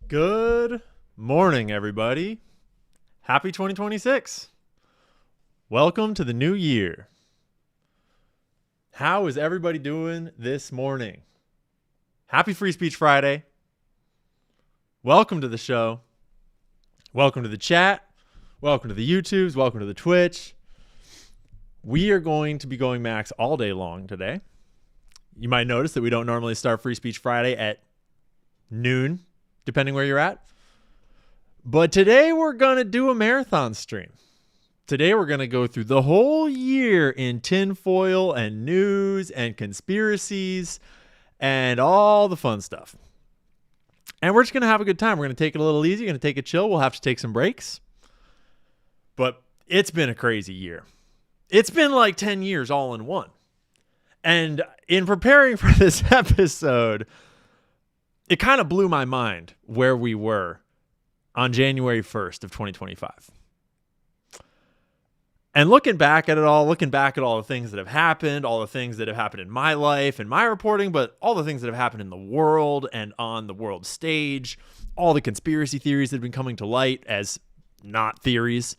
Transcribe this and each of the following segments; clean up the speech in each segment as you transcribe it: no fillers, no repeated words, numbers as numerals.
Good morning, everybody. Happy 2026. Welcome to the new year. How is everybody doing this morning? Happy Free Speech Friday. Welcome to the show. Welcome to the chat. Welcome to the YouTubes. Welcome to the Twitch. We are going to be going max all day long today. You might notice that we don't normally start Free Speech Friday at noon, depending where you're at. But today we're going to do a marathon stream. Today we're going to go through the whole year in tinfoil and news and conspiracies and all the fun stuff. And we're just going to have a good time. We're going to take it a little easy. We're going to take it chill. We'll have to take some breaks. But it's been a crazy year. It's been like 10 years all in one. And in preparing for this episode, it kind of blew my mind where we were on January 1st of 2025. And looking back at it all, looking back at all the things that have happened, all the things that have happened in my life and my reporting, but all the things that have happened in the world and on the world stage, all the conspiracy theories that have been coming to light as not theories,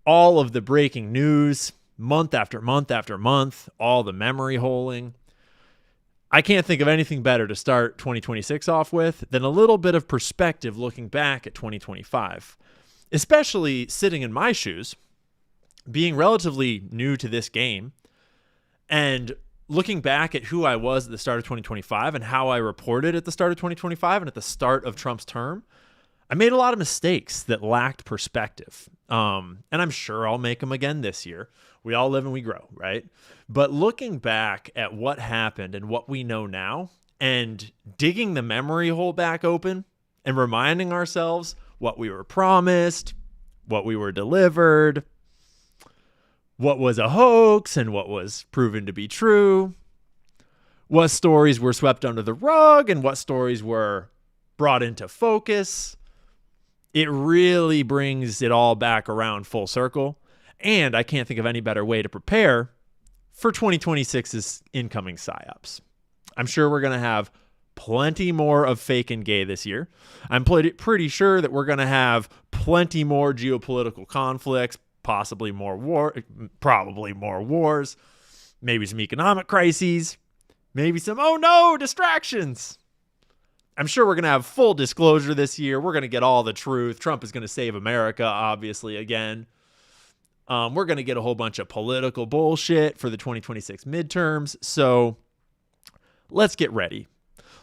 all of the breaking news, month after month after month, all the memory holing. I can't think of anything better to start 2026 off with than a little bit of perspective looking back at 2025, especially sitting in my shoes, being relatively new to this game, and looking back at who I was at the start of 2025 and how I reported at the start of 2025 and at the start of Trump's term. I made a lot of mistakes that lacked perspective. And I'm sure I'll make them again this year. We all live and we grow, right? But looking back at what happened and what we know now and digging the memory hole back open and reminding ourselves what we were promised, what we were delivered, what was a hoax and what was proven to be true, what stories were swept under the rug and what stories were brought into focus. It really brings it all back around full circle. And I can't think of any better way to prepare for 2026's incoming psyops. I'm sure we're going to have plenty more of fake and gay this year. I'm pretty sure that we're going to have plenty more geopolitical conflicts, possibly more war, probably more wars, maybe some economic crises, maybe some, oh no, distractions. I'm sure we're going to have full disclosure this year. We're going to get all the truth. Trump is going to save America, obviously, again. We're going to get a whole bunch of political bullshit for the 2026 midterms. So let's get ready.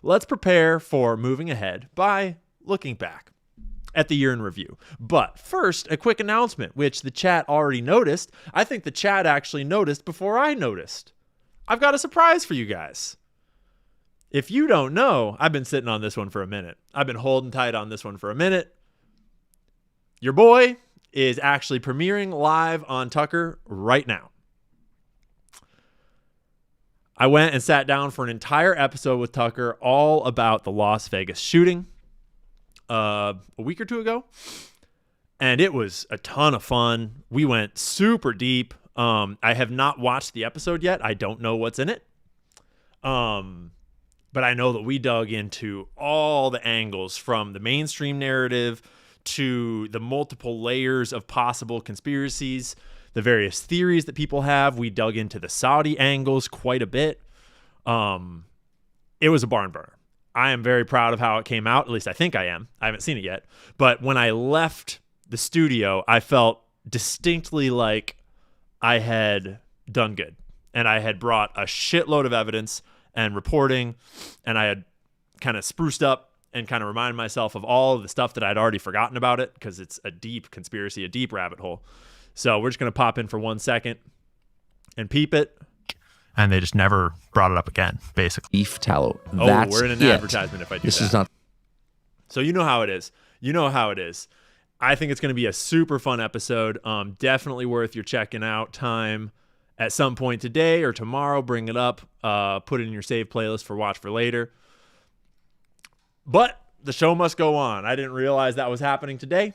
Let's prepare for moving ahead by looking back at the year in review. But first, a quick announcement, which the chat already noticed. I think the chat actually noticed before I noticed. I've got a surprise for you guys. If you don't know, I've been sitting on this one for a minute. I've been holding tight on this one for a minute. Your boy is actually premiering live on Tucker right now. I went and sat down for an entire episode with Tucker all about the Las Vegas shooting a week or two ago. And it was a ton of fun. We went super deep. I have not watched the episode yet. I don't know what's in it. But I know that we dug into all the angles from the mainstream narrative to the multiple layers of possible conspiracies, the various theories that people have. We dug into the Saudi angles quite a bit. It was a barn burner. I am very proud of how it came out. At least I think I am. I haven't seen it yet. But when I left the studio, I felt distinctly like I had done good. And I had brought a shitload of evidence and reporting, and I had kind of spruced up and kind of reminded myself of all of the stuff that I'd already forgotten about it, because it's a deep conspiracy, a deep rabbit hole. So we're just going to pop in for 1 second and peep it. And they just never brought it up again, basically. Beef tallow. That's we're in an advertisement if I do this that. Is not. So you know how it is. You know how it is. I think it's going to be a super fun episode. Definitely worth your checking out time. At some point today or tomorrow, bring it up, put it in your save playlist for watch for later. But the show must go on. I didn't realize that was happening today.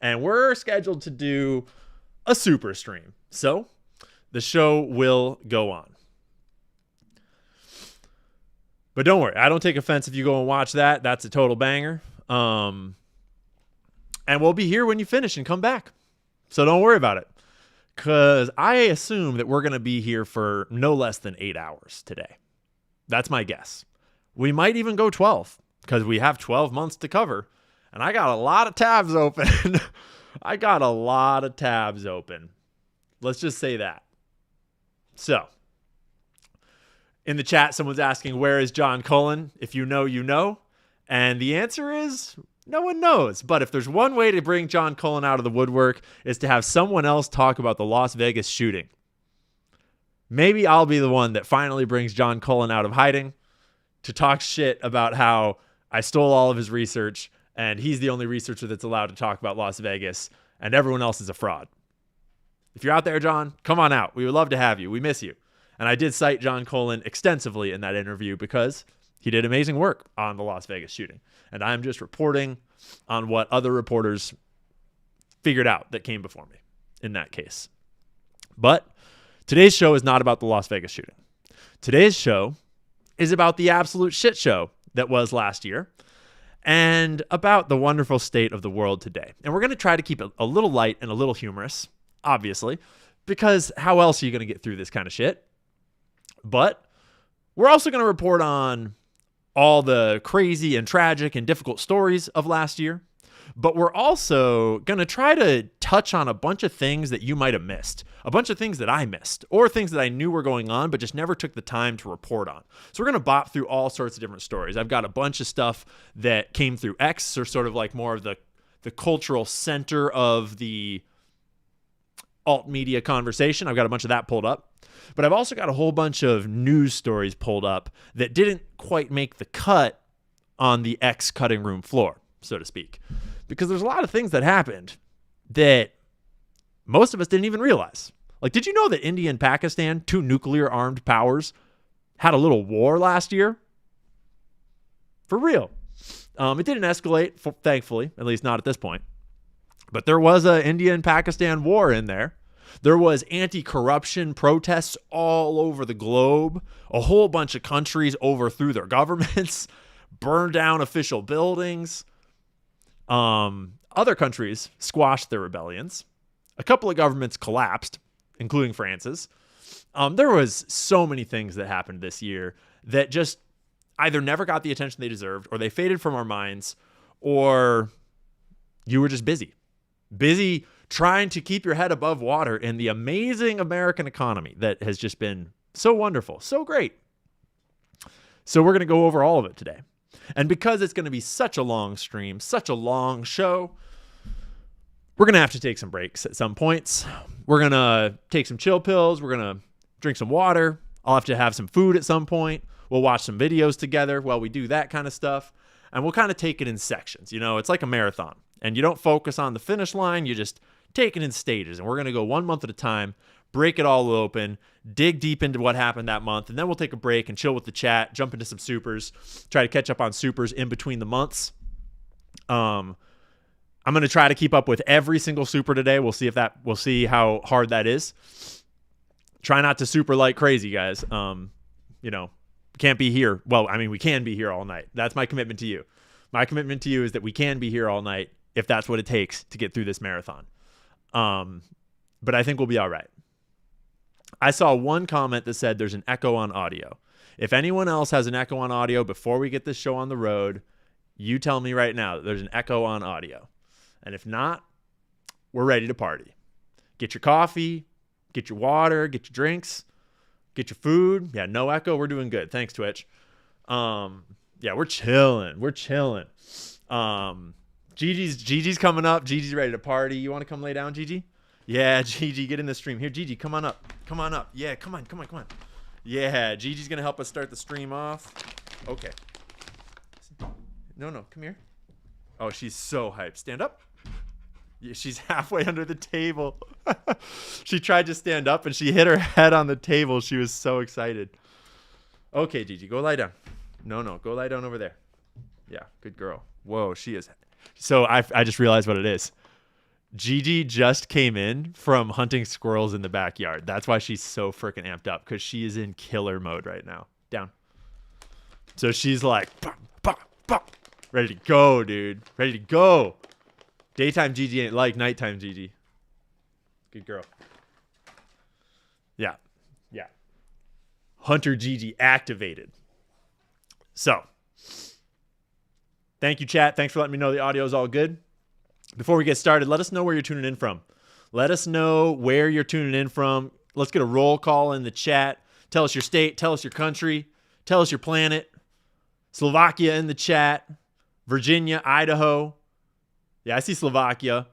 And we're scheduled to do a super stream. So the show will go on. But don't worry, I don't take offense if you go and watch that. That's a total banger. And we'll be here when you finish and come back. So don't worry about it. Because I assume that we're going to be here for no less than 8 hours today. That's my guess. We might even go 12 because we have 12 months to cover. And I got a lot of tabs open. Let's just say that. So, in the chat, someone's asking, where is John Cullen? If you know, you know. And the answer is, no one knows. But if there's one way to bring John Cullen out of the woodwork is to have someone else talk about the Las Vegas shooting. Maybe I'll be the one that finally brings John Cullen out of hiding to talk shit about how I stole all of his research and he's the only researcher that's allowed to talk about Las Vegas and everyone else is a fraud. If you're out there, John, come on out. We would love to have you. We miss you. And I did cite John Cullen extensively in that interview because he did amazing work on the Las Vegas shooting. And I'm just reporting on what other reporters figured out that came before me in that case. But today's show is not about the Las Vegas shooting. Today's show is about the absolute shit show that was last year and about the wonderful state of the world today. And we're going to try to keep it a little light and a little humorous, obviously, because how else are you going to get through this kind of shit? But we're also going to report on all the crazy and tragic and difficult stories of last year. But we're also going to try to touch on a bunch of things that you might have missed, a bunch of things that I missed, or things that I knew were going on, but just never took the time to report on. So we're going to bop through all sorts of different stories. I've got a bunch of stuff that came through X, or sort of like more of the cultural center of the alt media conversation. I've got a bunch of that pulled up. But I've also got a whole bunch of news stories pulled up that didn't quite make the cut on the X cutting room floor, so to speak. Because there's a lot of things that happened that most of us didn't even realize. Like, did you know that India and Pakistan, two nuclear-armed powers, had a little war last year? For real. It didn't escalate, thankfully, at least not at this point. But there was a India and Pakistan war in there. There was anti-corruption protests all over the globe. A whole bunch of countries overthrew their governments, burned down official buildings. Other countries squashed their rebellions. A couple of governments collapsed, including France's. There was so many things that happened this year that just either never got the attention they deserved, or they faded from our minds, or you were just busy trying to keep your head above water in the amazing American economy that has just been so wonderful, so great. So we're going to go over all of it today. And because it's going to be such a long stream, such a long show, we're going to have to take some breaks at some points. We're going to take some chill pills. We're going to drink some water. I'll have to have some food at some point. We'll watch some videos together while we do that kind of stuff. And we'll kind of take it in sections. You know, it's like a marathon. And you don't focus on the finish line. You just take it in stages. And we're going to go 1 month at a time, break it all open, dig deep into what happened that month, and then we'll take a break and chill with the chat, jump into some supers, try to catch up on supers in between the months. I'm going to try to keep up with every single super today. We'll see how hard that is. Try not to super like crazy, guys. Can't be here. Well, I mean, we can be here all night. That's my commitment to you. My commitment to you is that we can be here all night if that's what it takes to get through this marathon. But I think we'll be all right. I saw one comment that said there's an echo on audio. If anyone else has an echo on audio before we get this show on the road, you tell me right now that there's an echo on audio. And if not, we're ready to party. Get your coffee, get your water, get your drinks, get your food. Yeah, no echo. We're doing good. Thanks, Twitch. Yeah, we're chilling. Gigi's coming up. Gigi's ready to party. You want to come lay down, Gigi? Yeah, Gigi, get in the stream. Here, Gigi, come on up. Yeah, come on. Yeah, Gigi's going to help us start the stream off. Okay. No, come here. Oh, she's so hyped. Stand up. Yeah, she's halfway under the table. She tried to stand up and she hit her head on the table. She was so excited. Okay, Gigi, go lie down. No, go lie down over there. Yeah, good girl. Whoa, she is. So I just realized what it is. Gigi just came in from hunting squirrels in the backyard. That's why she's so freaking amped up, because she is in killer mode right now. Down. So she's like, bah, bah, bah. Ready to go, dude. Ready to go. Daytime Gigi ain't like nighttime Gigi. Good girl. Yeah. Yeah. Hunter Gigi activated. So, thank you, chat. Thanks for letting me know the audio is all good. Before we get started, let us know where you're tuning in from. Let us know where you're tuning in from. Let's get a roll call in the chat. Tell us your state. Tell us your country. Tell us your planet. Slovakia in the chat. Virginia, Idaho. Yeah, I see Slovakia.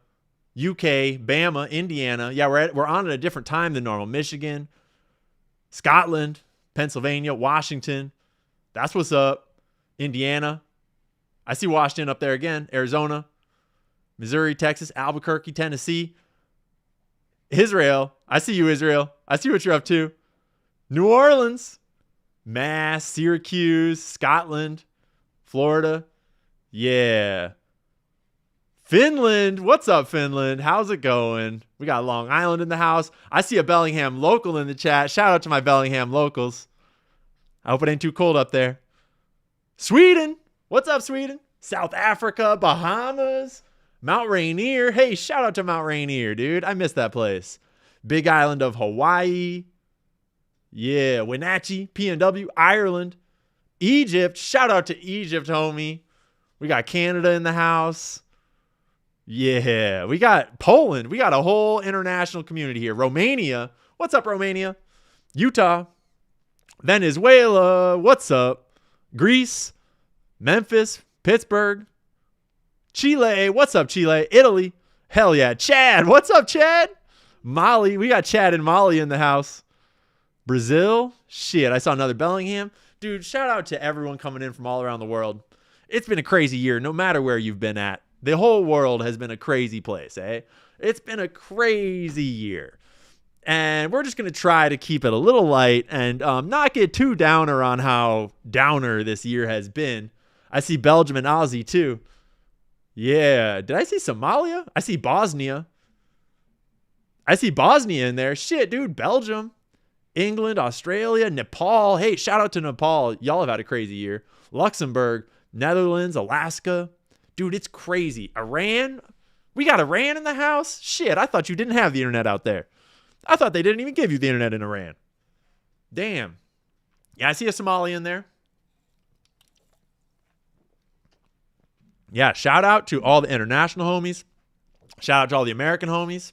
UK, Bama, Indiana. Yeah, we're on at a different time than normal. Michigan, Scotland, Pennsylvania, Washington. That's what's up. Indiana. I see Washington up there again. Arizona, Missouri, Texas, Albuquerque, Tennessee. Israel. I see you, Israel. I see what you're up to. New Orleans, Mass, Syracuse, Scotland, Florida. Yeah. Finland. What's up, Finland? How's it going? We got Long Island in the house. I see a Bellingham local in the chat. Shout out to my Bellingham locals. I hope it ain't too cold up there. Sweden. What's up, Sweden? South Africa, Bahamas, Mount Rainier. Hey, shout out to Mount Rainier, dude. I miss that place. Big Island of Hawaii. Yeah, Wenatchee, PNW, Ireland, Egypt. Shout out to Egypt, homie. We got Canada in the house. Yeah, we got Poland. We got a whole international community here. Romania. What's up, Romania? Utah. Venezuela. What's up? Greece. Memphis. Pittsburgh. Chile. What's up, Chile? Italy. Hell yeah. Chad. What's up, Chad? Mali. We got Chad and Mali in the house. Brazil. Shit, I saw another Bellingham. Dude, shout out to everyone coming in from all around the world. It's been a crazy year, no matter where you've been at. The whole world has been a crazy place, eh? It's been a crazy year. And we're just going to try to keep it a little light and not get too downer on how downer this year has been. I see Belgium and Aussie, too. Yeah. Did I see Somalia? I see Bosnia. I see Bosnia in there. Shit, dude. Belgium, England, Australia, Nepal. Hey, shout out to Nepal. Y'all have had a crazy year. Luxembourg, Netherlands, Alaska. Dude, it's crazy. Iran? We got Iran in the house? Shit, I thought you didn't have the internet out there. I thought they didn't even give you the internet in Iran. Damn. Yeah, I see a Somali in there. Yeah, shout out to all the international homies. Shout out to all the American homies.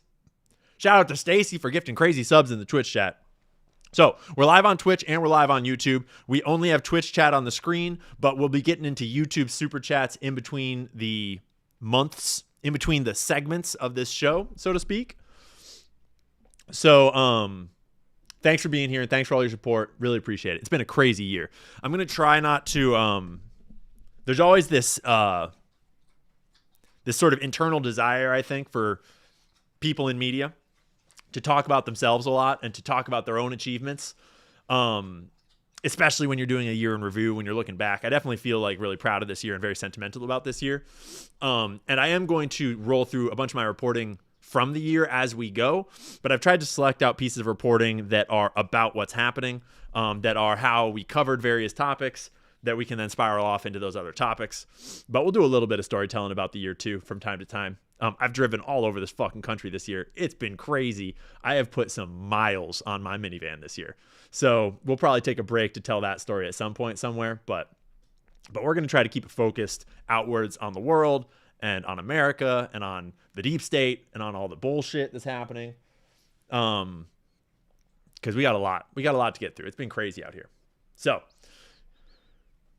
Shout out to Stacy for gifting crazy subs in the Twitch chat. So we're live on Twitch and we're live on YouTube. We only have Twitch chat on the screen, but we'll be getting into YouTube super chats in between the months, in between the segments of this show, so to speak. So thanks for being here and thanks for all your support. Really appreciate it. It's been a crazy year. I'm going to try not to there's always this this sort of internal desire, I think, for people in media to talk about themselves a lot and to talk about their own achievements, especially when you're doing a year in review, when you're looking back. I definitely feel like really proud of this year and very sentimental about this year. And I am going to roll through a bunch of my reporting from the year as we go, but I've tried to select out pieces of reporting that are about what's happening, that are how we covered various topics that we can then spiral off into those other topics. But we'll do a little bit of storytelling about the year too from time to time. I've driven all over this fucking country this year. It's been crazy. I have put some miles on my minivan this year. So we'll probably take a break to tell that story at some point somewhere. But we're going to try to keep it focused outwards on the world and on America and on the deep state and on all the bullshit that's happening. Because we got a lot. We got a lot to get through. It's been crazy out here. So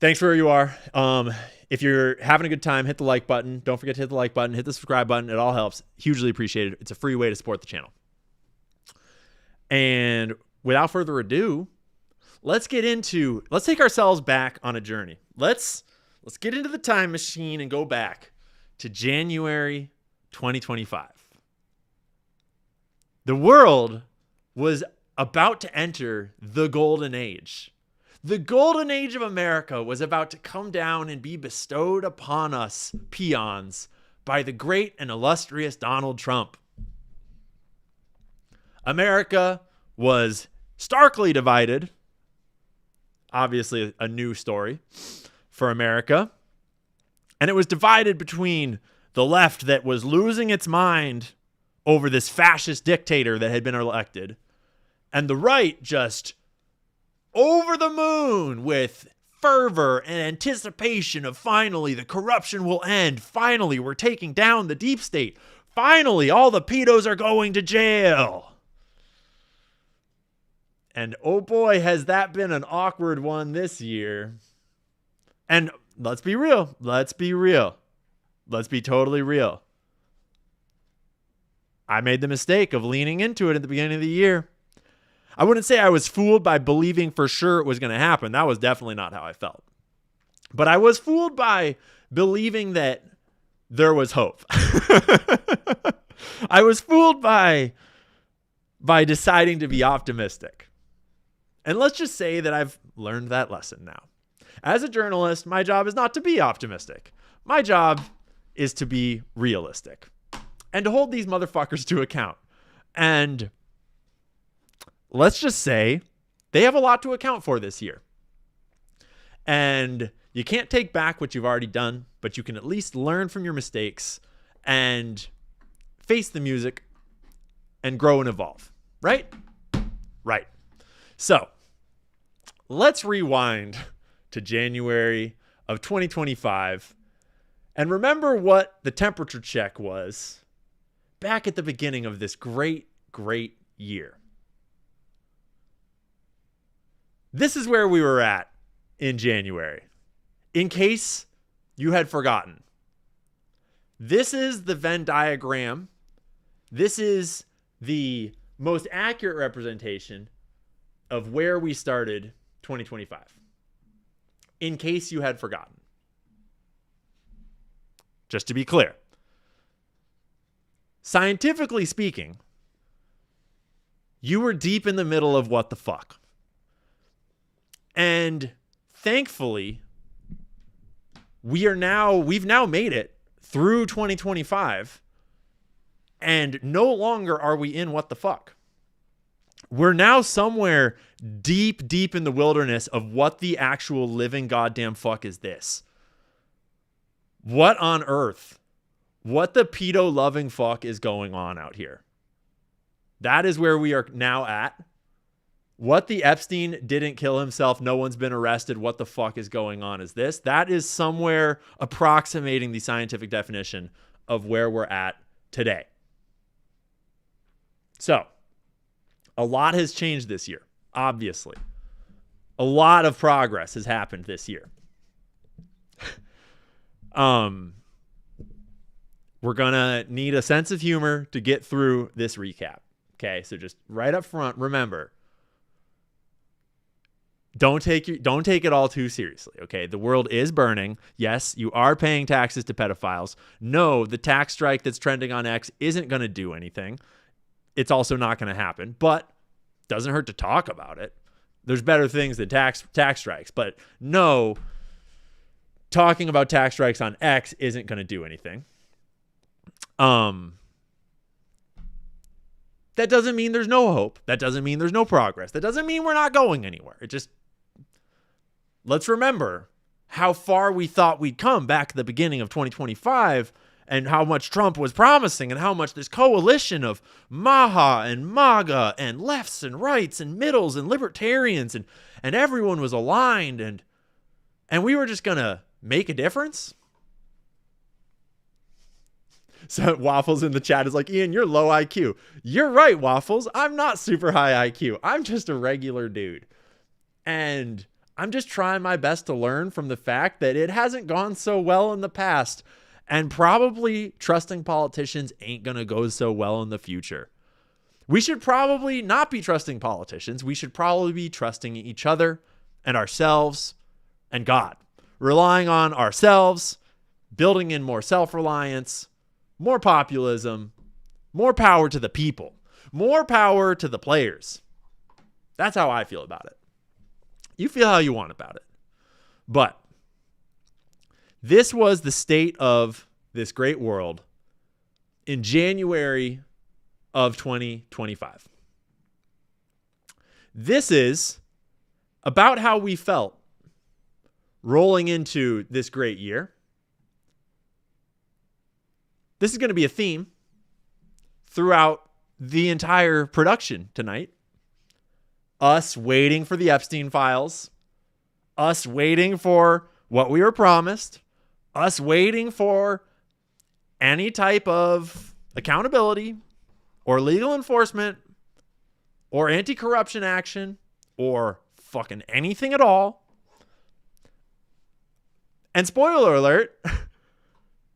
thanks for where you are. If you're having a good time, hit the like button. Don't forget to hit the like button. Hit the subscribe button. It all helps. Hugely appreciated. It's a free way to support the channel. And without further ado, let's take ourselves back on a journey. Let's get into the time machine and go back to January 2025. The world was about to enter the golden age. The golden age of America was about to come down and be bestowed upon us peons by the great and illustrious Donald Trump. America was starkly divided. Obviously, a new story for America. And it was divided between the left that was losing its mind over this fascist dictator that had been elected, and the right just over the moon with fervor and anticipation of finally the corruption will end. Finally, we're taking down the deep state. Finally, all the pedos are going to jail. And oh boy, has that been an awkward one this year. And let's be real. Let's be real. Let's be totally real. I made the mistake of leaning into it at the beginning of the year. I wouldn't say I was fooled by believing for sure it was going to happen. That was definitely not how I felt. But I was fooled by believing that there was hope. I was fooled by deciding to be optimistic. And let's just say that I've learned that lesson now. As a journalist, my job is not to be optimistic. My job is to be realistic and to hold these motherfuckers to account. And let's just say they have a lot to account for this year. And you can't take back what you've already done, but you can at least learn from your mistakes and face the music and grow and evolve. Right? Right. So let's rewind to January of 2025 and remember what the temperature check was back at the beginning of this great, great year. This is where we were at in January. In case you had forgotten, this is the Venn diagram. This is the most accurate representation of where we started 2025. In case you had forgotten. Just to be clear. Scientifically speaking, you were deep in the middle of what the fuck. And thankfully, we've now made it through 2025, and no longer are we in what the fuck. We're now somewhere deep, deep in the wilderness of what the actual living goddamn fuck is this. What on earth? What the pedo loving fuck is going on out here? That is where we are now at. What the Epstein didn't kill himself, no one's been arrested, what the fuck is going on is this. That is somewhere approximating the scientific definition of where we're at today. So, a lot has changed this year, obviously. A lot of progress has happened this year. We're going to need a sense of humor to get through this recap. Okay, so just right up front, remember, don't take it all too seriously, okay? The world is burning. Yes, you are paying taxes to pedophiles. No, the tax strike that's trending on X isn't going to do anything. It's also not going to happen, but doesn't hurt to talk about it. There's better things than tax strikes, but no, talking about tax strikes on X isn't going to do anything. That doesn't mean there's no hope. That doesn't mean there's no progress. That doesn't mean we're not going anywhere. Let's remember how far we thought we'd come back at the beginning of 2025 and how much Trump was promising and how much this coalition of Maha and MAGA and lefts and rights and middles and libertarians and everyone was aligned and we were just going to make a difference. So Waffles in the chat is like, Ian, you're low IQ. You're right, Waffles. I'm not super high IQ. I'm just a regular dude. And I'm just trying my best to learn from the fact that it hasn't gone so well in the past. And probably trusting politicians ain't going to go so well in the future. We should probably not be trusting politicians. We should probably be trusting each other and ourselves and God. Relying on ourselves, building in more self-reliance, more populism, more power to the people, more power to the players. That's how I feel about it. You feel how you want about it. But this was the state of this great world in January of 2025. This is about how we felt rolling into this great year. This is going to be a theme throughout the entire production tonight. Us waiting for the Epstein files. Us waiting for what we were promised. Us waiting for any type of accountability or legal enforcement or anti-corruption action or fucking anything at all. And spoiler alert,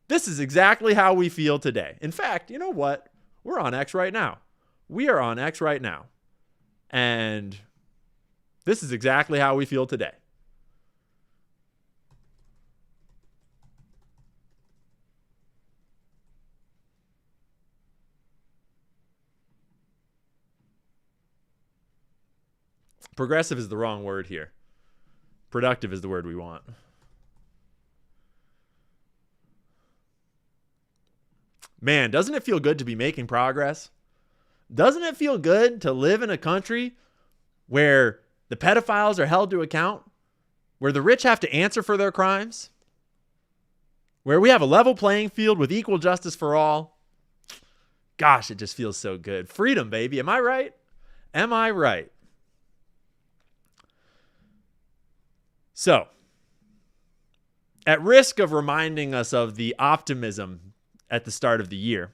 this is exactly how we feel today. In fact, you know what? We're on X right now. We are on X right now. And this is exactly how we feel today. Progressive is the wrong word here. Productive is the word we want. Man, doesn't it feel good to be making progress? Doesn't it feel good to live in a country where the pedophiles are held to account, where the rich have to answer for their crimes, where we have a level playing field with equal justice for all? Gosh, it just feels so good. Freedom, baby. Am I right? Am I right? So, at risk of reminding us of the optimism at the start of the year,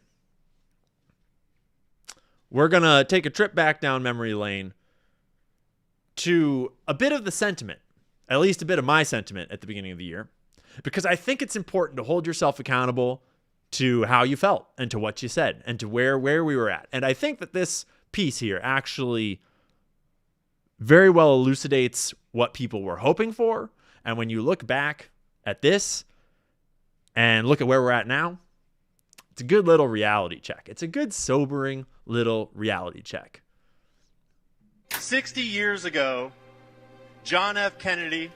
we're going to take a trip back down memory lane to a bit of the sentiment, at least a bit of my sentiment at the beginning of the year, because I think it's important to hold yourself accountable to how you felt and to what you said and to where we were at. And I think that this piece here actually very well elucidates what people were hoping for. And when you look back at this and look at where we're at now, it's a good little reality check. It's a good sobering little reality check. 60 years ago, John F. Kennedy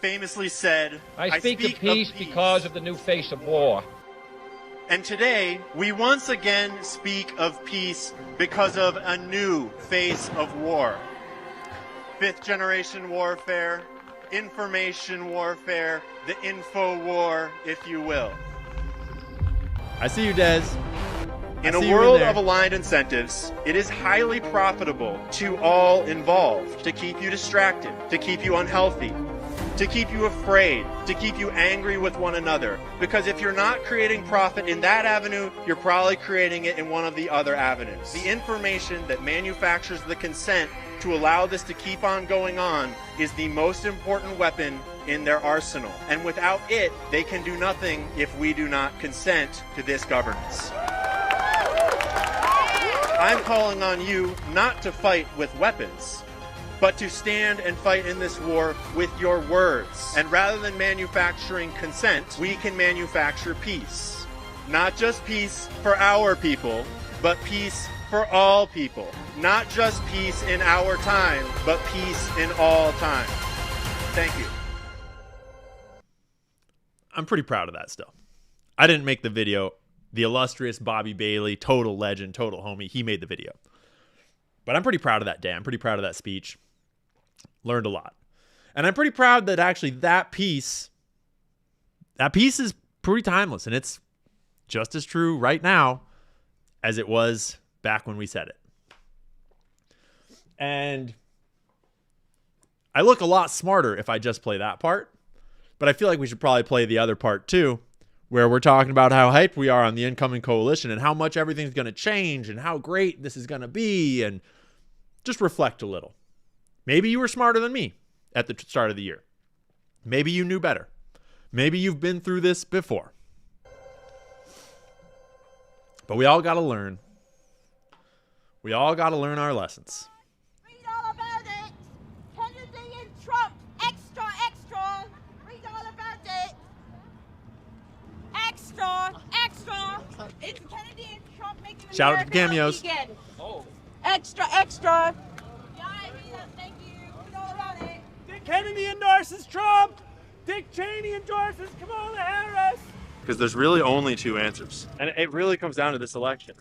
famously said, I speak of peace because of the new face of war. And today, we once again speak of peace because of a new face of war. Fifth generation warfare, information warfare, the info war, if you will. I see you, Des. In a world of aligned incentives, it is highly profitable to all involved to keep you distracted, to keep you unhealthy, to keep you afraid, to keep you angry with one another. Because if you're not creating profit in that avenue, you're probably creating it in one of the other avenues. The information that manufactures the consent to allow this to keep on going on is the most important weapon in their arsenal. And without it, they can do nothing if we do not consent to this governance. I'm calling on you not to fight with weapons, but to stand and fight in this war with your words. And rather than manufacturing consent, we can manufacture peace. Not just peace for our people, but peace for all people. Not just peace in our time, but peace in all time. Thank you. I'm pretty proud of that still. I didn't make the video. The illustrious Bobby Bailey, total legend, total homie, he made the video. But I'm pretty proud of that day. I'm pretty proud of that speech. Learned a lot. And I'm pretty proud that actually that piece is pretty timeless. And it's just as true right now as it was back when we said it. And I look a lot smarter if I just play that part. But I feel like we should probably play the other part too, where we're talking about how hyped we are on the incoming coalition and how much everything's going to change and how great this is going to be, and just reflect a little. Maybe you were smarter than me at the start of the year. Maybe you knew better. Maybe you've been through this before. But we all got to learn. We all got to learn our lessons. Read all about it. Kennedy and Trump. Extra, extra. Read all about it. Extra, extra. It's Kennedy and Trump making Shout out to America the cameos. vegan. Oh. Extra, extra. Yeah, I read that. Thank you. Read all about it. Dick Kennedy endorses Trump. Dick Cheney endorses Kamala Harris. Because there's really only two answers. And it really comes down to this election.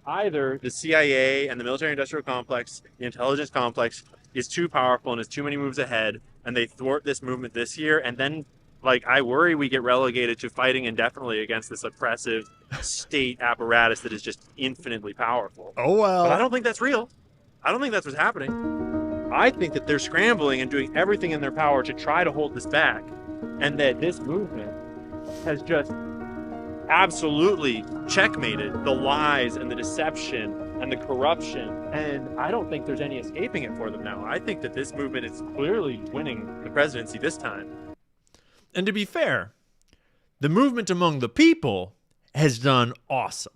Either the CIA and the military-industrial complex, the intelligence complex, is too powerful and is too many moves ahead, and they thwart this movement this year, and then Like, I worry we get relegated to fighting indefinitely against this oppressive state apparatus that is just infinitely powerful. Oh, well. But I don't think that's real. I don't think that's what's happening. I think that they're scrambling and doing everything in their power to try to hold this back. And that this movement has just absolutely checkmated the lies and the deception and the corruption. And I don't think there's any escaping it for them now. I think that this movement is clearly winning the presidency this time. And to be fair, the movement among the people has done awesome.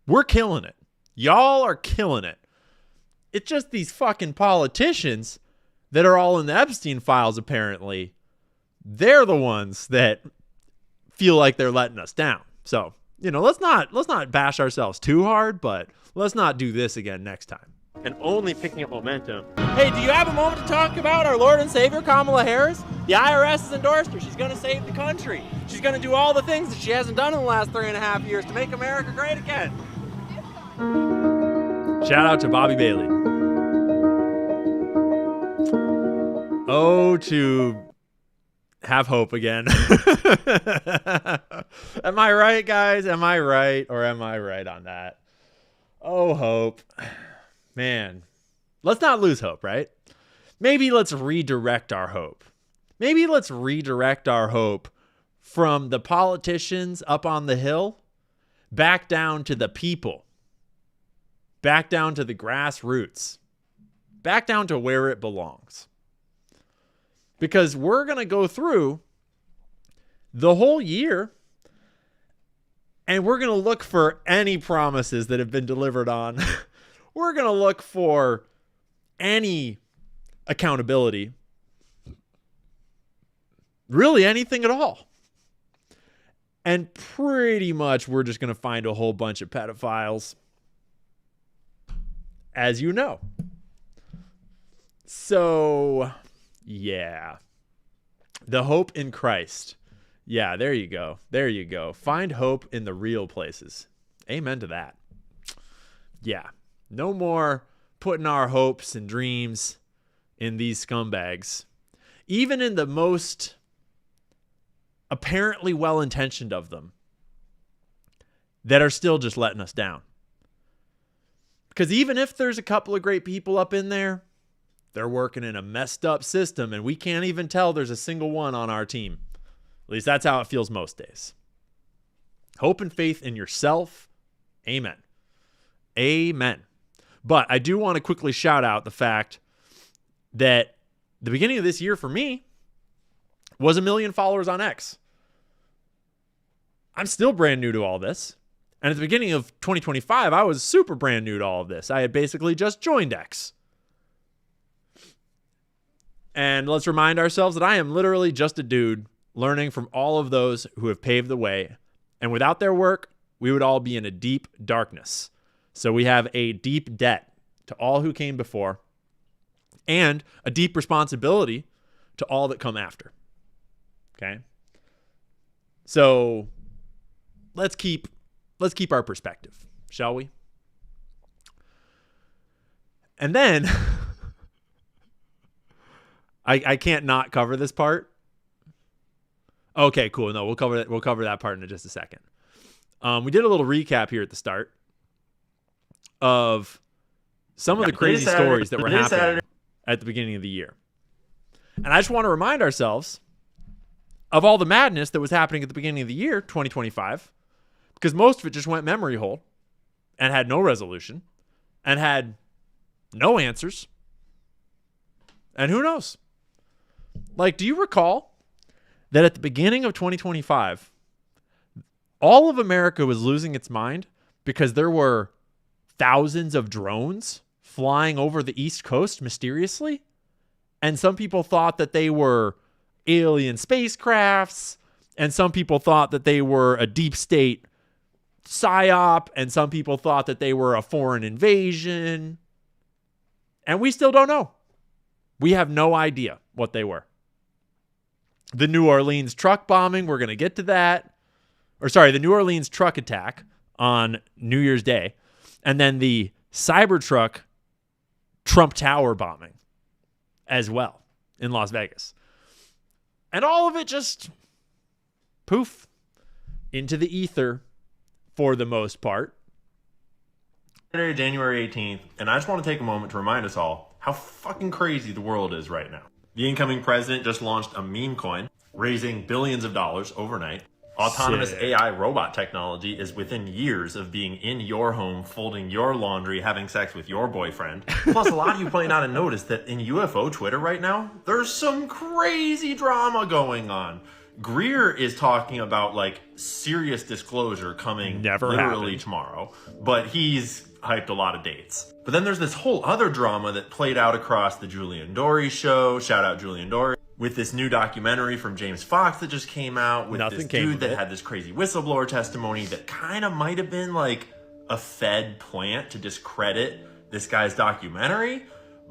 We're killing it. Y'all are killing it. It's just these fucking politicians that are all in the Epstein files, apparently. They're the ones that feel like they're letting us down. So, let's not bash ourselves too hard, but let's not do this again next time. And only picking up momentum. Hey, do you have a moment to talk about our Lord and Savior, Kamala Harris? The IRS has endorsed her. She's going to save the country. She's going to do all the things that she hasn't done in the last 3.5 years to make America great again. Shout out to Bobby Bailey. Oh, to have hope again. Am I right, guys? Am I right, or am I right on that? Oh, hope. Man, let's not lose hope, right? Maybe let's redirect our hope. Maybe let's redirect our hope from the politicians up on the hill back down to the people, back down to the grassroots, back down to where it belongs. Because we're going to go through the whole year and we're going to look for any promises that have been delivered on. We're going to look for any accountability. Really anything at all. And pretty much we're just going to find a whole bunch of pedophiles. As you know. So, yeah. The hope in Christ. Yeah, there you go. There you go. Find hope in the real places. Amen to that. Yeah. No more putting our hopes and dreams in these scumbags. Even in the most apparently well-intentioned of them that are still just letting us down. Because even if there's a couple of great people up in there, they're working in a messed up system and we can't even tell there's a single one on our team. At least that's how it feels most days. Hope and faith in yourself. Amen. Amen. But I do want to quickly shout out the fact that the beginning of this year for me was 1 million followers on X. I'm still brand new to all this. And at the beginning of 2025, I was super brand new to all of this. I had basically just joined X. And let's remind ourselves that I am literally just a dude learning from all of those who have paved the way. And without their work, we would all be in a deep darkness. So we have a deep debt to all who came before and a deep responsibility to all that come after. Okay? So let's keep our perspective, shall we? And then I can't not cover this part. Okay, cool. No, we'll cover that part in just a second. We did a little recap here at the start of some of the crazy stories that were happening at the beginning of the year. And I just want to remind ourselves of all the madness that was happening at the beginning of the year, 2025, because most of it just went memory hole and had no resolution and had no answers. And who knows? Like, do you recall that at the beginning of 2025, all of America was losing its mind because there were thousands of drones flying over the East Coast mysteriously? And some people thought that they were alien spacecrafts, and some people thought that they were a deep state psyop, and some people thought that they were a foreign invasion. And we still don't know. We have no idea what they were. The New Orleans truck bombing, we're going to get to that. The New Orleans truck attack on New Year's Day. And then the Cybertruck Trump Tower bombing as well in Las Vegas. And all of it just poof, into the ether for the most part. Saturday, January 18th, and I just want to take a moment to remind us all how fucking crazy the world is right now. The incoming president just launched a meme coin, raising billions of dollars overnight. Autonomous Shit. AI robot technology is within years of being in your home, folding your laundry, having sex with your boyfriend. Plus, a lot of you might not have noticed that in UFO Twitter right now, there's some crazy drama going on. Greer is talking about like serious disclosure coming literally tomorrow, but he's hyped a lot of dates. But then there's this whole other drama that played out across the Julian Dory show. Shout out Julian Dory. With this new documentary from James Fox that just came out, with this dude that had this crazy whistleblower testimony that kind of might have been like a Fed plant to discredit this guy's documentary.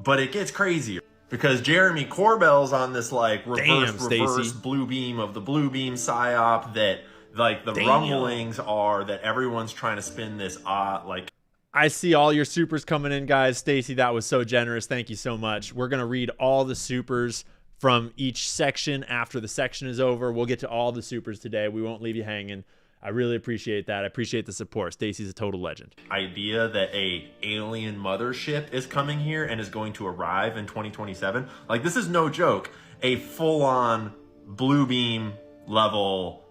But it gets crazier because Jeremy Corbell's on this like reverse blue beam of the blue beam psyop that like the rumblings are that everyone's trying to spin this like. I see all your supers coming in, guys. Stacy, that was so generous. Thank you so much. We're going to read all the supers from each section after the section is over. We'll get to all the supers today. We won't leave you hanging. I really appreciate that. I appreciate the support. Stacy's a total legend. Idea that a alien mothership is coming here and is going to arrive in 2027. Like, this is no joke. A full-on blue beam level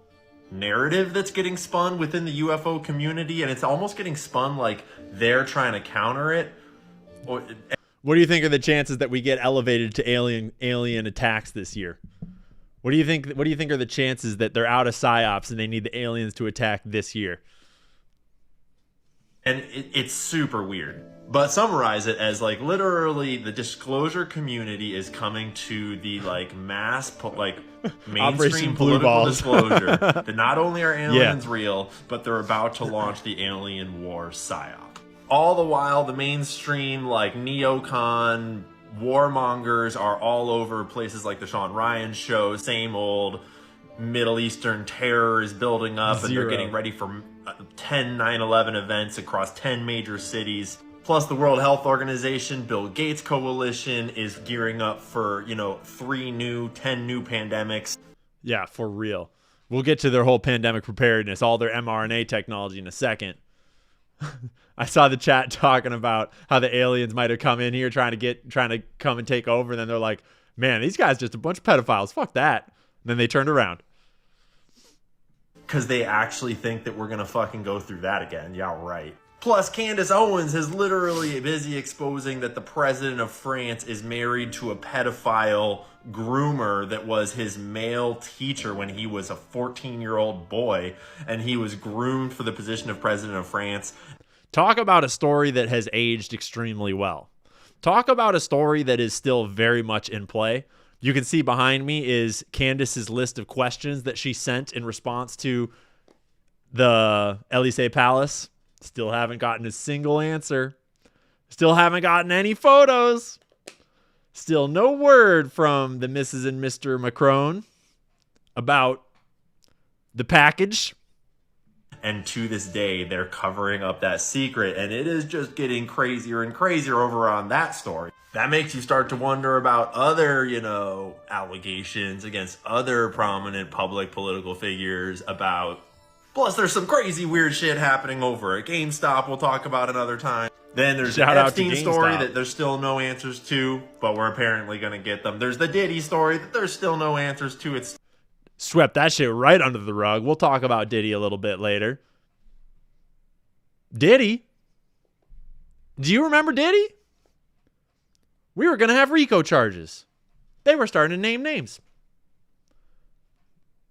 narrative that's getting spun within the UFO community, and it's almost getting spun like they're trying to counter it. What do you think are the chances that we get elevated to alien attacks this year? What do you think are the chances that they're out of psyops and they need the aliens to attack this year? And it's super weird. But summarize it as like literally the disclosure community is coming to the like mainstream political disclosure that not only are aliens real, but they're about to launch the alien war psyop. All the while, the mainstream like neocon warmongers are all over places like the Sean Ryan show. Same old Middle Eastern terror is building up, and they're getting ready for 10 9/11 events across 10 major cities. Plus, the World Health Organization, Bill Gates Coalition is gearing up for, 10 new pandemics. Yeah, for real. We'll get to their whole pandemic preparedness, all their mRNA technology in a second. I saw the chat talking about how the aliens might have come in here trying to come and take over, and then they're like, man, these guys just a bunch of pedophiles. Fuck that. And then they turned around. Because they actually think that we're going to fucking go through that again. Yeah, right. Plus, Candace Owens is literally busy exposing that the president of France is married to a pedophile groomer that was his male teacher when he was a 14-year-old boy, and he was groomed for the position of president of France. Talk about a story that has aged extremely well. Talk about a story that is still very much in play. You can see behind me is Candace's list of questions that she sent in response to the Elysee Palace. Still haven't gotten a single answer. Still haven't gotten any photos. Still no word from the Mrs. and Mr. Macron about the package. And to this day, they're covering up that secret, and it is just getting crazier and crazier over on that story. That makes you start to wonder about other, allegations against other prominent public political figures about. Plus, there's some crazy weird shit happening over at GameStop we'll talk about another time. Then there's the Epstein story that there's still no answers to, but we're apparently going to get them. There's the Diddy story that there's still no answers to. It's swept that shit right under the rug. We'll talk about Diddy a little bit later. Diddy? Do you remember Diddy? We were going to have RICO charges. They were starting to name names.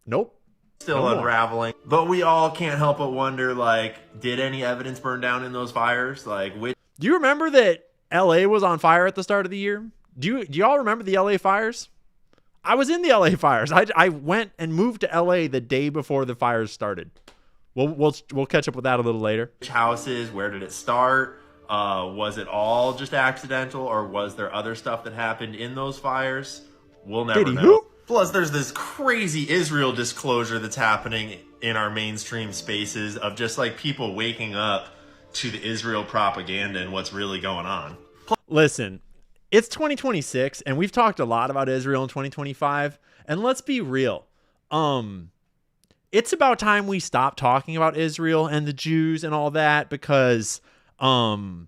Nope. Still unraveling. But we all can't help but wonder, did any evidence burn down in those fires? Do you remember that LA was on fire at the start of the year? Do y'all remember the LA fires? I was in the LA fires. I went and moved to LA the day before the fires started. We'll catch up with that a little later. Which houses? Where did it start? Was it all just accidental, or was there other stuff that happened in those fires? We'll never know. Who? Plus, there's this crazy Israel disclosure that's happening in our mainstream spaces of just people waking up to the Israel propaganda and what's really going on. Listen, it's 2026, and we've talked a lot about Israel in 2025, and let's be real. it's about time we stop talking about Israel and the Jews and all that, because no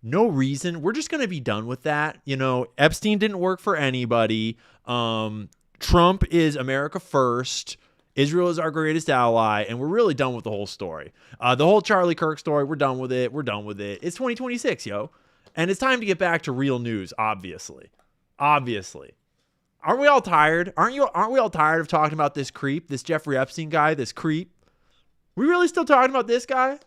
reason. We're just going to be done with that. You know, Epstein didn't work for anybody. Trump is America first. Israel is our greatest ally, and we're really done with the whole story. The whole Charlie Kirk story, we're done with it. We're done with it. It's 2026, yo. And it's time to get back to real news, obviously. Obviously. Aren't we all tired? Aren't we all tired of talking about this creep, this Jeffrey Epstein guy, this creep? We really still talking about this guy?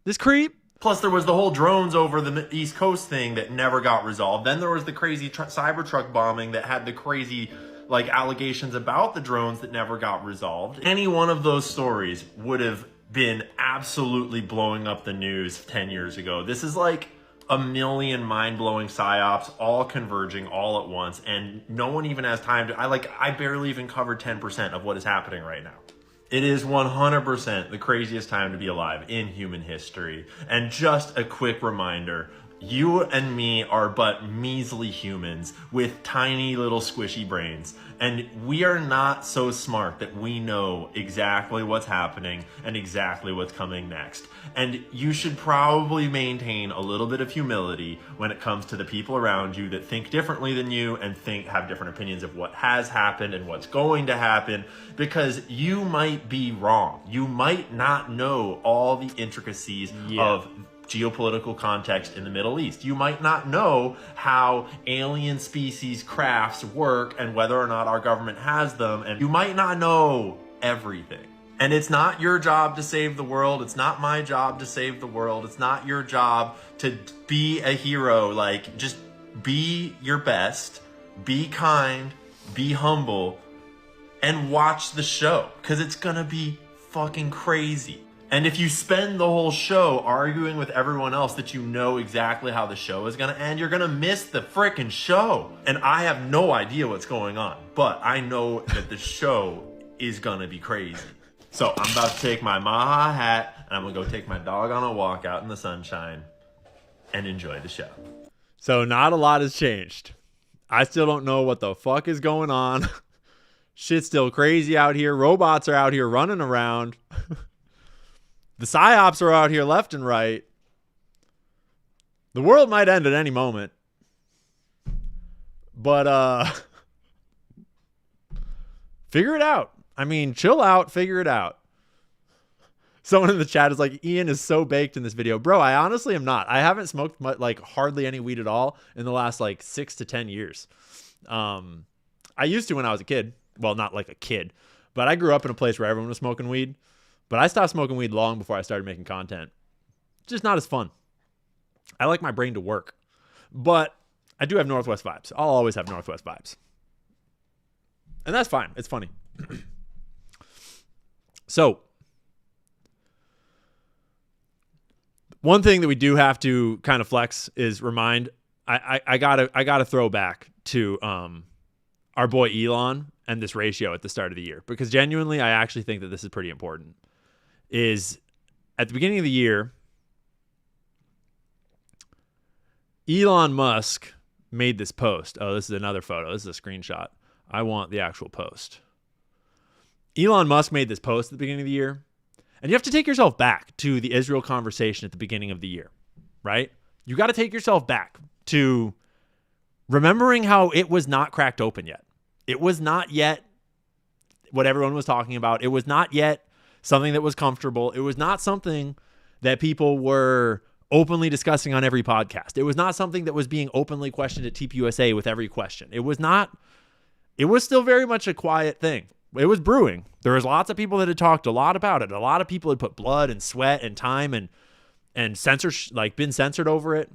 This creep? Plus, there was the whole drones over the East Coast thing that never got resolved. Then there was the crazy Cybertruck bombing that had the crazy allegations about the drones that never got resolved. Any one of those stories would have been absolutely blowing up the news 10 years ago. This is like a million mind-blowing psyops all converging all at once, and no one even has time to... I barely even covered 10% of what is happening right now. It is 100% the craziest time to be alive in human history. And just a quick reminder, you and me are but measly humans with tiny little squishy brains. And we are not so smart that we know exactly what's happening and exactly what's coming next. And you should probably maintain a little bit of humility when it comes to the people around you that think differently than you and have different opinions of what has happened and what's going to happen, because you might be wrong. You might not know all the intricacies of geopolitical context in the Middle East. You might not know how alien species crafts work and whether or not our government has them, and you might not know everything. And it's not your job to save the world. It's not my job to save the world. It's not your job to be a hero. Just be your best, be kind, be humble, and watch the show, because it's gonna be fucking crazy. And if you spend the whole show arguing with everyone else that you know exactly how the show is going to end, you're going to miss the frickin' show. And I have no idea what's going on, but I know that the show is going to be crazy. So I'm about to take my Maha hat and I'm going to go take my dog on a walk out in the sunshine and enjoy the show. So not a lot has changed. I still don't know what the fuck is going on. Shit's still crazy out here. Robots are out here running around. The psyops are out here left and right. The world might end at any moment. But figure it out. I mean, chill out, figure it out. Someone in the chat is like, Ian is so baked in this video. Bro, I honestly am not. I haven't smoked hardly any weed at all in the last 6 to 10 years. I used to when I was a kid. Well, not like a kid, but I grew up in a place where everyone was smoking weed. But I stopped smoking weed long before I started making content. It's just not as fun. I like my brain to work. But I do have Northwest vibes. I'll always have Northwest vibes. And that's fine. It's funny. So, one thing that we do have to kind of flex is remind, I gotta throw back to our boy Elon and this ratio at the start of the year. Because genuinely, I actually think that this is pretty important. Is at the beginning of the year, Elon Musk made this post. Oh, this is another photo. This is a screenshot. I want the actual post. Elon Musk made this post at the beginning of the year. And you have to take yourself back to the Israel conversation at the beginning of the year, right? You got to take yourself back to remembering how it was not cracked open yet. It was not yet what everyone was talking about. It was not yet something that was comfortable. It was not something that people were openly discussing on every podcast. It was not something that was being openly questioned at TPUSA with every question. It was still very much a quiet thing. It was brewing. There was lots of people that had talked a lot about it. A lot of people had put blood and sweat and time and been censored over it.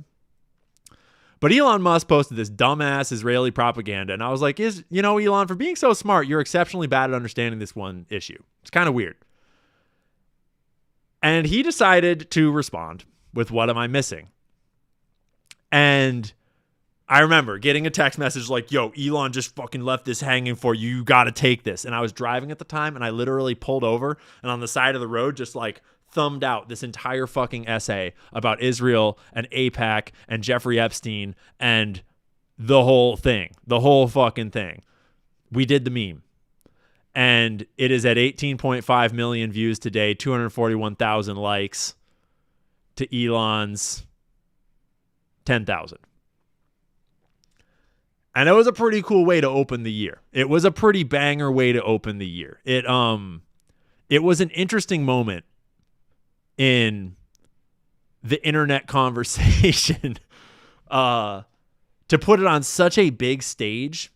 But Elon Musk posted this dumbass Israeli propaganda. And I was like, Elon, for being so smart, you're exceptionally bad at understanding this one issue. It's kind of weird. And he decided to respond with, what am I missing? And I remember getting a text message like, yo, Elon just fucking left this hanging for you. You got to take this. And I was driving at the time and I literally pulled over and on the side of the road just thumbed out this entire fucking essay about Israel and AIPAC and Jeffrey Epstein and the whole thing, the whole fucking thing. We did the meme. And it is at 18.5 million views today, 241,000 likes to Elon's 10,000. And it was a pretty cool way to open the year. It was a pretty banger way to open the year. It was an interesting moment in the internet conversation to put it on such a big stage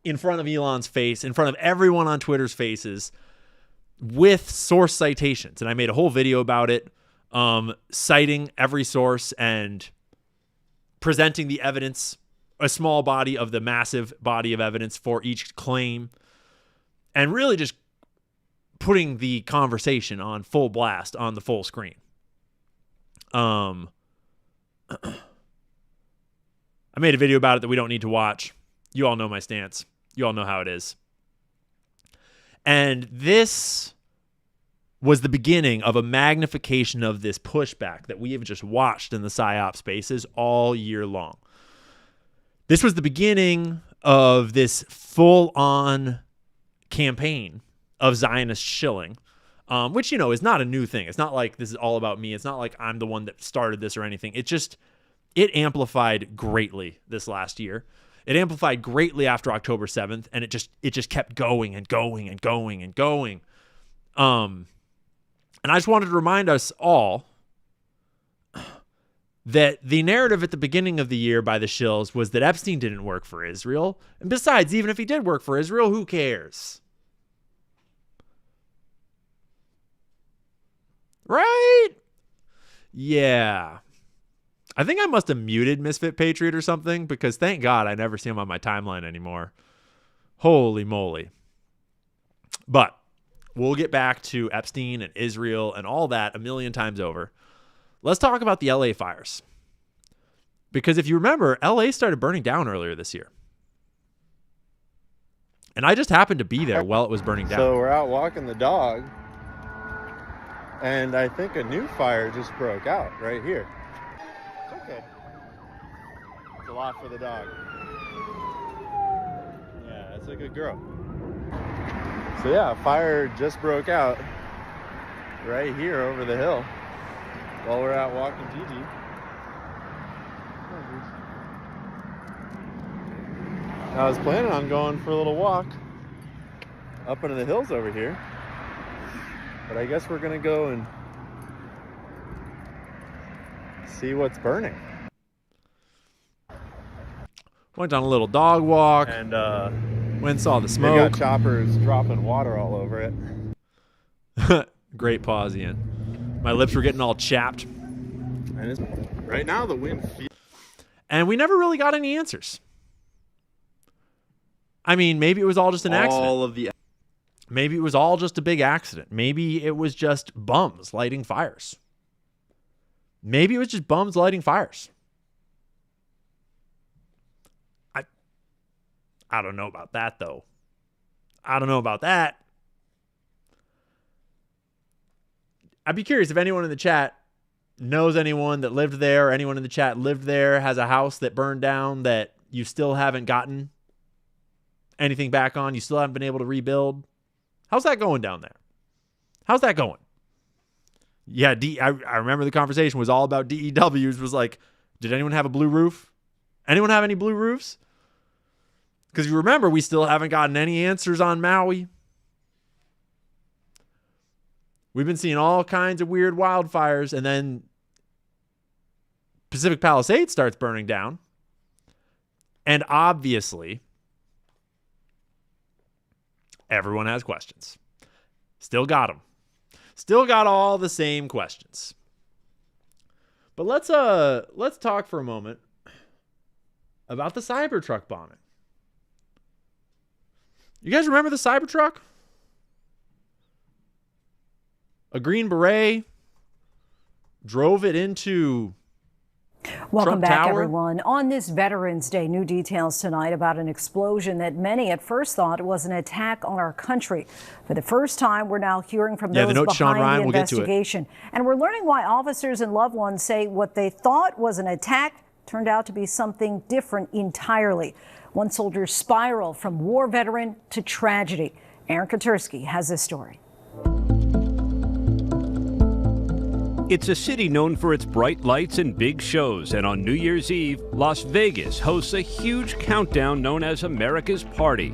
in front of Elon's face, in front of everyone on Twitter's faces, with source citations. And I made a whole video about it, citing every source and presenting the evidence, a small body of the massive body of evidence for each claim, and really just putting the conversation on full blast on the full screen. I made a video about it that we don't need to watch. You all know my stance. You all know how it is. And this was the beginning of a magnification of this pushback that we have just watched in the PSYOP spaces all year long. This was the beginning of this full-on campaign of Zionist shilling, which, is not a new thing. It's not like this is all about me. It's not like I'm the one that started this or anything. It amplified greatly this last year. It amplified greatly after October 7th, and it just kept going and going and going and going. And I just wanted to remind us all that the narrative at the beginning of the year by the shills was that Epstein didn't work for Israel. And besides, even if he did work for Israel, who cares? Right? Yeah. I think I must have muted Misfit Patriot or something, because thank God I never see him on my timeline anymore. Holy moly. But we'll get back to Epstein and Israel and all that a million times over. Let's talk about the LA fires. Because if you remember, LA started burning down earlier this year. And I just happened to be there while it was burning down. So we're out walking the dog, and I think a new fire just broke out right here. It's okay. It's a lot for the dog. Yeah, it's a good girl. So yeah, a fire just broke out right here over the hill while we're out walking Gigi. I was planning on going for a little walk up into the hills over here, but I guess we're gonna go and see what's burning. Went on a little dog walk And went and saw the they smoke. got choppers dropping water all over it. Great pause, Ian. My lips were getting all chapped. And it's, right now the wind feels... And we never really got any answers. I mean, maybe it was all just an accident. Maybe it was all just a big accident. Maybe it was just bums lighting fires. Maybe it was just bums lighting fires. I don't know about that, though. I don't know about that. I'd be curious if anyone in the chat knows anyone that lived there, or anyone in the chat lived there, has a house that burned down that you still haven't gotten anything back on. You still haven't been able to rebuild. How's that going down there? How's that going? Yeah, I remember the conversation was all about DEWs. Was like, did anyone have a blue roof? Anyone have any blue roofs? Because you remember, we still haven't gotten any answers on Maui. We've been seeing all kinds of weird wildfires, and then Pacific Palisades starts burning down. And obviously, everyone has questions. Still got them. Still got all the same questions. But let's talk for a moment about the Cybertruck bombing. You guys remember the Cybertruck? A Green Beret drove it into Welcome Trump back, Tower. everyone. On this Veterans Day, new details tonight about an explosion that many at first thought was an attack on our country. For the first time, we're now hearing from those the note, Sean behind Ryan, the we'll get to it. investigation. And we're learning why officers and loved ones say what they thought was an attack turned out to be something different entirely. One soldier's spiral from war veteran to tragedy. Aaron Katursky has this story. It's a city known for its bright lights and big shows, and on New Year's Eve, Las Vegas hosts a huge countdown known as America's Party.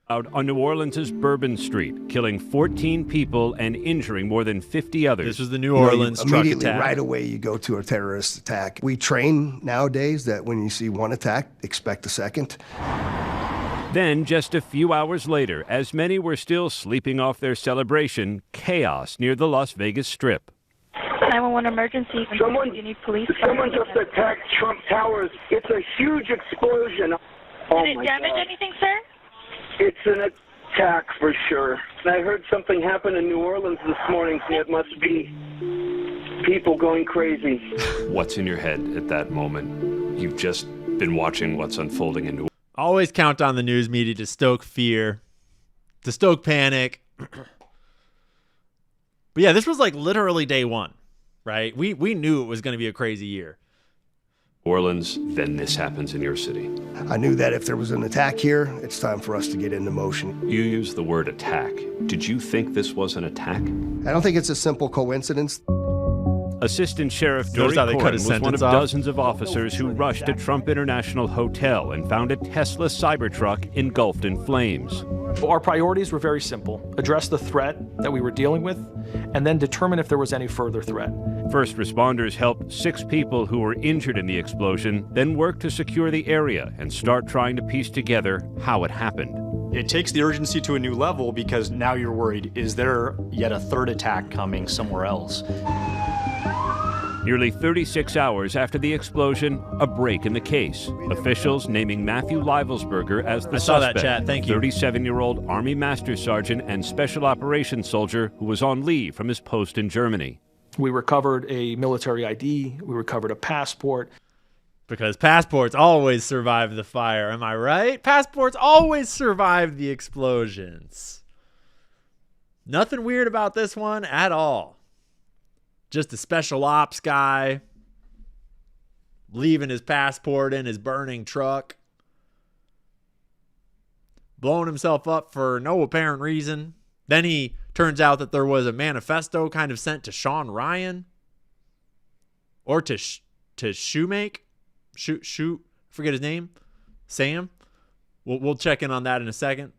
Out on New Orleans' Bourbon Street, killing 14 people and injuring more than 50 others. This was the New Orleans truck immediately, attack. right away, you go to a terrorist attack. We train nowadays that when you see one attack, expect a second. Then, just a few hours later, as many were still sleeping off their celebration, chaos near the Las Vegas Strip. 911 emergency. You need police. Someone just attacked Trump Towers. It's a huge explosion. Did it damage anything, sir? It's an attack for sure. And I heard something happen in New Orleans this morning, so it must be people going crazy. What's in your head at that moment? You've just been watching what's unfolding in New Orleans. Always count on the news media to stoke fear, to stoke panic. But yeah, this was like literally day one, right? We knew it was going to be a crazy year. Orleans, then this happens in your city. I knew that if there was an attack here, it's time for us to get into motion. You used the word attack. Did you think this was an attack? I don't think it's a simple coincidence. Assistant Sheriff Dory Corn was one of dozens of officers who rushed at Trump International Hotel and found a Tesla Cybertruck engulfed in flames. Our priorities were very simple. Address the threat that we were dealing with, and then determine if there was any further threat. First responders helped 6 people who were injured in the explosion, then worked to secure the area and start trying to piece together how it happened. It takes the urgency to a new level because now you're worried, is there yet a third attack coming somewhere else? Nearly 36 hours after the explosion, a break in the case. Officials naming Matthew Livelsberger as the suspect. I saw that, chat. Thank you. 37-year-old Army Master Sergeant and Special Operations soldier who was on leave from his post in Germany. We recovered a military ID. We recovered a passport. Because passports always survive the fire. Am I right? Passports always survive the explosions. Nothing weird about this one at all. Just a special ops guy leaving his passport in his burning truck, blowing himself up for no apparent reason. Then he turns out that there was a manifesto kind of sent to Sean Ryan or to Shoemake. Shoot, forget his name. Sam. We'll check in on that in a second.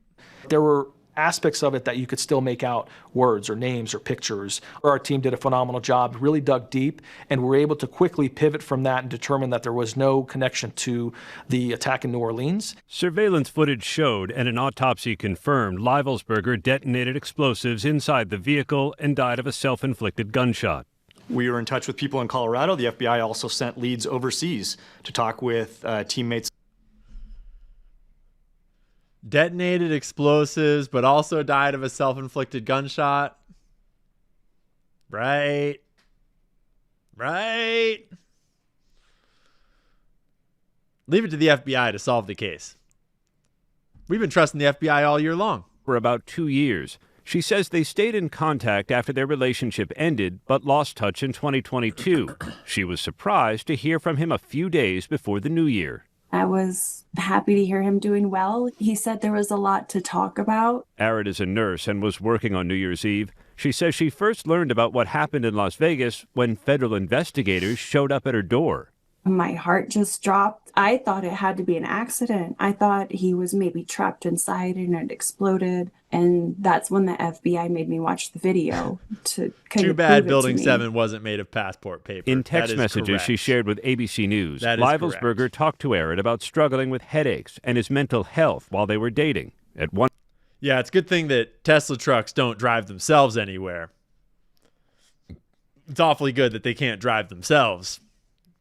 There were aspects of it that you could still make out words or names or pictures. Our team did a phenomenal job, really dug deep, and were able to quickly pivot from that and determine that there was no connection to the attack in New Orleans. Surveillance footage showed and an autopsy confirmed Livelsberger detonated explosives inside the vehicle and died of a self-inflicted gunshot. We were in touch with people in Colorado. The FBI also sent leads overseas to talk with teammates. Detonated explosives, but also died of a self-inflicted gunshot. Right. Leave it to the FBI to solve the case. We've been trusting the FBI all year long. For about 2 years. She says they stayed in contact after their relationship ended, but lost touch in 2022. She was surprised to hear from him a few days before the new year. I was happy to hear him doing well. He said there was a lot to talk about. Arid is a nurse and was working on New Year's Eve. She says she first learned about what happened in Las Vegas when federal investigators showed up at her door. My heart just dropped. I thought it had to be an accident. I thought he was maybe trapped inside and it exploded. And that's when the FBI made me watch the video to kind Too of bad prove it Building to me. 7 wasn't made of passport paper. In text messages correct. she shared with ABC News, That is Livelsberger correct. talked to Arid about struggling with headaches and his mental health while they were dating. At one, Yeah, it's a good thing that Tesla trucks don't drive themselves anywhere. It's awfully good that they can't drive themselves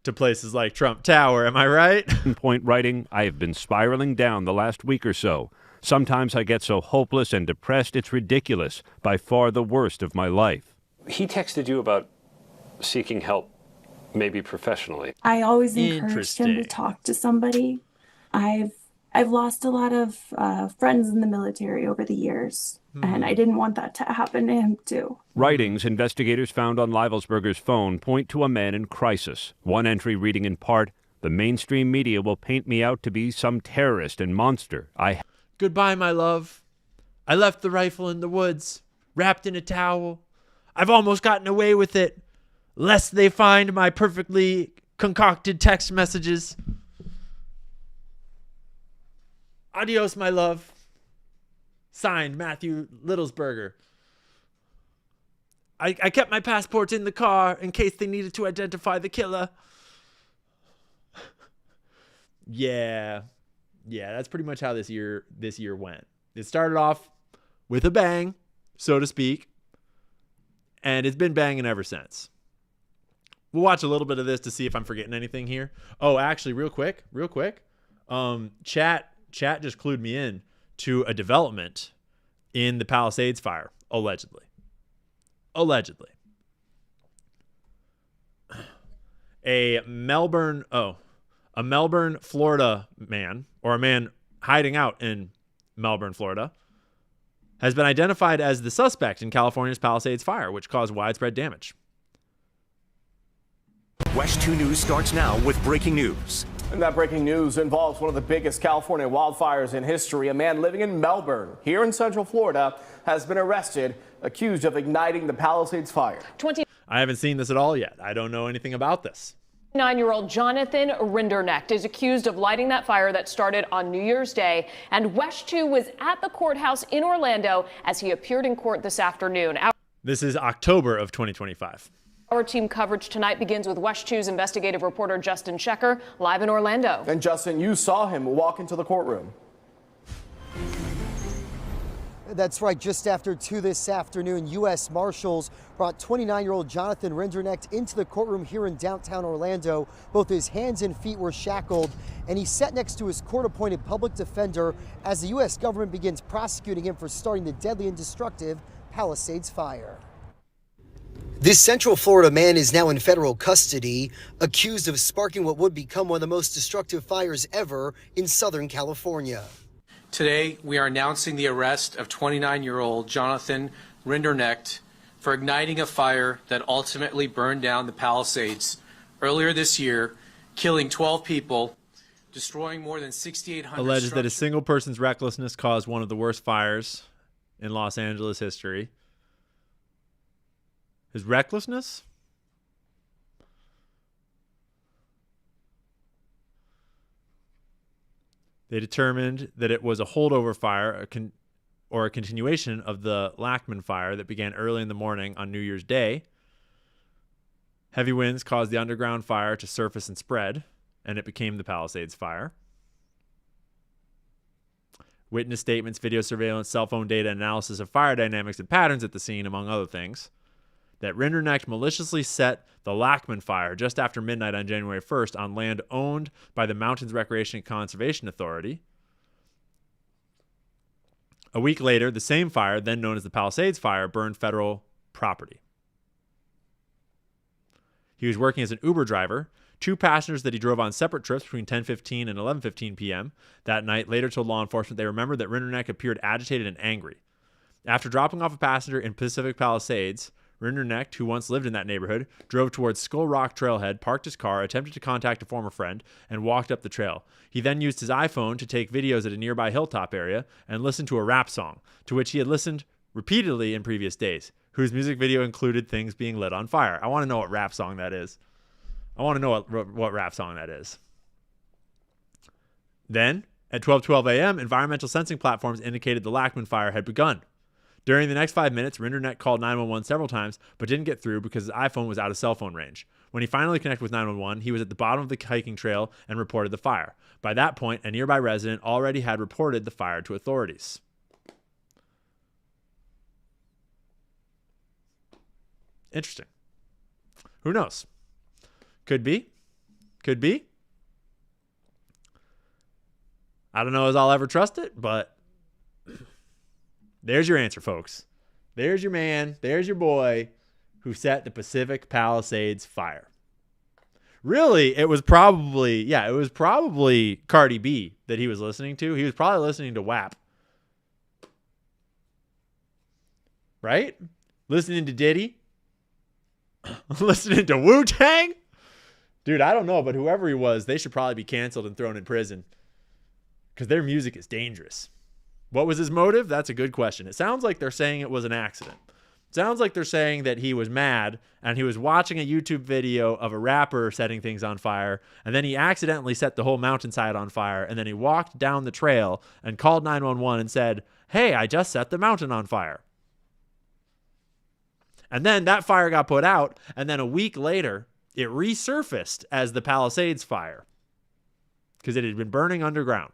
to places like Trump Tower. Am I right? point writing, I have been spiraling down the last week or so. Sometimes I get so hopeless and depressed, it's ridiculous. By far the worst of my life. He texted you about seeking help, maybe professionally. I always encouraged him to talk to somebody. I've lost a lot of friends in the military over the years, and I didn't want that to happen to him too. Writings investigators found on Livelsberger's phone point to a man in crisis. One entry reading in part, "The mainstream media will paint me out to be some terrorist and monster. Goodbye, my love. I left the rifle in the woods, wrapped in a towel. I've almost gotten away with it, lest they find my perfectly concocted text messages. Adios, my love. Signed, Matthew Littlesberger. I kept my passport in the car in case they needed to identify the killer. Yeah, that's pretty much how this year went. It started off with a bang, so to speak, and it's been banging ever since. We'll watch a little bit of this to see if I'm forgetting anything here. Oh, actually, real quick. Chat just clued me in to a development in the Palisades fire, allegedly. A Melbourne, Florida man, or a man hiding out in Melbourne, Florida, has been identified as the suspect in California's Palisades fire, which caused widespread damage. West 2 News starts now with breaking news. And that breaking news involves one of the biggest California wildfires in history. A man living in Melbourne, here in Central Florida, has been arrested, accused of igniting the Palisades fire. I haven't seen this at all yet. I don't know anything about this. 29-year-old Jonathan Rinderknecht is accused of lighting that fire that started on New Year's Day. And West 2 was at the courthouse in Orlando as he appeared in court this afternoon. This is October of 2025. Our team coverage tonight begins with West 2's investigative reporter Justin Shecker, live in Orlando. And Justin, you saw him walk into the courtroom. That's right. Just after 2 this afternoon, U.S. Marshals brought 29-year-old Jonathan Rinderknecht into the courtroom here in downtown Orlando. Both his hands and feet were shackled, and he sat next to his court-appointed public defender as the U.S. government begins prosecuting him for starting the deadly and destructive Palisades fire. This Central Florida man is now in federal custody, accused of sparking what would become one of the most destructive fires ever in Southern California. Today, we are announcing the arrest of 29-year-old Jonathan Rinderknecht for igniting a fire that ultimately burned down the Palisades earlier this year, killing 12 people, destroying more than 6,800 Alleges that a single person's recklessness caused one of the worst fires in Los Angeles history. His recklessness? They determined that it was a holdover fire or a continuation of the Lackman fire that began early in the morning on New Year's Day. Heavy winds caused the underground fire to surface and spread, and it became the Palisades fire. Witness statements, video surveillance, cell phone data, analysis of fire dynamics and patterns at the scene, among other things. That Rinderknecht maliciously set the Lackman fire just after midnight on January 1st on land owned by the Mountains Recreation and Conservation Authority. A week later, the same fire, then known as the Palisades fire, burned federal property. He was working as an Uber driver. 2 passengers that he drove on separate trips between 10:15 and 11:15 p.m. that night later told law enforcement they remembered that Rinderknecht appeared agitated and angry. After dropping off a passenger in Pacific Palisades, Rinderknecht, who once lived in that neighborhood, drove towards Skull Rock Trailhead, parked his car, attempted to contact a former friend, and walked up the trail. He then used his iPhone to take videos at a nearby hilltop area and listened to a rap song, to which he had listened repeatedly in previous days, whose music video included things being lit on fire. I want to know what rap song that is. What rap song that is. Then, at 12:12 a.m., environmental sensing platforms indicated the Lackman fire had begun. During the next 5 minutes, Rinderknecht called 911 several times, but didn't get through because his iPhone was out of cell phone range. When he finally connected with 911, he was at the bottom of the hiking trail and reported the fire. By that point, a nearby resident already had reported the fire to authorities. Interesting. Who knows? Could be. Could be. I don't know as I'll ever trust it, but there's your answer, folks. There's your man. There's your boy who set the Pacific Palisades fire. Really, it was probably Cardi B that he was listening to. He was probably listening to WAP. Right? Listening to Diddy. Listening to Wu-Tang. Dude, I don't know, but whoever he was, they should probably be canceled and thrown in prison because their music is dangerous. What was his motive? That's a good question. It sounds like they're saying it was an accident. Sounds like they're saying that he was mad and he was watching a YouTube video of a rapper setting things on fire, and then he accidentally set the whole mountainside on fire, and then he walked down the trail and called 911 and said, "Hey, I just set the mountain on fire." And then that fire got put out, and then a week later, it resurfaced as the Palisades fire because it had been burning underground.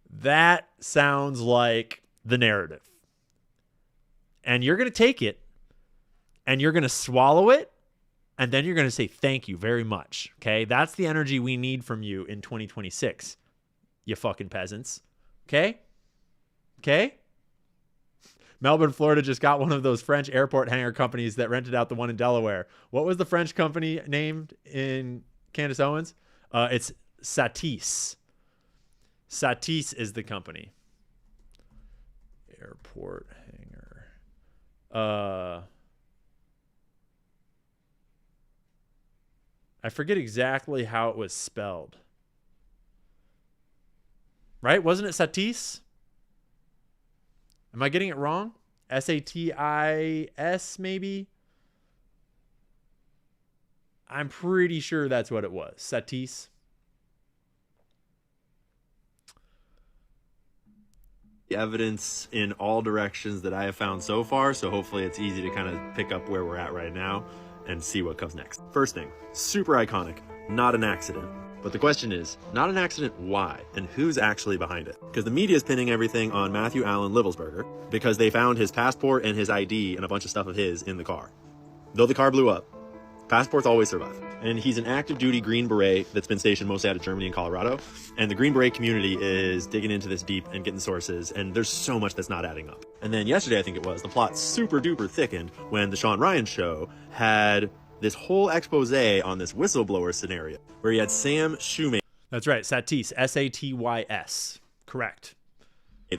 That sounds like the narrative. And you're going to take it, and you're going to swallow it, and then you're going to say thank you very much, okay? That's the energy we need from you in 2026, you fucking peasants, okay? Okay? Melbourne, Florida just got one of those French airport hangar companies that rented out the one in Delaware. What was the French company named in Candace Owens? It's Satis. Satis is the company. Airport hangar. I forget exactly how it was spelled. Right? Wasn't it Satis? Am I getting it wrong? S-A-T-I-S maybe? I'm pretty sure that's what it was. Satis. Evidence in all directions that I have found so far, so hopefully it's easy to kind of pick up where we're at right now and see what comes next. First thing, super iconic, not an accident. But the question is, not an accident, why? And who's actually behind it? Because the media is pinning everything on Matthew Allen Livelsberger because they found his passport and his ID and a bunch of stuff of his in the car. Though the car blew up, passports always survive. And he's an active duty Green Beret that's been stationed mostly out of Germany and Colorado. And the Green Beret community is digging into this deep and getting sources. And there's so much that's not adding up. And then yesterday, I think it was, the plot super duper thickened when the Sean Ryan show had this whole expose on this whistleblower scenario where he had Sam Shoemate. That's right. Satis. S-A-T-Y-S. Correct.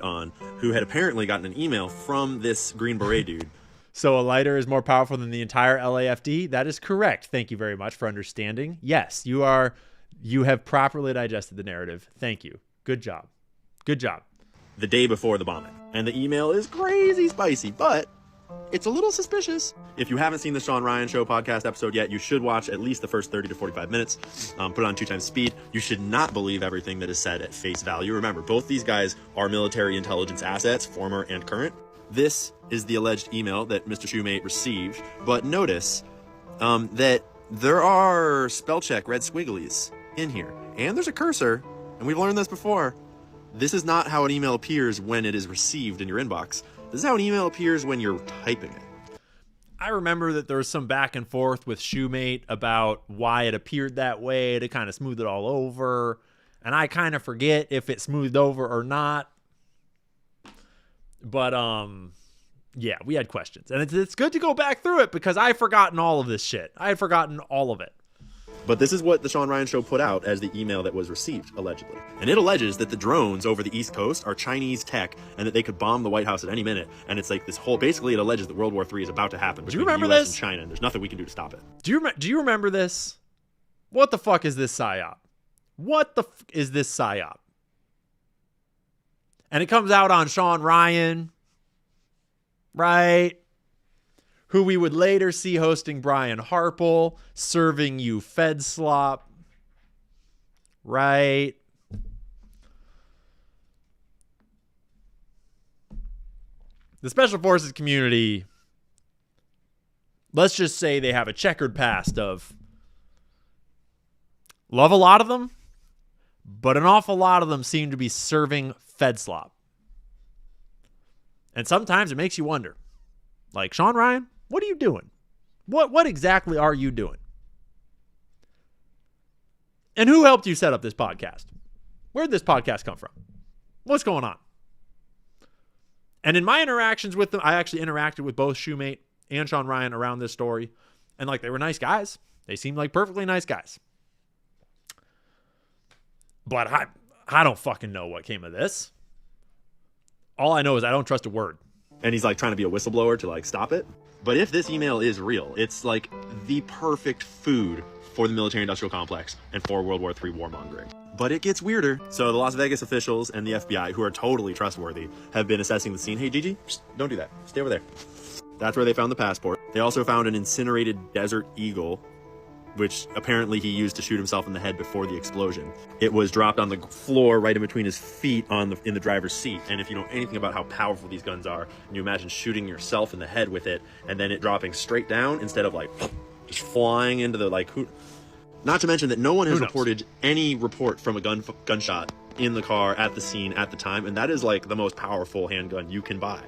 On who had apparently gotten an email from this Green Beret dude. So a lighter is more powerful than the entire LAFD? That is correct. Thank you very much for understanding. Yes, you have properly digested the narrative. Thank you. Good job. Good job. The day before the bombing. And the email is crazy spicy, but it's a little suspicious. If you haven't seen the Sean Ryan Show podcast episode yet, you should watch at least the first 30 to 45 minutes. Put it on 2x speed. You should not believe everything that is said at face value. Remember, both these guys are military intelligence assets, former and current. This is the alleged email that Mr. Shoemate received, but notice that there are spell check red squigglies in here, and there's a cursor, and we've learned this before. This is not how an email appears when it is received in your inbox. This is how an email appears when you're typing it. I remember that there was some back and forth with Shoemate about why it appeared that way to kind of smooth it all over, and I kind of forget if it smoothed over or not. But, yeah, we had questions. And it's good to go back through it because I've forgotten all of this shit. I had forgotten all of it. But this is what the Sean Ryan Show put out as the email that was received, allegedly. And it alleges that the drones over the East Coast are Chinese tech and that they could bomb the White House at any minute. And it's like this whole, basically it alleges that World War III is about to happen between the US and China, and there's nothing we can do to stop it. Do you remember this? What the fuck is this psyop? What the is this psyop? And it comes out on Sean Ryan, right? Who we would later see hosting Brian Harple, serving you Fed slop, right? The Special Forces community, let's just say they have a checkered past of love a lot of them, but an awful lot of them seem to be serving Fed slop. And sometimes it makes you wonder, like, Sean Ryan, what are you doing? What exactly are you doing? And who helped you set up this podcast? Where'd this podcast come from? What's going on? And in my interactions with them, I actually interacted with both Shoemate and Sean Ryan around this story. And like, they were nice guys. They seemed like perfectly nice guys. But I don't fucking know what came of this. All I know is I don't trust a word. And he's like trying to be a whistleblower to like stop it. But if this email is real, it's like the perfect food for the military industrial complex and for World War III warmongering. But it gets weirder. So the Las Vegas officials and the FBI, who are totally trustworthy, have been assessing the scene. Hey, Gigi, don't do that. Stay over there. That's where they found the passport. They also found an incinerated desert eagle, which apparently he used to shoot himself in the head before the explosion. It was dropped on the floor right in between his feet in the driver's seat. And if you know anything about how powerful these guns are, and you imagine shooting yourself in the head with it and then it dropping straight down instead of like just flying into the not to mention that no one has reported any report from a gunshot in the car at the scene at the time, and that is like the most powerful handgun you can buy.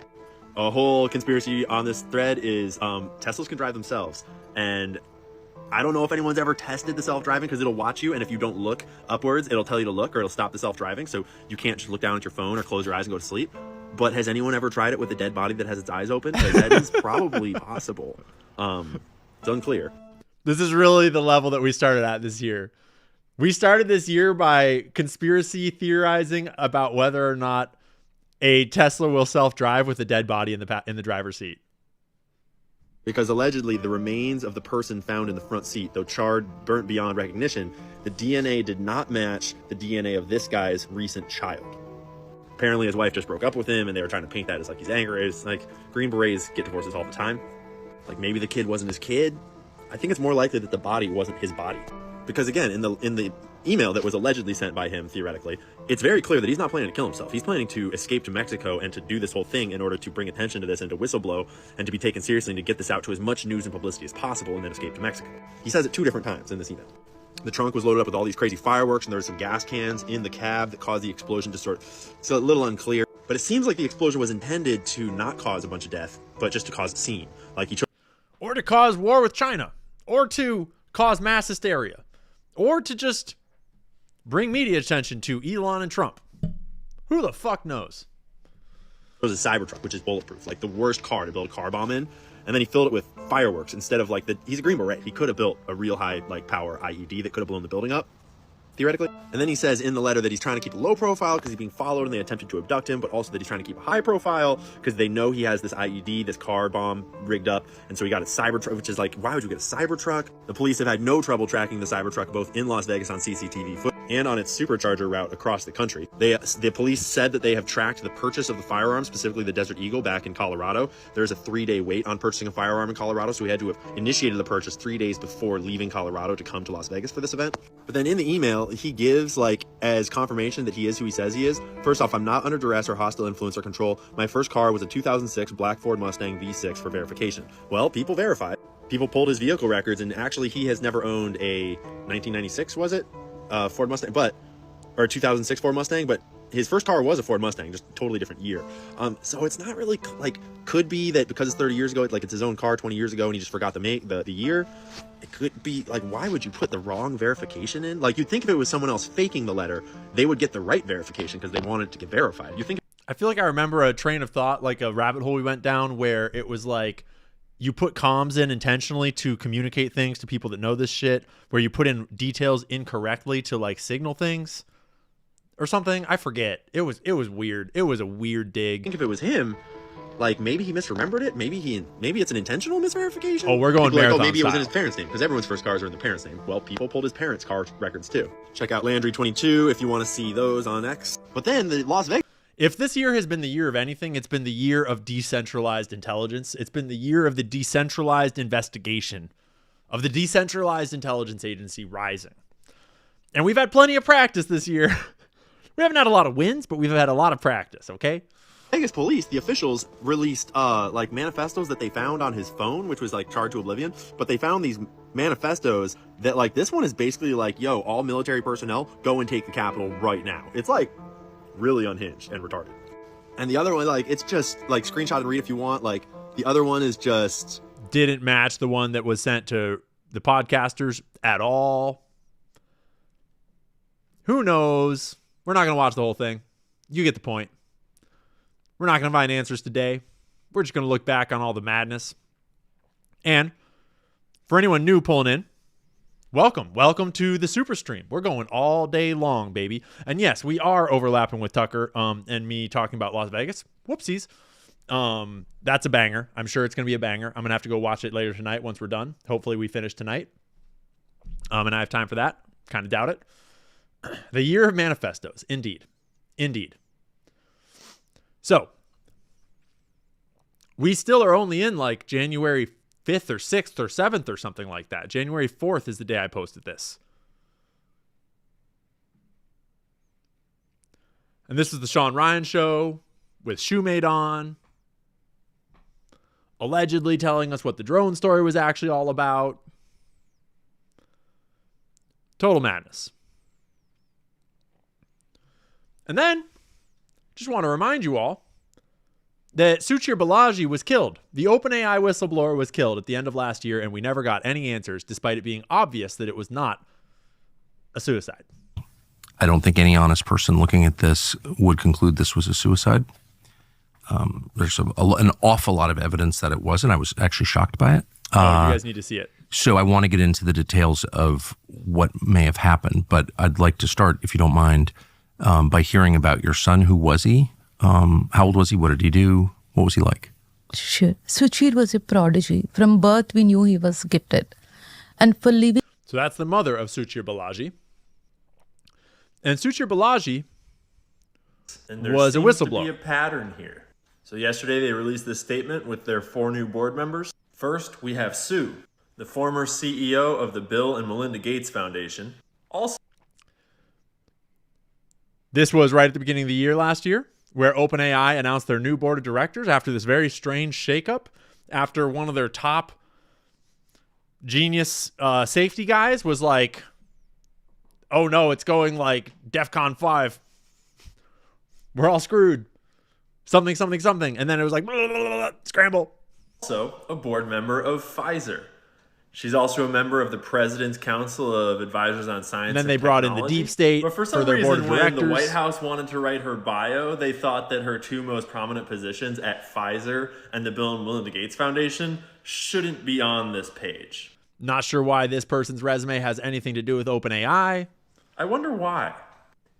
A whole conspiracy on this thread is Teslas can drive themselves, and I don't know if anyone's ever tested the self-driving because it'll watch you, and if you don't look upwards, it'll tell you to look, or it'll stop the self-driving, so you can't just look down at your phone or close your eyes and go to sleep. But has anyone ever tried it with a dead body that has its eyes open? Because that is probably possible. It's unclear. This is really the level that we started at this year. We started this year by conspiracy theorizing about whether or not a Tesla will self-drive with a dead body in the driver's seat. Because allegedly the remains of the person found in the front seat, though charred, burnt beyond recognition, the DNA did not match the DNA of this guy's recent child. Apparently his wife just broke up with him, and they were trying to paint that as like he's angry. It's like Green Berets get divorces all the time. Like maybe the kid wasn't his kid. I think it's more likely that the body wasn't his body. Because again, in the email that was allegedly sent by him, theoretically, it's very clear that he's not planning to kill himself. He's planning to escape to Mexico and to do this whole thing in order to bring attention to this and to whistleblow and to be taken seriously and to get this out to as much news and publicity as possible and then escape to Mexico. He says it 2 different times in this email. The trunk was loaded up with all these crazy fireworks, and there were some gas cans in the cab that caused the explosion to start. It's a little unclear, but it seems like the explosion was intended to not cause a bunch of death, but just to cause a scene. Like he or to cause war with China, or to cause mass hysteria, or to just bring media attention to Elon and Trump. Who the fuck knows? It was a Cybertruck, which is bulletproof, like the worst car to build a car bomb in. And then he filled it with fireworks instead of he's a Green Beret. He could have built a real high power IED that could have blown the building up, theoretically. And then he says in the letter that he's trying to keep a low profile because he's being followed and they attempted to abduct him, but also that he's trying to keep a high profile because they know he has this IED, this car bomb rigged up. And so he got a Cybertruck, which is like, why would you get a Cybertruck? The police have had no trouble tracking the Cybertruck both in Las Vegas on CCTV footage and on its supercharger route across the country. The police said that they have tracked the purchase of the firearm, specifically the Desert Eagle, back in Colorado. There's a 3-day wait on purchasing a firearm in Colorado, so we had to have initiated the purchase 3 days before leaving Colorado to come to Las Vegas for this event. But then in the email, he gives as confirmation that he is who he says he is. First off, I'm not under duress or hostile influence or control. My first car was a 2006 black Ford Mustang V6 for verification. Well, people verified. People pulled his vehicle records, and actually he has never owned a 1996, was it? Ford Mustang, or 2006 Ford Mustang, but his first car was a Ford Mustang, just a totally different year. So it's not really could be that because it's 30 years ago, it's his own car 20 years ago and he just forgot to make the year. It could be why would you put the wrong verification in? You'd think if it was someone else faking the letter, they would get the right verification because they wanted it to get verified. I feel like I remember a train of thought, a rabbit hole we went down where it was you put comms in intentionally to communicate things to people that know this shit, where you put in details incorrectly to signal things or something. I forget. It was weird. It was a weird dig. I think if it was him, maybe he misremembered it. Maybe it's an intentional misverification. Oh, we're going marathon maybe it was in style. his parents' name because everyone's first cars are in the parents' name. Well, people pulled his parents' car records too. Check out Landry22 if you want to see those on X. But then the Las Vegas. If this year has been the year of anything, it's been the year of decentralized intelligence. It's been the year of the decentralized investigation, of the decentralized intelligence agency rising. And we've had plenty of practice this year. We haven't had a lot of wins, but we've had a lot of practice, okay? Vegas police, the officials, released manifestos that they found on his phone, which was charred to oblivion. But they found these manifestos that this one is basically yo, all military personnel, go and take the Capitol right now. It's really unhinged and retarded. And the other one, it's just screenshot and read if you want. The other one is just didn't match the one that was sent to the podcasters at all. Who knows? We're not going to watch the whole thing. You get the point. We're not going to find answers today. We're just going to look back on all the madness. And for anyone new pulling in, welcome to the superstream. We're going all day long, baby. And yes, we are overlapping with Tucker and me talking about Las Vegas. Whoopsies. That's a banger. I'm sure it's going to be a banger. I'm going to have to go watch it later tonight once we're done. Hopefully we finish tonight. And I have time for that. Kind of doubt it. The year of manifestos. Indeed. Indeed. So, we still are only in like January 5th or 6th or 7th or something like that. January 4th is the day I posted this. And this was the Sean Ryan show with Shoemade on, allegedly telling us what the drone story was actually all about. Total madness. And then, just want to remind you all that Suchir Balaji was killed. The OpenAI whistleblower was killed at the end of last year, and we never got any answers, despite it being obvious that it was not a suicide. I don't think any honest person looking at this would conclude this was a suicide. There's an awful lot of evidence that it wasn't. I was actually shocked by it. You guys need to see it. So I want to get into the details of what may have happened, but I'd like to start, if you don't mind, by hearing about your son. Who was he? How old was he? What did he do? What was he like? Sure. Suchir was a prodigy. From birth, we knew he was gifted. And for living... So that's the mother of Suchir Balaji. And Suchir Balaji was a whistleblower. To be a pattern here. So yesterday they released this statement with their 4 new board members. First, we have Sue, the former CEO of the Bill and Melinda Gates Foundation. Also, this was right at the beginning of the year last year, where OpenAI announced their new board of directors after this very strange shakeup, after one of their top genius safety guys was like, oh no, it's going like DEFCON 5. We're all screwed. Something, something, something. And then it was like, blah, blah, blah, blah, scramble. Also a board member of Pfizer. She's also a member of the President's Council of Advisors on Science and then they brought in the deep state but for some their board reason, of when directors. the White House wanted to write her bio, they thought that her 2 most prominent positions at Pfizer and the Bill and Melinda Gates Foundation shouldn't be on this page. Not sure why this person's resume has anything to do with OpenAI. I wonder why.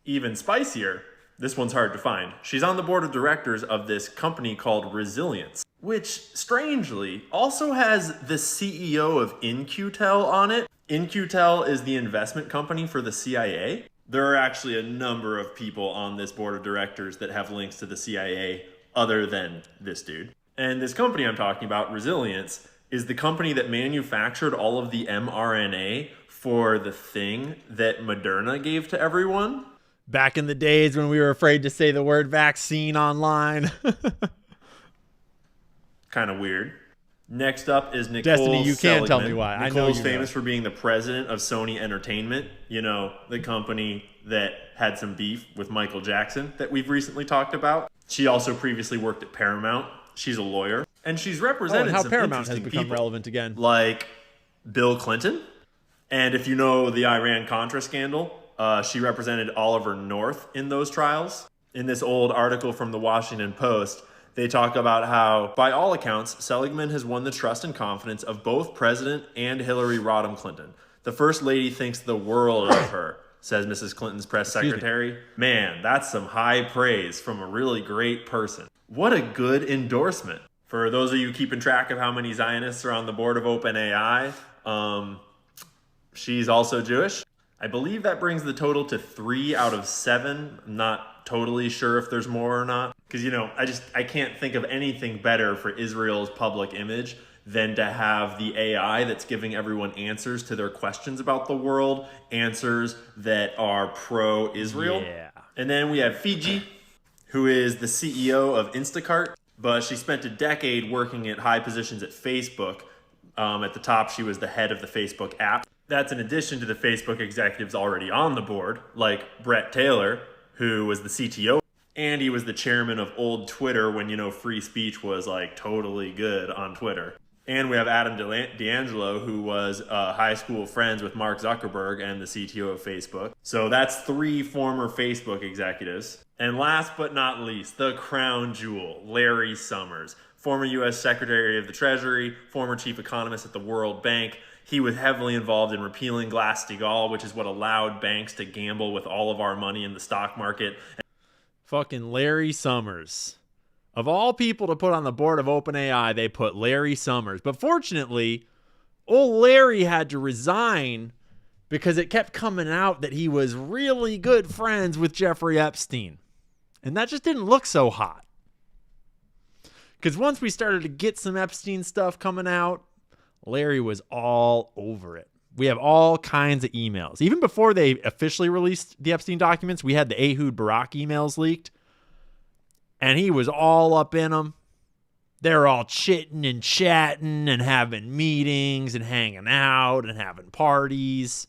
Even spicier, this one's hard to find. She's on the board of directors of this company called Resilience, which strangely also has the CEO of In-Q-Tel on it. In-Q-Tel is the investment company for the CIA. There are actually a number of people on this board of directors that have links to the CIA other than this dude. And this company I'm talking about, Resilience, is the company that manufactured all of the mRNA for the thing that Moderna gave to everyone. Back in the days when we were afraid to say the word vaccine online. Kind of weird. Next up is Nicole Destiny, you can't tell me why. Nicole's I know you famous for being the president of Sony Entertainment. You know, the company that had some beef with Michael Jackson that we've recently talked about. She also previously worked at Paramount. She's a lawyer. And she's represented and how some Paramount has interesting become people, relevant again. like Bill Clinton. And if you know the Iran-Contra scandal, she represented Oliver North in those trials. In this old article from the Washington Post, they talk about how, by all accounts, Seligman has won the trust and confidence of both President and Hillary Rodham Clinton. The First Lady thinks the world of her, says Mrs. Clinton's press secretary. Man, that's some high praise from a really great person. What a good endorsement. For those of you keeping track of how many Zionists are on the board of OpenAI, she's also Jewish. I believe that brings the total to 3 out of 7. I'm not totally sure if there's more or not. Because, you know, I can't think of anything better for Israel's public image than to have the AI that's giving everyone answers to their questions about the world, answers that are pro-Israel. Yeah. And then we have Fiji, who is the CEO of Instacart, but she spent a decade working at high positions at Facebook. At the top, she was the head of the Facebook app. That's in addition to the Facebook executives already on the board, like Brett Taylor, who was the CTO, and he was the chairman of old Twitter when, you know, free speech was like totally good on Twitter. And we have Adam D'Angelo, who was high school friends with Mark Zuckerberg and the CTO of Facebook. So that's 3 former Facebook executives. And last but not least, the crown jewel, Larry Summers, former U.S. Secretary of the Treasury, former chief economist at the World Bank. He was heavily involved in repealing Glass-Steagall, which is what allowed banks to gamble with all of our money in the stock market. Fucking Larry Summers. Of all people to put on the board of OpenAI, they put Larry Summers. But fortunately, old Larry had to resign because it kept coming out that he was really good friends with Jeffrey Epstein. And that just didn't look so hot. Because once we started to get some Epstein stuff coming out, Larry was all over it. We have all kinds of emails. Even before they officially released the Epstein documents, we had the Ehud Barak emails leaked. And he was all up in them. They're all chitting and chatting and having meetings and hanging out and having parties.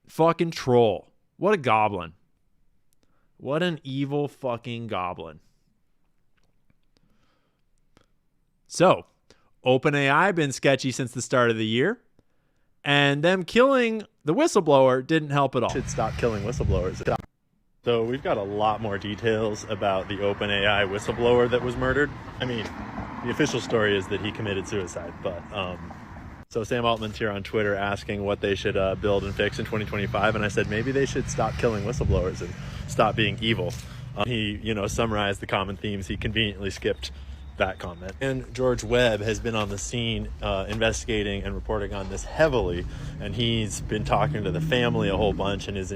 Fucking troll. What a goblin. What an evil fucking goblin. So, OpenAI been sketchy since the start of the year, and them killing the whistleblower didn't help at all. Should stop killing whistleblowers. So we've got a lot more details about the OpenAI whistleblower that was murdered. I mean, the official story is that he committed suicide, but so Sam Altman's here on Twitter asking what they should build and fix in 2025, and I said maybe they should stop killing whistleblowers and stop being evil. He, summarized the common themes. He conveniently skipped that comment. And George Webb has been on the scene investigating and reporting on this heavily, and he's been talking to the family a whole bunch and is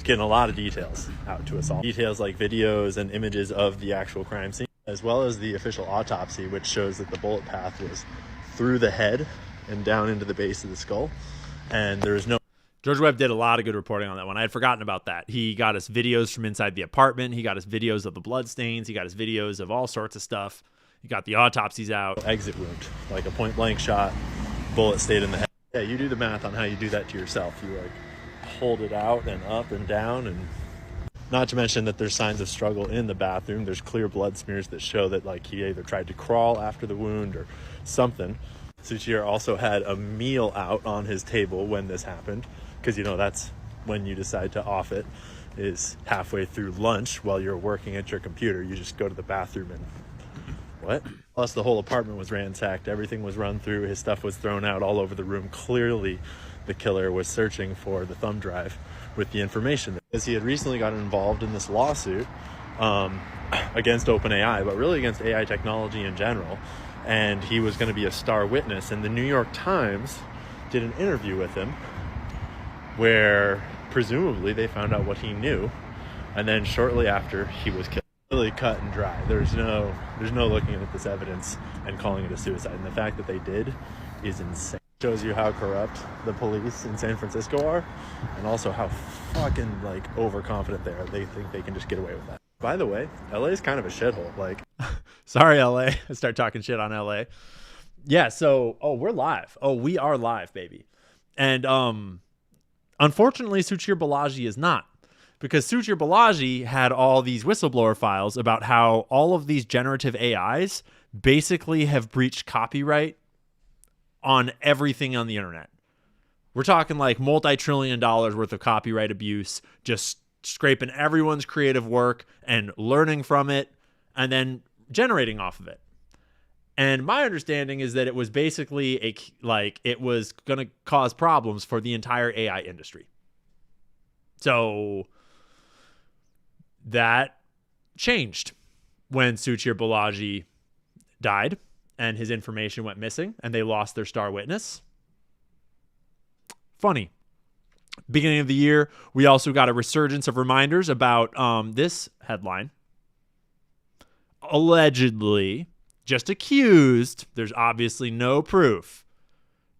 getting a lot of details out to us all. Details like videos and images of the actual crime scene, as well as the official autopsy, which shows that the bullet path was through the head and down into the base of the skull, and there is no... George Webb did a lot of good reporting on that one. I had forgotten about that. He got us videos from inside the apartment. He got us videos of the bloodstains. He got us videos of all sorts of stuff. He got the autopsies out. Exit wound, like a point-blank shot, bullet stayed in the head. Yeah, you do the math on how you do that to yourself. You hold it out and up and down, and not to mention that there's signs of struggle in the bathroom. There's clear blood smears that show that he either tried to crawl after the wound or something. Suchir also had a meal out on his table when this happened, because that's when you decide to off it, is halfway through lunch while you're working at your computer. You just go to the bathroom and what? Plus the whole apartment was ransacked. Everything was run through. His stuff was thrown out all over the room. Clearly the killer was searching for the thumb drive with the information, because he had recently gotten involved in this lawsuit against OpenAI, but really against AI technology in general. And he was going to be a star witness. And the New York Times did an interview with him where presumably they found out what he knew. And then shortly after, he was killed. Really cut and dry. There's no looking at this evidence and calling it a suicide. And the fact that they did is insane. Shows you how corrupt the police in San Francisco are, and also how fucking overconfident they are. They think they can just get away with that. By the way, LA is kind of a shithole. Sorry, LA. I start talking shit on LA. Yeah, so we're live. We are live, baby. And unfortunately, Suchir Balaji is not, because Suchir Balaji had all these whistleblower files about how all of these generative AIs basically have breached copyright on everything on the internet. We're talking multi-trillion dollars worth of copyright abuse, just scraping everyone's creative work and learning from it and then generating off of it. And my understanding is that it was basically it was going to cause problems for the entire AI industry. So that changed when Suchir Balaji died and his information went missing and they lost their star witness. Funny. Beginning of the year, we also got a resurgence of reminders about this headline. Allegedly, just accused, there's obviously no proof.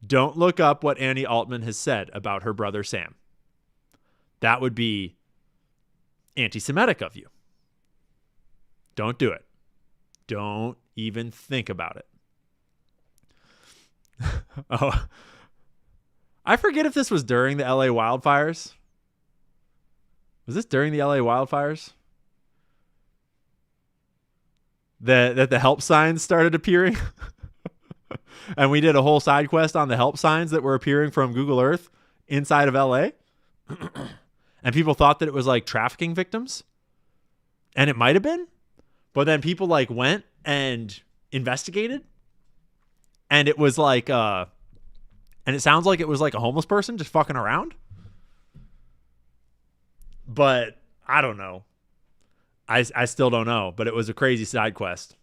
Don't look up what Annie Altman has said about her brother Sam. That would be anti-Semitic of you. Don't do it. Don't even think about it. I forget if this was during the LA wildfires. Was this during the LA wildfires? That the help signs started appearing? And we did a whole side quest on the help signs that were appearing from Google Earth inside of LA. And people thought that it was trafficking victims. And it might have been. But then people went and investigated. And it was and it sounds like it was a homeless person just fucking around. But I don't know. I still don't know. But it was a crazy side quest.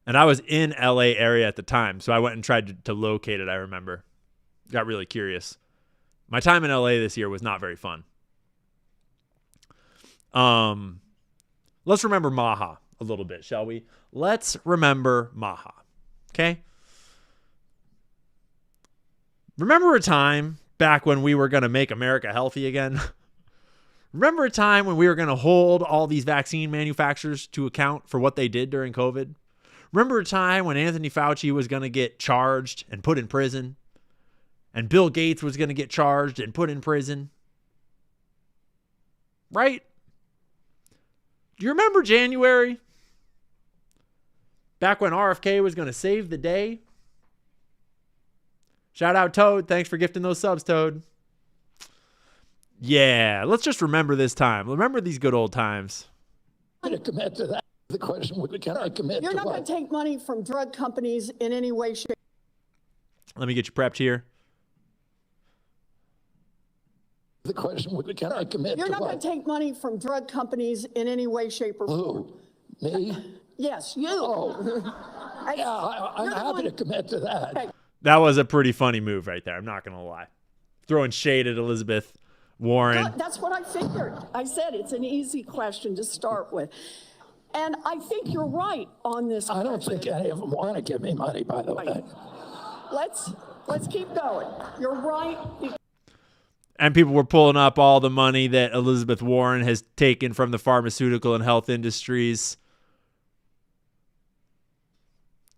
And I was in LA area at the time. So I went and tried to locate it, I remember. got really curious. My time in LA this year was not very fun. Let's remember Maha a little bit, shall we? Let's remember Maha. Okay? Remember a time back when we were going to make America healthy again? Remember a time when we were going to hold all these vaccine manufacturers to account for what they did during COVID? Remember a time when Anthony Fauci was going to get charged and put in prison? And Bill Gates was going to get charged and put in prison? Right? Do you remember January? Back when RFK was going to save the day? Shout out Toad. Thanks for gifting those subs, Toad. Yeah, let's just remember this time. Remember these good old times. I'm going to commit to that. The question would be, can I commit You're to not going to take money from drug companies in any way, shape. Let me get you prepped here. The question would be, can I commit You're to not going to take money from drug companies in any way, shape, or form. Who? Me? Yes, you. Oh. Yeah, I'm happy to commit to that. Okay. That was a pretty funny move right there. I'm not going to lie. Throwing shade at Elizabeth Warren. Good. That's what I figured. I said it's an easy question to start with. And I think you're right on this. I don't think any of them want to give me money, by the way. Let's keep going. You're right. And people were pulling up all the money that Elizabeth Warren has taken from the pharmaceutical and health industries.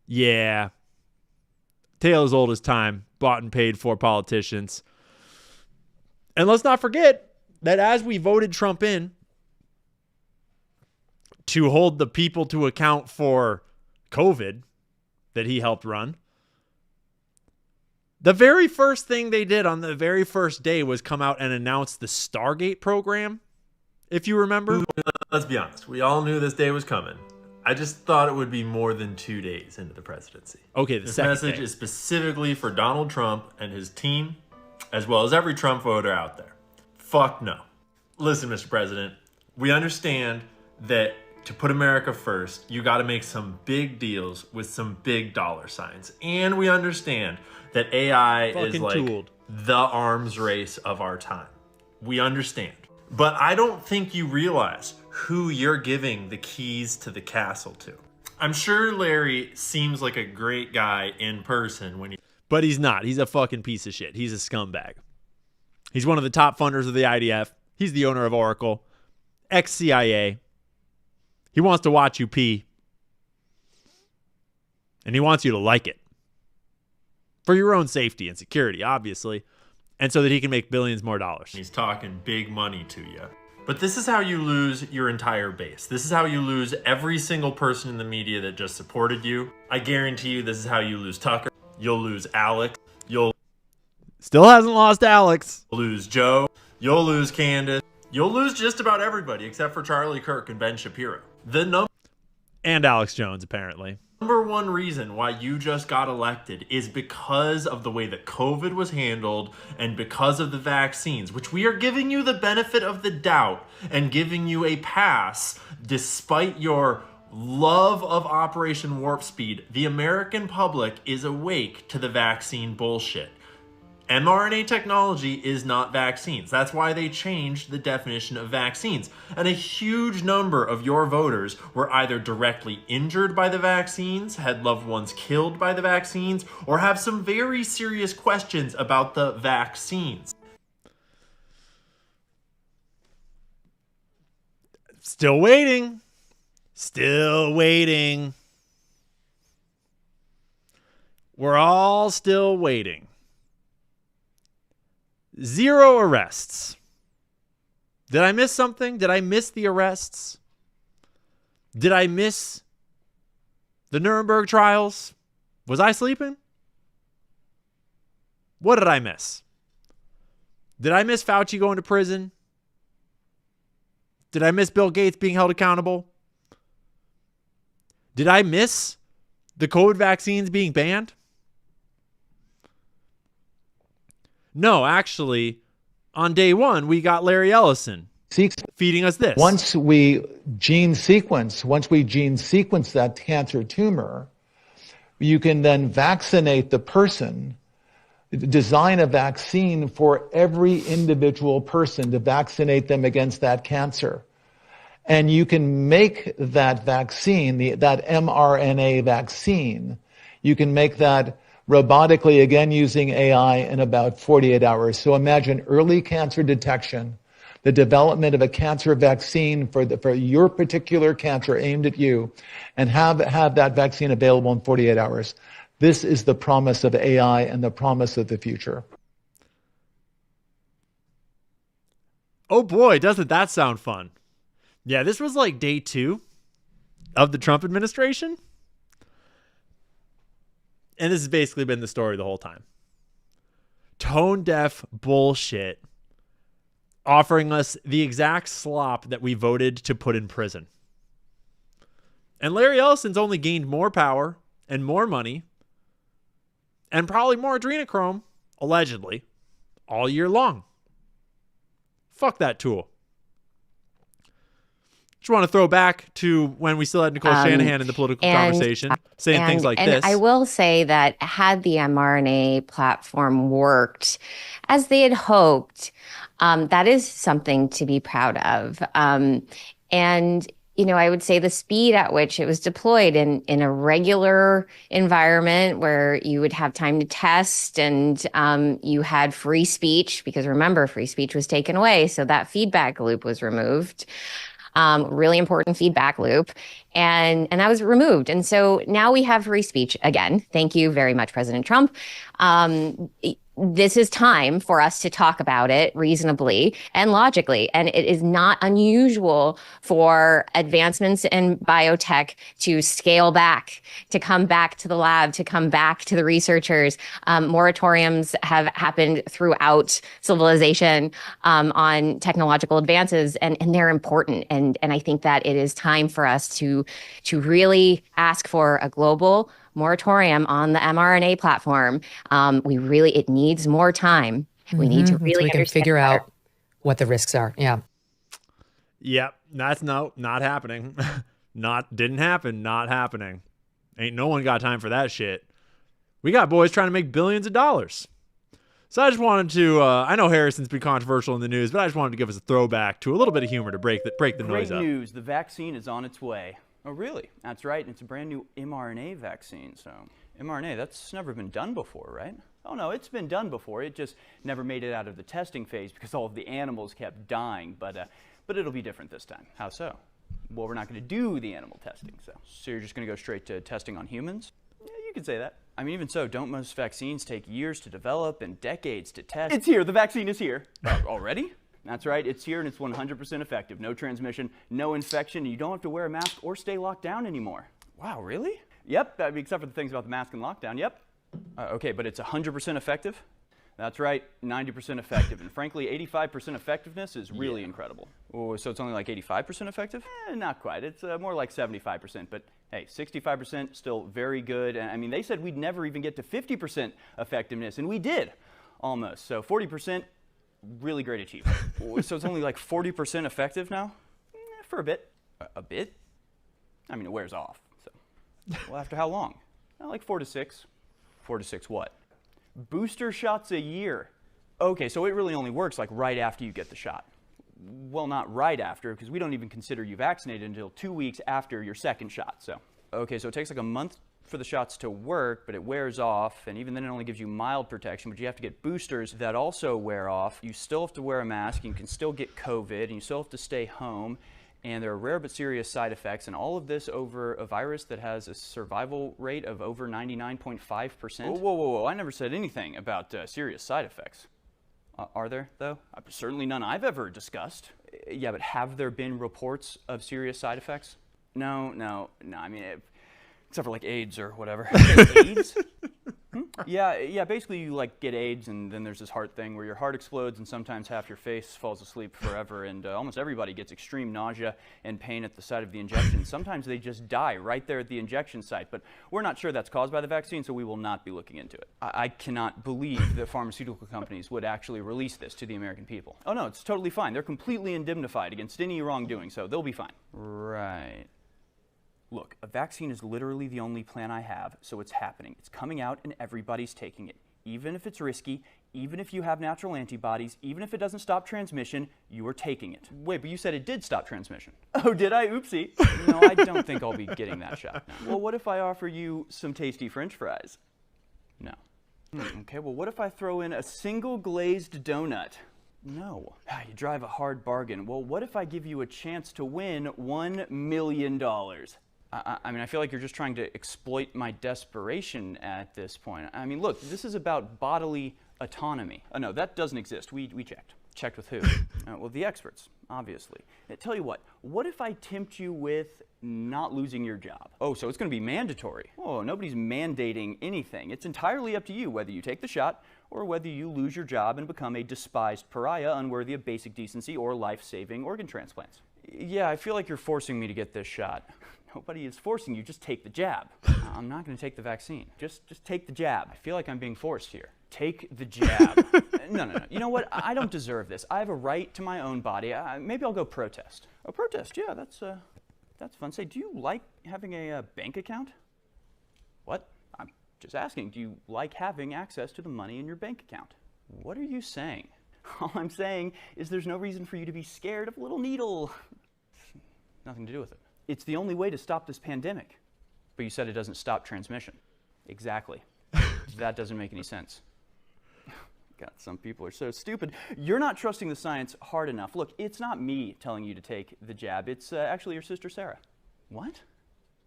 Yeah. Tale as old as time. Bought and paid for politicians. And let's not forget that as we voted Trump in to hold the people to account for COVID that he helped run, the very first thing they did on the very first day was come out and announce the Stargate program, if you remember. Let's be honest. We all knew this day was coming. I just thought it would be more than 2 days into the presidency. Okay, this message is specifically for Donald Trump and his team, as well as every Trump voter out there. Fuck no. Listen, Mr. President, we understand that to put America first, you got to make some big deals with some big dollar signs. And we understand that AI is like the arms race of our time. We understand. But I don't think you realize who you're giving the keys to the castle to. I'm sure Larry seems like a great guy in person when he... But he's not. He's a fucking piece of shit. He's a scumbag. He's one of the top funders of the IDF. He's the owner of Oracle. Ex-CIA. He wants to watch you pee. And he wants you to like it. For your own safety and security, obviously. And so that he can make billions more dollars. He's talking big money to you. But this is how you lose your entire base. This is how you lose every single person in the media that just supported you. I guarantee you this is how you lose Tucker. You'll lose Alex. You'll still hasn't lost Alex. Lose Joe. You'll lose Candace. You'll lose just about everybody except for Charlie Kirk and Ben Shapiro. And Alex Jones, apparently. Number one reason why you just got elected is because of the way that COVID was handled and because of the vaccines, which we are giving you the benefit of the doubt and giving you a pass despite your love of Operation Warp Speed. The American public is awake to the vaccine bullshit. mRNA technology is not vaccines. That's why they changed the definition of vaccines. And a huge number of your voters were either directly injured by the vaccines, had loved ones killed by the vaccines, or have some very serious questions about the vaccines. Still waiting. Still waiting. We're all still waiting. 0 arrests. Did I miss something? Did I miss the arrests? Did I miss the Nuremberg trials? Was I sleeping? What did I miss? Did I miss Fauci going to prison? Did I miss Bill Gates being held accountable? Did I miss the COVID vaccines being banned? No, actually, on day one, we got Larry Ellison feeding us this. Once we gene sequence that cancer tumor, you can then vaccinate the person design a vaccine for every individual person to vaccinate them against that cancer. And you can make that vaccine, that mRNA vaccine, you can make that robotically, again using AI, in about 48 hours. So imagine early cancer detection, the development of a cancer vaccine for your particular cancer aimed at you, and have that vaccine available in 48 hours. This is the promise of AI and the promise of the future. Oh boy, doesn't that sound fun? Yeah, this was like day 2 of the Trump administration. And this has basically been the story the whole time. Tone-deaf bullshit offering us the exact slop that we voted to put in prison. And Larry Ellison's only gained more power and more money and probably more adrenochrome, allegedly, all year long. Fuck that tool. Just want to throw back to when we still had Nicole Shanahan in the political conversation, saying things like this. I will say that had the mRNA platform worked as they had hoped, that is something to be proud of. And, you know, I would say the speed at which it was deployed in a regular environment where you would have time to test and you had free speech, because remember, free speech was taken away. So that feedback loop was removed. Really important feedback loop. And that was removed. And so now we have free speech again. Thank you very much, President Trump. This is time for us to talk about it reasonably and logically. And it is not unusual for advancements in biotech to scale back, to come back to the lab, to come back to the researchers. Moratoriums have happened throughout civilization on technological advances, and they're important. And I think that it is time for us to really ask for a global moratorium on the mRNA platform. It needs more time. We need to really so we can figure out what the risks are. Yeah. Yep. That's not happening. Didn't happen. Not happening. Ain't no one got time for that shit. We got boys trying to make billions of dollars. So I just wanted to, I know Harrison's been controversial in the news, but I just wanted to give us a throwback to a little bit of humor to break the noise up. Great news. The vaccine is on its way. Oh, really? That's right. It's a brand new mRNA vaccine. So mRNA, that's never been done before, right? Oh, no, it's been done before. It just never made it out of the testing phase because all of the animals kept dying. But it'll be different this time. How so? Well, we're not going to do the animal testing. So you're just going to go straight to testing on humans? Yeah, you could say that. I mean, even so, don't most vaccines take years to develop and decades to test? It's here. The vaccine is here. Already? That's right, it's here and it's 100% effective. No transmission, no infection, and you don't have to wear a mask or stay locked down anymore. Wow, really? Yep, except for the things about the mask and lockdown, yep. Okay, but it's 100% effective? That's right, 90% effective. And frankly, 85% effectiveness is really incredible. Oh, so it's only like 85% effective? Not quite, it's more like 75%, but hey, 65% still very good. And I mean, they said we'd never even get to 50% effectiveness, and we did, almost. So 40%, really great achievement. So it's only like 40% effective now? For a bit. A bit? I mean, it wears off. So, well, after how long? Like 4 to 6. 4 to 6 what? Booster shots a year. Okay, so it really only works like right after you get the shot. Well, not right after, because we don't even consider you vaccinated until 2 weeks after your second shot. So, okay, so it takes like a month for the shots to work, but it wears off, and even then it only gives you mild protection, but you have to get boosters that also wear off. You still have to wear a mask, you can still get COVID, and you still have to stay home, and there are rare but serious side effects, and all of this over a virus that has a survival rate of over 99.5%. Whoa, I never said anything about serious side effects. Are there, though? Certainly none I've ever discussed. Yeah, but have there been reports of serious side effects? No, I mean, except for like AIDS or whatever. AIDS? Yeah, basically you like get AIDS and then there's this heart thing where your heart explodes and sometimes half your face falls asleep forever, and almost everybody gets extreme nausea and pain at the site of the injection. Sometimes they just die right there at the injection site, but we're not sure that's caused by the vaccine, so we will not be looking into it. I cannot believe that pharmaceutical companies would actually release this to the American people. Oh no, it's totally fine. They're completely indemnified against any wrongdoing, so they'll be fine. Right. Look, a vaccine is literally the only plan I have, so it's happening. It's coming out and everybody's taking it. even if it's risky, even if you have natural antibodies, even if it doesn't stop transmission, you are taking it. Wait, but you said it did stop transmission. Oh, did I? Oopsie. No, I don't think I'll be getting that shot. No. Well, what if I offer you some tasty French fries? No. Okay, well, what if I throw in a single glazed donut? No. You drive a hard bargain. Well, what if I give you a chance to win $1 million? I mean, I feel like you're just trying to exploit my desperation at this point. I mean, look, this is about bodily autonomy. Oh, no, that doesn't exist. We checked. Checked with who? Well, the experts, obviously. Tell you what if I tempt you with not losing your job? Oh, so it's going to be mandatory. Oh, nobody's mandating anything. It's entirely up to you whether you take the shot or whether you lose your job and become a despised pariah unworthy of basic decency or life-saving organ transplants. Yeah, I feel like you're forcing me to get this shot. Nobody is forcing you, just take the jab. I'm not going to take the vaccine. Just take the jab. I feel like I'm being forced here. Take the jab. No. You know what? I don't deserve this. I have a right to my own body. Maybe I'll go protest. Oh, protest, yeah, that's fun. Say, do you like having a bank account? What? I'm just asking, do you like having access to the money in your bank account? What are you saying? All I'm saying is there's no reason for you to be scared of a little needle. Nothing to do with it. It's the only way to stop this pandemic. But you said it doesn't stop transmission. Exactly. That doesn't make any sense. God, some people are so stupid. You're not trusting the science hard enough. Look, it's not me telling you to take the jab. It's actually your sister Sarah. What?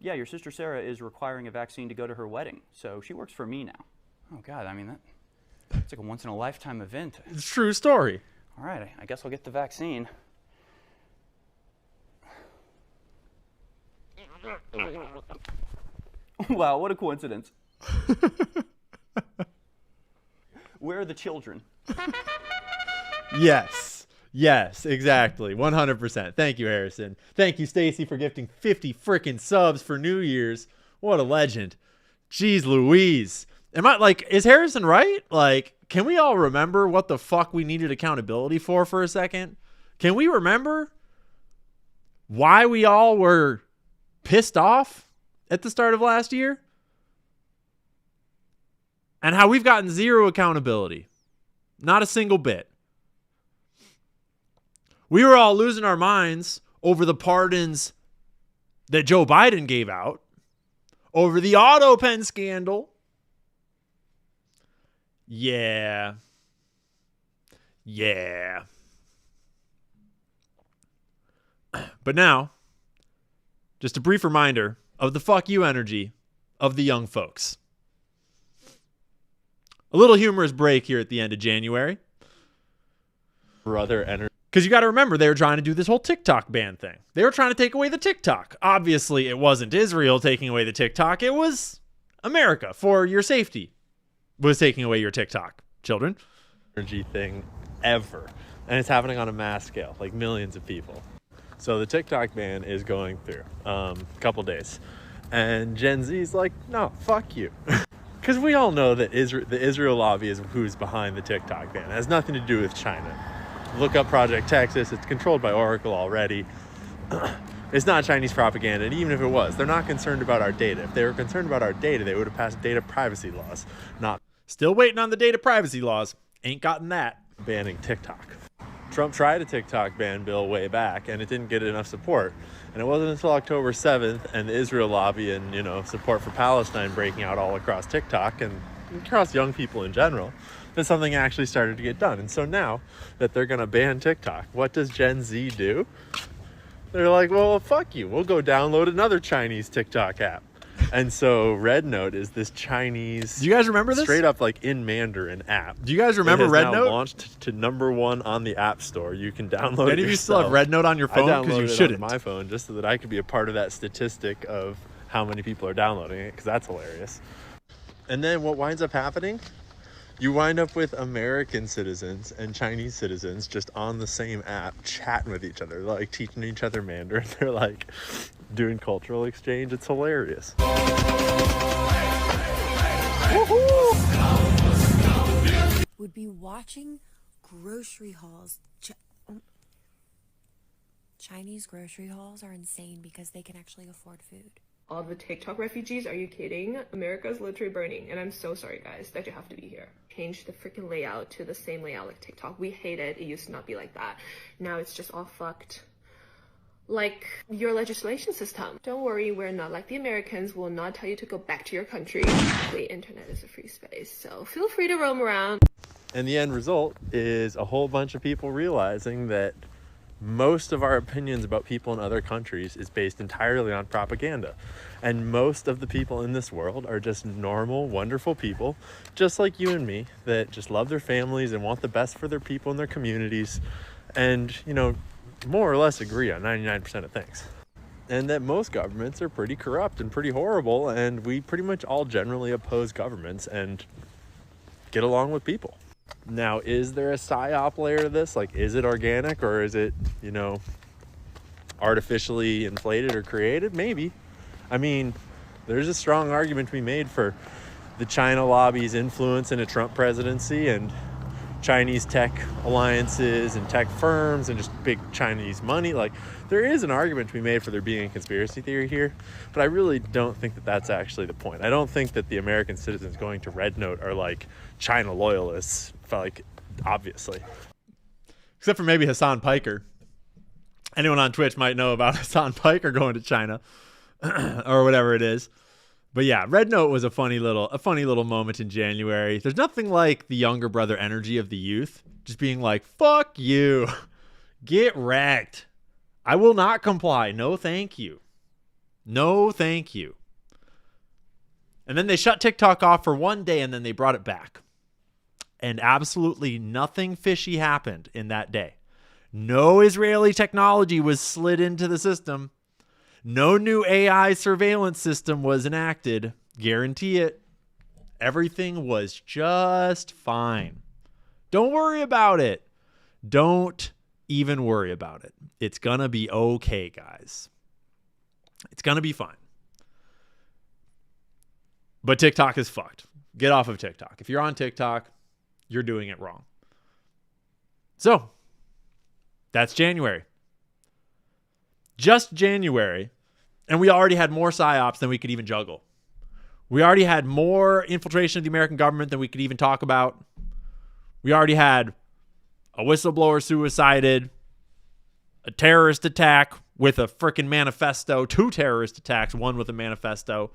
Yeah, your sister Sarah is requiring a vaccine to go to her wedding. So she works for me now. Oh, God, I mean, that's like a once-in-a-lifetime event. It's a true story. All right, I guess I'll get the vaccine. Wow, what a coincidence. Where are the children? Yes, exactly. 100%. Thank you, Harrison. Thank you, Stacy, for gifting 50 frickin' subs for New Year's. What a legend. Jeez Louise. Is Harrison right? Like, can we all remember what the fuck we needed accountability for a second? Can we remember why we all were pissed off at the start of last year? And how we've gotten zero accountability. Not a single bit. We were all losing our minds over the pardons that Joe Biden gave out, over the auto pen scandal. Yeah. But now, just a brief reminder of the fuck you energy of the young folks. A little humorous break here at the end of January. Because you got to remember, they were trying to do this whole TikTok ban thing. They were trying to take away the TikTok. Obviously, it wasn't Israel taking away the TikTok. It was America, for your safety, was taking away your TikTok, children. Energy thing ever. And it's happening on a mass scale, like millions of people. So the TikTok ban is going through a couple days. And Gen Z's like, no, fuck you. Because we all know that the Israel lobby is who's behind the TikTok ban. It has nothing to do with China. Look up Project Texas. It's controlled by Oracle already. It's not Chinese propaganda, and even if it was, they're not concerned about our data. If they were concerned about our data, they would have passed data privacy laws. Still waiting on the data privacy laws. Ain't gotten that. Banning TikTok. Trump tried a TikTok ban bill way back, and it didn't get enough support. And it wasn't until October 7th and the Israel lobby and, support for Palestine breaking out all across TikTok and across young people in general that something actually started to get done. And so now that they're going to ban TikTok, what does Gen Z do? They're like, well, fuck you. We'll go download another Chinese TikTok app. And so Red Note is this Chinese... Do you guys remember this? Straight up like in Mandarin app. Do you guys remember Red Note? Launched to #1 on the App Store. You can download it. Any of you still have Red Note on your phone? Because you shouldn't. I downloaded it on my phone just so that I could be a part of that statistic of how many people are downloading it, because that's hilarious. And then what winds up happening? You wind up with American citizens and Chinese citizens just on the same app chatting with each other, like teaching each other Mandarin. They're like doing cultural exchange. It's hilarious. Would be watching grocery hauls. Chinese grocery hauls are insane because they can actually afford food. All the TikTok refugees, are you kidding? America's literally burning, and I'm so sorry, guys, that you have to be here. Change the freaking layout to the same layout like TikTok. We hate it. It used to not be like that. Now it's just all fucked. Like your legislation system. Don't worry, we're not like the Americans. We'll not tell you to go back to your country. The internet is a free space, so feel free to roam around. And the end result is a whole bunch of people realizing that most of our opinions about people in other countries is based entirely on propaganda. And most of the people in this world are just normal, wonderful people, just like you and me, that just love their families and want the best for their people and their communities. And, you know, more or less agree on 99% of things. And that most governments are pretty corrupt and pretty horrible. And we pretty much all generally oppose governments and get along with people. Now, is there a psyop layer to this? Like, is it organic or is it, you know, artificially inflated or created? Maybe. I mean, there's a strong argument to be made for the China lobby's influence in a Trump presidency and Chinese tech alliances and tech firms and just big Chinese money. Like, there is an argument to be made for there being a conspiracy theory here, but I really don't think that that's actually the point. I don't think that the American citizens going to Red Note are like China loyalists, like, obviously. Except for maybe Hassan Piker. Anyone on Twitch might know about Hassan Piker going to China or whatever it is. But yeah, Red Note was a funny little moment in January. There's nothing like the younger brother energy of the youth just being like, fuck you, get wrecked. I will not comply. No, thank you. No, thank you. And then they shut TikTok off for one day and then they brought it back. And absolutely nothing fishy happened in that day. No Israeli technology was slid into the system. No new AI surveillance system was enacted. Guarantee it. Everything was just fine. Don't worry about it. Don't even worry about it. It's going to be okay, guys. It's going to be fine. But TikTok is fucked. Get off of TikTok. If you're on TikTok, you're doing it wrong. So, that's January. Just January. And we already had more psyops than we could even juggle. We already had more infiltration of the American government than we could even talk about. We already had a whistleblower suicided, a terrorist attack with a freaking manifesto, 2 terrorist attacks, one with a manifesto.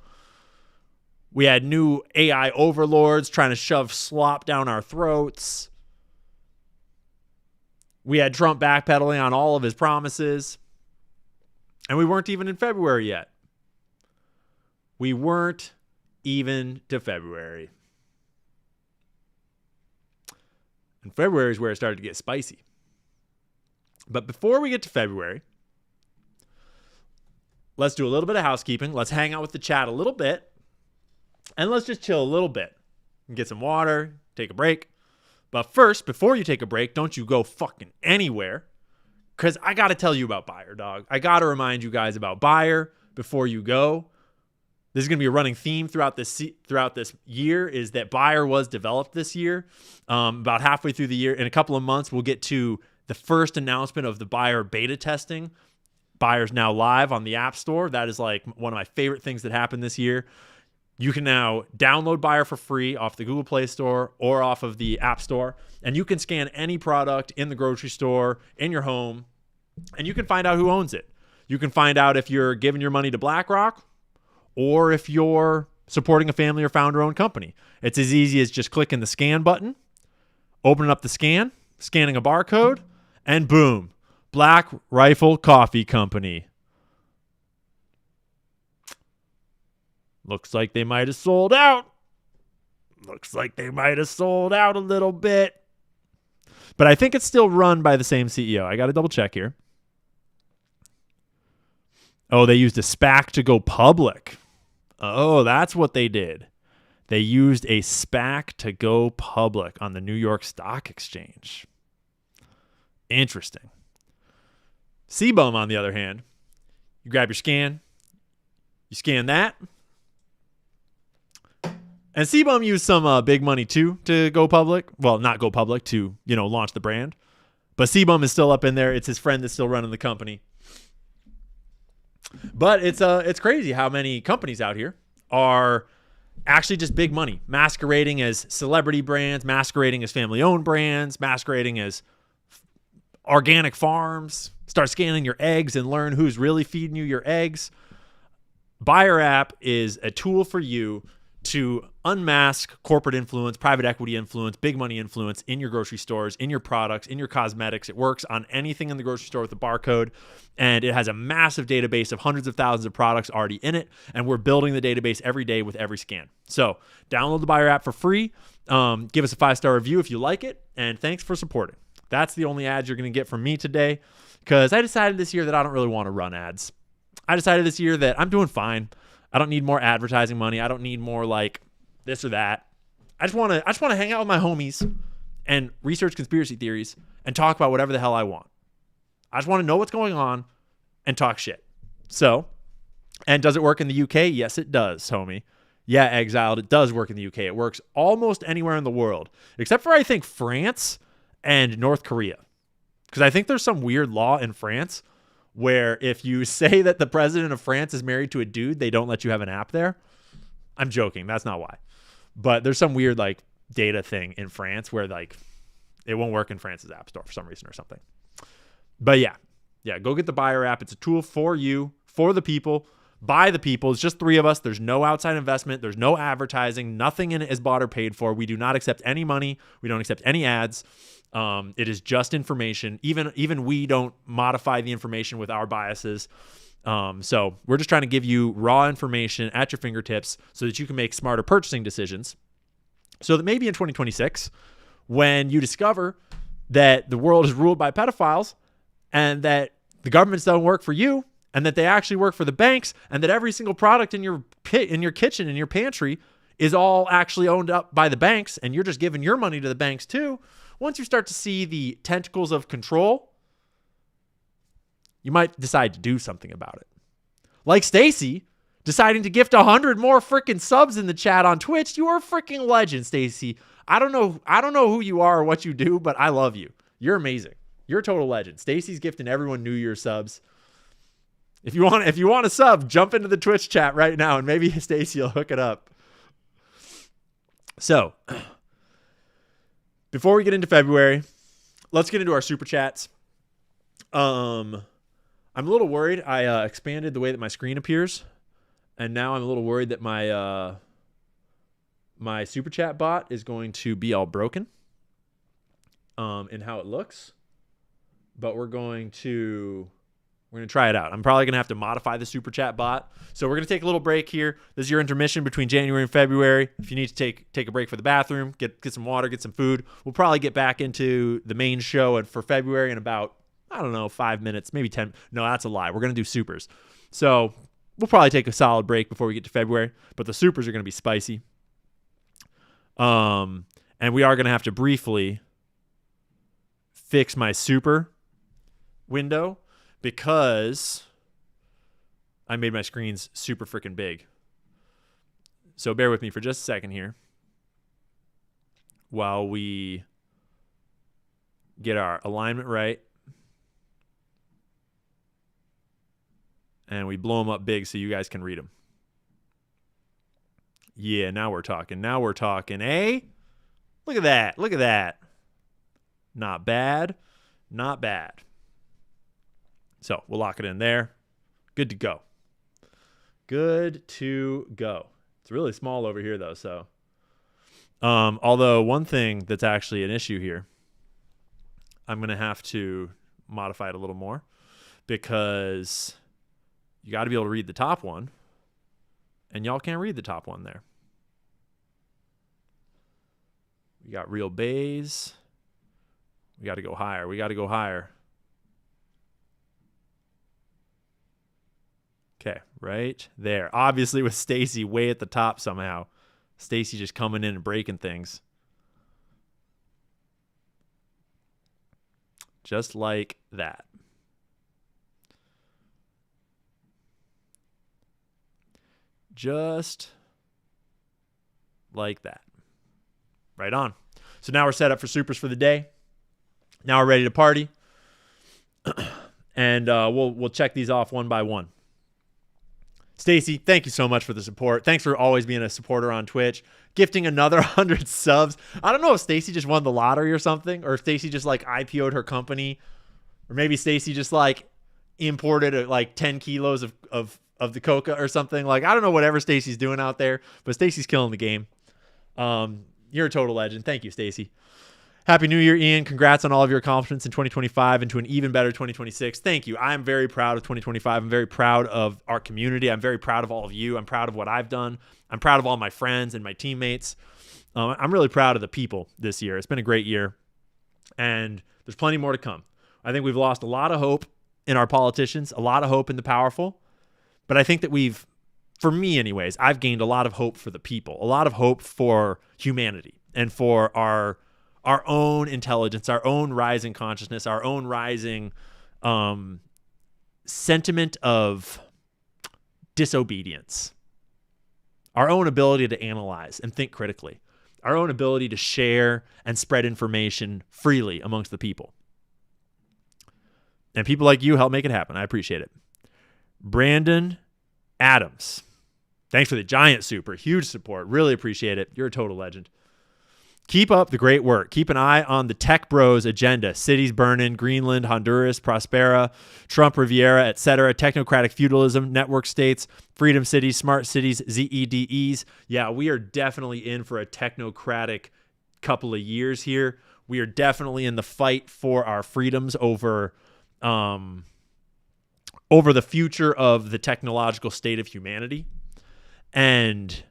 We had new AI overlords trying to shove slop down our throats. We had Trump backpedaling on all of his promises. And we weren't even in February yet. We weren't even to February. And February is where it started to get spicy. But before we get to February, let's do a little bit of housekeeping. Let's hang out with the chat a little bit. And let's just chill a little bit. And get some water, take a break. But first, before you take a break, don't you go fucking anywhere. Because I got to tell you about Bayer, dog. I got to remind you guys about Bayer before you go. This is going to be a running theme throughout this year, is that Bayer was developed this year. About halfway through the year, in a couple of months, we'll get to the first announcement of the Bayer beta testing. Bayer's now live on the App Store. That is like one of my favorite things that happened this year. You can now download Bayer for free off the Google Play Store or off of the App Store. And you can scan any product in the grocery store, in your home, and you can find out who owns it. You can find out if you're giving your money to BlackRock or if you're supporting a family or founder-owned company. It's as easy as just clicking the scan button, opening up the scan, scanning a barcode, and boom, Black Rifle Coffee Company. Looks like they might have sold out. Looks like they might have sold out a little bit. But I think it's still run by the same CEO. I got to double check here. Oh, they used a SPAC to go public. Oh, that's what they did. They used a SPAC to go public on the New York Stock Exchange. Interesting. CBUM, on the other hand, you grab your scan, you scan that, and CBUM used some big money too to go public. Well, not go public, to, launch the brand. But CBUM is still up in there. It's his friend that's still running the company. But it's crazy how many companies out here are actually just big money, masquerading as celebrity brands, masquerading as family-owned brands, masquerading as organic farms. Start scanning your eggs and learn who's really feeding you your eggs. Buyer App is a tool for you to unmask corporate influence, private equity influence, big money influence in your grocery stores, in your products, in your cosmetics. It works on anything in the grocery store with a barcode, and it has a massive database of hundreds of thousands of products already in it, and we're building the database every day with every scan. So download the Buyer App for free. Give us a 5-star review if you like it, and thanks for supporting. That's the only ads you're going to get from me today, because I decided this year that I don't really want to run ads. I decided this year that I'm doing fine. I don't need more advertising money. I don't need more like this or that. I just want to hang out with my homies and research conspiracy theories and talk about whatever the hell I want. I just want to know what's going on and talk shit. So, and does it work in the UK? Yes, it does, homie. Yeah, Exiled, it does work in the UK. It works almost anywhere in the world, except for, I think, France and North Korea. Because I think there's some weird law in France where if you say that the president of France is married to a dude, they don't let you have an app there. I'm joking. That's not why. But there's some weird like data thing in France where like it won't work in France's app store for some reason or something. But yeah, go get the Buyer App. It's a tool for you, for the people, by the people. It's just 3 of us. There's no outside investment. There's no advertising. Nothing in it is bought or paid for. We do not accept any money. We don't accept any ads. It is just information. Even we don't modify the information with our biases. So we're just trying to give you raw information at your fingertips so that you can make smarter purchasing decisions. So that maybe in 2026, when you discover that the world is ruled by pedophiles and that the governments don't work for you and that they actually work for the banks and that every single product in your kitchen, in your pantry is all actually owned up by the banks and you're just giving your money to the banks too. Once you start to see the tentacles of control, you might decide to do something about it. Like Stacy deciding to gift 100 more freaking subs in the chat on Twitch. You are a freaking legend, Stacy. I don't know who you are or what you do, but I love you. You're amazing. You're a total legend. Stacy's gifting everyone New Year subs. If you want a sub, jump into the Twitch chat right now and maybe Stacy will hook it up. So, before we get into February, let's get into our super chats. I'm a little worried. I expanded the way that my screen appears, and now I'm a little worried that my my super chat bot is going to be all broken in how it looks. But we're going to try it out. I'm probably going to have to modify the super chat bot. So we're going to take a little break here. This is your intermission between January and February. If you need to take a break for the bathroom, get some water, get some food, we'll probably get back into the main show and for February in about, I don't know, 5 minutes, maybe 10. No, that's a lie. We're going to do supers. So we'll probably take a solid break before we get to February, but the supers are going to be spicy. And we are going to have to briefly fix my super window because I made my screens super freaking big. So bear with me for just a second here while we get our alignment right. And we blow them up big so you guys can read them. Yeah, now we're talking. Now we're talking, eh? Look at that. Look at that. Not bad. Not bad. So we'll lock it in there. Good to go. Good to go. It's really small over here, though. So, although one thing that's actually an issue here, I'm going to have to modify it a little more because you got to be able to read the top one, and y'all can't read the top one there. We got real bays. We got to go higher. We got to go higher. Okay, right there. Obviously with Stacy way at the top somehow. Stacy just coming in and breaking things. Just like that. Just like that. Right on. So now we're set up for supers for the day. Now we're ready to party. And we'll check these off one by one. Stacy, thank you so much for the support. Thanks for always being a supporter on Twitch. Gifting another 100 subs. I don't know if Stacy just won the lottery or something, or if Stacy just like IPO'd her company, or maybe Stacy just like imported like 10 kilos of the coca or something. Like, I don't know whatever Stacy's doing out there, but Stacy's killing the game. You're a total legend. Thank you, Stacy. Happy New Year, Ian. Congrats on all of your accomplishments in 2025 and to an even better 2026. Thank you. I'm very proud of 2025. I'm very proud of our community. I'm very proud of all of you. I'm proud of what I've done. I'm proud of all my friends and my teammates. I'm really proud of the people this year. It's been a great year, and there's plenty more to come. I think we've lost a lot of hope in our politicians, a lot of hope in the powerful, but I think that for me anyways, I've gained a lot of hope for the people, a lot of hope for humanity and for our own intelligence, our own rising consciousness, our own rising sentiment of disobedience, our own ability to analyze and think critically, our own ability to share and spread information freely amongst the people. And people like you help make it happen. I appreciate it. Brandon Adams, thanks for the giant super. Huge support. Really appreciate it. You're a total legend. Keep up the great work. Keep an eye on the Tech Bros agenda. Cities burning, Greenland, Honduras, Prospera, Trump Riviera, etc. Technocratic feudalism, network states, freedom cities, smart cities, ZEDEs. Yeah, we are definitely in for a technocratic couple of years here. We are definitely in the fight for our freedoms over the future of the technological state of humanity. And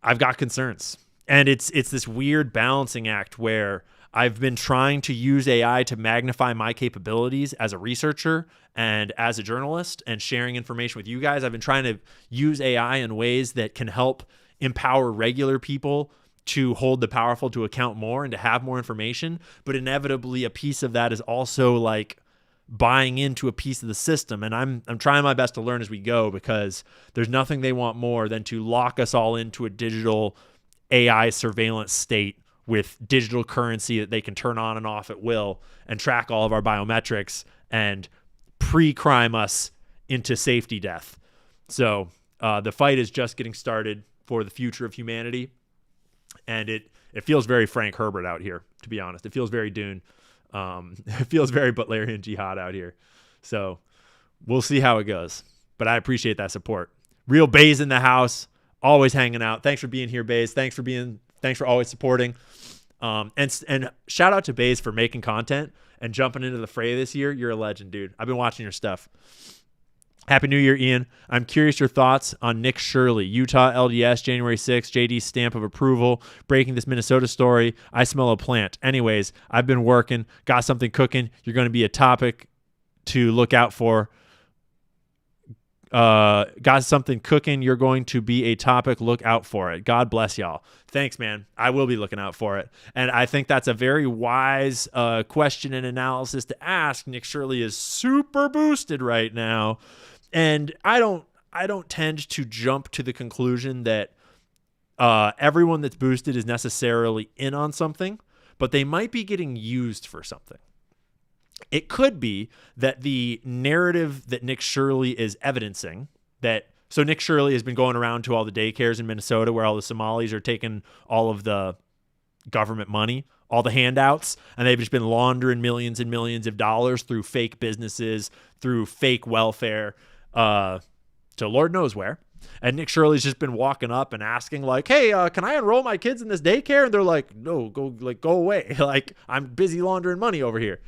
I've got concerns. And it's this weird balancing act where I've been trying to use AI to magnify my capabilities as a researcher and as a journalist and sharing information with you guys. I've been trying to use AI in ways that can help empower regular people to hold the powerful to account more and to have more information. But inevitably, a piece of that is also like buying into a piece of the system. And I'm trying my best to learn as we go, because there's nothing they want more than to lock us all into a digital AI surveillance state with digital currency that they can turn on and off at will and track all of our biometrics and pre-crime us into safety death. So the fight is just getting started for the future of humanity. And it feels very Frank Herbert out here, to be honest. It feels very Dune. It feels very Butlerian Jihad out here. So we'll see how it goes. But I appreciate that support. Real Bays in the house. Always hanging out. Thanks for being here, Bays. Thanks for always supporting. And shout out to Bays for making content and jumping into the fray this year. You're a legend, dude. I've been watching your stuff. Happy New Year, Ian. I'm curious your thoughts on Nick Shirley, Utah LDS, January 6th, JD's stamp of approval, breaking this Minnesota story. I smell a plant. Anyways, I've been working, got something cooking. You're going to be a topic to look out for. Got something cooking. You're going to be a topic. Look out for it. God bless y'all. Thanks, man. I will be looking out for it. And I think that's a very wise question and analysis to ask. Nick Shirley is super boosted right now. And I don't tend to jump to the conclusion that everyone that's boosted is necessarily in on something, but they might be getting used for something. It could be that the narrative that Nick Shirley is evidencing, so Nick Shirley has been going around to all the daycares in Minnesota where all the Somalis are taking all of the government money, all the handouts, and they've just been laundering millions and millions of dollars through fake businesses, through fake welfare, to Lord knows where. And Nick Shirley's just been walking up and asking like, hey, can I enroll my kids in this daycare? And they're like, no, go away. Like, I'm busy laundering money over here.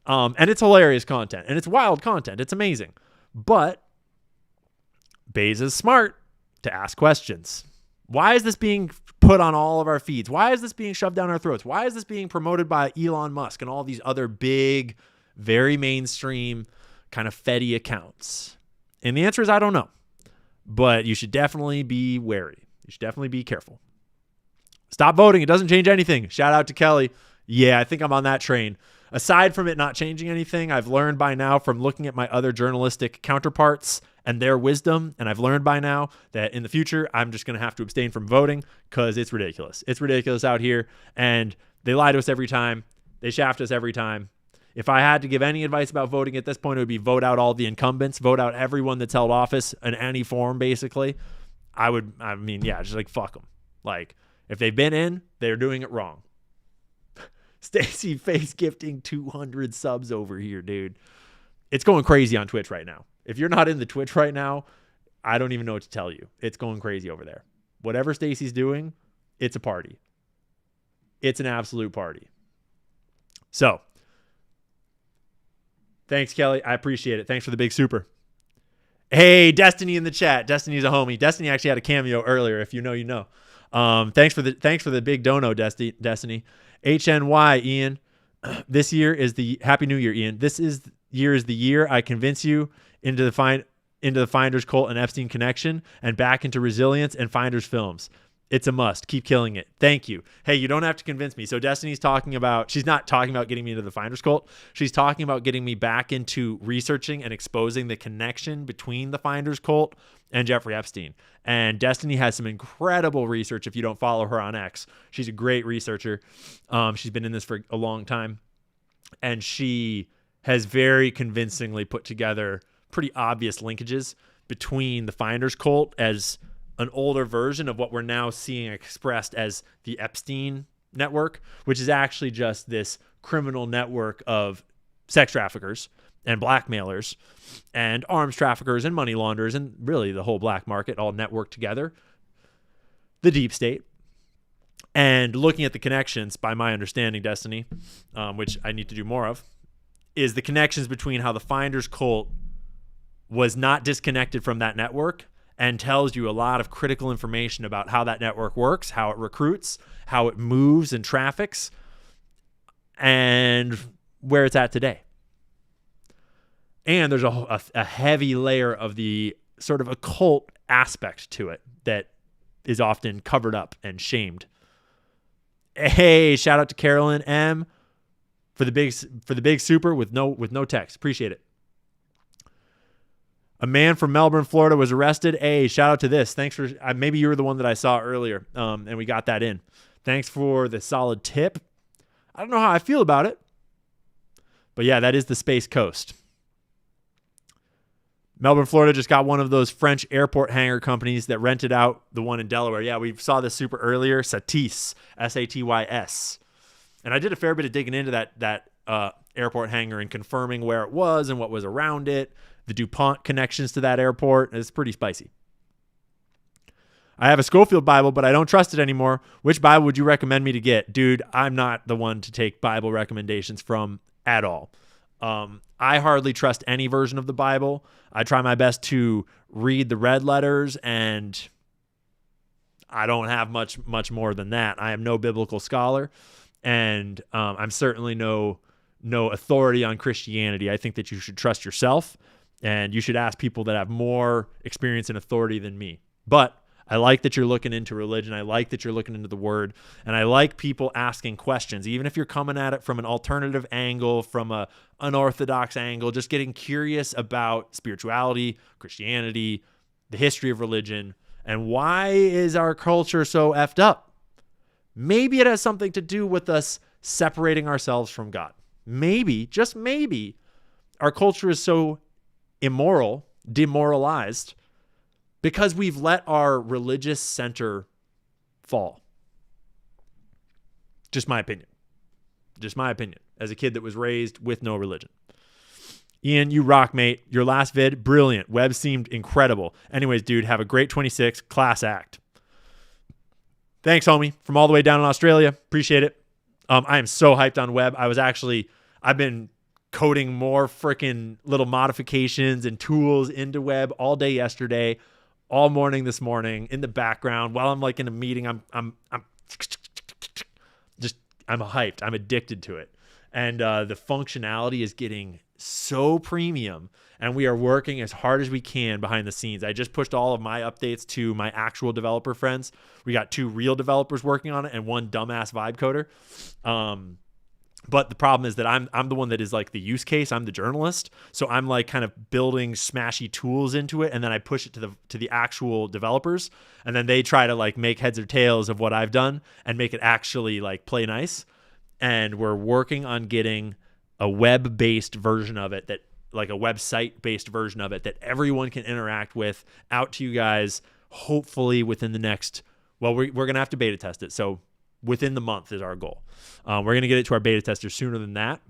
And it's hilarious content, and it's wild content. It's amazing. But Bays is smart to ask questions. Why is this being put on all of our feeds? Why is this being shoved down our throats? Why is this being promoted by Elon Musk and all these other big, very mainstream kind of Fetty accounts? And the answer is I don't know. But you should definitely be wary. You should definitely be careful. Stop voting. It doesn't change anything. Shout out to Kelly. Yeah, I think I'm on that train. Aside from it not changing anything, I've learned by now from looking at my other journalistic counterparts and their wisdom, and I've learned by now that in the future, I'm just going to have to abstain from voting because it's ridiculous. It's ridiculous out here, and they lie to us every time. They shaft us every time. If I had to give any advice about voting at this point, it would be vote out all the incumbents, vote out everyone that's held office in any form, basically. Just like, fuck them. Like, if they've been in, they're doing it wrong. Stacy face gifting 200 subs over here, dude. It's going crazy on Twitch right now. If you're not in the Twitch right now, I don't even know what to tell you. It's going crazy over there. Whatever Stacy's doing, it's a party. It's an absolute party. So, thanks, Kelly. I appreciate it. Thanks for the big super. Hey, Destiny in the chat. Destiny's a homie. Destiny actually had a cameo earlier. If you know, you know. Thanks for the big dono, Destiny. HNY, Ian. This year is the Happy New Year, Ian. This year is the year I convince you into the Finders cult and Epstein connection and back into Resilience and Finders films. It's a must. Keep killing it. Thank you. Hey, you don't have to convince me. So Destiny's she's not talking about getting me into the Finders cult. She's talking about getting me back into researching and exposing the connection between the Finders cult and Jeffrey Epstein. And Destiny has some incredible research if you don't follow her on X. She's a great researcher. She's been in this for a long time. And she has very convincingly put together pretty obvious linkages between the Finders cult as an older version of what we're now seeing expressed as the Epstein network, which is actually just this criminal network of sex traffickers and blackmailers and arms traffickers and money launderers and really the whole black market all networked together, the deep state. And looking at the connections, by my understanding, Destiny, which I need to do more of, is the connections between how the Finders cult was not disconnected from that network and tells you a lot of critical information about how that network works, how it recruits, how it moves and traffics, and where it's at today. And there's a heavy layer of the sort of occult aspect to it that is often covered up and shamed. Hey, shout out to Carolyn M for the big super with no text. Appreciate it. A man from Melbourne, Florida was arrested. Hey, shout out to this. Thanks for, maybe you were the one that I saw earlier, and we got that in. Thanks for the solid tip. I don't know how I feel about it, but yeah, that is the Space Coast. Melbourne, Florida just got one of those French airport hangar companies that rented out the one in Delaware. Yeah, we saw this super earlier. Satys, Satys. And I did a fair bit of digging into that airport hangar and confirming where it was and what was around it. The DuPont connections to that airport. It's pretty spicy. I have a Schofield Bible, but I don't trust it anymore. Which Bible would you recommend me to get? Dude, I'm not the one to take Bible recommendations from at all. I hardly trust any version of the Bible. I try my best to read the red letters, and I don't have much more than that. I am no biblical scholar, and I'm certainly no authority on Christianity. I think that you should trust yourself, and you should ask people that have more experience and authority than me. But I like that you're looking into religion. I like that you're looking into the word. And I like people asking questions, even if you're coming at it from an alternative angle, from an unorthodox angle, just getting curious about spirituality, Christianity, the history of religion, and why is our culture so effed up? Maybe it has something to do with us separating ourselves from God. Maybe, just maybe, our culture is so immoral, demoralized, because we've let our religious center fall. Just my opinion. As a kid that was raised with no religion. Ian, you rock, mate. Your last vid, brilliant. Webb seemed incredible. Anyways, dude, have a great 26. Class act. Thanks, homie. From all the way down in Australia. Appreciate it. I am so hyped on Webb. I've been coding more freaking little modifications and tools into Webb all day yesterday, all morning this morning, in the background while I'm like in a meeting. I'm hyped. I'm addicted to it. And the functionality is getting so premium, and we are working as hard as we can behind the scenes. I just pushed all of my updates to my actual developer friends. We got 2 real developers working on it and 1 dumbass vibe coder. But the problem is that I'm the one that is like the use case. I'm the journalist. So I'm like kind of building smashy tools into it, and then I push it to the actual developers, and then they try to like make heads or tails of what I've done and make it actually like play nice. And we're working on getting a web-based version of it, that like a website-based version of it that everyone can interact with, out to you guys, hopefully within the next, well, we're going to have to beta test it. So within the month is our goal. We're going to get it to our beta testers sooner than that.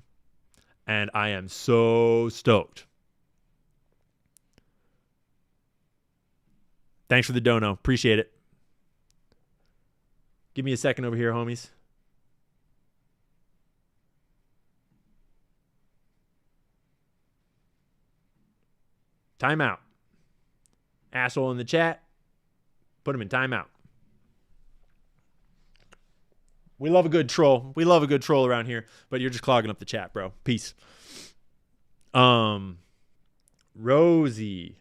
And I am so stoked. Thanks for the dono. Appreciate it. Give me a second over here, homies. Timeout. Asshole in the chat. Put him in timeout. We love a good troll. We love a good troll around here, but you're just clogging up the chat, bro. Peace. Rosie.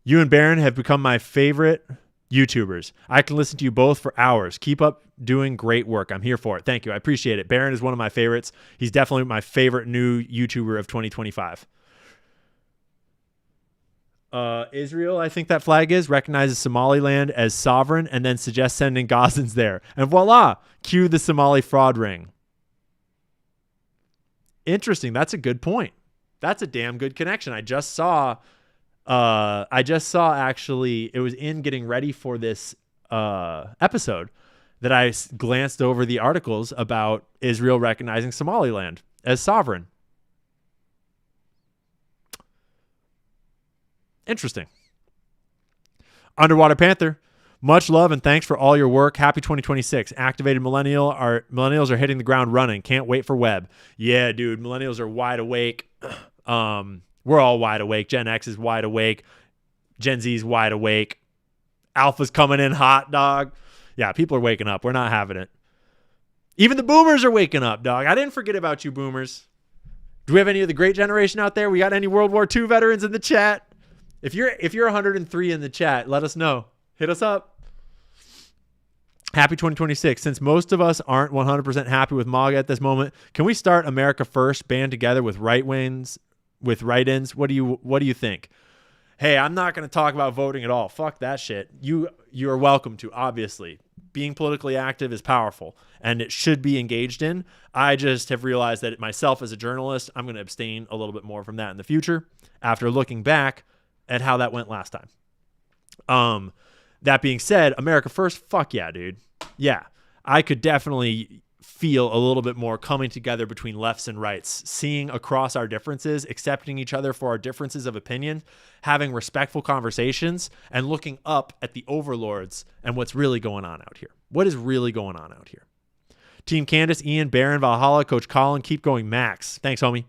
You and Baron have become my favorite YouTubers. I can listen to you both for hours. Keep up doing great work. I'm here for it. Thank you. I appreciate it. Baron is one of my favorites. He's definitely my favorite new YouTuber of 2025. Israel, I think that flag is, recognizes Somaliland as sovereign and then suggests sending Gazans there. And voila, cue the Somali fraud ring. Interesting. That's a good point. That's a damn good connection. I just saw actually, it was in getting ready for this episode that I glanced over the articles about Israel recognizing Somaliland as sovereign. Interesting. Underwater Panther, much love and thanks for all your work. Happy 2026. Activated millennials are hitting the ground running. Can't wait for Webb. Yeah, dude, millennials are wide awake. We're all wide awake. Gen X is wide awake. Gen Z is wide awake. Alpha's coming in hot, dog. Yeah, people are waking up. We're not having it. Even the boomers are waking up, dog. I didn't forget about you, boomers. Do we have any of the great generation out there? We got any World War II veterans in the chat? If you're 103 in the chat, let us know. Hit us up. Happy 2026. Since most of us aren't 100% happy with MAGA at this moment, can we start America First, band together with right-ins? What do you think? Hey, I'm not going to talk about voting at all. Fuck that shit. You are welcome to, obviously. Being politically active is powerful, and it should be engaged in. I just have realized that myself as a journalist, I'm going to abstain a little bit more from that in the future after looking back at how that went last time. That being said, America First, fuck yeah, dude. Yeah, I could definitely feel a little bit more coming together between lefts and rights, seeing across our differences, accepting each other for our differences of opinion, having respectful conversations, and looking up at the overlords and what's really going on out here. What is really going on out here? Team Candace, Ian, Baron, Valhalla, Coach Colin, keep going, Max. Thanks, homie.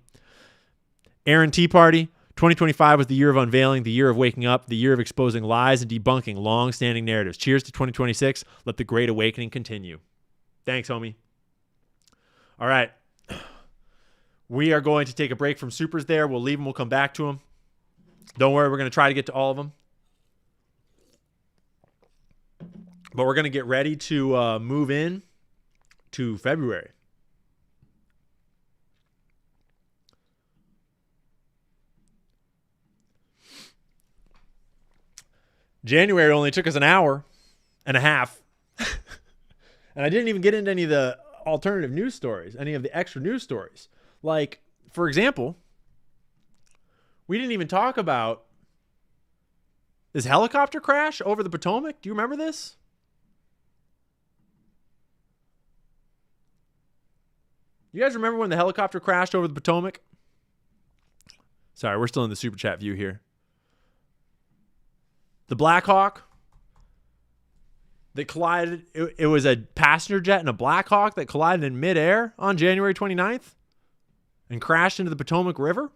Aaron Tea Party. 2025 was the year of unveiling, the year of waking up, the year of exposing lies and debunking long-standing narratives. Cheers to 2026. Let the great awakening continue. Thanks, homie. All right. We are going to take a break from supers there. We'll leave them. We'll come back to them. Don't worry. We're going to try to get to all of them. But we're going to get ready to move in to February. January only took us an hour and a half. And I didn't even get into any of the alternative news stories, any of the extra news stories. Like, for example, we didn't even talk about this helicopter crash over the Potomac. Do you remember this? You guys remember when the helicopter crashed over the Potomac? Sorry, we're still in the super chat view here. The Black Hawk that collided. It was a passenger jet and a Black Hawk that collided in midair on January 29th and crashed into the Potomac River.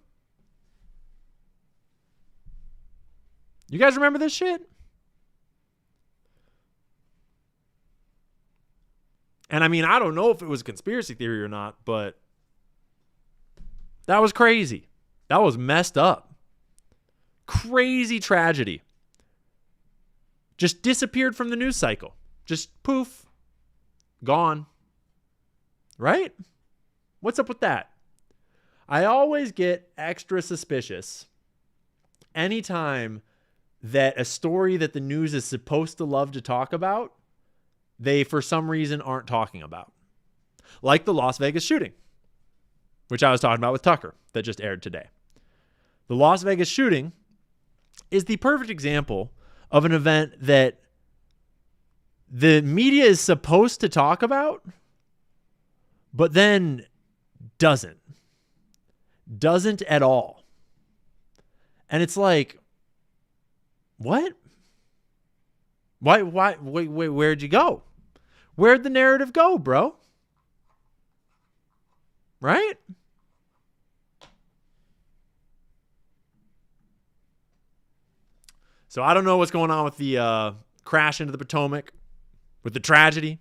You guys remember this shit? And I mean, I don't know if it was a conspiracy theory or not, but that was crazy. That was messed up. Crazy tragedy. Just disappeared from the news cycle. Just poof. Gone. Right? What's up with that? I always get extra suspicious anytime that a story that the news is supposed to love to talk about, they for some reason aren't talking about. Like the Las Vegas shooting. which I was talking about with Tucker that just aired today. The Las Vegas shooting is the perfect example of an event that the media is supposed to talk about, but then doesn't at all. And it's like, what? Why, wait, where'd you go? Where'd the narrative go, bro? Right? So I don't know what's going on with the crash into the Potomac, with the tragedy.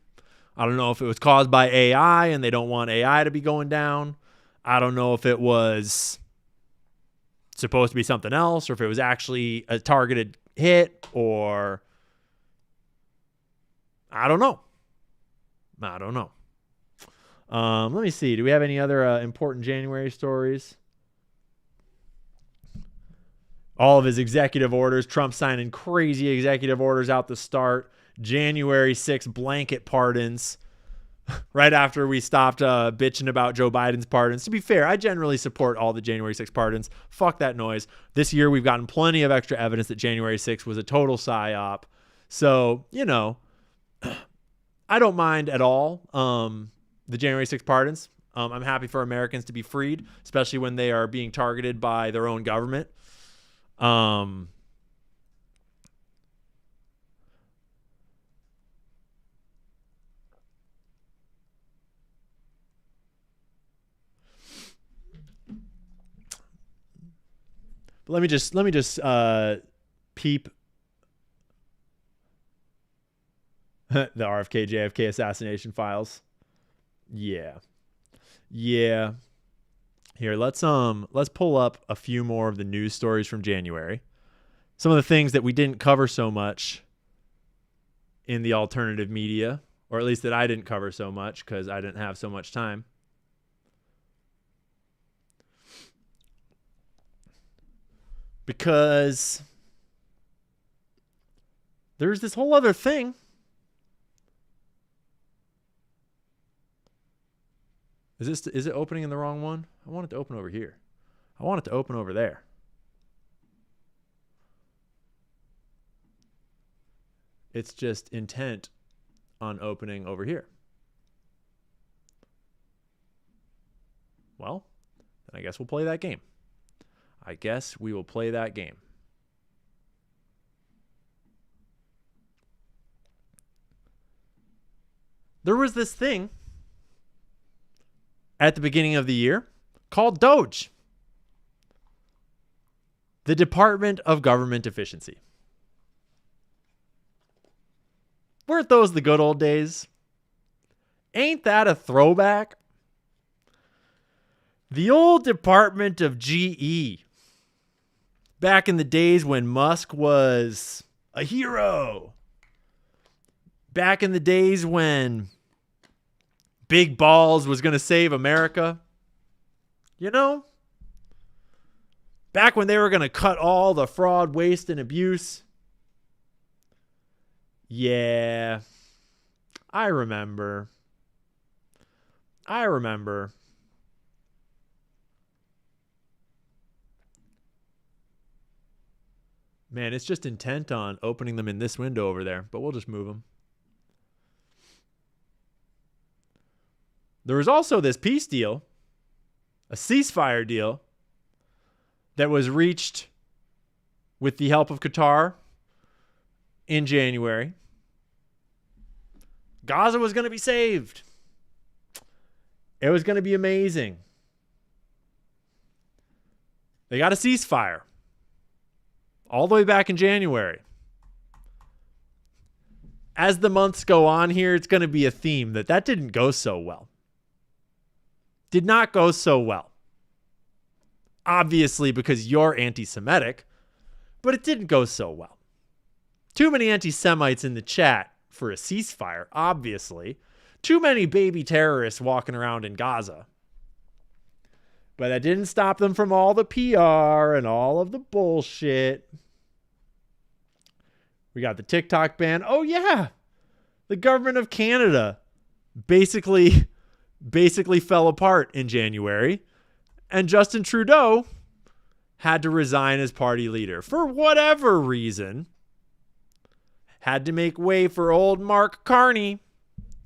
I don't know if it was caused by AI and they don't want AI to be going down. I don't know if it was supposed to be something else or if it was actually a targeted hit or I don't know. Let me see. Do we have any other important January stories? All of his executive orders, Trump signing crazy executive orders out the start. January 6th blanket pardons right after we stopped bitching about Joe Biden's pardons. To be fair, I generally support all the January 6th pardons. Fuck that noise. This year we've gotten plenty of extra evidence that January 6th was a total psyop. So, you know, I don't mind at all the January 6th pardons. I'm happy for Americans to be freed, especially when they are being targeted by their own government. But let me just peep the RFK JFK assassination files. Yeah. Here, let's pull up a few more of the news stories from January. Some of the things that we didn't cover so much in the alternative media, or at least that I didn't cover so much because I didn't have so much time. Because there's this whole other thing. Is it opening in the wrong one? I want it to open over here. I want it to open over there. It's just intent on opening over here. Well, then I guess we'll play that game. I guess we will play that game. There was this thing at the beginning of the year called DOGE, the Department of Government Efficiency. Weren't those the good old days? Ain't that a throwback? The old Department of GE. Back in the days when Musk was a hero. Back in the days when Big Balls was going to save America. You know? Back when they were going to cut all the fraud, waste, and abuse. Yeah. I remember. Man, it's just intent on opening them in this window over there, but we'll just move them. There was also this peace deal, a ceasefire deal, that was reached with the help of Qatar in January. Gaza was going to be saved. It was going to be amazing. They got a ceasefire all the way back in January. As the months go on here, it's going to be a theme that didn't go so well. Did not go so well. Obviously, because you're anti-Semitic, but it didn't go so well. Too many anti-Semites in the chat for a ceasefire, obviously. Too many baby terrorists walking around in Gaza. But that didn't stop them from all the PR and all of the bullshit. We got the TikTok ban. Oh, yeah. The government of Canada basically fell apart in January And Justin Trudeau had to resign as party leader for whatever reason. Had to make way for old Mark Carney,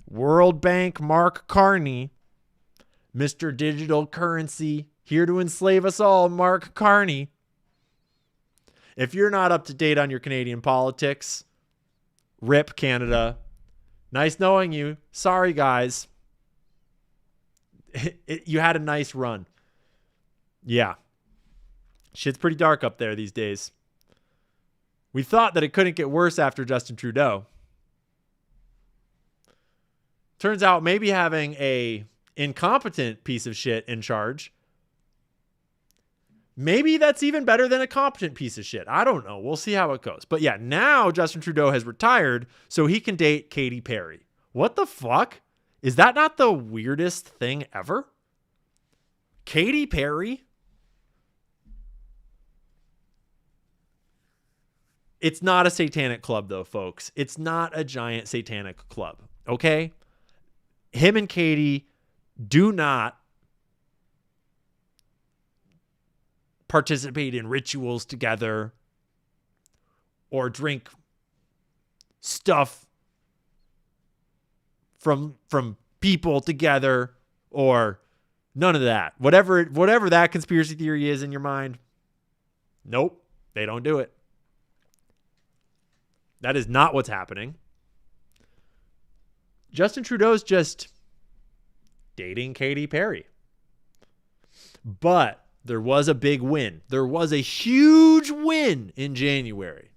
World Bank Mark Carney, Mr. Digital Currency, here to enslave us all, Mark Carney. If you're not up to date on your Canadian politics, rip Canada. Nice knowing you. Sorry, guys. You had a nice run. Yeah. Shit's pretty dark up there these days. We thought that it couldn't get worse after Justin Trudeau. Turns out maybe having a incompetent piece of shit in charge, maybe that's even better than a competent piece of shit. I don't know. We'll see how it goes. But yeah, now Justin Trudeau has retired so he can date Katy Perry. What the fuck? Is that not the weirdest thing ever? Katy Perry? It's not a satanic club though, folks. It's not a giant satanic club. Okay? Him and Katy do not participate in rituals together or drink stuff from people together or none of that. Whatever that conspiracy theory is in your mind, nope, they don't do it. That is not what's happening. Justin Trudeau's just dating Katy Perry. But there was a big win. There was a huge win in January.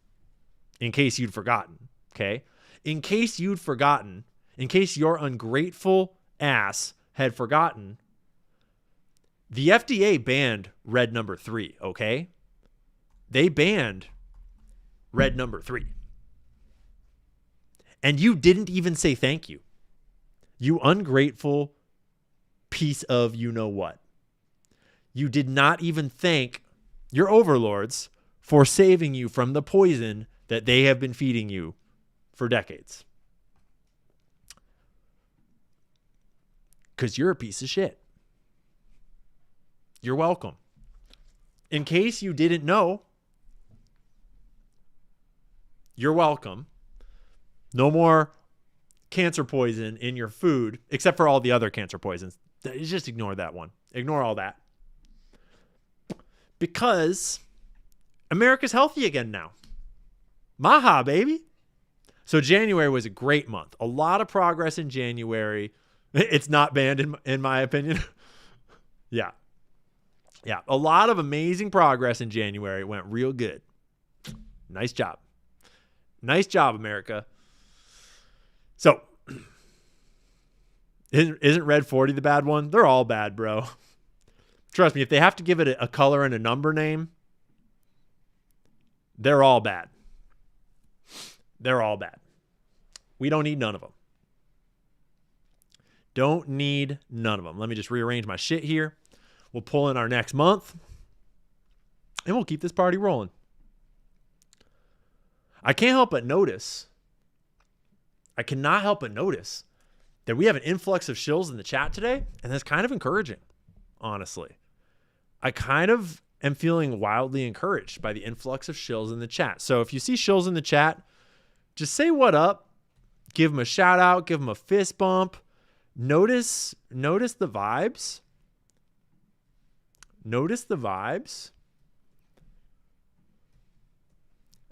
In case you'd forgotten, okay? In case you'd forgotten, in case your ungrateful ass had forgotten, the FDA banned red number 3, okay? They banned red number 3. And you didn't even say thank you. You ungrateful piece of you-know-what. You did not even thank your overlords for saving you from the poison that they have been feeding you for decades. Because you're a piece of shit. You're welcome. In case you didn't know, you're welcome. No more cancer poison in your food, except for all the other cancer poisons. Just ignore that one. Ignore all that. Because America's healthy again now. Maha, baby. So January was a great month. A lot of progress in January. It's not banned in my opinion. Yeah. Yeah. A lot of amazing progress in January. It went real good. Nice job. Nice job, America. So, isn't Red 40 the bad one? They're all bad, bro. Trust me, if they have to give it a color and a number name, they're all bad. They're all bad. We don't need none of them. Don't need none of them. Let me just rearrange my shit here. We'll pull in our next month, and we'll keep this party rolling. I can't help but notice... I cannot help but notice that we have an influx of shills in the chat today, and that's kind of encouraging, honestly. I kind of am feeling wildly encouraged by the influx of shills in the chat. So if you see shills in the chat, just say what up, give them a shout out, give them a fist bump. Notice the vibes. Notice the vibes.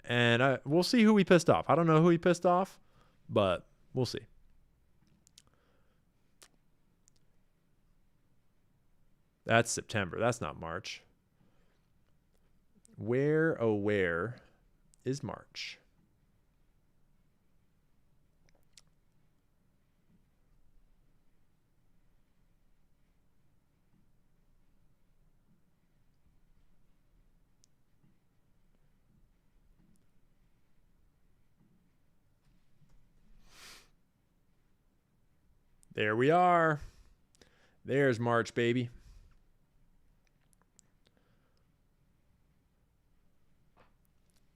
And we'll see who we pissed off. I don't know who he pissed off, but we'll see. That's September. That's not March. Where is March? There we are. There's March, baby.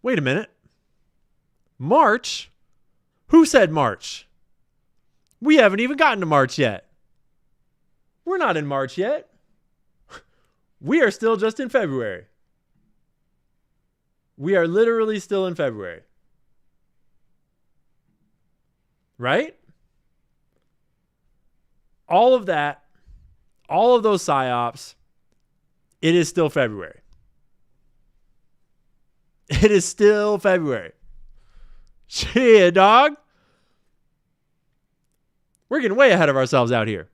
Wait a minute. March? Who said March? We haven't even gotten to March yet. We're not in March yet. We are still just in February. We are literally still in February. Right? All of that, all of those psyops, it is still February. It is still February. Shit, dog. We're getting way ahead of ourselves out here.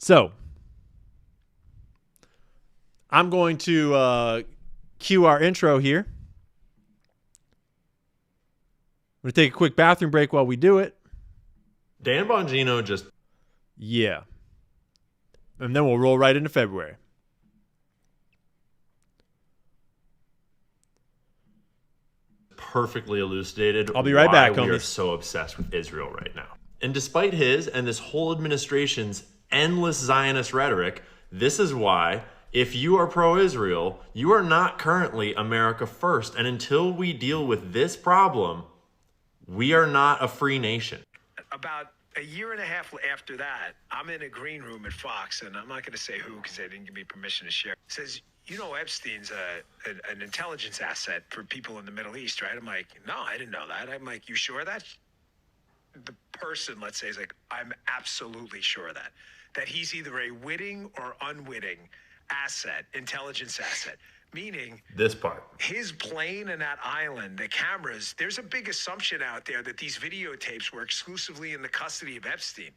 So, I'm going to cue our intro here. I'm going to take a quick bathroom break while we do it. Dan Bongino just... Yeah. And then we'll roll right into February. Perfectly elucidated. I'll be right back, We are homies. so obsessed with Israel right now. And despite his and this whole administration's endless Zionist rhetoric, this is why, if you are pro-Israel, you are not currently America first. And until we deal with this problem, we are not a free nation. About a year and a half after that, I'm in a green room at Fox, and I'm not going to say who because they didn't give me permission to share. It says, you know, Epstein's an intelligence asset for people in the Middle East, right? I'm like, no, I didn't know that. I'm like, you sure of that? The person, let's say, is like, I'm absolutely sure of that. That he's either a witting or unwitting asset, intelligence asset. Meaning, this part. His plane and that island, the cameras, there's a big assumption out there that these videotapes were exclusively in the custody of Epstein.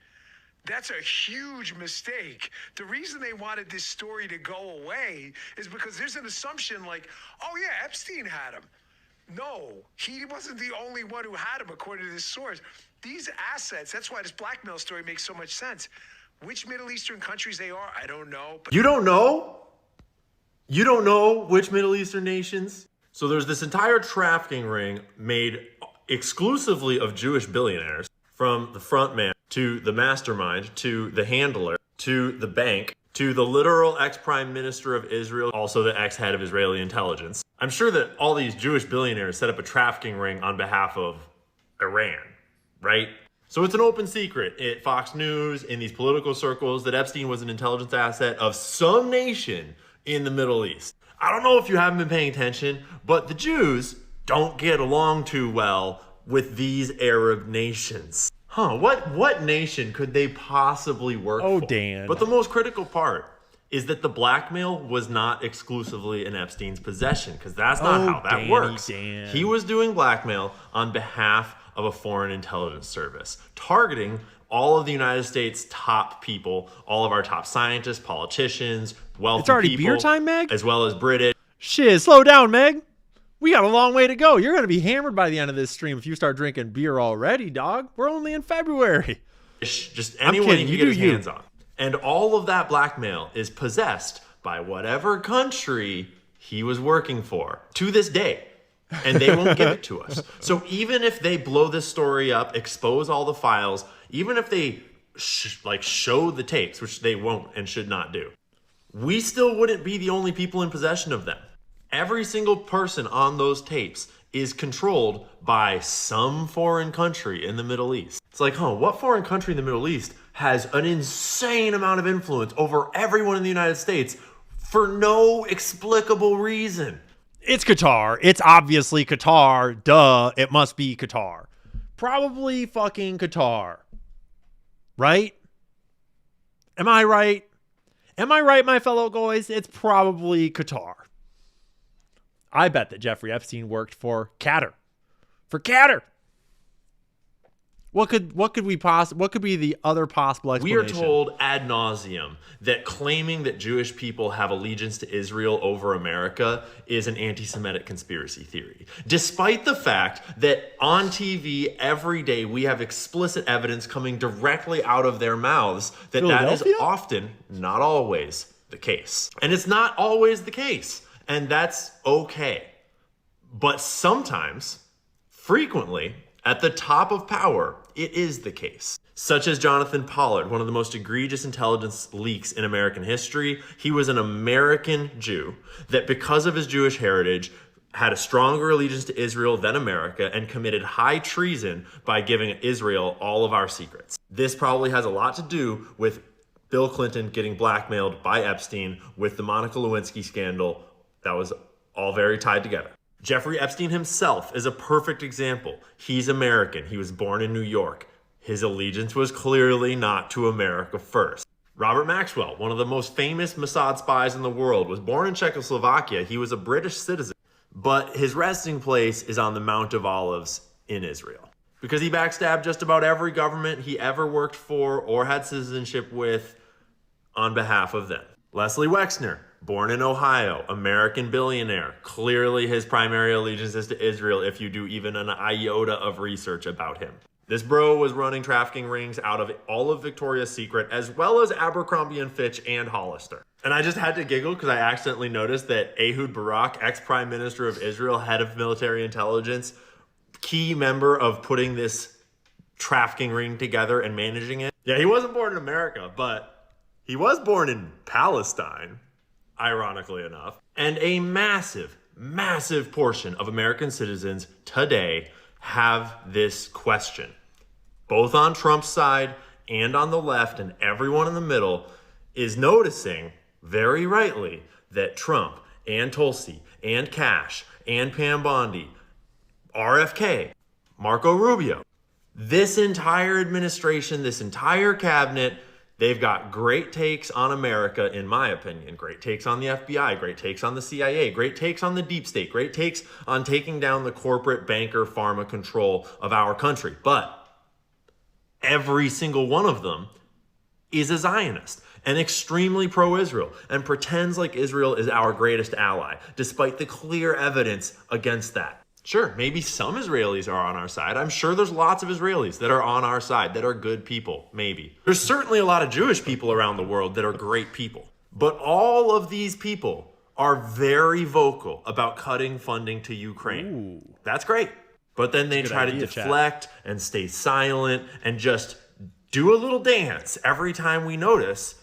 That's a huge mistake. The reason they wanted this story to go away is because there's an assumption like, oh yeah, Epstein had him. No, he wasn't the only one who had him, according to this source. These assets, that's why this blackmail story makes so much sense. Which Middle Eastern countries they are, I don't know. But You don't know? You don't know which Middle Eastern nations? So there's this entire trafficking ring made exclusively of Jewish billionaires, from the front man to the mastermind to the handler to the bank to the literal ex-prime minister of Israel, also the ex-head of Israeli intelligence. I'm sure that all these Jewish billionaires set up a trafficking ring on behalf of Iran, right? So it's an open secret at Fox News, in these political circles, that Epstein was an intelligence asset of some nation in the Middle East. I don't know if you haven't been paying attention, but the Jews don't get along too well with these Arab nations. What nation could they possibly work for? Dan. But the most critical part is that the blackmail was not exclusively in Epstein's possession, because that's not how that works. Dan. He was doing blackmail on behalf of a foreign intelligence service, targeting all of the United States' top people, all of our top scientists, politicians, wealthy It's already people, beer time, Meg? as well as British. Shit, slow down, Meg. We got a long way to go. You're going to be hammered by the end of this stream if you start drinking beer already, dog. We're only in February. Just anyone kidding. he You can get do his you. hands on. And all of that blackmail is possessed by whatever country he was working for to this day. And they won't give it to us. So even if they blow this story up, expose all the files, even if they show the tapes, which they won't and should not do, we still wouldn't be the only people in possession of them. Every single person on those tapes is controlled by some foreign country in the Middle East. It's like, what foreign country in the Middle East has an insane amount of influence over everyone in the United States for no explicable reason? It's Qatar. It's obviously Qatar. Duh. It must be Qatar. Probably fucking Qatar. Right? Am I right? Am I right, my fellow guys? It's probably Qatar. I bet that Jeffrey Epstein worked for Qatar. For Qatar. What could be the other possible We explanation? are told ad nauseum that claiming that Jewish people have allegiance to Israel over America is an anti-Semitic conspiracy theory. Despite the fact that on TV every day we have explicit evidence coming directly out of their mouths that is Philadelphia? often, not always, the case. And it's not always the case. And that's okay. But sometimes, frequently, at the top of power, it is the case. Such as Jonathan Pollard, one of the most egregious intelligence leaks in American history. He was an American Jew that, because of his Jewish heritage, had a stronger allegiance to Israel than America and committed high treason by giving Israel all of our secrets. This probably has a lot to do with Bill Clinton getting blackmailed by Epstein with the Monica Lewinsky scandal. That was all very tied together. Jeffrey Epstein himself is a perfect example. He's American. He was born in New York. His allegiance was clearly not to America first. Robert Maxwell, one of the most famous Mossad spies in the world, was born in Czechoslovakia. He was a British citizen, but his resting place is on the Mount of Olives in Israel because he backstabbed just about every government he ever worked for or had citizenship with on behalf of them. Leslie Wexner, born in Ohio, American billionaire. Clearly his primary allegiance is to Israel if you do even an iota of research about him. This bro was running trafficking rings out of all of Victoria's Secret, as well as Abercrombie & Fitch and Hollister. And I just had to giggle because I accidentally noticed that Ehud Barak, ex-prime minister of Israel, head of military intelligence, key member of putting this trafficking ring together and managing it. Yeah, he wasn't born in America, but he was born in Palestine, ironically enough. And a massive, massive portion of American citizens today have this question, both on Trump's side and on the left, and everyone in the middle is noticing very rightly that Trump and Tulsi and Kash and Pam Bondi, RFK, Marco Rubio, this entire administration, this entire cabinet, they've got great takes on America, in my opinion. Great takes on the FBI, great takes on the CIA, great takes on the deep state, great takes on taking down the corporate banker pharma control of our country. But every single one of them is a Zionist and extremely pro-Israel and pretends like Israel is our greatest ally, despite the clear evidence against that. Sure, maybe some Israelis are on our side. I'm sure there's lots of Israelis that are on our side, that are good people, maybe. There's certainly a lot of Jewish people around the world that are great people. But all of these people are very vocal about cutting funding to Ukraine. Ooh. That's great. But then they try to deflect and stay silent and just do a little dance every time we notice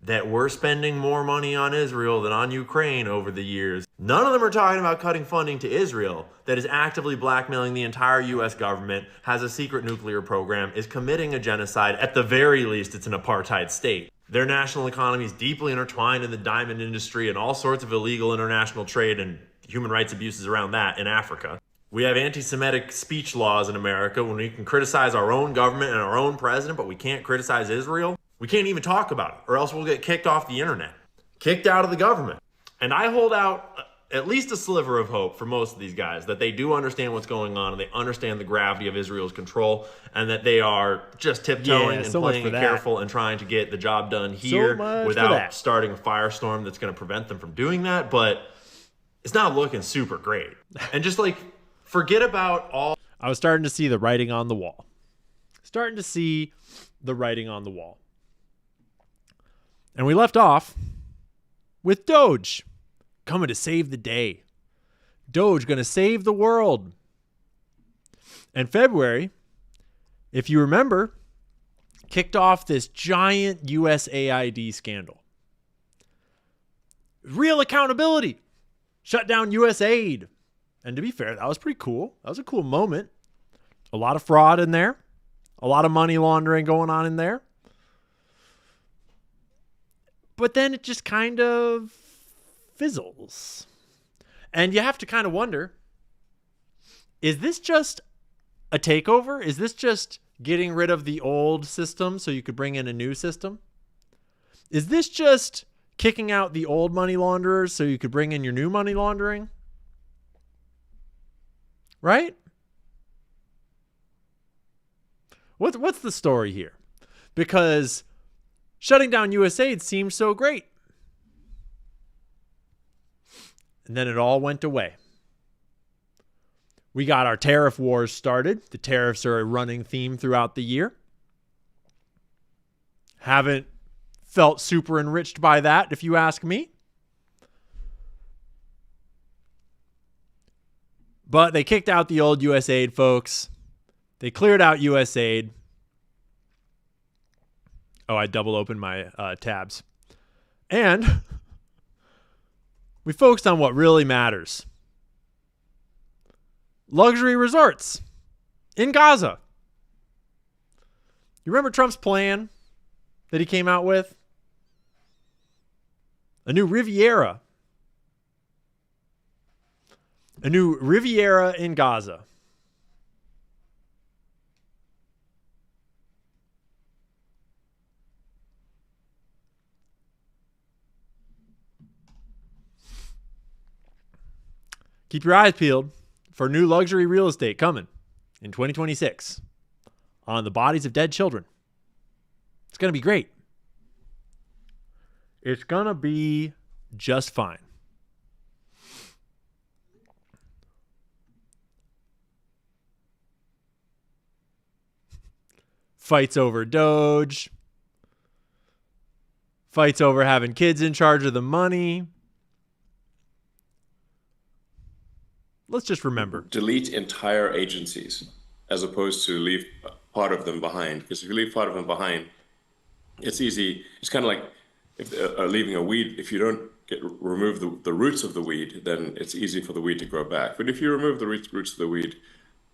that we're spending more money on Israel than on Ukraine over the years. None of them are talking about cutting funding to Israel that is actively blackmailing the entire US government, has a secret nuclear program, is committing a genocide. At the very least, it's an apartheid state. Their national economy is deeply intertwined in the diamond industry and all sorts of illegal international trade and human rights abuses around that in Africa. We have anti-Semitic speech laws in America when we can criticize our own government and our own president, but we can't criticize Israel. We can't even talk about it, or else we'll get kicked off the internet, kicked out of the government. And I hold out at least a sliver of hope for most of these guys that they do understand what's going on and they understand the gravity of Israel's control and that they are just tiptoeing and playing it careful and trying to get the job done here without starting a firestorm that's going to prevent them from doing that. But it's not looking super great. And just like, forget about all. I was starting to see the writing on the wall. Starting to see the writing on the wall. And we left off with Doge coming to save the day. Doge going to save the world. And February, if you remember, kicked off this giant USAID scandal. Real accountability. Shut down USAID. And to be fair, that was pretty cool. That was a cool moment. A lot of fraud in there. A lot of money laundering going on in there. But then it just kind of fizzles. And you have to kind of wonder, is this just a takeover? Is this just getting rid of the old system so you could bring in a new system? Is this just kicking out the old money launderers so you could bring in your new money laundering? Right? What's the story here? Because shutting down USAID seemed so great. And then it all went away. We got our tariff wars started. The tariffs are a running theme throughout the year. Haven't felt super enriched by that, if you ask me. But they kicked out the old USAID folks. They cleared out USAID. Oh, I double opened my tabs. And we focused on what really matters. Luxury resorts in Gaza. You remember Trump's plan that he came out with? A new Riviera. A new Riviera in Gaza. Keep your eyes peeled for new luxury real estate coming in 2026 on the bodies of dead children. It's going to be great. It's going to be just fine. Fights over Doge. Fights over having kids in charge of the money. Let's just remember. Delete entire agencies as opposed to leave part of them behind. Because if you leave part of them behind, it's easy. It's kind of like if leaving a weed. If you don't remove the roots of the weed, then it's easy for the weed to grow back. But if you remove the roots of the weed,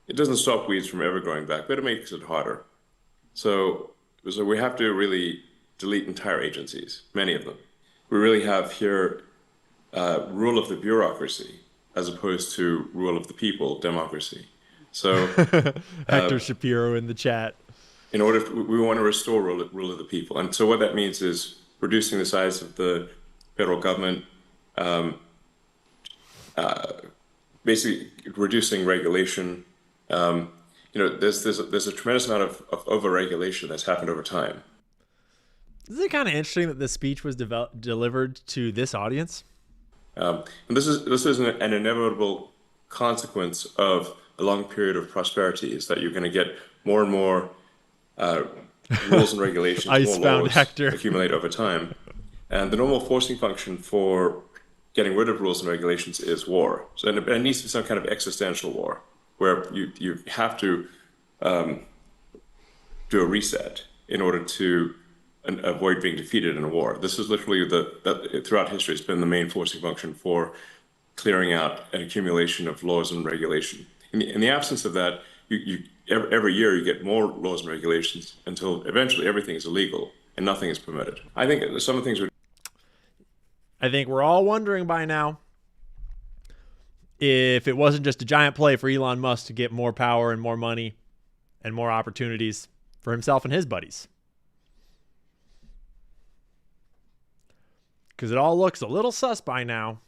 it doesn't stop weeds from ever growing back, but it makes it harder. So we have to really delete entire agencies, many of them. We really have here rule of the bureaucracy as opposed to rule of the people, democracy. So Hector Shapiro in the chat. In order we want to restore rule of the people. And so what that means is reducing the size of the federal government, basically reducing regulation. There's a tremendous amount of over-regulation that's happened over time. Isn't it kind of interesting that this speech was delivered to this audience? And this is an inevitable consequence of a long period of prosperity, is that you're going to get more and more rules and regulations, more laws accumulate over time. And the normal forcing function for getting rid of rules and regulations is war. So it needs to be some kind of existential war, where you have to do a reset in order to avoid being defeated in a war. This is literally throughout history, it's been the main forcing function for clearing out an accumulation of laws and regulation. In the absence of that, every year you get more laws and regulations until eventually everything is illegal and nothing is permitted. I think some of the things I think we're all wondering by now if it wasn't just a giant play for Elon Musk to get more power and more money and more opportunities for himself and his buddies. Because it all looks a little sus by now.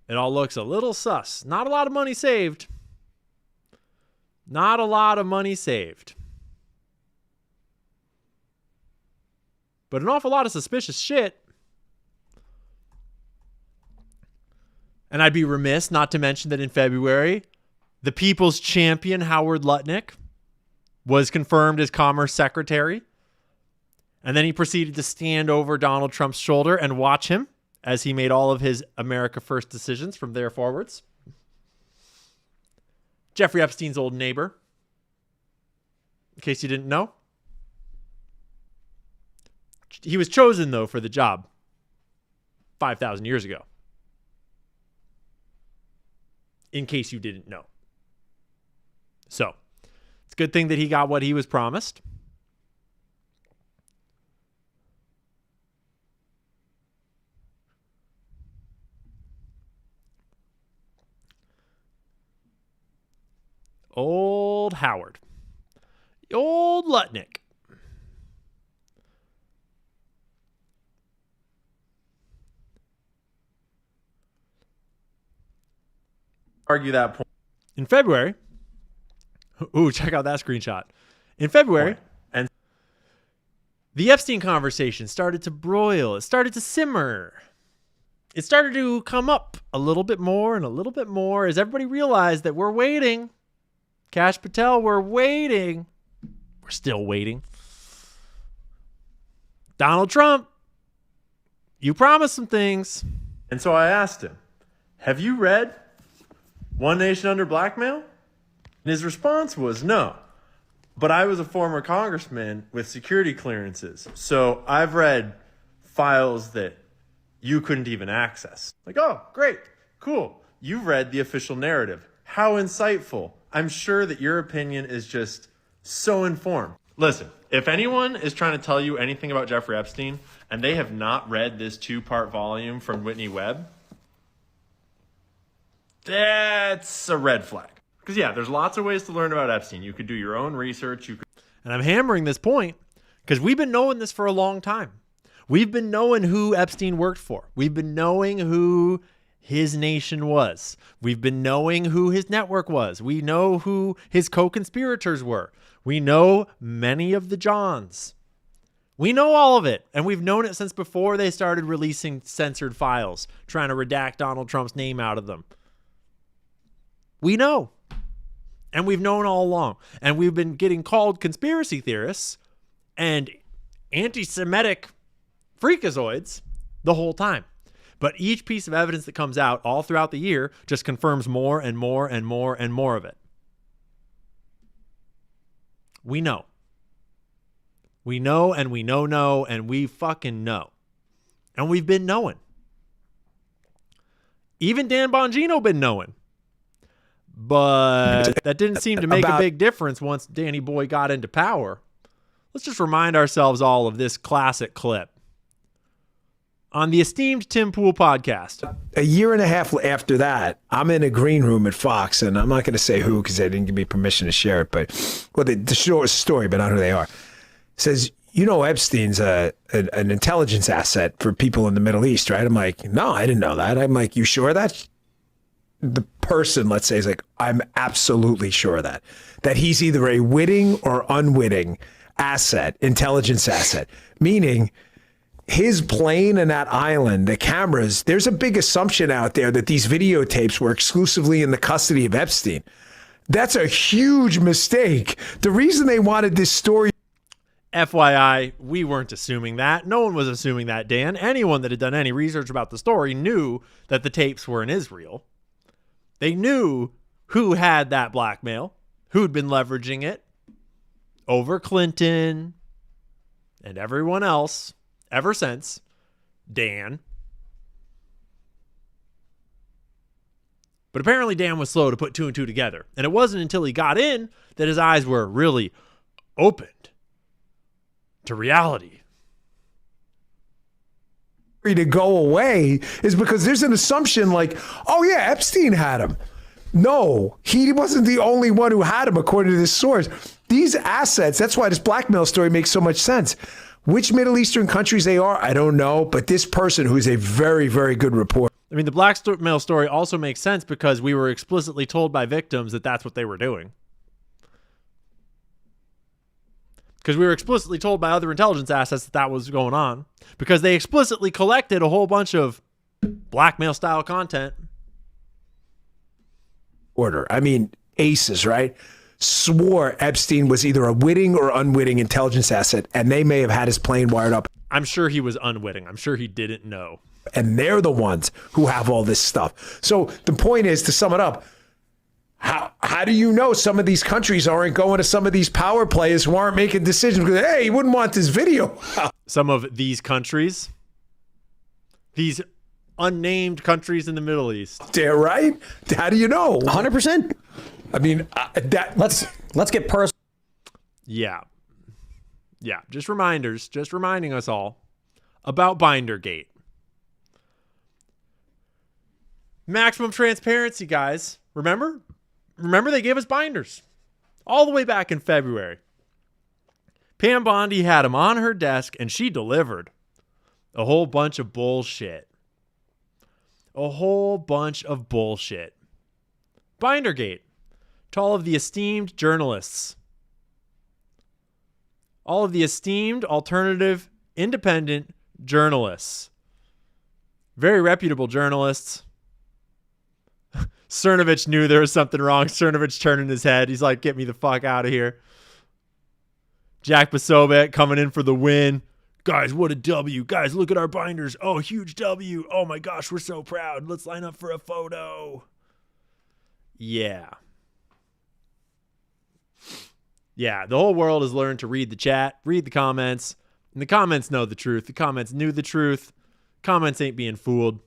It all looks a little sus. Not a lot of money saved. Not a lot of money saved. But an awful lot of suspicious shit. And I'd be remiss not to mention that in February, the people's champion, Howard Lutnick, was confirmed as Commerce Secretary. And then he proceeded to stand over Donald Trump's shoulder and watch him as he made all of his America First decisions from there forwards. Jeffrey Epstein's old neighbor, in case you didn't know. He was chosen, though, for the job 5,000 years ago. In case you didn't know. So, it's a good thing that he got what he was promised. Old Howard. Old Lutnick. Argue that point. In February, ooh, check out that screenshot. In February, and the Epstein conversation started to broil. It started to simmer. It started to come up a little bit more and a little bit more as everybody realized that we're waiting. Kash Patel, we're waiting. We're still waiting. Donald Trump, you promised some things. And so I asked him, have you read One Nation Under Blackmail? And his response was no. But I was a former congressman with security clearances, so I've read files that you couldn't even access. Like, oh, great, cool. You've read the official narrative. How insightful. I'm sure that your opinion is just so informed. Listen, if anyone is trying to tell you anything about Jeffrey Epstein and they have not read this 2-part volume from Whitney Webb, that's a red flag. Because, yeah, there's lots of ways to learn about Epstein. You could do your own research. And I'm hammering this point because we've been knowing this for a long time. We've been knowing who Epstein worked for. We've been knowing who his nation was. We've been knowing who his network was. We know who his co-conspirators were. We know many of the Johns. We know all of it. And we've known it since before they started releasing censored files, trying to redact Donald Trump's name out of them. We know. And we've known all along. And we've been getting called conspiracy theorists and anti-Semitic freakazoids the whole time. But each piece of evidence that comes out all throughout the year just confirms more and more and more and more of it. We know. We know and we know and we fucking know. And we've been knowing. Even Dan Bongino been knowing. But that didn't seem to make a big difference once Danny Boy got into power. Let's just remind ourselves all of this classic clip. On the esteemed Tim Pool podcast. A year and a half after that, I'm in a green room at Fox, and I'm not going to say who because they didn't give me permission to share it, but well, the story, but not who they are. Says, you know, Epstein's an intelligence asset for people in the Middle East, right? I'm like, no, I didn't know that. I'm like, you sure of that? The person, let's say, is like, I'm absolutely sure of that. That he's either a witting or unwitting asset, intelligence asset, meaning his plane and that island, the cameras, there's a big assumption out there that these videotapes were exclusively in the custody of Epstein. That's a huge mistake. The reason they wanted this story. FYI, we weren't assuming that. No one was assuming that, Dan. Anyone that had done any research about the story knew that the tapes were in Israel. They knew who had that blackmail, who'd been leveraging it over Clinton and everyone else ever since, Dan. But apparently Dan was slow to put 2 and 2 together. And it wasn't until he got in that his eyes were really opened to reality. To go away is because there's an assumption like, oh yeah, Epstein had him. No, he wasn't the only one who had him, according to this source. These assets, that's why this blackmail story makes so much sense. Which Middle Eastern countries they are, I don't know. But this person, who is a very, very good reporter. I mean, the blackmail story also makes sense because we were explicitly told by victims that that's what they were doing. Because we were explicitly told by other intelligence assets that that was going on. Because they explicitly collected a whole bunch of blackmail-style content. I mean, aces, right? Swore Epstein was either a witting or unwitting intelligence asset, and they may have had his plane wired up. I'm sure he was unwitting. I'm sure he didn't know. And they're the ones who have all this stuff. So the point is, to sum it up, how do you know some of these countries aren't going to some of these power players who aren't making decisions? Because, hey, you wouldn't want this video. Some of these countries, these unnamed countries in the Middle East. They're right. How do you know? 100%. I mean, let's get personal. Yeah. Just reminding us all about Bindergate. Maximum transparency, guys. Remember they gave us binders all the way back in February. Pam Bondi had them on her desk and she delivered a whole bunch of bullshit. Bindergate. To all of the esteemed journalists. All of the esteemed alternative independent journalists. Very reputable journalists. Cernovich knew there was something wrong. Cernovich turning his head. He's like, get me the fuck out of here. Jack Posobiec coming in for the win. Guys, what a W. Guys, look at our binders. Oh, huge W. Oh my gosh, we're so proud. Let's line up for a photo. Yeah, the whole world has learned to read the chat, read the comments, and the comments know the truth. The comments knew the truth. Comments ain't being fooled.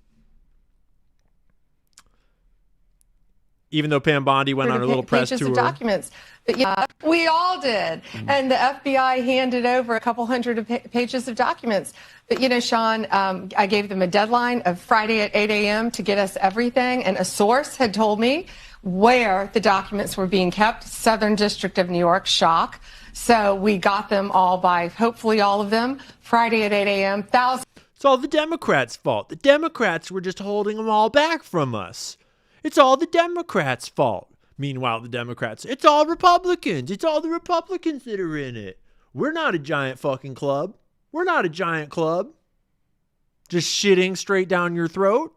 even though Pam Bondi went on her little press pages tour. Of documents. But yeah, we all did. And the FBI handed over a couple hundred pages of documents. But, you know, Sean, I gave them a deadline of Friday at 8 a.m. to get us everything. And a source had told me where the documents were being kept. Southern District of New York, shock. So we got them all by, hopefully all of them, Friday at 8 a.m. It's all the Democrats' fault. The Democrats were just holding them all back from us. It's all the Democrats' fault. Meanwhile, the Democrats, it's all Republicans. It's all the Republicans that are in it. We're not a giant fucking club. We're not a giant club. Just shitting straight down your throat.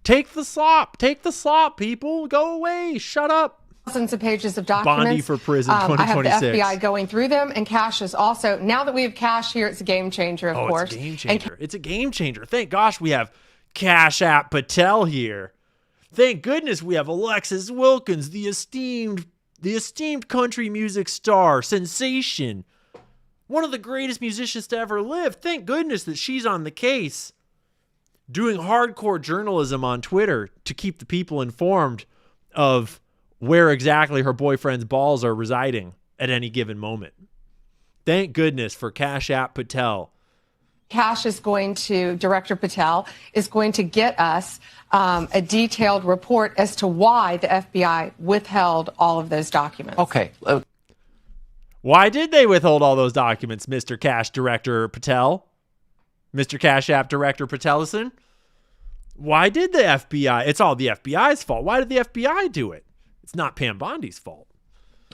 Take the slop. Take the slop, people. Go away. Shut up. Thousands of pages of documents. Bondi for prison 2026. I have the FBI going through them, and Cash is also, now that we have Cash here, it's a game changer, of course. It's a game changer. It's a game changer. Thank gosh we have Cash App Patel here. Thank goodness we have Alexis Wilkins, the esteemed country music star, sensation. One of the greatest musicians to ever live. Thank goodness that she's on the case. Doing hardcore journalism on Twitter to keep the people informed of where exactly her boyfriend's balls are residing at any given moment. Thank goodness for Cash App Patel. Cash is going to, Director Patel, is going to get us a detailed report as to why the FBI withheld all of those documents. Okay. Why did they withhold all those documents, Mr. Cash Director Patel? Mr. Cash App Director Patelison? Why did the FBI? It's all the FBI's fault. Why did the FBI do it? It's not Pam Bondi's fault.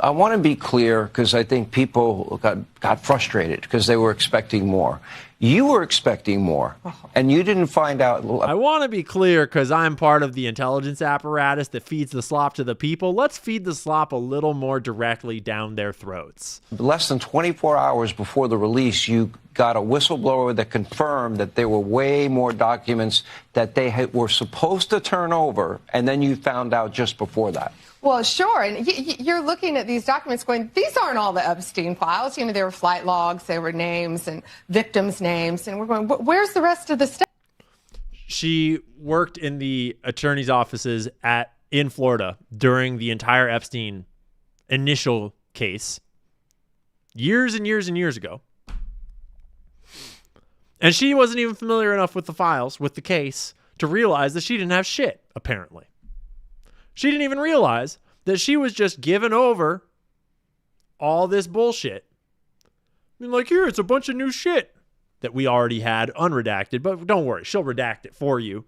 I want to be clear because I think people got frustrated because they were expecting more. You were expecting more, and you didn't find out. I want to be clear because I'm part of the intelligence apparatus that feeds the slop to the people. Let's feed the slop a little more directly down their throats. Less than 24 hours before the release, you got a whistleblower that confirmed that there were way more documents that they were supposed to turn over, and then you found out just before that. Well, sure. And you're looking at these documents going, these aren't all the Epstein files. You know, there were flight logs, there were names and victims' names. And we're going, where's the rest of the stuff? She worked in the attorney's offices in Florida during the entire Epstein initial case years and years and years ago. And she wasn't even familiar enough with the files, with the case, to realize that she didn't have shit, apparently. She didn't even realize that she was just giving over all this bullshit. I mean, like, here, it's a bunch of new shit that we already had unredacted, but don't worry, she'll redact it for you.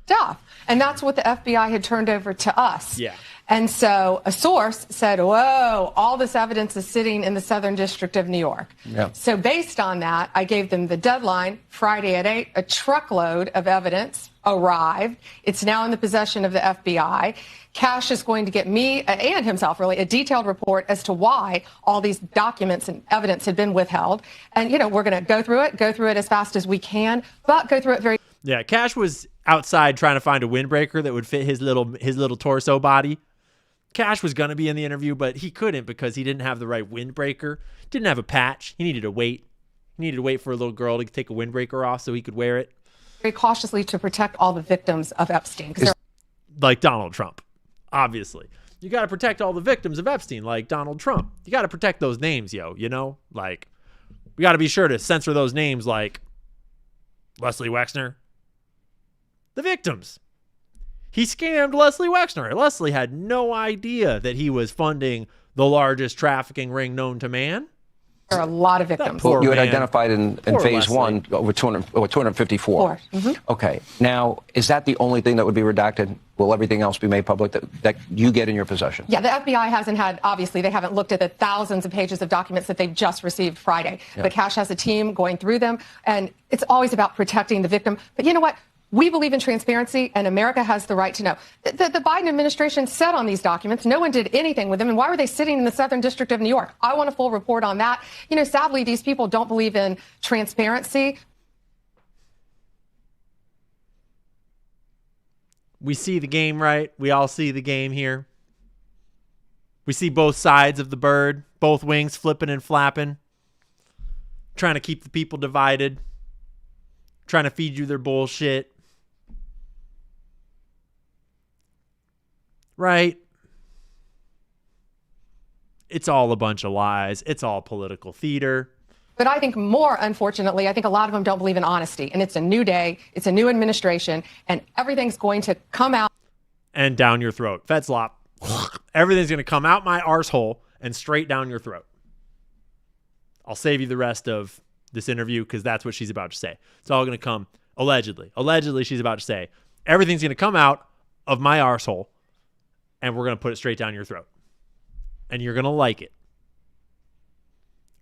Stuff. And that's what the FBI had turned over to us. Yeah. And so a source said, whoa, all this evidence is sitting in the Southern District of New York. Yeah. So based on that, I gave them the deadline, Friday at 8, a truckload of evidence arrived. It's now in the possession of the FBI. Cash is going to get me and himself, really, a detailed report as to why all these documents and evidence had been withheld. And, you know, we're going to go through it as fast as we can, but go through it very... Yeah, Cash was outside trying to find a windbreaker that would fit his little torso body. Cash was going to be in the interview, but he couldn't because he didn't have the right windbreaker. Didn't have a patch. He needed to wait. He needed to wait for a little girl to take a windbreaker off so he could wear it. Very cautiously to protect all the victims of Epstein. Like Donald Trump, obviously. You got to protect all the victims of Epstein, like Donald Trump. You got to protect those names, you know? Like, we got to be sure to censor those names like Leslie Wexner. The victims. He scammed Leslie Wexner. Leslie had no idea that he was funding the largest trafficking ring known to man. There are a lot of victims. You had identified in phase Leslie. 1 over 254. Mm-hmm. Okay. Now, is that the only thing that would be redacted? Will everything else be made public that you get in your possession? Yeah, the FBI hasn't had, obviously, they haven't looked at the thousands of pages of documents that they've just received Friday. Yeah. But Cash has a team going through them, and it's always about protecting the victim. But you know what? We believe in transparency, and America has the right to know. The Biden administration sat on these documents. No one did anything with them. And why were they sitting in the Southern District of New York? I want a full report on that. You know, sadly, these people don't believe in transparency. We see the game, right? We all see the game here. We see both sides of the bird, both wings flipping and flapping, trying to keep the people divided, trying to feed you their bullshit. right? It's all a bunch of lies. It's all political theater. But I think more, unfortunately, I think a lot of them don't believe in honesty. And it's a new day, it's a new administration, and everything's going to come out. And down your throat. Fetslop. Everything's going to come out my arsehole and straight down your throat. I'll save you the rest of this interview because that's what she's about to say. It's all going to come, allegedly. Allegedly, she's about to say, everything's going to come out of my arsehole and we're going to put it straight down your throat. And you're going to like it.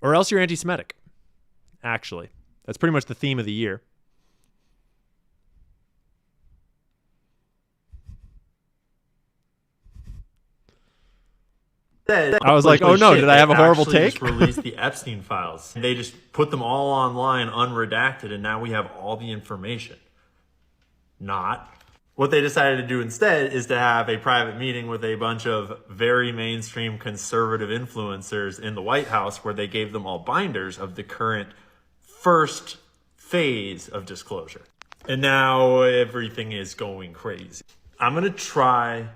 Or else you're anti-Semitic. Actually, that's pretty much the theme of the year. I was like, oh no, did I have a horrible take? Just released the Epstein files. They just put them all online, unredacted, and now we have all the information. Not. What they decided to do instead is to have a private meeting with a bunch of very mainstream conservative influencers in the White House where they gave them all binders of the current first phase of disclosure. And now everything is going crazy. I'm going to try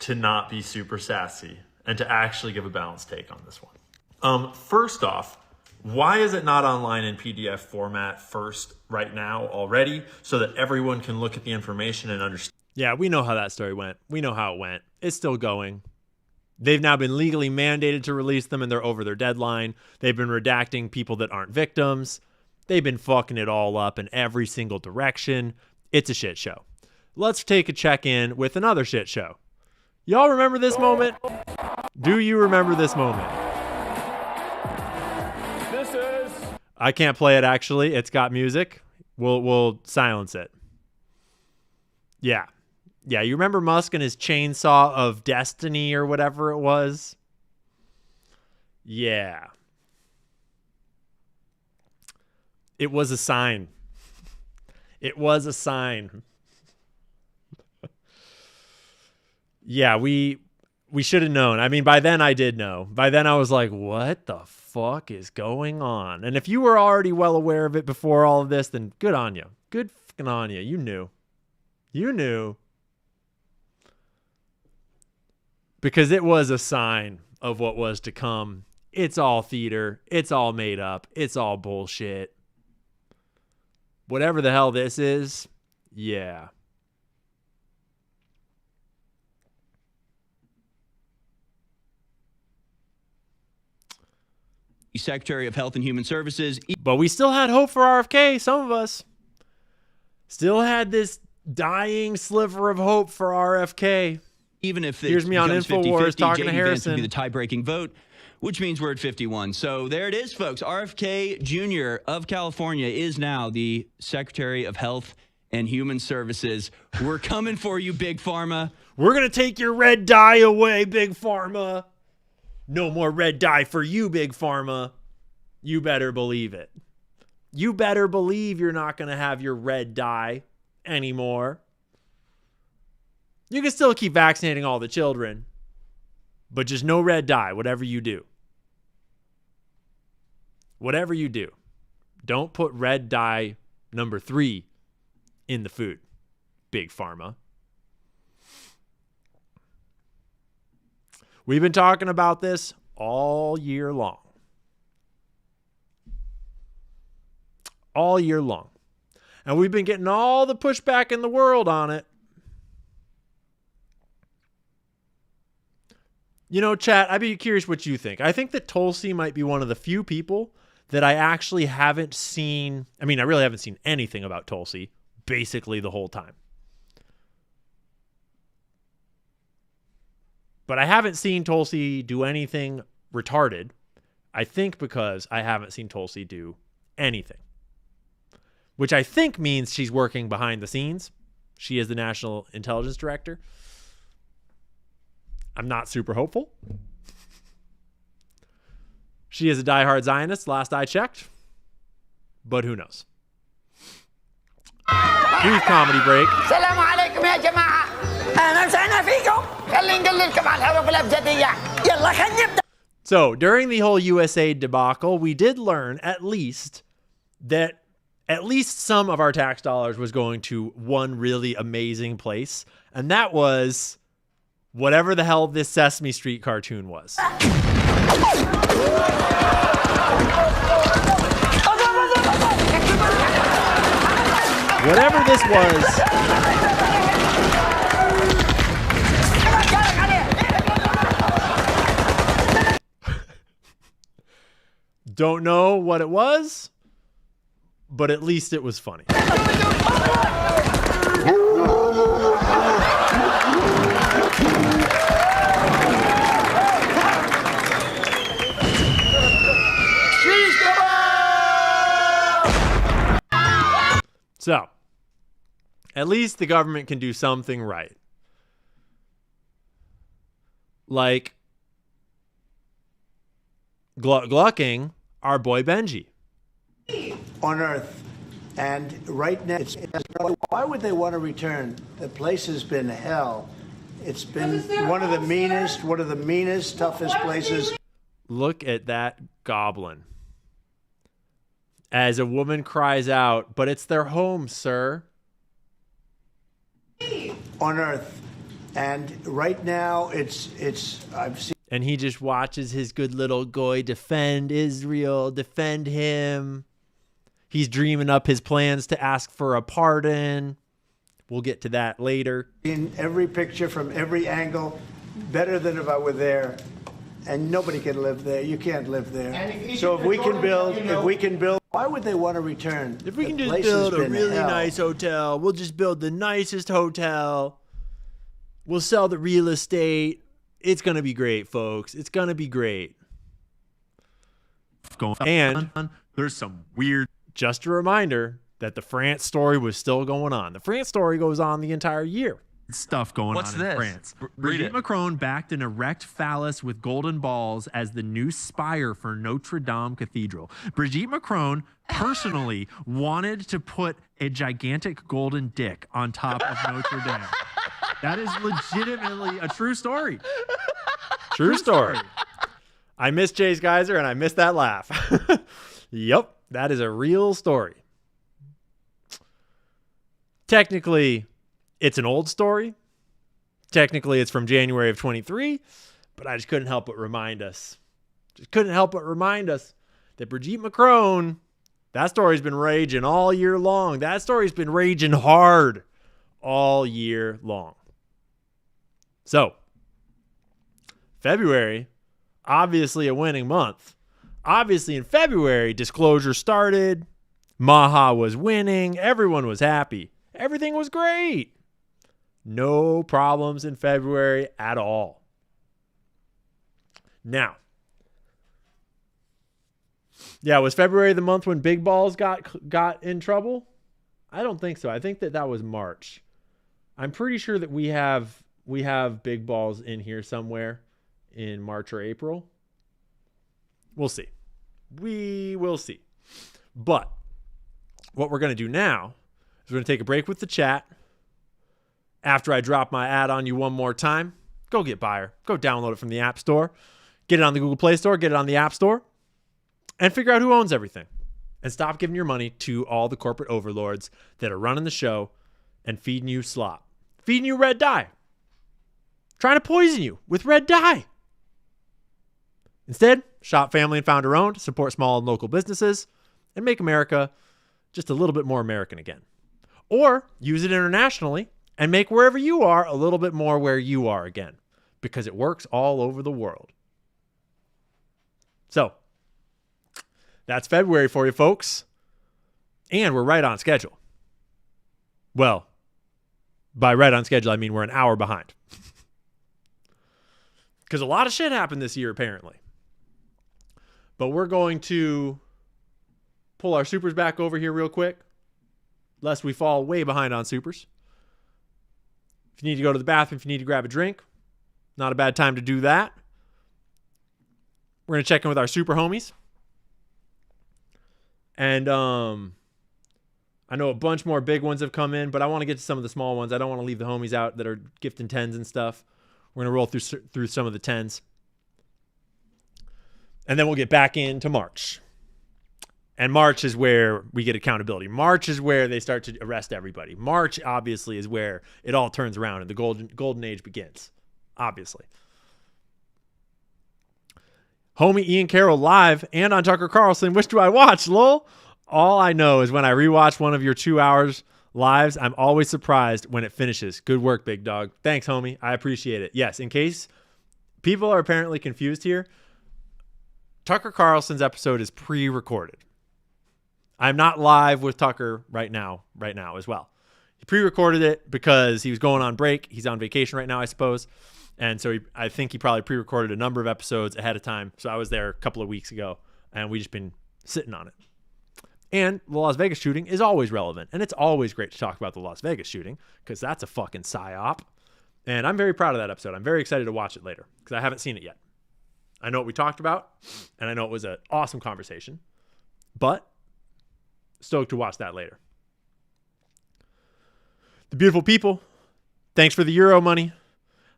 to not be super sassy and to actually give a balanced take on this one. First off, why is it not online in PDF format first right now already so that everyone can look at the information and understand? Yeah, we know how that story went. We know how it went. It's still going. They've now been legally mandated to release them and they're over their deadline. They've been redacting people that aren't victims. They've been fucking it all up in every single direction. It's a shit show. Let's take a check-in with another shit show. Y'all remember this moment? Do you remember this moment? I can't play it actually. It's got music. We'll silence it. Yeah. Yeah, you remember Musk and his chainsaw of destiny or whatever it was? Yeah. It was a sign. It was a sign. Yeah, we should have known. I mean, by then I did know. By then I was like, what the fuck is going on? And if you were already well aware of it before all of this, then good on you. Good fucking on you. You knew. You knew. Because it was a sign of what was to come. It's all theater. It's all made up. It's all bullshit. Whatever the hell this is, yeah. Secretary of Health and Human Services. But we still had hope for RFK, some of us. Still had this dying sliver of hope for RFK. Even if here's me on InfoWars talking to Harrison. Would be the tie-breaking vote, which means we're at 51. So there it is, folks. RFK Jr. of California is now the Secretary of Health and Human Services. We're coming for you, Big Pharma. We're going to take your red dye away, Big Pharma. No more red dye for you, Big Pharma. You better believe it. You better believe you're not going to have your red dye anymore. You can still keep vaccinating all the children, but just no red dye, whatever you do. Whatever you do. Don't put red dye number 3 in the food, Big Pharma. We've been talking about this all year long. All year long. And we've been getting all the pushback in the world on it. You know, chat, I'd be curious what you think. I think that Tulsi might be one of the few people that I actually haven't seen. I mean, I really haven't seen anything about Tulsi basically the whole time. But I haven't seen Tulsi do anything retarded. I think because I haven't seen Tulsi do anything. Which I think means she's working behind the scenes. She is the National Intelligence Director. I'm not super hopeful. She is a diehard Zionist, last I checked. But who knows? Brief comedy break. السلام عليكم يا جماعة. أهلا وسهلا فيكم. خلينا نقللكم على الحروف الأبجدية. يلا خلينا نبدأ. So, during the whole USAID debacle, we did learn at least that at least some of our tax dollars was going to one really amazing place, and that was whatever the hell this Sesame Street cartoon was. Whatever this was. Don't know what it was, but at least it was funny. So, at least the government can do something right. Like glucking our boy Benji. On Earth. And right now, why would they want to return? The place has been hell. It's been one of the meanest, toughest places. Look at that goblin. As a woman cries out, but it's their home, sir. On Earth. And right now, I've seen. And he just watches his good little goy defend Israel, defend him. He's dreaming up his plans to ask for a pardon. We'll get to that later. In every picture from every angle, better than if I were there. And nobody can live there. You can't live there. So if we can build, why would they want to return? If we can just build a really nice hotel, we'll just build the nicest hotel. We'll sell the real estate. It's going to be great, folks. It's going to be great. And there's some weird... Just a reminder that the France story was still going on. The France story goes on the entire year. Stuff going on in France. Brigitte Macron backed an erect phallus with golden balls as the new spire for Notre Dame Cathedral. Brigitte Macron personally wanted to put a gigantic golden dick on top of Notre Dame. That is legitimately a true story. True story. I miss Chase Geyser and I miss that laugh. Yep, that is a real story. Technically, it's an old story. Technically, it's from January of 23, but I just couldn't help but remind us. That Brigitte Macron, that story's been raging all year long. That story's been raging hard all year long. So, February, obviously a winning month. Obviously in February, disclosure started. Maha was winning. Everyone was happy. Everything was great. No problems in February at all. Now, yeah, was February the month when Big Balls got in trouble? I don't think so. I think that was March. I'm pretty sure that we have Big Balls in here somewhere in March or April. We'll see. We will see. But what we're going to do now is we're going to take a break with the chat. After I drop my ad on you one more time, go get Buyer. Go download it from the App Store. Get it on the Google Play Store. Get it on the App Store. And figure out who owns everything. And stop giving your money to all the corporate overlords that are running the show and feeding you slop. Feeding you red dye. Trying to poison you with red dye. Instead, shop family and founder owned, support small and local businesses, and make America just a little bit more American again. Or use it internationally and make wherever you are a little bit more where you are again, because it works all over the world. So, that's February for you folks. And we're right on schedule. Well, by right on schedule, I mean we're an hour behind. Because a lot of shit happened this year, apparently. But we're going to pull our supers back over here real quick, lest we fall way behind on supers. If you need to go to the bathroom, if you need to grab a drink, not a bad time to do that. We're going to check in with our super homies. And I know a bunch more big ones have come in, but I want to get to some of the small ones. I don't want to leave the homies out that are gifting 10s and stuff. We're going to roll through some of the 10s. And then we'll get back into March. And March is where we get accountability. March is where they start to arrest everybody. March, obviously, is where it all turns around and the golden age begins. obviously. Homie Ian Carroll live and on Tucker Carlson. Which do I watch, lol? All I know is when I rewatch one of your 2 hours lives, I'm always surprised when it finishes. Good work, big dog. Thanks, homie. I appreciate it. Yes, in case people are apparently confused here, Tucker Carlson's episode is pre-recorded. I'm not live with Tucker right now as well. He pre-recorded it because he was going on break. He's on vacation right now, I suppose. And so I think he probably pre-recorded a number of episodes ahead of time. So I was there a couple of weeks ago, and we just been sitting on it. And the Las Vegas shooting is always relevant. And it's always great to talk about the Las Vegas shooting because that's a fucking psyop. And I'm very proud of that episode. I'm very excited to watch it later because I haven't seen it yet. I know what we talked about, and I know it was an awesome conversation. But stoked to watch that later. The beautiful people, thanks for the Euro money.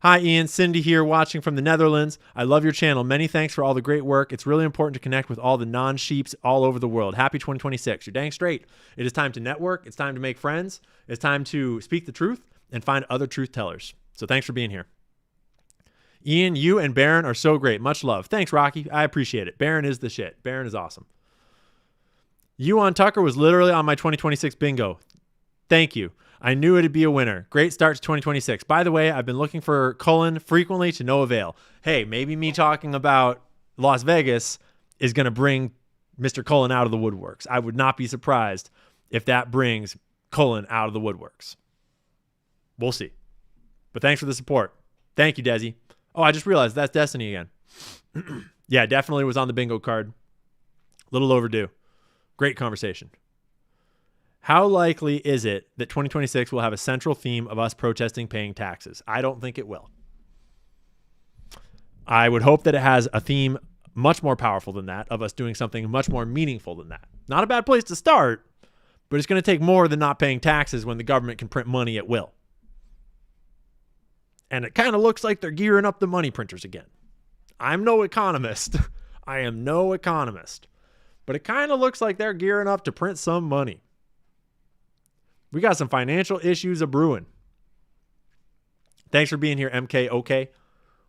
Hi, Ian. Cindy here watching from the Netherlands. I love your channel. Many thanks for all the great work. It's really important to connect with all the non-sheeps all over the world. Happy 2026. You're dang straight. It is time to network. It's time to make friends. It's time to speak the truth and find other truth tellers. So thanks for being here. Ian, you and Baron are so great. Much love. Thanks, Rocky. I appreciate it. Baron is the shit. Baron is awesome. You on Tucker was literally on my 2026 bingo. Thank you. I knew it'd be a winner. Great start to 2026. By the way, I've been looking for Cullen frequently to no avail. Hey, maybe me talking about Las Vegas is going to bring Mr. Cullen out of the woodworks. I would not be surprised if that brings Cullen out of the woodworks. We'll see. But thanks for the support. Thank you, Desi. Oh, I just realized that's Destiny again. Yeah, definitely was on the bingo card. Little overdue. Great conversation. How likely is it that 2026 will have a central theme of us protesting paying taxes? I don't think it will. I would hope that it has a theme much more powerful than that, of us doing something much more meaningful than that. Not a bad place to start, but it's going to take more than not paying taxes when the government can print money at will. And it kind of looks like they're gearing up the money printers again. I'm no economist. I am no economist. But it kind of looks like they're gearing up to print some money. We got some financial issues a brewing. Thanks for being here, MK. Okay.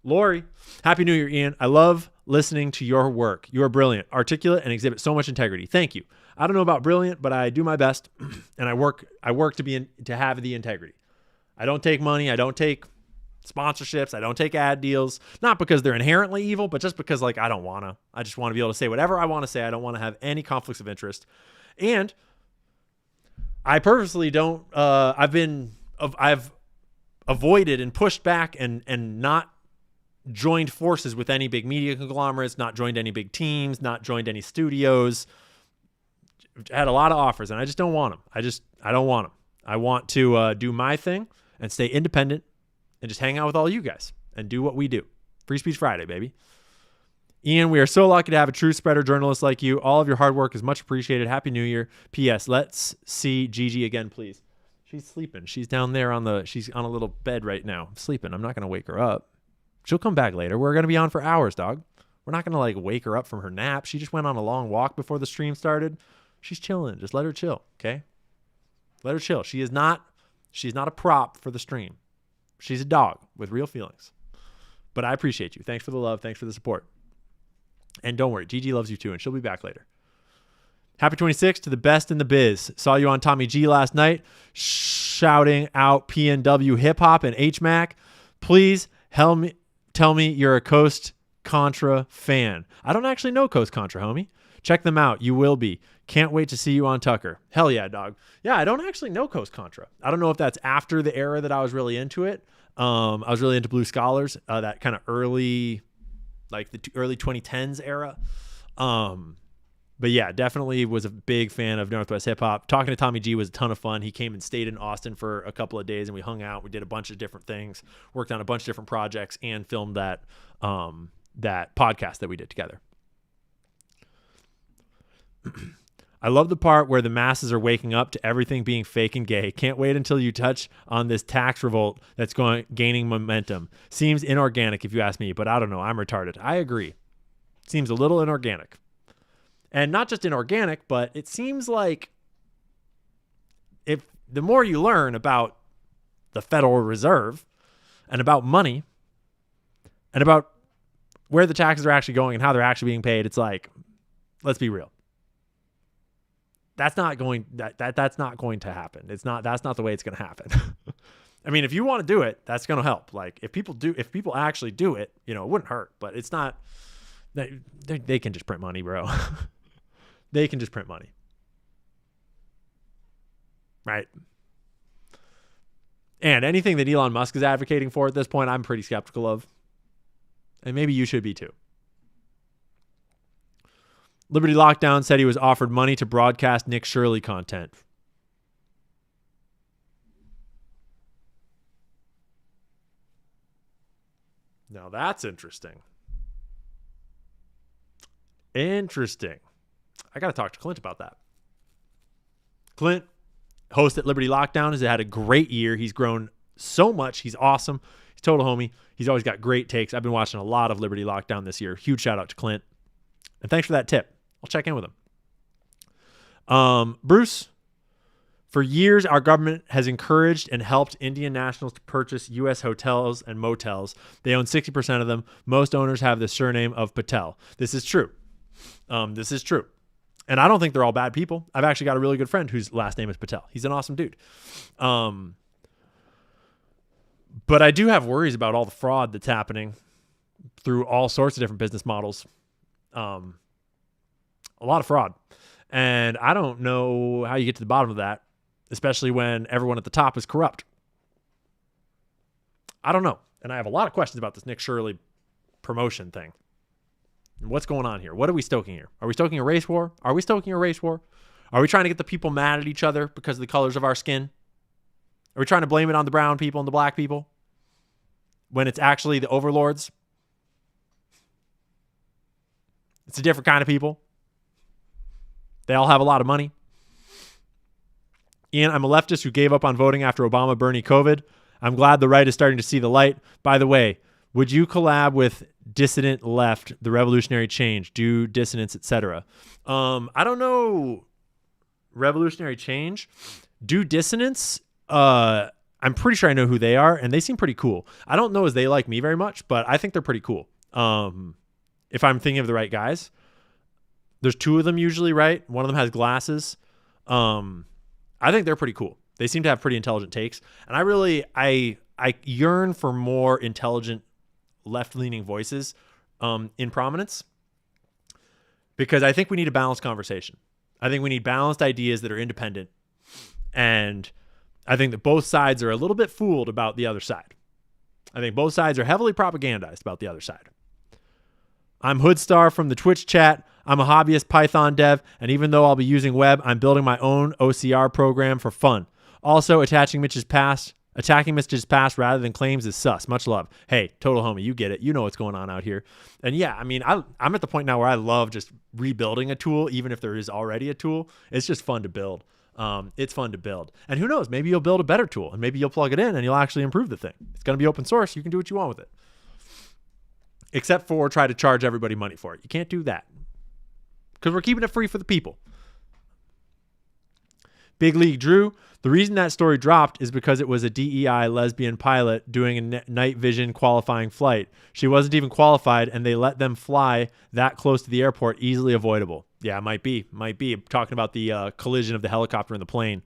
Lori, Happy New Year, Ian. I love listening to your work. You are brilliant, articulate, and exhibit so much integrity. Thank you. I don't know about brilliant, but I do my best, and I work to have the integrity. I don't take money. I don't take sponsorships. I don't take ad deals. Not because they're inherently evil, but just because I don't want to. I just want to be able to say whatever I want to say. I don't want to have any conflicts of interest. And I purposely don't, I've avoided and pushed back and not joined forces with any big media conglomerates, not joined any big teams, not joined any studios. Had a lot of offers and I just don't want them. I don't want them. I want to do my thing and stay independent and just hang out with all you guys and do what we do. Free Speech Friday, baby. Ian, we are so lucky to have a truth spreader journalist like you. All of your hard work is much appreciated. Happy New Year. P.S. Let's see Gigi again, please. She's sleeping. She's down there she's on a little bed right now. Sleeping. I'm not going to wake her up. She'll come back later. We're going to be on for hours, dog. We're not going to wake her up from her nap. She just went on a long walk before the stream started. She's chilling. Just let her chill, okay? Let her chill. She's not a prop for the stream. She's a dog with real feelings. But I appreciate you. Thanks for the love. Thanks for the support. And don't worry, Gigi loves you too, and she'll be back later. Happy 26 to the best in the biz. Saw you on Tommy G last night, shouting out PNW hip hop and HMAC. Please tell me you're a Coast Contra fan. I don't actually know Coast Contra, homie. Check them out. You will be. Can't wait to see you on Tucker. Hell yeah, dog. Yeah, I don't actually know Coast Contra. I don't know if that's after the era that I was really into it. I was really into Blue Scholars, that kind of early, the early 2010s era. But yeah, definitely was a big fan of Northwest hip hop. Talking to Tommy G was a ton of fun. He came and stayed in Austin for a couple of days and we hung out. We did a bunch of different things, worked on a bunch of different projects and filmed that podcast that we did together. I love the part where the masses are waking up to everything being fake and gay. Can't wait until you touch on this tax revolt that's gaining momentum. Seems inorganic if you ask me, but I don't know. I'm retarded. I agree. Seems a little inorganic. And not just inorganic, but it seems like if the more you learn about the Federal Reserve and about money and about where the taxes are actually going and how they're actually being paid, it's like, let's be real. That's not going to happen. That's not the way it's going to happen. I mean, if you want to do it, that's going to help. Like if people actually do it, it wouldn't hurt, but it's not, they can just print money, bro. They can just print money. Right. And anything that Elon Musk is advocating for at this point, I'm pretty skeptical of. And maybe you should be too. Liberty Lockdown said he was offered money to broadcast Nick Shirley content. Now that's interesting. Interesting. I got to talk to Clint about that. Clint, host at Liberty Lockdown, has had a great year. He's grown so much. He's awesome. He's total homie. He's always got great takes. I've been watching a lot of Liberty Lockdown this year. Huge shout out to Clint. And thanks for that tip. I'll check in with him. Bruce, for years, our government has encouraged and helped Indian nationals to purchase U.S. hotels and motels. They own 60% of them. Most owners have the surname of Patel. This is true. This is true. And I don't think they're all bad people. I've actually got a really good friend whose last name is Patel. He's an awesome dude. But I do have worries about all the fraud that's happening through all sorts of different business models. A lot of fraud. And I don't know how you get to the bottom of that, especially when everyone at the top is corrupt. I don't know. And I have a lot of questions about this Nick Shirley promotion thing. What's going on here? What are we stoking here? Are we stoking a race war? Are we stoking a race war? Are we trying to get the people mad at each other because of the colors of our skin? Are we trying to blame it on the brown people and the black people when it's actually the overlords? It's a different kind of people. They all have a lot of money. Ian, I'm a leftist who gave up on voting after Obama, Bernie, COVID. I'm glad the right is starting to see the light. By the way, would you collab with Dissident Left, the Revolutionary Change, do dissonance, etc.? I don't know. Revolutionary Change, do dissonance. I'm pretty sure I know who they are, and they seem pretty cool. I don't know as they like me very much, but I think they're pretty cool. If I'm thinking of the right guys. There's two of them usually, right? One of them has glasses. I think they're pretty cool. They seem to have pretty intelligent takes. And I yearn for more intelligent left-leaning voices in prominence, because I think we need a balanced conversation. I think we need balanced ideas that are independent. And I think that both sides are a little bit fooled about the other side. I think both sides are heavily propagandized about the other side. I'm Hoodstar from the Twitch chat. I'm a hobbyist Python dev, and even though I'll be using Webb, I'm building my own OCR program for fun. Also, attacking messages passed rather than claims is sus. Much love. Hey, total homie, you get it. You know what's going on out here. And yeah, I mean, I'm at the point now where I love just rebuilding a tool, even if there is already a tool. It's just fun to build. It's fun to build. And who knows, maybe you'll build a better tool, and maybe you'll plug it in and you'll actually improve the thing. It's going to be open source. You can do what you want with it. Except for try to charge everybody money for it. You can't do that, because we're keeping it free for the people. Big League Drew, the reason that story dropped is because it was a DEI lesbian pilot doing a night vision qualifying flight. She wasn't even qualified, and they let them fly that close to the airport, easily avoidable. Yeah, might be. I'm talking about the collision of the helicopter and the plane.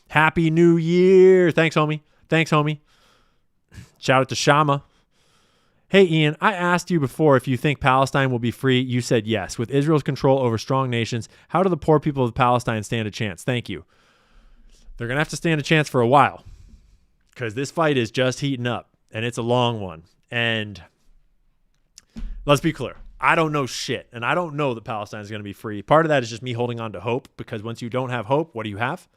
Happy New Year. Thanks, homie. Shout out to Shama. Hey, Ian, I asked you before if you think Palestine will be free. You said yes. With Israel's control over strong nations, how do the poor people of Palestine stand a chance? Thank you. They're going to have to stand a chance for a while, because this fight is just heating up, and it's a long one. And let's be clear. I don't know shit, and I don't know that Palestine is going to be free. Part of that is just me holding on to hope, because once you don't have hope, what do you have?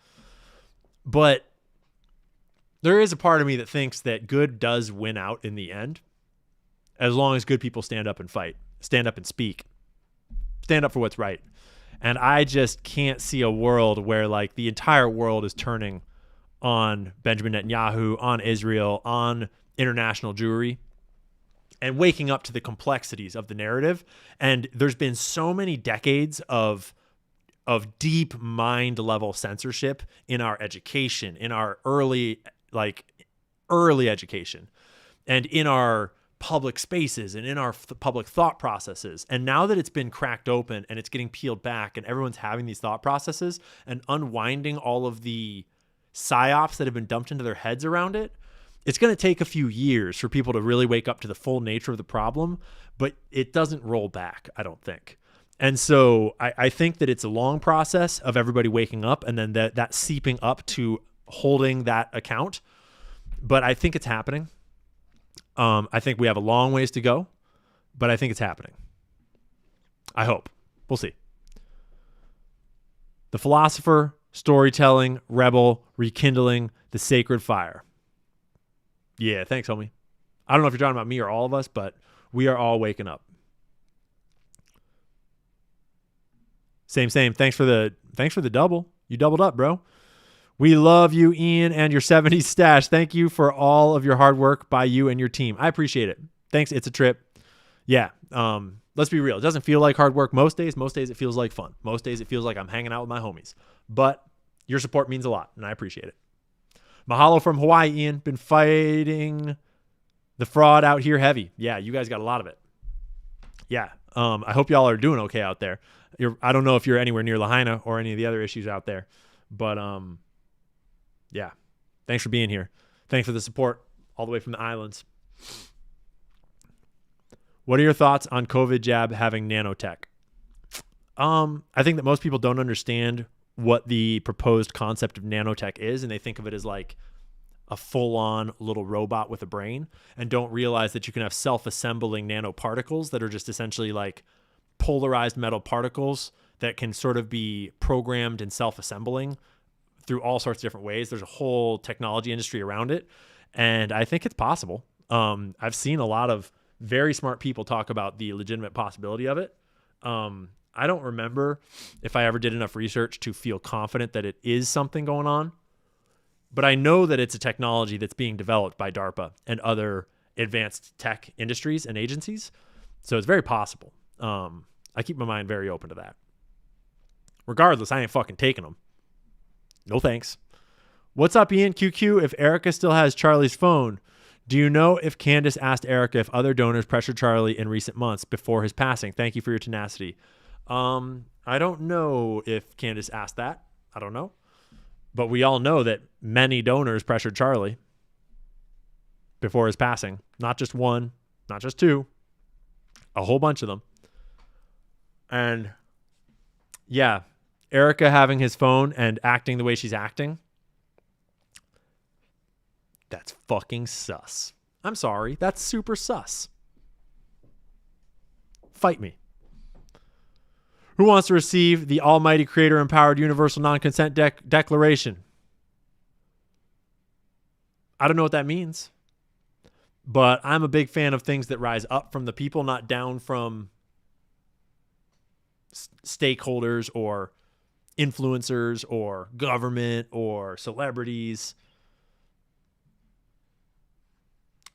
But there is a part of me that thinks that good does win out in the end. As long as good people stand up and fight, stand up and speak, stand up for what's right. And I just can't see a world where like the entire world is turning on Benjamin Netanyahu, on Israel, on international Jewry, and waking up to the complexities of the narrative. And there's been so many decades of deep mind level censorship in our education, in our early education, and in our public spaces and in our public thought processes. And now that it's been cracked open and it's getting peeled back and everyone's having these thought processes and unwinding all of the psyops that have been dumped into their heads around it, it's going to take a few years for people to really wake up to the full nature of the problem, but it doesn't roll back, I don't think. And so I think that it's a long process of everybody waking up and then that seeping up to holding that account. But I think it's happening. I think we have a long ways to go, but I think it's happening. I hope. We'll see. The philosopher, storytelling, rebel, rekindling the sacred fire. Yeah, thanks, homie. I don't know if you're talking about me or all of us, but we are all waking up. Same. Thanks for the double. You doubled up, bro. We love you, Ian, and your 70s stash. Thank you for all of your hard work by you and your team. I appreciate it. Thanks. It's a trip. Yeah. Let's be real. It doesn't feel like hard work most days. Most days it feels like fun. Most days it feels like I'm hanging out with my homies. But your support means a lot, and I appreciate it. Mahalo from Hawaii, Ian. Been fighting the fraud out here heavy. Yeah, you guys got a lot of it. Yeah. I hope y'all are doing okay out there. I don't know if you're anywhere near Lahaina or any of the other issues out there, but yeah. Thanks for being here. Thanks for the support all the way from the islands. What are your thoughts on COVID jab having nanotech? I think that most people don't understand what the proposed concept of nanotech is, and they think of it as like a full-on little robot with a brain, and don't realize that you can have self-assembling nanoparticles that are just essentially like polarized metal particles that can sort of be programmed and self-assembling through all sorts of different ways. There's a whole technology industry around it, and I think it's possible. I've seen a lot of very smart people talk about the legitimate possibility of it. I don't remember if I ever did enough research to feel confident that it is something going on, but I know that it's a technology that's being developed by DARPA and other advanced tech industries and agencies. So it's very possible. I keep my mind very open to that. Regardless, I ain't fucking taking them. No thanks. What's up, Ian? QQ, if Erica still has Charlie's phone, do you know if Candace asked Erica if other donors pressured Charlie in recent months before his passing? Thank you for your tenacity. I don't know if Candace asked that. I don't know. But we all know that many donors pressured Charlie before his passing. Not just one, not just two, a whole bunch of them. And yeah, Erica having his phone and acting the way she's acting, that's fucking sus. I'm sorry. That's super sus. Fight me. Who wants to receive the Almighty Creator Empowered Universal Non-Consent Declaration? I don't know what that means, but I'm a big fan of things that rise up from the people, not down from stakeholders or influencers or government or celebrities.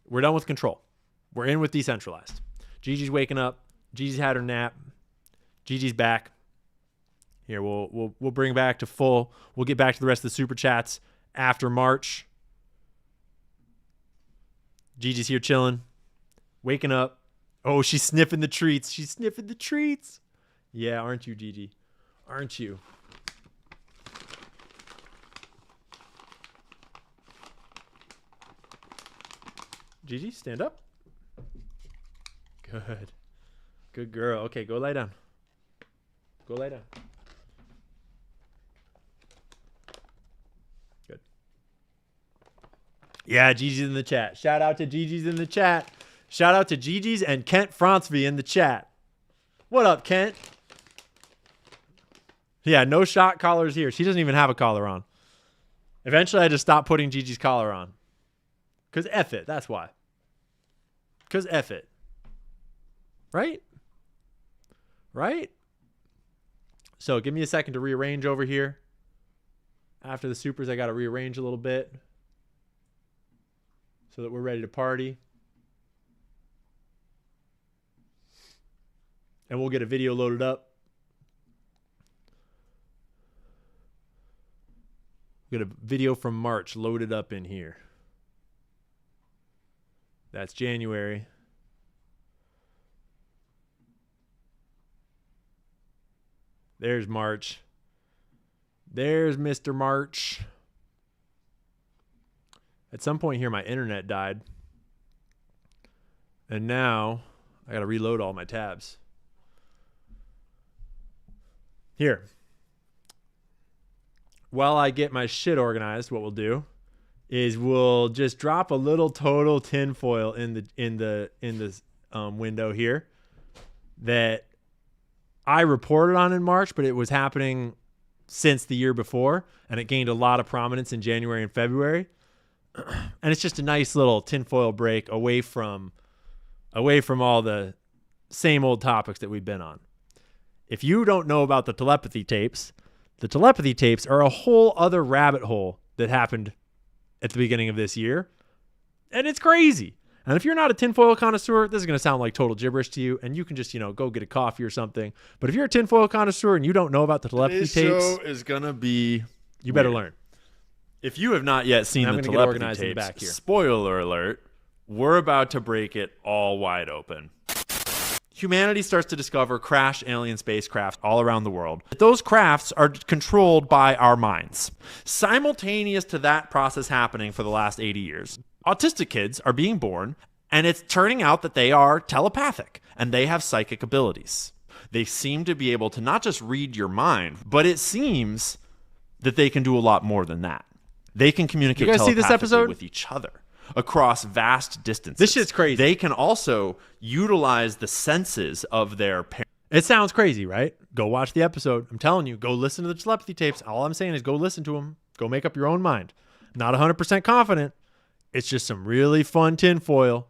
We're done with control. We're in with decentralized. Gigi's waking up. Gigi's had her nap. Gigi's back. Here, we'll bring back to full. We'll get back to the rest of the super chats after March. Gigi's here chilling, waking up. Oh, she's sniffing the treats. She's sniffing the treats. Yeah, aren't you, Gigi? Aren't you? Gigi, stand up. Good. Good girl. Okay, go lie down. Go lay down. Good. Yeah, Gigi's in the chat. Shout out to Gigi's in the chat. Shout out to Gigi's and Kent Francevy in the chat. What up, Kent? Yeah, no shot collars here. She doesn't even have a collar on. Eventually, I just stopped putting Gigi's collar on. Because F it. That's why. Because F it. Right? Right? So give me a second to rearrange over here. After the supers, I got to rearrange a little bit so that we're ready to party. And we'll get a video loaded up. Get a video from March loaded up in here. That's January. There's March. There's Mr. March. At some point here, my internet died. And now I got to reload all my tabs. Here. While I get my shit organized, what we'll do is we'll just drop a little total tinfoil in the window here that I reported on in March, but it was happening since the year before, and it gained a lot of prominence in January and February. And it's just a nice little tinfoil break away from all the same old topics that we've been on. If you don't know about the telepathy tapes are a whole other rabbit hole that happened at the beginning of this year. And it's crazy. And if you're not a tinfoil connoisseur, this is going to sound like total gibberish to you, and you can just, go get a coffee or something. But if you're a tinfoil connoisseur and you don't know about the telepathy tapes, this show is going to be you better learn. If you have not yet seen the telepathy tapes, back here. Spoiler alert, we're about to break it all wide open. Humanity starts to discover crashed alien spacecraft all around the world. Those crafts are controlled by our minds. Simultaneous to that process happening for the last 80 years, autistic kids are being born, and it's turning out that they are telepathic, and they have psychic abilities. They seem to be able to not just read your mind, but it seems that they can do a lot more than that. They can communicate telepathically with each other across vast distances. This shit's crazy. They can also utilize the senses of their parents. It sounds crazy, right? Go watch the episode. I'm telling you, go listen to the telepathy tapes. All I'm saying is go listen to them. Go make up your own mind. Not 100% confident. It's just some really fun tinfoil.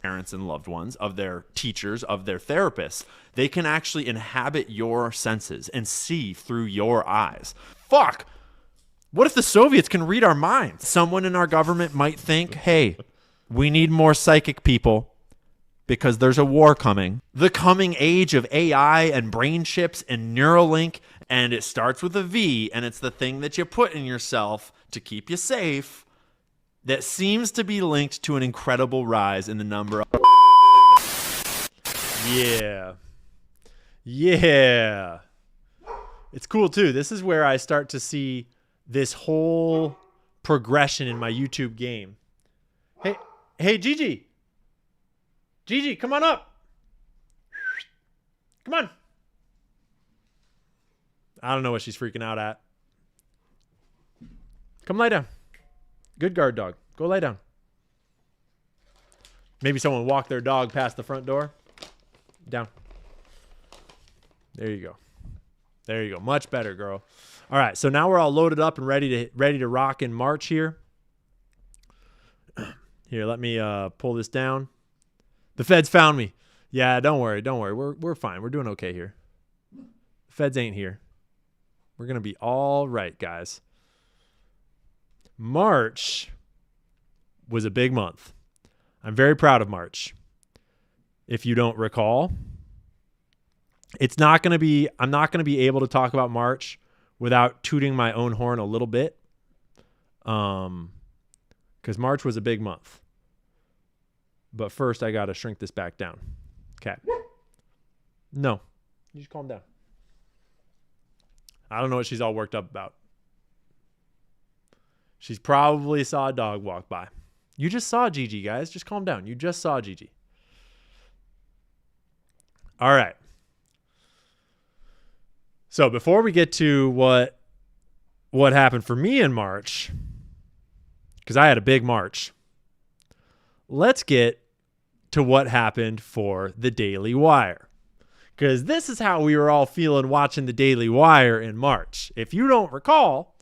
Parents and loved ones, of their teachers, of their therapists. They can actually inhabit your senses and see through your eyes. Fuck! What if the Soviets can read our minds? Someone in our government might think, hey, we need more psychic people because there's a war coming. The coming age of AI and brain chips and Neuralink, and it starts with a V, and it's the thing that you put in yourself to keep you safe, that seems to be linked to an incredible rise in the number of... Yeah. It's cool, too. This is where I start to see this whole progression in my YouTube game. Hey, Gigi. Gigi, come on up. Come on. I don't know what she's freaking out at. Come lay down. Good guard dog. Go lay down. Maybe someone walked their dog past the front door. Down. There you go. There you go. Much better, girl. All right, so now we're all loaded up and ready to rock in March here. Here, let me pull this down. The feds found me. Yeah, don't worry. We're fine. We're doing okay here. The feds ain't here. We're gonna be all right, guys. March was a big month. I'm very proud of March. If you don't recall, I'm not going to be able to talk about March without tooting my own horn a little bit. Because March was a big month. But first, I got to shrink this back down. Okay. No. You just calm down. I don't know what she's all worked up about. She's probably saw a dog walk by. You just saw Gigi, guys. Just calm down. You just saw Gigi. All right. So before we get to what happened for me in March, because I had a big March, let's get to what happened for the Daily Wire. Because this is how we were all feeling watching the Daily Wire in March. If you don't recall,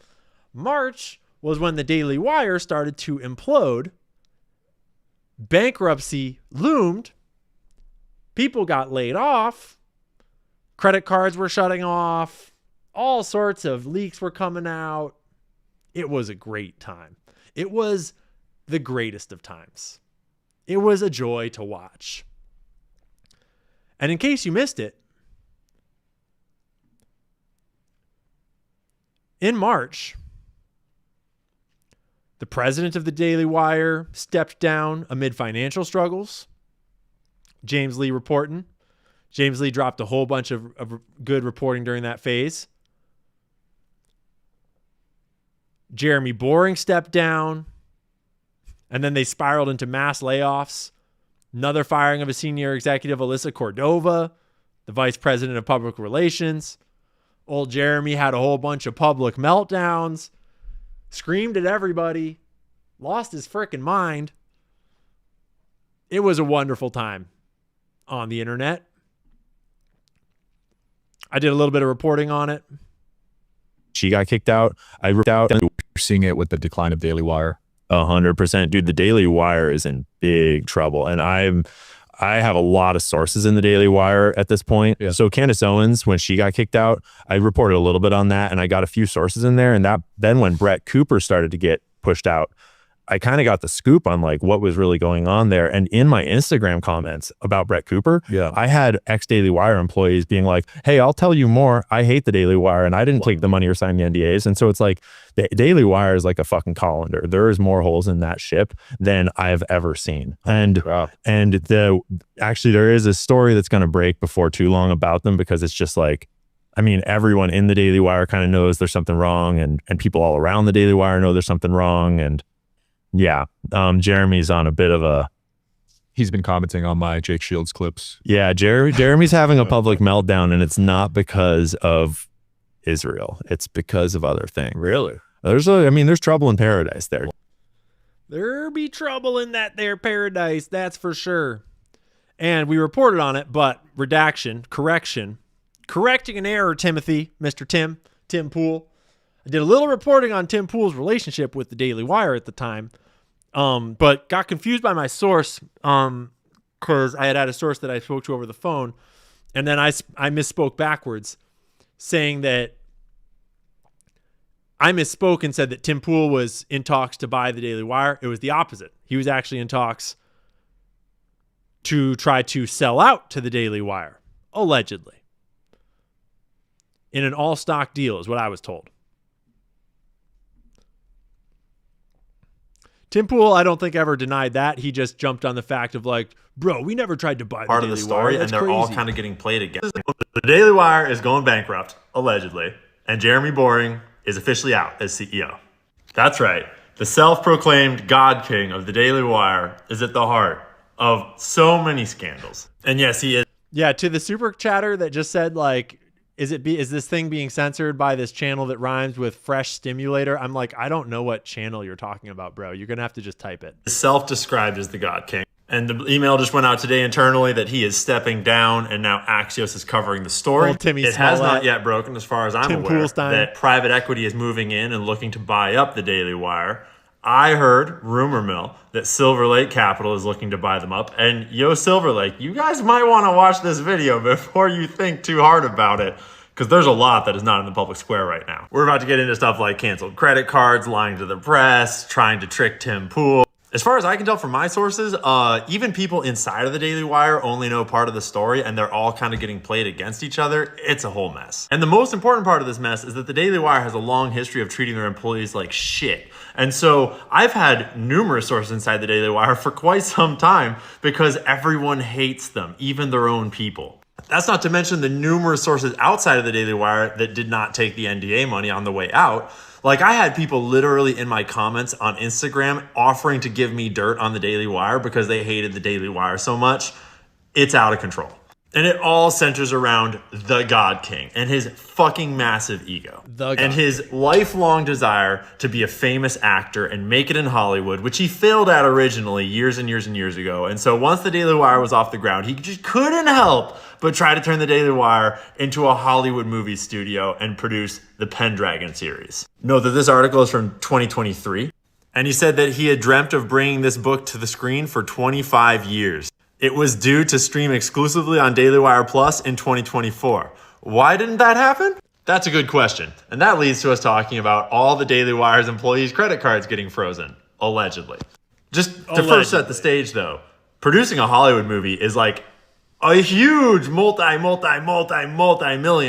March was when the Daily Wire started to implode. Bankruptcy loomed. People got laid off. Credit cards were shutting off. All sorts of leaks were coming out. It was a great time. It was the greatest of times. It was a joy to watch. And in case you missed it, in March, the president of the Daily Wire stepped down amid financial struggles. James Lee reporting. James Lee dropped a whole bunch of good reporting during that phase. Jeremy Boring stepped down, and then they spiraled into mass layoffs. Another firing of a senior executive, Alyssa Cordova, the vice president of public relations. Old Jeremy had a whole bunch of public meltdowns, screamed at everybody, lost his frickin' mind. It was a wonderful time on the internet. I did a little bit of reporting on it. She got kicked out. I ripped out. We're seeing it with the decline of Daily Wire. 100%. Dude, the Daily Wire is in big trouble. And I have a lot of sources in the Daily Wire at this point. Yeah. So Candace Owens, when she got kicked out, I reported a little bit on that, and I got a few sources in there. And then when Brett Cooper started to get pushed out, I kind of got the scoop on like what was really going on there. And in my Instagram comments about Brett Cooper, I had ex-Daily Wire employees being like, hey, I'll tell you more. I hate the Daily Wire and I didn't take the money or sign the NDAs. And so it's like the Daily Wire is like a fucking colander. There is more holes in that ship than I've ever seen. And actually there is a story that's going to break before too long about them, because it's just like, I mean, everyone in the Daily Wire kind of knows there's something wrong, and people all around the Daily Wire know there's something wrong. And yeah, Jeremy's on a bit of a... He's been commenting on my Jake Shields clips. Yeah, Jeremy's having a public meltdown, and it's not because of Israel. It's because of other things. Really? There's trouble in paradise there. There be trouble in that there paradise, that's for sure. And we reported on it, but correcting an error, Timothy, Mr. Tim Pool. I did a little reporting on Tim Pool's relationship with the Daily Wire at the time, but got confused by my source because I had a source that I spoke to over the phone, and then I misspoke backwards, saying that I misspoke and said that Tim Pool was in talks to buy the Daily Wire. It was the opposite. He was actually in talks to try to sell out to the Daily Wire, allegedly, in an all-stock deal is what I was told. Tim Pool, I don't think ever denied that. He just jumped on the fact of like, bro, we never tried to buy the part Daily of the story, Wire. That's and they're crazy. all kind of getting played against. The Daily Wire is going bankrupt, allegedly, and Jeremy Boring is officially out as CEO. That's right. The self-proclaimed God King of the Daily Wire is at the heart of so many scandals. And yes, he is. Yeah, to the super chatter that just said like, is this thing being censored by this channel that rhymes with fresh stimulator? I'm like, I don't know what channel you're talking about, bro. You're going to have to just type it. Self-described as the God King. And the email just went out today internally that he is stepping down, and now Axios is covering the story. It has not yet broken, as far as I'm aware, that private equity is moving in and looking to buy up the Daily Wire. I heard, rumor mill, that Silver Lake Capital is looking to buy them up. And yo, Silver Lake, you guys might want to watch this video before you think too hard about it, because there's a lot that is not in the public square right now. We're about to get into stuff like canceled credit cards, lying to the press, trying to trick Tim Pool. As far as I can tell from my sources, even people inside of the Daily Wire only know part of the story, and they're all kind of getting played against each other. It's a whole mess. And the most important part of this mess is that the Daily Wire has a long history of treating their employees like shit. And so I've had numerous sources inside the Daily Wire for quite some time because everyone hates them, even their own people. That's not to mention the numerous sources outside of the Daily Wire that did not take the NDA money on the way out. Like, I had people literally in my comments on Instagram offering to give me dirt on the Daily Wire because they hated the Daily Wire so much. It's out of control. And it all centers around the God King and his fucking massive ego. And his lifelong desire to be a famous actor and make it in Hollywood, which he failed at originally years and years and years ago. And so once the Daily Wire was off the ground, he just couldn't help but try to turn the Daily Wire into a Hollywood movie studio and produce the Pendragon series. Note that this article is from 2023. And he said that he had dreamt of bringing this book to the screen for 25 years. It was due to stream exclusively on Daily Wire Plus in 2024. Why didn't that happen? That's a good question. And that leads to us talking about all the Daily Wire's employees' credit cards getting frozen, allegedly. Just to first set the stage, though, producing a Hollywood movie is like a huge multi-million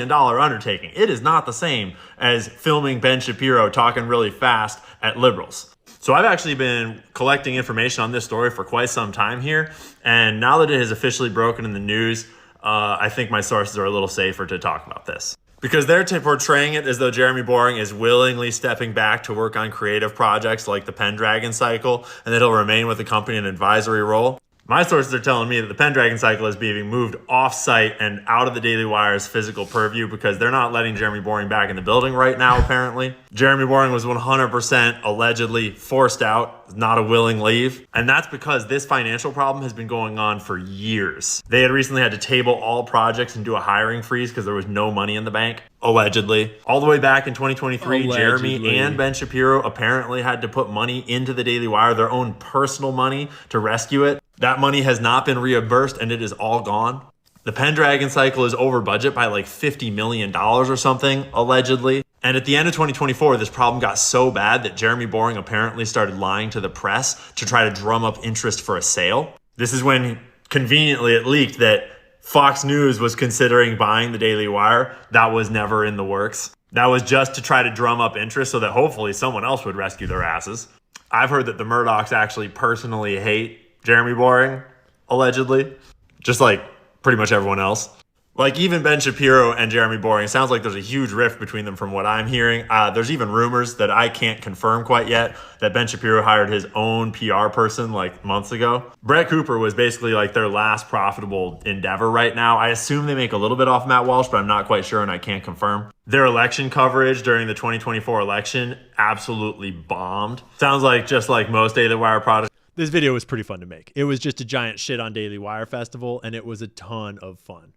dollar undertaking. It is not the same as filming Ben Shapiro talking really fast at liberals. So I've actually been collecting information on this story for quite some time here. And now that it has officially broken in the news, I think my sources are a little safer to talk about this. Because they're portraying it as though Jeremy Boring is willingly stepping back to work on creative projects like the Pendragon cycle, and that he'll remain with the company in an advisory role. My sources are telling me that the Pendragon cycle is being moved off-site and out of the Daily Wire's physical purview because they're not letting Jeremy Boring back in the building right now, apparently. Jeremy Boring was 100% allegedly forced out, not a willing leave. And that's because this financial problem has been going on for years. They had recently had to table all projects and do a hiring freeze because there was no money in the bank, allegedly. All the way back in 2023, Allegedly. Jeremy and Ben Shapiro apparently had to put money into the Daily Wire, their own personal money, to rescue it. That money has not been reimbursed and it is all gone. The Pendragon cycle is over budget by like $50 million or something, allegedly. And at the end of 2024, this problem got so bad that Jeremy Boring apparently started lying to the press to try to drum up interest for a sale. This is when conveniently it leaked that Fox News was considering buying the Daily Wire. That was never in the works. That was just to try to drum up interest so that hopefully someone else would rescue their asses. I've heard that the Murdochs actually personally hate Jeremy Boring, allegedly, just like pretty much everyone else. Like even Ben Shapiro and Jeremy Boring, it sounds like there's a huge rift between them from what I'm hearing. There's even rumors that I can't confirm quite yet that Ben Shapiro hired his own PR person like months ago. Brett Cooper was basically like their last profitable endeavor right now. I assume they make a little bit off Matt Walsh, but I'm not quite sure and I can't confirm. Their election coverage during the 2024 election absolutely bombed. Sounds like just like most Daily Wire products. This video was pretty fun to make. It was just a giant shit on Daily Wire festival, and it was a ton of fun.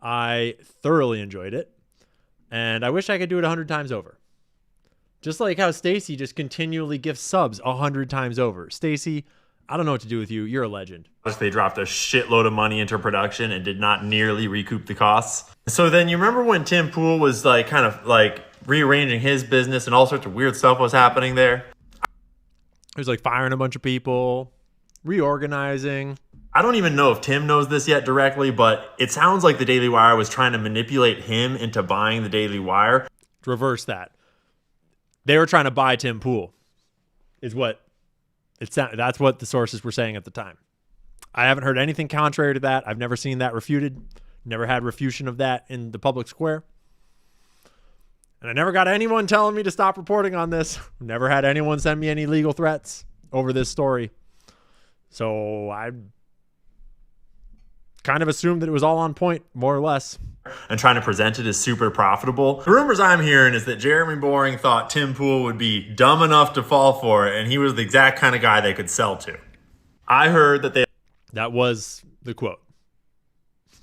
I thoroughly enjoyed it, and I wish I could do it 100 times over. Just like how Stacy just continually gifts subs 100 times over. Stacy, I don't know what to do with you. You're a legend. They dropped a shitload of money into production and did not nearly recoup the costs. So then you remember when Tim Pool was like kind of like rearranging his business and all sorts of weird stuff was happening there? He was like firing a bunch of people, reorganizing. I don't even know if Tim knows this yet directly, but it sounds like the Daily Wire was trying to manipulate him into buying the Daily Wire. Reverse that. They were trying to buy Tim Pool, is what it sounded. That's what the sources were saying at the time. I haven't heard anything contrary to that. I've never seen that refuted. Never had refutation of that in the public square. And I never got anyone telling me to stop reporting on this. Never had anyone send me any legal threats over this story. So I kind of assumed that it was all on point, more or less. And trying to present it as super profitable. The rumors I'm hearing is that Jeremy Boring thought Tim Pool would be dumb enough to fall for it, and he was the exact kind of guy they could sell to. I heard that that was the quote.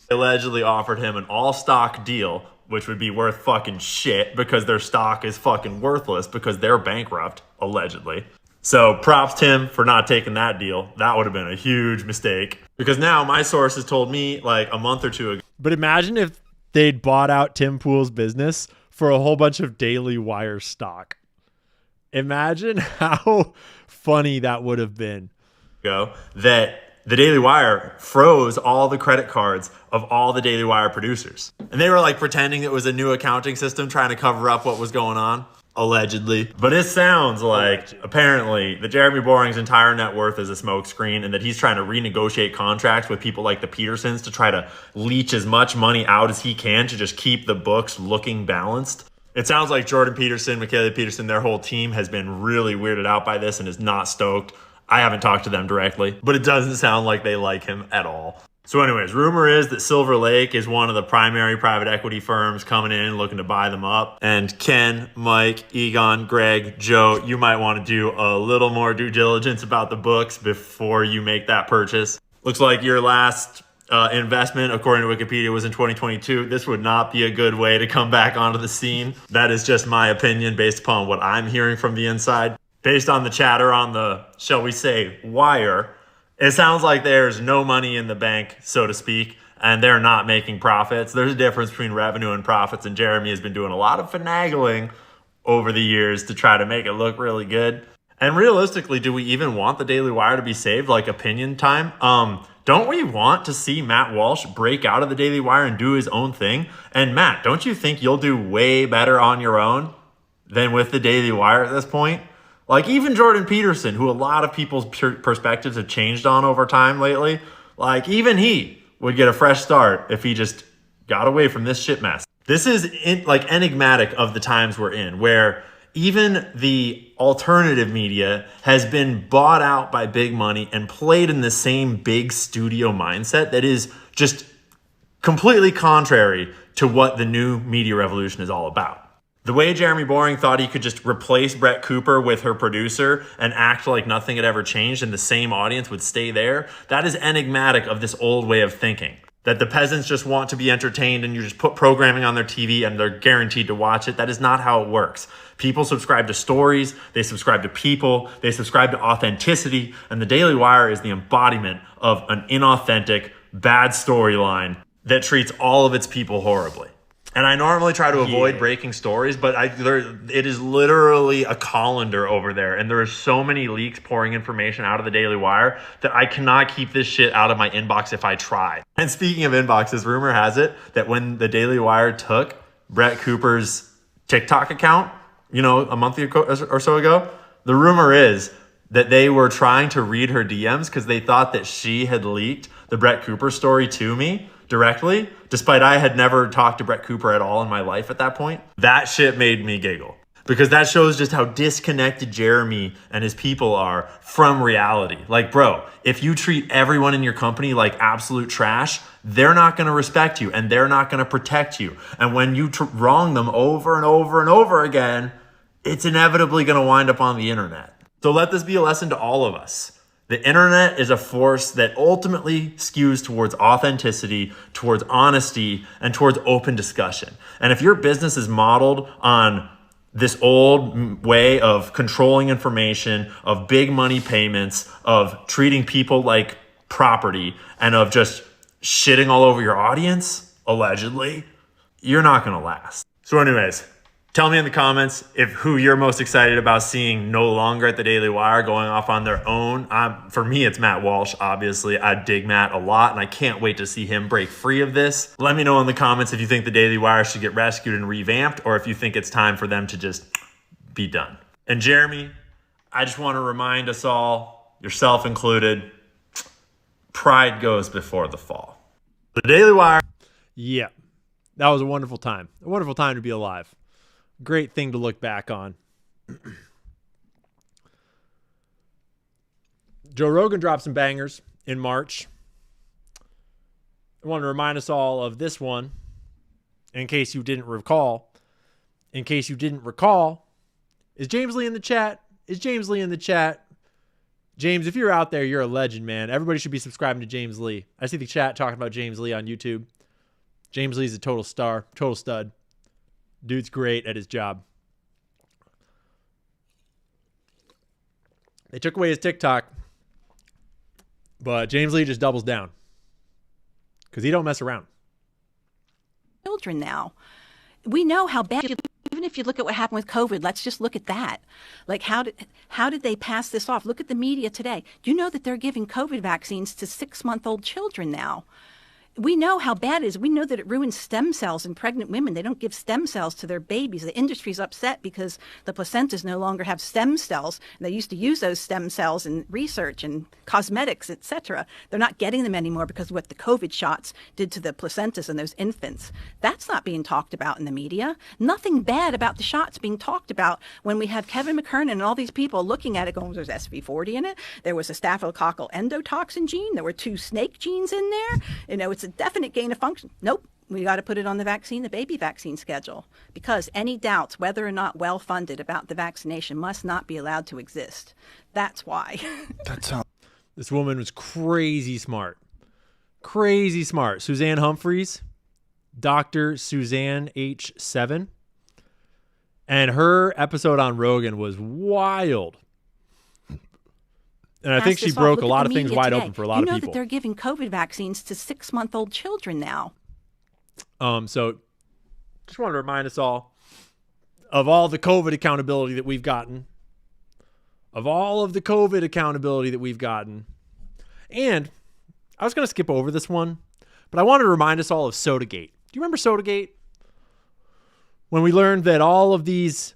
They allegedly offered him an all-stock deal, which would be worth fucking shit because their stock is fucking worthless because they're bankrupt, allegedly. So props Tim for not taking that deal. That would have been a huge mistake because now my sources told me like a month or two ago. But imagine if they'd bought out Tim Pool's business for a whole bunch of Daily Wire stock. Imagine how funny that would have been. That the Daily Wire froze all the credit cards of all the Daily Wire producers. And they were like pretending it was a new accounting system trying to cover up what was going on, allegedly. But it sounds like apparently that Jeremy Boring's entire net worth is a smokescreen and that he's trying to renegotiate contracts with people like the Petersons to try to leech as much money out as he can to just keep the books looking balanced. It sounds like Jordan Peterson, Michaela Peterson, their whole team has been really weirded out by this and is not stoked. I haven't talked to them directly, but it doesn't sound like they like him at all. So anyways, rumor is that Silver Lake is one of the primary private equity firms coming in looking to buy them up. And Ken, Mike, Egon, Greg, Joe, you might want to do a little more due diligence about the books before you make that purchase. Looks like your last investment, according to Wikipedia, was in 2022. This would not be a good way to come back onto the scene. That is just my opinion based upon what I'm hearing from the inside. Based on the chatter on the, shall we say, wire, it sounds like there's no money in the bank, so to speak, and they're not making profits. There's a difference between revenue and profits, and Jeremy has been doing a lot of finagling over the years to try to make it look really good. And realistically, do we even want the Daily Wire to be saved, like opinion time? Don't we want to see Matt Walsh break out of the Daily Wire and do his own thing? And Matt, don't you think you'll do way better on your own than with the Daily Wire at this point? Like even Jordan Peterson, who a lot of people's perspectives have changed on over time lately, like even he would get a fresh start if he just got away from this shit mess. This is enigmatic of the times we're in, where even the alternative media has been bought out by big money and played in the same big studio mindset that is just completely contrary to what the new media revolution is all about. The way Jeremy Boring thought he could just replace Brett Cooper with her producer and act like nothing had ever changed and the same audience would stay there, that is enigmatic of this old way of thinking. That the peasants just want to be entertained and you just put programming on their TV and they're guaranteed to watch it. That is not how it works. People subscribe to stories, they subscribe to people, they subscribe to authenticity, and the Daily Wire is the embodiment of an inauthentic, bad storyline that treats all of its people horribly. And I normally try to avoid breaking stories, but it is literally a colander over there. And there are so many leaks pouring information out of the Daily Wire that I cannot keep this shit out of my inbox if I try. And speaking of inboxes, rumor has it that when the Daily Wire took Brett Cooper's TikTok account, a month or so ago, the rumor is that they were trying to read her DMs because they thought that she had leaked the Brett Cooper story to me directly, despite I had never talked to Brett Cooper at all in my life at that point. That shit made me giggle because that shows just how disconnected Jeremy and his people are from reality. Like, bro, if you treat everyone in your company like absolute trash, they're not going to respect you and they're not going to protect you. And when you wrong them over and over and over again, it's inevitably going to wind up on the internet. So let this be a lesson to all of us. The internet is a force that ultimately skews towards authenticity, towards honesty, and towards open discussion. And if your business is modeled on this old way of controlling information, of big money payments, of treating people like property, and of just shitting all over your audience, allegedly, you're not going to last. So anyways, tell me in the comments who you're most excited about seeing no longer at the Daily Wire, going off on their own. For me, it's Matt Walsh, obviously. I dig Matt a lot, and I can't wait to see him break free of this. Let me know in the comments if you think the Daily Wire should get rescued and revamped, or if you think it's time for them to just be done. And Jeremy, I just want to remind us all, yourself included, pride goes before the fall. The Daily Wire. Yeah, that was a wonderful time. A wonderful time to be alive. Great thing to look back on. Joe Rogan dropped some bangers in March. I want to remind us all of this one in case you didn't recall. In case you didn't recall, is James Lee in the chat? Is James Lee in the chat? James, if you're out there, you're a legend, man. Everybody should be subscribing to James Lee. I see the chat talking about James Lee on YouTube. James Lee's a total star, total stud. Dude's great at his job. They took away his TikTok, but James Lee just doubles down because he don't mess around. Children now. We know how bad, even if you look at what happened with COVID, let's just look at that. Like, how did they pass this off? Look at the media today. Do you know that they're giving COVID vaccines to 6-month-old children now? We know how bad it is. We know that it ruins stem cells in pregnant women. They don't give stem cells to their babies. The industry's upset because the placentas no longer have stem cells. And they used to use those stem cells in research and cosmetics, etc. They're not getting them anymore because of what the COVID shots did to the placentas and those infants. That's not being talked about in the media. Nothing bad about the shots being talked about when we have Kevin McKernan and all these people looking at it going, there's SV40 in it. There was a staphylococcal endotoxin gene. There were 2 snake genes in there. It's a definite gain of function. Nope. We got to put it on the baby vaccine schedule, because any doubts whether or not well-funded about the vaccination must not be allowed to exist. That's why. This woman was crazy smart. Crazy smart. Suzanne Humphreys, Dr. Suzanne H7. And her episode on Rogan was wild. And I think she broke a lot of things wide open for a lot of people. You know that they're giving COVID vaccines to 6-month-old children now. So just want to remind us all of all the COVID accountability that we've gotten. And I was going to skip over this one, but I wanted to remind us all of Sodagate. Do you remember Sodagate? When we learned that all of these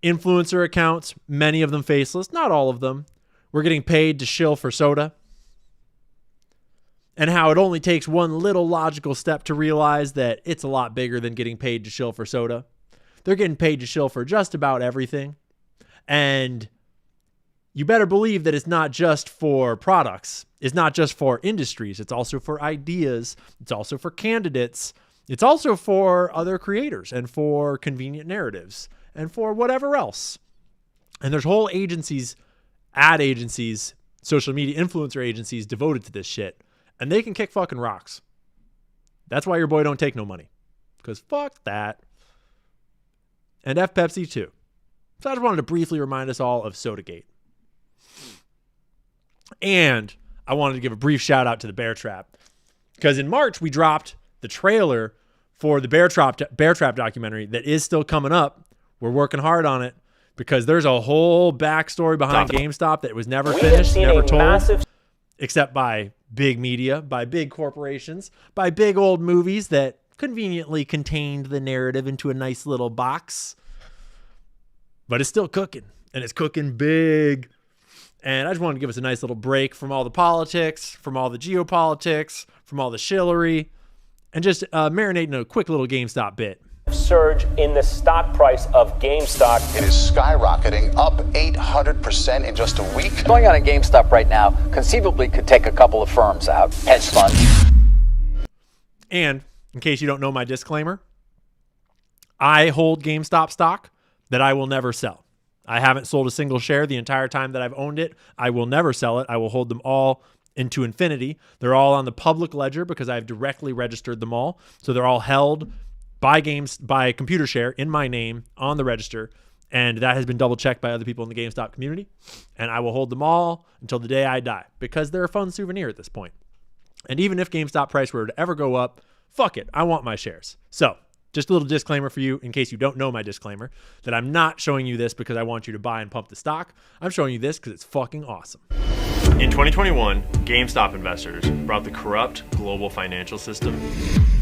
influencer accounts, many of them faceless, not all of them, we're getting paid to shill for soda. and how it only takes one little logical step to realize that it's a lot bigger than getting paid to shill for soda. They're getting paid to shill for just about everything. And you better believe that it's not just for products. It's not just for industries. It's also for ideas. It's also for candidates. It's also for other creators and for convenient narratives and for whatever else. And there's whole agencies, ad agencies, social media influencer agencies devoted to this shit. And they can kick fucking rocks. That's why your boy don't take no money. Because fuck that. And F Pepsi too. So I just wanted to briefly remind us all of Sodagate. And I wanted to give a brief shout out to the Bear Trap. Because in March, we dropped the trailer for the Bear Trap documentary that is still coming up. We're working hard on it because there's a whole backstory behind GameStop that was never finished, never told, except by big media, by big corporations, by big old movies that conveniently contained the narrative into a nice little box. But it's still cooking, and it's cooking big. And I just wanted to give us a nice little break from all the politics, from all the geopolitics, from all the shillery, and just marinate in a quick little GameStop bit. Surge in the stock price of GameStop. It is skyrocketing, up 800% in just a week. Going on in GameStop right now conceivably could take a couple of firms out. Hedge funds. And in case you don't know my disclaimer, I hold GameStop stock that I will never sell. I haven't sold a single share the entire time that I've owned it. I will never sell it. I will hold them all into infinity. They're all on the public ledger because I've directly registered them all. So they're all held by ComputerShare in my name on the register. And that has been double checked by other people in the GameStop community. And I will hold them all until the day I die because they're a fun souvenir at this point. And even if GameStop price were to ever go up, fuck it. I want my shares. So just a little disclaimer for you in case you don't know my disclaimer, that I'm not showing you this because I want you to buy and pump the stock. I'm showing you this because it's fucking awesome. In 2021, GameStop investors brought the corrupt global financial system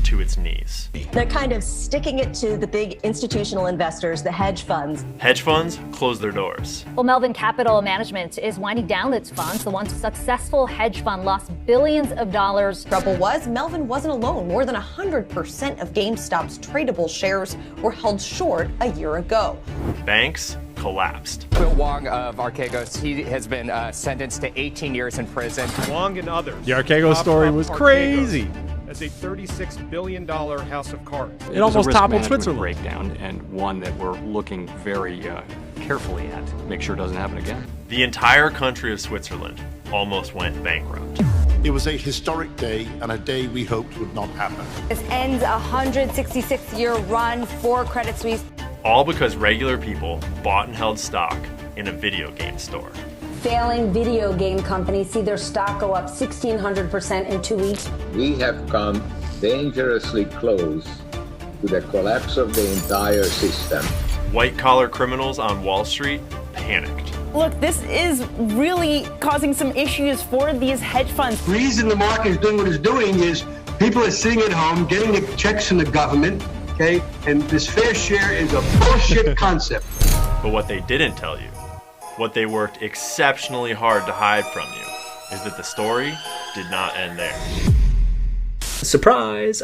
to its knees. They're kind of sticking it to the big institutional investors, the hedge funds. Hedge funds closed their doors. Well, Melvin Capital Management is winding down its funds. The once successful hedge fund lost billions of dollars. Trouble was, Melvin wasn't alone. More than 100% of GameStop's tradable shares were held short a year ago. Banks collapsed. Will Wong of Archegos, he has been sentenced to 18 years in prison. Wong and others. The Archegos story was crazy. As a $36 billion house of cards. It almost toppled Switzerland. Breakdown, and one that we're looking very carefully at to make sure it doesn't happen again. The entire country of Switzerland almost went bankrupt. It was a historic day and a day we hoped would not happen. This ends a 166-year run for Credit Suisse. All because regular people bought and held stock in a video game store. Failing video game companies see their stock go up 1,600% in 2 weeks. We have come dangerously close to the collapse of the entire system. White-collar criminals on Wall Street panicked. Look, this is really causing some issues for these hedge funds. The reason the market is doing what it's doing is people are sitting at home getting the checks from the government, okay? And this fair share is a bullshit concept. But what they didn't tell you, what they worked exceptionally hard to hide from you, is that the story did not end there. Surprise!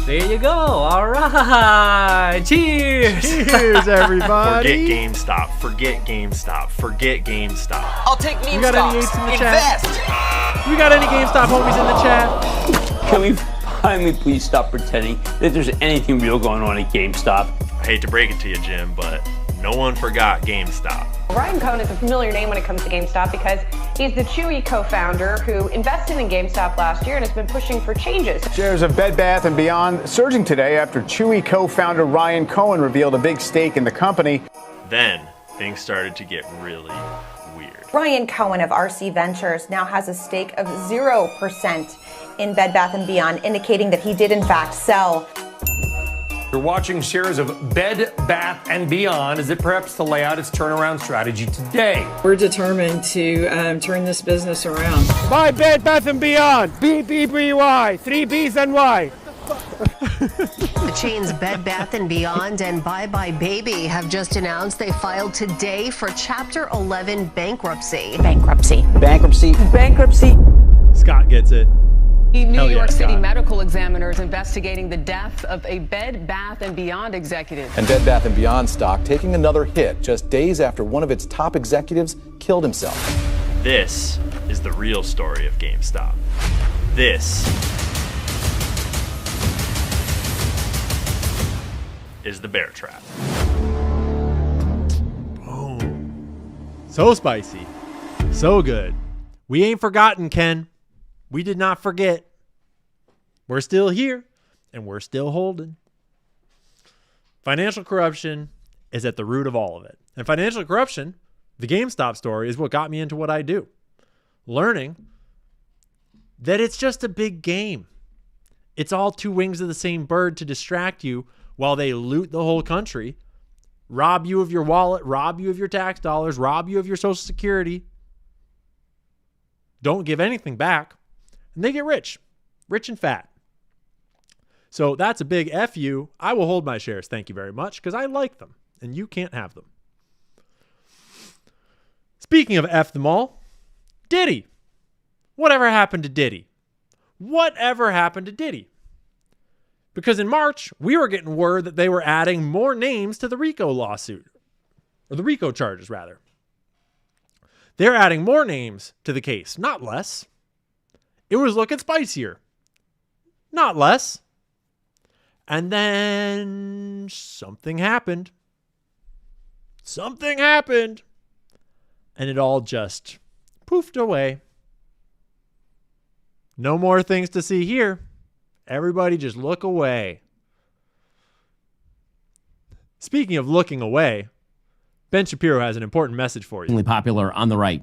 There you go. All right. Cheers. Cheers, everybody. Forget GameStop. Forget GameStop. Forget GameStop. I'll take meme We got any stocks. eights in the Invest. chat? We got any GameStop homies in the chat? Can we finally please stop pretending that there's anything real going on at GameStop? I hate to break it to you, Jim, but no one forgot GameStop. Ryan Cohen is a familiar name when it comes to GameStop because he's the Chewy co-founder who invested in GameStop last year and has been pushing for changes. Shares of Bed Bath & Beyond surging today after Chewy co-founder Ryan Cohen revealed a big stake in the company. Then things started to get really weird. Ryan Cohen of RC Ventures now has a stake of 0% in Bed Bath & Beyond, indicating that he did in fact sell. You're watching shares of Bed Bath & Beyond as it preps to lay out its turnaround strategy today. We're determined to turn this business around. Buy Bed Bath & Beyond. BBBY. 3 B's and Y. The chains Bed Bath & Beyond and Bye Bye Baby have just announced they filed today for Chapter 11 bankruptcy. Bankruptcy. Bankruptcy. Scott gets it. New York City Scott. medical examiners investigating the death of a Bed Bath & Beyond executive. And Bed Bath & Beyond stock taking another hit just days after one of its top executives killed himself. This is the real story of GameStop. This is the bear trap. Boom. So spicy. So good. We ain't forgotten, Ken. We did not forget. We're still here, and we're still holding. Financial corruption is at the root of all of it. And financial corruption, the GameStop story, is what got me into what I do. Learning that it's just a big game. It's all two wings of the same bird to distract you while they loot the whole country, rob you of your wallet, rob you of your tax dollars, rob you of your Social Security. Don't give anything back, and they get rich and fat. So that's a big F you. I will hold my shares, thank you very much, because I like them, and you can't have them. Speaking of F them all, Diddy. Whatever happened to Diddy? Whatever happened to Diddy? Because in March, we were getting word that they were adding more names to the RICO lawsuit, or the RICO charges, rather. They're adding more names to the case, not less. It was looking spicier, not less. And then something happened. Something happened. And it all just poofed away. No more things to see here. Everybody just look away. Speaking of looking away, Ben Shapiro has an important message for you. Popular on the right.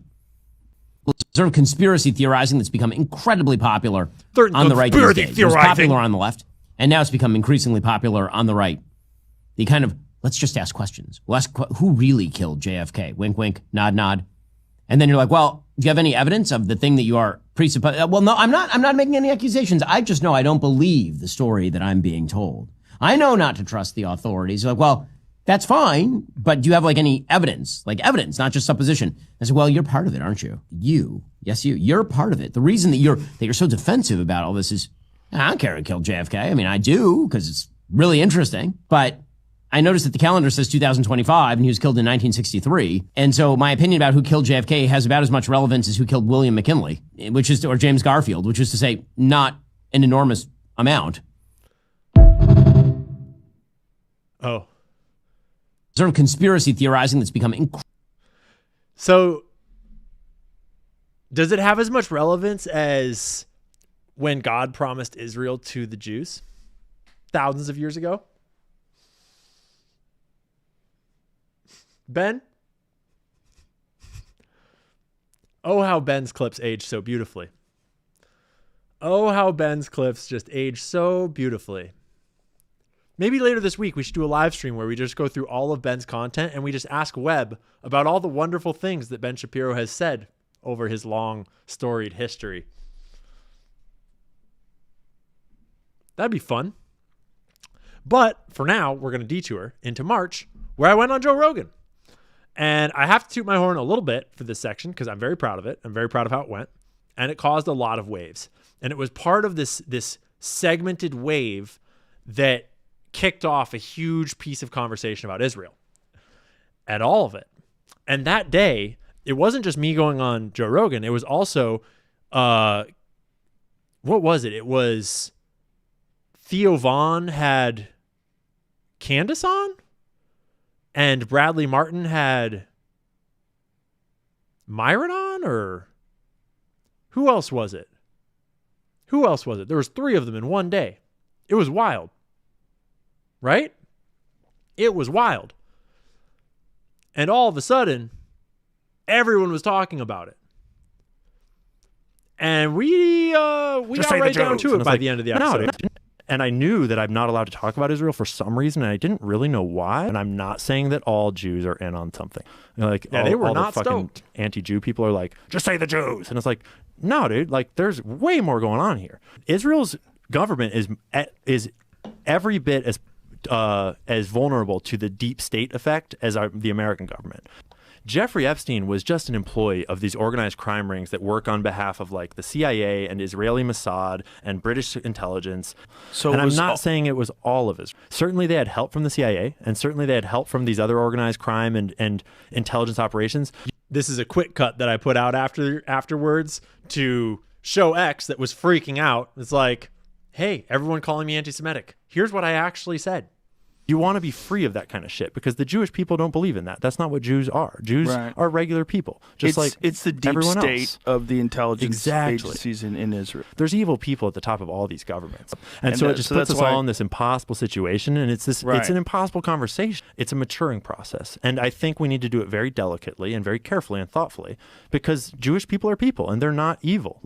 Sort of conspiracy theorizing that's become incredibly popular on the right these days. It was popular on the left, and now it's become increasingly popular on the right. The kind of, let's just ask questions. We'll ask who really killed JFK? Wink, wink, nod, nod. And then you're like, well, do you have any evidence of the thing that you are presupposing? Well, no, I'm not making any accusations. I just know I don't believe the story that I'm being told. I know not to trust the authorities. Like, well, that's fine, but do you have like any evidence? Like evidence, not just supposition. I said, well, you're part of it, aren't you? You're part of it. The reason that you're so defensive about all this is, I don't care who killed JFK. I mean, I do, because it's really interesting, but I noticed that the calendar says 2025 and he was killed in 1963. And so my opinion about who killed JFK has about as much relevance as who killed William McKinley, or James Garfield, which is to say not an enormous amount. Oh. Sort of conspiracy theorizing that's become So does it have as much relevance as when God promised Israel to the Jews thousands of years ago? Ben? Oh, how Ben's clips age so beautifully. Oh, how Ben's clips just age so beautifully. Maybe later this week, we should do a live stream where we just go through all of Ben's content and we just ask Webb about all the wonderful things that Ben Shapiro has said over his long, storied history. That'd be fun. But for now, we're going to detour into March, where I went on Joe Rogan. And I have to toot my horn a little bit for this section because I'm very proud of it. I'm very proud of how it went. And it caused a lot of waves. And it was part of this segmented wave that kicked off a huge piece of conversation about Israel and all of it. And that day, it wasn't just me going on Joe Rogan. It was also, what was it? It was Theo Vaughn had Candace on, and Bradley Martin had Myron on, or who else was it? There was 3 of them in one day. It was wild. Right? It was wild. And all of a sudden, everyone was talking about it. And we got right down to it by the end of the episode. And I knew that I'm not allowed to talk about Israel for some reason, and I didn't really know why. And I'm not saying that all Jews are in on something. Like, yeah, they were not the fucking stoked. Anti-Jew people are like, just say the Jews. And it's like, no, dude, like there's way more going on here. Israel's government is every bit as vulnerable to the deep state effect as the American government. Jeffrey Epstein was just an employee of these organized crime rings that work on behalf of like the CIA and Israeli Mossad and British intelligence. And I'm not saying it was all of it. Certainly they had help from the CIA, and certainly they had help from these other organized crime and intelligence operations. This is a quick cut that I put out afterwards to show X that was freaking out. It's like, hey, everyone calling me anti-Semitic. Here's what I actually said. You want to be free of that kind of shit because the Jewish people don't believe in that. That's not what Jews are. Jews are regular people, just like it's the deep everyone state else. of the intelligence agencies in Israel. There's evil people at the top of all these governments, and so it just puts us all in this impossible situation. And it's an impossible conversation. It's a maturing process, and I think we need to do it very delicately and very carefully and thoughtfully because Jewish people are people and they're not evil.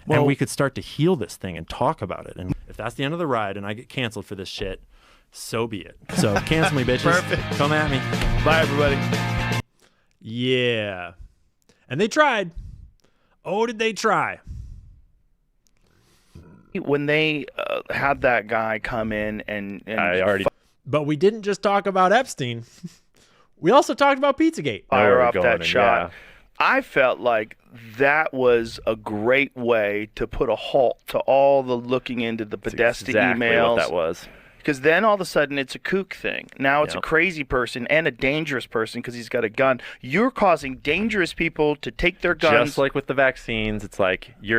And we could start to heal this thing and talk about it. And if that's the end of the ride, and I get canceled for this shit, so be it. So cancel me, bitches. Perfect. Come at me. Bye, everybody. Yeah. And they tried. Oh, did they try? When they had that guy come in and I already. But we didn't just talk about Epstein. We also talked about Pizzagate. Fire off that shot. I felt like that was a great way to put a halt to all the looking into the Podesta emails. What that was. Because then all of a sudden it's a kook thing. Now it's a crazy person and a dangerous person because he's got a gun. You're causing dangerous people to take their guns. Just like with the vaccines, it's like they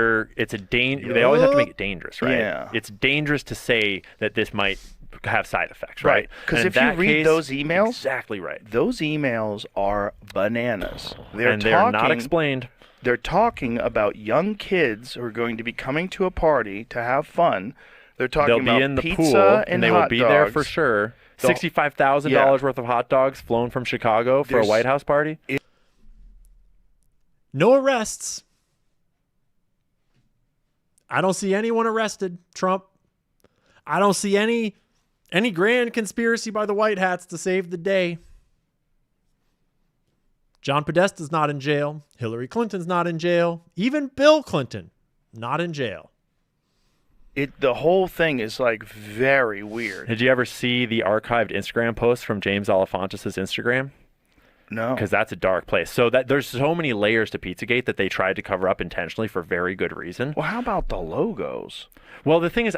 always have to make it dangerous, right? Yeah. It's dangerous to say that this might have side effects, right? Because if you read those emails, exactly right. Those emails are bananas. They're not explained. They're talking about young kids who are going to be coming to a party to have fun. They're talking They'll be in the pool, and they will be there for sure. $65,000 worth of hot dogs flown from Chicago for a White House party. No arrests. I don't see anyone arrested, Trump. I don't see any grand conspiracy by the white hats to save the day. John Podesta's not in jail. Hillary Clinton's not in jail. Even Bill Clinton, not in jail. The whole thing is like very weird. Did you ever see the archived Instagram post from James Alefantis' Instagram? No. Because that's a dark place. So there's so many layers to Pizzagate that they tried to cover up intentionally for very good reason. Well, how about the logos? Well, the thing is,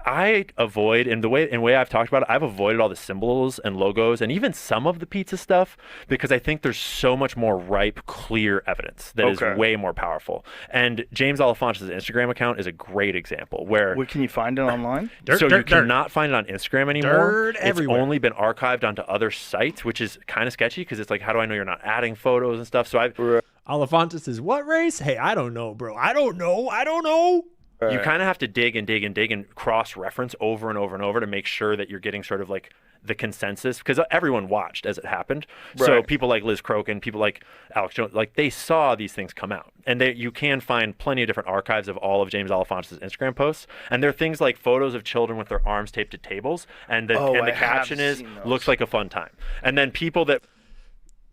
I avoid, in the way I've talked about it, I've avoided all the symbols and logos and even some of the pizza stuff because I think there's so much more ripe, clear evidence that is way more powerful. And James Alefantis' Instagram account is a great example where... Can you find it online? You cannot find it on Instagram anymore. It's everywhere. only been archived onto other sites, which is kind of sketchy because it's like, how do I know you're not adding photos and stuff? So Alefantis is what race? Hey, I don't know, bro. I don't know. You kind of have to dig and cross-reference over and over and over to make sure that you're getting sort of like the consensus, because everyone watched as it happened. Right. So people like Liz Crokin, people like Alex Jones, like they saw these things come out. And you can find plenty of different archives of all of James Alefantis' Instagram posts. And there are things like photos of children with their arms taped to tables. And the caption is, looks like a fun time. And then people that...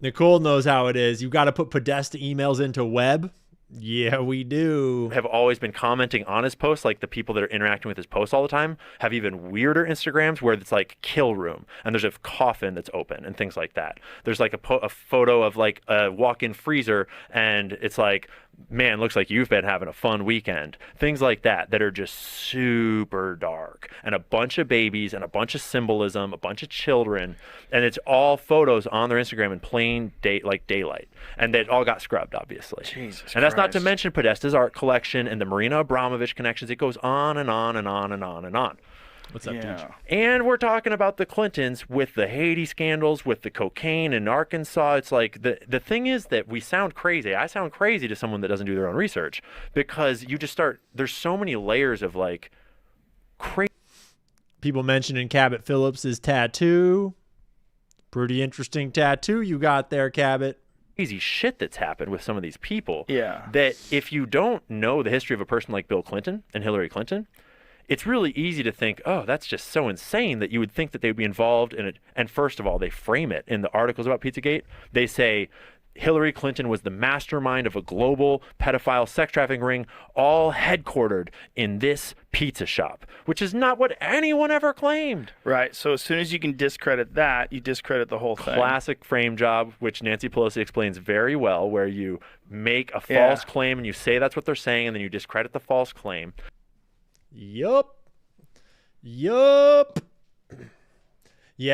Nicole knows how it is. You got to put Podesta emails into Webb. Yeah, we do. Have always been commenting on his posts, like the people that are interacting with his posts all the time have even weirder Instagrams where it's like kill room and there's a coffin that's open and things like that. There's like a photo of like a walk-in freezer and it's like, man, looks like you've been having a fun weekend. Things like that are just super dark and a bunch of babies and a bunch of symbolism, a bunch of children, and it's all photos on their Instagram in plain daylight. And they all got scrubbed, obviously. Jesus and that's not to mention Podesta's art collection and the Marina Abramovich connections. It goes on and on and on and on and on. What's up, dude? And we're talking about the Clintons with the Haiti scandals, with the cocaine in Arkansas. It's like the thing is that we sound crazy. I sound crazy to someone that doesn't do their own research because you just there's so many layers of like crazy. People mentioning Cabot Phillips's tattoo. Pretty interesting tattoo you got there, Cabot. Crazy shit that's happened with some of these people. Yeah. That if you don't know the history of a person like Bill Clinton and Hillary Clinton, it's really easy to think, oh, that's just so insane that you would think that they would be involved in it. And first of all, they frame it in the articles about Pizzagate. They say Hillary Clinton was the mastermind of a global pedophile sex trafficking ring, all headquartered in this pizza shop, which is not what anyone ever claimed. Right. So as soon as you can discredit that, you discredit the whole thing. Classic frame job, which Nancy Pelosi explains very well, where you make a false claim and you say that's what they're saying, and then you discredit the false claim. Yup. Yeah,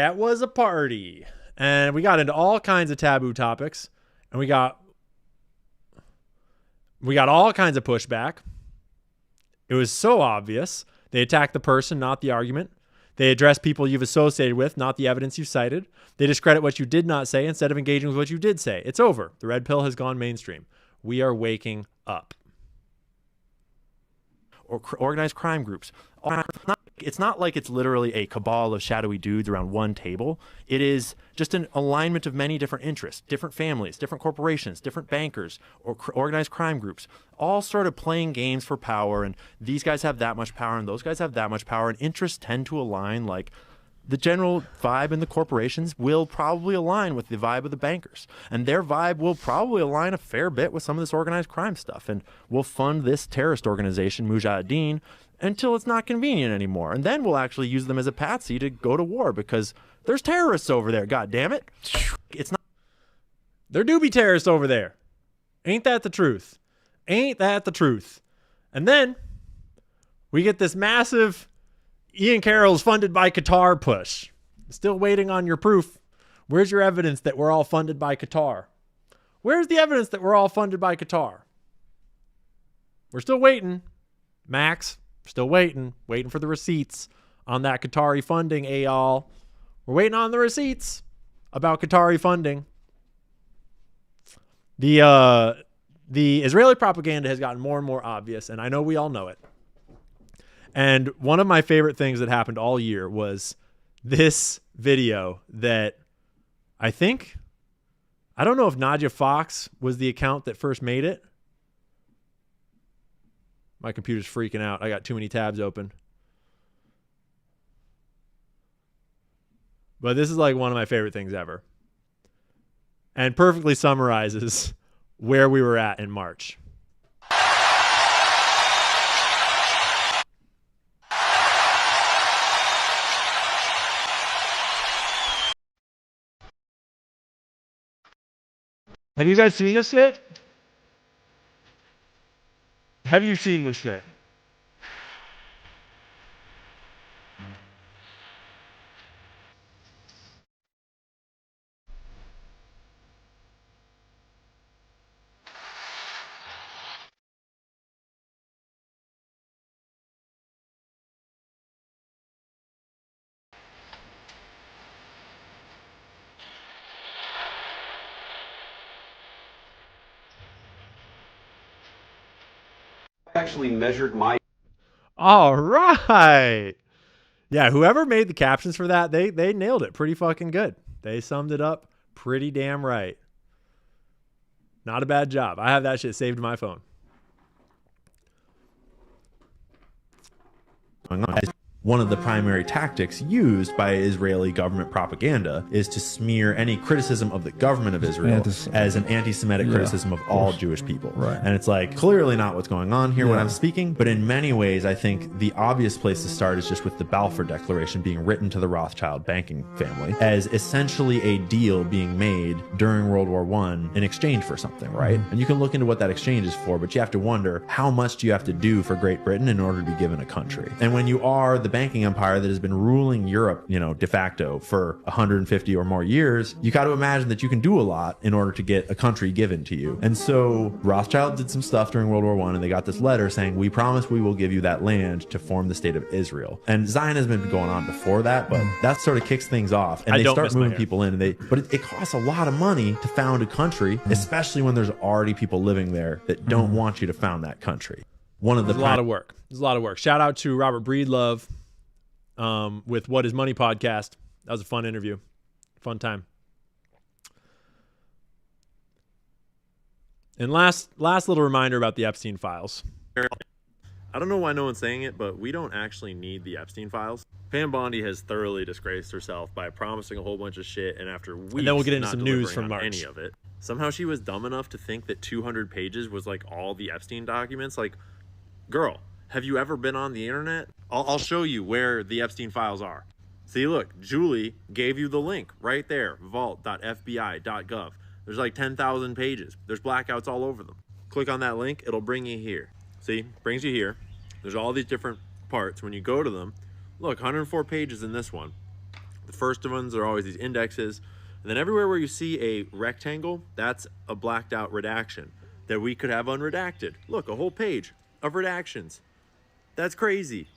it was a party. And we got into all kinds of taboo topics. And we got all kinds of pushback. It was so obvious. They attacked the person, not the argument. They address people you've associated with, not the evidence you cited. They discredit what you did not say instead of engaging with what you did say. It's over. The red pill has gone mainstream. We are waking up. Or organized crime groups. It's not like it's literally a cabal of shadowy dudes around one table. It is just an alignment of many different interests, different families, different corporations, different bankers, or organized crime groups, all sort of playing games for power. And these guys have that much power and those guys have that much power. And interests tend to align. Like the general vibe in the corporations will probably align with the vibe of the bankers. And their vibe will probably align a fair bit with some of this organized crime stuff. And we'll fund this terrorist organization, Mujahideen, until it's not convenient anymore. And then we'll actually use them as a patsy to go to war because there's terrorists over there, god damn it. It's not. There do be terrorists over there. Ain't that the truth? Ain't that the truth? And then we get this massive Ian Carroll's funded by Qatar push. Still waiting on your proof. Where's your evidence that we're all funded by Qatar? Where's the evidence that we're all funded by Qatar? We're still waiting. Max, still waiting for the receipts on that Qatari funding, y'all. We're waiting on the receipts about Qatari funding. The Israeli propaganda has gotten more and more obvious, and I know we all know it. And one of my favorite things that happened all year was this video that I don't know if Nadia Fox was the account that first made it. My computer's freaking out. I got too many tabs open. But this is like one of my favorite things ever. And perfectly summarizes where we were at in March. Have you guys seen this yet? Have you seen this yet? Actually measured my. All right. Yeah, whoever made the captions for that, they nailed it pretty fucking good. They summed it up pretty damn right. Not a bad job. I have that shit saved to my phone. One of the primary tactics used by Israeli government propaganda is to smear any criticism of the government of Israel as an anti-Semitic criticism of all Jewish people. Right. And it's like clearly not what's going on here when I'm speaking, but in many ways I think the obvious place to start is just with the Balfour Declaration being written to the Rothschild banking family as essentially a deal being made during World War I in exchange for something, right? And you can look into what that exchange is for, but you have to wonder how much do you have to do for Great Britain in order to be given a country? And when you are the banking empire that has been ruling Europe, de facto for 150 or more years, you got to imagine that you can do a lot in order to get a country given to you. And so Rothschild did some stuff during World War I, and they got this letter saying, we promise we will give you that land to form the state of Israel. And Zionism had been going on before that, but that sort of kicks things off. And they start moving people in, but it costs a lot of money to found a country, especially when there's already people living there that don't want you to found that country. There's a lot of work. There's a lot of work. Shout out to Robert Breedlove with What Is Money podcast. That was a fun interview. Fun time. And last little reminder about the Epstein files. I don't know why no one's saying it, but we don't actually need the Epstein files. Pam Bondi has thoroughly disgraced herself by promising a whole bunch of shit, and after weeks, and then we'll get into not some news delivering from on March. Any of it. Somehow she was dumb enough to think that 200 pages was like all the Epstein documents. Like, girl, have you ever been on the internet? I'll show you where the Epstein files are. See, look, Julie gave you the link right there, vault.fbi.gov. There's like 10,000 pages. There's blackouts all over them. Click on that link, it'll bring you here. See, brings you here. There's all these different parts. When you go to them, look, 104 pages in this one. The first ones are always these indexes. And then everywhere where you see a rectangle, that's a blacked out redaction that we could have unredacted. Look, a whole page of redactions. That's crazy.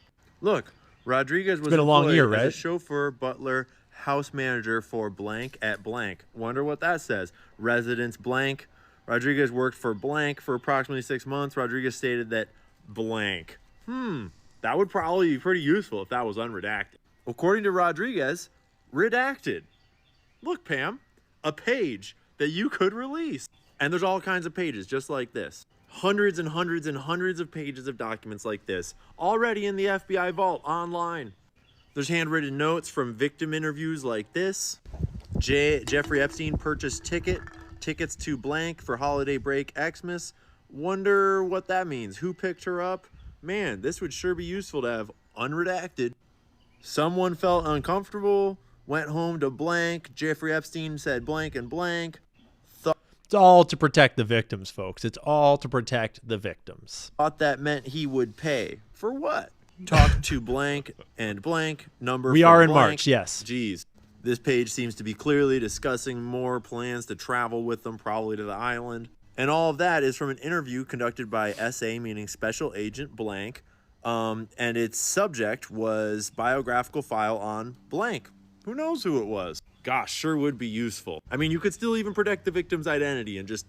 Look, Rodriguez was been a long year, as right? a chauffeur, butler, house manager for blank at blank. Wonder what that says. Residence blank. Rodriguez worked for blank for approximately 6 months. Rodriguez stated that blank. That would probably be pretty useful if that was unredacted. According to Rodriguez, redacted. Look, Pam, a page that you could release. And there's all kinds of pages just like this. Hundreds and hundreds and hundreds of pages of documents like this already in the FBI vault online. There's handwritten notes from victim interviews like this. Jeffrey Epstein purchased tickets to blank for holiday break Xmas. Wonder what that means. Who picked her up? Man, this would sure be useful to have unredacted. Someone felt uncomfortable, went home to blank. Jeffrey Epstein said blank and blank. It's all to protect the victims, folks. It's all to protect the victims. Thought that meant he would pay. For what? Talk to blank and blank number. We for are in blank. March, yes. Geez. This page seems to be clearly discussing more plans to travel with them, probably to the island. And all of that is from an interview conducted by SA, meaning Special Agent Blank. And its subject was biographical file on blank. Who knows who it was? Gosh, sure would be useful. I mean, you could still even protect the victim's identity and just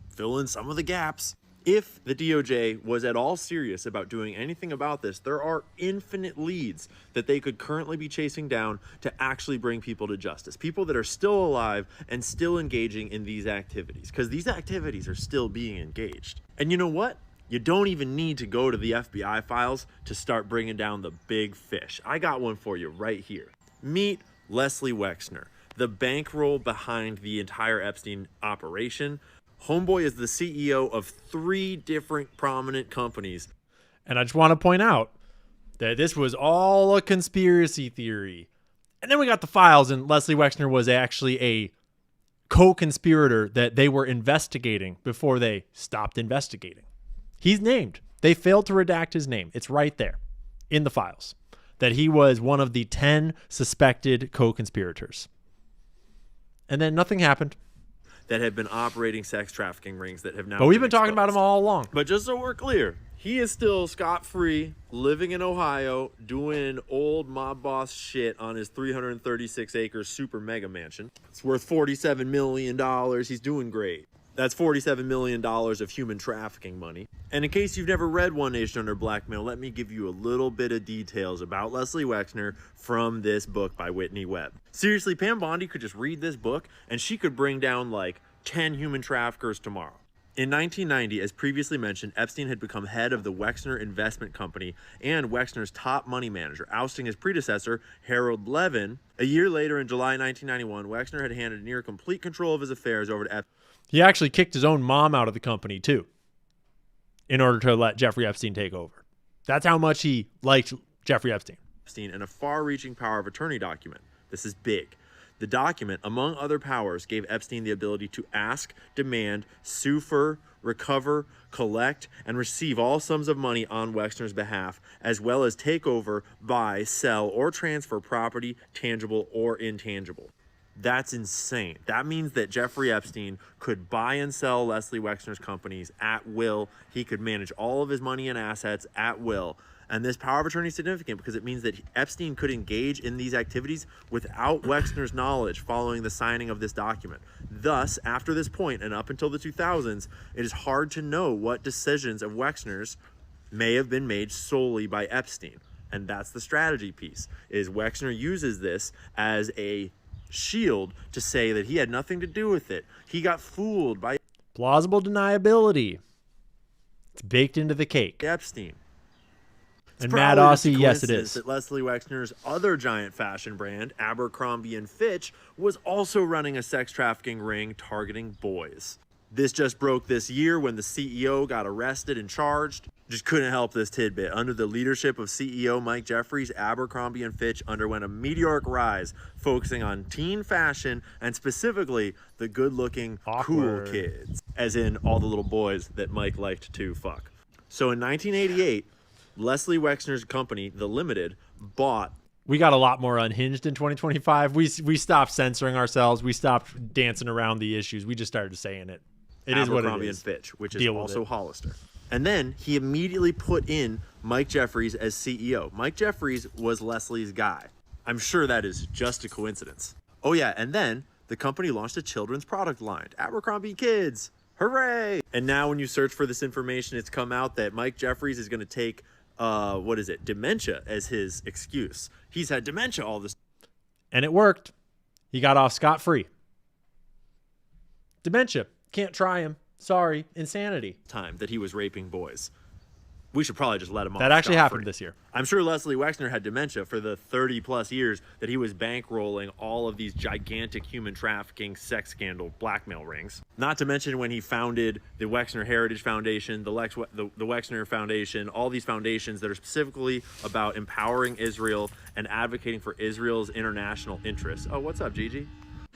fill in some of the gaps. If the DOJ was at all serious about doing anything about this, there are infinite leads that they could currently be chasing down to actually bring people to justice. People that are still alive and still engaging in these activities, because these activities are still being engaged. And you know what? You don't even need to go to the FBI files to start bringing down the big fish. I got one for you right here. Meet Leslie Wexner, the bankroll behind the entire Epstein operation. Homeboy is the CEO of 3 different prominent companies. And I just want to point out that this was all a conspiracy theory. And then we got the files, and Leslie Wexner was actually a co-conspirator that they were investigating before they stopped investigating. He's named. They failed to redact his name. It's right there in the files that he was one of the 10 suspected co-conspirators. And then nothing happened. That have been operating sex trafficking rings that have now. But we've been talking about him all along. But just so we're clear, he is still scot-free, living in Ohio, doing old mob boss shit on his 336-acre super mega mansion. It's worth $47 million. He's doing great. That's $47 million of human trafficking money. And in case you've never read One Nation Under Blackmail, let me give you a little bit of details about Leslie Wexner from this book by Whitney Webb. Seriously, Pam Bondi could just read this book and she could bring down like 10 human traffickers tomorrow. In 1990, as previously mentioned, Epstein had become head of the Wexner Investment Company and Wexner's top money manager, ousting his predecessor, Harold Levin. A year later, in July 1991, Wexner had handed near complete control of his affairs over to Epstein. He actually kicked his own mom out of the company, too, in order to let Jeffrey Epstein take over. That's how much he liked Jeffrey Epstein. And a far-reaching power of attorney document. This is big. The document, among other powers, gave Epstein the ability to ask, demand, sue for, recover, collect, and receive all sums of money on Wexner's behalf, as well as take over, buy, sell, or transfer property, tangible or intangible. That's insane. That means that Jeffrey Epstein could buy and sell Leslie Wexner's companies at will. He could manage all of his money and assets at will. And this power of attorney is significant because it means that Epstein could engage in these activities without Wexner's knowledge following the signing of this document. Thus, after this point and up until the 2000s, it is hard to know what decisions of Wexner's may have been made solely by Epstein. And that's the strategy piece, is Wexner uses this as a shield to say that he had nothing to do with it. He got fooled by plausible deniability. It's baked into the cake. Epstein. And Mad Aussie, yes, it Coincidence is. That Leslie Wexner's other giant fashion brand, Abercrombie & Fitch, was also running a sex trafficking ring targeting boys. This just broke this year when the CEO got arrested and charged. Just couldn't help this tidbit. Under the leadership of CEO Mike Jeffries, Abercrombie & Fitch underwent a meteoric rise, focusing on teen fashion and specifically the good-looking, cool kids, as in all the little boys that Mike liked to fuck. So in 1988, Leslie Wexner's company, The Limited, bought... We got a lot more unhinged in 2025. We stopped censoring ourselves. We stopped dancing around the issues. We just started saying it. It is what it Abercrombie is. & Fitch, which is also Hollister. And then he immediately put in Mike Jeffries as CEO. Mike Jeffries was Leslie's guy. I'm sure that is just a coincidence. Oh yeah, and then the company launched a children's product line, Abercrombie Kids. Hooray! And now when you search for this information, it's come out that Mike Jeffries is going to take, dementia as his excuse. He's had dementia all this. And it worked. He got off scot-free. Dementia. Can't try him. Sorry. Insanity. Time that he was raping boys. We should probably just let him off. That actually scot-free. happened this year. I'm sure Leslie Wexner had dementia for the 30 plus years that he was bankrolling all of these gigantic human trafficking, sex scandal, blackmail rings. Not to mention when he founded the Wexner Heritage Foundation, the Wexner Foundation, all these foundations that are specifically about empowering Israel and advocating for Israel's international interests. Oh, what's up, Gigi?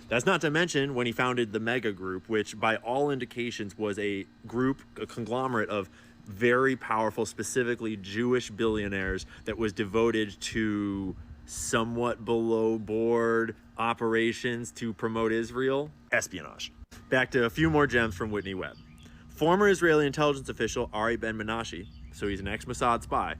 That's not to mention when he founded the Mega Group, which by all indications was a group, a conglomerate of very powerful, specifically Jewish billionaires that was devoted to somewhat below board operations to promote Israel. Espionage. Back to a few more gems from Whitney Webb. Former Israeli intelligence official Ari Ben-Menashe, so he's an ex-Mossad spy,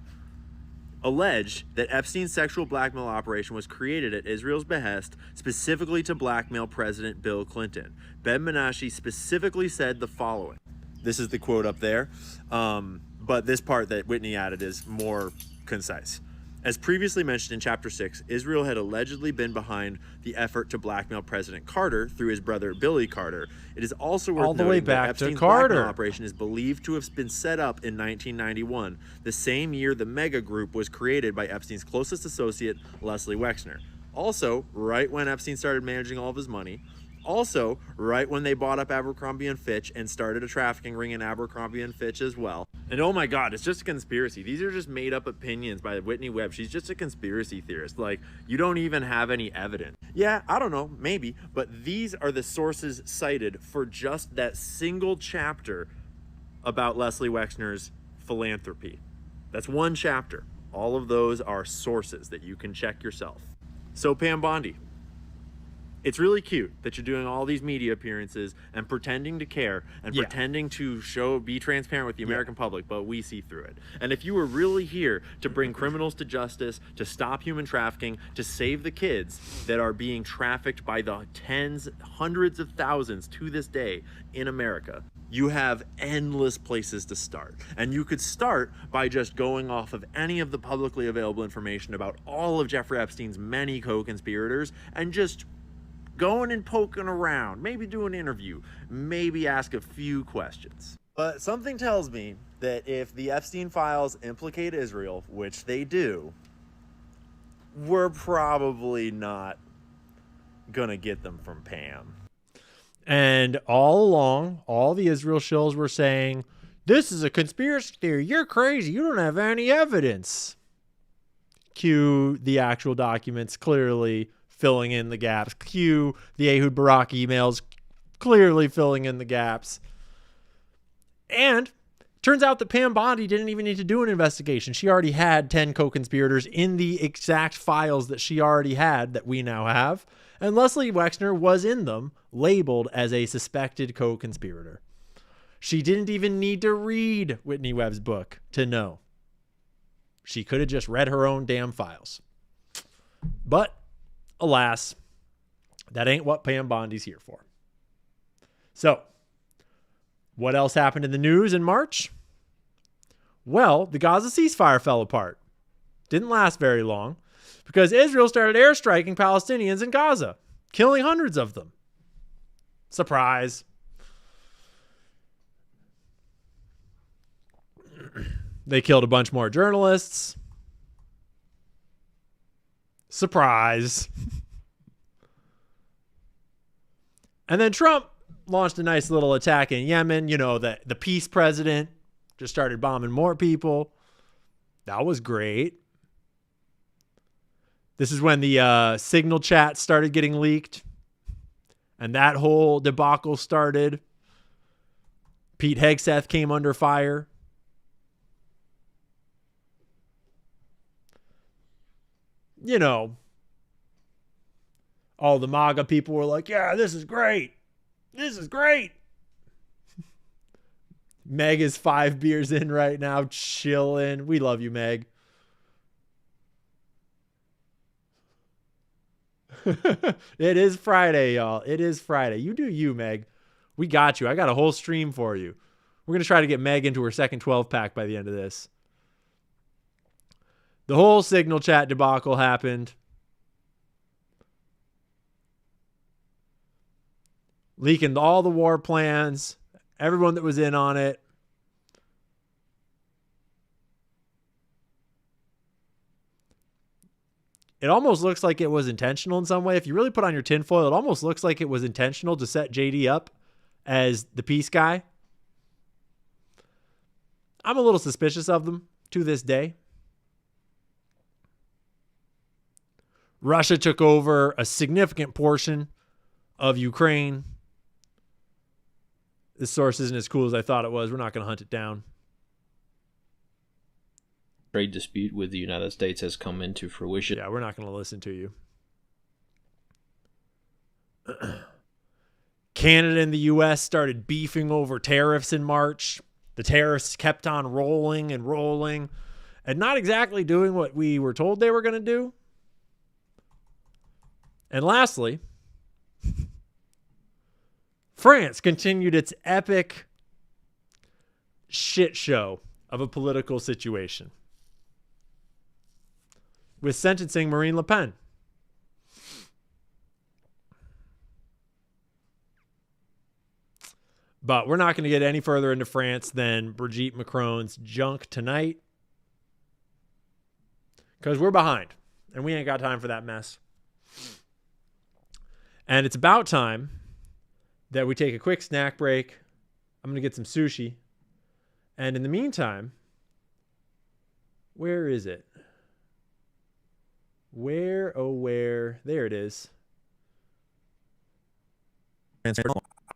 alleged that Epstein's sexual blackmail operation was created at Israel's behest specifically to blackmail President Bill Clinton. Ben-Menashe specifically said the following. This is the quote up there, but this part that Whitney added is more concise. As previously mentioned in Chapter 6, Israel had allegedly been behind the effort to blackmail President Carter through his brother Billy Carter. It is also worth noting that Epstein's blackmail operation is believed to have been set up in 1991, the same year the Mega Group was created by Epstein's closest associate, Leslie Wexner. Also, right when Epstein started managing all of his money. Also, right when they bought up Abercrombie & Fitch and started a trafficking ring in Abercrombie & Fitch as well. And oh my God, it's just a conspiracy. These are just made up opinions by Whitney Webb. She's just a conspiracy theorist. Like, you don't even have any evidence. Yeah, I don't know, maybe, but these are the sources cited for just that single chapter about Leslie Wexner's philanthropy. That's one chapter. All of those are sources that you can check yourself. So Pam Bondi. It's really cute that you're doing all these media appearances and pretending to care and pretending to be transparent with the American public, but we see through it. And if you were really here to bring criminals to justice, to stop human trafficking, to save the kids that are being trafficked by the tens, hundreds of thousands to this day in America, you have endless places to start. And you could start by just going off of any of the publicly available information about all of Jeffrey Epstein's many co-conspirators and just going and poking around, maybe do an interview, maybe ask a few questions. But something tells me that if the Epstein files implicate Israel, which they do, we're probably not gonna get them from Pam. And all along, all the Israel shills were saying, this is a conspiracy theory. You're crazy. You don't have any evidence. Cue the actual documents clearly filling in the gaps. Cue the Ehud Barak emails clearly filling in the gaps. And turns out that Pam Bondi didn't even need to do an investigation. She already had 10 co-conspirators in the exact files that she already had that we now have. And Leslie Wexner was in them, labeled as a suspected co-conspirator. She didn't even need to read Whitney Webb's book to know. She could have just read her own damn files. But alas, that ain't what Pam Bondi's here for. So, what else happened in the news in March? Well, the Gaza ceasefire fell apart. Didn't last very long because Israel started airstriking Palestinians in Gaza, killing hundreds of them. Surprise. They killed a bunch more journalists. Surprise. And then Trump launched a nice little attack in Yemen. You know, the peace president just started bombing more people. That was great. This is when the Signal chat started getting leaked. And that whole debacle started. Pete Hegseth came under fire. You know, all the MAGA people were like, yeah, this is great. This is great. Meg is 5 beers in right now, chilling. We love you, Meg. It is Friday, y'all. It is Friday. You do you, Meg. We got you. I got a whole stream for you. We're going to try to get Meg into her second 12-pack by the end of this. The whole Signal chat debacle happened. Leaking all the war plans. Everyone that was in on it. It almost looks like it was intentional in some way. If you really put on your tinfoil, it almost looks like it was intentional to set JD up as the peace guy. I'm a little suspicious of them to this day. Russia took over a significant portion of Ukraine. This source isn't as cool as I thought it was. We're not going to hunt it down. Trade dispute with the United States has come into fruition. Yeah, we're not going to listen to you. Canada and the U.S. started beefing over tariffs in March. The tariffs kept on rolling and rolling and not exactly doing what we were told they were going to do. And lastly, France continued its epic shit show of a political situation with sentencing Marine Le Pen. But we're not going to get any further into France than Brigitte Macron's junk tonight, because we're behind and we ain't got time for that mess. And it's about time that we take a quick snack break. I'm going to get some sushi. And in the meantime, where is it? Where, oh, where? There it is.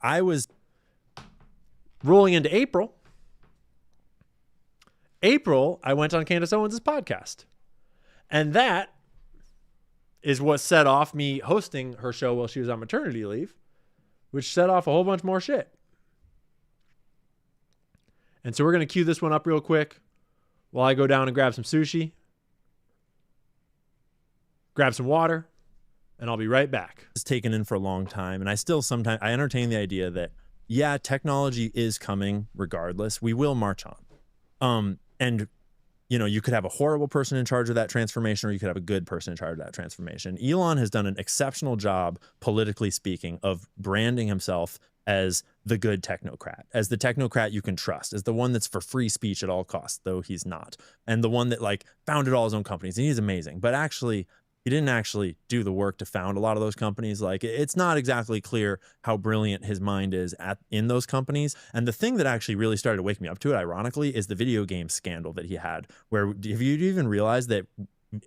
I was rolling into April. I went on Candace Owens' podcast. And that is what set off me hosting her show while she was on maternity leave, which set off a whole bunch more shit. And so we're going to cue this one up real quick while I go down and grab some sushi, grab some water, and I'll be right back. It's taken in for a long time, and I still sometimes I entertain the idea that, yeah, technology is coming regardless. We will march on. And you know, you could have a horrible person in charge of that transformation, or you could have a good person in charge of that transformation. Elon has done an exceptional job, politically speaking, of branding himself as the good technocrat, as the technocrat you can trust, as the one that's for free speech at all costs, though he's not, and the one that like founded all his own companies, and he's amazing. But actually, he didn't actually do the work to found a lot of those companies. Like, it's not exactly clear how brilliant his mind is in those companies. And the thing that actually really started to wake me up to it, ironically, is the video game scandal that he had, where, have you even realized that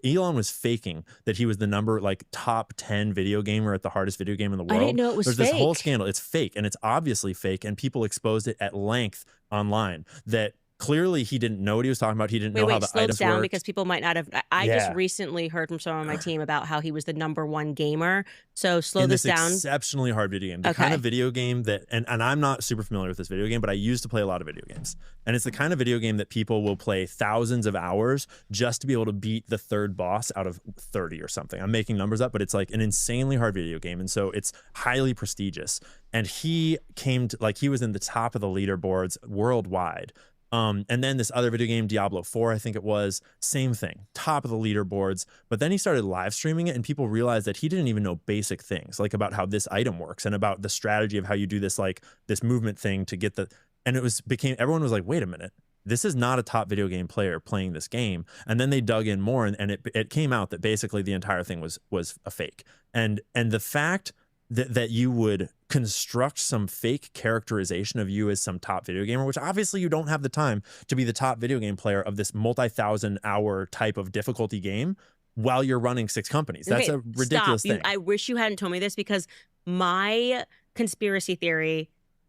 Elon was faking that he was the top 10 video gamer at the hardest video game in the world? I didn't know it was There's fake. this whole scandal. It's fake, and it's obviously fake, and people exposed it at length online, that clearly he didn't know what he was talking about. He didn't know how the slow items down worked. Because people might not have. I just recently heard from someone on my team about how he was the #1 gamer. So slow this down. Exceptionally hard video game. The kind of video game that, and I'm not super familiar with this video game, but I used to play a lot of video games. And it's the kind of video game that people will play thousands of hours just to be able to beat the third boss out of 30 or something. I'm making numbers up, but it's like an insanely hard video game. And so it's highly prestigious. And he came to, like, he was in the top of the leaderboards worldwide. And then this other video game, Diablo 4, I think it was, same thing, top of the leaderboards. But then he started live streaming it, and people realized that he didn't even know basic things, like about how this item works and about the strategy of how you do this, like this movement thing to get the, and everyone was like, wait a minute, this is not a top video game player playing this game. And then they dug in more, and it came out that basically the entire thing was a fake. And the fact that you would construct some fake characterization of you as some top video gamer, which obviously you don't have the time to be the top video game player of this multi-thousand-hour type of difficulty game while you're running 6 companies. That's a ridiculous thing. I wish you hadn't told me this, because my conspiracy theory,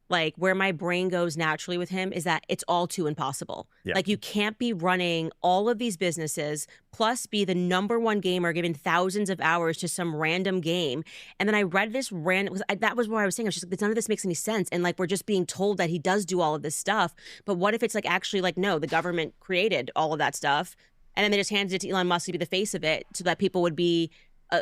like where my brain goes naturally with him, is that it's all too impossible. Yeah. Like you can't be running all of these businesses plus be the #1 gamer giving thousands of hours to some random game. And then I read this random, that was what I was saying. I was just like, none of this makes any sense. And like, we're just being told that he does do all of this stuff. But what if it's like actually like, no, the government created all of that stuff. And then they just handed it to Elon Musk to be the face of it so that people would be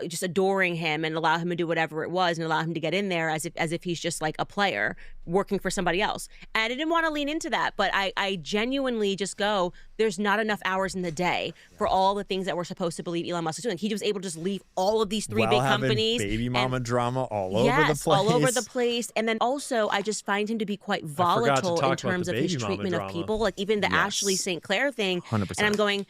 just adoring him and allow him to do whatever it was and allow him to get in there as if he's just like a player working for somebody else. And I didn't want to lean into that, but I genuinely just go, there's not enough hours in the day for all the things that we're supposed to believe Elon Musk is doing. He was able to just leave all of these 3 big companies. Baby mama drama all over the place. All over the place. And then also, I just find him to be quite volatile in terms of his treatment of people. Like even the Ashley St. Clair thing. 100%. And I'm going,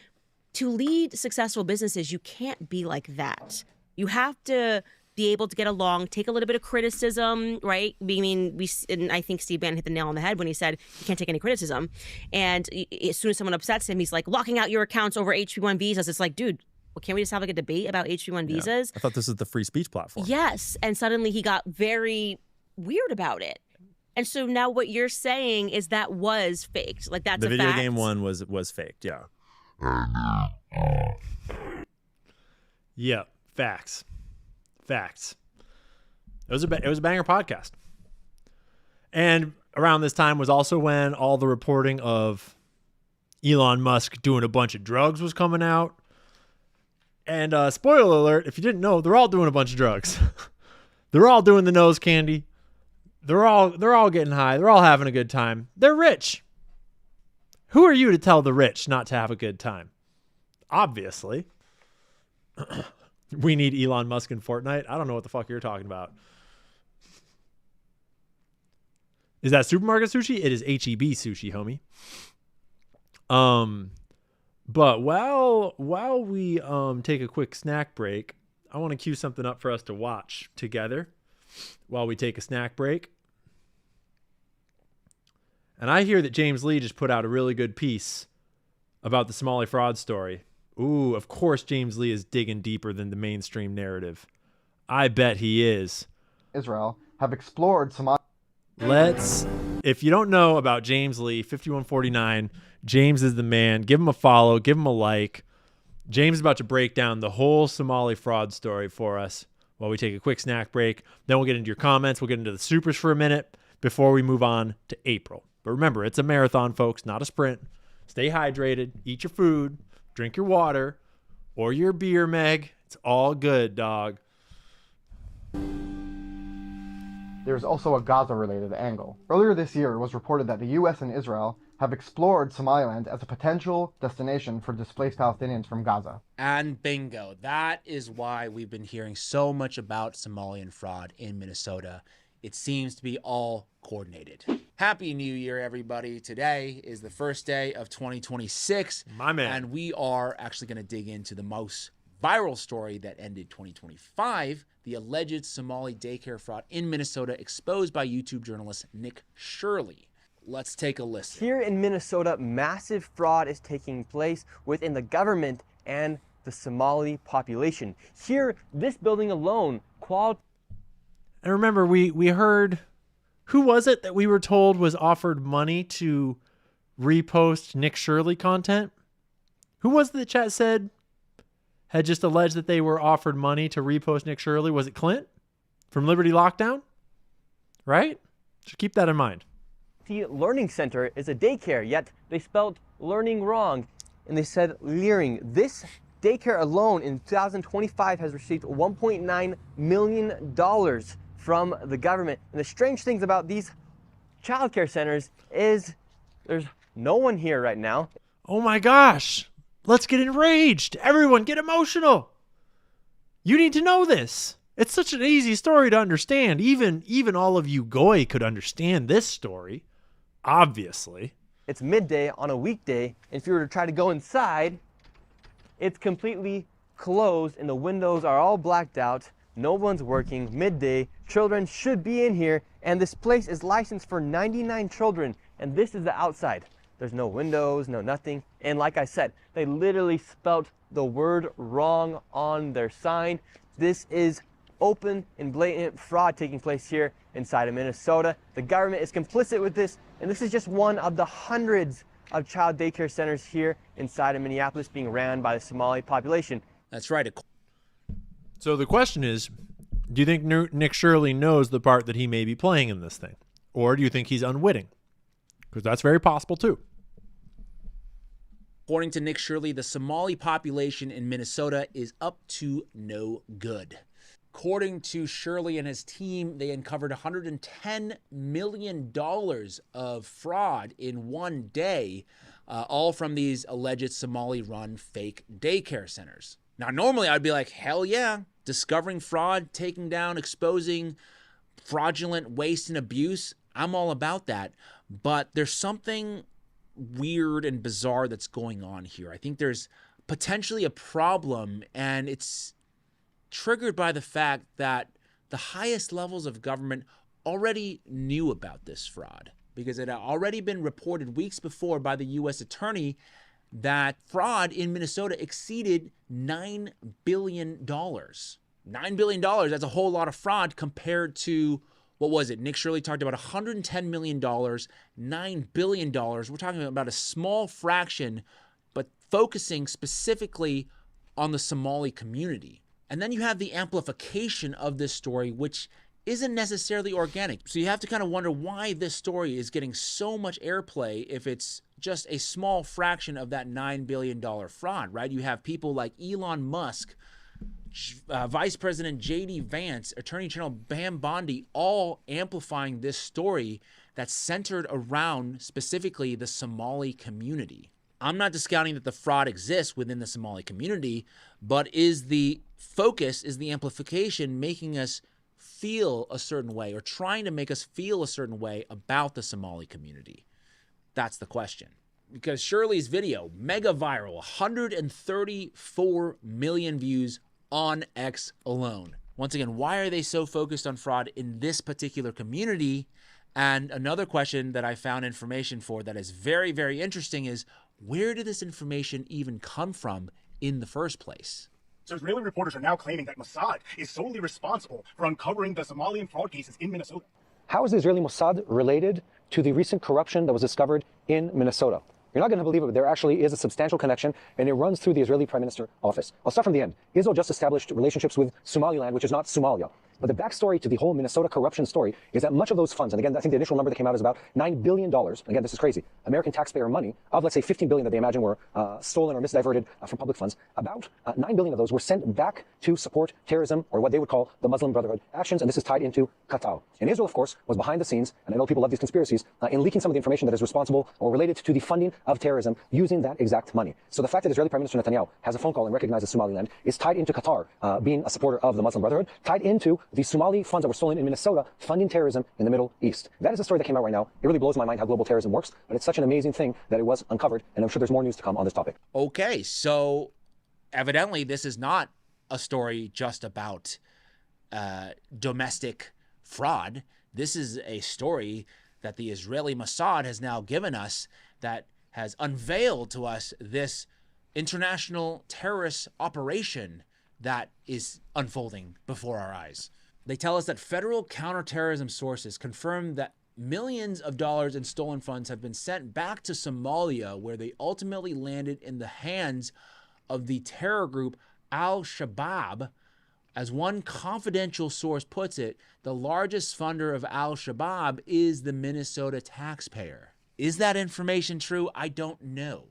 to lead successful businesses, you can't be like that. You have to be able to get along, take a little bit of criticism, right? I mean, and I think Steve Bannon hit the nail on the head when he said he can't take any criticism. And as soon as someone upsets him, he's like, locking out your accounts over H-1B visas. It's like, dude, well, can't we just have like a debate about H-1B visas? I thought this was the free speech platform. Yes. And suddenly he got very weird about it. And so now what you're saying is that was faked. Like that's the a video fact. game one was faked. Yeah. Yeah, facts. It was a banger podcast. And around this time was also when all the reporting of Elon Musk doing a bunch of drugs was coming out. And spoiler alert, if you didn't know, they're all doing a bunch of drugs. They're all doing the nose candy. They're all getting high. They're all having a good time. They're rich. Who are you to tell the rich not to have a good time? Obviously. We need Elon Musk in Fortnite. I don't know what the fuck you're talking about. Is that supermarket sushi? It is H-E-B sushi, homie. But while we take a quick snack break, I want to cue something up for us to watch together while we take a snack break. And I hear that James Lee just put out a really good piece about the Somali fraud story. Ooh, of course James Lee is digging deeper than the mainstream narrative. I bet he is. Israel have explored Somalia. If you don't know about James Lee, 5149, James is the man. Give him a follow, give him a like. James is about to break down the whole Somali fraud story for us while we take a quick snack break. Then we'll get into your comments. We'll get into the supers for a minute before we move on to April. But remember, it's a marathon, folks, not a sprint. Stay hydrated, eat your food, drink your water, or your beer, Meg. It's all good, dog. There's also a Gaza-related angle. Earlier this year, it was reported that the U.S. and Israel have explored Somaliland as a potential destination for displaced Palestinians from Gaza. And bingo, that is why we've been hearing so much about Somalian fraud in Minnesota. It seems to be all coordinated. Happy New Year, everybody. Today is the first day of 2026. My man. And we are actually going to dig into the most viral story that ended 2025, the alleged Somali daycare fraud in Minnesota exposed by YouTube journalist Nick Shirley. Let's take a listen. Here in Minnesota, massive fraud is taking place within the government and the Somali population. Here, this building alone, And remember, we heard, who was it that we were told was offered money to repost Nick Shirley content? Who was it the chat said had just alleged that they were offered money to repost Nick Shirley? Was it Clint from Liberty Lockdown? Right? So keep that in mind. The Learning Center is a daycare, yet they spelled learning wrong, and they said leering. This daycare alone in 2025 has received $1.9 million from the government. And the strange things about these childcare centers is there's no one here right now. Oh my gosh. Let's get enraged. Everyone get emotional. You need to know this. It's such an easy story to understand. Even all of you goy could understand this story, obviously. It's midday on a weekday. If you were to try to go inside, it's completely closed and the windows are all blacked out. No one's working, midday. Children should be in here, and this place is licensed for 99 children, and this is the outside. There's no windows, no nothing. And like I said, they literally spelt the word wrong on their sign. This is open and blatant fraud taking place here inside of Minnesota. The government is complicit with this, and this is just one of the hundreds of child daycare centers here inside of Minneapolis being ran by the Somali population. That's right. So the question is, do you think Nick Shirley knows the part that he may be playing in this thing? Or do you think he's unwitting? Because that's very possible too. According to Nick Shirley, the Somali population in Minnesota is up to no good. According to Shirley and his team, they uncovered $110 million of fraud in one day, all from these alleged Somali-run fake daycare centers. Now, normally I'd be like, hell yeah, discovering fraud, taking down, exposing fraudulent waste and abuse. I'm all about that. But there's something weird and bizarre that's going on here. I think there's potentially a problem, and it's triggered by the fact that the highest levels of government already knew about this fraud because it had already been reported weeks before by the U.S. attorney that fraud in Minnesota exceeded $9 billion. $9 billion, that's a whole lot of fraud compared to, what was it? Nick Shirley talked about $110 million, $9 billion. We're talking about a small fraction, but focusing specifically on the Somali community. And then you have the amplification of this story, which isn't necessarily organic. So you have to kind of wonder why this story is getting so much airplay if it's just a small fraction of that $9 billion fraud, right? You have people like Elon Musk, Vice President J.D. Vance, Attorney General Pam Bondi, all amplifying this story that's centered around specifically the Somali community. I'm not discounting that the fraud exists within the Somali community, but is the focus, is the amplification making us feel a certain way or trying to make us feel a certain way about the Somali community? That's the question. Because Shirley's video, mega viral, 134 million views on X alone. Once again, why are they so focused on fraud in this particular community? And another question that I found information for that is very, very interesting is, where did this information even come from in the first place? So Israeli reporters are now claiming that Mossad is solely responsible for uncovering the Somalian fraud cases in Minnesota. How is the Israeli Mossad related to the recent corruption that was discovered in Minnesota? You're not going to believe it, but there actually is a substantial connection, and it runs through the Israeli Prime Minister office. I'll start from the end. Israel just established relationships with Somaliland, which is not Somalia. But the backstory to the whole Minnesota corruption story is that much of those funds, and again, I think the initial number that came out is about $9 billion. Again, this is crazy. American taxpayer money of, let's say, $15 billion that they imagine were stolen or misdiverted from public funds. About $9 billion of those were sent back to support terrorism, or what they would call the Muslim Brotherhood actions, and this is tied into Qatar. And Israel, of course, was behind the scenes, and I know people love these conspiracies, in leaking some of the information that is responsible or related to the funding of terrorism using that exact money. So the fact that Israeli Prime Minister Netanyahu has a phone call and recognizes Somaliland is tied into Qatar being a supporter of the Muslim Brotherhood, tied into the Somali funds that were stolen in Minnesota funding terrorism in the Middle East. That is the story that came out right now. It really blows my mind how global terrorism works, but it's such an amazing thing that it was uncovered, and I'm sure there's more news to come on this topic. Okay, so evidently this is not a story just about domestic fraud. This is a story that the Israeli Mossad has now given us that has unveiled to us this international terrorist operation that is unfolding before our eyes. They tell us that federal counterterrorism sources confirm that millions of dollars in stolen funds have been sent back to Somalia, where they ultimately landed in the hands of the terror group Al-Shabaab. As one confidential source puts it, the largest funder of Al-Shabaab is the Minnesota taxpayer. Is that information true? I don't know.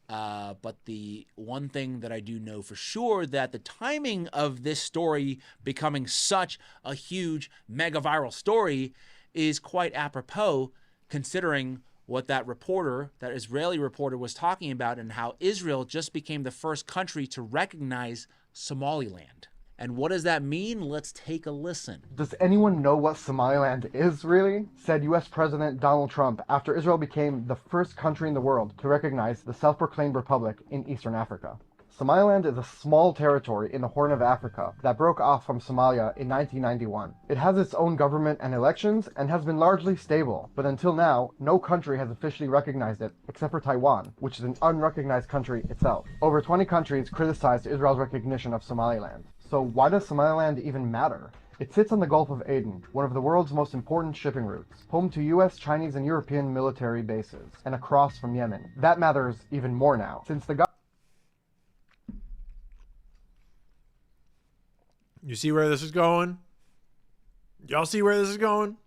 But the one thing that I do know for sure, that the timing of this story becoming such a huge mega viral story is quite apropos, considering what that reporter, that Israeli reporter, was talking about, and how Israel just became the first country to recognize Somaliland. And what does that mean? Let's take a listen. Does anyone know what Somaliland is, really? Said US President Donald Trump after Israel became the first country in the world to recognize the self-proclaimed republic in Eastern Africa. Somaliland is a small territory in the Horn of Africa that broke off from Somalia in 1991. It has its own government and elections and has been largely stable, but until now, no country has officially recognized it except for Taiwan, which is an unrecognized country itself. Over 20 countries criticized Israel's recognition of Somaliland. So why does Somaliland even matter? It sits on the Gulf of Aden, one of the world's most important shipping routes, home to US, Chinese, and European military bases, and across from Yemen. That matters even more now, since the You see where this is going? Y'all see where this is going?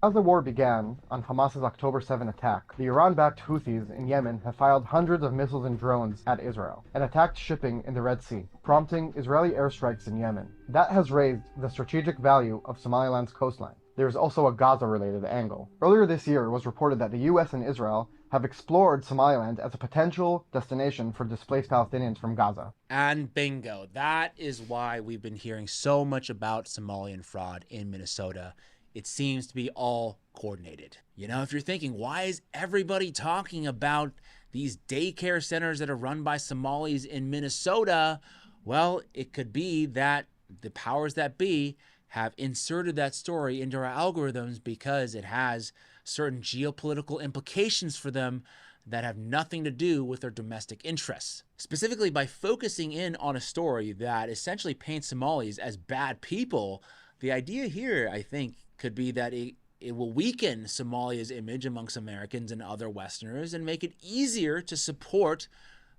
As the war began on Hamas's October 7 attack, the Iran-backed Houthis in Yemen have fired hundreds of missiles and drones at Israel and attacked shipping in the Red Sea, prompting Israeli airstrikes in Yemen. That has raised the strategic value of Somaliland's coastline. There is also a Gaza-related angle. Earlier this year, it was reported that the US and Israel have explored Somaliland as a potential destination for displaced Palestinians from Gaza. And bingo, that is why we've been hearing so much about Somalian fraud in Minnesota. It seems to be all coordinated. You know, if you're thinking, why is everybody talking about these daycare centers that are run by Somalis in Minnesota? Well, it could be that the powers that be have inserted that story into our algorithms because it has certain geopolitical implications for them that have nothing to do with their domestic interests. Specifically, by focusing in on a story that essentially paints Somalis as bad people, the idea here, I think, could be that it will weaken Somalia's image amongst Americans and other Westerners and make it easier to support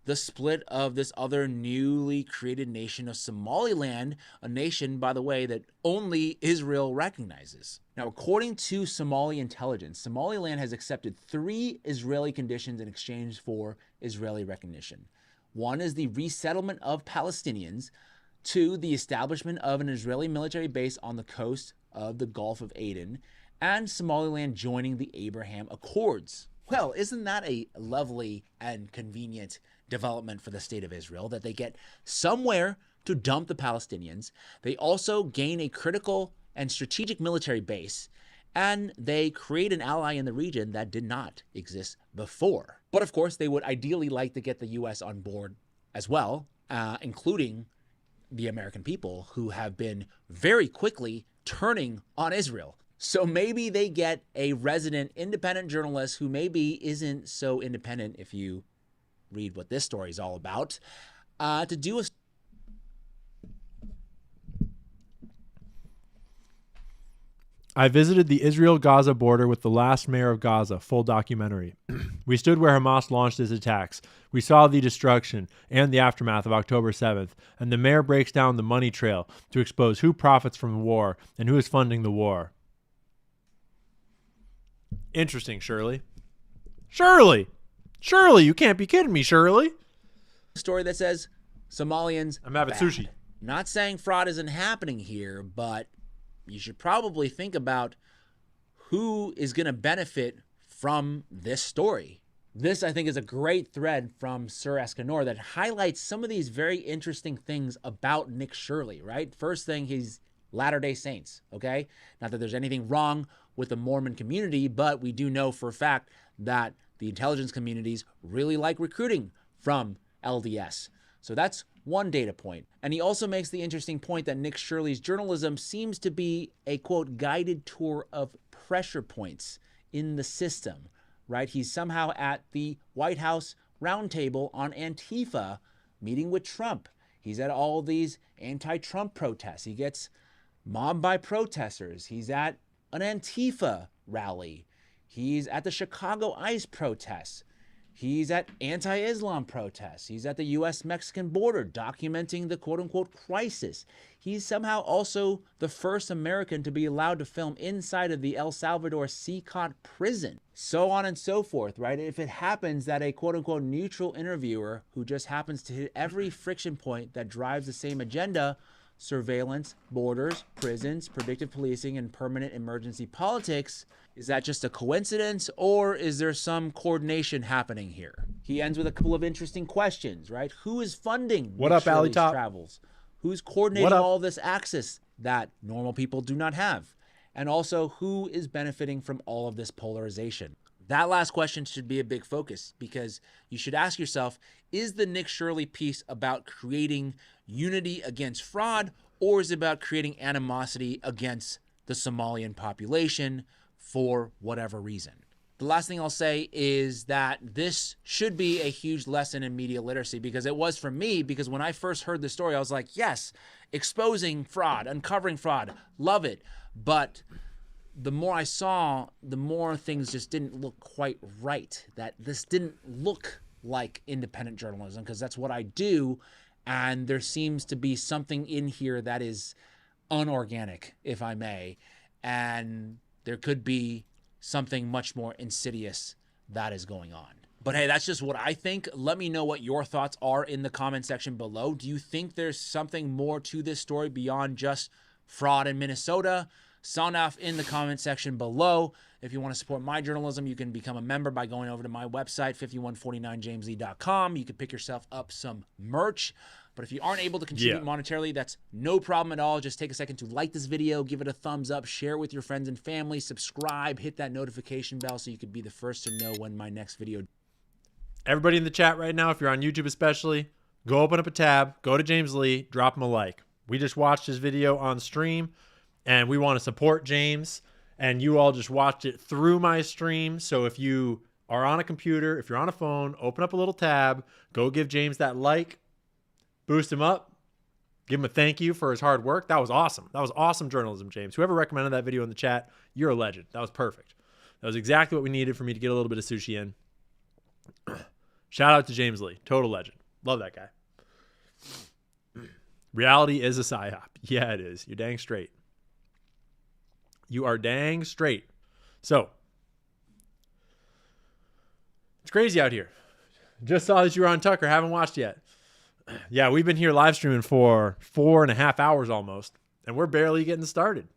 the split of this other newly created nation of Somaliland, a nation, by the way, that only Israel recognizes. Now, according to Somali intelligence, Somaliland has accepted 3 Israeli conditions in exchange for Israeli recognition. One is the resettlement of Palestinians. 2, the establishment of an Israeli military base on the coast of the Gulf of Aden, and Somaliland joining the Abraham Accords. Well, isn't that a lovely and convenient development for the state of Israel, that they get somewhere to dump the Palestinians? They also gain a critical and strategic military base, and they create an ally in the region that did not exist before. But of course, they would ideally like to get the U.S. on board as well, including the American people, who have been very quickly turning on Israel. So maybe they get a resident independent journalist who maybe isn't so independent, if you read what this story is all about, to do a... I visited the Israel-Gaza border with the last mayor of Gaza, full documentary. We stood where Hamas launched its attacks. We saw the destruction and the aftermath of October 7th, and the mayor breaks down the money trail to expose who profits from the war and who is funding the war. Interesting, Shirley. Shirley, you can't be kidding me, Shirley. Story that says Somalians I'm having bad. sushi. Not saying fraud isn't happening here, but you should probably think about who is going to benefit from this story. This, I think, is a great thread from Sir Escanor that highlights some of these very interesting things about Nick Shirley, right? First thing, he's Latter-day Saints, okay? Not that there's anything wrong with the Mormon community, but we do know for a fact that the intelligence communities really like recruiting from LDS. So that's one data point. And he also makes the interesting point that Nick Shirley's journalism seems to be a, quote, guided tour of pressure points in the system, right? He's somehow at the White House roundtable on Antifa meeting with Trump. He's at all these anti-Trump protests. He gets mobbed by protesters. He's at an Antifa rally. He's at the Chicago ICE protests. He's at anti-Islam protests. He's at the U.S.-Mexican border documenting the quote-unquote crisis. He's somehow also the first American to be allowed to film inside of the El Salvador CCOT prison. So on and so forth, right? If it happens that a quote-unquote neutral interviewer who just happens to hit every friction point that drives the same agenda, surveillance, borders, prisons, predictive policing, and permanent emergency politics, is that just a coincidence, or is there some coordination happening here? He ends with a couple of interesting questions, right? Who is funding What up, Alley Top? Travels? Who's coordinating all this access that normal people do not have? And also, who is benefiting from all of this polarization? That last question should be a big focus, because you should ask yourself, is the Nick Shirley piece about creating unity against fraud, or is it about creating animosity against the Somalian population for whatever reason? The last thing I'll say is that this should be a huge lesson in media literacy, because it was for me, because when I first heard the story, I was like, yes, exposing fraud, uncovering fraud, love it. But the more I saw, the more things just didn't look quite right. That this didn't look like independent journalism, because that's what I do. And there seems to be something in here that is unorganic, if I may. And there could be something much more insidious that is going on. But hey, that's just what I think. Let me know what your thoughts are in the comment section below. Do you think there's something more to this story beyond just fraud in Minnesota? Sound off in the comment section below. If you want to support my journalism, you can become a member by going over to my website, 5149jameslee.com. You can pick yourself up some merch. But if you aren't able to contribute monetarily, that's no problem at all. Just take a second to like this video, give it a thumbs up, share it with your friends and family, subscribe, hit that notification bell so you could be the first to know when my next video. Everybody in the chat right now, if you're on YouTube especially, go open up a tab, go to James Lee, drop him a like. We just watched his video on stream, and we want to support James, and you all just watched it through my stream. So if you are on a computer, if you're on a phone, open up a little tab, go give James that like, boost him up, give him a thank you for his hard work. That was awesome. That was awesome journalism, James. Whoever recommended that video in the chat, you're a legend. That was perfect. That was exactly what we needed for me to get a little bit of sushi in. Shout out to James Lee. Total legend. Love that guy. Reality is a psyop. Yeah, it is. You're dang straight. You are dang straight. So, it's crazy out here. Just saw that you were on Tucker. Haven't watched yet. Yeah, we've been here live streaming for 4.5 hours almost, and we're barely getting started.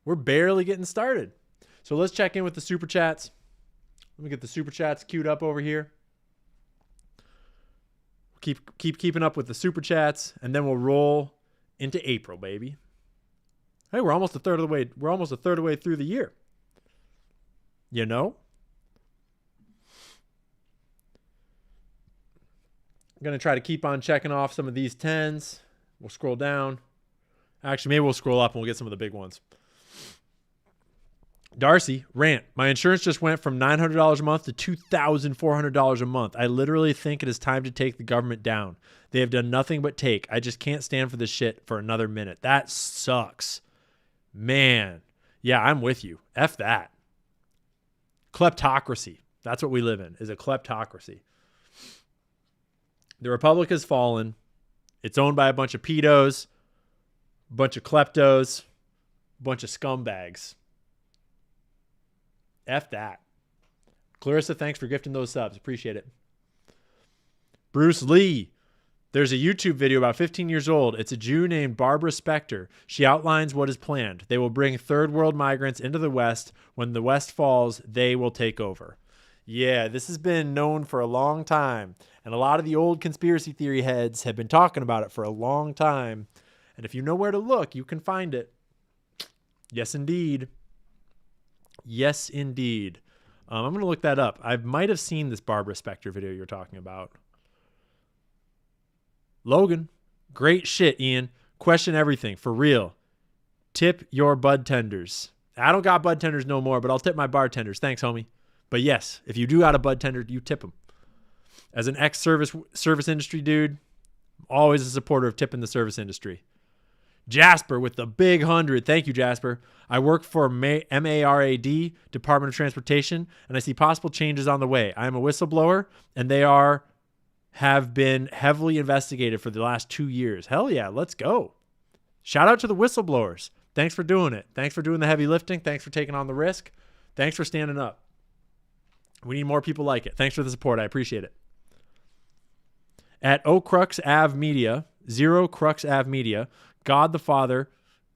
We're barely getting started. So let's check in with the super chats. Let me get the super chats queued up over here. Keep keeping up with the super chats, and then we'll roll into April, baby. Hey, we're almost a third of the way. We're almost a third of the way through the year. You know? I'm going to try to keep on checking off some of these 10s. We'll scroll down. Actually, maybe we'll scroll up and we'll get some of the big ones. Darcy, rant. My insurance just went from $900 a month to $2,400 a month. I literally think it is time to take the government down. They have done nothing but take. I just can't stand for this shit for another minute. That sucks. Man. Yeah, I'm with you. F that. Kleptocracy. That's what we live in, is a kleptocracy. The Republic has fallen. It's owned by a bunch of pedos, a bunch of kleptos, a bunch of scumbags. F that. Clarissa, thanks for gifting those subs. Appreciate it. Bruce Lee. There's a YouTube video about 15 years old. It's a Jew named Barbara Specter. She outlines what is planned. They will bring third world migrants into the West. When the West falls, they will take over. Yeah, this has been known for a long time. And a lot of the old conspiracy theory heads have been talking about it for a long time. And if you know where to look, you can find it. Yes, indeed. Yes, indeed. I'm going to look that up. I might have seen this Barbara Specter video you're talking about. Logan, great shit, Ian. Question everything, for real. Tip your bud tenders. I don't got bud tenders no more, but I'll tip my bartenders. Thanks, homie. But yes, if you do got a bud tender, you tip them. As an ex-service industry dude, I'm always a supporter of tipping the service industry. Jasper with the big 100. Thank you, Jasper. I work for MARAD, Department of Transportation, and I see possible changes on the way. I am a whistleblower, and they have been heavily investigated for the last 2 years. Hell yeah, let's go. Shout out to the whistleblowers. Thanks for doing it. Thanks for doing the heavy lifting. Thanks for taking on the risk. Thanks for standing up. We need more people like it. Thanks for the support. I appreciate it. At Ocrux Ave Media, Zero Crux Ave Media, God the Father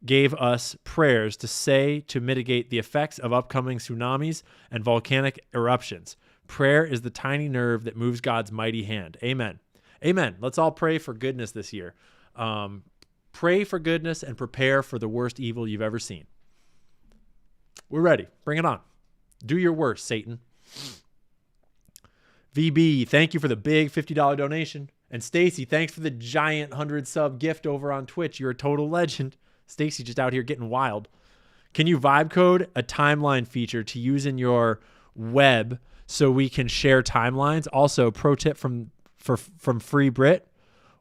gave us prayers to say to mitigate the effects of upcoming tsunamis and volcanic eruptions. Prayer is the tiny nerve that moves God's mighty hand. Amen. Amen. Let's all pray for goodness this year. Pray for goodness and prepare for the worst evil you've ever seen. We're ready. Bring it on. Do your worst, Satan. VB, thank you for the big $50 donation. And Stacy, thanks for the giant 100 sub gift over on Twitch. You're a total legend. Stacy just out here getting wild. Can you vibe code a timeline feature to use in your Webb so we can share timelines? Also, pro tip from Free Brit.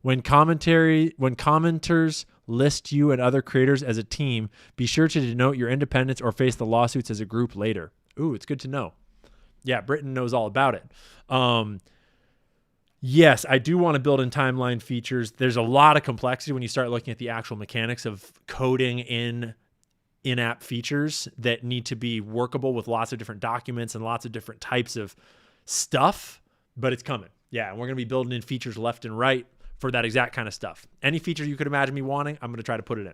When commenters list you and other creators as a team, be sure to denote your independence or face the lawsuits as a group later. Ooh, it's good to know. Yeah, Britain knows all about it. Yes, I do want to build in timeline features. There's a lot of complexity when you start looking at the actual mechanics of coding in-app features that need to be workable with lots of different documents and lots of different types of stuff, but it's coming. Yeah, and we're going to be building in features left and right for that exact kind of stuff. Any feature you could imagine me wanting, I'm going to try to put it in.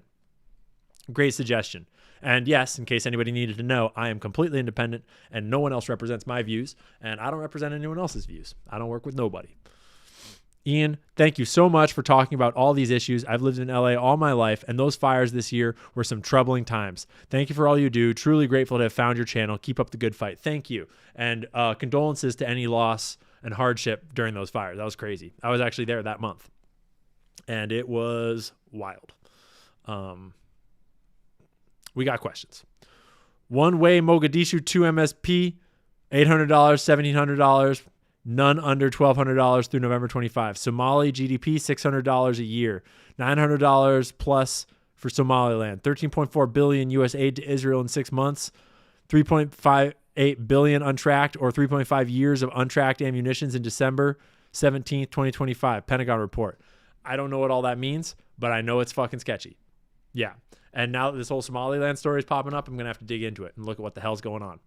Great suggestion. And yes, in case anybody needed to know, I am completely independent and no one else represents my views, and I don't represent anyone else's views. I don't work with nobody. Ian, thank you so much for talking about all these issues. I've lived in LA all my life, and those fires this year were some troubling times. Thank you for all you do. Truly grateful to have found your channel. Keep up the good fight. Thank you. And condolences to any loss and hardship during those fires. That was crazy. I was actually there that month, and it was wild. We got questions. One way Mogadishu 2 MSP, $800, $1,700, none under $1,200 through November 25. Somali GDP, $600 a year, $900 plus for Somaliland, 13.4 billion U.S. aid to Israel in 6 months, 3.58 billion untracked or 3.5 years of untracked ammunitions in December 17th, 2025, Pentagon report. I don't know what all that means, but I know it's fucking sketchy. Yeah. And now that this whole Somaliland story is popping up, I'm going to have to dig into it and look at what the hell's going on.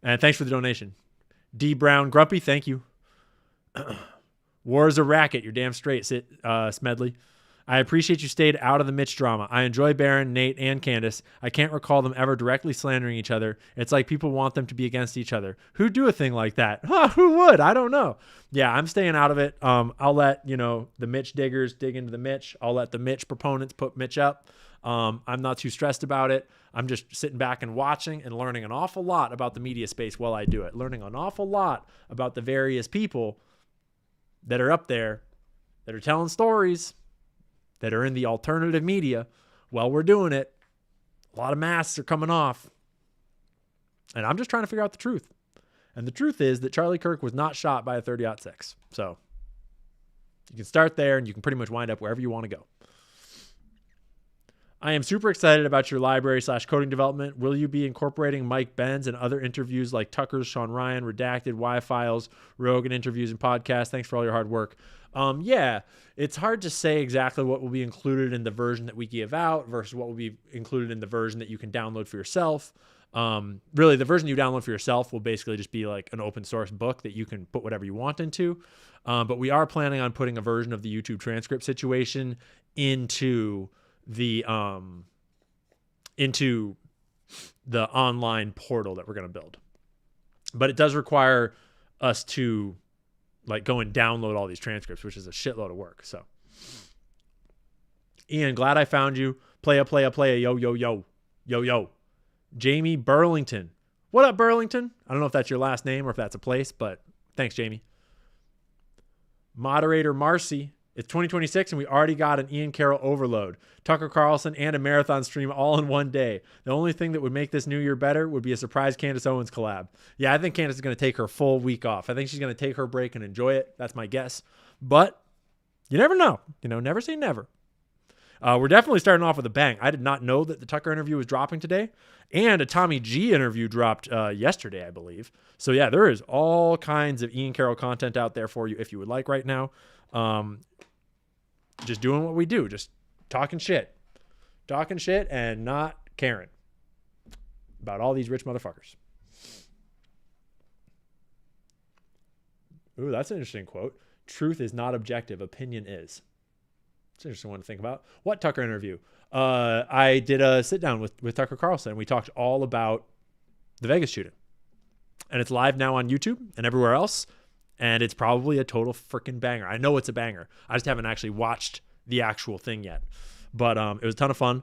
And thanks for the donation. D. Brown Grumpy, thank you. War is a racket. You're damn straight, Smedley. I appreciate you stayed out of the Mitch drama. I enjoy Baron, Nate, and Candace. I can't recall them ever directly slandering each other. It's like people want them to be against each other. Who'd do a thing like that? Who would? I don't know. Yeah, I'm staying out of it. I'll let, the Mitch diggers dig into the Mitch. I'll let the Mitch proponents put Mitch up. I'm not too stressed about it. I'm just sitting back and watching and learning an awful lot about the media space while I do it. Learning an awful lot about the various people that are up there that are telling stories, that are in the alternative media while we're doing it. A lot of masks are coming off. And I'm just trying to figure out the truth. And the truth is that Charlie Kirk was not shot by a 30-06. So you can start there and you can pretty much wind up wherever you want to go. I am super excited about your library/coding development. Will you be incorporating Mike Benz and other interviews like Tucker's, Sean Ryan, Redacted, Y-Files, Rogan interviews and podcasts? Thanks for all your hard work. Yeah, it's hard to say exactly what will be included in the version that we give out versus what will be included in the version that you can download for yourself. Really, the version you download for yourself will basically just be like an open source book that you can put whatever you want into. But we are planning on putting a version of the YouTube transcript situation into the online portal that we're going to build. But it does require us to go and download all these transcripts, which is a shitload of work. So Ian, glad I found you. Playa, yo, yo, yo, yo, yo. Jamie Burlington. What up, Burlington? I don't know if that's your last name or if that's a place, but thanks, Jamie. Moderator Marcy. It's 2026 and we already got an Ian Carroll overload. Tucker Carlson and a marathon stream all in one day. The only thing that would make this new year better would be a surprise Candace Owens collab. Yeah, I think Candace is going to take her full week off. I think she's going to take her break and enjoy it. That's my guess. But you never know. Never say never. We're definitely starting off with a bang. I did not know that the Tucker interview was dropping today. And a Tommy G interview dropped yesterday, I believe. So yeah, there is all kinds of Ian Carroll content out there for you if you would like right now. Just doing what we do, just talking shit and not caring about all these rich motherfuckers. Ooh, that's an interesting quote. Truth is not objective, opinion is. It's an interesting one to think about. What Tucker interview? I did a sit down with Tucker Carlson. We talked all about the Vegas shooting, and it's live now on YouTube and everywhere else. and it's probably a total freaking banger. I know it's a banger. I just haven't actually watched the actual thing yet. But it was a ton of fun,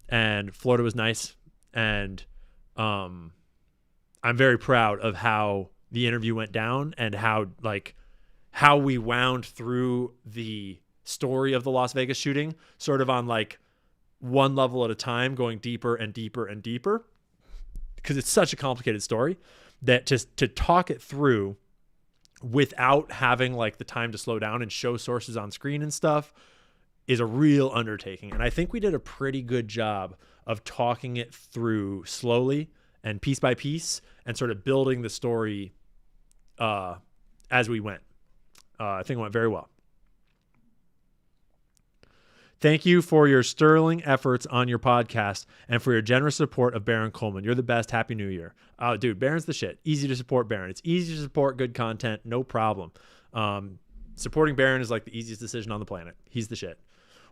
and Florida was nice, and I'm very proud of how the interview went down and how we wound through the story of the Las Vegas shooting, sort of on like one level at a time, going deeper and deeper and deeper, because it's such a complicated story that to talk it through without having like the time to slow down and show sources on screen and stuff is a real undertaking. And I think we did a pretty good job of talking it through slowly and piece by piece and sort of building the story as we went. I think it went very well. Thank you for your sterling efforts on your podcast and for your generous support of Baron Coleman. You're the best. Happy New Year. Dude, Baron's the shit. Easy to support Baron. It's easy to support good content. No problem. Supporting Baron is like the easiest decision on the planet. He's the shit.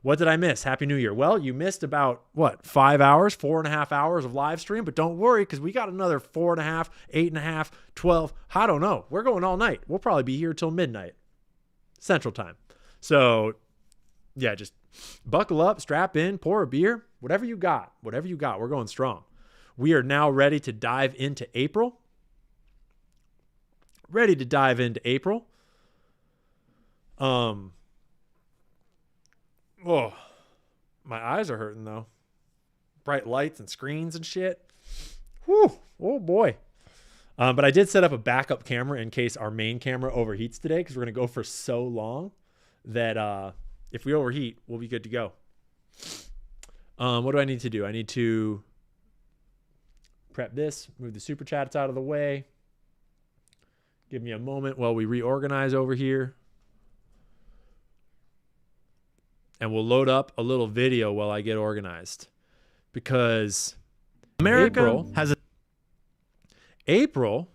What did I miss? Happy New Year. Well, you missed about, 5 hours, 4.5 hours of live stream, but don't worry because we got another 4.5, 8.5, 12. I don't know. We're going all night. We'll probably be here till midnight Central Time. So, yeah, just buckle up, strap in, pour a beer, whatever you got. Whatever you got. We're going strong. We are now ready to dive into April. Oh, my eyes are hurting though. Bright lights and screens and shit. Whew. Oh boy. But I did set up a backup camera in case our main camera overheats today, because we're going to go for so long that if we overheat, we'll be good to go. What do I need to do? I need to prep this, move the super chats out of the way. Give me a moment while we reorganize over here. And we'll load up a little video while I get organized, because America has a April.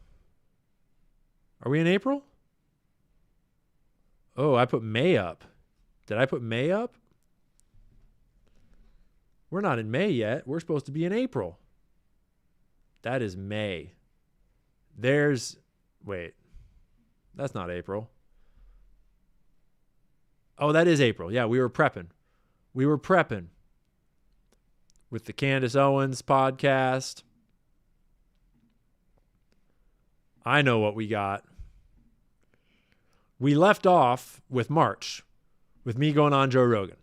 Are we in April? Oh, I put May up. Did I put May up? We're not in May yet. We're supposed to be in April. That is May. Wait, that's not April. Oh, that is April. Yeah, we were prepping. With the Candace Owens podcast. I know what we got. We left off with March, with me going on Joe Rogan.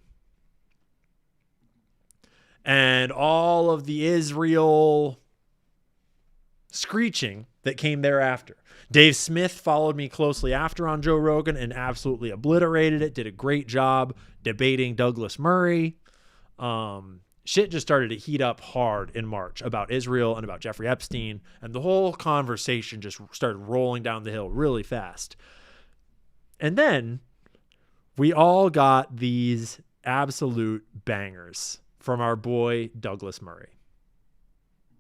And all of the Israel screeching that came thereafter. Dave Smith followed me closely after on Joe Rogan and absolutely obliterated it. Did a great job debating Douglas Murray. Shit just started to heat up hard in March about Israel and about Jeffrey Epstein. And the whole conversation just started rolling down the hill really fast. And then we all got these absolute bangers from our boy Douglas Murray.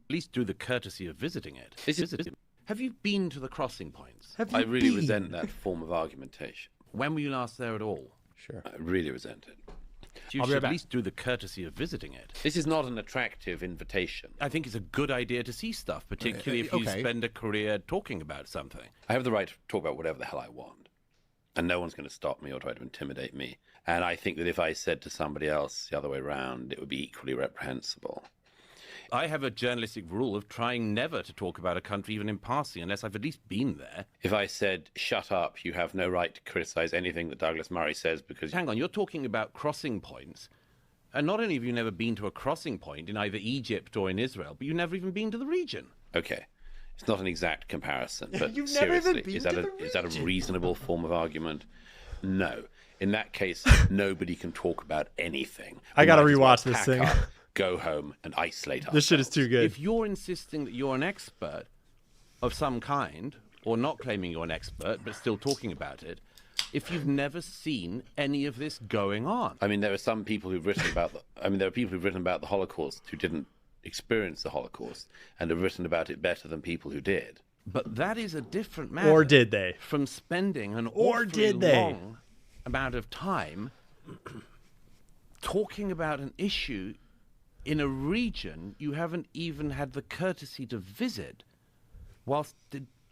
At least through the courtesy of visiting it. Have you been to the crossing points? I really resent that form of argumentation. When were you last there at all? Sure. I really resent it. You should at least do the courtesy of visiting it. This is not an attractive invitation. I think it's a good idea to see stuff, particularly if you spend a career talking about something. I have the right to talk about whatever the hell I want. And no one's going to stop me or try to intimidate me. And I think that if I said to somebody else the other way around, it would be equally reprehensible. I have a journalistic rule of trying never to talk about a country even in passing unless I've at least been there. If I said, shut up, you have no right to criticize anything that Douglas Murray says because... Hang on, you're talking about crossing points. And not only have you never been to a crossing point in either Egypt or in Israel, but you've never even been to the region. Okay. It's not an exact comparison, but You've never seriously, even been is to that a reasonable form of argument? No. In that case, nobody can talk about anything. I got to We might as rewatch well this pack thing. up, go home and isolate This shit is too good. If you're insisting that you're an expert of some kind, or not claiming you're an expert, but still talking about it, if you've never seen any of this going on. I mean, there are some people who've written about there are people who've written about the Holocaust who didn't experience the Holocaust and have written about it better than people who did. But that is a different matter. Or did they? From spending an awfully long amount of time talking about an issue in a region you haven't even had the courtesy to visit, whilst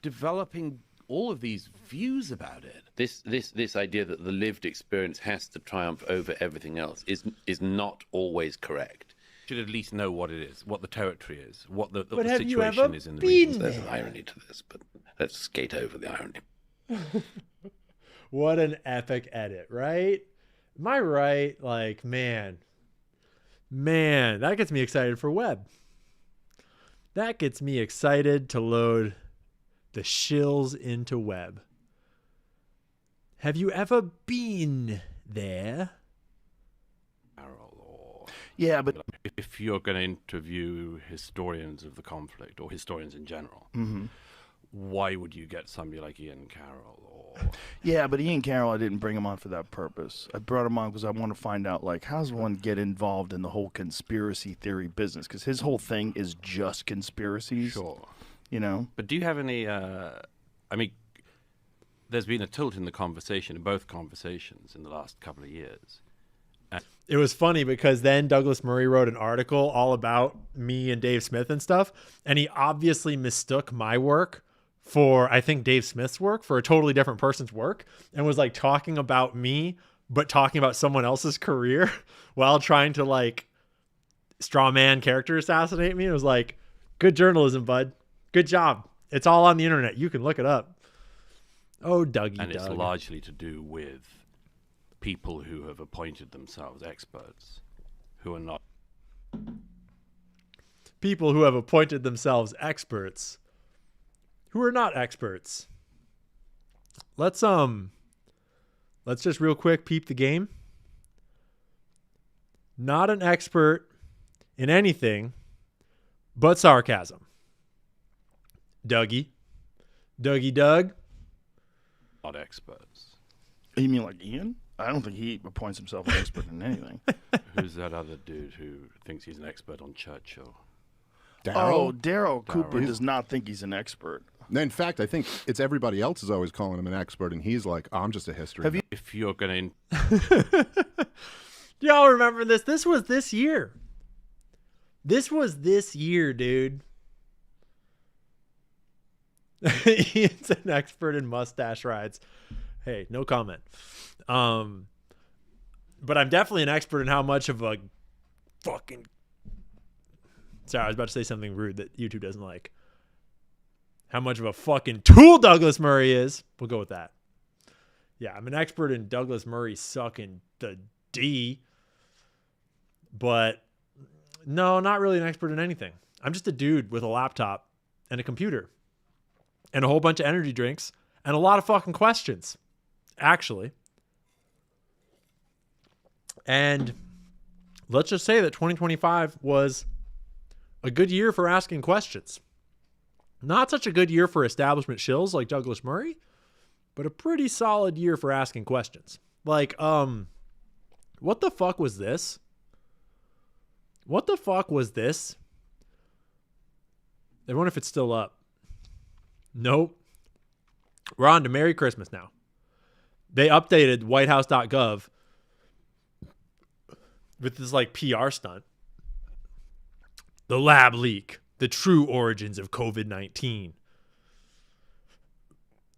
developing all of these views about it. This idea that the lived experience has to triumph over everything else is not always correct. Should at least know what it is, what the territory is, what the But have you ever situation is in the been region. There's an irony to this, but let's skate over the irony. What an epic edit, right? Am I right? Like, man, that gets me excited for Webb. That gets me excited to load the shills into Webb. Have you ever been there? Yeah, but if you're going to interview historians of the conflict or historians in general, Mhm. why would you get somebody like Ian Carroll? Yeah, but Ian Carroll, I didn't bring him on for that purpose. I brought him on because I want to find out, like, how does one get involved in the whole conspiracy theory business? Because his whole thing is just conspiracies. Sure. You know? But do you have any, I mean, there's been a tilt in the conversation, in both conversations in the last couple of years. It was funny because then Douglas Murray wrote an article all about me and Dave Smith and stuff. And he obviously mistook my work for, I think, Dave Smith's work, for a totally different person's work, and was like talking about me, but talking about someone else's career while trying to like straw man character assassinate me. It was like, good journalism, bud. Good job. It's all on the internet. You can look it up. Oh, Dougie And it's Doug. largely to do with people who have appointed themselves experts, who are not. People who have appointed themselves experts who are not experts. Let's just real quick peep the game. Not an expert in anything but sarcasm. Dougie Doug. Not experts. You mean like Ian? I don't think he appoints himself an expert in anything. Who's that other dude who thinks he's an expert on Churchill? Daryl Cooper does not think he's an expert. In fact, I think it's everybody else is always calling him an expert, and he's like, oh, I'm just a history. If you're going to... Y'all remember this? This was this year. This was this year, dude. Ian's an expert in mustache rides. Hey, no comment. But I'm definitely an expert in how much of a fucking... Sorry, I was about to say something rude that YouTube doesn't like. How much of a fucking tool Douglas Murray is. We'll go with that. Yeah, I'm an expert in Douglas Murray sucking the D. But no, not really an expert in anything. I'm just a dude with a laptop and a computer and a whole bunch of energy drinks and a lot of fucking questions, actually. And let's just say that 2025 was a good year for asking questions. Not such a good year for establishment shills like Douglas Murray, but a pretty solid year for asking questions. Like, what the fuck was this? What the fuck was this? I wonder if it's still up. Nope. We're on to Merry Christmas now. They updated whitehouse.gov with this like PR stunt. The lab leak, the true origins of COVID-19.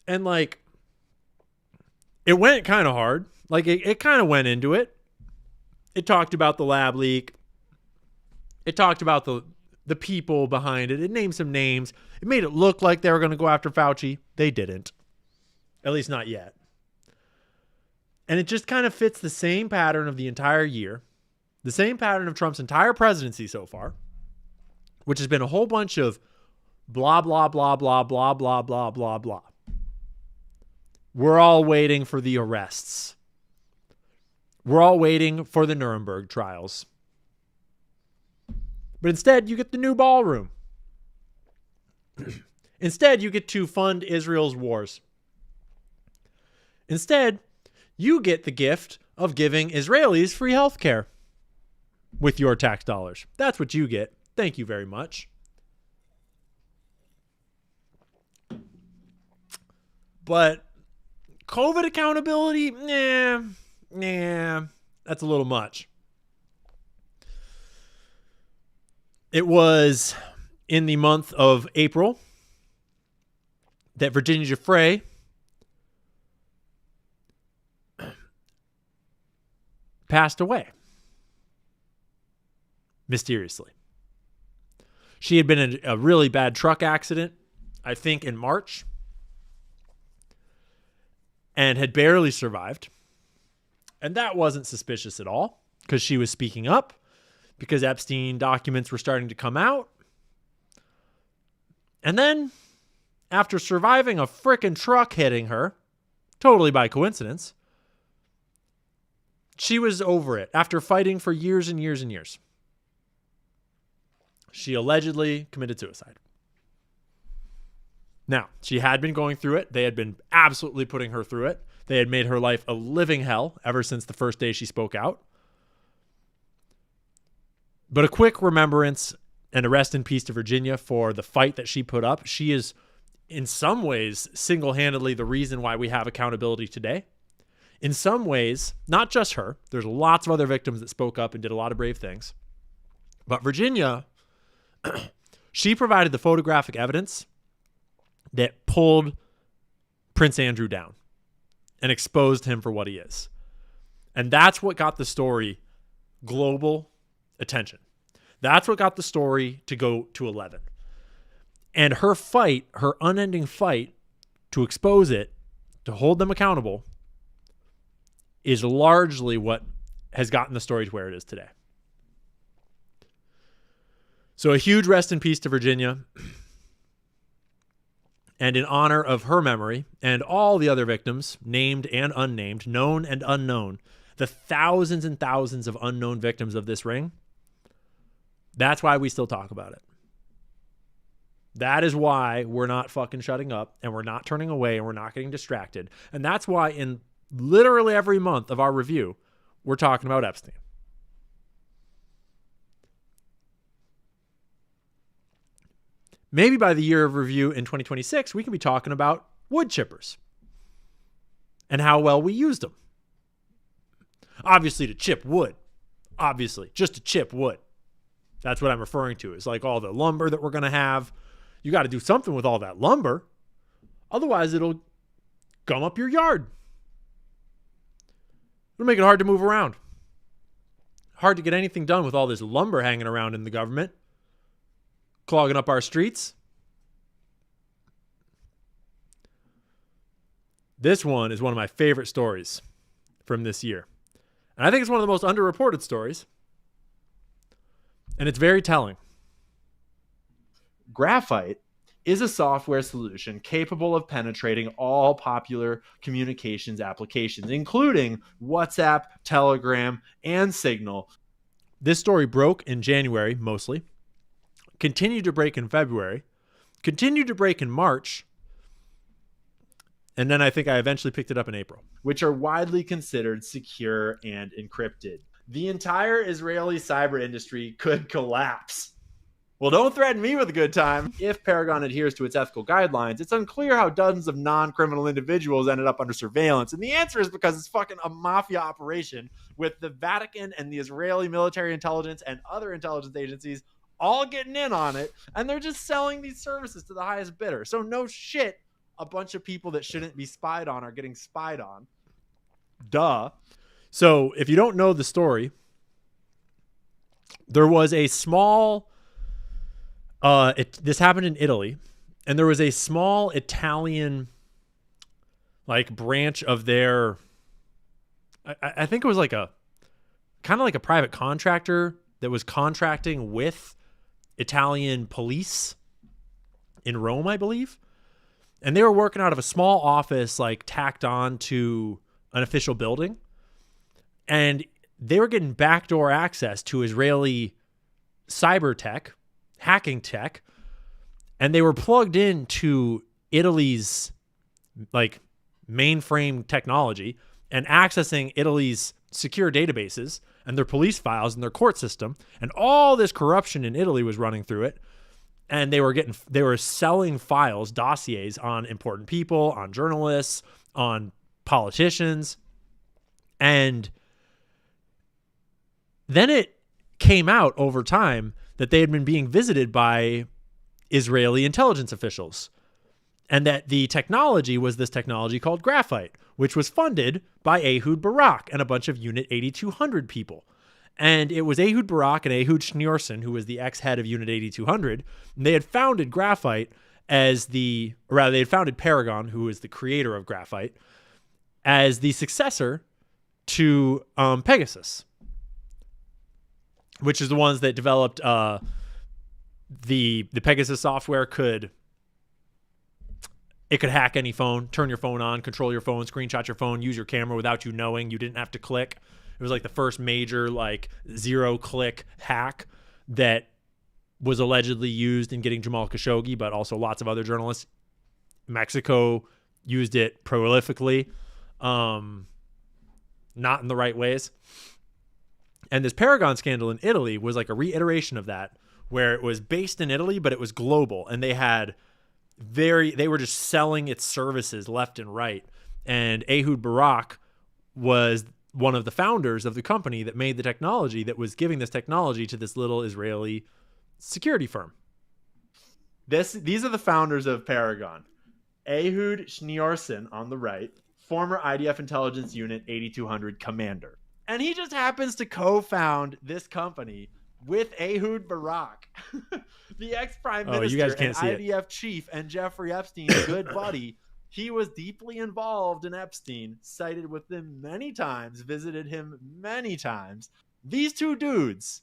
And like, it went kind of hard. Like it kind of went into it. It talked about the lab leak. It talked about the people behind it. It named some names. It made it look like they were going to go after Fauci. They didn't. At least not yet. And it just kind of fits the same pattern of the entire year. The same pattern of Trump's entire presidency so far, which has been a whole bunch of blah, blah, blah, blah, blah, blah, blah, blah, blah. We're all waiting for the arrests. We're all waiting for the Nuremberg trials. But instead, you get the new ballroom. Instead, you get to fund Israel's wars. Instead, you get the gift of giving Israelis free health care with your tax dollars. That's what you get. Thank you very much. But COVID accountability, nah, that's a little much. It was in the month of April that Virginia Giuffre passed away mysteriously. She had been in a really bad truck accident, I think in March, and had barely survived. And that wasn't suspicious at all because she was speaking up, because Epstein documents were starting to come out. And then, after surviving a frickin' truck hitting her, totally by coincidence, she was over it after fighting for years and years and years. She allegedly committed suicide. Now, she had been going through it. They had been absolutely putting her through it. They had made her life a living hell ever since the first day she spoke out. But a quick remembrance and a rest in peace to Virginia for the fight that she put up. She is, in some ways, single-handedly the reason why we have accountability today. In some ways, not just her. There's lots of other victims that spoke up and did a lot of brave things. But Virginia, she provided the photographic evidence that pulled Prince Andrew down and exposed him for what he is. And that's what got the story global attention. That's what got the story to go to 11. And her fight, her unending fight to expose it, to hold them accountable, is largely what has gotten the story to where it is today. So a huge rest in peace to Virginia. And in honor of her memory and all the other victims, named and unnamed, known and unknown, the thousands and thousands of unknown victims of this ring, that's why we still talk about it. That is why we're not fucking shutting up, and we're not turning away, and we're not getting distracted. And that's why in literally every month of our review, we're talking about Epstein. Maybe by the year of review in 2026, we can be talking about wood chippers and how well we used them. Obviously to chip wood. Obviously, just to chip wood. That's what I'm referring to. It's like all the lumber that we're going to have. You got to do something with all that lumber. Otherwise, it'll gum up your yard. It'll make it hard to move around. Hard to get anything done with all this lumber hanging around in the government, clogging up our streets. This one is one of my favorite stories from this year. And I think it's one of the most underreported stories. And it's very telling. Graphite is a software solution capable of penetrating all popular communications applications, including WhatsApp, Telegram, and Signal. This story broke in January, mostly. Continued to break in February. Continued to break in March. And then I think I eventually picked it up in April. Which are widely considered secure and encrypted. The entire Israeli cyber industry could collapse. Well, don't threaten me with a good time. If Paragon adheres to its ethical guidelines, it's unclear how dozens of non-criminal individuals ended up under surveillance. And the answer is because it's fucking a mafia operation with the Vatican and the Israeli military intelligence and other intelligence agencies all getting in on it. And they're just selling these services to the highest bidder. So no shit, a bunch of people that shouldn't be spied on are getting spied on. Duh. So if you don't know the story, there was a small... this happened in Italy, and there was a small Italian branch of their, I think it was like a kind of like a private contractor that was contracting with Italian police in Rome, I believe. And they were working out of a small office tacked on to an official building. And they were getting backdoor access to Israeli cyber tech, hacking tech, and they were plugged into Italy's mainframe technology and accessing Italy's secure databases and their police files and their court system, and all this corruption in Italy was running through it. And they were selling files, dossiers on important people, on journalists, on politicians. And then it came out over time that they had been being visited by Israeli intelligence officials. And that the technology was this technology called graphite, which was funded by Ehud Barak and a bunch of Unit 8200 people. And it was Ehud Barak and Ehud Schneerson, who was the ex-head of Unit 8200. And they had founded graphite they had founded Paragon, who is the creator of graphite, as the successor to Pegasus, which is the ones that developed the Pegasus software could hack any phone, turn your phone on, control your phone, screenshot your phone, use your camera without you knowing. You didn't have to click. It was like the first major zero-click hack that was allegedly used in getting Jamal Khashoggi, but also lots of other journalists. Mexico used it prolifically, not in the right ways. And this Paragon scandal in Italy was like a reiteration of that, where it was based in Italy, but it was global, and they were just selling its services left and right. And Ehud Barak was one of the founders of the company that made the technology that was giving this technology to this little Israeli security firm. These are the founders of Paragon. Ehud Schneerson on the right, former IDF Intelligence Unit 8200 commander. And he just happens to co-found this company with Ehud Barak, the ex-prime minister you guys can't and see IDF chief and Jeffrey Epstein's good buddy. He was deeply involved in Epstein, cited with him many times, visited him many times. These two dudes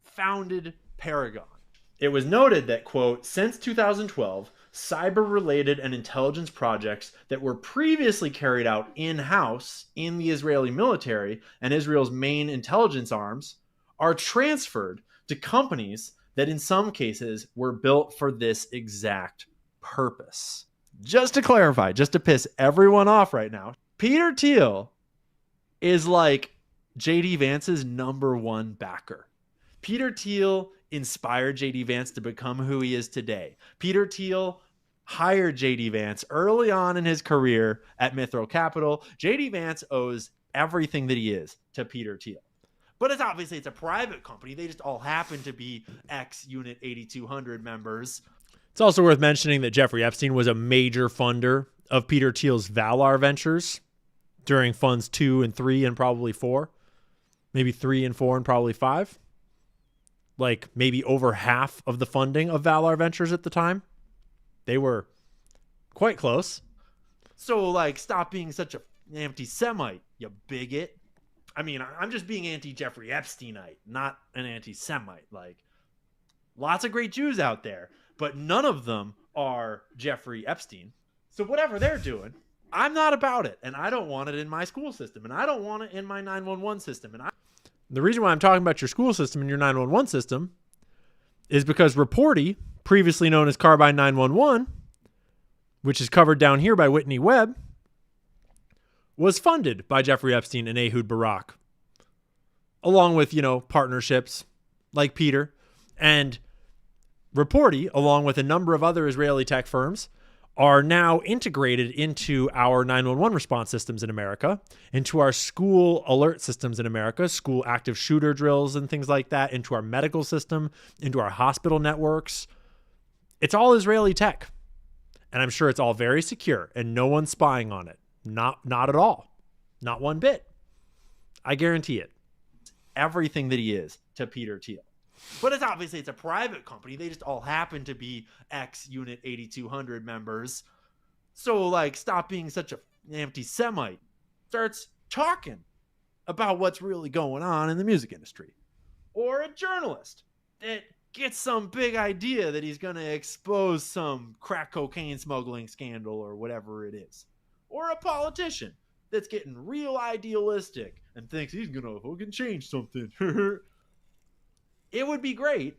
founded Paragon. It was noted that, quote, since 2012, cyber-related and intelligence projects that were previously carried out in-house in the Israeli military and Israel's main intelligence arms are transferred to companies that in some cases were built for this exact purpose. Just to clarify, just to piss everyone off right now, Peter Thiel is like JD Vance's #1 backer. Peter Thiel inspired JD Vance to become who he is today. Peter Thiel hired JD Vance early on in his career at Mithril Capital. JD Vance owes everything that he is to Peter Thiel. But it's a private company. They just all happen to be ex-Unit 8200 members. It's also worth mentioning that Jeffrey Epstein was a major funder of Peter Thiel's Valar ventures during funds 2 and 3 and probably 4. Maybe 3 and 4 and probably 5. Like maybe over half of the funding of Valar Ventures at the time. They were quite close. So, stop being such an anti-Semite, you bigot. I mean, I'm just being anti-Jeffrey Epsteinite, not an anti-Semite. Lots of great Jews out there, but none of them are Jeffrey Epstein. So whatever they're doing, I'm not about it, and I don't want it in my school system, and I don't want it in my 911 system. The reason why I'm talking about your school system and your 911 system is because Reporty, previously known as Carbine 911, which is covered down here by Whitney Webb, was funded by Jeffrey Epstein and Ehud Barak, along with, partnerships like Peter. And Reporty, along with a number of other Israeli tech firms, are now integrated into our 911 response systems in America, into our school alert systems in America, school active shooter drills and things like that, into our medical system, into our hospital networks. It's all Israeli tech. And I'm sure it's all very secure and no one's spying on it. Not at all. Not one bit. I guarantee it. Everything that he is to Peter Thiel. But it's a private company. They just all happen to be ex-Unit 8200 members. So, stop being such an anti-Semite. Starts talking about what's really going on in the music industry. Or a journalist that gets some big idea that he's going to expose some crack cocaine smuggling scandal or whatever it is. Or a politician that's getting real idealistic and thinks he's going to fucking change something. It would be great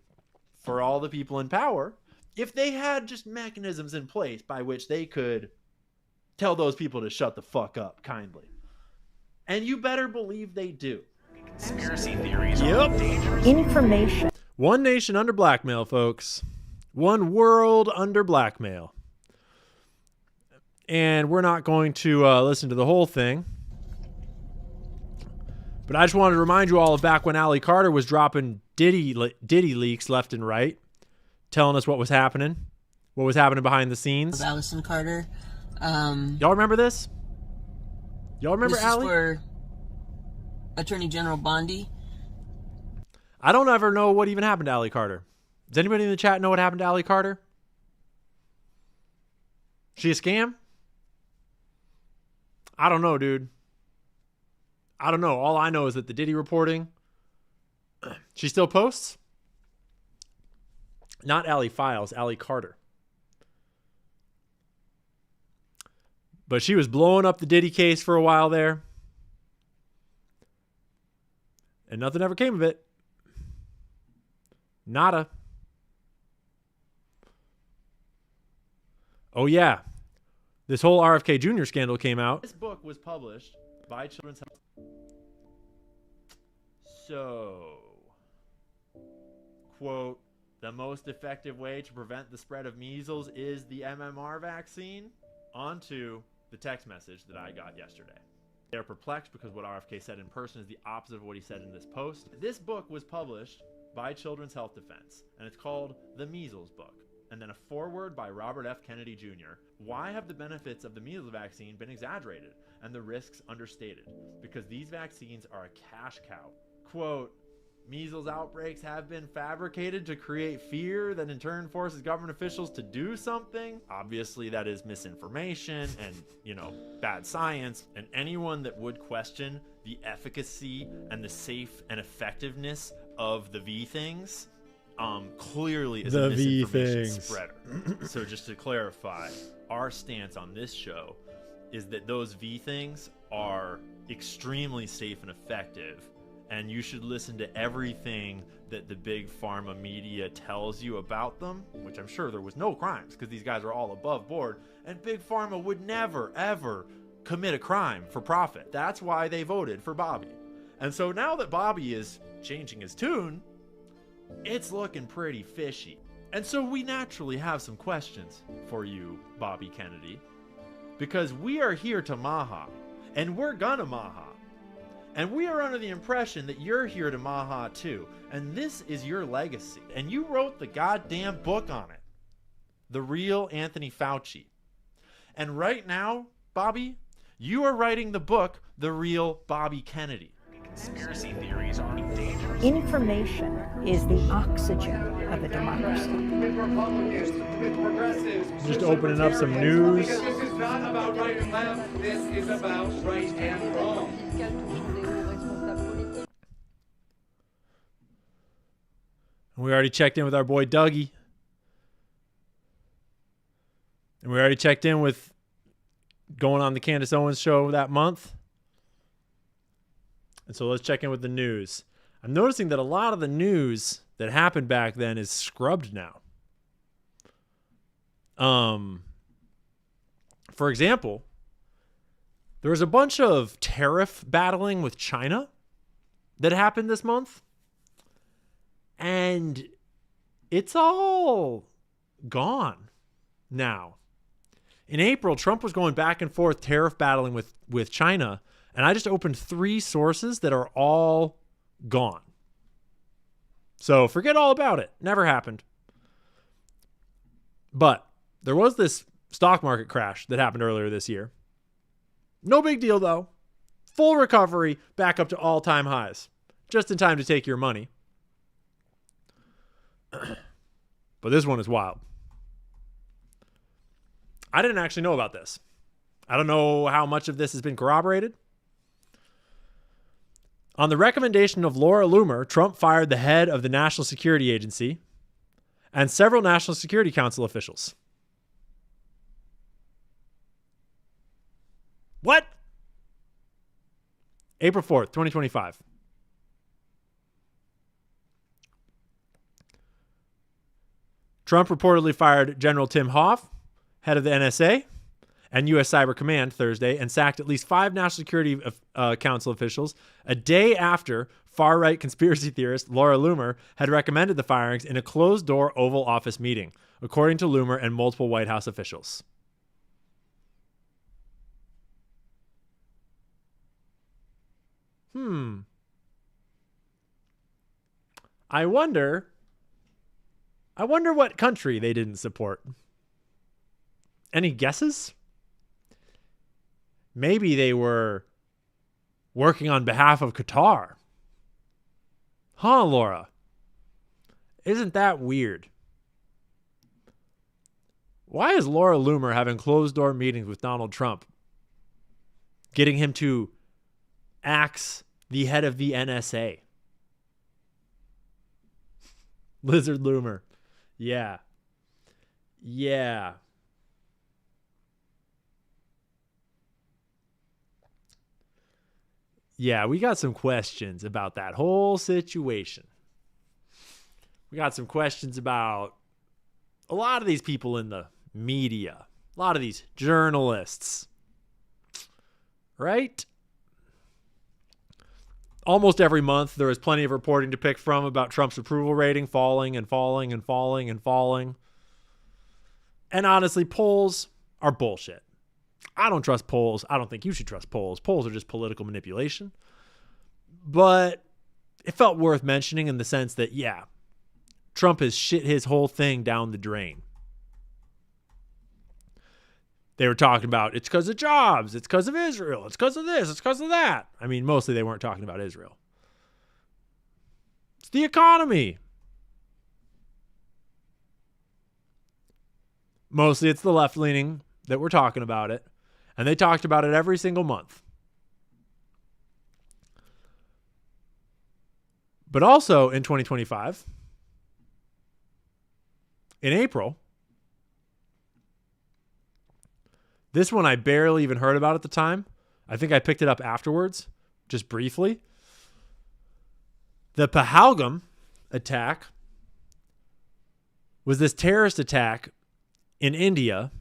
for all the people in power if they had just mechanisms in place by which they could tell those people to shut the fuck up kindly. And you better believe they do. Conspiracy theories. Yep. Information. One nation under blackmail, folks. One world under blackmail. And we're not going to listen to the whole thing. But I just wanted to remind you all of back when Ali Carter was dropping Diddy leaks left and right, telling us what was happening what was happening behind the scenes. Of Allison Carter. Y'all remember this? Y'all remember this Allie? Is for Attorney General Bondi. I don't ever know what even happened to Allie Carter. Does anybody in the chat know what happened to Allie Carter? She a scam? I don't know, dude. I don't know. All I know is that the Diddy reporting, she still posts. Not Allie Files, Allie Carter. But she was blowing up the Diddy case for a while there. And nothing ever came of it. Nada. Oh, yeah. This whole RFK Jr. scandal came out. This book was published by Children's Health. So, quote, the most effective way to prevent the spread of measles is the MMR vaccine. On to the text message that I got yesterday. They're perplexed because what RFK said in person is the opposite of what he said in this post. This book was published by Children's Health Defense, and it's called The Measles Book. And then a foreword by Robert F. Kennedy Jr. Why have the benefits of the measles vaccine been exaggerated and the risks understated? Because these vaccines are a cash cow. Quote, measles outbreaks have been fabricated to create fear that in turn forces government officials to do something. Obviously, that is misinformation and, bad science. And anyone that would question the efficacy and the safe and effectiveness of the V things clearly is a misinformation spreader. So just to clarify, our stance on this show is that those V things are extremely safe and effective, and you should listen to everything that the big pharma media tells you about them, which I'm sure there was no crimes because these guys are all above board, and big pharma would never, ever commit a crime for profit. That's why they voted for Bobby. And so now that Bobby is changing his tune, it's looking pretty fishy. And so we naturally have some questions for you, Bobby Kennedy, because we are here to Maha, and we're gonna Maha. And we are under the impression that you're here to Maha too, and this is your legacy. And you wrote the goddamn book on it. The Real Anthony Fauci. And right now, Bobby, you are writing the book, The Real Bobby Kennedy. Conspiracy theories are dangerous. Information is the oxygen of a democracy. Just opening up some news. This is not about right and left. This is about right and wrong. We already checked in with our boy Dougie. And we already checked in with going on the Candace Owens show that month. And so let's check in with the news. I'm noticing that a lot of the news that happened back then is scrubbed now. For example, there was a bunch of tariff battling with China that happened this month. And it's all gone now. In April, Trump was going back and forth tariff battling with China. And I just opened 3 sources that are all gone. So forget all about it. Never happened. But there was this stock market crash that happened earlier this year. No big deal, though. Full recovery, back up to all-time highs. Just in time to take your money. But this one is wild. I didn't actually know about this. I don't know how much of this has been corroborated. On the recommendation of Laura Loomer, Trump fired the head of the National Security Agency and several National Security Council officials. What? April 4th, 2025. Trump reportedly fired General Tim Hoff, head of the NSA, and U.S. Cyber Command Thursday, and sacked at least 5 National Security Council officials a day after far-right conspiracy theorist Laura Loomer had recommended the firings in a closed-door Oval Office meeting, according to Loomer and multiple White House officials. I wonder what country they didn't support Any guesses? Maybe they were working on behalf of Qatar. Huh, Laura? Isn't that weird? Why is Laura Loomer having closed-door meetings with Donald Trump, getting him to axe the head of the NSA? Lizard Loomer. Yeah. Yeah. Yeah, we got some questions about that whole situation. We got some questions about a lot of these people in the media, a lot of these journalists, right? Almost every month, there is plenty of reporting to pick from about Trump's approval rating falling and falling and falling and falling. And honestly, polls are bullshit. I don't trust polls. I don't think you should trust polls. Polls are just political manipulation. But it felt worth mentioning in the sense that, yeah, Trump has shit his whole thing down the drain. They were talking about it's because of jobs, it's because of Israel, it's because of this, it's because of that. I mean, mostly they weren't talking about Israel. It's the economy. Mostly it's the left-leaning that were talking about it. And they talked about it every single month. But also in 2025, in April, this one I barely even heard about at the time. I think I picked it up afterwards, just briefly. The Pahalgam attack was this terrorist attack in India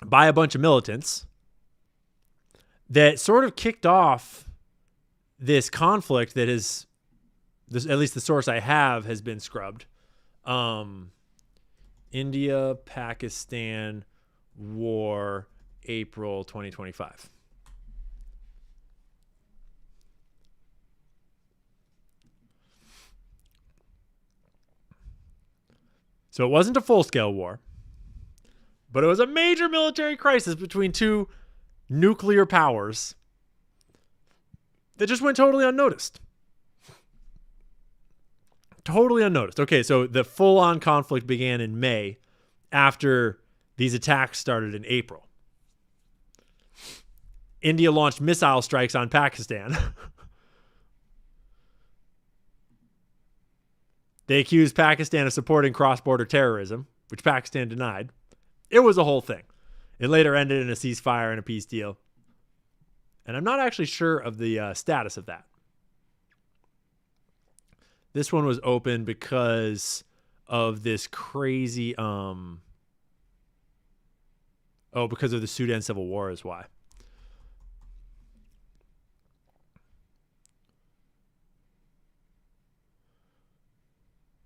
by a bunch of militants that sort of kicked off this conflict that is, this, at least the source I have, has been scrubbed. India, Pakistan war, April 2025. So it wasn't a full-scale war, but it was a major military crisis between two nuclear powers that just went totally unnoticed. Totally unnoticed. Okay, so the full-on conflict began in May after these attacks started in April. India launched missile strikes on Pakistan. They accused Pakistan of supporting cross-border terrorism, which Pakistan denied. It was a whole thing. It later ended in a ceasefire and a peace deal. And I'm not actually sure of the status of that. This one was open because of this crazy, because of the Sudan Civil War is why.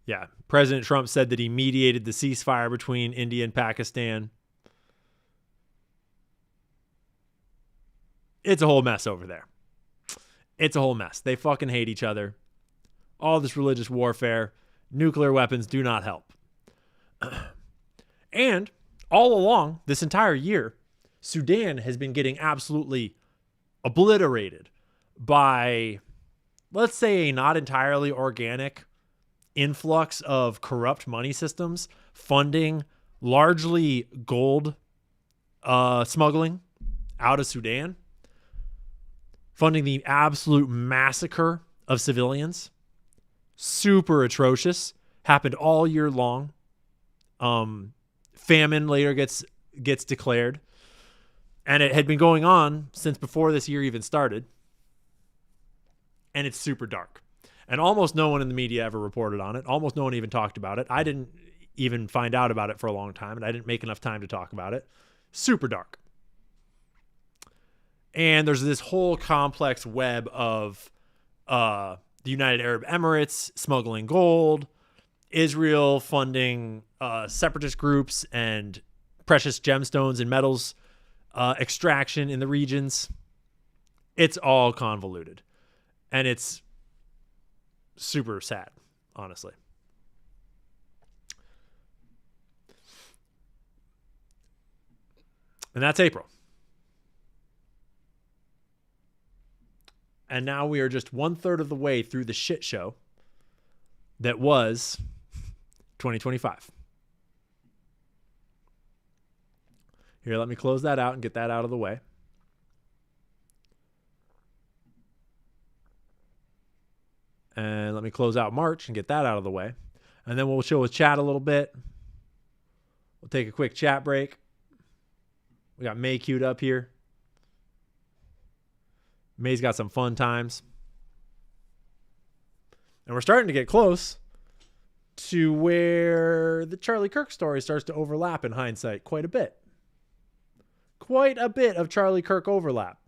Yeah, President Trump said that he mediated the ceasefire between India and Pakistan. It's a whole mess over there. It's a whole mess. They fucking hate each other. All this religious warfare. Nuclear weapons do not help. And all along, this entire year, Sudan has been getting absolutely obliterated by, let's say, a not entirely organic influx of corrupt money systems funding largely gold smuggling out of Sudan, funding the absolute massacre of civilians. Super atrocious. Happened all year long. Famine later gets declared. And it had been going on since before this year even started. And it's super dark. And almost no one in the media ever reported on it. Almost no one even talked about it. I didn't even find out about it for a long time, and I didn't make enough time to talk about it. Super dark. And there's this whole complex web of the United Arab Emirates smuggling gold, Israel funding separatist groups and precious gemstones and metals extraction in the regions. It's all convoluted. And it's super sad, honestly. And that's April. And now we are just 1/3 of the way through the shit show that was 2025. Here, let me close that out and get that out of the way. And let me close out March and get that out of the way. And then we'll chill with chat a little bit. We'll take a quick chat break. We got May queued up here. May's got some fun times. And we're starting to get close to where the Charlie Kirk story starts to overlap in hindsight quite a bit. Quite a bit of Charlie Kirk overlap,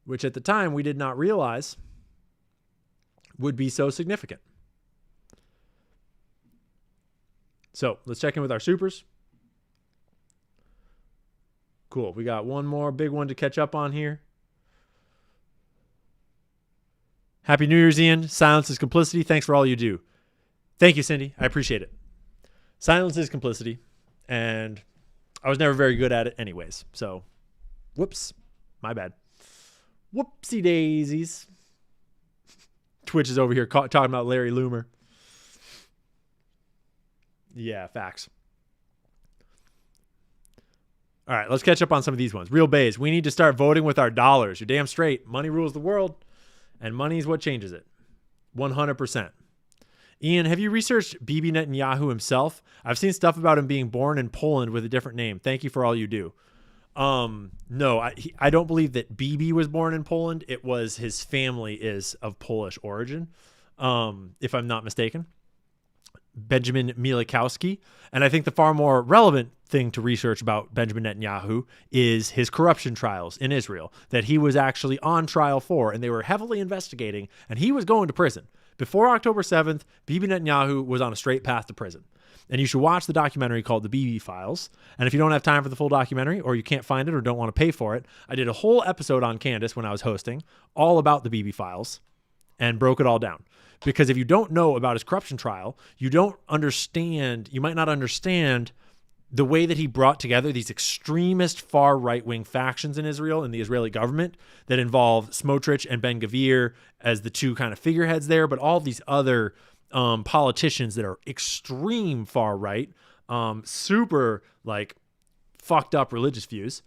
which at the time we did not realize would be so significant. So let's check in with our supers. Cool. We got one more big one to catch up on here. Happy New Year's, Ian. Silence is complicity. Thanks for all you do. Thank you, Cindy. I appreciate it. Silence is complicity. And I was never very good at it anyways. So, whoops. My bad. Whoopsie daisies. Twitch is over here talking about Larry Loomer. Yeah, facts. All right, let's catch up on some of these ones. Real Bays, we need to start voting with our dollars. You're damn straight. Money rules the world, and money is what changes it. 100%. Ian, have you researched Bibi Netanyahu himself? I've seen stuff about him being born in Poland with a different name. Thank you for all you do. No, I don't believe that Bibi was born in Poland. It was his family is of Polish origin, if I'm not mistaken. Benjamin Milikowski. And I think the far more relevant thing to research about Benjamin Netanyahu is his corruption trials in Israel that he was actually on trial for, and they were heavily investigating, and he was going to prison. Before October 7th, Bibi Netanyahu was on a straight path to prison. And you should watch the documentary called The Bibi Files. And if you don't have time for the full documentary, or you can't find it or don't want to pay for it, I did a whole episode on Candace when I was hosting, all about the Bibi Files, and broke it all down. Because if you don't know about his corruption trial, you might not understand the way that he brought together these extremist far right-wing factions in Israel and the Israeli government that involve Smotrich and Ben-Gvir as the two kind of figureheads there, but all these other politicians that are extreme far right, super like fucked up religious views.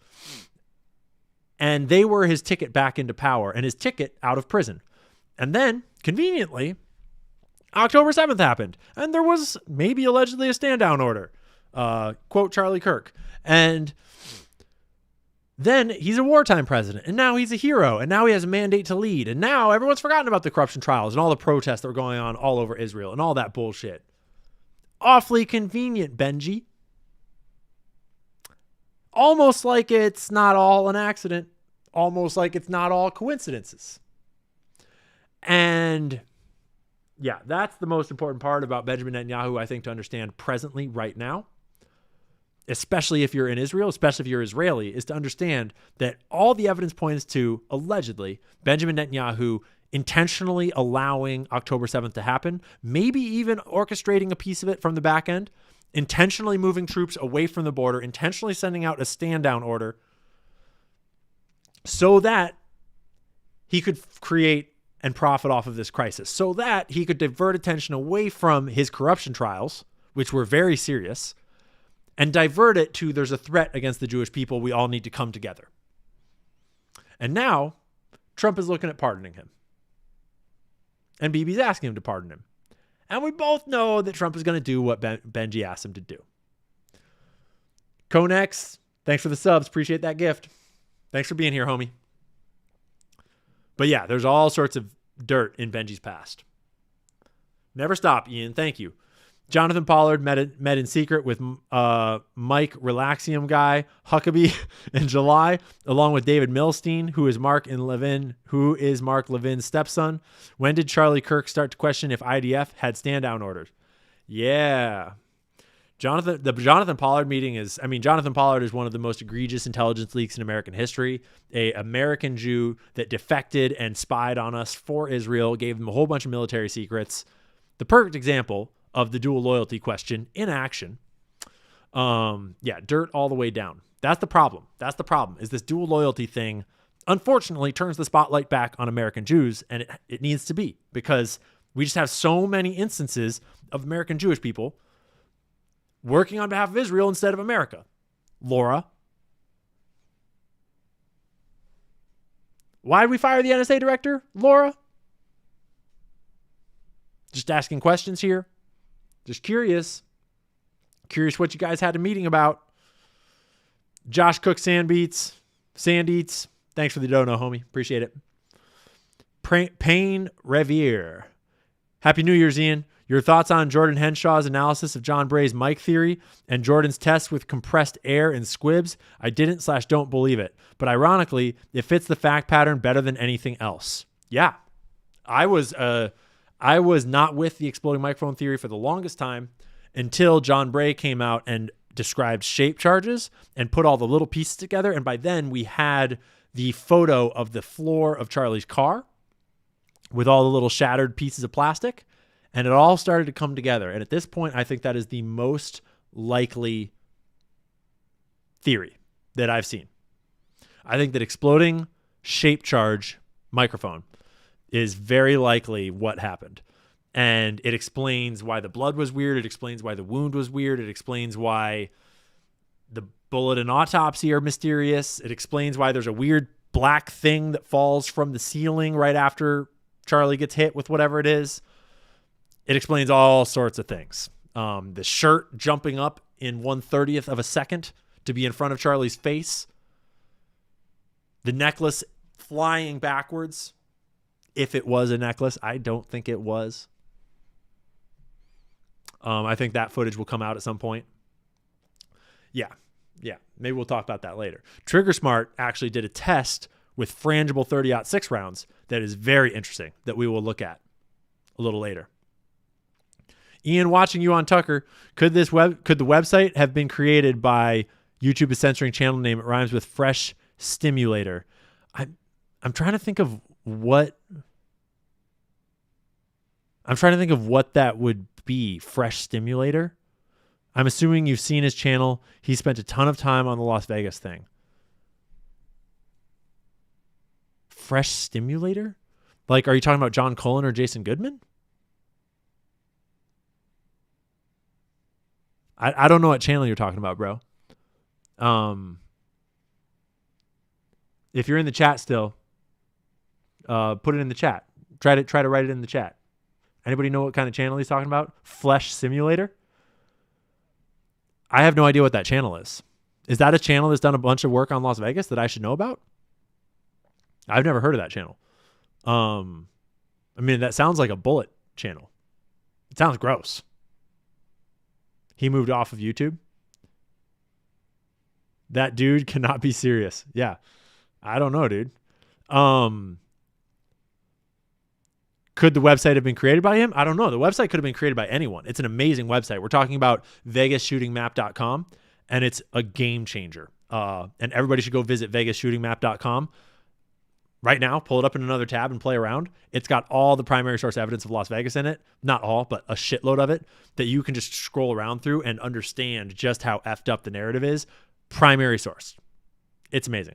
And they were his ticket back into power and his ticket out of prison. And then, conveniently, October 7th happened, and there was maybe allegedly a stand-down order. Quote Charlie Kirk. And then he's a wartime president, and now he's a hero, and now he has a mandate to lead, and now everyone's forgotten about the corruption trials and all the protests that were going on all over Israel and all that bullshit. Awfully convenient, Benji. Almost like it's not all an accident. Almost like it's not all coincidences. And yeah, that's the most important part about Benjamin Netanyahu, I think, to understand presently right now, especially if you're in Israel, especially if you're Israeli, is to understand that all the evidence points to, allegedly, Benjamin Netanyahu intentionally allowing October 7th to happen, maybe even orchestrating a piece of it from the back end, intentionally moving troops away from the border, intentionally sending out a stand-down order so that he could create and profit off of this crisis, so that he could divert attention away from his corruption trials, which were very serious, and divert it to there's a threat against the Jewish people. We all need to come together. And now Trump is looking at pardoning him. And Bibi's asking him to pardon him. And we both know that Trump is going to do what Benji asked him to do. Konex, thanks for the subs. Appreciate that gift. Thanks for being here, homie. But yeah, there's all sorts of dirt in Benji's past. Never stop, Ian. Thank you. Jonathan Pollard met in secret with Mike Relaxium guy Huckabee in July, along with David Milstein, who is Mark Levin's stepson. When did Charlie Kirk start to question if IDF had stand-down orders? Yeah. The Jonathan Pollard meeting Jonathan Pollard is one of the most egregious intelligence leaks in American history. A American Jew that defected and spied on us for Israel, gave them a whole bunch of military secrets. The perfect example of the dual loyalty question in action. Dirt all the way down. That's the problem. That's the problem, is this dual loyalty thing unfortunately turns the spotlight back on American Jews, and it needs to be, because we just have so many instances of American Jewish people working on behalf of Israel instead of America. Laura, why did we fire the NSA director, Laura? Just asking questions here. Just curious. Curious what you guys had a meeting about. Josh Cook Sandeats. Thanks for the dono, homie. Appreciate it. Payne Revere. Happy New Year's, Ian. Your thoughts on Jordan Henshaw's analysis of John Bray's mic theory and Jordan's tests with compressed air and squibs? I didn't/don't believe it. But ironically, it fits the fact pattern better than anything else. Yeah. I was not with the exploding microphone theory for the longest time until John Bray came out and described shape charges and put all the little pieces together. And by then we had the photo of the floor of Charlie's car with all the little shattered pieces of plastic. And it all started to come together. And at this point, I think that is the most likely theory that I've seen. I think that exploding shape charge microphone is very likely what happened. And it explains why the blood was weird. It explains why the wound was weird. It explains why the bullet and autopsy are mysterious. It explains why there's a weird black thing that falls from the ceiling right after Charlie gets hit with whatever it is. It explains all sorts of things. The shirt jumping up in 1/30th of a second to be in front of Charlie's face. The necklace flying backwards. If it was a necklace, I don't think it was. I think that footage will come out at some point. Yeah. Maybe we'll talk about that later. Trigger Smart actually did a test with frangible 30-06 rounds that is very interesting that we will look at a little later. Ian, watching you on Tucker, could the website have been created by YouTube is censoring channel name? It rhymes with Fresh Stimulator. I'm trying to think of what that would be. Fresh Stimulator. I'm assuming you've seen his channel. He spent a ton of time on the Las Vegas thing. Fresh Stimulator? Like, are you talking about John Cullen or Jason Goodman? I don't know what channel you're talking about, bro. If you're in the chat still, put it in the chat. Try to write it in the chat. Anybody know what kind of channel he's talking about? Flesh Simulator? I have no idea what that channel is. Is that a channel that's done a bunch of work on Las Vegas that I should know about? I've never heard of that channel. I mean, that sounds like a bullet channel. It sounds gross. He moved off of YouTube. That dude cannot be serious. Yeah. I don't know, dude. Could the website have been created by him? I don't know. The website could have been created by anyone. It's an amazing website. We're talking about VegasShootingMap.com, and it's a game changer. And everybody should go visit VegasShootingMap.com right now. Pull it up in another tab and play around. It's got all the primary source evidence of Las Vegas in it. Not all, but a shitload of it that you can just scroll around through and understand just how effed up the narrative is. Primary source. It's amazing.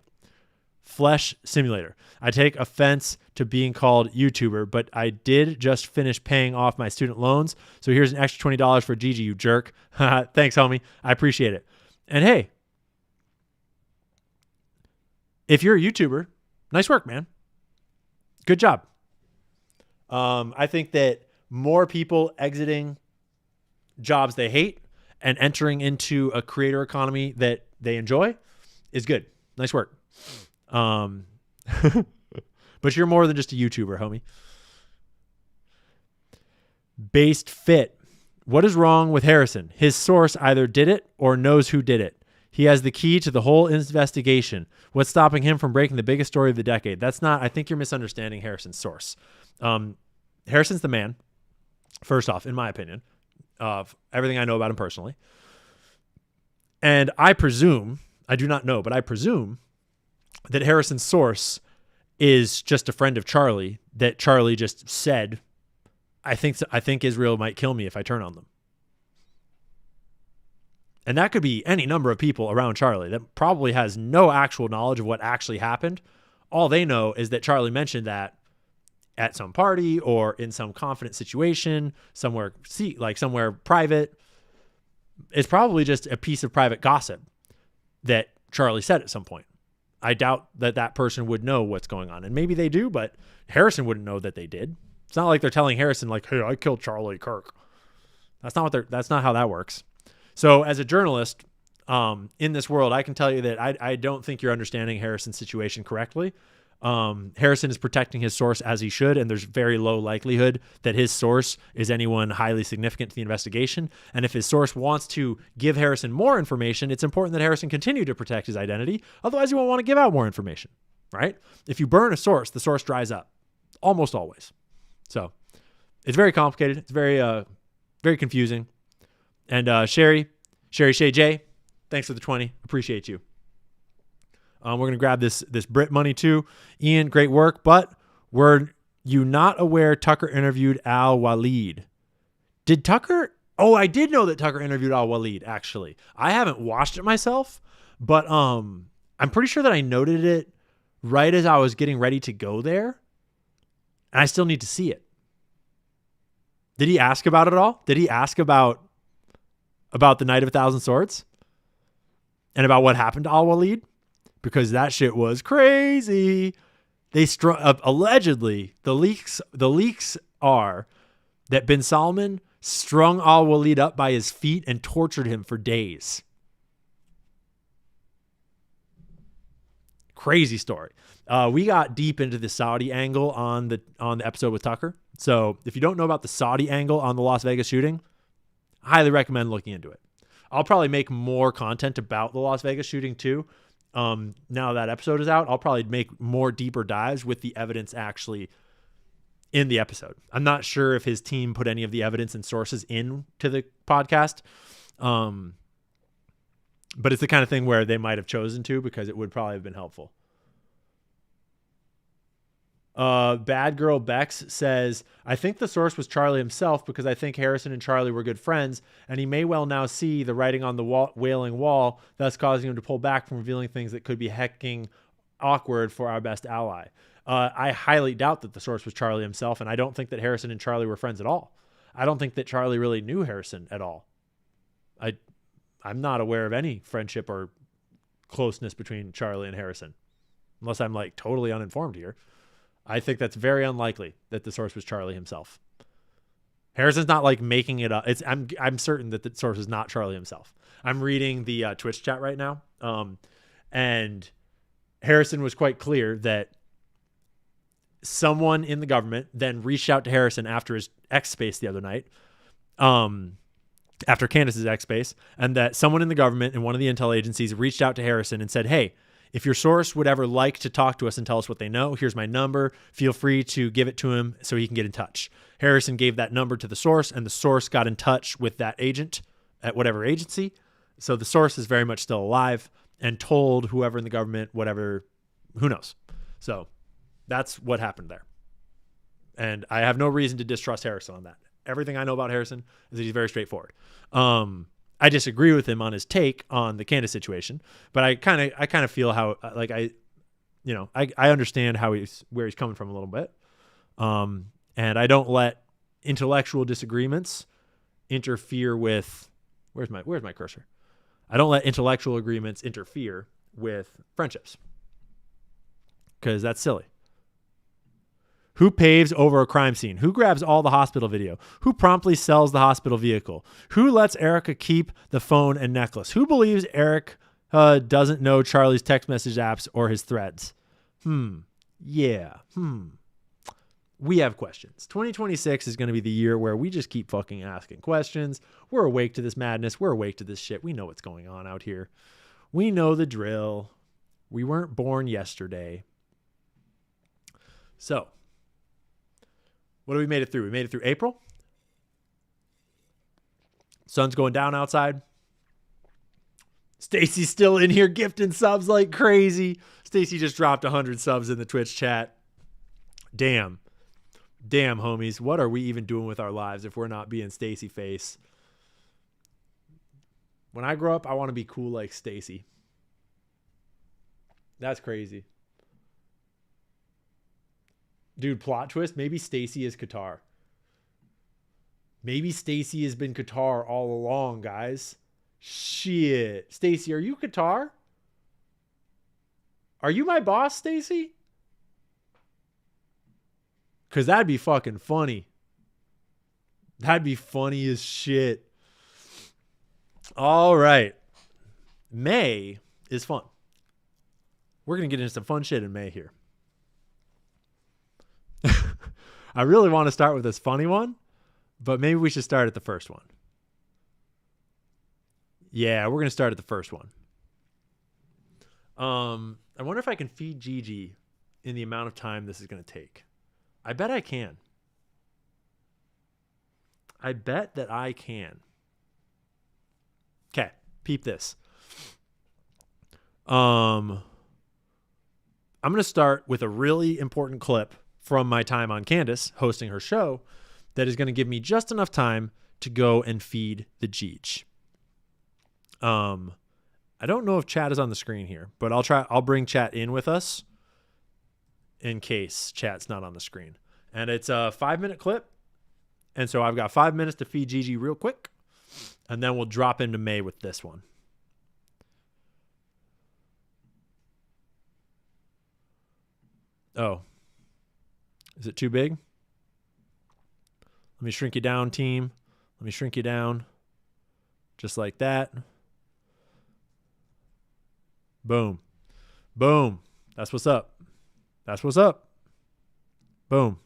Flesh Simulator. I take offense to being called YouTuber, but I did just finish paying off my student loans. So here's an extra $20 for Gigi, you jerk. Thanks, homie. I appreciate it. And hey, if you're a YouTuber, nice work, man. Good job. I think that more people exiting jobs they hate and entering into a creator economy that they enjoy is good. Nice work. But you're more than just a YouTuber, homie. Based Fit. What is wrong with Harrison? His source either did it or knows who did it. He has the key to the whole investigation. What's stopping him from breaking the biggest story of the decade? That's not, I think you're misunderstanding Harrison's source. Harrison's the man, first off, in my opinion, of everything I know about him personally. And I presume, I do not know, but I presume that Harrison's source is just a friend of Charlie that Charlie just said, I think Israel might kill me if I turn on them. And that could be any number of people around Charlie that probably has no actual knowledge of what actually happened. All they know is that Charlie mentioned that at some party or in some confident situation, somewhere private. It's probably just a piece of private gossip that Charlie said at some point. I doubt that that person would know what's going on. And maybe they do, but Harrison wouldn't know that they did. It's not like they're telling Harrison like, hey, I killed Charlie Kirk. That's not how that works. So as a journalist in this world, I can tell you that I don't think you're understanding Harrison's situation correctly. Harrison is protecting his source as he should, and there's very low likelihood that his source is anyone highly significant to the investigation. And if his source wants to give Harrison more information, it's important that Harrison continue to protect his identity. Otherwise, he won't want to give out more information, right? If you burn a source, the source dries up almost always. So it's very complicated. It's very, very confusing. And Sherry Shay J, thanks for the 20. Appreciate you. We're going to grab this Brit money too. Ian, great work. But were you not aware Tucker interviewed Al-Walid? Did Tucker? Oh, I did know that Tucker interviewed Al-Walid, actually. I haven't watched it myself, but I'm pretty sure that I noted it right as I was getting ready to go there. And I still need to see it. Did he ask about it all? Did he ask about the Night of a Thousand Swords? And about what happened to Al-Walid? Because that shit was crazy. They allegedly, the leaks are that bin Salman strung Al-Walid up by his feet and tortured him for days. Crazy story. We got deep into the Saudi angle on the episode with Tucker. So if you don't know about the Saudi angle on the Las Vegas shooting, I highly recommend looking into it. I'll probably make more content about the Las Vegas shooting too. Now that episode is out, I'll probably make more deeper dives with the evidence actually in the episode. I'm not sure if his team put any of the evidence and sources into the podcast. But it's the kind of thing where they might have chosen to, because it would probably have been helpful. Bad Girl Bex says, I think the source was Charlie himself, because I think Harrison and Charlie were good friends, and he may well now see the writing on the wailing wall, thus causing him to pull back from revealing things that could be hecking awkward for our best ally. I highly doubt that the source was Charlie himself, and I don't think that Harrison and Charlie were friends at all. I don't think that Charlie really knew Harrison at all. I'm not aware of any friendship or closeness between Charlie and Harrison, unless I'm like totally uninformed here. I think that's very unlikely that the source was Charlie himself. Harrison's not like making it up. I'm certain that the source is not Charlie himself. I'm reading the Twitch chat right now. And Harrison was quite clear that someone in the government then reached out to Harrison after his X space the other night, after Candace's X space, and that someone in the government in one of the intel agencies reached out to Harrison and said, hey, if your source would ever like to talk to us and tell us what they know, here's my number. Feel free to give it to him so he can get in touch. Harrison gave that number to the source, and the source got in touch with that agent at whatever agency. So the source is very much still alive and told whoever in the government, whatever, who knows. So that's what happened there. And I have no reason to distrust Harrison on that. Everything I know about Harrison is that he's very straightforward. I disagree with him on his take on the Candace situation, but I kind of feel how, like, I understand where he's coming from a little bit. And I don't let intellectual disagreements interfere with, where's my cursor? I don't let intellectual agreements interfere with friendships, because that's silly. Who paves over a crime scene? Who grabs all the hospital video? Who promptly sells the hospital vehicle? Who lets Erica keep the phone and necklace? Who believes Eric doesn't know Charlie's text message apps or his threads? Yeah. We have questions. 2026 is going to be the year where we just keep fucking asking questions. We're awake to this madness. We're awake to this shit. We know what's going on out here. We know the drill. We weren't born yesterday. So, what have we made it through? We made it through April. Sun's going down outside. Stacy's still in here gifting subs like crazy. Stacy just dropped 100 subs in the Twitch chat. Damn, homies. What are we even doing with our lives if we're not being Stacy face? When I grow up, I want to be cool like Stacy. That's crazy. Dude, plot twist, maybe Stacy is Qatar. Maybe Stacy has been Qatar all along, guys. Shit. Stacy, are you Qatar? Are you my boss, Stacy? Because that'd be fucking funny. That'd be funny as shit. All right. May is fun. We're going to get into some fun shit in May here. I really want to start with this funny one, but maybe we should start at the first one. Yeah, we're going to start at the first one. I wonder if I can feed Gigi in the amount of time this is going to take. I bet I can. I bet that I can. Okay, peep this. I'm going to start with a really important clip from my time on Candace hosting her show that is going to give me just enough time to go and feed the Jeej. I don't know if chat is on the screen here, but I'll bring chat in with us in case chat's not on the screen. And it's a 5-minute clip. And so I've got 5 minutes to feed Gigi real quick, and then we'll drop into May with this one. Oh, is it too big? Let me shrink you down, team. Let me shrink you down. Just like that. Boom. Boom. That's what's up. That's what's up. Boom.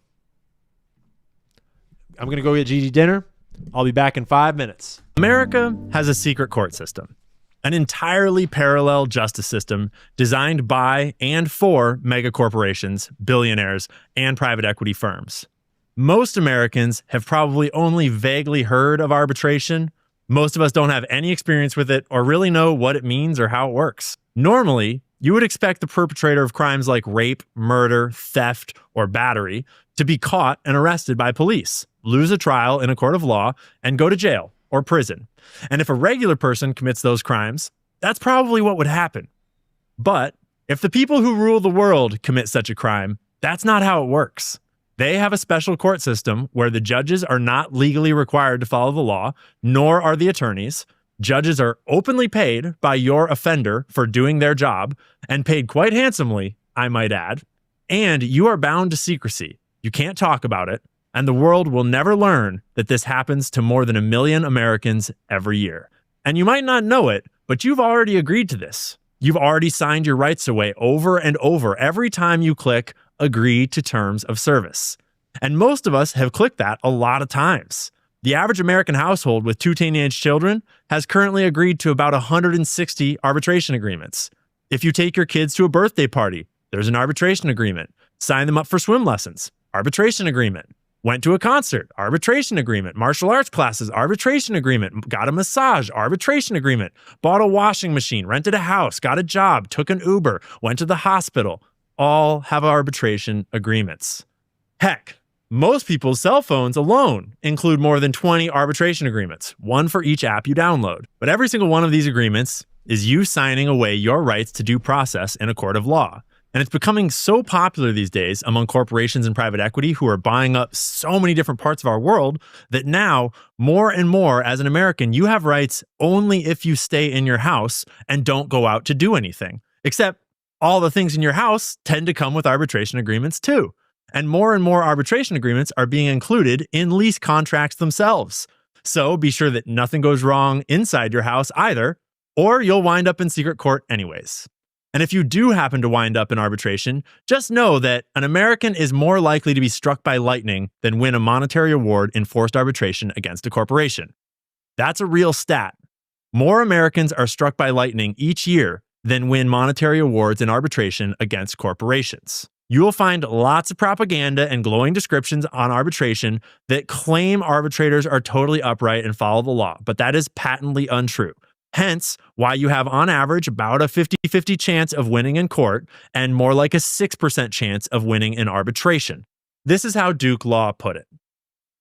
I'm going to go get Gigi dinner. I'll be back in 5 minutes. America has a secret court system, an entirely parallel justice system designed by and for mega corporations, billionaires, and private equity firms. Most Americans have probably only vaguely heard of arbitration. Most of us don't have any experience with it or really know what it means or how it works. Normally, you would expect the perpetrator of crimes like rape, murder, theft, or battery to be caught and arrested by police, lose a trial in a court of law, and go to jail or prison. And if a regular person commits those crimes, that's probably what would happen. But if the people who rule the world commit such a crime, that's not how it works. They have a special court system where the judges are not legally required to follow the law, nor are the attorneys. Judges are openly paid by your offender for doing their job, and paid quite handsomely, I might add. And you are bound to secrecy. You can't talk about it, and the world will never learn that this happens to more than 1 million Americans every year. And you might not know it, but you've already agreed to this. You've already signed your rights away over and over every time you click agree to terms of service. And most of us have clicked that a lot of times. The average American household with 2 teenage children has currently agreed to about 160 arbitration agreements. If you take your kids to a birthday party, there's an arbitration agreement. Sign them up for swim lessons, arbitration agreement. Went to a concert, arbitration agreement. Martial arts classes, arbitration agreement. Got a massage, arbitration agreement. Bought a washing machine, rented a house, got a job, took an Uber, went to the hospital. All have arbitration agreements. Heck, most people's cell phones alone include more than 20 arbitration agreements, one for each app you download. But every single one of these agreements is you signing away your rights to due process in a court of law. And it's becoming so popular these days among corporations and private equity who are buying up so many different parts of our world that now, more and more, as an American, you have rights only if you stay in your house and don't go out to do anything. Except all the things in your house tend to come with arbitration agreements too. And more arbitration agreements are being included in lease contracts themselves. So be sure that nothing goes wrong inside your house either, or you'll wind up in secret court anyways. And if you do happen to wind up in arbitration, just know that an American is more likely to be struck by lightning than win a monetary award in forced arbitration against a corporation. That's a real stat. More Americans are struck by lightning each year than win monetary awards in arbitration against corporations. You will find lots of propaganda and glowing descriptions on arbitration that claim arbitrators are totally upright and follow the law, but that is patently untrue. Hence, why you have on average about a 50-50 chance of winning in court and more like a 6% chance of winning in arbitration. This is how Duke Law put it.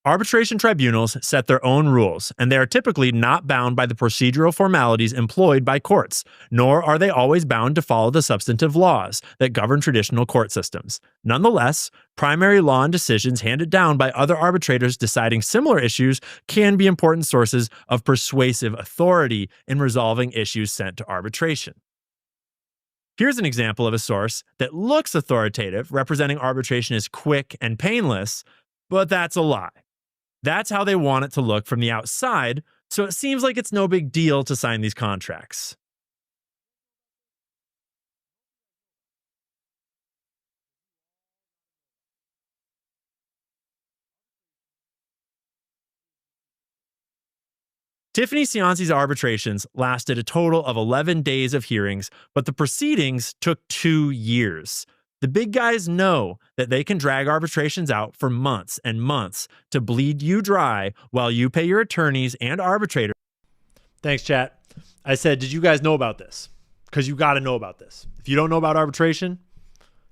Arbitration tribunals set their own rules, and they are typically not bound by the procedural formalities employed by courts, nor are they always bound to follow the substantive laws that govern traditional court systems. Nonetheless, primary law and decisions handed down by other arbitrators deciding similar issues can be important sources of persuasive authority in resolving issues sent to arbitration. Here's an example of a source that looks authoritative, representing arbitration as quick and painless, but that's a lie. That's how they want it to look from the outside, so it seems like it's no big deal to sign these contracts. Tiffany Cianci's arbitrations lasted a total of 11 days of hearings, but the proceedings took 2 years. The big guys know that they can drag arbitrations out for months and months to bleed you dry while you pay your attorneys and arbitrators. Thanks, chat. I said, did you guys know about this? Because you got to know about this. If you don't know about arbitration,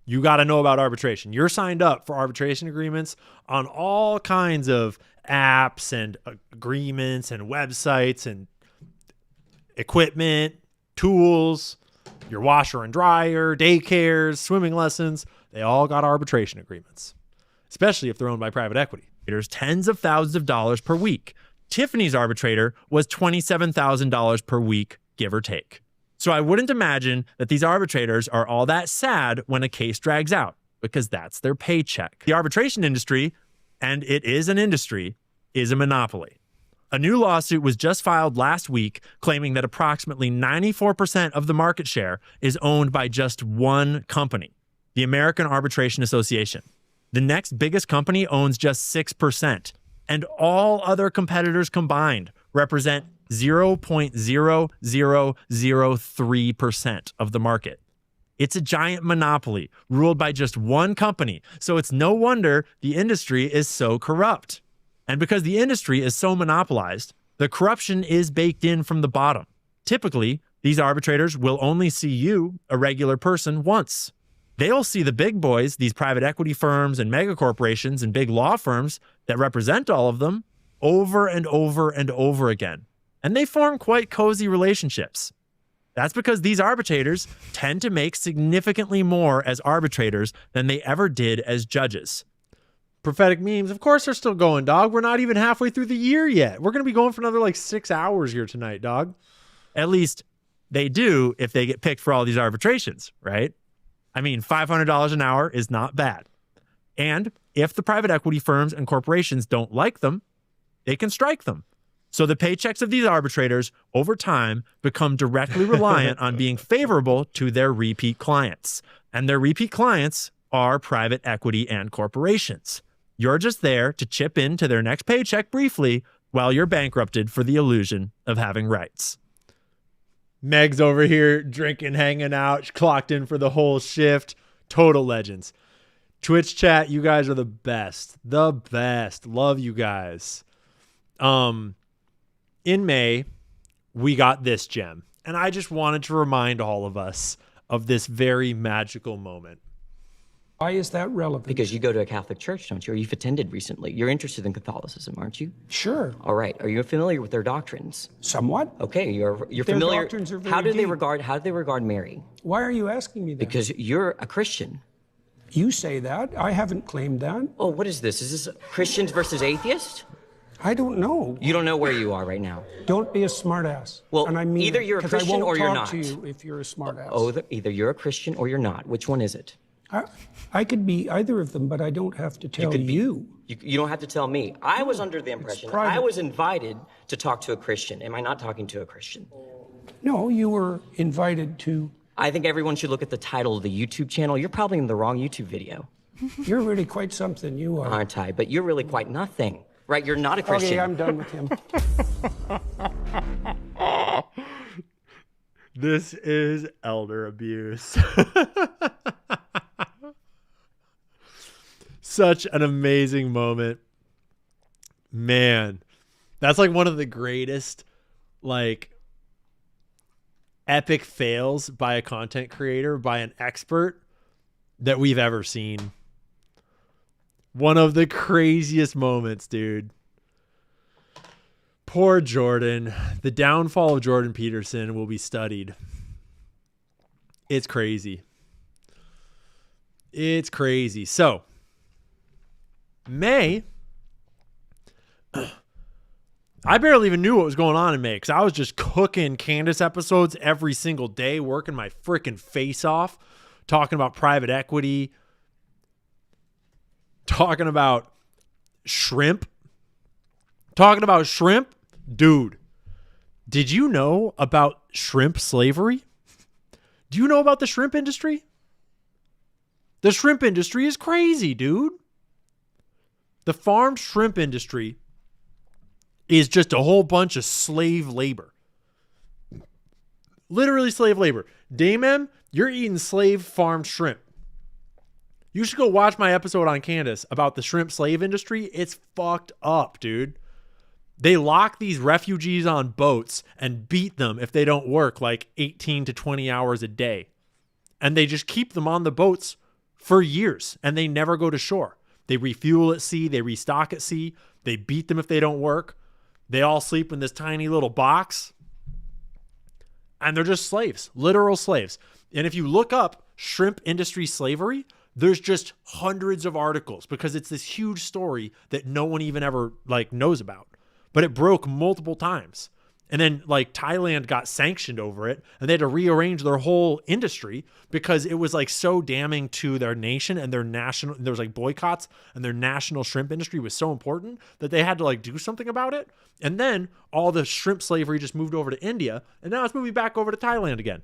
you got to know about arbitration. You're signed up for arbitration agreements on all kinds of apps and agreements and websites and equipment, tools, your washer and dryer, daycares, swimming lessons. They all got arbitration agreements, especially if they're owned by private equity. There's tens of thousands of dollars per week. Tiffany's arbitrator was $27,000 per week, give or take. So I wouldn't imagine that these arbitrators are all that sad when a case drags out, because that's their paycheck. The arbitration industry, and it is an industry, is a monopoly. A new lawsuit was just filed last week claiming that approximately 94% of the market share is owned by just one company, the American Arbitration Association. The next biggest company owns just 6%, and all other competitors combined represent 0.0003% of the market. It's a giant monopoly ruled by just one company, so it's no wonder the industry is so corrupt. And because the industry is so monopolized, the corruption is baked in from the bottom. Typically, these arbitrators will only see you, a regular person, once. They'll see the big boys, these private equity firms and mega corporations and big law firms that represent all of them, over and over and over again. And they form quite cozy relationships. That's because these arbitrators tend to make significantly more as arbitrators than they ever did as judges. Prophetic memes, of course, are still going, dog. We're not even halfway through the year yet. We're going to be going for another 6 hours here tonight, dog. At least they do if they get picked for all these arbitrations, right? I mean, $500 an hour is not bad. And if the private equity firms and corporations don't like them, they can strike them. So the paychecks of these arbitrators over time become directly reliant on being favorable to their repeat clients. And their repeat clients are private equity and corporations. You're just there to chip into their next paycheck briefly while you're bankrupted for the illusion of having rights. Meg's over here drinking, hanging out. She clocked in for the whole shift. Total legends. Twitch chat, you guys are the best. The best. Love you guys. In May, we got this gem. And I just wanted to remind all of us of this very magical moment. Why is that relevant? Because you go to a Catholic church, don't you? Or you've attended recently. You're interested in Catholicism, aren't you? Sure. All right. Are you familiar with their doctrines? Somewhat. Okay, you're Their familiar. doctrines are very How do they deep. regard Mary? Why are you asking me that? Because you're a Christian. You say that. I haven't claimed that. Oh, what is this? Is this Christians versus atheists? I don't know. You don't know where you are right now. Don't be a smartass. Well, and I mean either you're a 'cause I Christian won't or you're talk not. to you if you're a smartass. Oh, either you're a Christian or you're not. Which one is it? I could be either of them, but I don't have to tell you. You don't have to tell me. I was under the impression private. I was invited to talk to a Christian. Am I not talking to a Christian? No, you were invited to. I think everyone should look at the title of the YouTube channel. You're probably in the wrong YouTube video. You're really quite something, you are. Aren't I? But you're really quite nothing. Right? You're not a Christian. Okay, I'm done with him. This is elder abuse. Such an amazing moment. Man, that's one of the greatest, epic fails by a content creator, by an expert that we've ever seen. One of the craziest moments, dude. Poor Jordan. The downfall of Jordan Peterson will be studied. It's crazy. It's crazy. So, May, I barely even knew what was going on in May because I was just cooking Candace episodes every single day, working my freaking face off, talking about private equity, talking about shrimp. Dude, did you know about shrimp slavery? Do you know about the shrimp industry? The shrimp industry is crazy, dude. The farm shrimp industry is just a whole bunch of slave labor. Literally slave labor. Damon, you're eating slave farmed shrimp. You should go watch my episode on Candace about the shrimp slave industry. It's fucked up, dude. They lock these refugees on boats and beat them if they don't work like 18 to 20 hours a day. And they just keep them on the boats for years and they never go to shore. They refuel at sea. They restock at sea. They beat them if they don't work. They all sleep in this tiny little box. And they're just slaves, literal slaves. And if you look up shrimp industry slavery, there's just hundreds of articles because it's this huge story that no one even ever knows about. But it broke multiple times. And then Thailand got sanctioned over it and they had to rearrange their whole industry because it was so damning to their nation and their national, there was boycotts and their national shrimp industry was so important that they had to do something about it. And then all the shrimp slavery just moved over to India and now it's moving back over to Thailand again.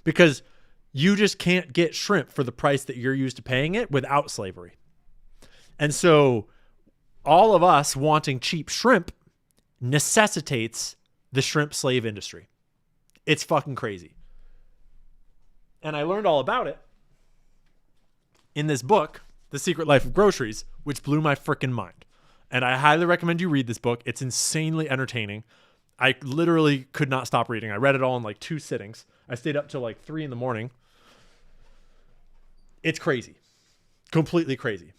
Because you just can't get shrimp for the price that you're used to paying it without slavery. And so all of us wanting cheap shrimp necessitates the shrimp slave industry. It's fucking crazy. And I learned all about it in this book, The Secret Life of Groceries, which blew my freaking mind. And I highly recommend you read this book. It's insanely entertaining. I literally could not stop reading. I read it all in 2 sittings. I stayed up till 3 in the morning. It's crazy. Completely crazy.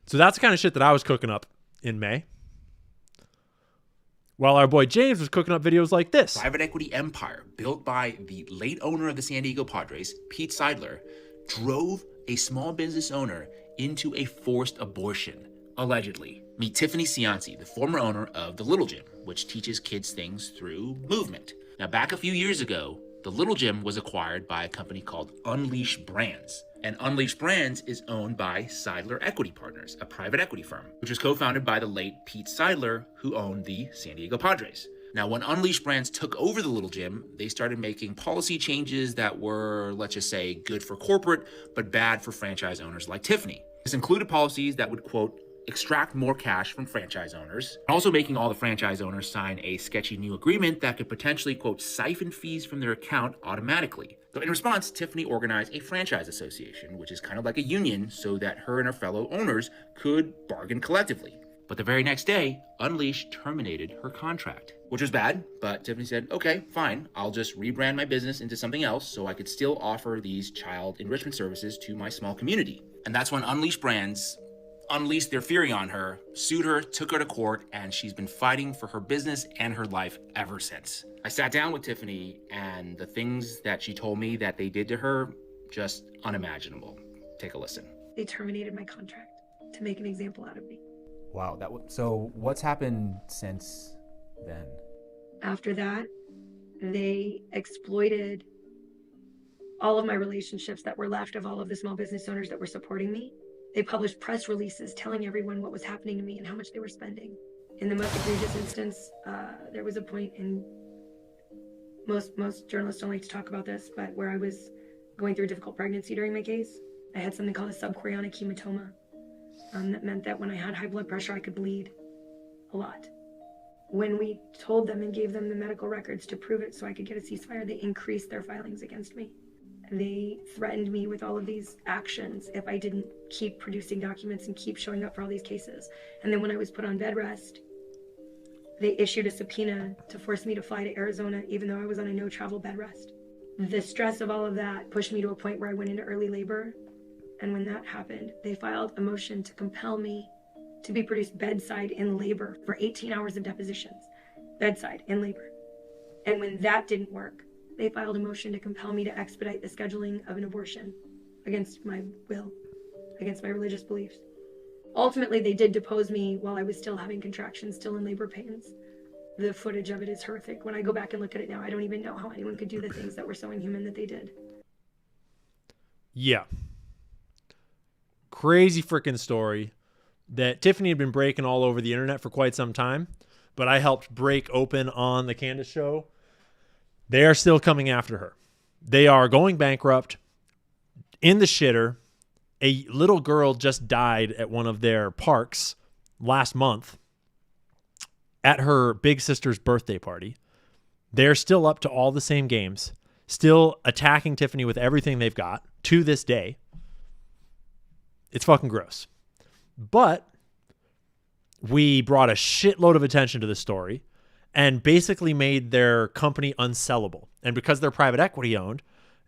So that's the kind of shit that I was cooking up in May. While our boy James was cooking up videos like this. Private equity empire built by the late owner of the San Diego Padres, Pete Seidler, drove a small business owner into a forced abortion, allegedly. Meet Tiffany Cianci, the former owner of the Little Gym, which teaches kids things through movement. Now, back a few years ago, the Little Gym was acquired by a company called Unleash Brands. And Unleash Brands is owned by Seidler Equity Partners, a private equity firm, which was co-founded by the late Pete Seidler, who owned the San Diego Padres. Now, when Unleash Brands took over the Little Gym, they started making policy changes that were, let's just say, good for corporate, but bad for franchise owners like Tiffany. This included policies that would, quote, extract more cash from franchise owners, also making all the franchise owners sign a sketchy new agreement that could potentially, quote, siphon fees from their account automatically. So in response, Tiffany organized a franchise association, which is kind of like a union, so that her and her fellow owners could bargain collectively. But the very next day, Unleash terminated her contract, which was bad, but Tiffany said, okay, fine, I'll just rebrand my business into something else so I could still offer these child enrichment services to my small community. And that's when Unleash Brands unleashed their fury on her, sued her, took her to court, and she's been fighting for her business and her life ever since. I sat down with Tiffany, and the things that she told me that they did to her, just unimaginable. Take a listen. They terminated my contract to make an example out of me. Wow, so what's happened since then? After that, they exploited all of my relationships that were left of all of the small business owners that were supporting me. They published press releases telling everyone what was happening to me and how much they were spending. In the most egregious instance, there was a point in, most journalists don't like to talk about this, but where I was going through a difficult pregnancy during my case. I had something called a subchorionic hematoma. That meant that when I had high blood pressure, I could bleed a lot. When we told them and gave them the medical records to prove it so I could get a ceasefire, they increased their filings against me. They threatened me with all of these actions if I didn't keep producing documents and keep showing up for all these cases. And then when I was put on bed rest, they issued a subpoena to force me to fly to Arizona, even though I was on a no travel bed rest. The stress of all of that pushed me to a point where I went into early labor. And when that happened, they filed a motion to compel me to be produced bedside in labor for 18 hours of depositions. Bedside in labor. And when that didn't work, they filed a motion to compel me to expedite the scheduling of an abortion against my will, against my religious beliefs. Ultimately, they did depose me while I was still having contractions, still in labor pains. The footage of it is horrific. When I go back and look at it now, I don't even know how anyone could do the things that were so inhuman that they did. Yeah. Crazy freaking story that Tiffany had been breaking all over the internet for quite some time, but I helped break open on the Candace show. They are still coming after her. They are going bankrupt, in the shitter. A little girl just died at one of their parks last month at her big sister's birthday party. They're still up to all the same games, still attacking Tiffany with everything they've got to this day. It's fucking gross. But we brought a shitload of attention to the story and basically made their company unsellable. And because they're private equity owned,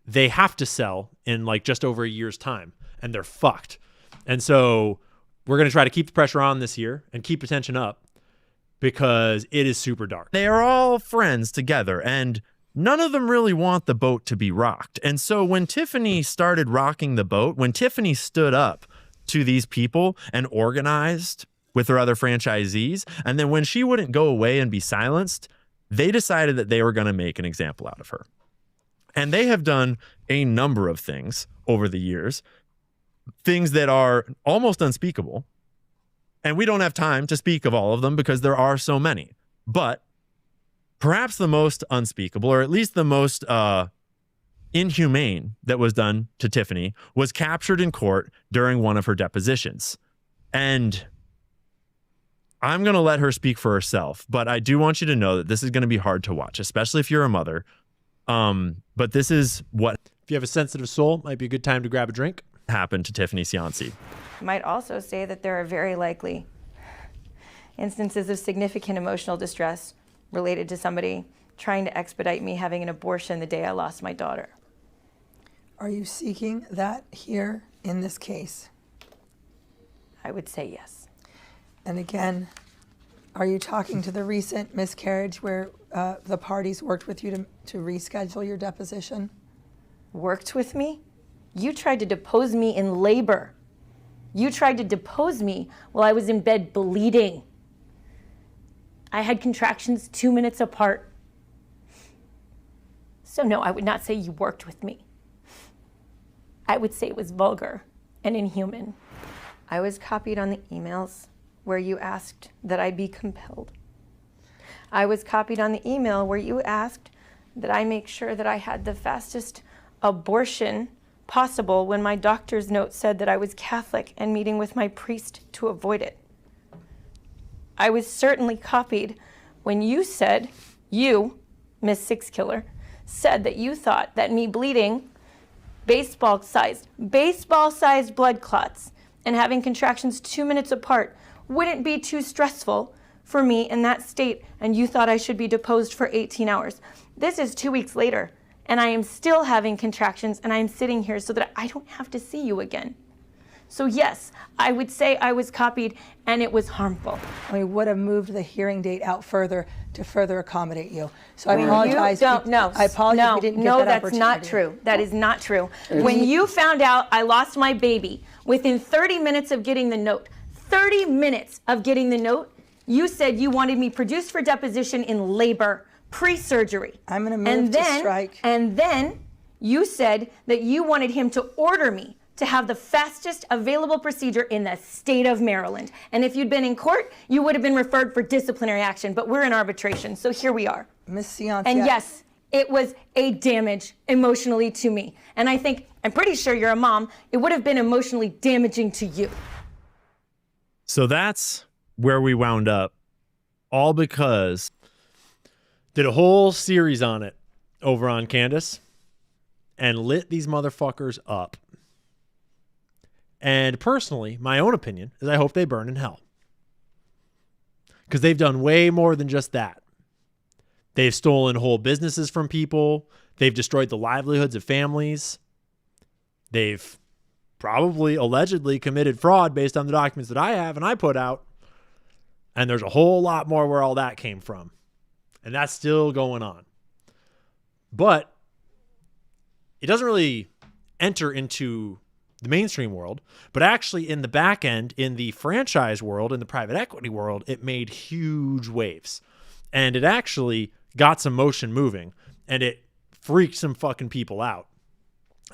they have to sell in like just over a year's time, and they're fucked. And so we're going to try to keep the pressure on this year and keep attention up because it is super dark. They are all friends together, and none of them really want the boat to be rocked. And so when Tiffany started rocking the boat, when Tiffany stood up to these people and organized with her other franchisees, and then when she wouldn't go away and be silenced, they decided that they were going to make an example out of her. And they have done a number of things over the years, things that are almost unspeakable. And we don't have time to speak of all of them because there are so many. But perhaps the most unspeakable, or at least the most inhumane that was done to Tiffany, was captured in court during one of her depositions. And I'm going to let her speak for herself, but I do want you to know that this is going to be hard to watch, especially if you're a mother. But this is what, if you have a sensitive soul, might be a good time to grab a drink. Happened to Tiffany Cianci. I might also say that there are very likely instances of significant emotional distress related to somebody trying to expedite me having an abortion the day I lost my daughter. Are you seeking that here in this case? I would say yes. And again, are you talking to the recent miscarriage where the parties worked with you to reschedule your deposition? Worked with me? You tried to depose me in labor. You tried to depose me while I was in bed bleeding. I had contractions 2 minutes apart. So no, I would not say you worked with me. I would say it was vulgar and inhuman. I was copied on the emails where you asked that I be compelled. I was copied on the email where you asked that I make sure that I had the fastest abortion possible when my doctor's note said that I was Catholic and meeting with my priest to avoid it. I was certainly copied when you said, you, Miss Six Killer, said that you thought that me bleeding baseball-sized blood clots and having contractions 2 minutes apart wouldn't be too stressful for me in that state, and you thought I should be deposed for 18 hours. This is 2 weeks later, and I am still having contractions, and I am sitting here so that I don't have to see you again. So yes, I would say I was copied, and it was harmful. We would have moved the hearing date out further to further accommodate you. So I apologize. I apologize. We didn't no, get that that's not true. That is not true. When you found out I lost my baby, within 30 minutes of getting the note, 30 minutes of getting the note, you said you wanted me produced for deposition in labor, pre-surgery. I'm going to move to strike. And then you said that you wanted him to order me to have the fastest available procedure in the state of Maryland. And if you'd been in court, you would have been referred for disciplinary action, but we're in arbitration, so here we are. Ms. Cianci. And yes, it was a damage emotionally to me. And I'm pretty sure you're a mom, it would have been emotionally damaging to you. So that's where we wound up, all because did a whole series on it over on Candace and lit these motherfuckers up. And personally, my own opinion is I hope they burn in hell. Because they've done way more than just that. They've stolen whole businesses from people. They've destroyed the livelihoods of families. They've probably allegedly committed fraud based on the documents that I have and I put out. And there's a whole lot more where all that came from. And that's still going on. But it doesn't really enter into the mainstream world, but actually in the back end, in the franchise world, in the private equity world, it made huge waves. And it actually got some motion moving, and it freaked some fucking people out.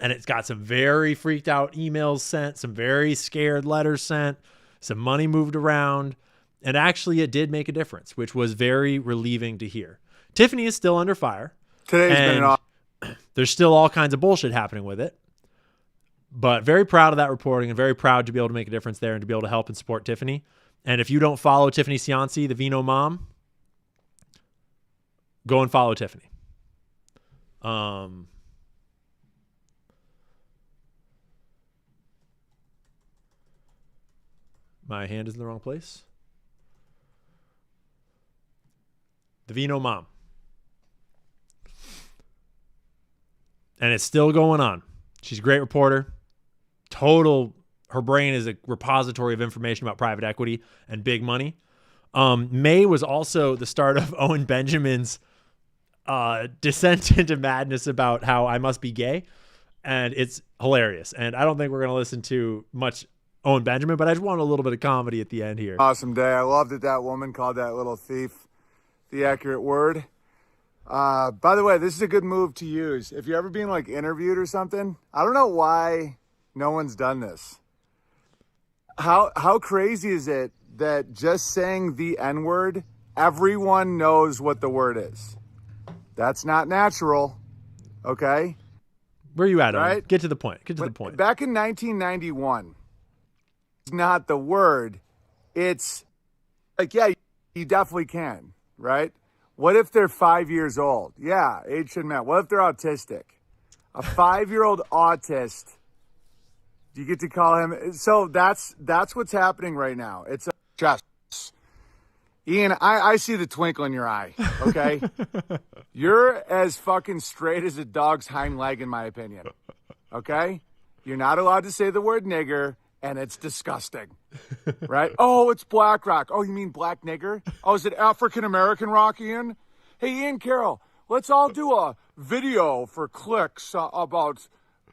And it's got some very freaked out emails sent, some very scared letters sent, some money moved around. And actually, it did make a difference, which was very relieving to hear. Tiffany is still under fire. Today's been an There's still all kinds of bullshit happening with it. But very proud of that reporting and very proud to be able to make a difference there and to be able to help and support Tiffany. And if you don't follow Tiffany Cianci, the Vino mom, go and follow Tiffany. My hand is in the wrong place. The Vino mom. And it's still going on. She's a great reporter. Her brain is a repository of information about private equity and big money. May was also the start of Owen Benjamin's descent into madness about how I must be gay. And it's hilarious. And I don't think we're going to listen to much Owen Benjamin, but I just want a little bit of comedy at the end here. awesome day. I love that woman called that little thief the accurate word. By the way, this is a good move to use. If you're ever being like interviewed or something, I don't know why no one's done this. How crazy is it that just saying the N-word, everyone knows what the word is? That's not natural, okay? Where are you at, Right? Owen? Get to the point. Get to the point. Back in 1991, it's not the word. It's like, yeah, you definitely can, right? What if they're 5 years old? Yeah, age shouldn't matter. What if they're autistic? A 5-year-old autist, you get to call him. So that's what's happening right now. It's just, Ian, I see the twinkle in your eye, okay? You're as fucking straight as a dog's hind leg, in my opinion, okay? You're not allowed to say the word nigger, and it's disgusting, right? Oh, it's black rock. Oh, you mean black nigger? Oh, is it African-American rock, Ian? Hey, Ian Carroll, let's all do a video for clicks about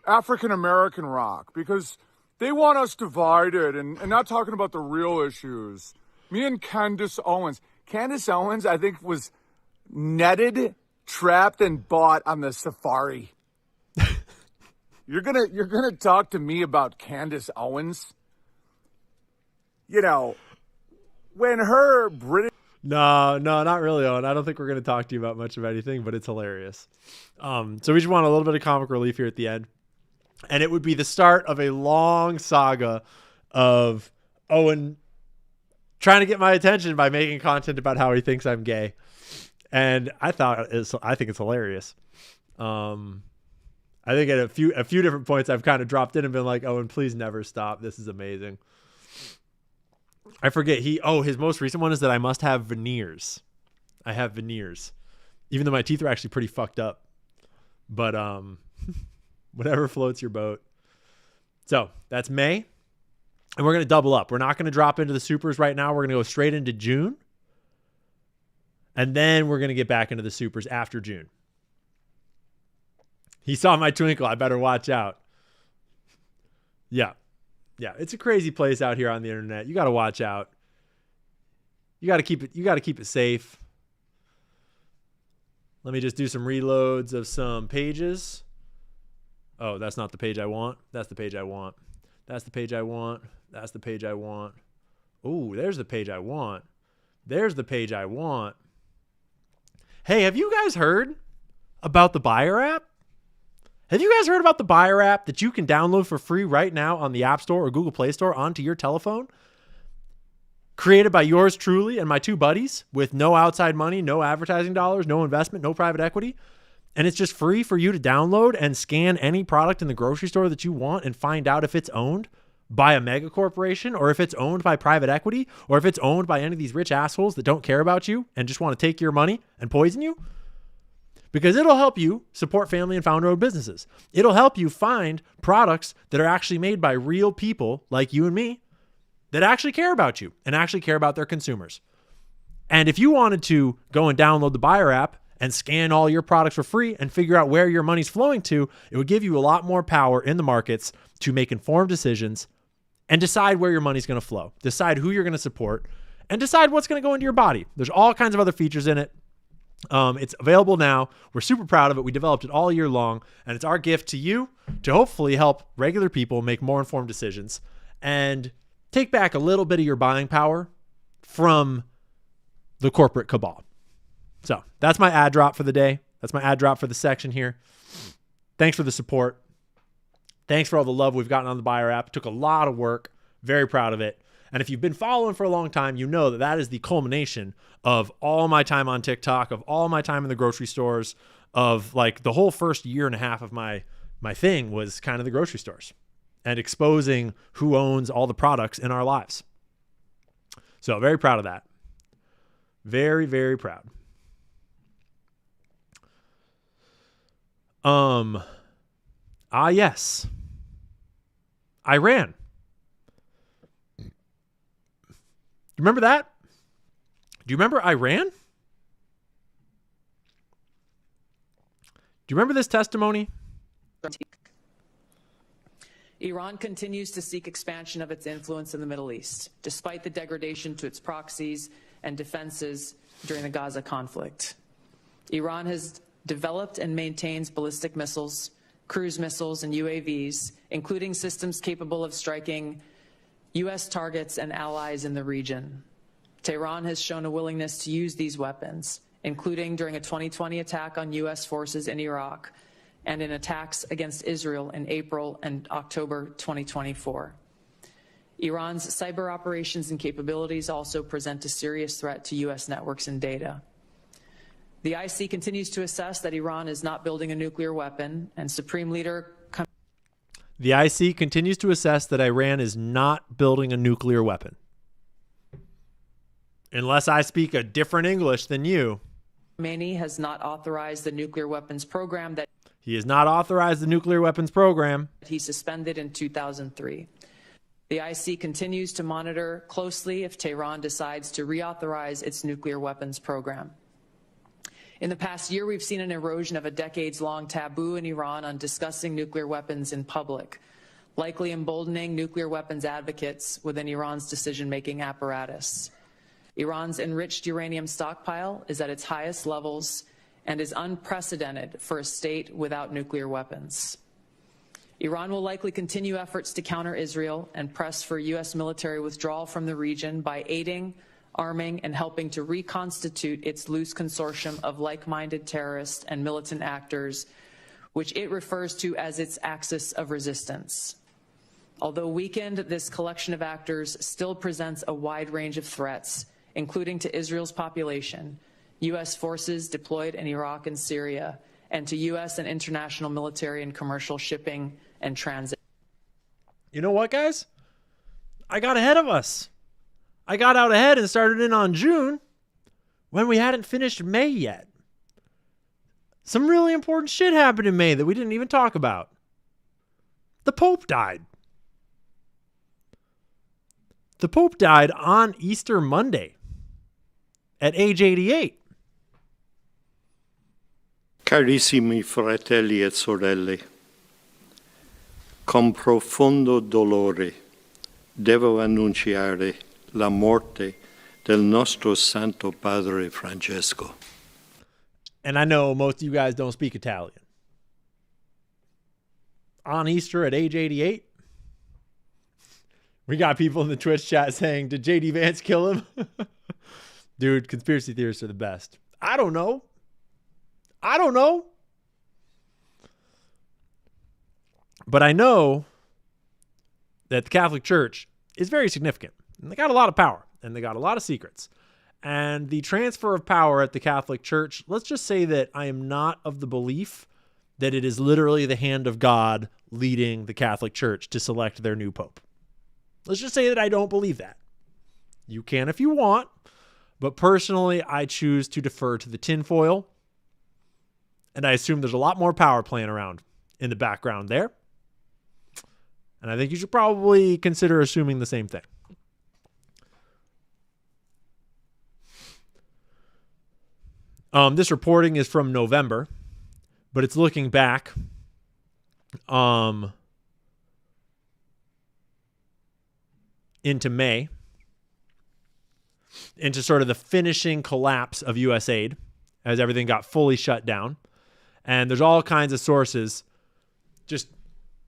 African-American rock because they want us divided and not talking about the real issues. Me and Candace Owens. Candace Owens, I think, was netted, trapped, and bought on the safari. You're gonna talk to me about Candace Owens? You know, when her British... No, not really, Owen. I don't think we're going to talk to you about much of anything, but it's hilarious. So we just want a little bit of comic relief here at the end. And it would be the start of a long saga of Owen trying to get my attention by making content about how he thinks I'm gay. And I think it's hilarious. I think at a few different points I've kind of dropped in and been like, Owen, please never stop. This is amazing. I forget his most recent one is that I must have veneers. I have veneers. Even though my teeth are actually pretty fucked up. But whatever floats your boat. So that's May. And we're going to double up. We're not going to drop into the supers right now. We're going to go straight into June. And then we're going to get back into the supers after June. He saw my twinkle. I better watch out. Yeah. Yeah. It's a crazy place out here on the internet. You got to watch out. You got to keep it safe. Let me just do some reloads of some pages. Oh, that's not the page I want. That's the page I want. That's the page I want. That's the page I want. Oh, there's the page I want. There's the page I want. Hey, have you guys heard about the Buyer app? Have you guys heard about the Buyer app that you can download for free right now on the App Store or Google Play Store onto your telephone? Created by yours truly and my two buddies with no outside money, no advertising dollars, no investment, no private equity. And it's just free for you to download and scan any product in the grocery store that you want and find out if it's owned by a mega corporation or if it's owned by private equity or if it's owned by any of these rich assholes that don't care about you and just want to take your money and poison you. because it'll help you support family and founder-owned businesses. It'll help you find products that are actually made by real people like you and me that actually care about you and actually care about their consumers. And if you wanted to go and download the Buyer app and scan all your products for free and figure out where your money's flowing to, it would give you a lot more power in the markets to make informed decisions and decide where your money's going to flow, decide who you're going to support, and decide what's going to go into your body. There's all kinds of other features in it. It's available now. We're super proud of it. We developed it all year long, and it's our gift to you to hopefully help regular people make more informed decisions and take back a little bit of your buying power from the corporate cabal. So that's my ad drop for the day. That's my ad drop for the section here. Thanks for the support. Thanks for all the love we've gotten on the Buyer app. It took a lot of work. Very proud of it. And if you've been following for a long time, you know that that is the culmination of all my time on TikTok, of all my time in the grocery stores, of like the whole first year and a half of my thing was kind of the grocery stores and exposing who owns all the products in our lives. So very proud of that. Very, very proud. Yes. Iran. You remember that? Do you remember Iran? Do you remember this testimony? Iran continues to seek expansion of its influence in the Middle East, despite the degradation to its proxies and defenses during the Gaza conflict. Iran has developed and maintains ballistic missiles, cruise missiles, and UAVs, including systems capable of striking U.S. targets and allies in the region. Tehran has shown a willingness to use these weapons, including during a 2020 attack on U.S. forces in Iraq and in attacks against Israel in April and October 2024. Iran's cyber operations and capabilities also present a serious threat to U.S. networks and data. The IC continues to assess that Iran is not building a nuclear weapon, and Supreme Leader... The IC continues to assess that Iran is not building a nuclear weapon. Unless I speak a different English than you. Khamenei has not authorized the nuclear weapons program that He has not authorized the nuclear weapons program he suspended in 2003. The IC continues to monitor closely if Tehran decides to reauthorize its nuclear weapons program. In the past year, we've seen an erosion of a decades-long taboo in Iran on discussing nuclear weapons in public, likely emboldening nuclear weapons advocates within Iran's decision-making apparatus. Iran's enriched uranium stockpile is at its highest levels and is unprecedented for a state without nuclear weapons. Iran will likely continue efforts to counter Israel and press for U.S. military withdrawal from the region by aiding, arming, and helping to reconstitute its loose consortium of like-minded terrorists and militant actors, which it refers to as its axis of resistance. Although weakened, this collection of actors still presents a wide range of threats, including to Israel's population, U.S. forces deployed in Iraq and Syria, and to U.S. and international military and commercial shipping and transit. You know what, guys? I got ahead of us. I got out ahead and started in on June when we hadn't finished May yet. Some really important shit happened in May that we didn't even talk about. The Pope died. The Pope died on Easter Monday at age 88. Carissimi fratelli e sorelle, con profondo dolore devo annunciare la morte del nostro Santo Padre Francesco. And I know most of you guys don't speak Italian. On Easter at age 88? We got people in the Twitch chat saying, did JD Vance kill him? Dude, conspiracy theorists are the best. I don't know. But I know that the Catholic Church is very significant. And they got a lot of power. And they got a lot of secrets. And the transfer of power at the Catholic Church, let's just say that I am not of the belief that it is literally the hand of God leading the Catholic Church to select their new pope. Let's just say that I don't believe that. You can if you want. But personally, I choose to defer to the tinfoil And I assume there's a lot more power playing around in the background there. And I think you should probably consider assuming the same thing. This reporting is from November, but it's looking back into May, into sort of the finishing collapse of U.S. aid as everything got fully shut down. And there's all kinds of sources just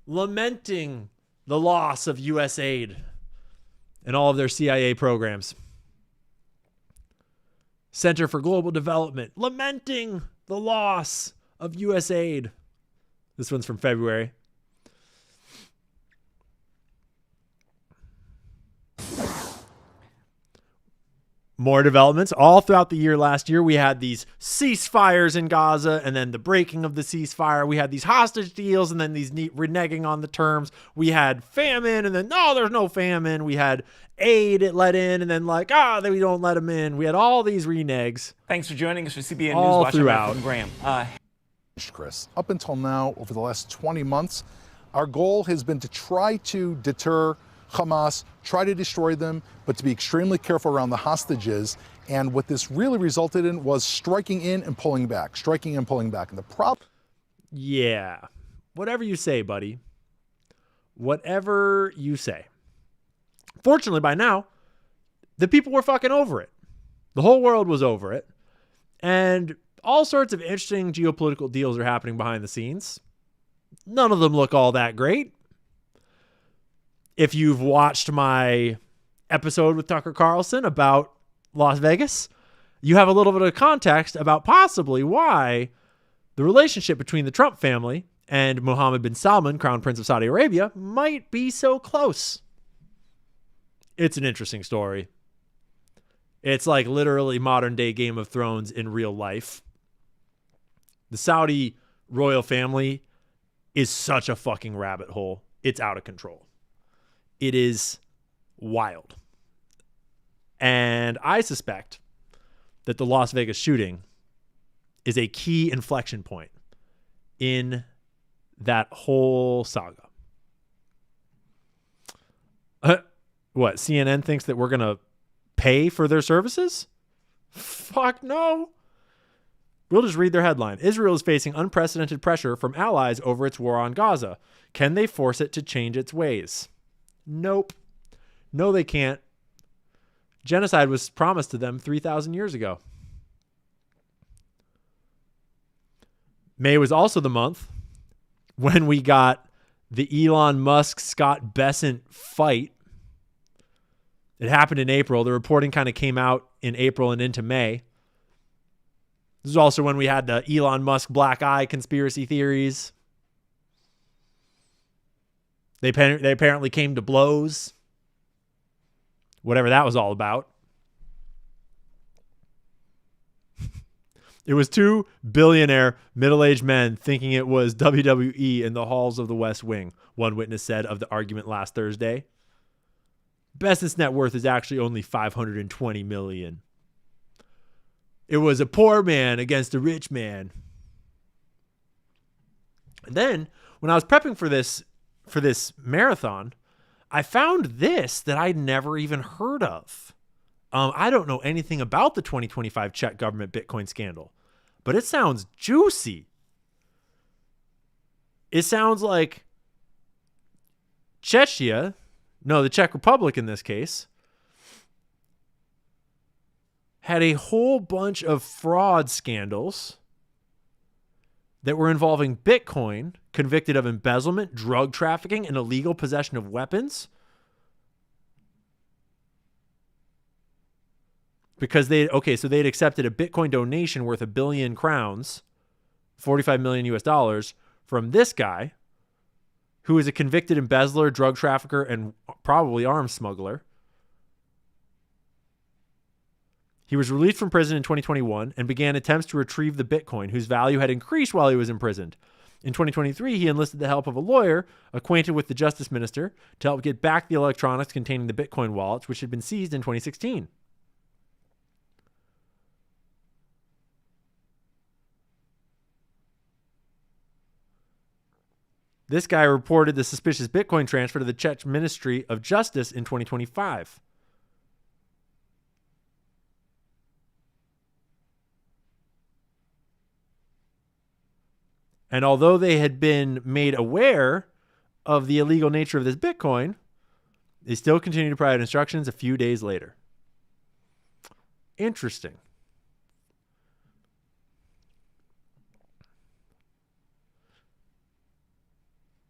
lamenting the loss of U.S. aid and all of their CIA programs. Center for Global Development lamenting the loss of U.S. aid. This one's from February. More developments all throughout the year. Last year, we had these ceasefires in Gaza and then the breaking of the ceasefire. We had these hostage deals and then these reneging on the terms. We had famine and then, no, there's no famine. We had aid it let in and then then we don't let them in. We had all these reneges. Thanks for joining us for CBN all News. Watch throughout. from Graham. Chris, up until now, over the last 20 months, our goal has been to try to deter Hamas, try to destroy them, but to be extremely careful around the hostages. And what this really resulted in was striking in and pulling back, striking and pulling back. And the problem... Yeah. Whatever you say, buddy. Whatever you say. Fortunately, by now, the people were fucking over it. The whole world was over it. And all sorts of interesting geopolitical deals are happening behind the scenes. None of them look all that great. If you've watched my episode with Tucker Carlson about Las Vegas, you have a little bit of context about possibly why the relationship between the Trump family and Mohammed bin Salman, Crown Prince of Saudi Arabia, might be so close. It's an interesting story. It's like literally modern day Game of Thrones in real life. The Saudi royal family is such a fucking rabbit hole. It's out of control. It is wild. And I suspect that the Las Vegas shooting is a key inflection point in that whole saga. What? CNN thinks that we're going to pay for their services? Fuck no. We'll just read their headline. Israel is facing unprecedented pressure from allies over its war on Gaza. Can they force it to change its ways? Nope. No, they can't. Genocide was promised to them 3,000 years ago. May was also the month when we got the Elon Musk Scott Bessent fight. It happened in April. The reporting kind of came out in April and into May. This is also when we had the Elon Musk black eye conspiracy theories. They apparently came to blows. Whatever that was all about. It was two billionaire middle-aged men thinking it was WWE in the halls of the West Wing, one witness said of the argument last Thursday. Bessent's net worth is actually only $520 million. It was a poor man against a rich man. And then, when I was prepping for this marathon, I found this that I'd never even heard of. I don't know anything about the 2025 Czech government Bitcoin scandal, but it sounds juicy. It sounds like the Czech Republic in this case, had a whole bunch of fraud scandals that were involving Bitcoin, convicted of embezzlement, drug trafficking, and illegal possession of weapons. Because they'd accepted a Bitcoin donation worth $1 billion crowns, $45 million US, from this guy, who is a convicted embezzler, drug trafficker, and probably arms smuggler. He was released from prison in 2021 and began attempts to retrieve the Bitcoin, whose value had increased while he was imprisoned. In 2023, he enlisted the help of a lawyer acquainted with the justice minister to help get back the electronics containing the Bitcoin wallets, which had been seized in 2016. This guy reported the suspicious Bitcoin transfer to the Czech Ministry of Justice in 2025. And although they had been made aware of the illegal nature of this Bitcoin, they still continued to provide instructions a few days later. Interesting.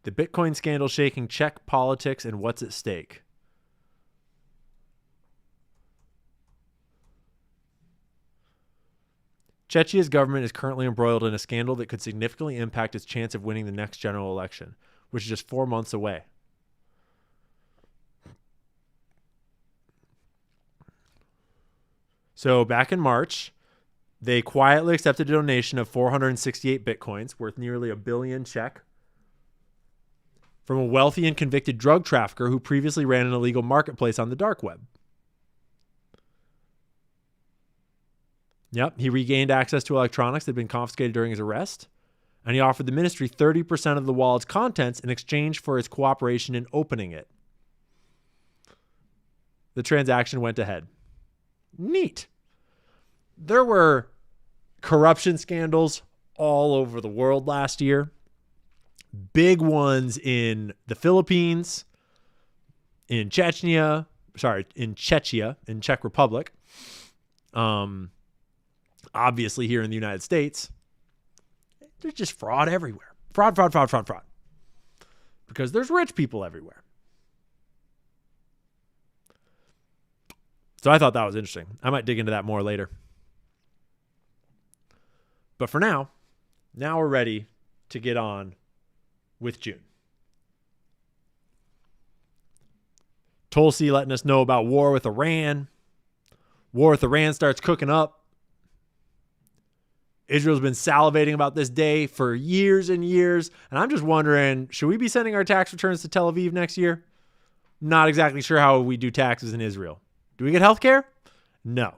The Bitcoin scandal shaking Czech politics and what's at stake. Czechia's government is currently embroiled in a scandal that could significantly impact its chance of winning the next general election, which is just 4 months away. So back in March, they quietly accepted a donation of 468 Bitcoins, worth nearly $1 billion Czech, from a wealthy and convicted drug trafficker who previously ran an illegal marketplace on the dark web. Yep, he regained access to electronics that had been confiscated during his arrest, and he offered the ministry 30% of the wallet's contents in exchange for his cooperation in opening it. The transaction went ahead. Neat. There were corruption scandals all over the world last year. Big ones in the Philippines, in Czechia, in Czech Republic. Obviously here in the United States. There's just fraud everywhere. Fraud. Because there's rich people everywhere. So I thought that was interesting. I might dig into that more later. But for now we're ready to get on with June. Tulsi letting us know about war with Iran. War with Iran starts cooking up. Israel's been salivating about this day for years and years. And I'm just wondering, should we be sending our tax returns to Tel Aviv next year? Not exactly sure how we do taxes in Israel. Do we get health care? No.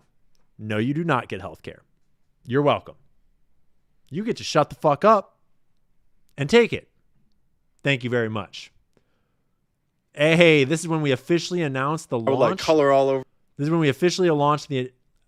No, you do not get health care. You're welcome. You get to shut the fuck up and take it. Thank you very much. Hey, this is when we officially announced the launch. Like color all over. This is when we officially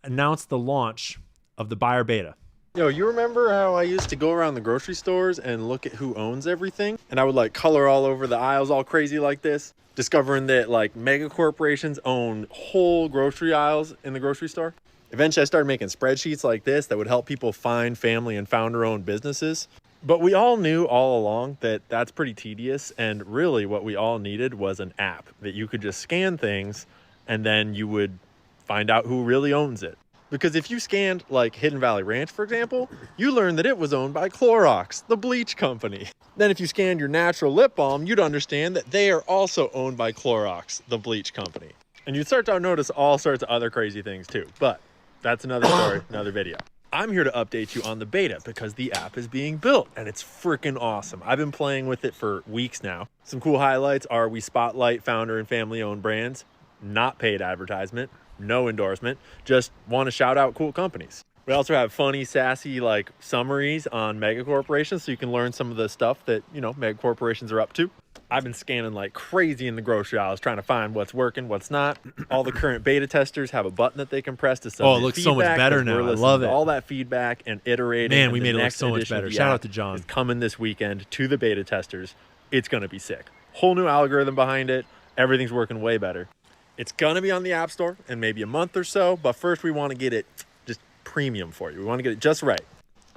announced the launch of the buyer beta. Yo, you remember how I used to go around the grocery stores and look at who owns everything? And I would like color all over the aisles all crazy like this, discovering that like mega corporations own whole grocery aisles in the grocery store. Eventually I started making spreadsheets like this that would help people find family and founder-owned businesses. But we all knew all along that that's pretty tedious, and really what we all needed was an app that you could just scan things and then you would find out who really owns it. Because if you scanned like Hidden Valley Ranch, for example, you learned that it was owned by Clorox, the bleach company. Then if you scanned your natural lip balm, you'd understand that they are also owned by Clorox, the bleach company. And you'd start to notice all sorts of other crazy things too. But that's another story, another video. I'm here to update you on the beta because the app is being built and it's freaking awesome. I've been playing with it for weeks now. Some cool highlights are we spotlight founder and family owned brands, not paid advertisement, no endorsement, just want to shout out cool companies. We also have funny, sassy like summaries on mega corporations so you can learn some of the stuff that, you know, mega corporations are up to. I've been scanning like crazy in the grocery aisles trying to find what's working, what's not. All the current beta testers have a button that they can press to submit it looks so much better now. I love it. All that feedback and iterating. Man, we made it look so much better. Shout out to John. It's coming this weekend to the beta testers. It's going to be sick. Whole new algorithm behind it. Everything's working way better. It's going to be on the App Store in maybe a month or so, but first we want to get it just premium for you. We want to get it just right.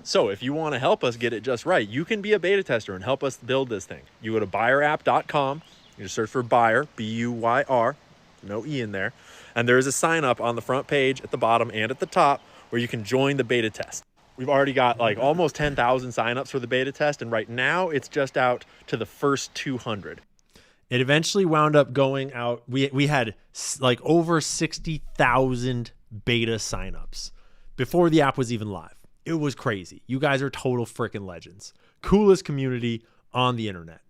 So if you want to help us get it just right, you can be a beta tester and help us build this thing. You go to buyerapp.com, you just search for buyer, B-U-Y-R, no E in there, and there is a sign up on the front page at the bottom and at the top where you can join the beta test. We've already got like almost 10,000 signups for the beta test, and right now it's just out to the first 200. It eventually wound up going out. We had like over 60,000 beta signups before the app was even live. It was crazy. You guys are total freaking legends. Coolest community on the internet.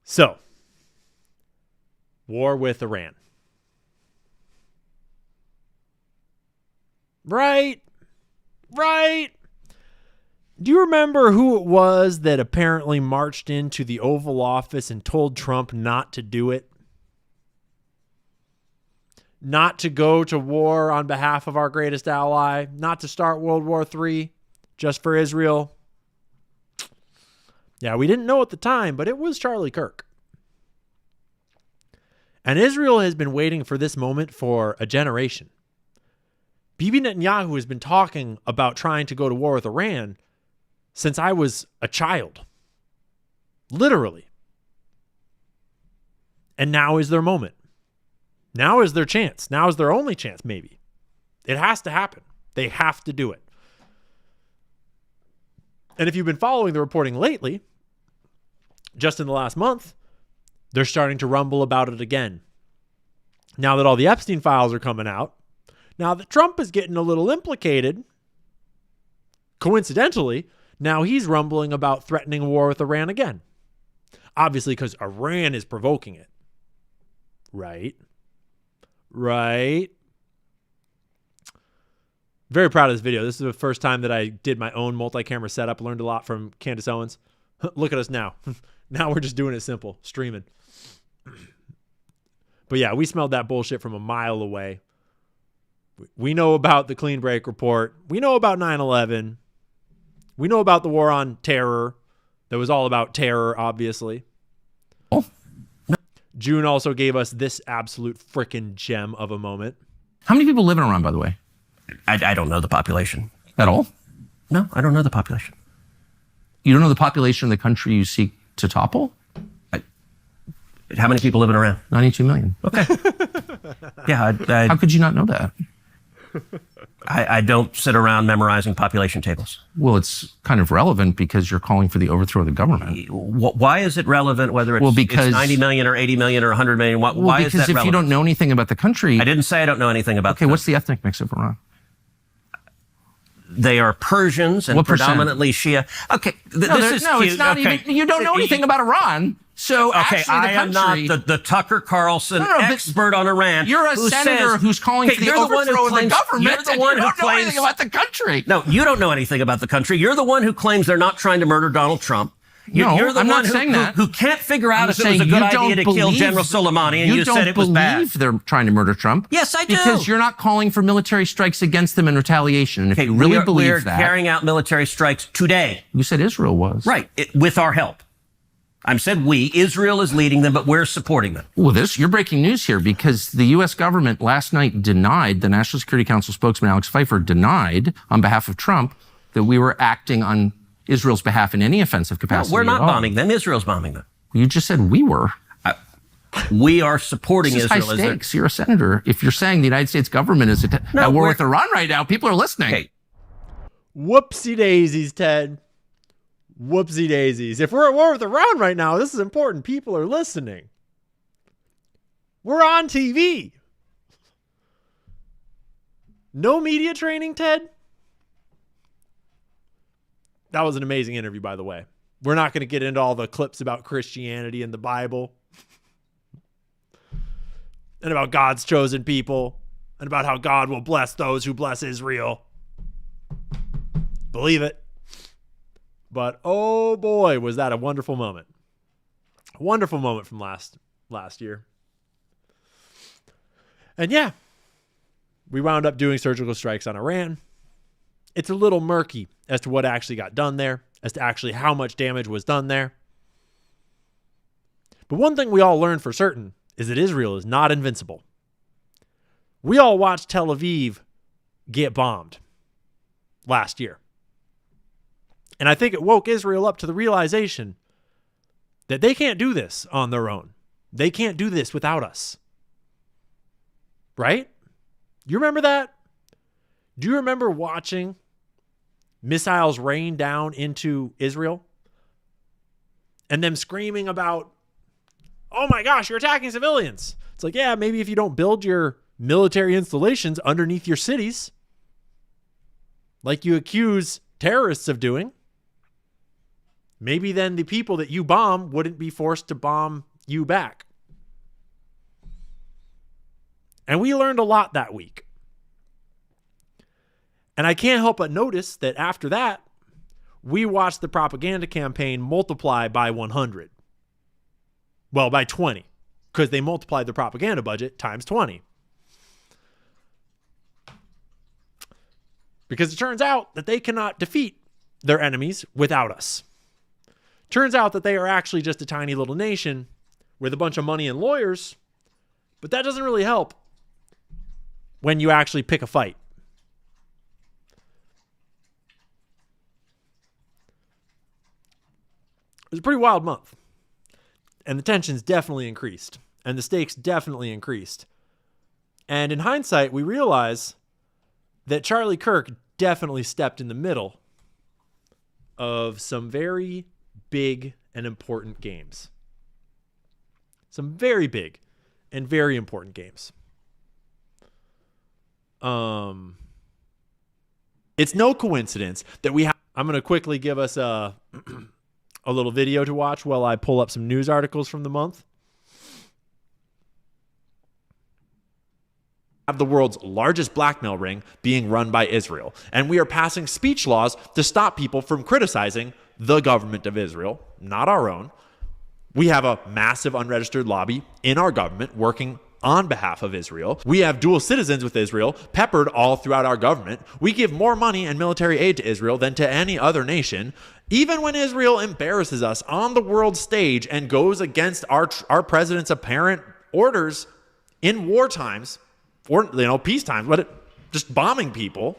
So, war with Iran. Right. Do you remember who it was that apparently marched into the Oval Office and told Trump not to do it? Not to go to war on behalf of our greatest ally, not to start World War III just for Israel. Yeah, we didn't know at the time, but it was Charlie Kirk. And Israel has been waiting for this moment for a generation. Bibi Netanyahu has been talking about trying to go to war with Iran since I was a child. Literally. And now is their moment. Now is their chance. Now is their only chance, maybe. It has to happen. They have to do it. And if you've been following the reporting lately, just in the last month, they're starting to rumble about it again. Now that all the Epstein files are coming out, now that Trump is getting a little implicated, coincidentally, now he's rumbling about threatening war with Iran again. Obviously, because Iran is provoking it. Right? Very proud of this video. This is the first time that I did my own multi-camera setup. Learned a lot from Candace Owens. Look at us now. Now we're just doing it simple, streaming. But yeah, we smelled that bullshit from a mile away. We know about the clean break report. We know about 9/11. We know about the war on terror. That was all about terror, obviously. Oh. June also gave us this absolute frickin' gem of a moment. How many people live in Iran, by the way? I don't know the population. At all? No, I don't know the population. You don't know the population of the country you seek to topple? How many people live in Iran? 92 million. Okay. Yeah. How could you not know that? I don't sit around memorizing population tables. Well, it's kind of relevant because you're calling for the overthrow of the government. Why is it relevant whether it's, because, it's 90 million or 80 million or 100 million? Why is that relevant? Because if you don't know anything about the country... I didn't say I don't know anything about Okay, what's the ethnic mix of Iran? They are Persians and what predominantly Shia. Okay, this is cute. It's not okay. even... You don't know anything about Iran. So okay, actually, I am not the Tucker Carlson expert on Iran. You're a senator who's calling for the overthrow of the government. You're the one who don't know claims anything about the country. No, you don't know anything about the country. You're the one who claims they're not trying to murder Donald Trump. You're the I'm one not saying that. Who can't figure out if it was a good idea to kill General Soleimani, and you said it was bad. You don't believe they're trying to murder Trump. Yes, I do. Because you're not calling for military strikes against them in retaliation. And if you really believe that... We're carrying out military strikes today. You said Israel was. Right, with our help. I said we. Israel is leading them, but we're supporting them. Well, you're breaking news here because the U.S. government last night denied, the National Security Council spokesman Alex Pfeiffer denied on behalf of Trump that we were acting on Israel's behalf in any offensive capacity. No, we're not at all. bombing them. Israel's bombing them. You just said we were. We are supporting this is Israel. High stakes. You're a senator. If you're saying the United States government is at war with Iran right now, people are listening. Okay. Whoopsie daisies, Ted. Whoopsie daisies. If we're at war with Iran right now, this is important. People are listening. We're on TV. No media training, Ted? That was an amazing interview, by the way. We're not going to get into all the clips about Christianity and the Bible and about God's chosen people and about how God will bless those who bless Israel. Believe it. But oh boy, was that a wonderful moment. A wonderful moment from last year. And yeah, we wound up doing surgical strikes on Iran. It's a little murky as to what actually got done there, as to actually how much damage was done there. But one thing we all learned for certain is that Israel is not invincible. We all watched Tel Aviv get bombed last year. And I think it woke Israel up to the realization that they can't do this on their own. They can't do this without us. Right? You remember that? Do you remember watching missiles rain down into Israel? And them screaming about, oh my gosh, you're attacking civilians. It's like, yeah, maybe if you don't build your military installations underneath your cities, like you accuse terrorists of doing, maybe then the people that you bomb wouldn't be forced to bomb you back. And we learned a lot that week. And I can't help but notice that after that, we watched the propaganda campaign multiply by 100. Well, by 20, because they multiplied the propaganda budget times 20. Because it turns out that they cannot defeat their enemies without us. Turns out that they are actually just a tiny little nation with a bunch of money and lawyers, but that doesn't really help when you actually pick a fight. It was a pretty wild month. And the tensions definitely increased. And the stakes definitely increased. And in hindsight, we realize that Charlie Kirk definitely stepped in the middle of some very big and important games. Some very big and very important games. It's no coincidence that we have... I'm going to quickly give us a little video to watch while I pull up some news articles from the month. Have the world's largest blackmail ring being run by Israel. And we are passing speech laws to stop people from criticizing the government of Israel, not our own. We have a massive unregistered lobby in our government working on behalf of Israel. We have dual citizens with Israel peppered all throughout our government. We give more money and military aid to Israel than to any other nation. Even when Israel embarrasses us on the world stage and goes against our president's apparent orders in war times, or peace times, but just bombing people,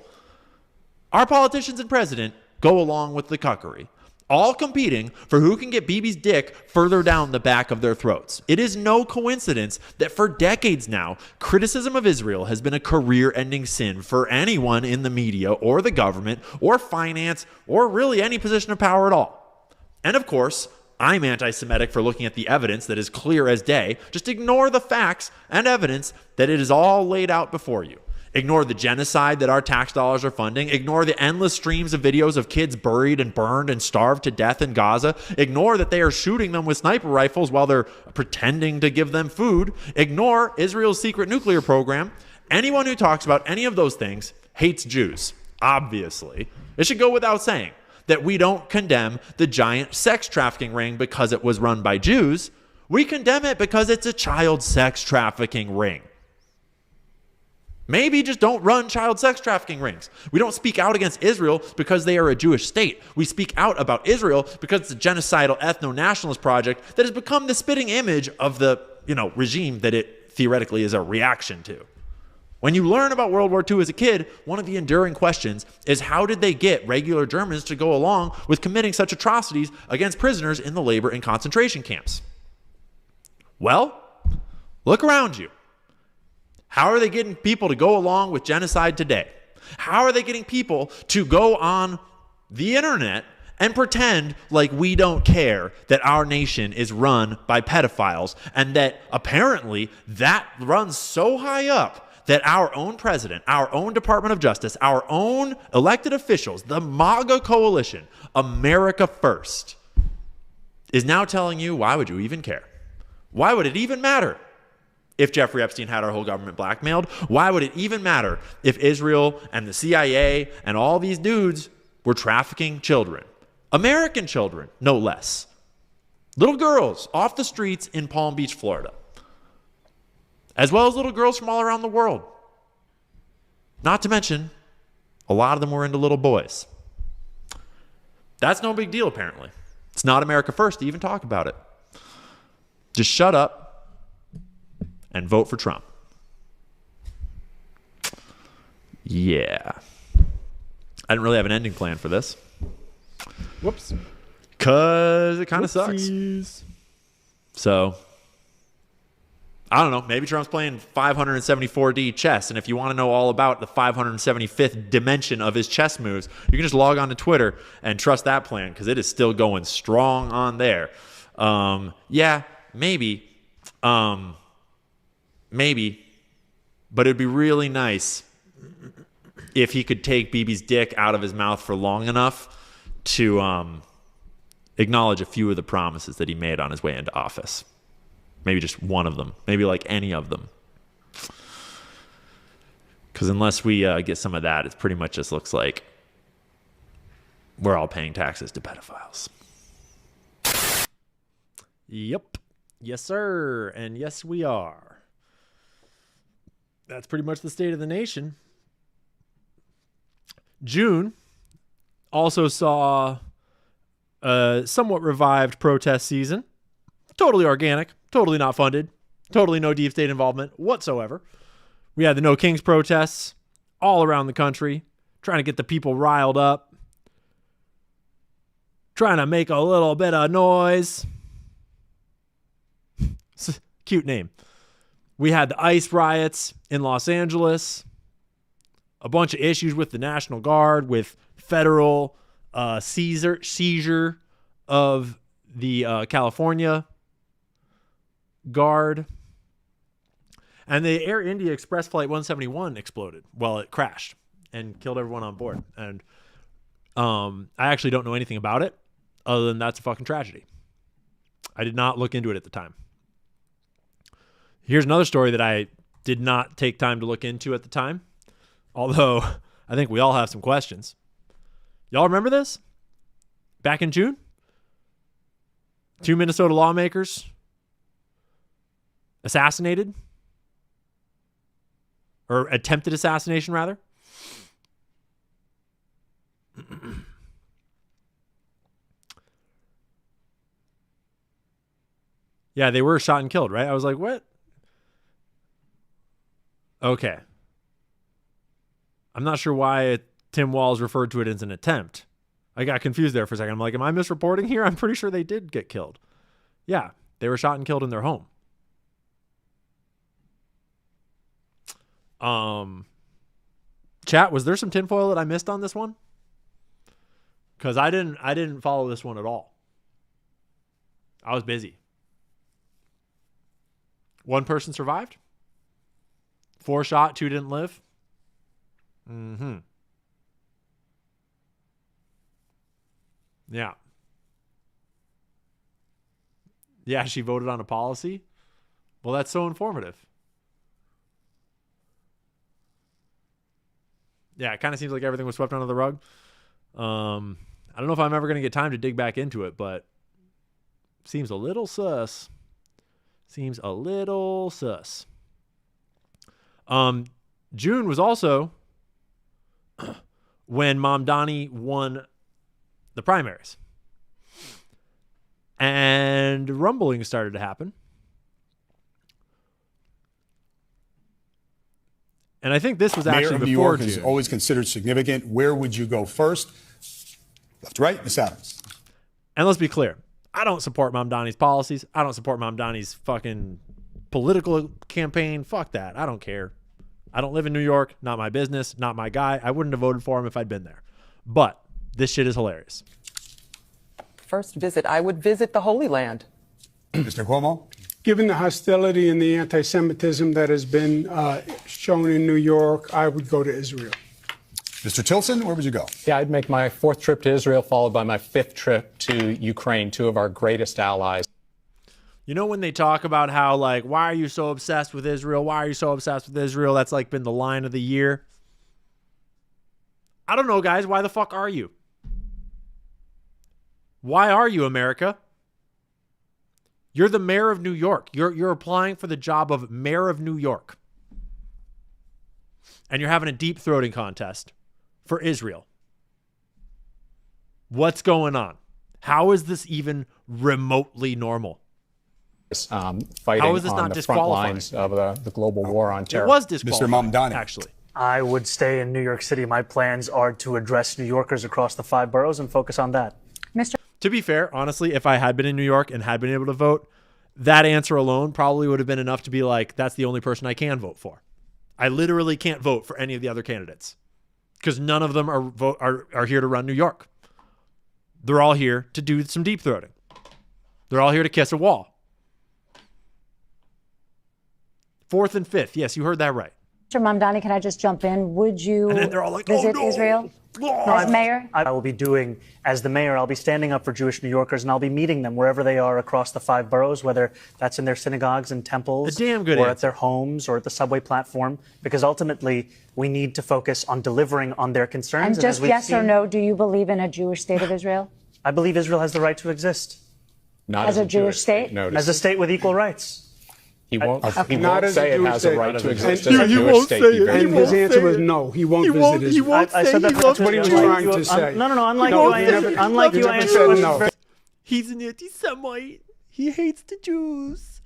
our politicians and president go along with the cuckery, all competing for who can get Bibi's dick further down the back of their throats. It is no coincidence that for decades now, criticism of Israel has been a career-ending sin for anyone in the media or the government or finance or really any position of power at all. And of course, I'm anti-Semitic for looking at the evidence that is clear as day. Just ignore the facts and evidence that it is all laid out before you. Ignore the genocide that our tax dollars are funding. Ignore the endless streams of videos of kids buried and burned and starved to death in Gaza. Ignore that they are shooting them with sniper rifles while they're pretending to give them food. Ignore Israel's secret nuclear program. Anyone who talks about any of those things hates Jews, obviously. It should go without saying that we don't condemn the giant sex trafficking ring because it was run by Jews. We condemn it because it's a child sex trafficking ring. Maybe just don't run child sex trafficking rings. We don't speak out against Israel because they are a Jewish state. We speak out about Israel because it's a genocidal ethno-nationalist project that has become the spitting image of the, regime that it theoretically is a reaction to. When you learn about World War II as a kid, one of the enduring questions is how did they get regular Germans to go along with committing such atrocities against prisoners in the labor and concentration camps? Well, look around you. How are they getting people to go along with genocide today? How are they getting people to go on the internet and pretend like we don't care that our nation is run by pedophiles and that apparently that runs so high up that our own president, our own Department of Justice, our own elected officials, the MAGA coalition, America First, is now telling you, why would you even care? Why would it even matter if Jeffrey Epstein had our whole government blackmailed? Why would it even matter if Israel and the CIA and all these dudes were trafficking children? American children, no less. Little girls off the streets in Palm Beach, Florida. As well as little girls from all around the world. Not to mention, a lot of them were into little boys. That's no big deal, apparently. It's not America First to even talk about it. Just shut up and vote for Trump. Yeah. I didn't really have an ending plan for this. Whoops. Because it kind of sucks. So, I don't know. Maybe Trump's playing 574D chess. And if you want to know all about the 575th dimension of his chess moves, you can just log on to Twitter and trust that plan because it is still going strong on there. Yeah, maybe. Maybe. But it'd be really nice if he could take Bibi's dick out of his mouth for long enough to acknowledge a few of the promises that he made on his way into office. Maybe just one of them. Maybe like any of them. Because unless we get some of that, it pretty much just looks like We're all paying taxes to pedophiles. Yep. Yes, sir. And yes, we are. That's pretty much the state of the nation. June also saw a somewhat revived protest season. Totally organic, totally not funded, totally no deep state involvement whatsoever. We had the No Kings protests all around the country, trying to get the people riled up, trying to make a little bit of noise. Cute name. We had the ICE riots in Los Angeles, a bunch of issues with the National Guard, with federal seizure of the California Guard. And the Air India Express Flight 171 exploded. Well, it crashed and killed everyone on board. And I actually don't know anything about it other than that's a fucking tragedy. I did not look into it at the time. Here's another story that I did not take time to look into at the time, although I think we all have some questions. Y'all remember this? Back in June? 2 Minnesota lawmakers assassinated, or attempted assassination, rather. Yeah, they were shot and killed, right? I was like, what? Okay. I'm not sure why Tim Walz referred to it as an attempt. I got confused there for a second. I'm like, am I misreporting here? I'm pretty sure they did get killed. Yeah, they were shot and killed in their home. Chat, was there some tinfoil that I missed on this one? Because I didn't follow this one at all. I was busy. One person survived. 4 shot, 2 didn't live. Yeah. Yeah, she voted on a policy. Well, that's so informative. Yeah, it kind of seems like everything was swept under the rug. I don't know if I'm ever going to get time to dig back into it, but seems a little sus. Seems a little sus. June was also when Mamdani won the primaries. And rumbling started to happen. And I think this was actually Mayor of New before York June. is always considered significant. Where would you go first? Left to right, Ms. Adams. And let's be clear. I don't support Mamdani's policies. I don't support Mamdani's fucking political campaign. Fuck that. I don't care. I don't live in New York. Not my business. Not my guy. I wouldn't have voted for him if I'd been there. But this shit is hilarious. First visit, I would visit the Holy Land. Mr. Cuomo? Given the hostility and the anti-Semitism that has been shown in New York, I would go to Israel. Mr. Tilson, where would you go? Yeah, I'd make my 4th trip to Israel, followed by my 5th trip to Ukraine, 2 of our greatest allies. You know when they talk about how, like, why are you so obsessed with Israel? Why are you so obsessed with Israel? That's, like, been the line of the year. I don't know, guys. Why the fuck are you? Why are you, America? You're the mayor of New York. You're applying for the job of mayor of New York. And you're having a deep-throating contest for Israel. What's going on? How is this even remotely normal? Fighting How is this on not the front disqualifying? lines of the global war on terror. It was disqualifying, Mr. Mamdani. actually. I would stay in New York City. My plans are to address New Yorkers across the 5 boroughs and focus on that. To be fair, honestly, if I had been in New York and had been able to vote, that answer alone probably would have been enough to be like, that's the only person I can vote for. I literally can't vote for any of the other candidates because none of them are here to run New York. They're all here to do some deep throating. They're all here to kiss a wall. 4th and 5th. Yes, you heard that right. Mr. Mamdani, can I just jump in? Would you And then they're all like, visit oh, no. Israel? As mayor? I will be doing, as the mayor, I'll be standing up for Jewish New Yorkers, and I'll be meeting them wherever they are across the 5 boroughs, whether that's in their synagogues and temples, A damn good or answer. at their homes, or at the subway platform, because ultimately we need to focus on delivering on their concerns. And just as we've yes or seen, no, do you believe in a Jewish state of Israel? I believe Israel has the right to exist. Not As a Jewish state? As a state with equal rights. He won't, Okay. he Not won't as a say it Jewish has state. a right to exist And as a he Jewish won't state. say Be it. very And his answer was no. He won't visit Israel. I said that That's what he was trying to say. No, unlike No, you, I answered. Unlike you, I never answered said questions no. very- He's an anti-Semite. He hates the Jews.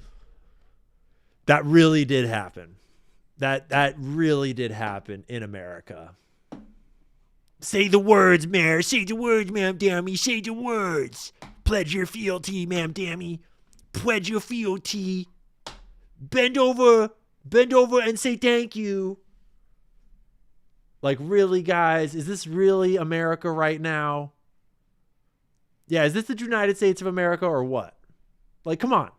That really did happen. That really did happen in America. Say the words, Mayor. Say the words, ma'am, dammy. Say the words. Pledge your fealty, ma'am, dammy. Pledge your fealty. Bend over and say thank you. Like, really, guys? Is this really America right now? Yeah, is this the United States of America or what? Like, come on.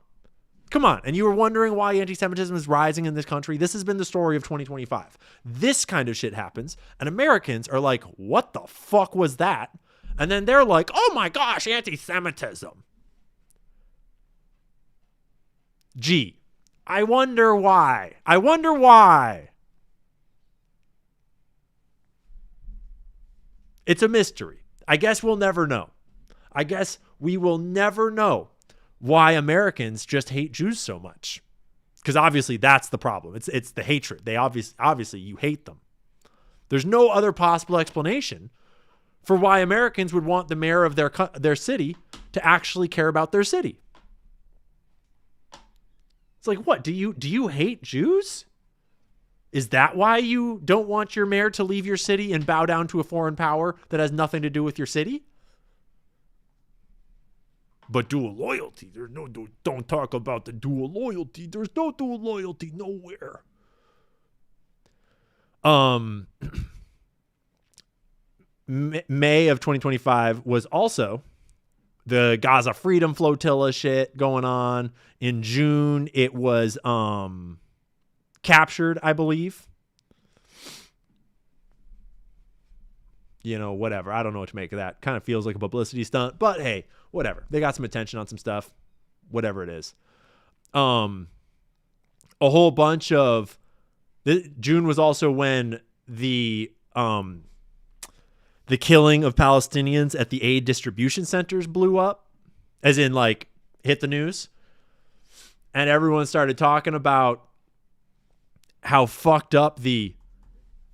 Come on. And you were wondering why anti-Semitism is rising in this country? This has been the story of 2025. This kind of shit happens, and Americans are like, what the fuck was that? And then they're like, oh my gosh, anti-Semitism. Gee, I wonder why. I wonder why. It's a mystery. I guess we'll never know. I guess we will never know why Americans just hate Jews so much. Because obviously that's the problem. It's the hatred. They obviously you hate them. There's no other possible explanation for why Americans would want the mayor of their city to actually care about their city. It's like, what? Do you hate Jews? Is that why you don't want your mayor to leave your city and bow down to a foreign power that has nothing to do with your city? But dual loyalty, there's no, don't talk about the dual loyalty. There's no dual loyalty nowhere. May of 2025 was also the Gaza Freedom Flotilla shit going on. In June, it was captured, I believe. You know, whatever. I don't know what to make of that. Kind of feels like a publicity stunt, but hey, whatever. They got some attention on some stuff. Whatever it is. A whole bunch of June was also when the killing of Palestinians at the aid distribution centers blew up, as in like hit the news. And everyone started talking about how fucked up the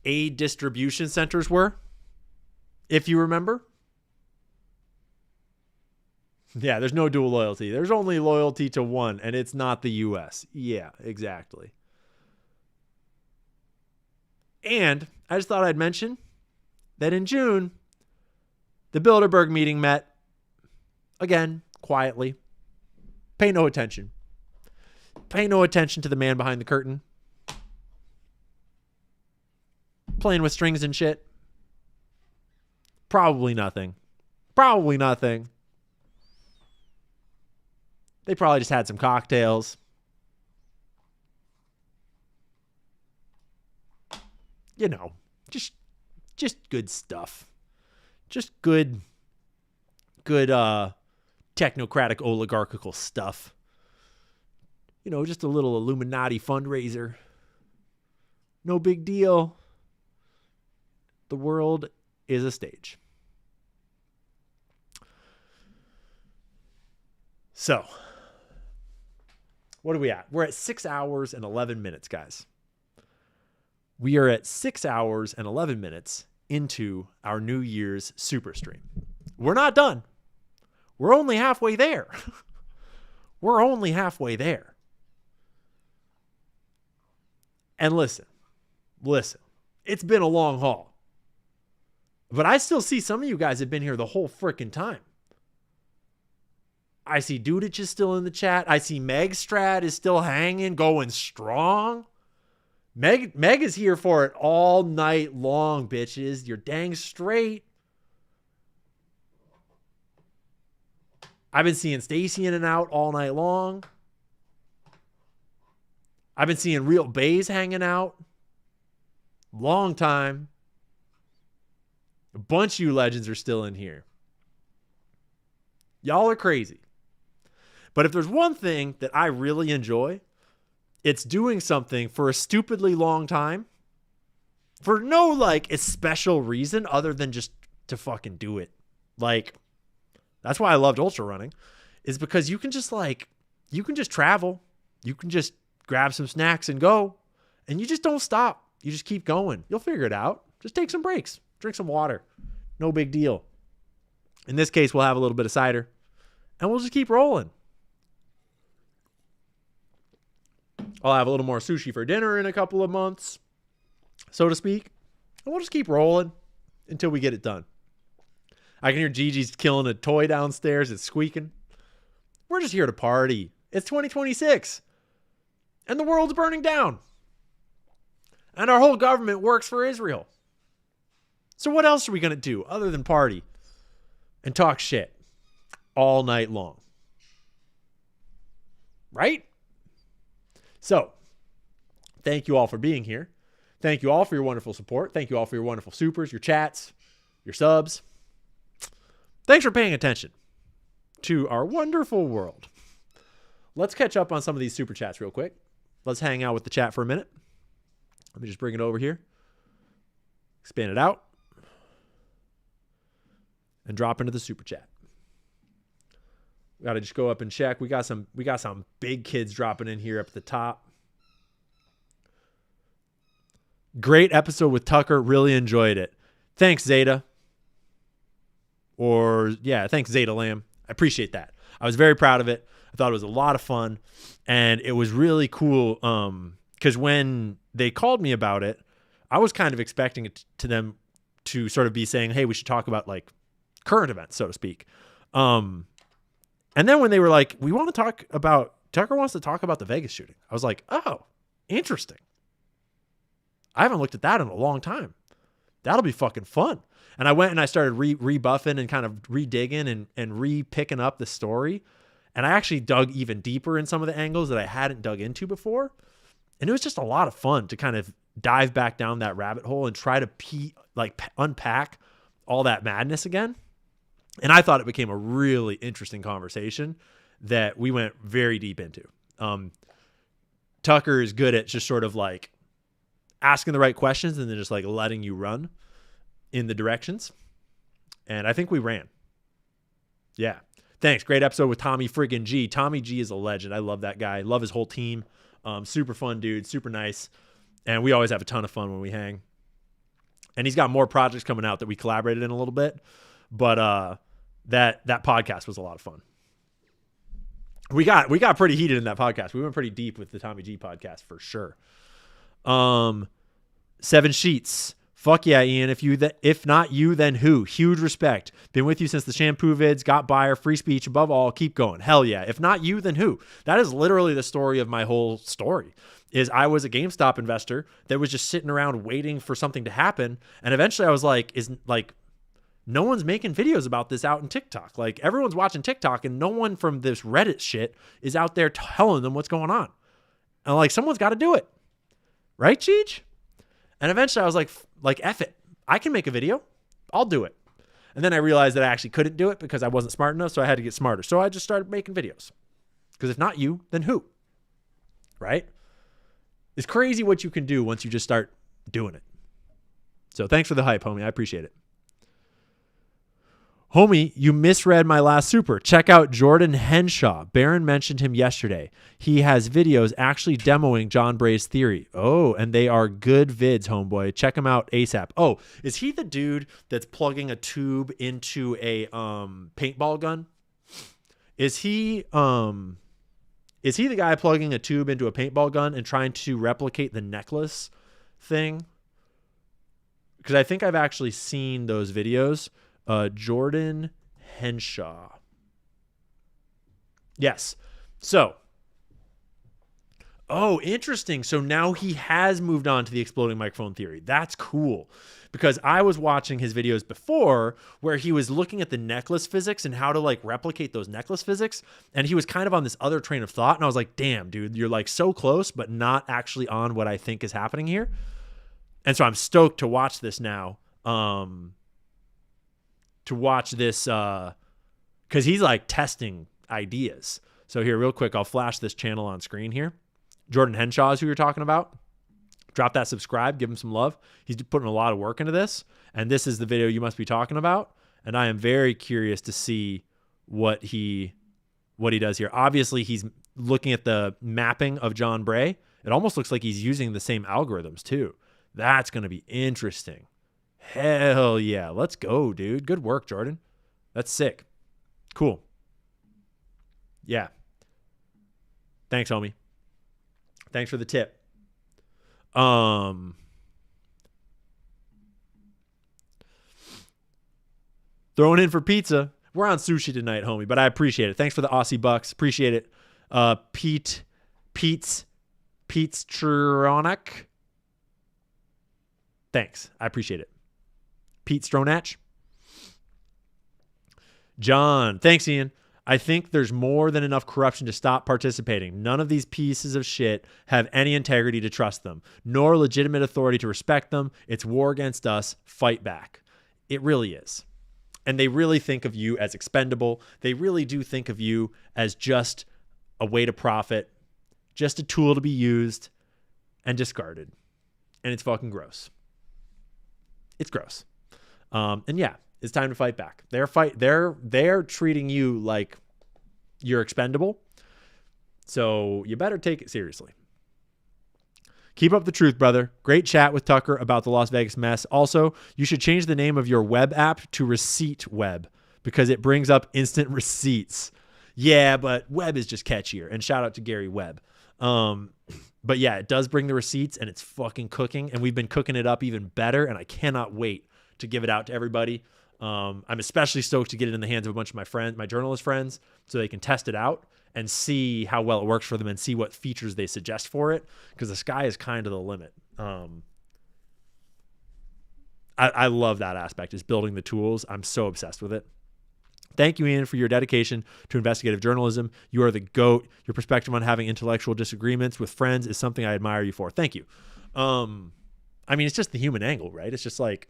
aid distribution centers were. If you remember. Yeah, there's no dual loyalty. There's only loyalty to one, and it's not the U.S. Yeah, exactly. And I just thought I'd mention that in June, the Bilderberg meeting met, again, quietly. Pay no attention. Pay no attention to the man behind the curtain. Playing with strings and shit. Probably nothing. Probably nothing. They probably just had some cocktails. You know, just good stuff. Just good technocratic oligarchical stuff. You know, just a little Illuminati fundraiser. No big deal. The world is a stage. So, what are we at? We're at 6 hours and 11 minutes, guys. We are at 6 hours and 11 minutes into our New Year's super stream. We're not done. We're only halfway there. We're only halfway there. And listen, it's been a long haul. But I still see some of you guys have been here the whole freaking time. I see Dudich is still in the chat. I see Meg Strad is still hanging, going strong. Meg is here for it all night long, bitches. You're dang straight. I've been seeing Stacy in and out all night long. I've been seeing Real Bays hanging out. Long time. A bunch of you legends are still in here. Y'all are crazy. But if there's one thing that I really enjoy, it's doing something for a stupidly long time for no like a special reason other than just to fucking do it. Like, that's why I loved ultra running, is because you can just travel. You can just grab some snacks and go, and you just don't stop. You just keep going. You'll figure it out. Just take some breaks, drink some water. No big deal. In this case, we'll have a little bit of cider and we'll just keep rolling. I'll have a little more sushi for dinner in a couple of months, so to speak. And we'll just keep rolling until we get it done. I can hear Gigi's killing a toy downstairs. It's squeaking. We're just here to party. It's 2026. And the world's burning down. And our whole government works for Israel. So what else are we going to do other than party and talk shit all night long? Right? So, thank you all for being here. Thank you all for your wonderful support. Thank you all for your wonderful supers, your chats, your subs. Thanks for paying attention to our wonderful world. Let's catch up on some of these super chats real quick. Let's hang out with the chat for a minute. Let me just bring it over here. Expand it out. And drop into the super chat. We got to just go up and check. We got some big kids dropping in here up at the top. Great episode with Tucker. Really enjoyed it. Thanks, Zeta. Thanks, Zeta Lamb. I appreciate that. I was very proud of it. I thought it was a lot of fun. And it was really cool because when they called me about it, I was kind of expecting it to them to sort of be saying, hey, we should talk about like current events, so to speak. And then when they were like, Tucker wants to talk about the Vegas shooting. I was like, oh, interesting. I haven't looked at that in a long time. That'll be fucking fun. And I went and I started rebuffing and kind of re-digging and re-picking up the story. And I actually dug even deeper in some of the angles that I hadn't dug into before. And it was just a lot of fun to kind of dive back down that rabbit hole and try to unpack all that madness again. And I thought it became a really interesting conversation that we went very deep into. Tucker is good at just sort of like asking the right questions and then just like letting you run in the directions. And I think we ran. Yeah. Thanks. Great episode with Tommy friggin' G. Tommy G is a legend. I love that guy. Love his whole team. Super fun dude. Super nice. And we always have a ton of fun when we hang. And he's got more projects coming out that we collaborated in a little bit. But that podcast was a lot of fun. We got pretty heated in that podcast. We went pretty deep with the Tommy G podcast for sure. 7 Sheets. Fuck yeah, Ian. If not you, then who? Huge respect. Been with you since the shampoo vids. Got buyer. Free speech. Above all, keep going. Hell yeah. If not you, then who? That is literally the story of my whole story. Is I was a GameStop investor that was just sitting around waiting for something to happen, and eventually I was like, no one's making videos about this out in TikTok. Like everyone's watching TikTok, and no one from this Reddit shit is out there telling them what's going on. And like someone's got to do it, right, Cheech? And eventually I was like, F it. I can make a video. I'll do it. And then I realized that I actually couldn't do it because I wasn't smart enough, so I had to get smarter. So I just started making videos. Because if not you, then who? Right? It's crazy what you can do once you just start doing it. So thanks for the hype, homie. I appreciate it. Homie, you misread my last super. Check out Jordan Henshaw. Barron mentioned him yesterday. He has videos actually demoing John Bray's theory. Oh, and they are good vids, homeboy. Check him out ASAP. Oh, is he the dude that's plugging a tube into a paintball gun? Is he the guy plugging a tube into a paintball gun and trying to replicate the necklace thing? Because I think I've actually seen those videos. Jordan Henshaw. Yes. So, interesting. So now he has moved on to the exploding microphone theory. That's cool. Because I was watching his videos before where he was looking at the necklace physics and how to like replicate those necklace physics. And he was kind of on this other train of thought. And I was like, damn, dude, you're like so close, but not actually on what I think is happening here. And so I'm stoked to watch this now. to watch this because he's like testing ideas. So here, real quick, I'll flash this channel on screen here. Jordan Henshaw is who you're talking about. Drop that subscribe, give him some love. He's putting a lot of work into this, and this is the video you must be talking about. And I am very curious to see what he does here. Obviously, he's looking at the mapping of John Bray. It almost looks like he's using the same algorithms too. That's going to be interesting. Hell yeah. Let's go, dude. Good work, Jordan. That's sick. Cool. Yeah. Thanks, homie. Thanks for the tip. Throwing in for pizza. We're on sushi tonight, homie, but I appreciate it. Thanks for the Aussie bucks. Appreciate it. Pete's Tronic. Thanks. I appreciate it. Pete Stronach. John. Thanks, Ian. I think there's more than enough corruption to stop participating. None of these pieces of shit have any integrity to trust them, nor legitimate authority to respect them. It's war against us. Fight back. It really is. And they really think of you as expendable. They really do think of you as just a way to profit, just a tool to be used and discarded. And it's fucking gross. It's gross. And yeah, it's time to fight back. They're treating you like you're expendable. So you better take it seriously. Keep up the truth, brother. Great chat with Tucker about the Las Vegas mess. Also, you should change the name of your Webb app to Receipt Web because it brings up instant receipts. Yeah, but Webb is just catchier. And shout out to Gary Webb. But yeah, it does bring the receipts and it's fucking cooking. And we've been cooking it up even better. And I cannot wait to give it out to everybody. I'm especially stoked to get it in the hands of a bunch of my friends, my journalist friends, so they can test it out and see how well it works for them and see what features they suggest for it, because the sky is kind of the limit. I love that aspect, is building the tools. I'm so obsessed with it. Thank you, Ian, for your dedication to investigative journalism. You are the GOAT. Your perspective on having intellectual disagreements with friends is something I admire you for. Thank you. I mean, it's just the human angle, right? It's just like,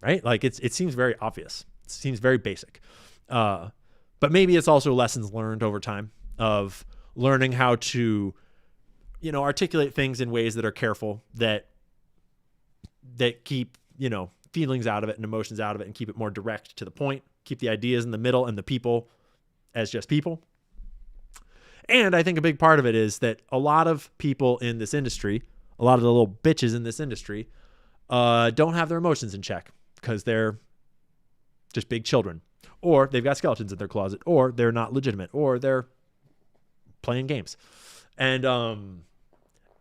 right? Like it seems very obvious. It seems very basic. But maybe it's also lessons learned over time of learning how to, articulate things in ways that are careful, that keep, feelings out of it and emotions out of it and keep it more direct to the point, keep the ideas in the middle and the people as just people. And I think a big part of it is that a lot of people in this industry, a lot of the little bitches in this industry, don't have their emotions in check because they're just big children, or they've got skeletons in their closet, or they're not legitimate, or they're playing games. And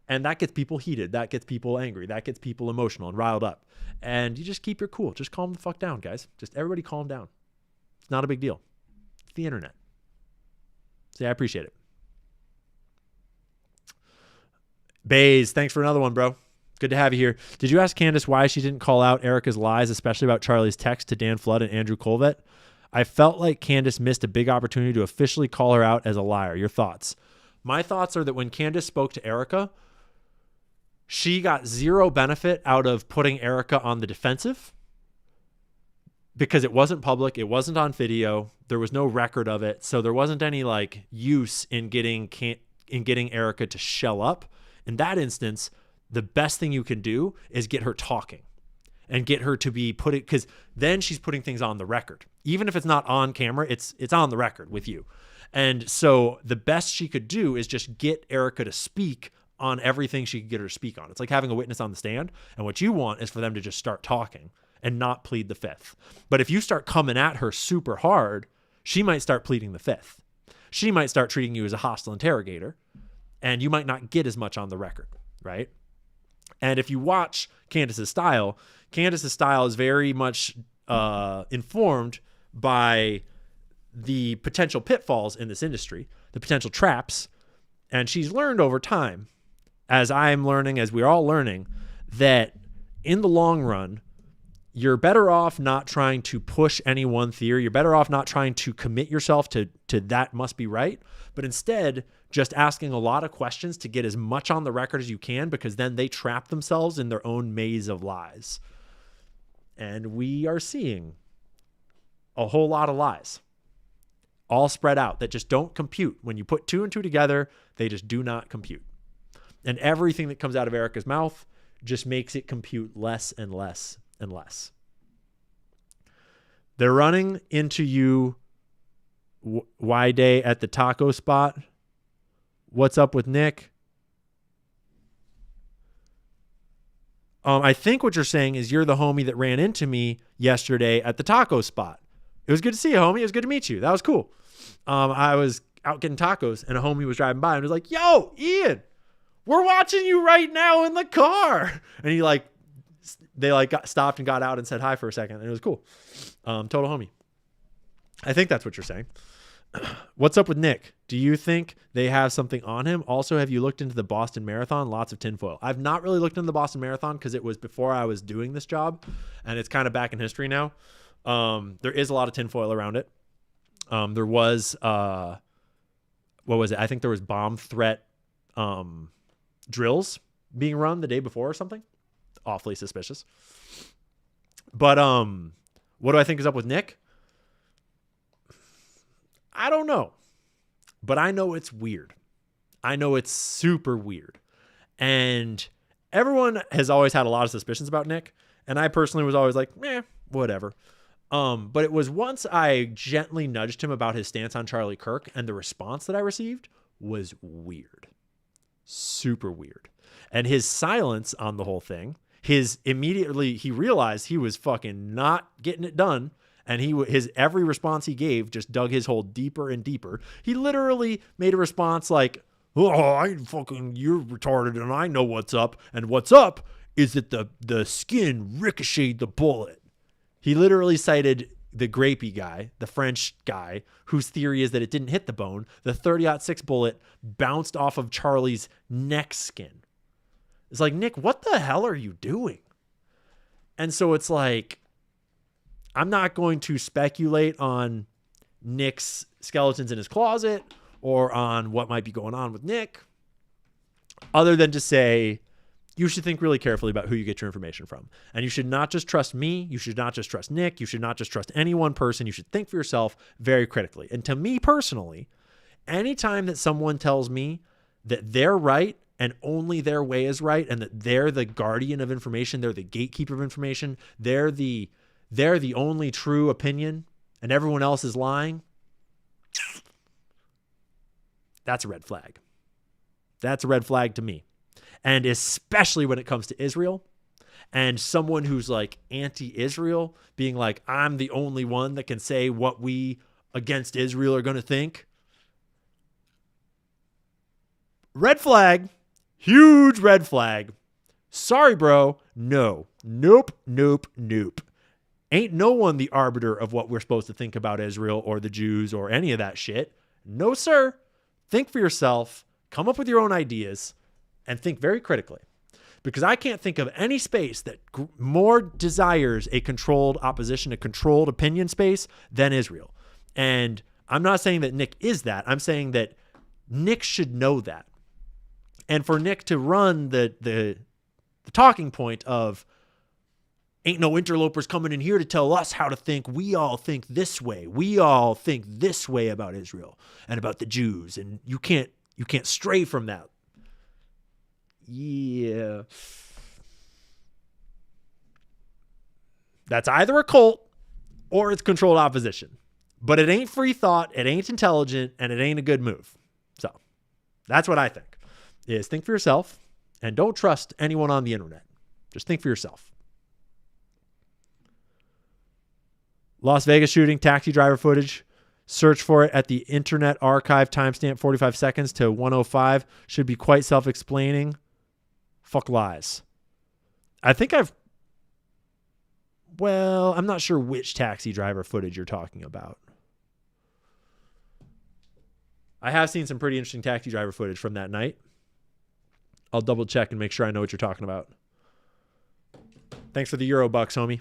that gets people heated. That gets people angry. That gets people emotional and riled up. And you just keep your cool. Just calm the fuck down, guys. Just everybody calm down. It's not a big deal. It's the internet. So yeah, I appreciate it. Baze, thanks for another one, bro. Good to have you here. Did you ask Candace why she didn't call out Erica's lies, especially about Charlie's text to Dan Flood and Andrew Colvett? I felt like Candace missed a big opportunity to officially call her out as a liar. Your thoughts? My thoughts are that when Candace spoke to Erica, she got zero benefit out of putting Erica on the defensive because it wasn't public. It wasn't on video. There was no record of it. So there wasn't any use in getting Erica to shell up. In that instance, the best thing you can do is get her talking and get her to be because then she's putting things on the record. Even if it's not on camera, it's on the record with you. And so the best she could do is just get Erica to speak on everything she could get her to speak on. It's like having a witness on the stand. And what you want is for them to just start talking and not plead the fifth. But if you start coming at her super hard, she might start pleading the fifth. She might start treating you as a hostile interrogator, and you might not get as much on the record, right? And if you watch Candace's style is very much informed by the potential pitfalls in this industry, the potential traps. And she's learned over time, as I'm learning, as we're all learning, that in the long run, you're better off not trying to push any one theory. You're better off not trying to commit yourself to that must be right, but instead just asking a lot of questions to get as much on the record as you can, because then they trap themselves in their own maze of lies. And we are seeing a whole lot of lies all spread out that just don't compute. When you put 2 and 2 together, they just do not compute. And everything that comes out of Erica's mouth just makes it compute less and less and less. They're running into you, Y-Day, at the taco spot. What's up with Nick? I think what you're saying is you're the homie that ran into me yesterday at the taco spot. It was good to see you, homie. It was good to meet you. That was cool. I was out getting tacos and a homie was driving by and was like, yo, Ian, we're watching you right now in the car. And they got stopped and got out and said hi for a second. And it was cool. Total homie. I think that's what you're saying. What's up with Nick? Do you think they have something on him? Also, have you looked into the Boston Marathon? Lots of tinfoil. I've not really looked into the Boston Marathon because it was before I was doing this job and it's kind of back in history now. There is a lot of tinfoil around it. There was, what was it? I think there was bomb threat drills being run the day before or something. Awfully suspicious. But what do I think is up with Nick? I don't know. But I know it's weird. I know it's super weird. And everyone has always had a lot of suspicions about Nick. And I personally was always like, whatever. But it was once I gently nudged him about his stance on Charlie Kirk, and the response that I received was weird. Super weird. And his silence on the whole thing, he realized he was fucking not getting it done. And his every response he gave just dug his hole deeper and deeper. He literally made a response like, you're retarded and I know what's up. And what's up is that the skin ricocheted the bullet. He literally cited the grapey guy, the French guy, whose theory is that it didn't hit the bone. The 30-06 bullet bounced off of Charlie's neck skin. It's like, Nick, what the hell are you doing? And so it's like, I'm not going to speculate on Nick's skeletons in his closet or on what might be going on with Nick, other than to say you should think really carefully about who you get your information from. And you should not just trust me. You should not just trust Nick. You should not just trust any one person. You should think for yourself very critically. And to me personally, anytime that someone tells me that they're right and only their way is right and that they're the guardian of information, they're the gatekeeper of information, they're the only true opinion and everyone else is lying, that's a red flag. That's a red flag to me. And especially when it comes to Israel and someone who's like anti-Israel being like, I'm the only one that can say what we against Israel are going to think. Red flag. Huge red flag. Sorry, bro. No. Nope. Ain't no one the arbiter of what we're supposed to think about Israel or the Jews or any of that shit. No, sir. Think for yourself. Come up with your own ideas and think very critically. Because I can't think of any space that more desires a controlled opposition, a controlled opinion space than Israel. And I'm not saying that Nick is that. I'm saying that Nick should know that. And for Nick to run the talking point of ain't no interlopers coming in here to tell us how to think. We all think this way. We all think this way about Israel and about the Jews. And you can't stray from that. Yeah. That's either a cult or it's controlled opposition. But it ain't free thought, it ain't intelligent, and it ain't a good move. So that's what I think. Is think for yourself and don't trust anyone on the internet. Just think for yourself. Las Vegas shooting, taxi driver footage. Search for it at the Internet Archive, timestamp 45 seconds to 105. Should be quite self-explaining. Fuck lies. I'm not sure which taxi driver footage you're talking about. I have seen some pretty interesting taxi driver footage from that night. I'll double check and make sure I know what you're talking about. Thanks for the Euro bucks, homie.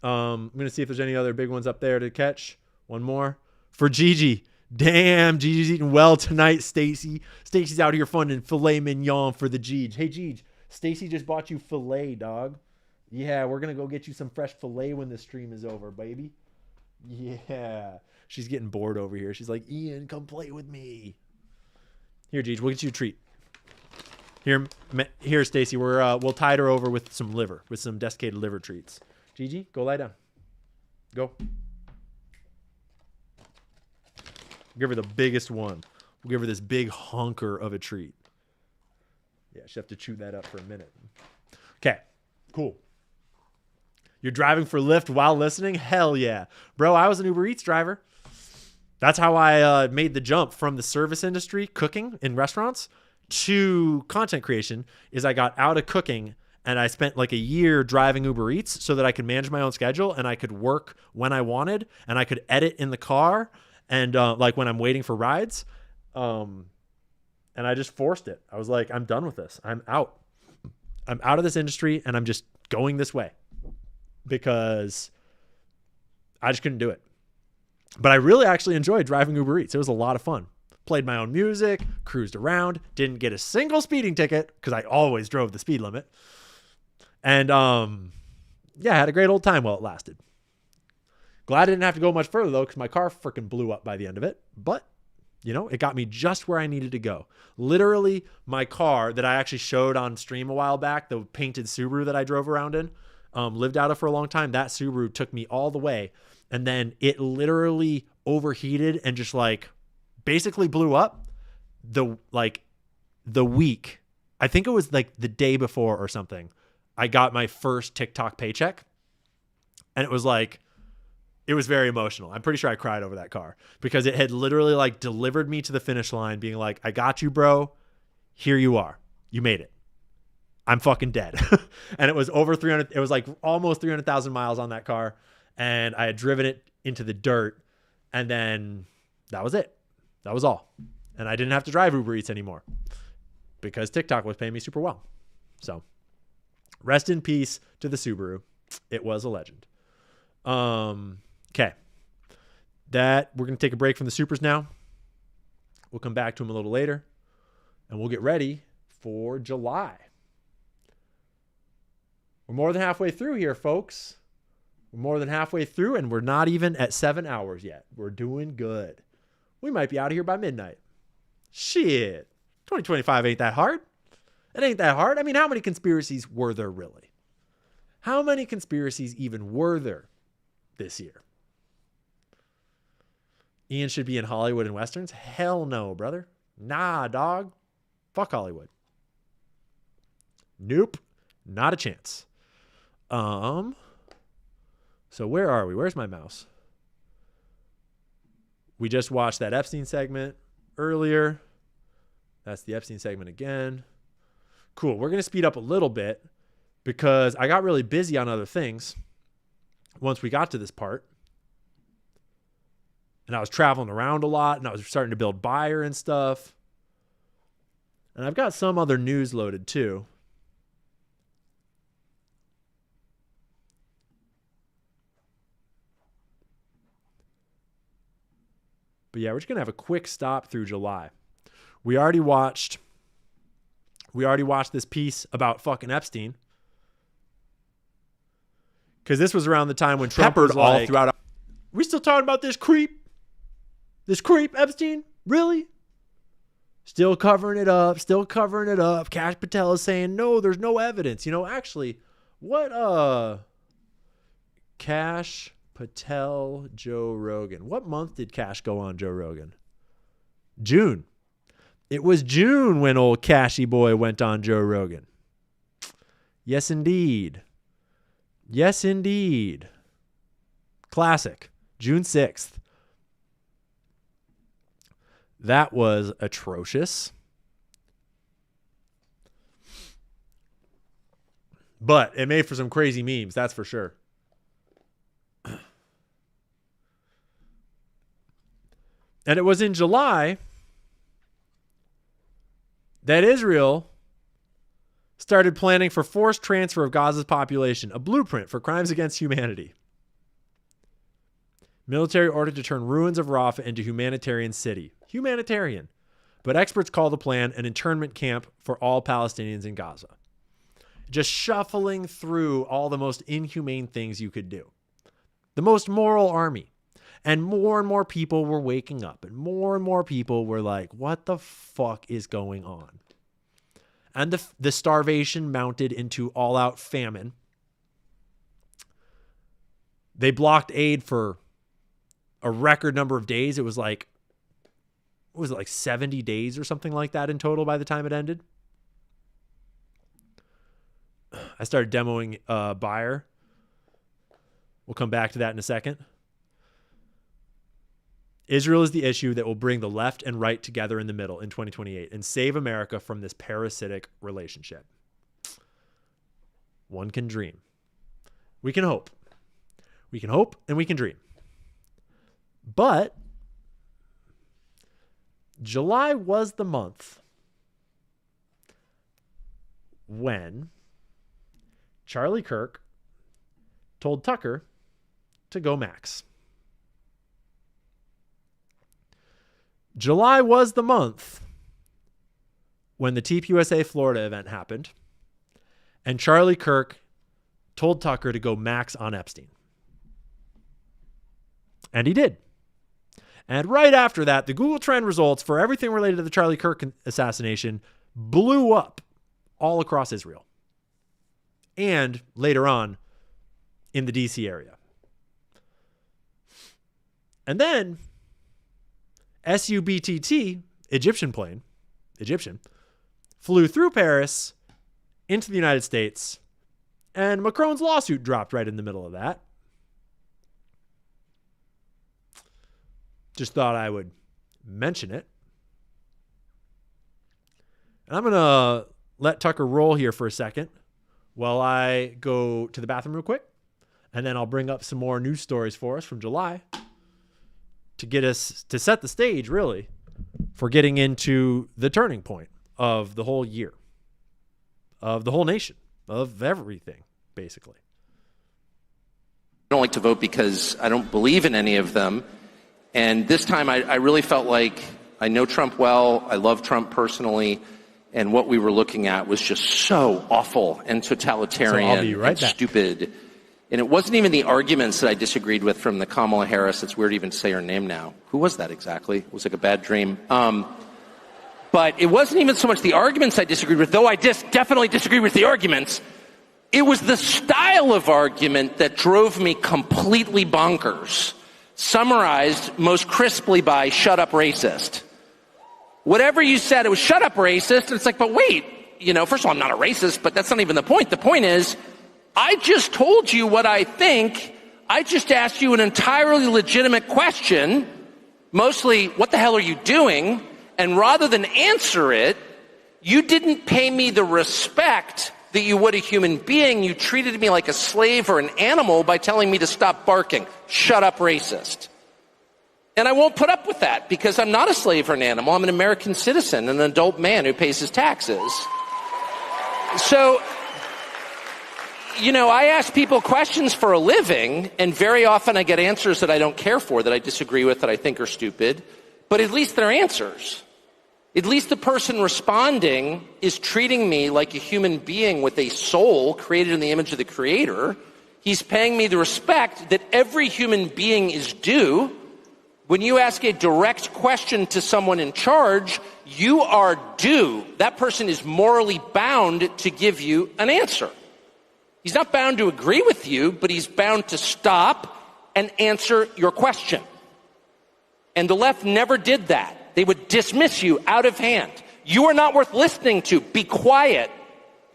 I'm going to see if there's any other big ones up there to catch. One more for Gigi. Damn, Gigi's eating well tonight, Stacy. Stacy's out here funding filet mignon for the Gigi. Hey, Gigi, Stacy just bought you filet, dog. Yeah, we're going to go get you some fresh filet when the stream is over, baby. Yeah. She's getting bored over here. She's like, Ian, come play with me. Here, Gigi, we'll get you a treat. Here, Stacy, we'll tide her over with some liver, with some desiccated liver treats. Gigi, go lie down. Go. Give her the biggest one. We'll give her this big hunker of a treat. Yeah, she'll have to chew that up for a minute. Okay, cool. You're driving for Lyft while listening? Hell yeah. Bro, I was an Uber Eats driver. That's how I made the jump from the service industry, cooking in restaurants, to content creation, is I got out of cooking and I spent like a year driving Uber Eats so that I could manage my own schedule and I could work when I wanted and I could edit in the car and like when I'm waiting for rides. And I just forced it. I was like, I'm done with this. I'm out. I'm out of this industry and I'm just going this way because I just couldn't do it. But I really actually enjoyed driving Uber Eats. It was a lot of fun. Played my own music, cruised around, didn't get a single speeding ticket because I always drove the speed limit. And yeah, I had a great old time while it lasted. Glad I didn't have to go much further though because my car freaking blew up by the end of it. But, you know, it got me just where I needed to go. Literally, my car that I actually showed on stream a while back, the painted Subaru that I drove around in, lived out of for a long time, that Subaru took me all the way. And then it literally overheated and just like basically blew up the week. I think it was like the day before or something. I got my first TikTok paycheck and it was like, it was very emotional. I'm pretty sure I cried over that car because it had literally like delivered me to the finish line being like, I got you, bro. Here you are. You made it. I'm fucking dead. And it was over 300. It was like almost 300,000 miles on that car. And I had driven it into the dirt. And then that was it. That was all. And I didn't have to drive Uber Eats anymore because TikTok was paying me super well. So rest in peace to the Subaru. It was a legend. Okay. We're going to take a break from the supers now. We'll come back to them a little later and we'll get ready for July. We're more than halfway through here, folks. We're more than halfway through and we're not even at 7 hours yet. We're doing good. We might be out of here by midnight. Shit. 2025 ain't that hard. It ain't that hard. I mean, how many conspiracies were there really? How many conspiracies even were there this year? Ian should be in Hollywood and Westerns? Hell no, brother. Nah, dog. Fuck Hollywood. Nope. Not a chance. So where are we? Where's my mouse? We just watched that Epstein segment earlier. That's the Epstein segment again. Cool. We're going to speed up a little bit because I got really busy on other things once we got to this part. And I was traveling around a lot and I was starting to build buyer and stuff. And I've got some other news loaded too. But yeah, we're just going to have a quick stop through July. We already watched this piece about fucking Epstein. Because this was around the time when Trump was like, all throughout. We still talking about this creep? This creep, Epstein? Really? Still covering it up. Kash Patel is saying, no, there's no evidence. You know, actually, what Kash Patel, Joe Rogan. What month did Kash go on Joe Rogan? June. It was June when old Cashy boy went on Joe Rogan. Yes, indeed. Yes, indeed. Classic. June 6th. That was atrocious. But it made for some crazy memes, that's for sure. And it was in July that Israel started planning for forced transfer of Gaza's population, a blueprint for crimes against humanity. Military ordered to turn ruins of Rafah into humanitarian city. Humanitarian. But experts call the plan an internment camp for all Palestinians in Gaza. just shuffling through all the most inhumane things you could do. The most moral army. And more people were waking up, and more people were like, what the fuck is going on? And the starvation mounted into all-out famine. They blocked aid for a record number of days. It was like, what was it, like 70 days or something like that in total by the time it ended? I started demoing Buyer. We'll come back to that in a second. Israel is the issue that will bring the left and right together in the middle in 2028 and save America from this parasitic relationship. One can dream. We can hope. We can hope and we can dream. But July was the month when Charlie Kirk told Tucker to go max. July was the month when the TPUSA Florida event happened, and Charlie Kirk told Tucker to go max on Epstein. And he did. And right after that, the Google Trend results for everything related to the Charlie Kirk assassination blew up all across Israel. And later on in the DC area. And then SUBTT, Egyptian, flew through Paris into the United States, and Macron's lawsuit dropped right in the middle of that. Just thought I would mention it. And I'm going to let Tucker roll here for a second while I go to the bathroom real quick, and then I'll bring up some more news stories for us from July to get us to set the stage, really, for getting into the turning point of the whole year, of the whole nation, of everything, basically. I don't like to vote because I don't believe in any of them. And this time I really felt like I know Trump well. I love Trump personally. And what we were looking at was just so awful and totalitarian and stupid. And it wasn't even the arguments that I disagreed with from the Kamala Harris. It's weird to even say her name now. Who was that exactly? It was like a bad dream. But it wasn't even so much the arguments I disagreed with, though I definitely disagreed with the arguments. It was the style of argument that drove me completely bonkers, summarized most crisply by "shut up, racist." Whatever you said, it was "shut up, racist." And it's like, but wait, first of all, I'm not a racist, but that's not even the point. The point is, I just told you what I think. I just asked you an entirely legitimate question, mostly, what the hell are you doing? And rather than answer it, you didn't pay me the respect that you would a human being. You treated me like a slave or an animal by telling me to stop barking. Shut up, racist. And I won't put up with that because I'm not a slave or an animal. I'm an American citizen, an adult man who pays his taxes. So, I ask people questions for a living, and very often I get answers that I don't care for, that I disagree with, that I think are stupid. But at least they're answers. At least the person responding is treating me like a human being with a soul created in the image of the Creator. He's paying me the respect that every human being is due. When you ask a direct question to someone in charge, you are due. That person is morally bound to give you an answer. He's not bound to agree with you, but he's bound to stop and answer your question. And the left never did that. They would dismiss you out of hand. You are not worth listening to. Be quiet.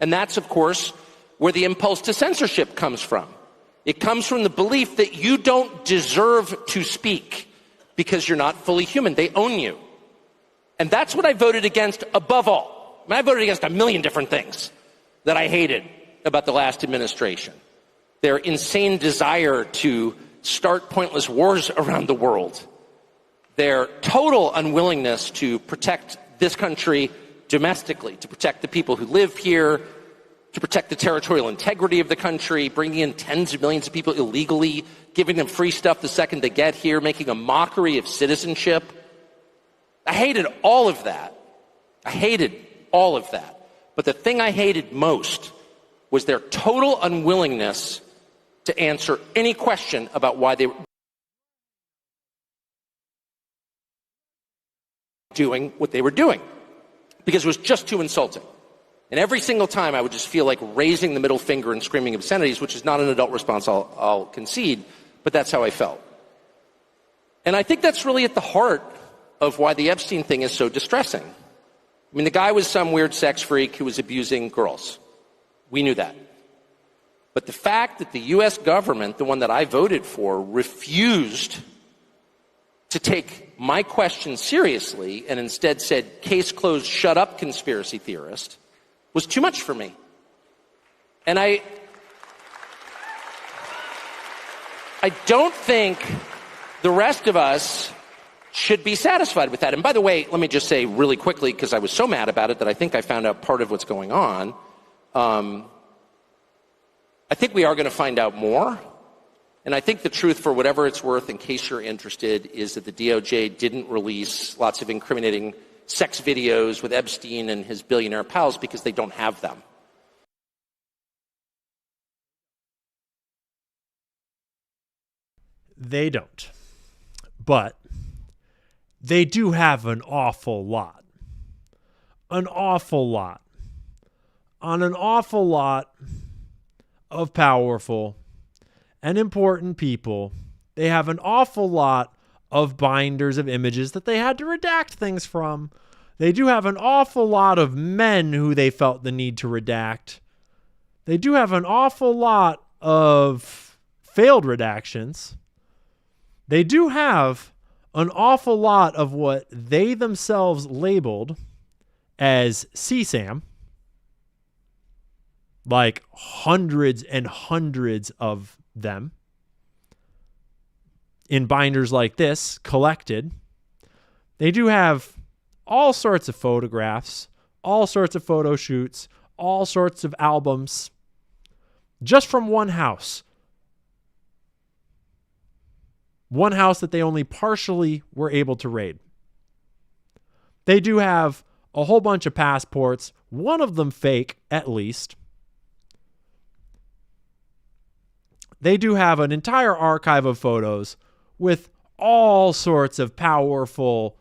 And that's, of course, where the impulse to censorship comes from. It comes from the belief that you don't deserve to speak because you're not fully human. They own you. And that's what I voted against above all. I voted against a million different things that I hated about the last administration. Their insane desire to start pointless wars around the world. Their total unwillingness to protect this country domestically, to protect the people who live here, to protect the territorial integrity of the country, bringing in tens of millions of people illegally, giving them free stuff the second they get here, making a mockery of citizenship. I hated all of that. I hated all of that. But the thing I hated most was their total unwillingness to answer any question about why they were doing what they were doing, because it was just too insulting. And every single time I would just feel like raising the middle finger and screaming obscenities, which is not an adult response, I'll concede, but that's how I felt. And I think that's really at the heart of why the Epstein thing is so distressing. I mean, the guy was some weird sex freak who was abusing girls. We knew that. But the fact that the U.S. government, the one that I voted for, refused to take my question seriously and instead said, case closed, shut up, conspiracy theorist, was too much for me. And I don't think the rest of us should be satisfied with that. And by the way, let me just say really quickly, because I was so mad about it that I think I found out part of what's going on. I think we are going to find out more. And I think the truth, for whatever it's worth, in case you're interested, is that the DOJ didn't release lots of incriminating sex videos with Epstein and his billionaire pals because they don't have them. They don't. But they do have an awful lot. An awful lot. On an awful lot of powerful and important people, they have an awful lot of binders of images that they had to redact things from. They do have an awful lot of men who they felt the need to redact. They do have an awful lot of failed redactions. They do have an awful lot of what they themselves labeled as CSAM. Like hundreds and hundreds of them in binders like this, collected. They do have all sorts of photographs, all sorts of photo shoots, all sorts of albums, just from one house. One house that they only partially were able to raid. They do have a whole bunch of passports, one of them fake, at least. They do have an entire archive of photos with all sorts of powerful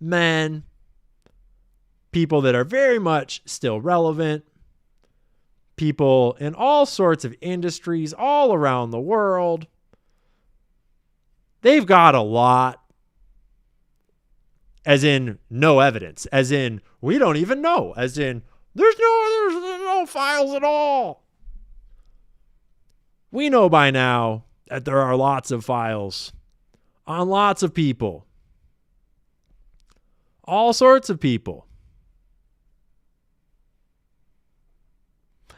men, people that are very much still relevant, people in all sorts of industries all around the world. They've got a lot, as in no evidence, as in we don't even know, as in there's no files at all. We know by now that there are lots of files on lots of people. All sorts of people.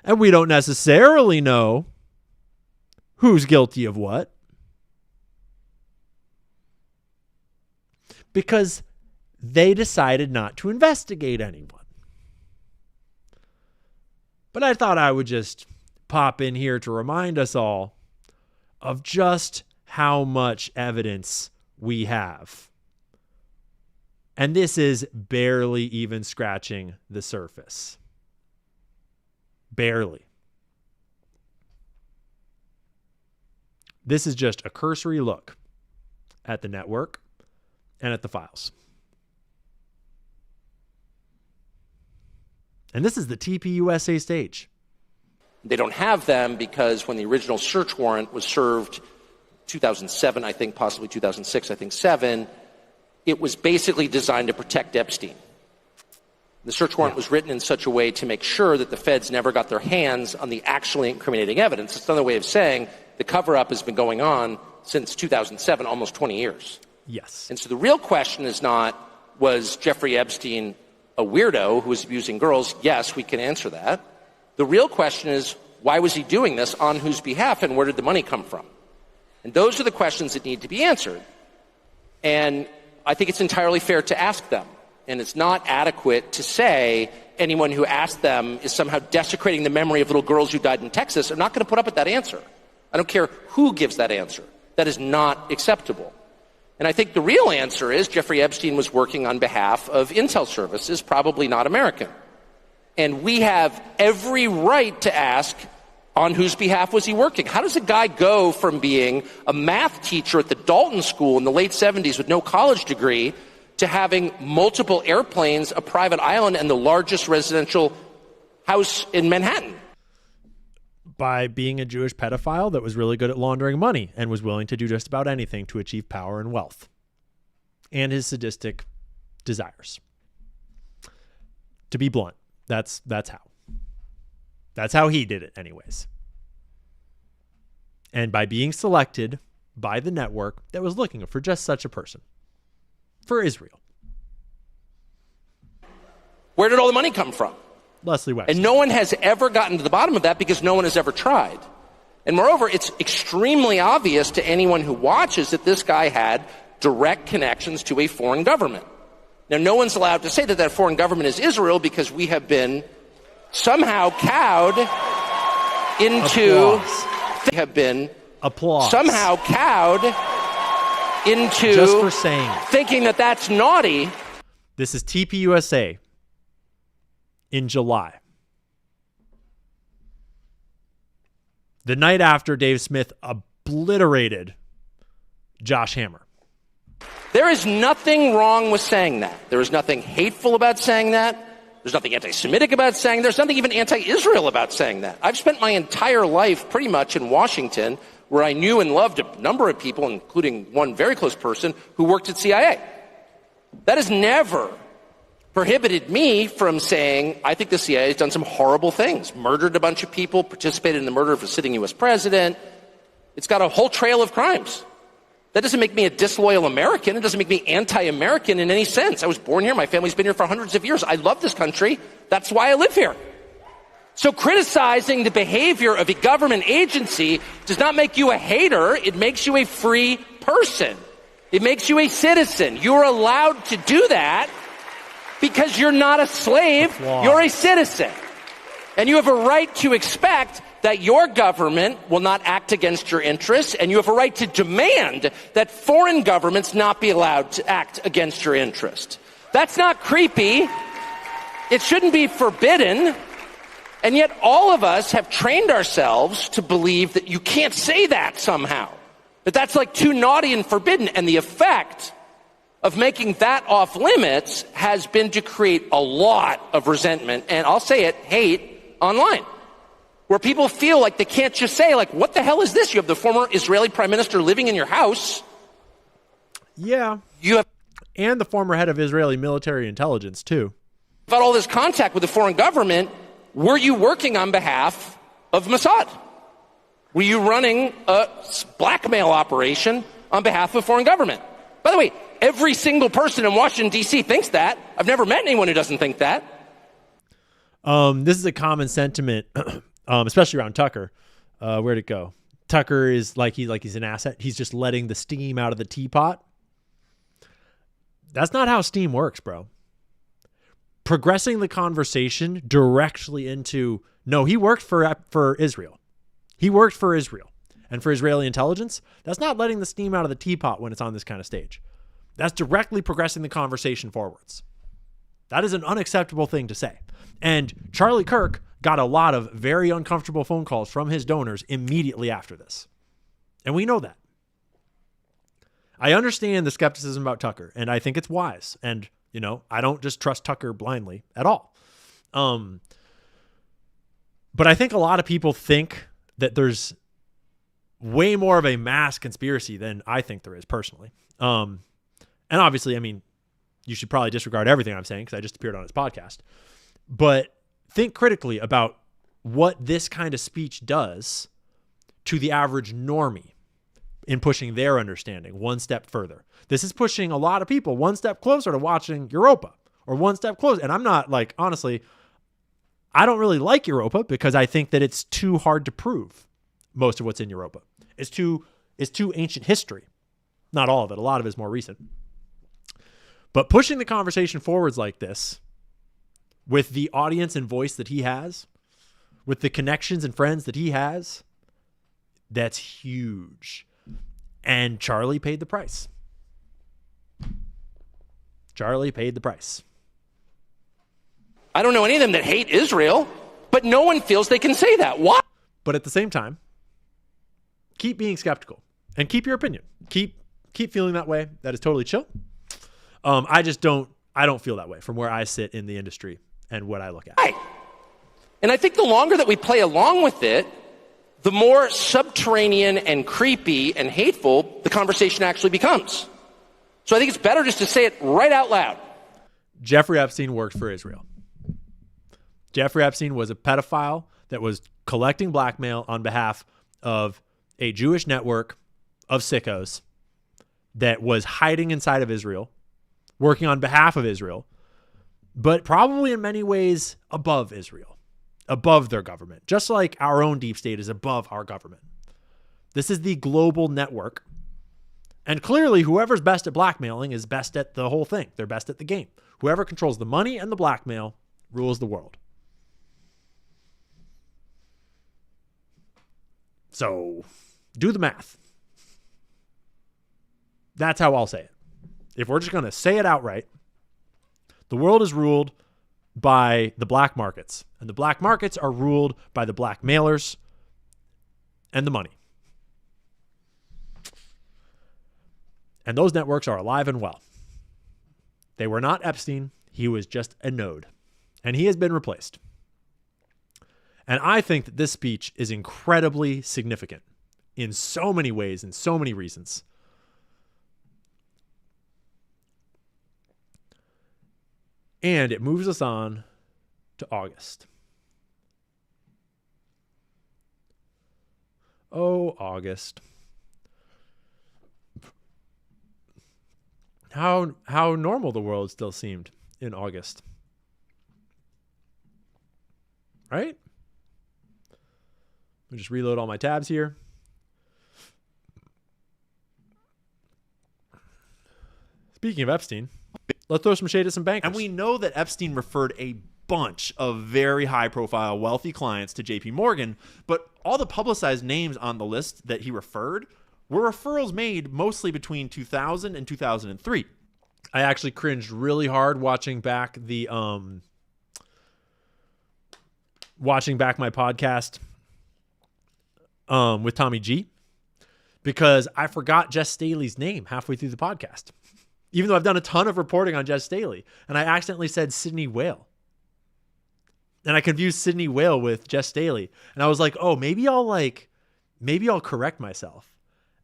And we don't necessarily know who's guilty of what. Because they decided not to investigate anyone. But I thought I would just pop in here to remind us all of just how much evidence we have. And this is barely even scratching the surface. Barely. This is just a cursory look at the network and at the files. And this is the TPUSA stage. They don't have them because when the original search warrant was served, 2007, I think, possibly 2006, I think 7, it was basically designed to protect Epstein. The search warrant was written in such a way to make sure that the feds never got their hands on the actually incriminating evidence. It's another way of saying the cover-up has been going on since 2007, almost 20 years. Yes. And so the real question is not, was Jeffrey Epstein a weirdo who was abusing girls? Yes, we can answer that. The real question is, why was he doing this, on whose behalf, and where did the money come from? And those are the questions that need to be answered. And I think it's entirely fair to ask them. And it's not adequate to say anyone who asked them is somehow desecrating the memory of little girls who died in Texas. I'm not going to put up with that answer. I don't care who gives that answer. That is not acceptable. And I think the real answer is Jeffrey Epstein was working on behalf of intel services, probably not American. And we have every right to ask, on whose behalf was he working? How does a guy go from being a math teacher at the Dalton School in the late 70s with no college degree to having multiple airplanes, a private island, and the largest residential house in Manhattan? By being a Jewish pedophile that was really good at laundering money and was willing to do just about anything to achieve power and wealth and his sadistic desires. To be blunt, that's how. That's how he did it anyways. And by being selected by the network that was looking for just such a person. For Israel. Where did all the money come from? Leslie Webb. And no one has ever gotten to the bottom of that because no one has ever tried. And moreover, it's extremely obvious to anyone who watches that this guy had direct connections to a foreign government. Now, no one's allowed to say that that foreign government is Israel because we have been somehow cowed into somehow cowed into just for saying thinking that that's naughty. This is TPUSA in July. The night after Dave Smith obliterated Josh Hammer. There is nothing wrong with saying that. There is nothing hateful about saying that. There's nothing anti-Semitic about saying that. There's nothing even anti-Israel about saying that. I've spent my entire life pretty much in Washington, where I knew and loved a number of people, including one very close person who worked at CIA. That has never prohibited me from saying, I think the CIA has done some horrible things, murdered a bunch of people, participated in the murder of a sitting U.S. president. It's got a whole trail of crimes. That doesn't make me a disloyal American. It doesn't make me anti-American in any sense. I was born here. My family's been here for hundreds of years. I love this country. That's why I live here. So criticizing the behavior of a government agency does not make you a hater. It makes you a free person. It makes you a citizen. You're allowed to do that because you're not a slave. You're a citizen. And you have a right to expect that your government will not act against your interests, and you have a right to demand that foreign governments not be allowed to act against your interest. That's not creepy. It shouldn't be forbidden. And yet all of us have trained ourselves to believe that you can't say that somehow, that that's like too naughty and forbidden. And the effect of making that off limits has been to create a lot of resentment, and I'll say it, hate online. Where people feel like they can't just say, like, what the hell is this? You have the former Israeli prime minister living in your house. Yeah. And the former head of Israeli military intelligence, too. About all this contact with the foreign government, were you working on behalf of Mossad? Were you running a blackmail operation on behalf of foreign government? By the way, every single person in Washington, D.C. thinks that. I've never met anyone who doesn't think that. This is a common sentiment, especially around Tucker. Where'd it go? Tucker is like he's an asset. He's just letting the steam out of the teapot. That's not how steam works, bro. Progressing the conversation directly into, no, he worked for Israel. He worked for Israel and for Israeli intelligence. That's not letting the steam out of the teapot when it's on this kind of stage. That's directly progressing the conversation forwards. That is an unacceptable thing to say. And Charlie Kirk got a lot of very uncomfortable phone calls from his donors immediately after this. And we know that. I understand the skepticism about Tucker, and I think it's wise. And, you know, I don't just trust Tucker blindly at all. But I think a lot of people think that there's way more of a mass conspiracy than I think there is personally. And obviously, I mean, you should probably disregard everything I'm saying because I just appeared on his podcast. But think critically about what this kind of speech does to the average normie in pushing their understanding one step further. This is pushing a lot of people one step closer to watching Europa, or one step closer. And I'm not, like, honestly, I don't really like Europa because I think that it's too hard to prove most of what's in Europa. It's too ancient history. Not all of it. A lot of it is more recent. But pushing the conversation forwards like this, with the audience and voice that he has, with the connections and friends that he has, that's huge. And Charlie paid the price. Charlie paid the price. I don't know any of them that hate Israel, but no one feels they can say that. Why? But at the same time, keep being skeptical and keep your opinion. Keep feeling that way. That is totally chill. I don't feel that way from where I sit in the industry and what I look at. Right. And I think the longer that we play along with it, the more subterranean and creepy and hateful the conversation actually becomes. So I think it's better just to say it right out loud. Jeffrey Epstein worked for Israel. Jeffrey Epstein was a pedophile that was collecting blackmail on behalf of a Jewish network of sickos that was hiding inside of Israel, working on behalf of Israel, but probably in many ways above Israel, above their government, just like our own deep state is above our government. This is the global network. And clearly, whoever's best at blackmailing is best at the whole thing. They're best at the game. Whoever controls the money and the blackmail rules the world. So, do the math. That's how I'll say it. If we're just going to say it outright, the world is ruled by the black markets. And the black markets are ruled by the blackmailers and the money. And those networks are alive and well. They were not Epstein. He was just a node. And he has been replaced. And I think that this speech is incredibly significant in so many ways and so many reasons. And it moves us on to August. Oh, August. How normal the world still seemed in August. Right? Let me just reload all my tabs here. Speaking of Epstein, let's throw some shade at some bankers. And we know that Epstein referred a bunch of very high-profile, wealthy clients to JP Morgan, but all the publicized names on the list that he referred were referrals made mostly between 2000 and 2003. I actually cringed really hard watching back my podcast with Tommy G, because I forgot Jess Staley's name halfway through the podcast. Even though I've done a ton of reporting on Jess Staley, and I accidentally said Sydney Whale. And I confused Sydney Whale with Jess Staley. And I was like, oh, maybe I'll correct myself.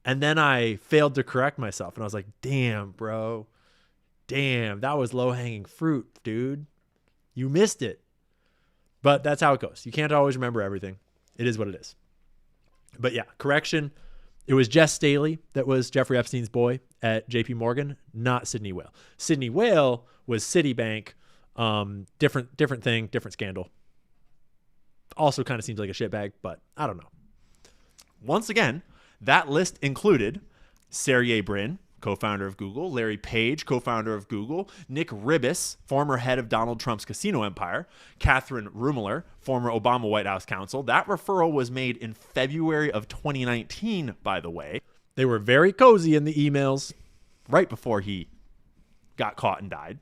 And then I failed to correct myself. And I was like, damn, bro. Damn, that was low-hanging fruit, dude. You missed it. But that's how it goes. You can't always remember everything. It is what it is. But yeah, correction. It was Jess Staley that was Jeffrey Epstein's boy at JP Morgan, not Sydney Whale. Sydney Whale was Citibank. Different thing, different scandal. Also kind of seems like a shitbag, but I don't know. Once again, that list included Sergey Brin, co-founder of Google, Larry Page, co-founder of Google, Nick Ribis, former head of Donald Trump's casino empire, Catherine Ruemmler, former Obama White House counsel. That referral was made in February of 2019, by the way. They were very cozy in the emails right before he got caught and died.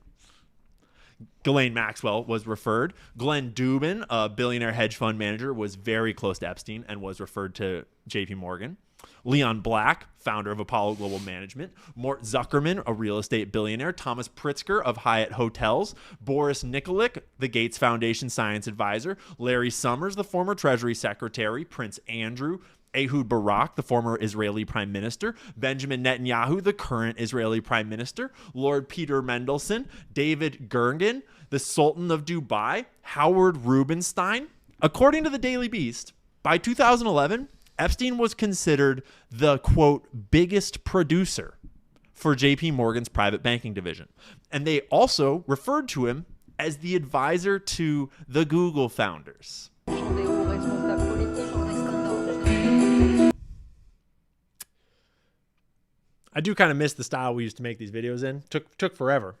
Ghislaine Maxwell was referred. Glenn Dubin, a billionaire hedge fund manager, was very close to Epstein and was referred to JP Morgan. Leon Black, founder of Apollo Global Management. Mort Zuckerman, a real estate billionaire. Thomas Pritzker of Hyatt Hotels. Boris Nikolic, the Gates Foundation science advisor. Larry Summers, the former Treasury Secretary. Prince Andrew. Ehud Barak, the former Israeli prime minister. Benjamin Netanyahu, the current Israeli prime minister. Lord Peter Mendelsohn. David Gergen, the Sultan of Dubai. Howard Rubinstein. According to the Daily Beast, by 2011, Epstein was considered the, quote, biggest producer for JP Morgan's private banking division. And they also referred to him as the advisor to the Google founders. I do kind of miss the style we used to make these videos in. Took forever.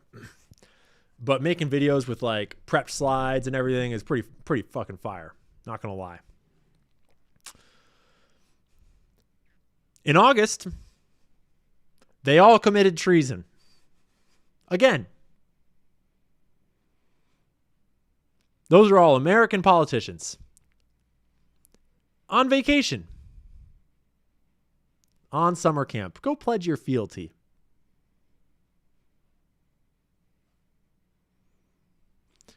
But making videos with like prep slides and everything is pretty fucking fire. Not going to lie. In August, they all committed treason. Again. Those are all American politicians on vacation, on summer camp. Go pledge your fealty.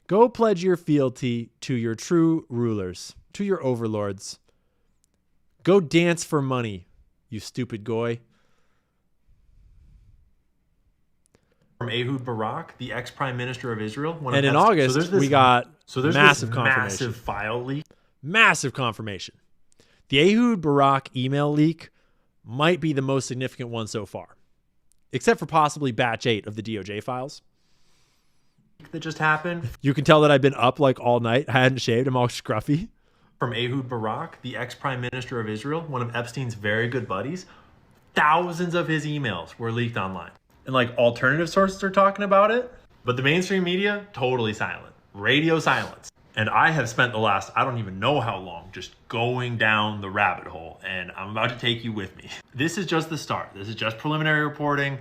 Go pledge your fealty to your true rulers, to your overlords. Go dance for money, you stupid goy. From Ehud Barak, the ex-prime minister of Israel. And in August, we got massive confirmation. Massive file leak. Massive confirmation. The Ehud Barak email leak might be the most significant one so far, except for possibly batch 8 of the DOJ files. That just happened. You can tell that I've been up like all night. I hadn't shaved. I'm all scruffy. From Ehud Barak, the ex-prime minister of Israel, one of Epstein's very good buddies. Thousands of his emails were leaked online. And like alternative sources are talking about it, but the mainstream media, totally silent. Radio silence. And I have spent the last, I don't even know how long, just going down the rabbit hole, and I'm about to take you with me. This is just the start. This is just preliminary reporting.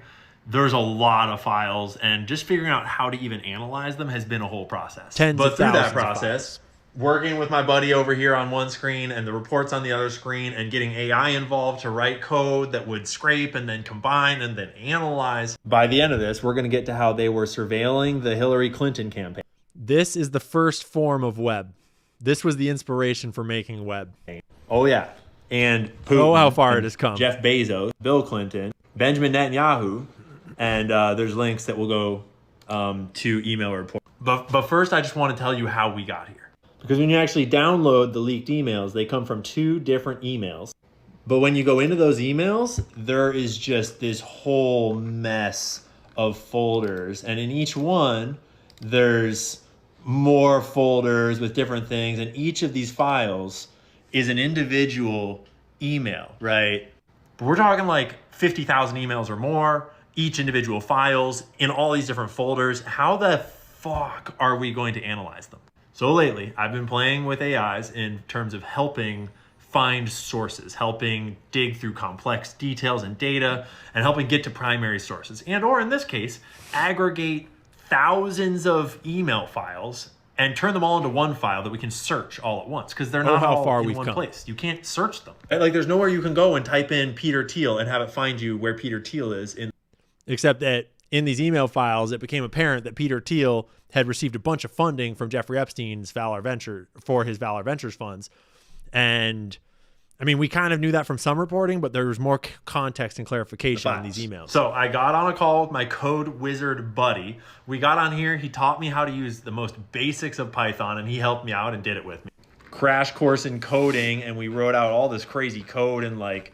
There's a lot of files, and just figuring out how to even analyze them has been a whole process. But through that process, working with my buddy over here on one screen and the reports on the other screen, and getting AI involved to write code that would scrape and then combine and then analyze. By the end of this, we're going to get to how they were surveilling the Hillary Clinton campaign. This is the first form of Webb. This was the inspiration for making Webb. Oh, yeah. And Putin, oh, how far it has come. Jeff Bezos, Bill Clinton, Benjamin Netanyahu, and there's links that will go to email report. But first, I just want to tell you how we got here. Because when you actually download the leaked emails, they come from 2 different emails. But when you go into those emails, there is just this whole mess of folders. And in each one, there's more folders with different things. And each of these files is an individual email, right? But we're talking like 50,000 emails or more, each individual files in all these different folders. How the fuck are we going to analyze them? So lately, I've been playing with AIs in terms of helping find sources, helping dig through complex details and data, and helping get to primary sources. And or in this case, aggregate thousands of email files and turn them all into one file that we can search all at once, because they're not all in one place. You can't search them. Like there's nowhere you can go and type in Peter Thiel and have it find you where Peter Thiel is in. Except that in these email files, it became apparent that Peter Thiel had received a bunch of funding from Jeffrey Epstein's Valor Ventures funds. And I mean, we kind of knew that from some reporting, but there was more context and clarification in these emails. So I got on a call with my code wizard buddy. We got on here. He taught me how to use the most basics of Python, and he helped me out and did it with me. Crash course in coding, and we wrote out all this crazy code, and like,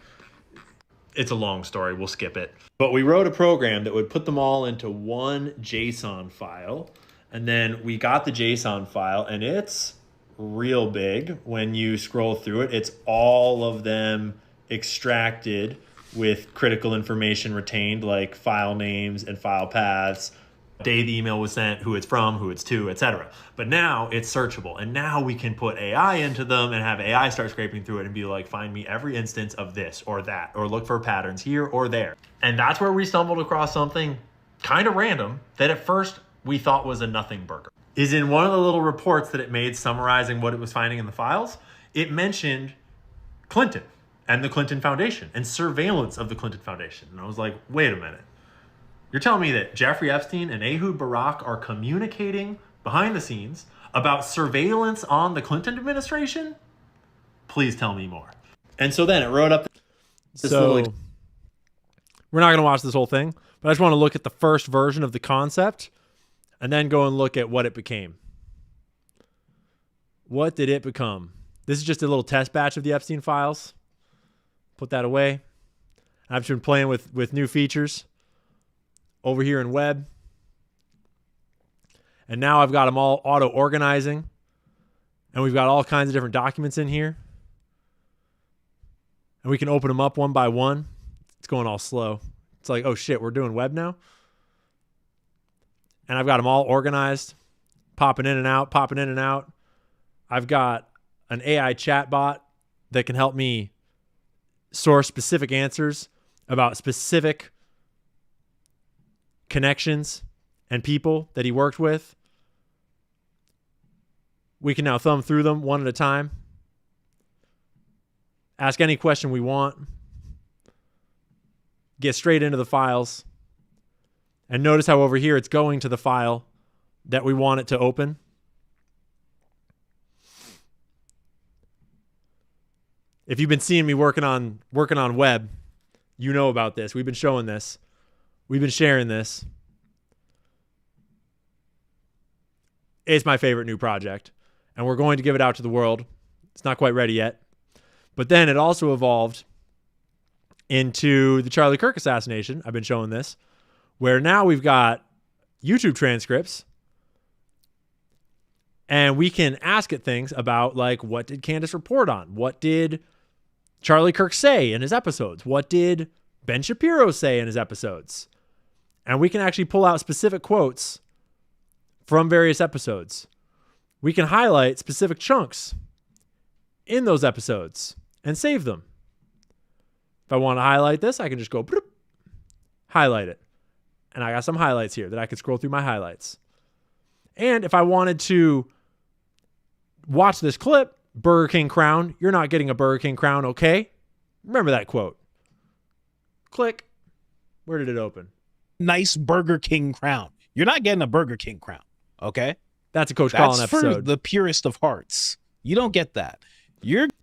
it's a long story. We'll skip it. But we wrote a program that would put them all into one JSON file. And then we got the JSON file, and it's real big. When you scroll through it, it's all of them extracted with critical information retained, like file names and file paths, day the email was sent, who it's from, who it's to, etc. But now it's searchable, and now we can put AI into them and have AI start scraping through it and be like, find me every instance of this or that, or look for patterns here or there. And that's where we stumbled across something kind of random that at first we thought was a nothing burger. Is in one of the little reports that it made summarizing what it was finding in the files, it mentioned Clinton and the Clinton Foundation and surveillance of the Clinton Foundation. And I was like, wait a minute. You're telling me that Jeffrey Epstein and Ehud Barak are communicating behind the scenes about surveillance on the Clinton administration? Please tell me more. And so then it wrote up this little... We're not going to watch this whole thing, but I just want to look at the first version of the concept and then go and look at what it became. What did it become? This is just a little test batch of the Epstein files. Put that away. I've been playing with new features over here in Webb. And now I've got them all auto-organizing. And we've got all kinds of different documents in here. And we can open them up one by one. It's going all slow. It's like, oh shit, we're doing Webb now? And I've got them all organized, popping in and out, popping in and out. I've got an AI chatbot that can help me source specific answers about specific connections and people that he worked with. We can now thumb through them one at a time. Ask any question we want. Get straight into the files. And notice how over here it's going to the file that we want it to open. If you've been seeing me working on Webb, you know about this. We've been showing this. We've been sharing this. It's my favorite new project, and we're going to give it out to the world. It's not quite ready yet. But then it also evolved into the Charlie Kirk assassination. I've been showing this, where now we've got YouTube transcripts, and we can ask it things about, like, what did Candace report on? What did Charlie Kirk say in his episodes? What did Ben Shapiro say in his episodes? And we can actually pull out specific quotes from various episodes. We can highlight specific chunks in those episodes and save them. If I want to highlight this, I can just go bloop, highlight it. And I got some highlights here that I could scroll through my highlights. And if I wanted to watch this clip, Burger King crown, you're not getting a Burger King crown, okay? Remember that quote. Click. Where did it open? Nice Burger King crown. You're not getting a Burger King crown, okay? That's a Coach Colin That's episode. for the purest of hearts. You don't get that.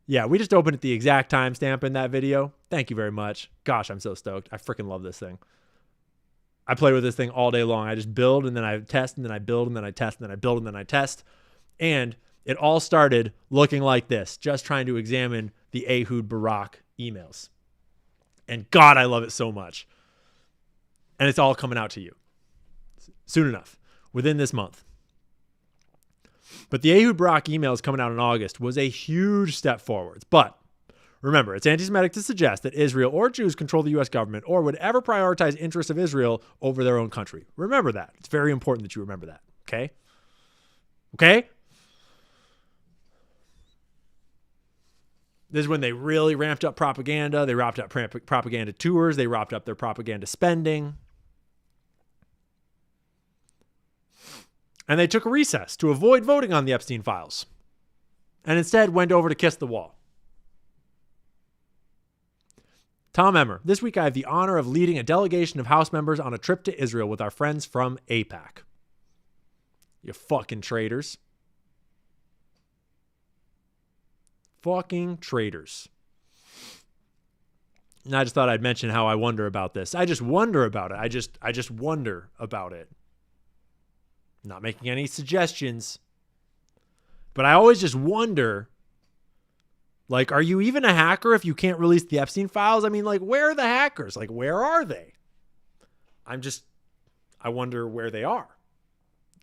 Yeah, we just opened at the exact timestamp in that video. Thank you very much. Gosh, I'm so stoked. I freaking love this thing. I play with this thing all day long. I just build, and then I test, and then I build, and then I test, and then I build, and then I test. And it all started looking like this, just trying to examine the Ehud Barak emails. And God, I love it so much. And it's all coming out to you soon enough, within this month. But the Ehud Barak emails coming out in August was a huge step forwards. But remember, it's anti-Semitic to suggest that Israel or Jews control the U.S. government or would ever prioritize interests of Israel over their own country. Remember that. It's very important that you remember that. Okay? Okay? This is when they really ramped up propaganda. They ramped up propaganda tours. They ramped up their propaganda spending. And they took a recess to avoid voting on the Epstein files. And instead went over to kiss the wall. Tom Emmer, this week I have the honor of leading a delegation of House members on a trip to Israel with our friends from AIPAC. You fucking traitors. Fucking traitors. And I just thought I'd mention how I wonder about this. I just wonder about it. I just wonder about it. Not making any suggestions. But I always just wonder, like, are you even a hacker if you can't release the Epstein files? I mean, like, where are the hackers? Like, where are they? I wonder where they are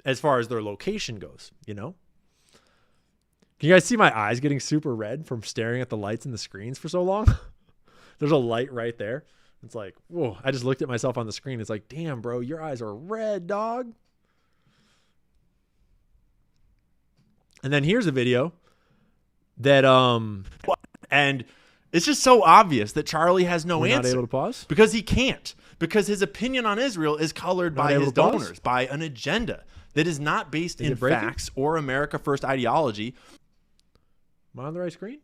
as far as their location goes, you know? Can you guys see my eyes getting super red from staring at the lights in the screens for so long? There's a light right there. It's like, whoa, I just looked at myself on the screen. It's like, damn, bro, your eyes are red, dog. And then here's a video that, and it's just so obvious that Charlie has no answer. Not able to pause? Because he can't. Because his opinion on Israel is colored by his donors, by an agenda that is not based in facts or America First ideology. Am I on the right screen?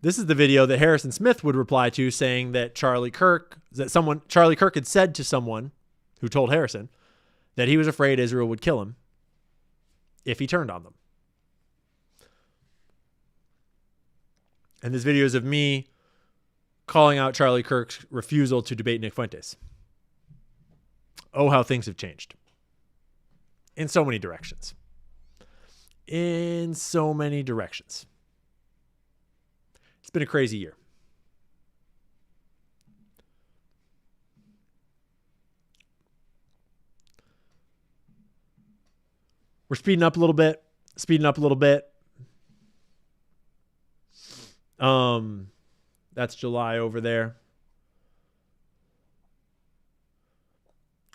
This is the video that Harrison Smith would reply to, saying that Charlie Kirk had said to someone who told Harrison that he was afraid Israel would kill him if he turned on them. And this video is of me calling out Charlie Kirk's refusal to debate Nick Fuentes. Oh, how things have changed. In so many directions. In so many directions. It's been a crazy year. We're speeding up a little bit. That's July over there.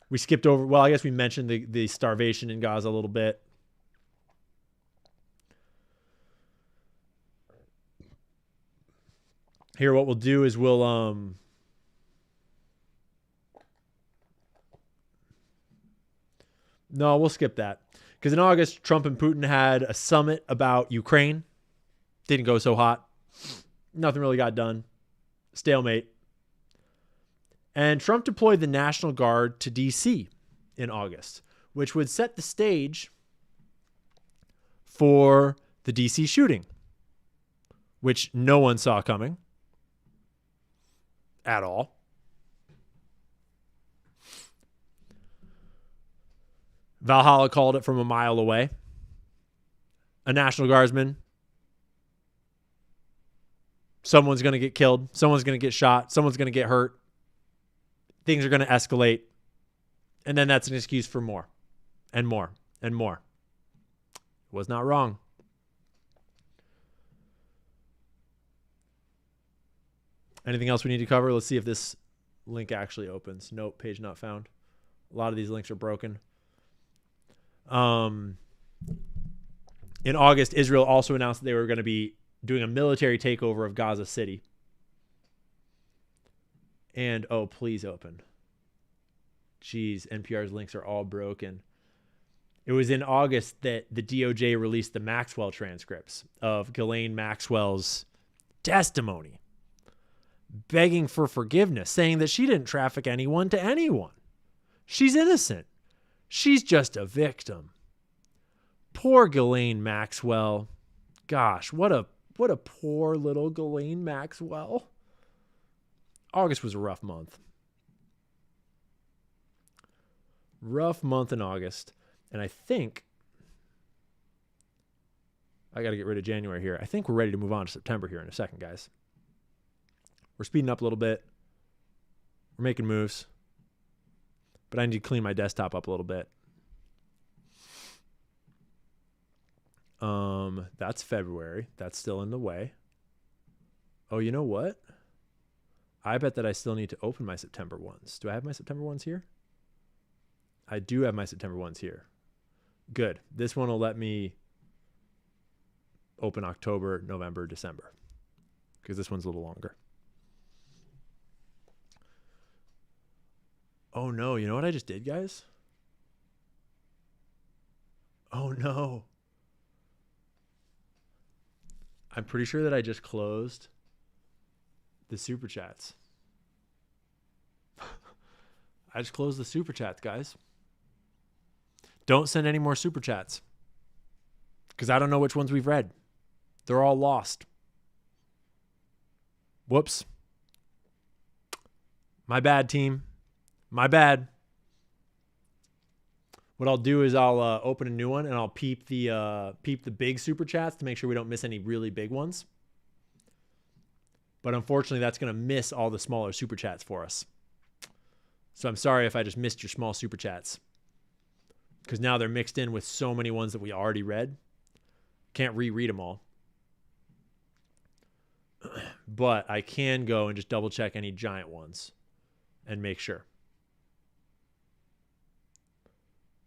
We skipped over, well, I guess we mentioned the starvation in Gaza a little bit. Here, what we'll do is we'll skip that. Because in August, Trump and Putin had a summit about Ukraine. Didn't go so hot. Nothing really got done. Stalemate. And Trump deployed the National Guard to D.C. in August, which would set the stage for the D.C. shooting, which no one saw coming at all. Valhalla called it from a mile away. A National Guardsman. Someone's going to get killed. Someone's going to get shot. Someone's going to get hurt. Things are going to escalate. And then that's an excuse for more and more and more. Was not wrong. Anything else we need to cover? Let's see if this link actually opens. Nope, page not found. A lot of these links are broken. In August, Israel also announced that they were going to be doing a military takeover of Gaza City. And, oh, please open. Jeez, NPR's links are all broken. It was in August that the DOJ released the Maxwell transcripts of Ghislaine Maxwell's testimony, begging for forgiveness, saying that she didn't traffic anyone to anyone. She's innocent. She's just a victim. Poor Ghislaine Maxwell. Gosh, what a poor little Ghislaine Maxwell. August was a rough month. Rough month in August. And I think I got to get rid of January here. I think we're ready to move on to September here in a second, guys. We're speeding up a little bit. We're making moves. But I need to clean my desktop up a little bit. That's February. That's still in the way. Oh, you know what? I bet that I still need to open my September ones. Do I have my September ones here? I do have my September ones here. Good. This one will let me open October, November, December, because this one's a little longer. Oh no, you know what I just did, guys? Oh no. I'm pretty sure that I just closed the super chats. I just closed the super chats, guys. Don't send any more super chats, because I don't know which ones we've read. They're all lost. Whoops. My bad, team. My bad. What I'll do is I'll open a new one and I'll peep the big super chats to make sure we don't miss any really big ones. But unfortunately, that's going to miss all the smaller super chats for us. So I'm sorry if I just missed your small super chats, because now they're mixed in with so many ones that we already read. Can't reread them all. But I can go and just double check any giant ones and make sure.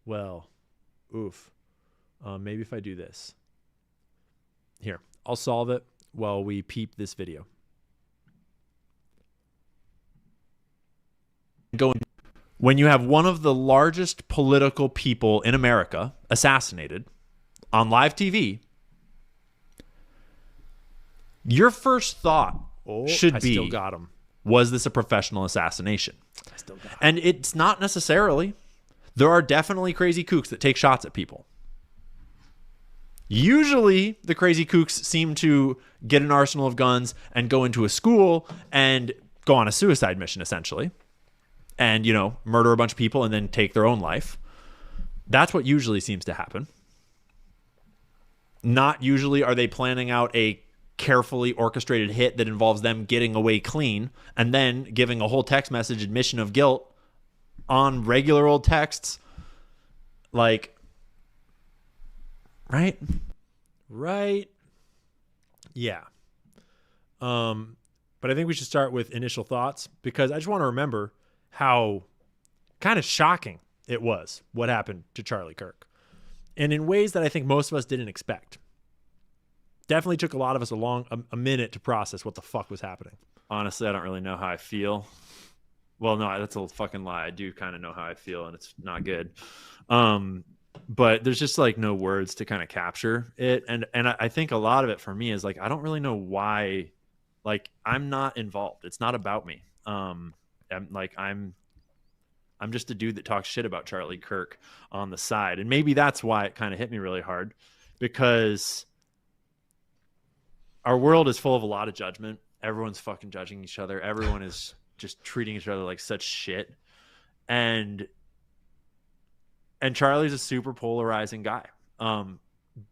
Well, oof. Maybe if I do this. Here, I'll solve it while we peep this video. When you have one of the largest political people in America assassinated on live TV, your first thought should be, still got him. Was this a professional assassination? And it's not necessarily. There are definitely crazy kooks that take shots at people. Usually, the crazy kooks seem to get an arsenal of guns and go into a school and go on a suicide mission, essentially. And, you know, murder a bunch of people and then take their own life. That's what usually seems to happen. Not usually are they planning out a carefully orchestrated hit that involves them getting away clean and then giving a whole text message admission of guilt on regular old texts. Like, right? Yeah. But I think we should start with initial thoughts, because I just want to remember how kind of shocking it was what happened to Charlie Kirk, and in ways that I think most of us didn't expect. Definitely took a lot of us a minute to process what the fuck was happening. Honestly, I don't really know how I feel. Well, no, that's a fucking lie. I do kind of know how I feel, and it's not good. but there's just like no words to kind of capture it. And I think a lot of it for me is like, I don't really know why, like, I'm not involved. It's not about me. I'm just a dude that talks shit about Charlie Kirk on the side. And maybe that's why it kind of hit me really hard, because our world is full of a lot of judgment. Everyone's fucking judging each other. Everyone is just treating each other like such shit. And Charlie's a super polarizing guy.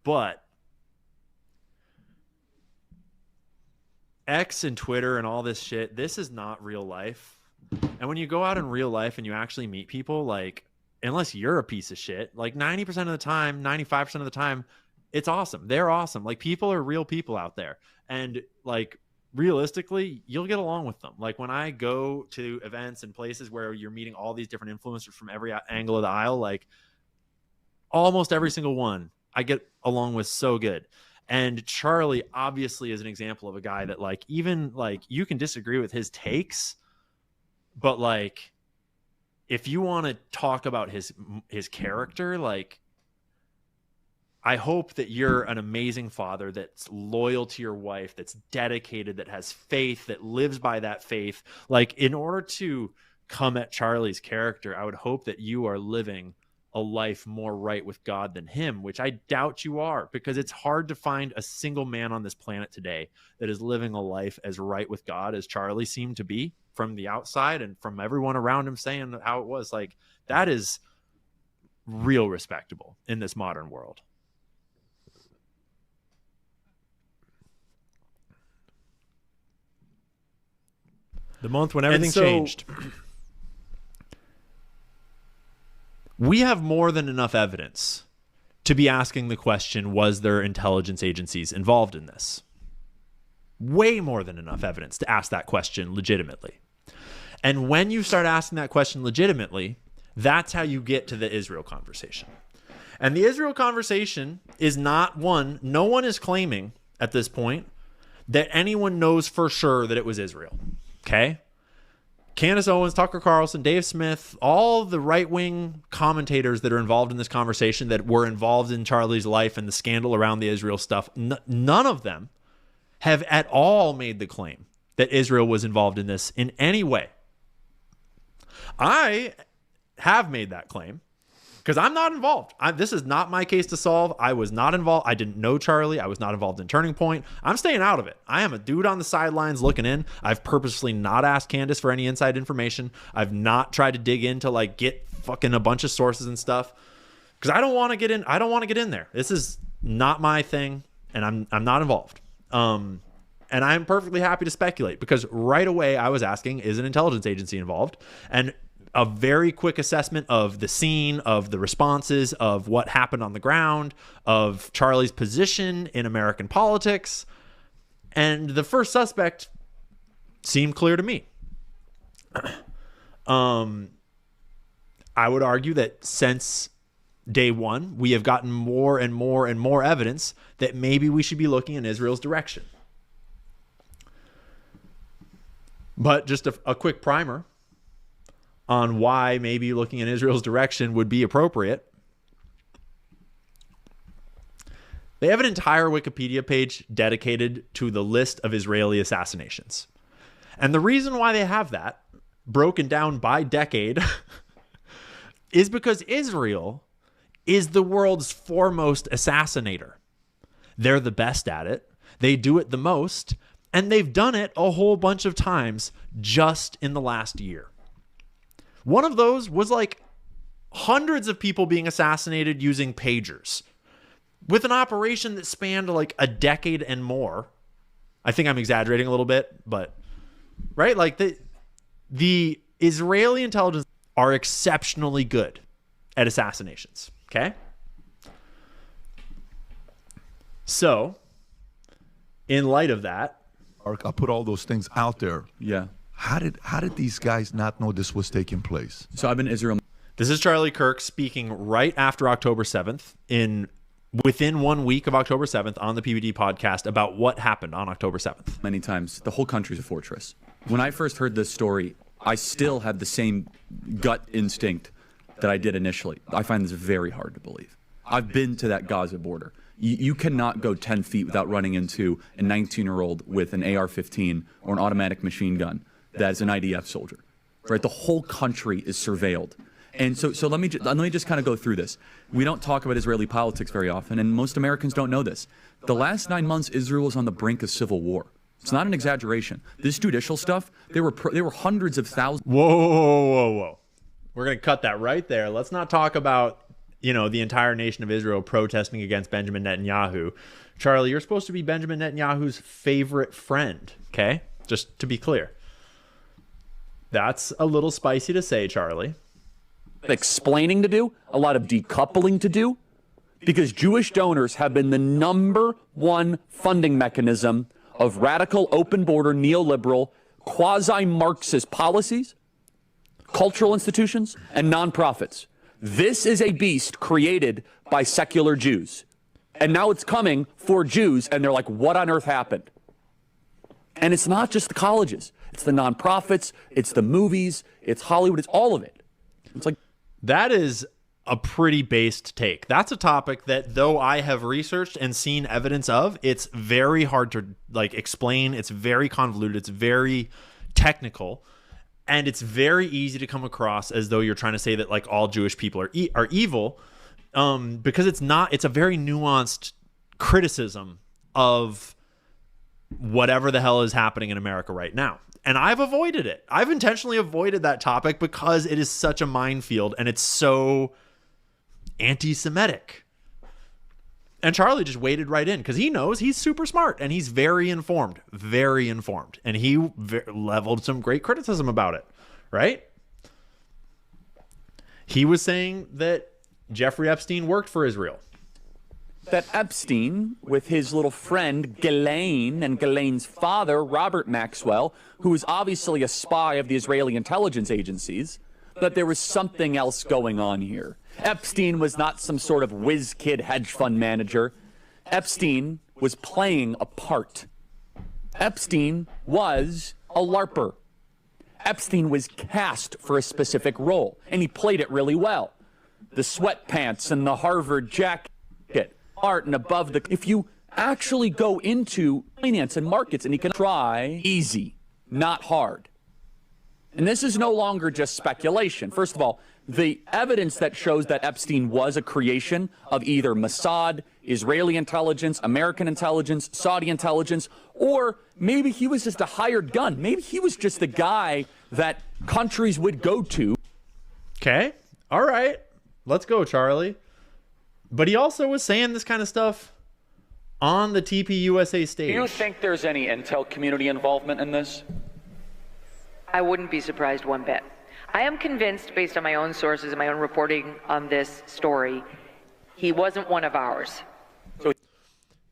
But X and Twitter and all this shit, this is not real life. And when you go out in real life and you actually meet people, like, unless you're a piece of shit, like 90% of the time, 95% of the time, it's awesome. They're awesome. Like, people are real people out there. And like, realistically, you'll get along with them. Like, when I go to events and places where you're meeting all these different influencers from every angle of the aisle, like almost every single one I get along with so good. And Charlie obviously is an example of a guy that, like, even like, you can disagree with his takes, but like, if you want to talk about his character, like, I hope that you're an amazing father that's loyal to your wife, that's dedicated, that has faith, that lives by that faith. Like, in order to come at Charlie's character, I would hope that you are living a life more right with God than him, which I doubt you are, because it's hard to find a single man on this planet today that is living a life as right with God as Charlie seemed to be from the outside, and from everyone around him saying how it was. Like, that is real respectable in this modern world. The month when everything changed. We have more than enough evidence to be asking the question, was there intelligence agencies involved in this? Way more than enough evidence to ask that question legitimately. And when you start asking that question legitimately, that's how you get to the Israel conversation. And the Israel conversation is not one, no one is claiming at this point that anyone knows for sure that it was Israel. Okay? Candace Owens, Tucker Carlson, Dave Smith, all the right-wing commentators that are involved in this conversation, that were involved in Charlie's life and the scandal around the Israel stuff, none of them have at all made the claim that Israel was involved in this in any way. I have made that claim because I'm not involved. This is not my case to solve. I was not involved. I didn't know Charlie. I was not involved in Turning Point. I'm staying out of it. I am a dude on the sidelines looking in. I've purposely not asked Candace for any inside information. I've not tried to dig into, like, get fucking a bunch of sources and stuff, because I don't want to get in. I don't want to get in there. This is not my thing, and I'm not involved. And I'm perfectly happy to speculate, because right away I was asking, is an intelligence agency involved? And a very quick assessment of the scene, of the responses, of what happened on the ground, of Charlie's position in American politics. And the first suspect seemed clear to me. I would argue that since day one, we have gotten more and more and more evidence that maybe we should be looking in Israel's direction. But just a quick primer on why maybe looking in Israel's direction would be appropriate. They have an entire Wikipedia page dedicated to the list of Israeli assassinations. And the reason why they have that broken down by decade is because Israel is the world's foremost assassinator. They're the best at it. They do it the most, and they've done it a whole bunch of times just in the last year. One of those was like hundreds of people being assassinated using pagers, with an operation that spanned like a decade and more. I think I'm exaggerating a little bit, but right? Like the Israeli intelligence are exceptionally good at assassinations. Okay. So in light of that, I'll put all those things out there. Yeah. How did these guys not know this was taking place? So I've been in Israel. This is Charlie Kirk speaking right after October 7th, within 1 week of October 7th, on the PBD podcast about what happened on October 7th. Many times, the whole country's a fortress. When I first heard this story, I still have the same gut instinct that I did initially. I find this very hard to believe. I've been to that Gaza border. You cannot go 10 feet without running into a 19-year-old with an AR-15 or an automatic machine gun that is an IDF soldier, right? The whole country is surveilled. And so let me just kind of go through this. We don't talk about Israeli politics very often, and most Americans don't know this. The last 9 months, Israel was on the brink of civil war. It's not an exaggeration. This judicial stuff, there were hundreds of thousands. Whoa. We're going to cut that right there. Let's not talk about, the entire nation of Israel protesting against Benjamin Netanyahu. Charlie, you're supposed to be Benjamin Netanyahu's favorite friend, okay? Just to be clear. That's a little spicy to say, Charlie. Explaining to do, a lot of decoupling to do, because Jewish donors have been the #1 funding mechanism of radical, open border, neoliberal, quasi-Marxist policies, cultural institutions, and nonprofits. This is a beast created by secular Jews. And now it's coming for Jews, and they're like, what on earth happened? And it's not just the colleges. It's the nonprofits, it's the movies, it's Hollywood, it's all of it. It's like, that is a pretty based take. That's a topic that, though I have researched and seen evidence of, it's very hard to explain. It's very convoluted. It's very technical. And it's very easy to come across as though you're trying to say that all Jewish people are evil, because it's not. It's a very nuanced criticism of whatever the hell is happening in America right now. And I've avoided it. I've intentionally avoided that topic because it is such a minefield and it's so anti-Semitic. And Charlie just waded right in because he knows he's super smart and he's very informed. And he leveled some great criticism about it, right? He was saying that Jeffrey Epstein worked for Israel. that Epstein, with his little friend Ghislaine and Ghislaine's father, Robert Maxwell, who was obviously a spy of the Israeli intelligence agencies, that there was something else going on here. Epstein was not some sort of whiz kid hedge fund manager. Epstein was playing a part. Epstein was a LARPer. Epstein was cast for a specific role, and he played it really well. The sweatpants and the Harvard jacket, art and above the... If you actually go into finance and markets, and he can try easy, not hard. And this is no longer just speculation. First of all, the evidence that shows that Epstein was a creation of either Mossad, Israeli intelligence, American intelligence, Saudi intelligence, or maybe he was just a hired gun. Maybe he was just the guy that countries would go to. Okay. All right. Let's go, Charlie. But he also was saying this kind of stuff on the TPUSA stage. Do you think there's any intel community involvement in this? I wouldn't be surprised one bit. I am convinced, based on my own sources and my own reporting on this story, he wasn't one of ours.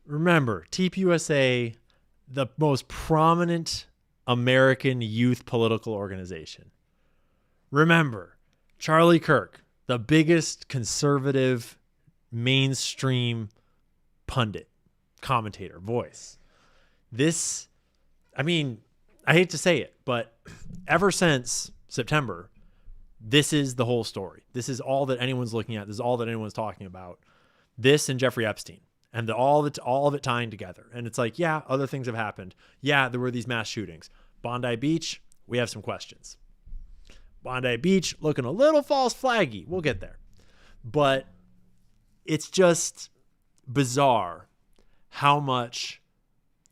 Remember, TPUSA, the most prominent American youth political organization. Remember, Charlie Kirk, the biggest conservative mainstream pundit, commentator, voice. This, I mean, I hate to say it, but ever since September, this is the whole story. This is all that anyone's looking at. This is all that anyone's talking about. This and Jeffrey Epstein and all of it tying together. And it's like, yeah, other things have happened. Yeah, there were these mass shootings. Bondi Beach, we have some questions. Bondi Beach looking a little false flaggy. We'll get there. But it's just bizarre how much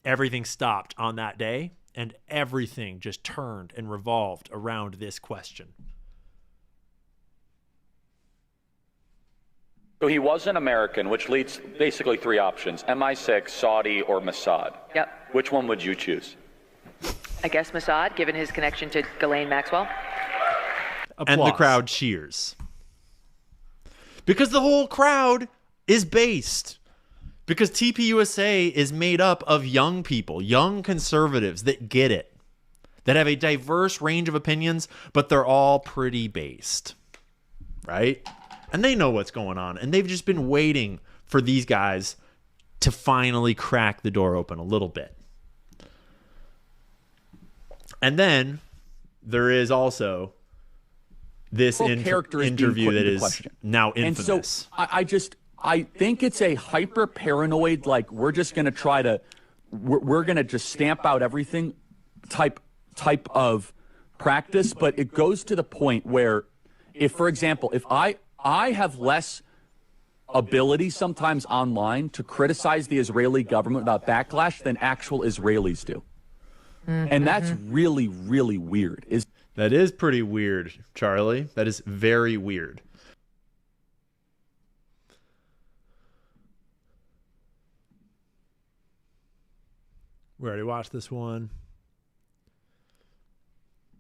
everything stopped on that day and everything just turned and revolved around this question. So he was an American, which leads basically three options: MI6, Saudi, or Mossad. Yep. Which one would you choose? I guess Mossad, given his connection to Ghislaine Maxwell. And the crowd cheers. Because the whole crowd is based. Because TPUSA is made up of young people, young conservatives that get it, that have a diverse range of opinions, but they're all pretty based, right? And they know what's going on, and they've just been waiting for these guys to finally crack the door open a little bit. And then there is also this character is being interview put that into is question. now And infamous. so I think it's a hyper paranoid, like we're just going to try to, we're going to just stamp out everything type of practice. But it goes to the point where if, for example, if I have less ability sometimes online to criticize the Israeli government about backlash than actual Israelis do. And that's really, really weird. That is pretty weird, Charlie. That is very weird. We already watched this one.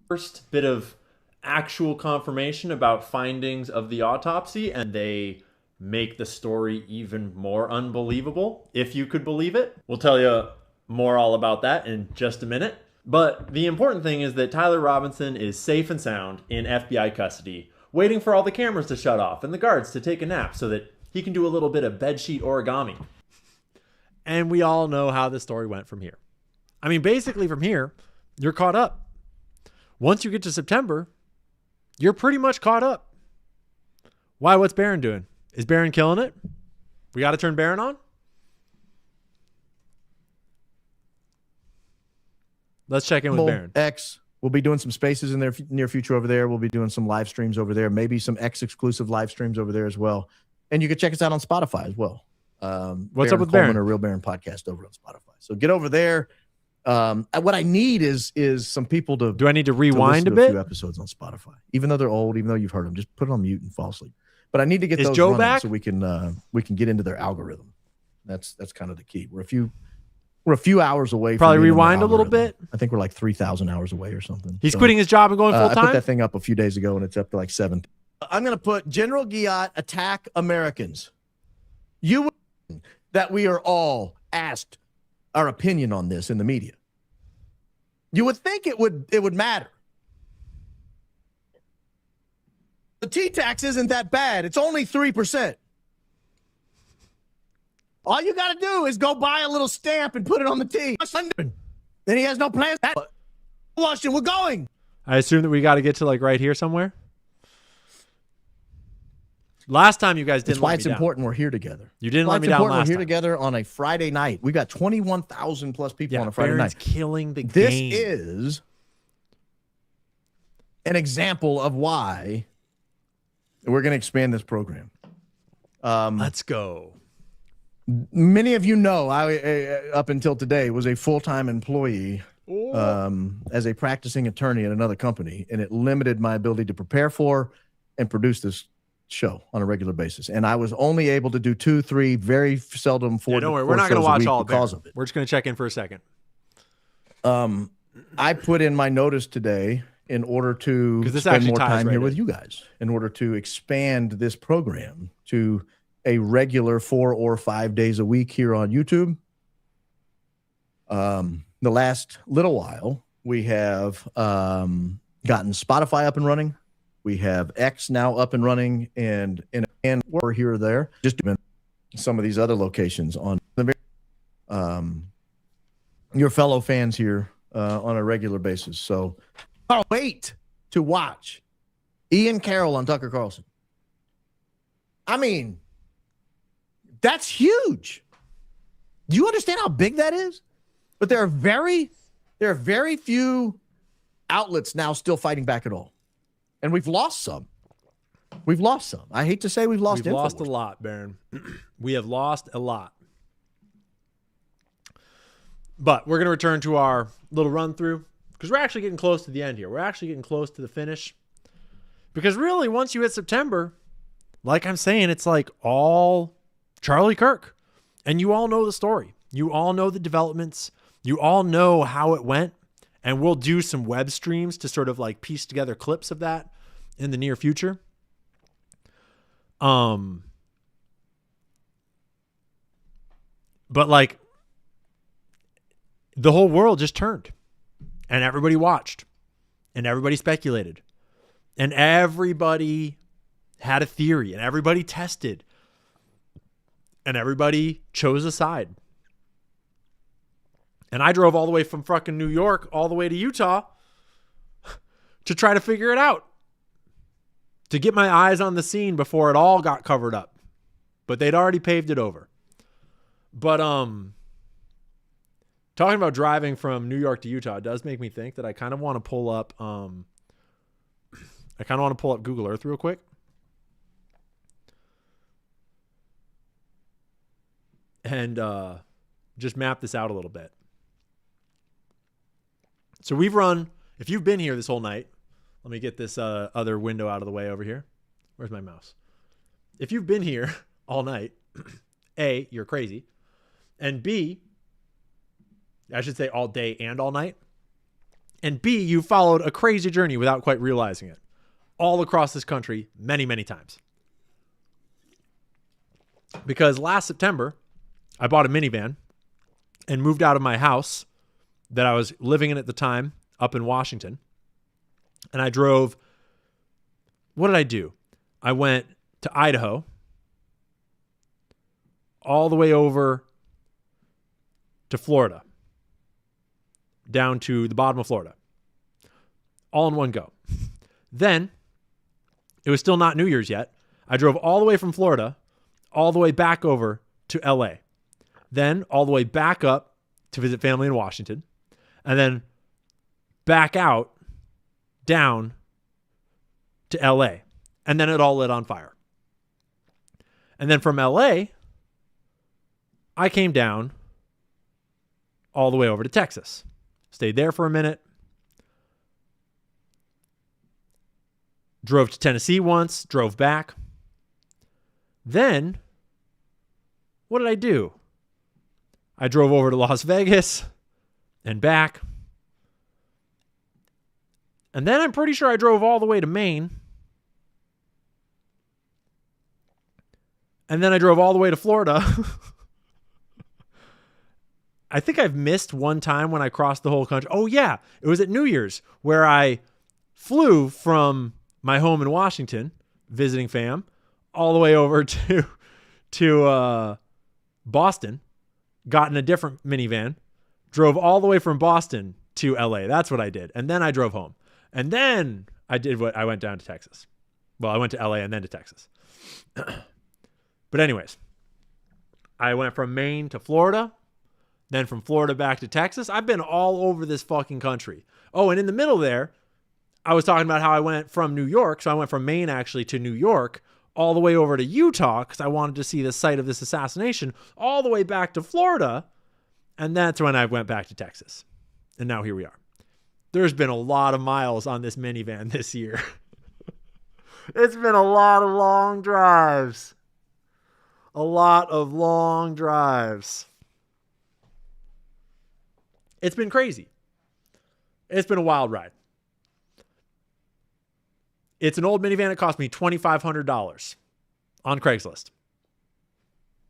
First bit of actual confirmation about findings of the autopsy, and they make the story even more unbelievable, if you could believe it. We'll tell you more all about that in just a minute. But the important thing is that Tyler Robinson is safe and sound in FBI custody, waiting for all the cameras to shut off and the guards to take a nap so that he can do a little bit of bedsheet origami. And we all know how the story went from here. I mean, basically from here, you're caught up. Once you get to September, you're pretty much caught up. Why? What's Barron doing? Is Barron killing it? We got to turn Barron on? Let's check in with Barron. X. We'll be doing some spaces in their near future over there. We'll be doing some live streams over there, maybe some X exclusive live streams over there as well. And you can check us out on Spotify as well. What's up with Barron? A Real Barron podcast over on Spotify. So get over there. What I need is some people to. Do I need to rewind a few bit? Episodes on Spotify, even though they're old, even though you've heard them, just put it on mute and fall asleep. But I need to get Is those Joe running back? so we can get into their algorithm. That's kind of the key. We're a few hours away. Probably from getting in their rewind a little algorithm. bit. I think we're like 3,000 hours away or something. He's quitting his job and going full I put time? that thing up a few days ago, and it's up to like 7. I'm going to put General Giat attack Americans. You would that we are all asked our opinion on this in the media. You would think it would matter. The T-tax isn't that bad. It's only 3%. All you got to do is go buy a little stamp and put it on the T. Then he has no plans. Washington, we're going. I assume that we got to get to like right here somewhere. Last time you guys didn't That's why let it's me down. important we're here together. You didn't That's why let me it's down important last we're here time. together on a Friday night. We got 21,000 plus people on a Friday Barron's night. killing the This game. is an example of why we're going to expand this program. Let's go. Many of you know I up until today was a full-time employee as a practicing attorney at another company, and it limited my ability to prepare for and produce this show on a regular basis. And I was only able to do 2, 3, very seldom 4. Yeah, don't worry. four We're not going to shows a watch week all of because it. of it. We're just going to check in for a second. I put in my notice today in order to 'Cause this spend actually more ties time right here in. with you guys, in order to expand this program to a regular 4 or 5 days a week here on YouTube. The last little while, we have gotten Spotify up and running. We have X now up and running, and we're here or there. Just doing some of these other locations on your fellow fans here on a regular basis. So I'll wait to watch Ian Carroll on Tucker Carlson. I mean, that's huge. Do you understand how big that is? But there are very few outlets now still fighting back at all. And we've lost some. I hate to say we've lost We've lost Infowars. a lot, Barron. We have lost a lot. But we're going to return to our little run through because we're actually getting close to the end here. We're actually getting close to the finish. Because really, once you hit September, like I'm saying, it's like all Charlie Kirk. And you all know the story. You all know the developments. You all know how it went. And we'll do some web streams to sort of like piece together clips of that in the near future. But like the whole world just turned and everybody watched and everybody speculated and everybody had a theory and everybody tested and everybody chose a side. And I drove all the way from fucking New York all the way to Utah to try to figure it out. to get my eyes on the scene before it all got covered up. But they'd already paved it over. But talking about driving from New York to Utah does make me think that I kind of want to pull up Google Earth real quick. And just map this out a little bit. So we've run, if you've been here this whole night, let me get this other window out of the way over here. Where's my mouse? If you've been here all night, A, you're crazy. And B, I should say all day and all night. And B, you followed a crazy journey without quite realizing it. All across this country, many, many times. Because last September, I bought a minivan and moved out of my house that I was living in at the time up in Washington. And I drove, what did I do? I went to Idaho, all the way over to Florida, down to the bottom of Florida, all in one go. Then, it was still not New Year's yet. I drove all the way from Florida, all the way back over to LA. Then all the way back up to visit family in Washington. And then back out, down to LA. And then it all lit on fire. And then from LA, I came down all the way over to Texas. Stayed there for a minute. Drove to Tennessee once, drove back. Then, what did I do? I drove over to Las Vegas and back. And then I'm pretty sure I drove all the way to Maine. And then I drove all the way to Florida. I think I've missed one time when I crossed the whole country. Oh, yeah. It was at New Year's where I flew from my home in Washington, visiting fam, all the way over to Boston, got in a different minivan, drove all the way from Boston to LA. That's what I did. And then I drove home. And then I went down to Texas. Well, I went to LA and then to Texas. But anyways, I went from Maine to Florida, then from Florida back to Texas. I've been all over this fucking country. Oh, and in the middle there, I was talking about how I went from New York. So I went from Maine actually to New York, all the way over to Utah because I wanted to see the site of this assassination, all the way back to Florida. And that's when I went back to Texas. And now here we are. There's been a lot of miles on this minivan this year. It's been a lot of long drives. A lot of long drives. It's been crazy. It's been a wild ride. It's an old minivan. It cost me $2,500 on Craigslist.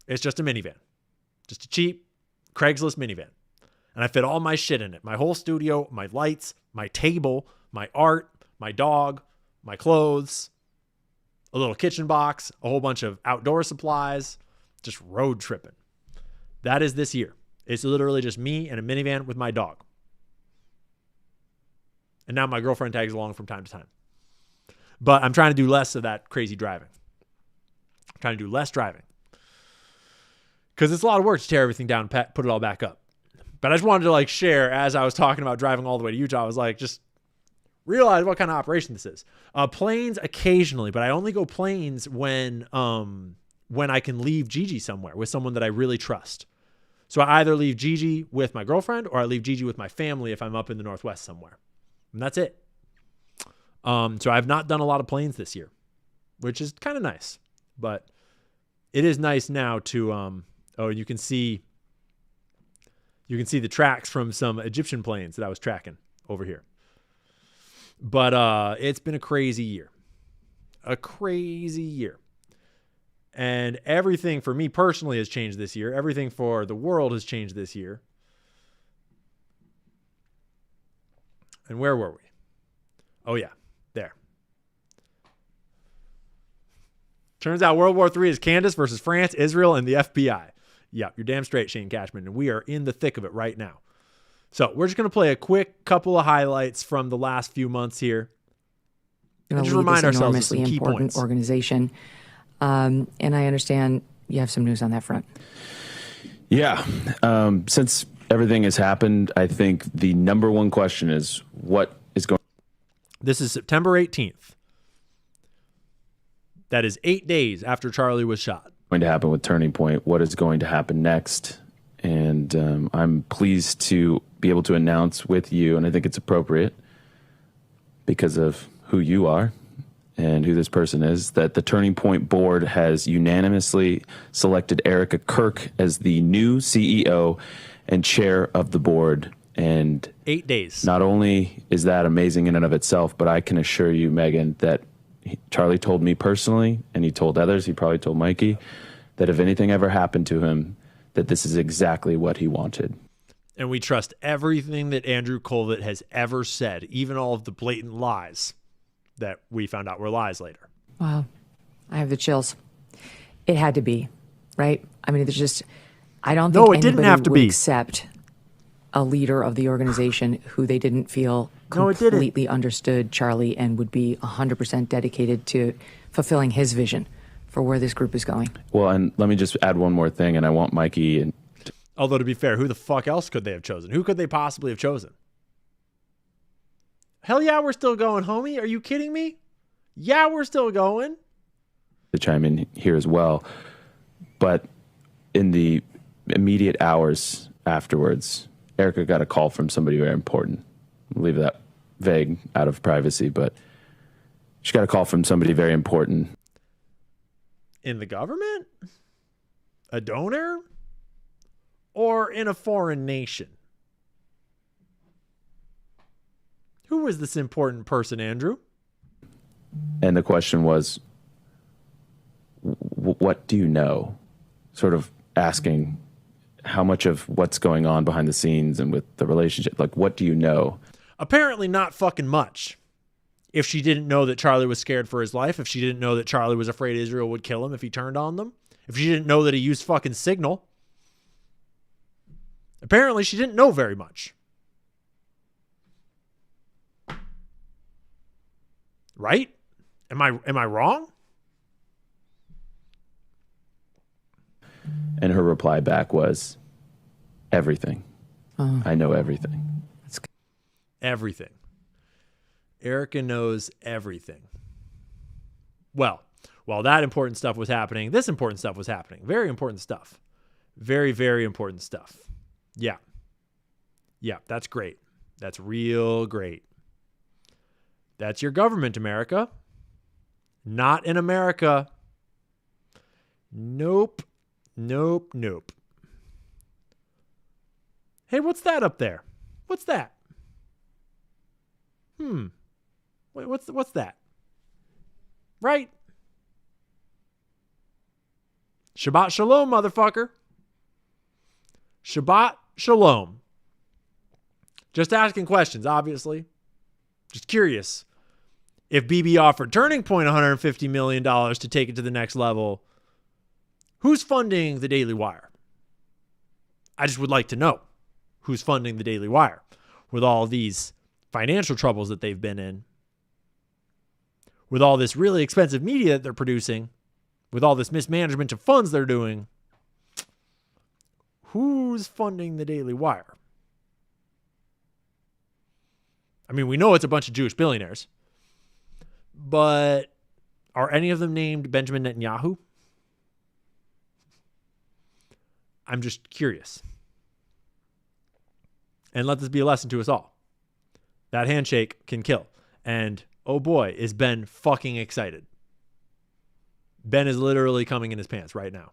It's just a minivan. Just a cheap Craigslist minivan. And I fit all my shit in it. My whole studio, my lights, my table, my art, my dog, my clothes, a little kitchen box, a whole bunch of outdoor supplies, just road tripping. That is this year. It's literally just me and a minivan with my dog. And now my girlfriend tags along from time to time. But I'm trying to do less of that crazy driving. I'm trying to do less driving. Because it's a lot of work to tear everything down and put it all back up. But I just wanted to share, as I was talking about driving all the way to Utah, I was like, just realize what kind of operation this is. Planes occasionally, but I only go planes when I can leave Gigi somewhere with someone that I really trust. So I either leave Gigi with my girlfriend or I leave Gigi with my family if I'm up in the Northwest somewhere. And that's it. So I've not done a lot of planes this year, which is kind of nice. But it is nice now to, you can see the tracks from some Egyptian planes that I was tracking over here. But it's been a crazy year. A crazy year. And everything for me personally has changed this year. Everything for the world has changed this year. And where were we? Oh, yeah. There. Turns out World War III is Candace versus France, Israel, and the FBI. Yep, you're damn straight, Shane Cashman. And we are in the thick of it right now. So we're just going to play a quick couple of highlights from the last few months here. And just lead remind this ourselves of some enormously key important points. organization. And I understand you have some news on that front. Yeah. Since everything has happened, I think the number one question is what is going. This is September 18th. That is 8 days after Charlie was shot. Going to happen with Turning Point? What is going to happen next? And I'm pleased to be able to announce with you, and I think it's appropriate because of who you are and who this person is, that the Turning Point board has unanimously selected Erica Kirk as the new CEO and chair of the board. And 8 days. Not only is that amazing in and of itself, but I can assure you, Megan, that Charlie told me personally, and he told others, he probably told Mikey, that if anything ever happened to him, that this is exactly what he wanted. And we trust everything that Andrew Colvett has ever said, even all of the blatant lies that we found out were lies later. Wow. I have the chills. It had to be, right? I mean, there's just, I don't think No, it didn't anybody have to would be. accept a leader of the organization who they didn't feel No, it didn't. completely understood Charlie and would be 100% dedicated to fulfilling his vision for where this group is going. Well, and let me just add one more thing, and I want Mikey and Although, to be fair, who the fuck else could they have chosen? Who could they possibly have chosen? Hell yeah, we're still going, homie. Are you kidding me? Yeah, we're still going. to chime in here as well. But in the immediate hours afterwards, Erica got a call from somebody very important. I'll leave that vague out of privacy, but she got a call from somebody very important. In the government? A donor? Or in a foreign nation? Who was this important person, Andrew? And the question was, what do you know? Sort of asking how much of what's going on behind the scenes and with the relationship, like, what do you know? Apparently not fucking much. If she didn't know that Charlie was scared for his life, if she didn't know that Charlie was afraid Israel would kill him if he turned on them, if she didn't know that he used fucking Signal, apparently she didn't know very much. Right? Am I wrong? And her reply back was, everything. I know everything. Everything. Erica knows everything. Well, while that important stuff was happening, this important stuff was happening. Very important stuff. Very, very important stuff. Yeah. Yeah, that's great. That's real great. That's your government, America. Not in America. Nope. Nope. Nope. Hey, what's that up there? What's that? Wait, what's that? Right? Shabbat shalom, motherfucker. Shabbat shalom. Just asking questions, obviously. Just curious. If BB offered Turning Point $150 million to take it to the next level, who's funding the Daily Wire? I just would like to know who's funding the Daily Wire with all these financial troubles that they've been in, with all this really expensive media that they're producing, with all this mismanagement of funds they're doing. Who's funding the Daily Wire? I mean, we know it's a bunch of Jewish billionaires, but are any of them named Benjamin Netanyahu? I'm just curious. And let this be a lesson to us all. That handshake can kill. And oh boy, is Ben fucking excited. Ben is literally coming in his pants right now.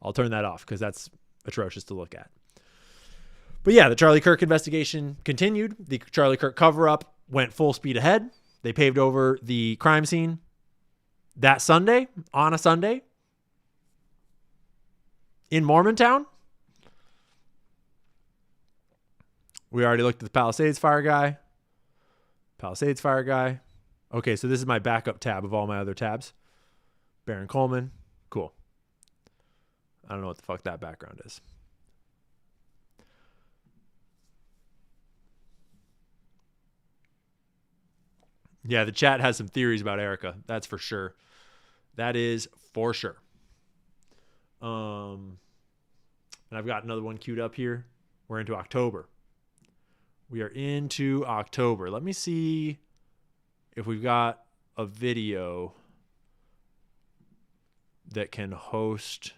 I'll turn that off because that's atrocious to look at. But yeah, the Charlie Kirk investigation continued. The Charlie Kirk cover-up went full speed ahead. They paved over the crime scene that Sunday, on a Sunday, in Mormontown. We already looked at the Palisades fire guy. Palisades fire guy. Okay, so this is my backup tab of all my other tabs. Baron Coleman. Cool. I don't know what the fuck that background is. Yeah, the chat has some theories about Erica. That's for sure. That is for sure. And I've got another one queued up here. We're into October. We are into October. Let me see if we've got a video that can host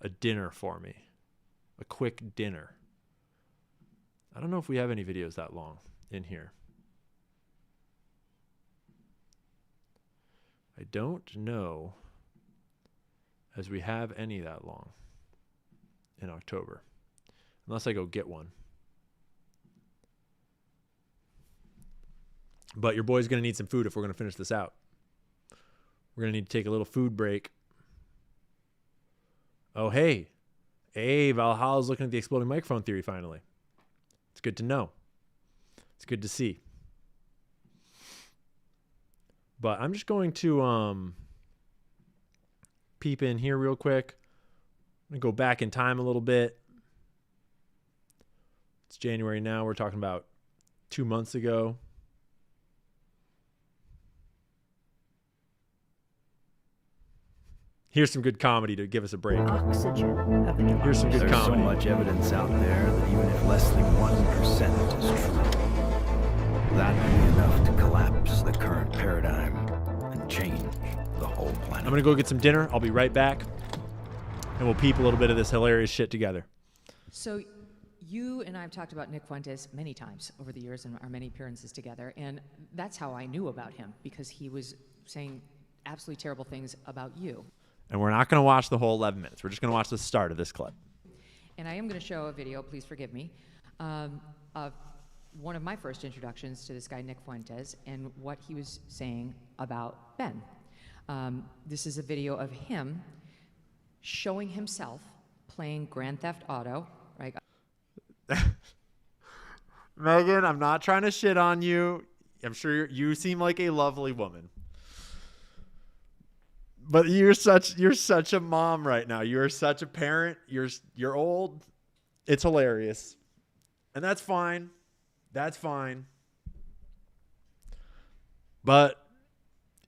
a dinner for me. A quick dinner. I don't know if we have any videos that long in here. I don't know as we have any that long in October. Unless I go get one. But your boy's going to need some food if we're going to finish this out. We're going to need to take a little food break. Oh, hey. Hey, Valhalla's looking at the exploding microphone theory finally. It's good to know. It's good to see. But I'm just going to peep in here real quick. I'm going to go back in time a little bit. It's January now. We're talking about 2 months ago. Here's some good comedy to give us a break. Oxygen of the Here's some good There's comedy. so much evidence out there that even if less than 1% is true, that would be enough to collapse the current paradigm and change the whole planet. I'm going to go get some dinner. I'll be right back. And we'll peep a little bit of this hilarious shit together. So you and I have talked about Nick Fuentes many times over the years in our many appearances together, and that's how I knew about him, because he was saying absolutely terrible things about you. And we're not going to watch the whole 11 minutes. We're just going to watch the start of this clip. And I am going to show a video, please forgive me, of one of my first introductions to this guy, Nick Fuentes, and what he was saying about Ben. This is a video of him showing himself playing Grand Theft Auto, right? Megan, I'm not trying to shit on you. I'm sure you seem like a lovely woman. But you're such a mom right now. You're such a parent. You're old. It's hilarious. And that's fine. That's fine. But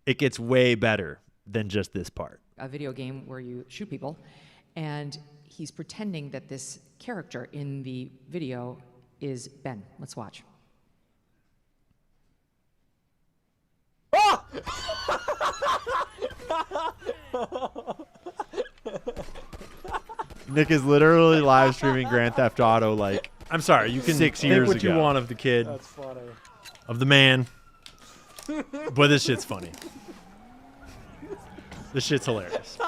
it gets way better than just this part. A video game where you shoot people, and he's pretending that this character in the video is Ben. Let's watch. Nick is literally live streaming Grand Theft Auto like, I'm sorry, you can 6 years think what ago. You want of the kid. That's funny. Of the man. But this shit's funny. This shit's hilarious.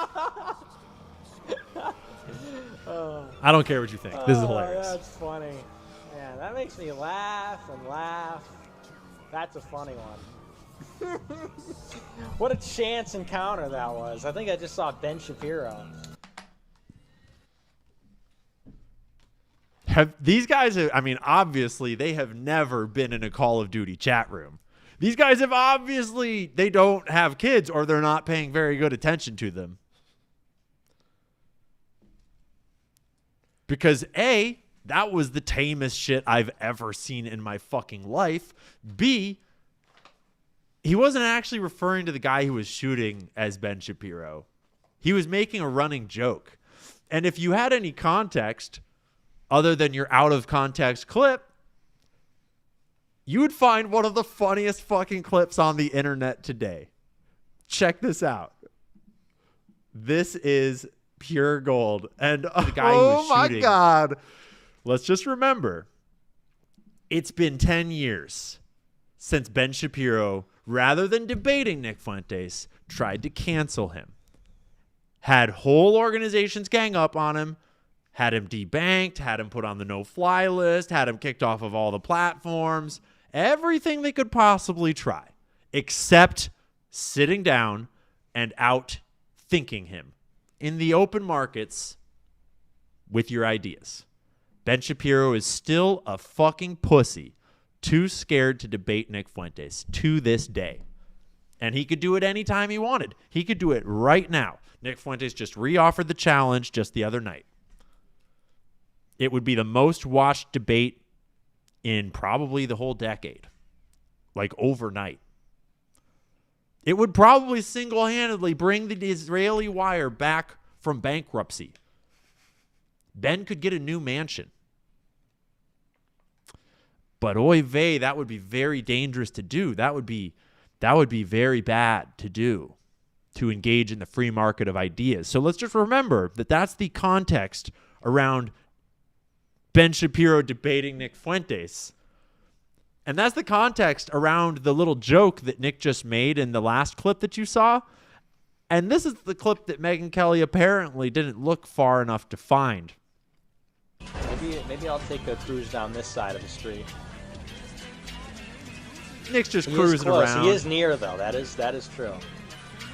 I don't care what you think. This is hilarious. That's funny. Yeah, that makes me laugh and laugh. That's a funny one. What a chance encounter that was. I think I just saw Ben Shapiro. These guys, I mean, obviously, they have never been in a Call of Duty chat room. These guys have obviously, they don't have kids or they're not paying very good attention to them. Because A, that was the tamest shit I've ever seen in my fucking life. B, he wasn't actually referring to the guy who was shooting as Ben Shapiro. He was making a running joke. And if you had any context other than your out of context clip, you would find one of the funniest fucking clips on the internet today. Check this out. This is pure gold. And the guy who was shooting. Oh my God. Let's just remember, it's been 10 years since Ben Shapiro, rather than debating Nick Fuentes, tried to cancel him. Had whole organizations gang up on him, had him debanked, had him put on the no-fly list, had him kicked off of all the platforms, everything they could possibly try, except sitting down and out-thinking him in the open markets with your ideas. Ben Shapiro is still a fucking pussy, too scared to debate Nick Fuentes to this day. And he could do it anytime he wanted. He could do it right now. Nick Fuentes just re-offered the challenge just the other night. It would be the most watched debate in probably the whole decade. Like overnight. It would probably single-handedly bring the Israeli wire back from bankruptcy. Ben could get a new mansion. But oy vey, that would be very dangerous to do. That would be very bad to do, to engage in the free market of ideas. So let's just remember that that's the context around Ben Shapiro debating Nick Fuentes. And that's the context around the little joke that Nick just made in the last clip that you saw. And this is the clip that Megyn Kelly apparently didn't look far enough to find. Maybe I'll take a cruise down this side of the street. Nick's just cruising around. He is near, though. That is true.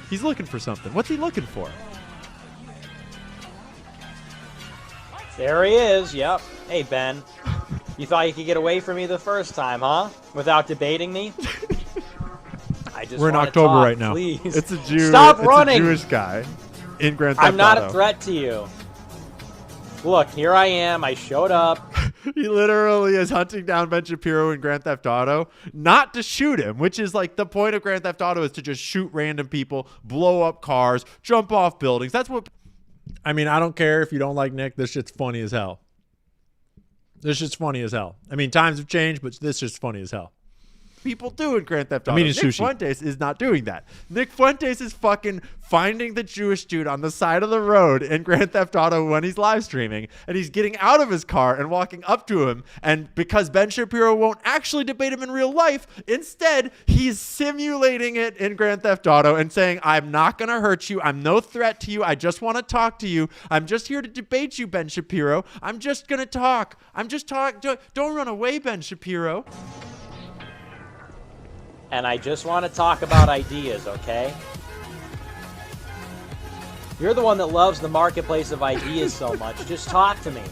He's looking for something. What's he looking for? There he is. Yep. Hey, Ben. You thought you could get away from me the first time, huh? Without debating me? We're in October talk, right now. Please. It's a Jew. Stop it's running. A Jewish guy in Grand Theft I'm not Auto. a threat to you. Look, here I am. I showed up. He literally is hunting down Ben Shapiro in Grand Theft Auto, not to shoot him, which is like the point of Grand Theft Auto is to just shoot random people, blow up cars, jump off buildings. That's what. I mean, I don't care if you don't like Nick. This shit's funny as hell. This shit's funny as hell. I mean, times have changed, but this shit's funny as hell. People do in Grand Theft Auto. Nick Fuentes is not doing that. Nick Fuentes is fucking finding the Jewish dude on the side of the road in Grand Theft Auto when he's live streaming, and he's getting out of his car and walking up to him. And because Ben Shapiro won't actually debate him in real life, instead he's simulating it in Grand Theft Auto and saying, "I'm not gonna hurt you. I'm no threat to you. I just want to talk to you. I'm just here to debate you, Ben Shapiro. I'm just gonna talk. I'm just talking. Don't run away, Ben Shapiro." And I just want to talk about ideas, okay? You're the one that loves the marketplace of ideas so much. Just talk to me.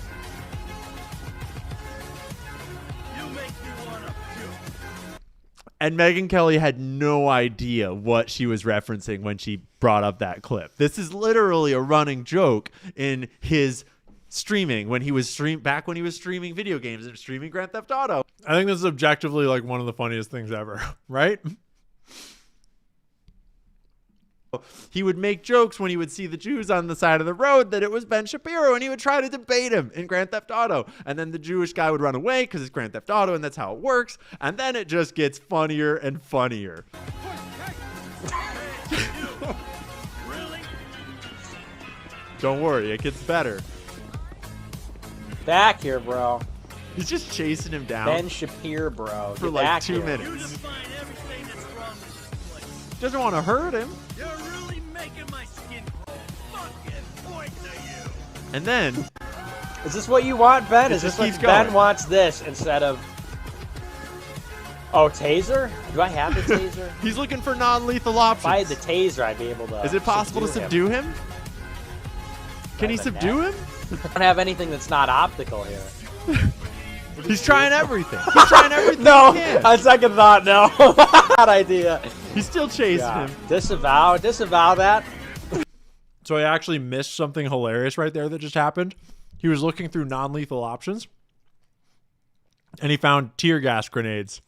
And Megyn Kelly had no idea what she was referencing when she brought up that clip. This is literally a running joke in his streaming when he was streaming video games and streaming Grand Theft Auto. I think this is objectively like one of the funniest things ever, right? He would make jokes when he would see the Jews on the side of the road that it was Ben Shapiro, and he would try to debate him in Grand Theft Auto. And then the Jewish guy would run away because it's Grand Theft Auto, and that's how it works. And then it just gets funnier and funnier. Don't worry, it gets better. Back here, bro. He's just chasing him down. Ben Shapiro, bro. For Get like back 2 here. minutes. Doesn't want to hurt him. You're really making my skin fucking point to you. And then... Is this what you want, Ben? It Is this just what keeps Ben going. wants this instead of... Oh, taser? Do I have the taser? He's looking for non-lethal options. If I had the taser, I'd be able to... Is it possible to subdue him? Can he subdue him? I don't have anything that's not optical here. He's trying everything. He's trying everything No, he can. on second thought, no. Bad idea. He's still chasing him. Disavow that. So I actually missed something hilarious right there that just happened. He was looking through non-lethal options, and he found tear gas grenades.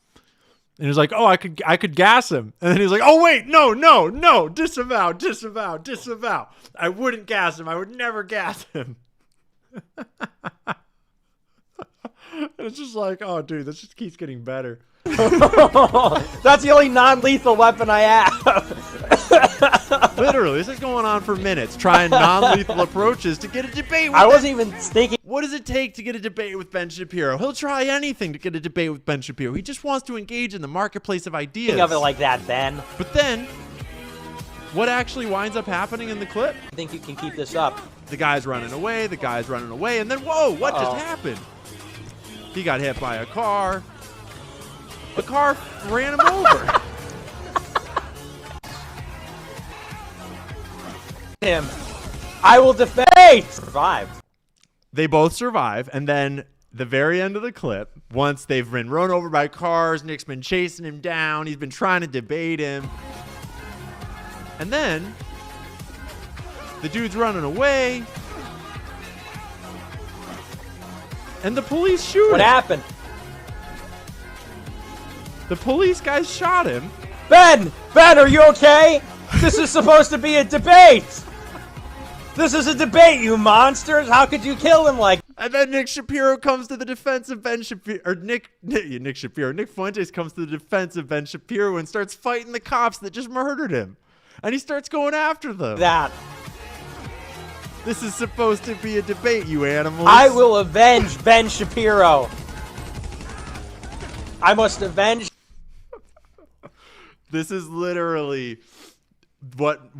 And he was like, "Oh, I could gas him." And then he was like, "Oh wait, no, disavow. I wouldn't gas him. I would never gas him." And it's just like, oh, dude, this just keeps getting better. That's the only non-lethal weapon I have. Literally, this is going on for minutes, trying non-lethal approaches to get a debate with I wasn't even thinking. What does it take to get a debate with Ben Shapiro? He'll try anything to get a debate with Ben Shapiro. He just wants to engage in the marketplace of ideas. Think of it like that, Ben. But then, what actually winds up happening in the clip? I think you can keep this up. The guy's running away, and then, whoa, what just happened? He got hit by a car. The car ran him over. Him. I will defend. Survived. They both survive, and then the very end of the clip, once they've been run over by cars, Nick's been chasing him down, he's been trying to debate him. And then the dude's running away. And the police shoot him. What happened? The police guys shot him. Ben, are you okay? This is supposed to be a debate. This is a debate, you monsters. How could you kill him like? And then Nick Shapiro comes to the defense of Ben Shapiro, or Nick Fuentes comes to the defense of Ben Shapiro and starts fighting the cops that just murdered him. And he starts going after them. This is supposed to be a debate, you animals. I will avenge Ben Shapiro. I must avenge. This is literally what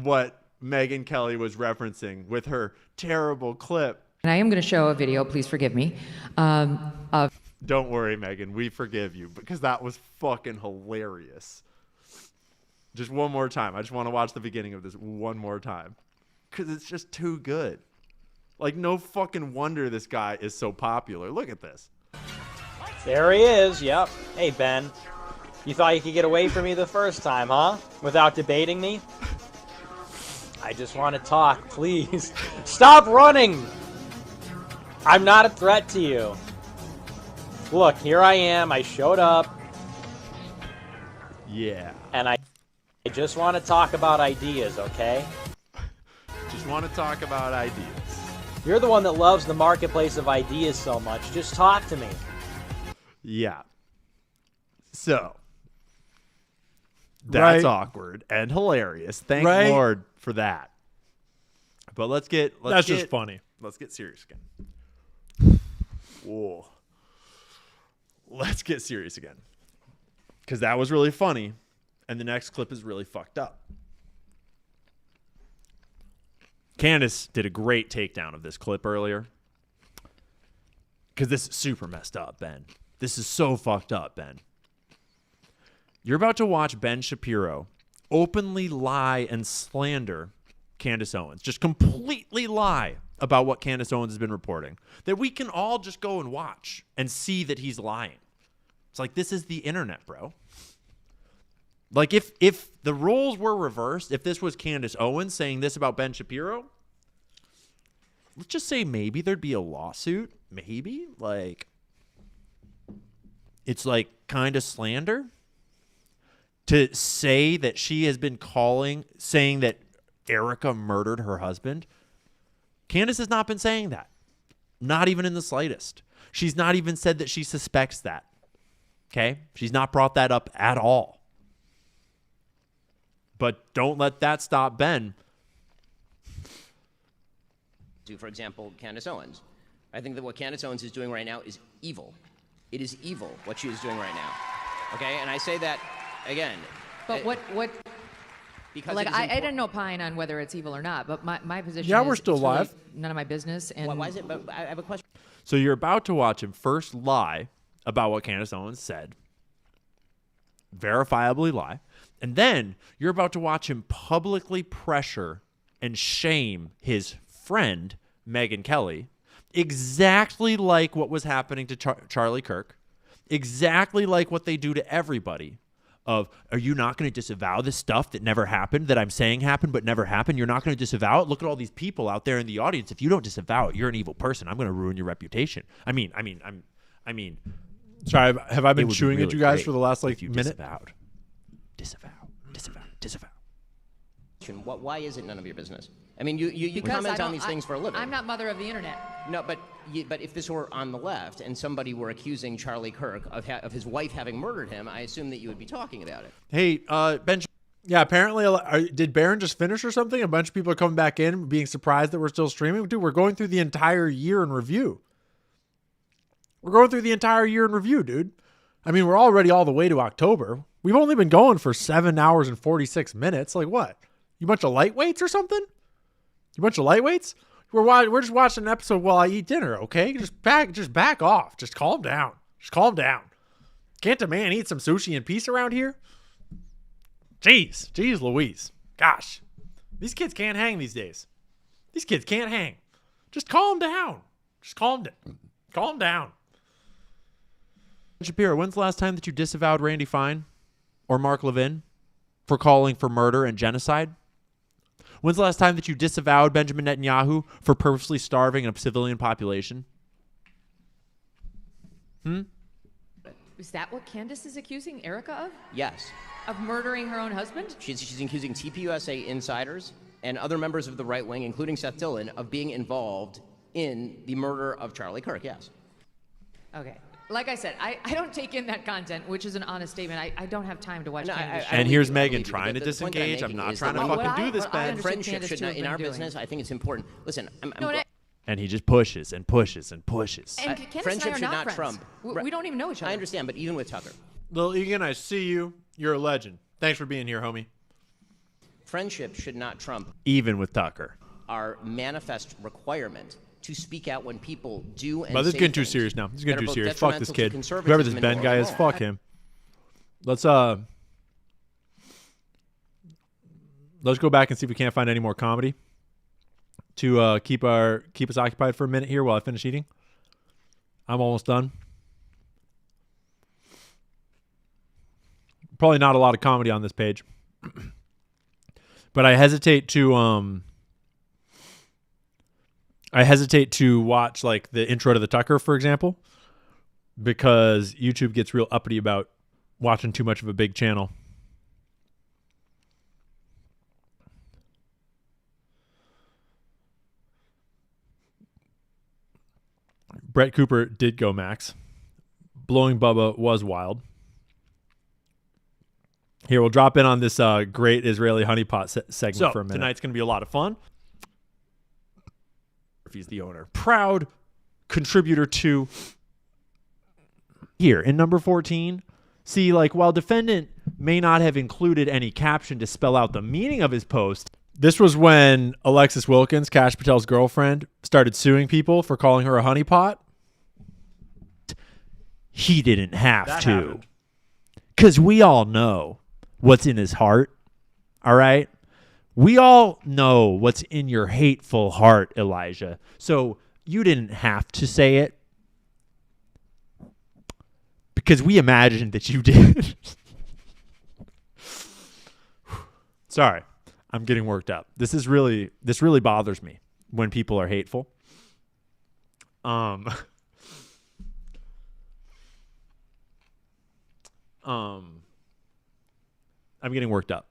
Megyn Kelly was referencing with her terrible clip. And I am going to show a video, please forgive me, of... Don't worry, Megyn, we forgive you, because that was fucking hilarious. Just one more time. I just want to watch the beginning of this one more time, because it's just too good. Like, no fucking wonder this guy is so popular. Look at this. There he is, yep. Hey, Ben. You thought you could get away from me the first time, huh? Without debating me? I just want to talk, please. Stop running! I'm not a threat to you. Look, here I am. I showed up. Yeah. And I just want to talk about ideas, okay? Just want to talk about ideas. You're the one that loves the marketplace of ideas so much. Just talk to me. Yeah. So. That's awkward and hilarious. Thank Lord for that. But let's get just funny. Let's get serious again. Whoa. Let's get serious again. Because that was really funny. And the next clip is really fucked up. Candace did a great takedown of this clip earlier. Because this is super messed up, Ben. This is so fucked up, Ben. You're about to watch Ben Shapiro openly lie and slander Candace Owens. Just completely lie about what Candace Owens has been reporting. That we can all just go and watch and see that he's lying. It's like, this is the internet, bro. Like, if the roles were reversed, if this was Candace Owens saying this about Ben Shapiro, let's just say maybe there'd be a lawsuit. Maybe. Like, it's like kind of slander. To say that she has been saying that Erica murdered her husband. Candace has not been saying that. Not even in the slightest. She's not even said that she suspects that. Okay? She's not brought that up at all. But don't let that stop Ben. For example, Candace Owens. I think that what Candace Owens is doing right now is evil. It is evil what she is doing right now. Okay? And I say that again. But what because like I didn't opine on whether it's evil or not, but my position Yeah, is we're still it's really live. none of my business. And why is it? But I have a question. So you're about to watch him first lie about what Candace Owens said. Verifiably lie. And then you're about to watch him publicly pressure and shame his friend, Megyn Kelly, exactly like what was happening to Charlie Kirk, exactly like what they do to everybody. Of, are you not going to disavow this stuff that never happened, that I'm saying happened but never happened? You're not going to disavow it? Look at all these people out there in the audience. If you don't disavow it, you're an evil person. I'm going to ruin your reputation. I mean. Sorry, have I been chewing at you guys for the last minute? Disavow. Why is it none of your business? I mean, you comment on these things for a living. I'm not mother of the internet. No, but if this were on the left and somebody were accusing Charlie Kirk of his wife having murdered him, I assume that you would be talking about it. Hey, Ben. Yeah, apparently, did Barron just finish or something? A bunch of people are coming back in, being surprised that we're still streaming. Dude, we're going through the entire year in review. Dude. I mean, we're already all the way to October. We've only been going for 7 hours and 46 minutes. Like what? You bunch of lightweights or something? You bunch of lightweights? We're just watching an episode while I eat dinner, okay? Just back off. Just calm down. Can't a man eat some sushi in peace around here? Jeez Louise. Gosh. These kids can't hang these days. Just calm down. Calm down. Shapiro, when's the last time that you disavowed Randy Fine or Mark Levin for calling for murder and genocide? When's the last time that you disavowed Benjamin Netanyahu for purposely starving a civilian population? Is that what Candace is accusing Erica of? Yes. Of murdering her own husband? She's accusing TPUSA insiders and other members of the right wing, including Seth Dillon, of being involved in the murder of Charlie Kirk, yes. Okay. Like I said, I don't take in that content, which is an honest statement. I don't have time to watch Candace. And here's Megan trying to disengage. I'm not trying to fucking do this, Ben. Friendship should not, in our business, I think it's important. Listen, And he just pushes and pushes and pushes. And Candace friendship and I are should not friends. trump. We don't even know each other. I understand, but even with Tucker. Lil Egan, I see you. You're a legend. Thanks for being here, homie. Friendship should not trump. Even with Tucker. Our manifest requirement to speak out when people do and But this is say getting too things serious now. This is getting that are too both serious. Fuck this detrimental to kid. Whoever this conservatism Ben and guy moral is, law. fuck him. Let's go back and see if we can't find any more comedy to keep us occupied for a minute here while I finish eating. I'm almost done. Probably not a lot of comedy on this page. But I hesitate to watch like the intro to the Tucker, for example, because YouTube gets real uppity about watching too much of a big channel. Brett Cooper did go max. Blowing Bubba was wild. Here, we'll drop in on this great Israeli honeypot segment for a minute. Tonight's going to be a lot of fun. If he's the owner. Proud contributor to here in number 14. See, like, while defendant may not have included any caption to spell out the meaning of his post, this was when Alexis Wilkins, Kash Patel's girlfriend, started suing people for calling her a honeypot. He didn't have to. Because we all know what's in his heart. All right? We all know what's in your hateful heart, Elijah. So you didn't have to say it. Because we imagined that you did. Sorry. I'm getting worked up. This really bothers me when people are hateful. I'm getting worked up.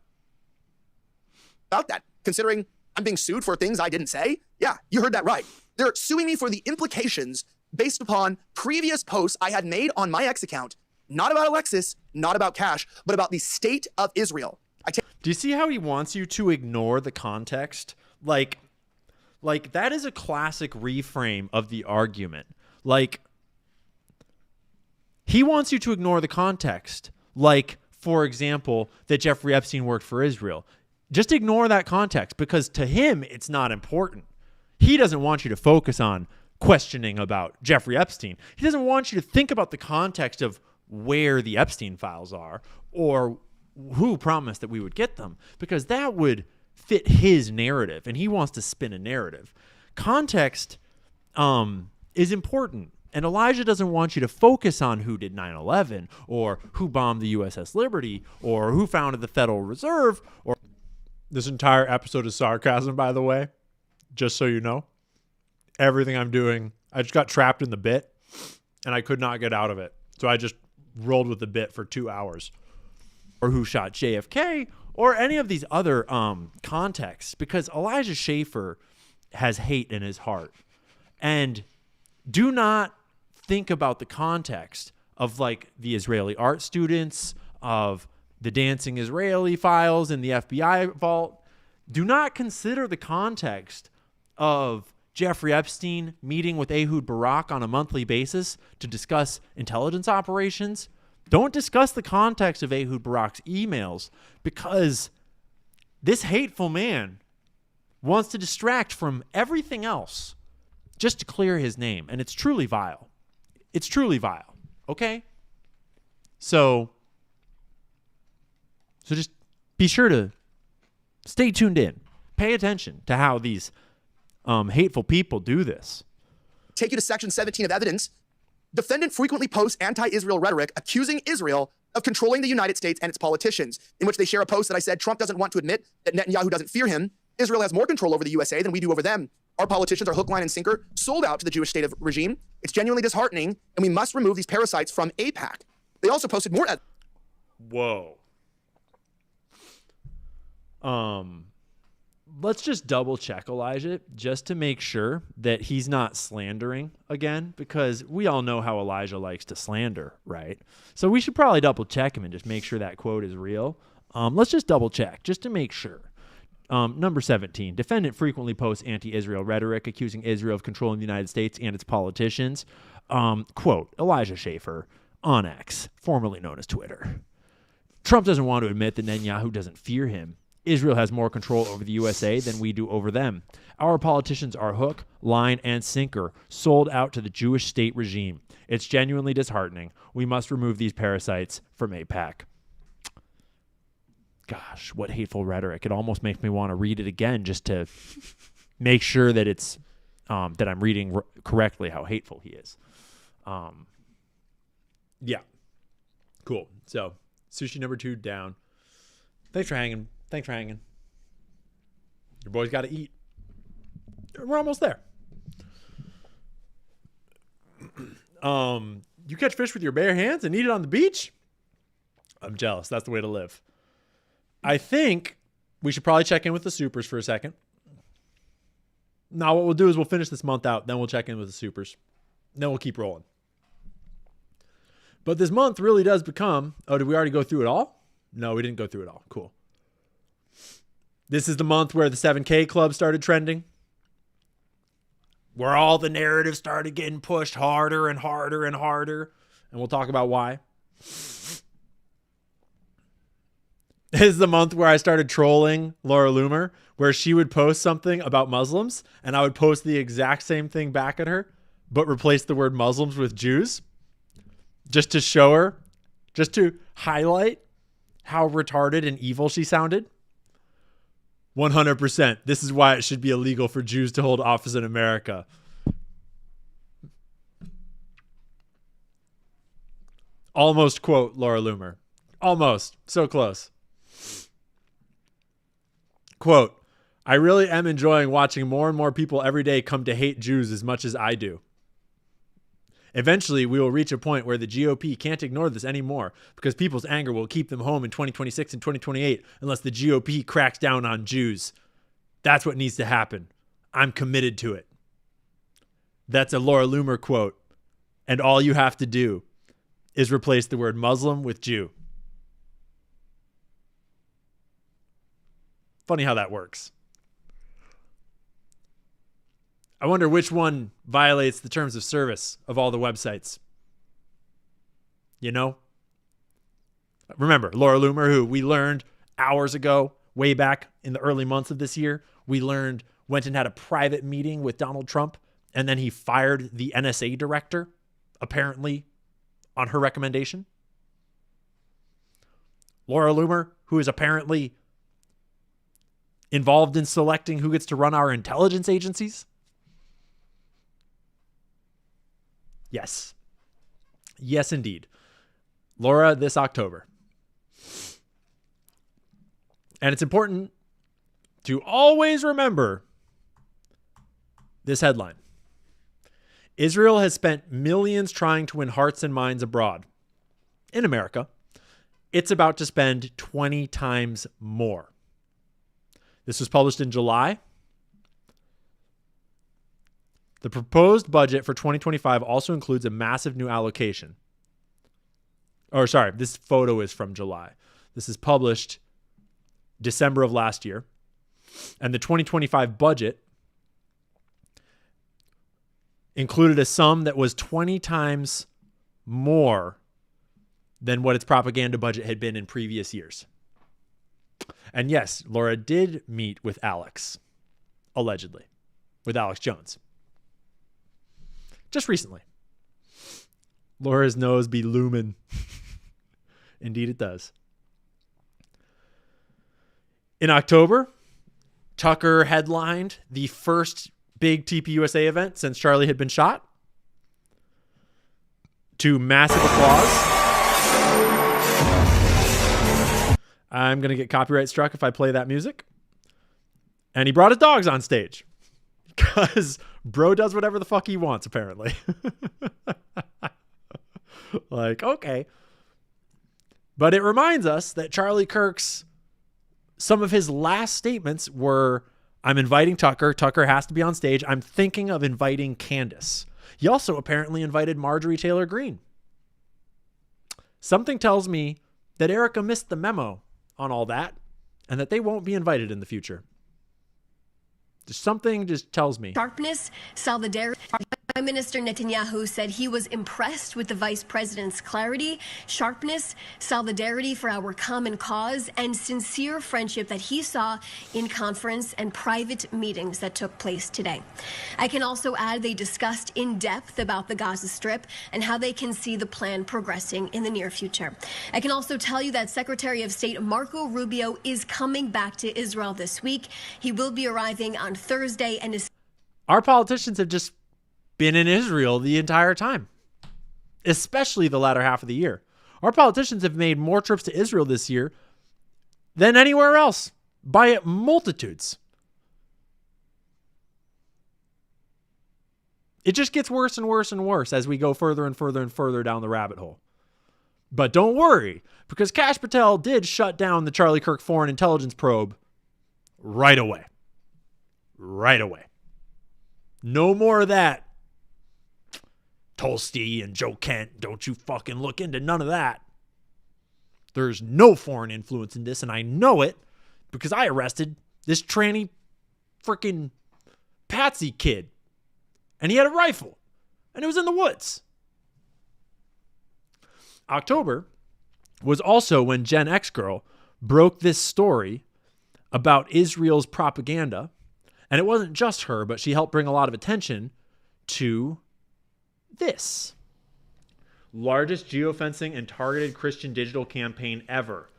About that, considering I'm being sued for things I didn't say? Yeah, you heard that right. They're suing me for the implications based upon previous posts I had made on my X account, not about Alexis, not about Kash, but about the state of Israel. Do you see how he wants you to ignore the context? Like that is a classic reframe of the argument. Like, he wants you to ignore the context. Like, for example, that Jeffrey Epstein worked for Israel. Just ignore that context because to him, it's not important. He doesn't want you to focus on questioning about Jeffrey Epstein. He doesn't want you to think about the context of where the Epstein files are or who promised that we would get them, because that would fit his narrative, and he wants to spin a narrative. Context is important, and Elijah doesn't want you to focus on who did 9/11 or who bombed the USS Liberty or who founded the Federal Reserve. Or this entire episode is sarcasm, by the way, just so you know. Everything I'm doing, I just got trapped in the bit, and I could not get out of it, so I just rolled with the bit for 2 hours. Or who shot JFK, or any of these other contexts, because Elijah Schaffer has hate in his heart. And do not think about the context of like the Israeli art students, of the dancing Israeli files in the FBI vault. Do not consider the context of Jeffrey Epstein meeting with Ehud Barak on a monthly basis to discuss intelligence operations. Don't discuss the context of Ehud Barak's emails, because this hateful man wants to distract from everything else just to clear his name. And it's truly vile. It's truly vile. Okay? So just be sure to stay tuned in. Pay attention to how these hateful people do this. Take you to section 17 of evidence. Defendant frequently posts anti-Israel rhetoric accusing Israel of controlling the United States and its politicians, in which they share a post that I said Trump doesn't want to admit that Netanyahu doesn't fear him. Israel has more control over the USA than we do over them. Our politicians are hook, line, and sinker, sold out to the Jewish state of regime. It's genuinely disheartening, and we must remove these parasites from AIPAC. They also posted more. Whoa. Let's just double check Elijah just to make sure that he's not slandering again, because we all know how Elijah likes to slander, right? So we should probably double check him and just make sure that quote is real. Let's just double check just to make sure. Number 17, defendant frequently posts anti-Israel rhetoric accusing Israel of controlling the United States and its politicians. Quote, Elijah Schaffer on X, formerly known as Twitter. Trump doesn't want to admit that Netanyahu doesn't fear him. Israel has more control over the USA than we do over them. Our politicians are hook, line, and sinker, sold out to the Jewish state regime. It's genuinely disheartening. We must remove these parasites from AIPAC. Gosh, what hateful rhetoric. It almost makes me want to read it again just to make sure that it's that I'm reading correctly how hateful he is. Yeah. Cool. So, sushi number 2 down. Thanks for hanging. Your boy's got to eat. We're almost there. You catch fish with your bare hands and eat it on the beach? I'm jealous. That's the way to live. I think we should probably check in with the supers for a second. Now, what we'll do is we'll finish this month out. Then we'll check in with the supers. Then we'll keep rolling. But this month really does become... Oh, did we already go through it all? No, we didn't go through it all. Cool. This is the month where the 7K Club started trending. Where all the narratives started getting pushed harder and harder and harder. And we'll talk about why. This is the month where I started trolling Laura Loomer, where she would post something about Muslims, and I would post the exact same thing back at her, but replace the word Muslims with Jews. Just to show her, just to highlight how retarded and evil she sounded. 100%. This is why it should be illegal for Jews to hold office in America. Almost quote Laura Loomer. Almost. So close. Quote, I really am enjoying watching more and more people every day come to hate Jews as much as I do. Eventually, we will reach a point where the GOP can't ignore this anymore because people's anger will keep them home in 2026 and 2028 unless the GOP cracks down on Jews. That's what needs to happen. I'm committed to it. That's a Laura Loomer quote. And all you have to do is replace the word Muslim with Jew. Funny how that works. I wonder which one violates the terms of service of all the websites. You know? Remember, Laura Loomer, who we learned hours ago, way back in the early months of this year, we learned went and had a private meeting with Donald Trump, and then he fired the NSA director, apparently on her recommendation. Laura Loomer, who is apparently involved in selecting who gets to run our intelligence agencies. Yes. Yes, indeed. Laura, this October. And it's important to always remember this headline. Israel has spent millions trying to win hearts and minds abroad. In America, it's about to spend 20 times more. This was published in July. The proposed budget for 2025 also includes a massive new allocation. Or sorry, this photo is from July. This is published December of last year. And the 2025 budget included a sum that was 20 times more than what its propaganda budget had been in previous years. And yes, Laura did meet with Alex, allegedly, with Alex Jones. Just recently. Laura's nose be lumen. Indeed it does. In October, Tucker headlined the first big TPUSA event since Charlie had been shot. To massive applause. I'm going to get copyright struck if I play that music. And he brought his dogs on stage. Because bro does whatever the fuck he wants, apparently. Like, okay. But it reminds us that Charlie Kirk's, some of his last statements were, I'm inviting Tucker. Tucker has to be on stage. I'm thinking of inviting Candace. He also apparently invited Marjorie Taylor Greene. Something tells me that Erica missed the memo on all that and that they won't be invited in the future. Something just tells me. Sharpness, solidarity. Prime Minister Netanyahu said he was impressed with the vice president's clarity, sharpness, solidarity for our common cause, and sincere friendship that he saw in conference and private meetings that took place today. I can also add they discussed in depth about the Gaza Strip and how they can see the plan progressing in the near future. I can also tell you that Secretary of State Marco Rubio is coming back to Israel this week. He will be arriving on Thursday and is... Our politicians have just been in Israel the entire time, especially the latter half of the year. Our politicians have made more trips to Israel this year than anywhere else by multitudes. It just gets worse and worse and worse as we go further and further and further down the rabbit hole. But don't worry, because Kash Patel did shut down the Charlie Kirk foreign intelligence probe right away. Right away. No more of that. Tulsi and Joe Kent, don't you fucking look into none of that. There's no foreign influence in this, and I know it because I arrested this tranny freaking Patsy kid. And he had a rifle. And it was in the woods. October was also when Gen X Girl broke this story about Israel's propaganda. And it wasn't just her, but she helped bring a lot of attention to this. Largest geofencing and targeted Christian digital campaign ever.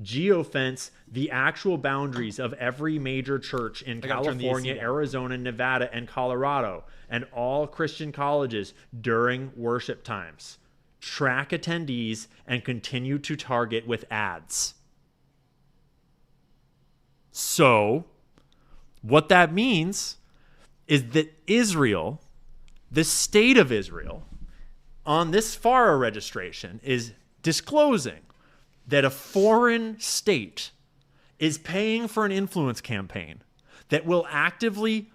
Geofence the actual boundaries of every major church in California, Arizona, Nevada, and Colorado, and all Christian colleges during worship times. Track attendees and continue to target with ads. So, what that means is that Israel, the state of Israel, on this FARA registration is disclosing that a foreign state is paying for an influence campaign that will actively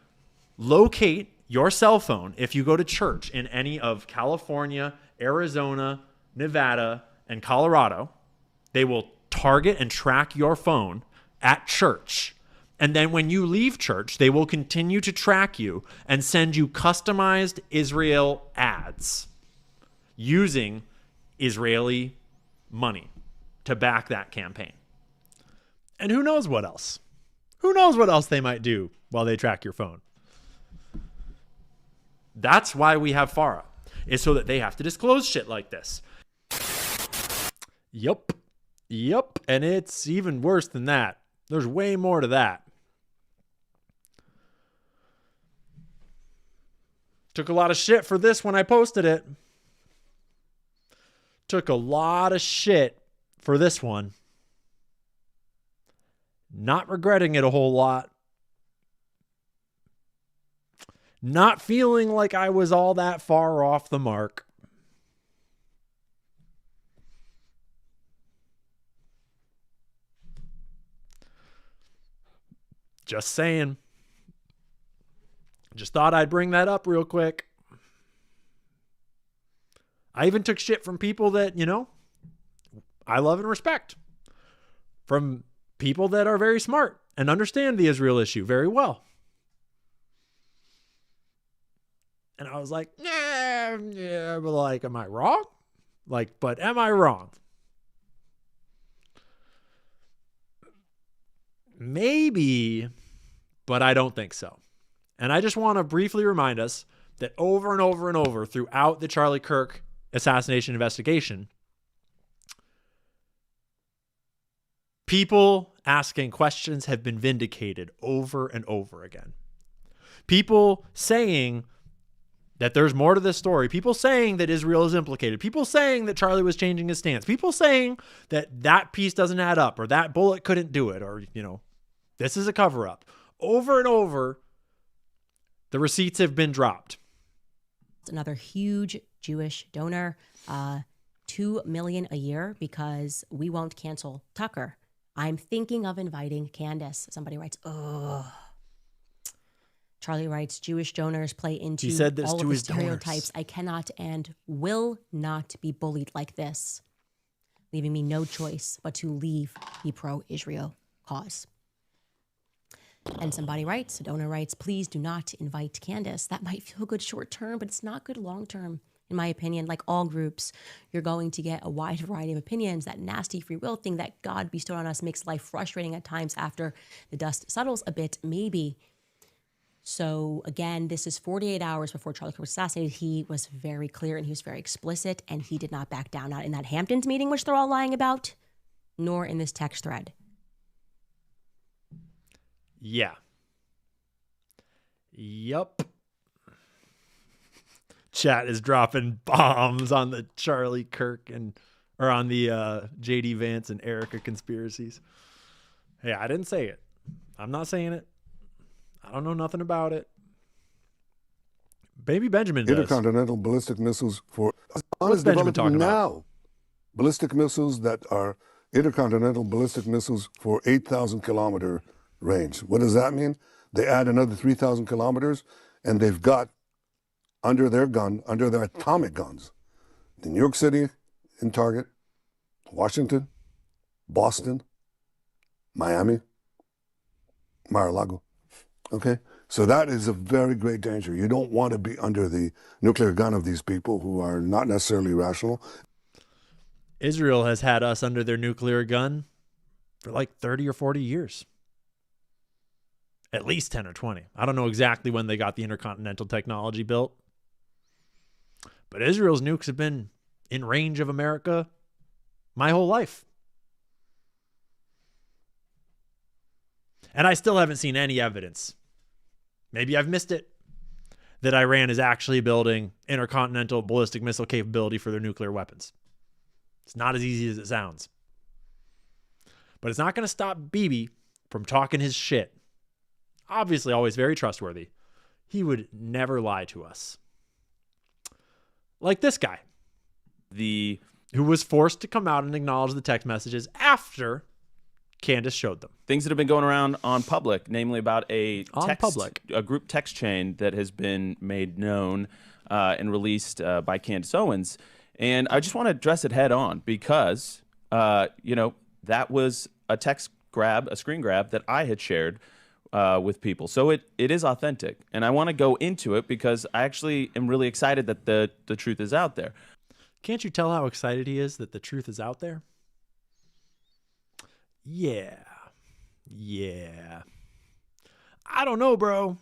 locate your cell phone if you go to church in any of California, Arizona, Nevada, and Colorado. They will target and track your phone at church. And then when you leave church, they will continue to track you and send you customized Israel ads using Israeli money to back that campaign. And who knows what else? Who knows what else they might do while they track your phone? That's why we have FARA, is so that they have to disclose shit like this. Yup. And it's even worse than that. There's way more to that. Took a lot of shit for this when I posted it. Took a lot of shit for this one. Not regretting it a whole lot. Not feeling like I was all that far off the mark. Just saying. Just thought I'd bring that up real quick. I even took shit from people that, I love and respect. From people that are very smart and understand the Israel issue very well. And I was like, yeah, but like, am I wrong? But am I wrong? Maybe, but I don't think so. And I just want to briefly remind us that over and over and over throughout the Charlie Kirk assassination investigation, people asking questions have been vindicated over and over again. People saying that there's more to this story. People saying that Israel is implicated. People saying that Charlie was changing his stance. People saying that that piece doesn't add up, or that bullet couldn't do it, or, this is a cover-up. Over and over, the receipts have been dropped. Another huge Jewish donor $2 million a year because we won't cancel Tucker. I'm thinking of inviting Candace. Somebody writes, ugh. Charlie writes, Jewish donors play into He said this all to of the his donors. stereotypes. I cannot and will not be bullied like this, leaving me no choice but to leave the pro-Israel cause. And somebody writes, a donor writes, please do not invite Candace. That might feel good short term, but it's not good long term. In my opinion, like all groups, you're going to get a wide variety of opinions. That nasty free will thing that God bestowed on us makes life frustrating at times after the dust settles a bit, maybe. So again, this is 48 hours before Charlie Kirk was assassinated. He was very clear and he was very explicit, and he did not back down, not in that Hamptons meeting, which they're all lying about, nor in this text thread. Yeah. Yup. Chat is dropping bombs on the Charlie Kirk or on the JD Vance and Erica conspiracies. Hey, I didn't say it. I'm not saying it. I don't know nothing about it. Baby Benjamin does. Intercontinental ballistic missiles for What's Benjamin talking about? now. Ballistic missiles that are intercontinental ballistic missiles for 8,000 kilometer range. What does that mean? They add another 3,000 kilometers, and they've got under their atomic guns, in New York City in target, Washington, Boston, Miami, Mar-a-Lago. Okay? So that is a very great danger. You don't want to be under the nuclear gun of these people who are not necessarily rational. Israel has had us under their nuclear gun for like 30 or 40 years. At least 10 or 20. I don't know exactly when they got the intercontinental technology built. But Israel's nukes have been in range of America my whole life. And I still haven't seen any evidence. Maybe I've missed it. That Iran is actually building intercontinental ballistic missile capability for their nuclear weapons. It's not as easy as it sounds. But it's not going to stop Bibi from talking his shit. Obviously, always very trustworthy. He would never lie to us. Like this guy. Who was forced to come out and acknowledge the text messages after Candace showed them. Things that have been going around on public, namely about a group text chain that has been made known and released by Candace Owens. And I just want to address it head on because, that was a screen grab that I had shared with people. So it is authentic. And I want to go into it because I actually am really excited that the truth is out there. Can't you tell how excited he is that the truth is out there? Yeah. I don't know, bro.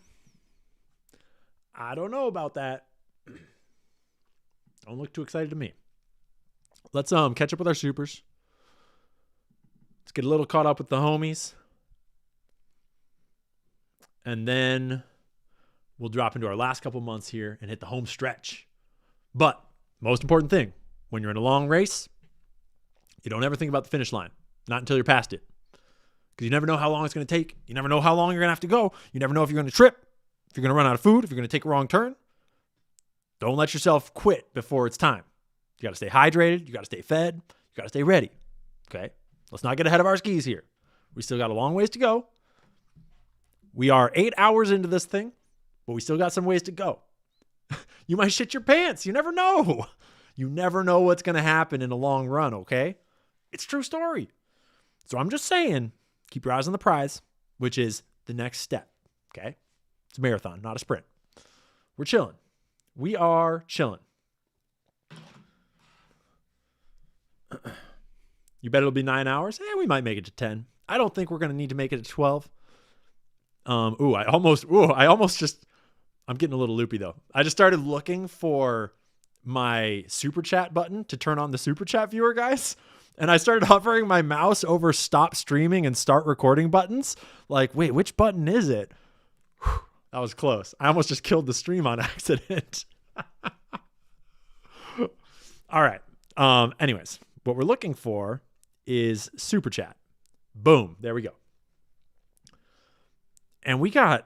I don't know about that. Don't look too excited to me. Let's catch up with our supers. Let's get a little caught up with the homies. And then we'll drop into our last couple months here and hit the home stretch. But most important thing, when you're in a long race, you don't ever think about the finish line. Not until you're past it. Because you never know how long it's going to take. You never know how long you're going to have to go. You never know if you're going to trip, if you're going to run out of food, if you're going to take a wrong turn. Don't let yourself quit before it's time. You got to stay hydrated. You got to stay fed. You got to stay ready. Okay? Let's not get ahead of our skis here. We still got a long ways to go. We are 8 hours into this thing, but we still got some ways to go. You might shit your pants. You never know. You never know what's going to happen in a long run, okay? It's a true story. So I'm just saying, keep your eyes on the prize, which is the next step, okay? It's a marathon, not a sprint. We're chilling. We are chilling. You bet it'll be 9 hours? We might make it to 10. I don't think we're going to need to make it to 12. I'm getting a little loopy though. I just started looking for my super chat button to turn on the super chat viewer, guys. And I started hovering my mouse over stop streaming and start recording buttons. Like, wait, which button is it? Whew, that was close. I almost just killed the stream on accident. All right. Anyways, what we're looking for is super chat. Boom. There we go. And we got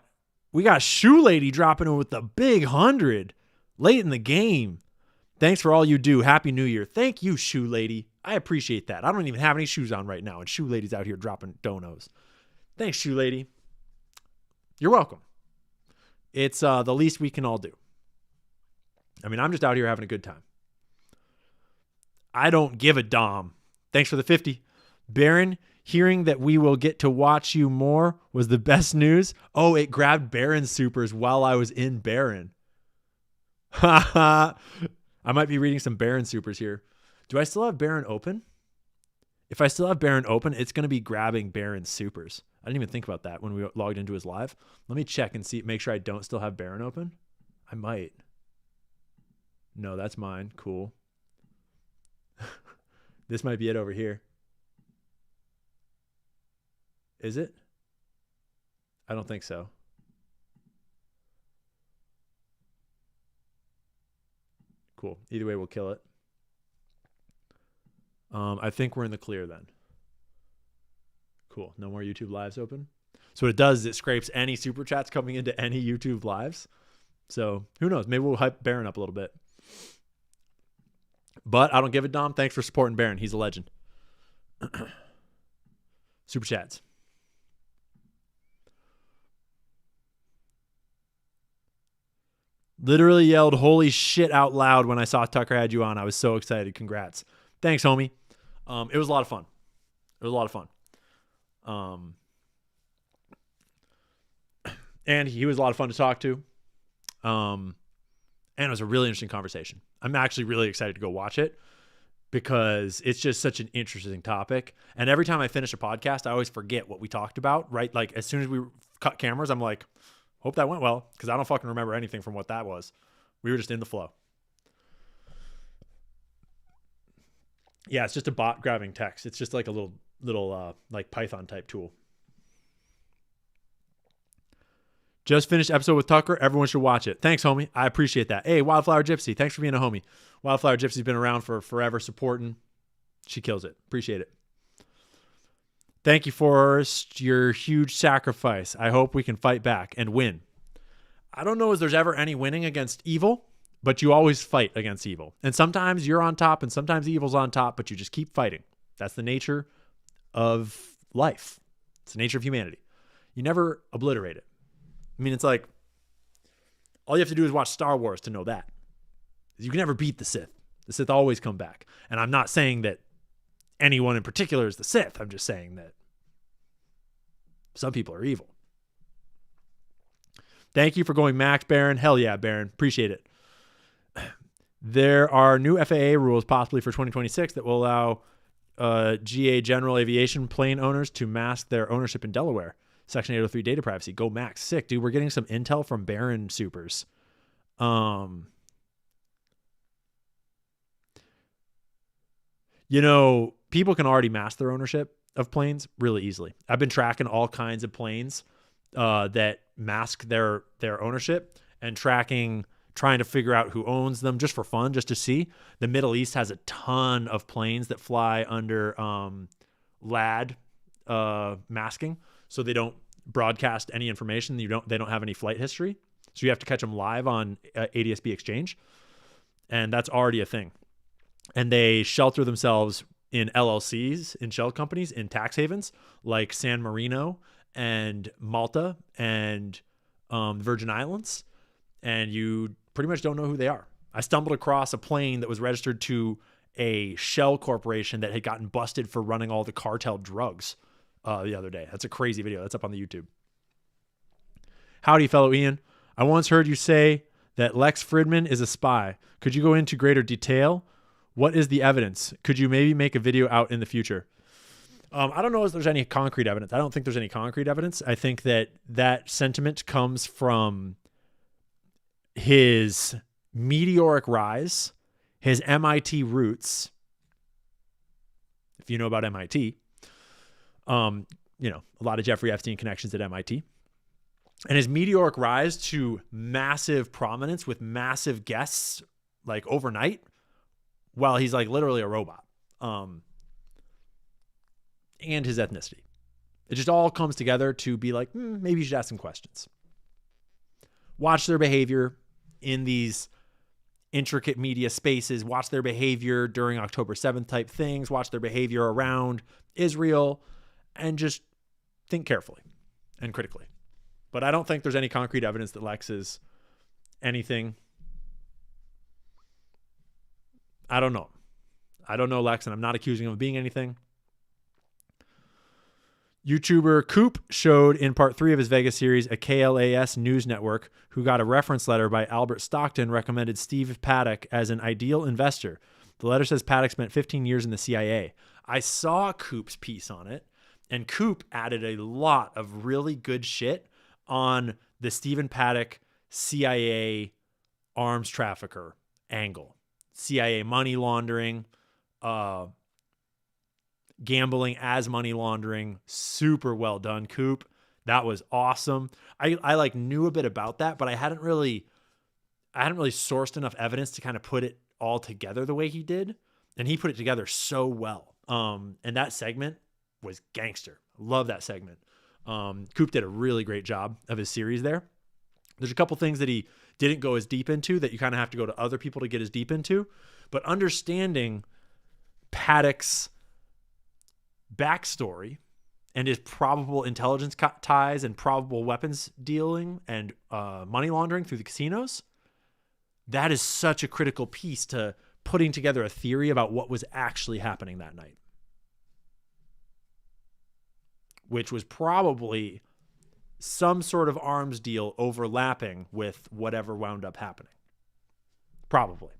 Shoe Lady dropping in with the big 100 late in the game. Thanks for all you do. Happy New Year. Thank you, Shoe Lady. I appreciate that. I don't even have any shoes on right now, and Shoe Lady's out here dropping donos. Thanks, Shoe Lady. You're welcome. It's the least we can all do. I mean, I'm just out here having a good time. I don't give a dom. Thanks for the 50. Baron, hearing that we will get to watch you more was the best news. Oh, it grabbed Baron supers while I was in Baron. I might be reading some Baron supers here. Do I still have Baron open? If I still have Baron open, it's going to be grabbing Baron supers. I didn't even think about that when we logged into his live. Let me check and see, make sure I don't still have Baron open. I might. No, that's mine. Cool. This might be it over here. Is it? I don't think so. Cool. Either way, we'll kill it. I think we're in the clear then. Cool. No more YouTube lives open. So what it does is it scrapes any super chats coming into any YouTube lives. So who knows? Maybe we'll hype Baron up a little bit. But I don't give a dom. Thanks for supporting Baron. He's a legend. Super chats. Literally yelled holy shit out loud when I saw Tucker had you on. I was so excited. Congrats. Thanks, homie. It was a lot of fun. It was a lot of fun. And he was a lot of fun to talk to. And it was a really interesting conversation. I'm actually really excited to go watch it because it's just such an interesting topic. And every time I finish a podcast, I always forget what we talked about, right? Like as soon as we cut cameras, I'm like, hope that went well, because I don't fucking remember anything from what that was. We were just in the flow. Yeah, it's just a bot grabbing text. It's just like a little like Python type tool. Just finished episode with Tucker. Everyone should watch it. Thanks, homie. I appreciate that. Hey, Wildflower Gypsy. Thanks for being a homie. Wildflower Gypsy's been around for forever supporting. She kills it. Appreciate it. Thank you for your huge sacrifice. I hope we can fight back and win. I don't know if there's ever any winning against evil, but you always fight against evil. And sometimes you're on top and sometimes evil's on top, but you just keep fighting. That's the nature of life. It's the nature of humanity. You never obliterate it. I mean, it's like all you have to do is watch Star Wars to know that. You can never beat the Sith. The Sith always come back. And I'm not saying that anyone in particular is the Sith. I'm just saying that some people are evil. Thank you for going max, Baron. Hell yeah, Baron. Appreciate it. There are new FAA rules possibly for 2026 that will allow GA General Aviation plane owners to mask their ownership in Delaware. Section 803 data privacy. Go max. Sick, dude. We're getting some intel from Baron Supers. You know, people can already mask their ownership of planes really easily. I've been tracking all kinds of planes that mask their ownership and trying to figure out who owns them just for fun, just to see. The Middle East has a ton of planes that fly under LAD masking, so they don't broadcast any information. They don't have any flight history, so you have to catch them live on ADSB Exchange, and that's already a thing. And they shelter themselves in LLCs, in shell companies, in tax havens like San Marino and Malta and Virgin Islands, and you pretty much don't know who they are. I stumbled across a plane that was registered to a shell corporation that had gotten busted for running all the cartel drugs the other day. That's a crazy video. That's up on the YouTube. Howdy, fellow Ian. I once heard you say that Lex Fridman is a spy. Could you go into greater detail? What is the evidence? Could you maybe make a video out in the future? I don't know if there's any concrete evidence. I don't think there's any concrete evidence. I think that sentiment comes from his meteoric rise, his MIT roots. If you know about MIT, a lot of Jeffrey Epstein connections at MIT, and his meteoric rise to massive prominence with massive guests like overnight, while he's like literally a robot, and his ethnicity. It just all comes together to be like, maybe you should ask some questions. Watch their behavior in these intricate media spaces, watch their behavior during October 7th type things, watch their behavior around Israel, and just think carefully and critically. But I don't think there's any concrete evidence that Lex is anything. I don't know. I don't know Lex, and I'm not accusing him of being anything. YouTuber Coop showed in part 3 of his Vegas series a KLAS news network who got a reference letter by Albert Stockton recommended Steve Paddock as an ideal investor. The letter says Paddock spent 15 years in the CIA. I saw Coop's piece on it, and Coop added a lot of really good shit on the Stephen Paddock CIA arms trafficker angle. CIA money laundering, gambling as money laundering. Super well done, Coop. That was awesome. I like knew a bit about that, but I hadn't really sourced enough evidence to kind of put it all together the way he did. And he put it together so well. And that segment was gangster. Love that segment. Coop did a really great job of his series there. There's a couple things that he didn't go as deep into that you kind of have to go to other people to get as deep into. But understanding Paddock's backstory and his probable intelligence ties and probable weapons dealing and money laundering through the casinos, that is such a critical piece to putting together a theory about what was actually happening that night, which was probably some sort of arms deal overlapping with whatever wound up happening. Probably.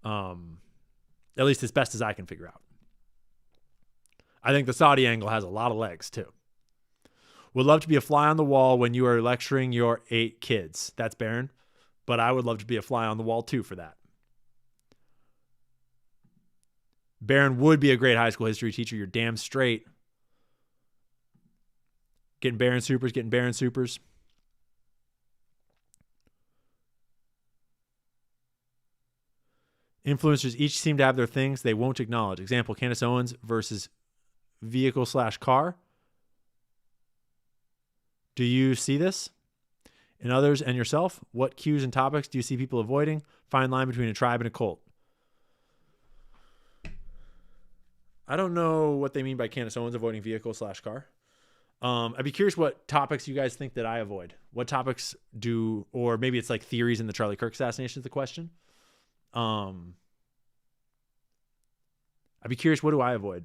At least as best as I can figure out. I think the Saudi angle has a lot of legs too. Would love to be a fly on the wall when you are lecturing your 8 kids. That's Baron. But I would love to be a fly on the wall too for that. Baron would be a great high school history teacher. You're damn straight. Getting Baron supers. Influencers each seem to have their things they won't acknowledge. Example, Candace Owens versus vehicle/car. Do you see this in others and yourself? What cues and topics do you see people avoiding? Fine line between a tribe and a cult. I don't know what they mean by Candace Owens avoiding vehicle/car. I'd be curious what topics you guys think that I avoid. What topics do, or maybe it's like theories in the Charlie Kirk assassination is the question. I'd be curious, what do I avoid?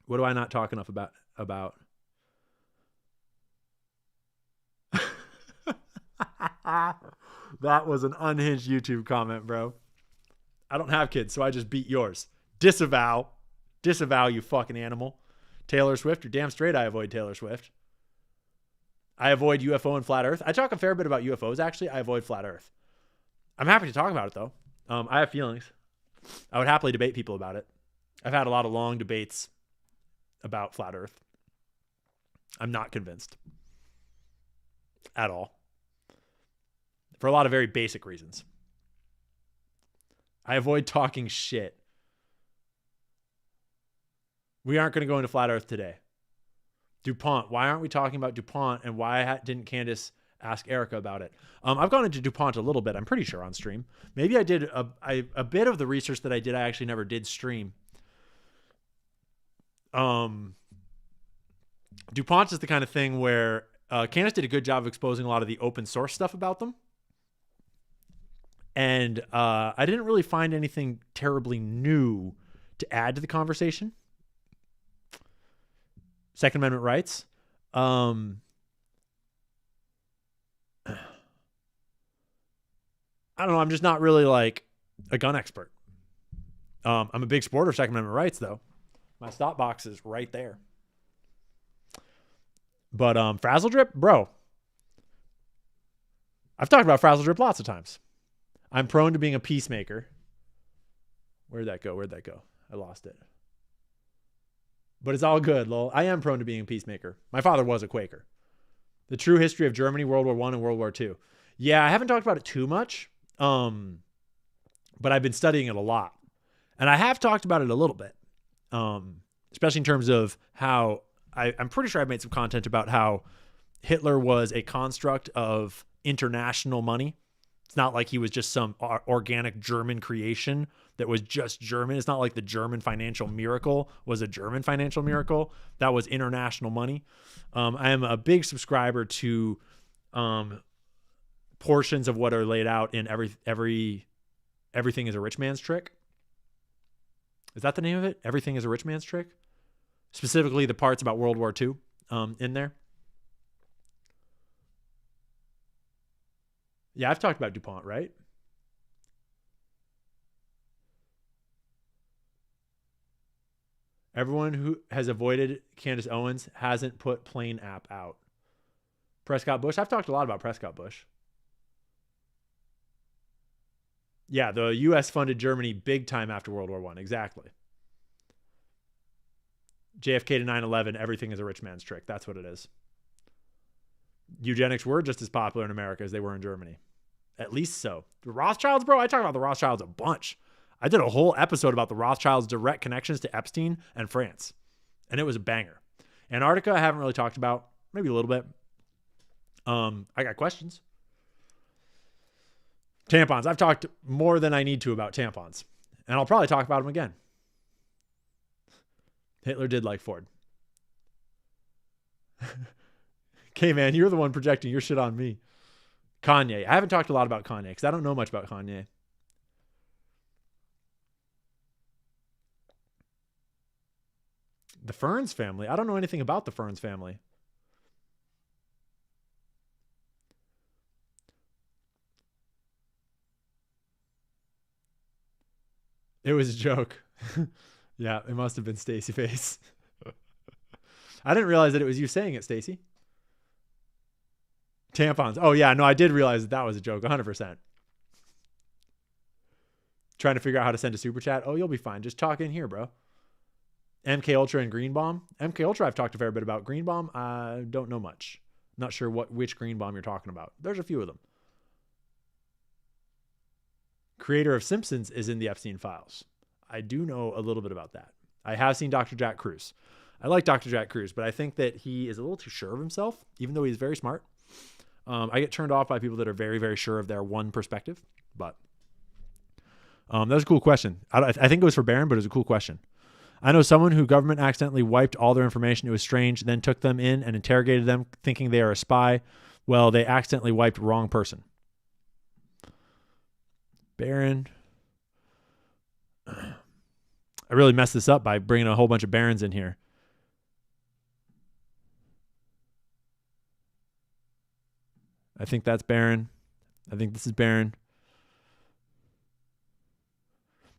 What do I not talk enough about? That was an unhinged YouTube comment, bro. I don't have kids, so I just beat yours. Disavow, you fucking animal. Taylor Swift, you're damn straight I avoid Taylor Swift. I avoid UFO and flat earth. I talk a fair bit about UFOs, actually. I avoid flat earth. I'm happy to talk about it, though. I have feelings. I would happily debate people about it. I've had a lot of long debates about flat earth. I'm not convinced at all. For a lot of very basic reasons. I avoid talking shit. We aren't going to go into flat earth today. DuPont. Why aren't we talking about DuPont, and why didn't Candace ask Erica about it? I've gone into DuPont a little bit, I'm pretty sure, on stream. Maybe I did a bit of the research that I did. I actually never did stream. DuPont is the kind of thing where Candace did a good job of exposing a lot of the open source stuff about them. And I didn't really find anything terribly new to add to the conversation. Second Amendment rights. I don't know. I'm just not really like a gun expert. I'm a big supporter of Second Amendment rights, though. My stop box is right there. But Frazzle Drip, bro. I've talked about Frazzle Drip lots of times. I'm prone to being a peacemaker. Where'd that go? I lost it. But it's all good, lol. I am prone to being a peacemaker. My father was a Quaker. The true history of Germany, World War I and World War II. Yeah, I haven't talked about it too much, but I've been studying it a lot. And I have talked about it a little bit, especially in terms of how I'm pretty sure I've made some content about how Hitler was a construct of international money. It's not like he was just some organic German creation that was just German. It's not like the German financial miracle was a German financial miracle. That was international money. I am a big subscriber to portions of what are laid out in Everything is a Rich Man's Trick. Is that the name of it? Everything is a Rich Man's Trick? Specifically the parts about World War II in there. Yeah, I've talked about DuPont, right? Everyone who has avoided Candace Owens hasn't put Plane app out. Prescott Bush. I've talked a lot about Prescott Bush. Yeah, the U.S. funded Germany big time after World War I. Exactly. JFK to 9/11, everything is a rich man's trick. That's what it is. Eugenics were just as popular in America as they were in Germany. At least so. The Rothschilds, bro, I talk about the Rothschilds a bunch. I did a whole episode about the Rothschilds' direct connections to Epstein and France. And it was a banger. Antarctica, I haven't really talked about. Maybe a little bit. I got questions. Tampons. I've talked more than I need to about tampons. And I'll probably talk about them again. Hitler did like Ford. Okay, man, you're the one projecting your shit on me. Kanye. I haven't talked a lot about Kanye because I don't know much about Kanye. The Ferns family. I don't know anything about the Ferns family. It was a joke. Yeah, it must have been Stacy Face. I didn't realize that it was you saying it, Stacy. Tampons. Oh, yeah. No, I did realize that was a joke. 100%. Trying to figure out how to send a super chat. Oh, you'll be fine. Just talk in here, bro. MK Ultra and Green Bomb. MK Ultra, I've talked a fair bit about. Green Bomb, I don't know much. Not sure which Green Bomb you're talking about. There's a few of them. Creator of Simpsons is in the Epstein files. I do know a little bit about that. I have seen Dr. Jack Cruz. I like Dr. Jack Cruz, but I think that he is a little too sure of himself, even though he's very smart. I get turned off by people that are very, very sure of their one perspective. But that was a cool question. I think it was for Barron, but it was a cool question. I know someone who government accidentally wiped all their information. It was strange. Then took them in and interrogated them, thinking they are a spy. Well, they accidentally wiped wrong person. Barron. I really messed this up by bringing a whole bunch of Barons in here. I think that's Barron. I think this is Barron.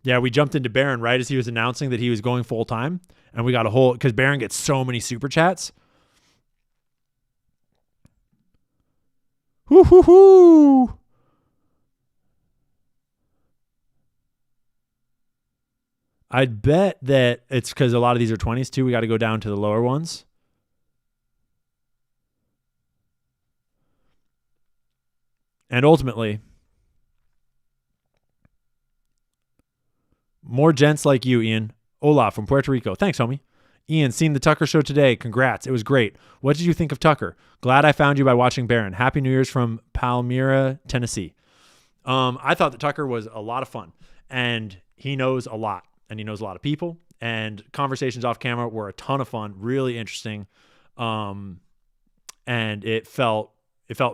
Yeah, we jumped into Barron right as he was announcing that he was going full time. And we got a whole, because Barron gets so many super chats. Hoo hoo hoo. I'd bet that it's because a lot of these are 20s too. We got to go down to the lower ones. And ultimately, more gents like you, Ian. Hola from Puerto Rico. Thanks, homie. Ian, seen the Tucker show today. Congrats. It was great. What did you think of Tucker? Glad I found you by watching Barron. Happy New Year's from Palmyra, Tennessee. I thought that Tucker was a lot of fun. And he knows a lot. And he knows a lot of people. And conversations off camera were a ton of fun. Really interesting. And it felt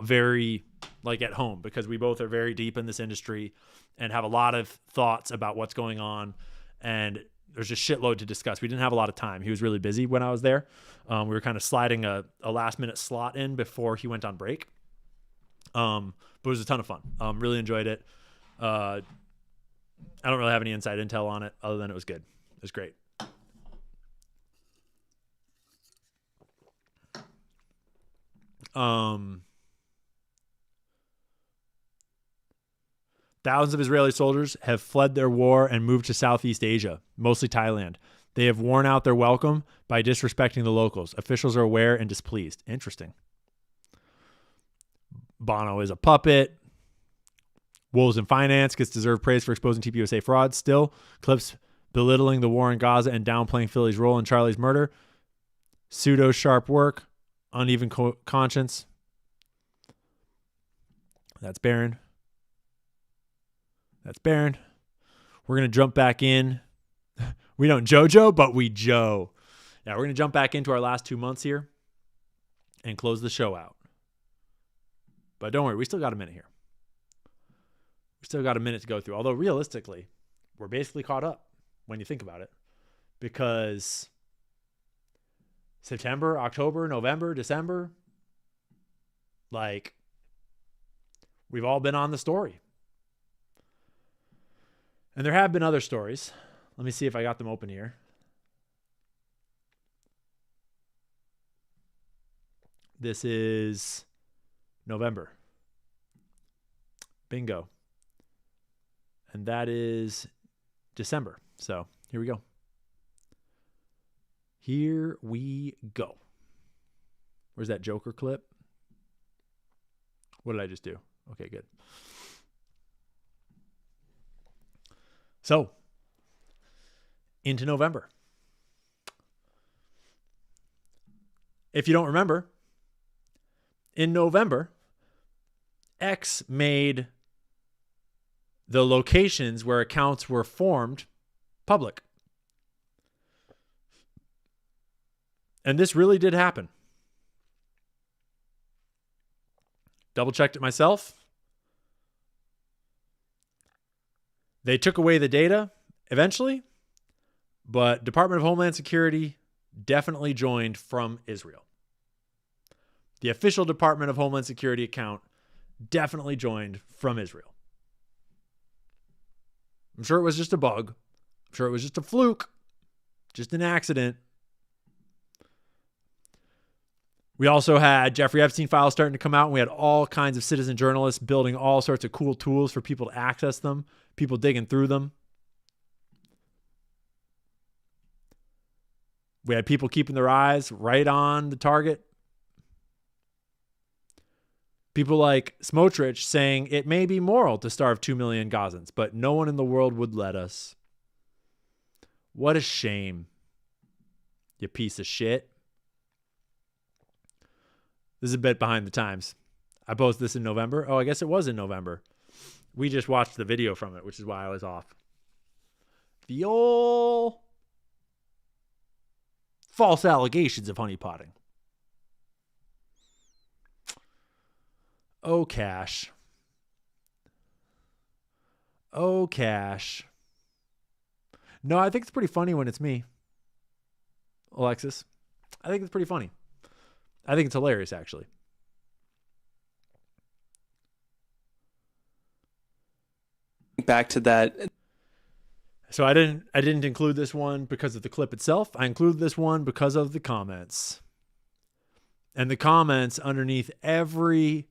very like at home because we both are very deep in this industry and have a lot of thoughts about what's going on. And there's just shitload to discuss. We didn't have a lot of time. He was really busy when I was there. We were kind of sliding a last minute slot in before he went on break. But it was a ton of fun. Really enjoyed it. I don't really have any inside intel on it other than it was good. It was great. Thousands of Israeli soldiers have fled their war and moved to Southeast Asia, mostly Thailand. They have worn out their welcome by disrespecting the locals. Officials are aware and displeased. Interesting. Bono is a puppet. Wolves in Finance gets deserved praise for exposing TPUSA fraud. Still, clips belittling the war in Gaza and downplaying Philly's role in Charlie's murder. Pseudo sharp work. Uneven conscience. That's Barron. That's Baron. We're going to jump back in. We don't JoJo, but we Joe. Yeah, we're going to jump back into our last 2 months here and close the show out. But don't worry, we still got a minute here. We still got a minute to go through. Although realistically, we're basically caught up when you think about it. Because September, October, November, December, like, we've all been on the story. And there have been other stories. Let me see if I got them open here. This is November. Bingo. And that is December. So here we go. Here we go. Where's that Joker clip? What did I just do? Okay, good. So, into November. If you don't remember, in November, X made the locations where accounts were formed public. And this really did happen. Double checked it myself. They took away the data eventually, but Department of Homeland Security definitely joined from Israel. The official Department of Homeland Security account definitely joined from Israel. I'm sure it was just a bug. I'm sure it was just a fluke, just an accident. We also had Jeffrey Epstein files starting to come out, and we had all kinds of citizen journalists building all sorts of cool tools for people to access them, people digging through them. We had people keeping their eyes right on the target. People like Smotrich saying it may be moral to starve 2 million Gazans, but no one in the world would let us. What a shame, you piece of shit. This is a bit behind the times. I posted this in November. Oh, I guess it was in November. We just watched the video from it, which is why I was off. The old false allegations of honeypotting. Oh, Cash. Oh, Cash. No, I think it's pretty funny when it's me, Alexis. I think it's pretty funny. I think it's hilarious, actually. Back to that. So I didn't include this one because of the clip itself. I included this one because of the comments. And the comments underneath every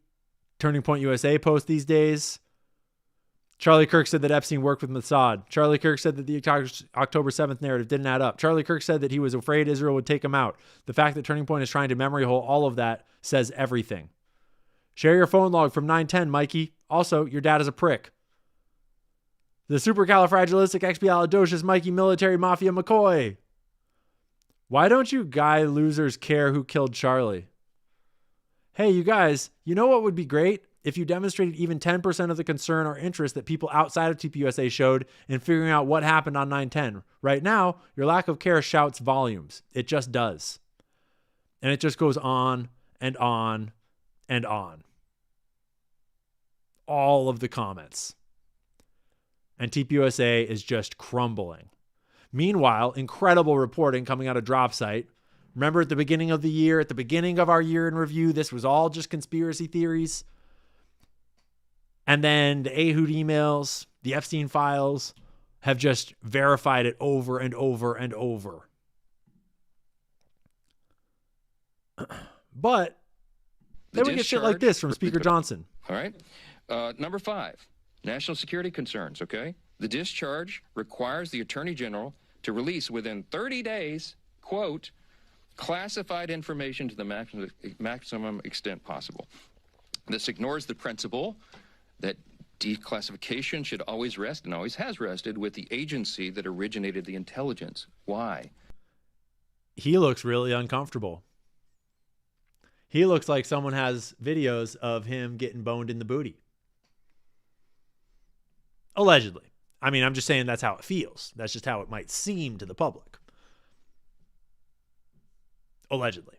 Turning Point USA post these days. Charlie Kirk said that Epstein worked with Mossad. Charlie Kirk said that the October 7th narrative didn't add up. Charlie Kirk said that he was afraid Israel would take him out. The fact that Turning Point is trying to memory hole all of that says everything. Share your phone log from 910, Mikey. Also, your dad is a prick. The supercalifragilisticexpialidocious Mikey Military Mafia McCoy. Why don't you guy losers care who killed Charlie? Hey, you guys, you know what would be great? If you demonstrated even 10% of the concern or interest that people outside of TPUSA showed in figuring out what happened on 9/10. Right now, your lack of care shouts volumes. It just does. And it just goes on and on and on. All of the comments. And TPUSA is just crumbling. Meanwhile, incredible reporting coming out of DropSite. Remember at the beginning of the year, at the beginning of our year in review, this was all just conspiracy theories. And then the Ehud emails, the Epstein files have just verified it over and over and over. But then we get shit like this from Speaker Johnson. All right. Number 5, national security concerns, okay? The discharge requires the Attorney General to release within 30 days, quote, classified information to the maximum extent possible. This ignores the principle that declassification should always rest, and always has rested, with the agency that originated the intelligence. Why? He looks really uncomfortable. He looks like someone has videos of him getting boned in the booty. Allegedly. I mean, I'm just saying that's how it feels. That's just how it might seem to the public. Allegedly.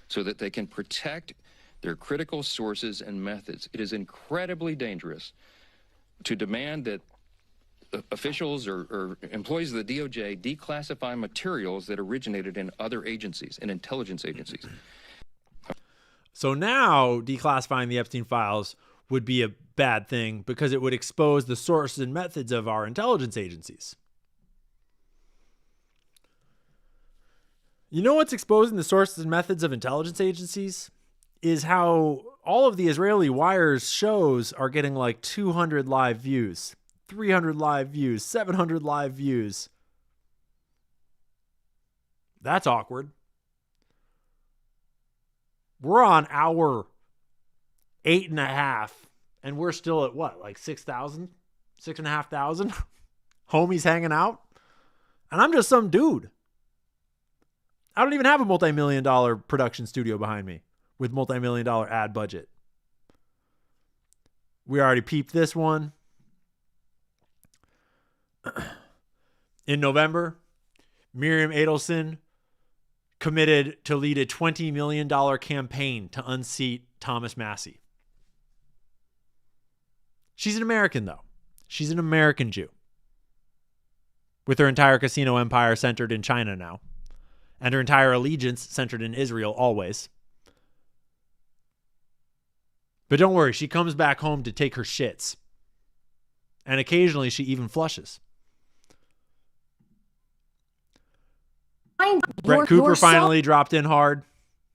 So that they can protect their critical sources and methods. It is incredibly dangerous to demand that officials or employees of the DOJ declassify materials that originated in other agencies, in intelligence agencies. So now declassifying the Epstein files would be a bad thing because it would expose the sources and methods of our intelligence agencies. You know what's exposing the sources and methods of intelligence agencies? Is how all of the Israeli Wires shows are getting like 200 live views, 300 live views, 700 live views. That's awkward. We're on hour 8.5, and we're still at what, like 6,000, 6,500 homies hanging out, and I'm just some dude. I don't even have a multi-million-dollar production studio behind me with multi-million-dollar ad budget. We already peeped this one. In November, Miriam Adelson committed to lead a $20 million campaign to unseat Thomas Massie. She's an American, though. She's an American Jew. With her entire casino empire centered in China now. And her entire allegiance centered in Israel always. But don't worry, she comes back home to take her shits. And occasionally she even flushes. Brett Cooper finally dropped in hard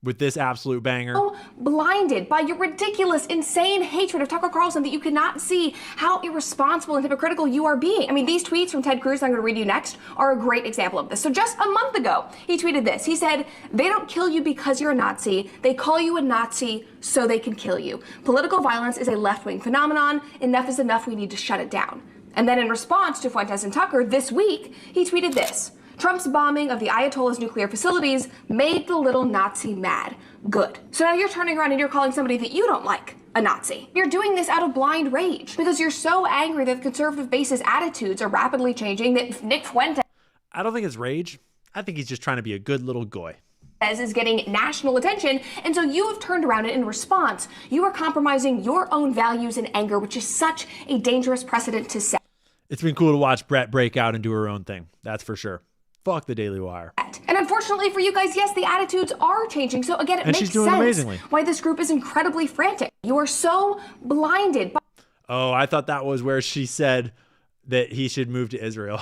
with this absolute banger. So blinded by your ridiculous, insane hatred of Tucker Carlson that you cannot see how irresponsible and hypocritical you are being. I mean, these tweets from Ted Cruz I'm going to read you next are a great example of this. So just a month ago, he tweeted this. He said, "They don't kill you because you're a Nazi. They call you a Nazi so they can kill you. Political violence is a left-wing phenomenon. Enough is enough. We need to shut it down." And then in response to Fuentes and Tucker this week, he tweeted this. "Trump's bombing of the Ayatollah's nuclear facilities made the little Nazi mad. Good." So now you're turning around and you're calling somebody that you don't like a Nazi. You're doing this out of blind rage because you're so angry that the conservative base's attitudes are rapidly changing that Nick Fuentes I don't think it's rage. I think he's just trying to be a good little goy. is getting national attention, and so you have turned around and in response, you are compromising your own values and anger, which is such a dangerous precedent to set. It's been cool to watch Brett break out and do her own thing. That's for sure. Fuck the Daily Wire. And unfortunately for you guys, yes, the attitudes are changing. So again, it And makes she's doing sense amazingly. why this group is incredibly frantic. You are so blinded by Oh, I thought that was where she said that he should move to Israel.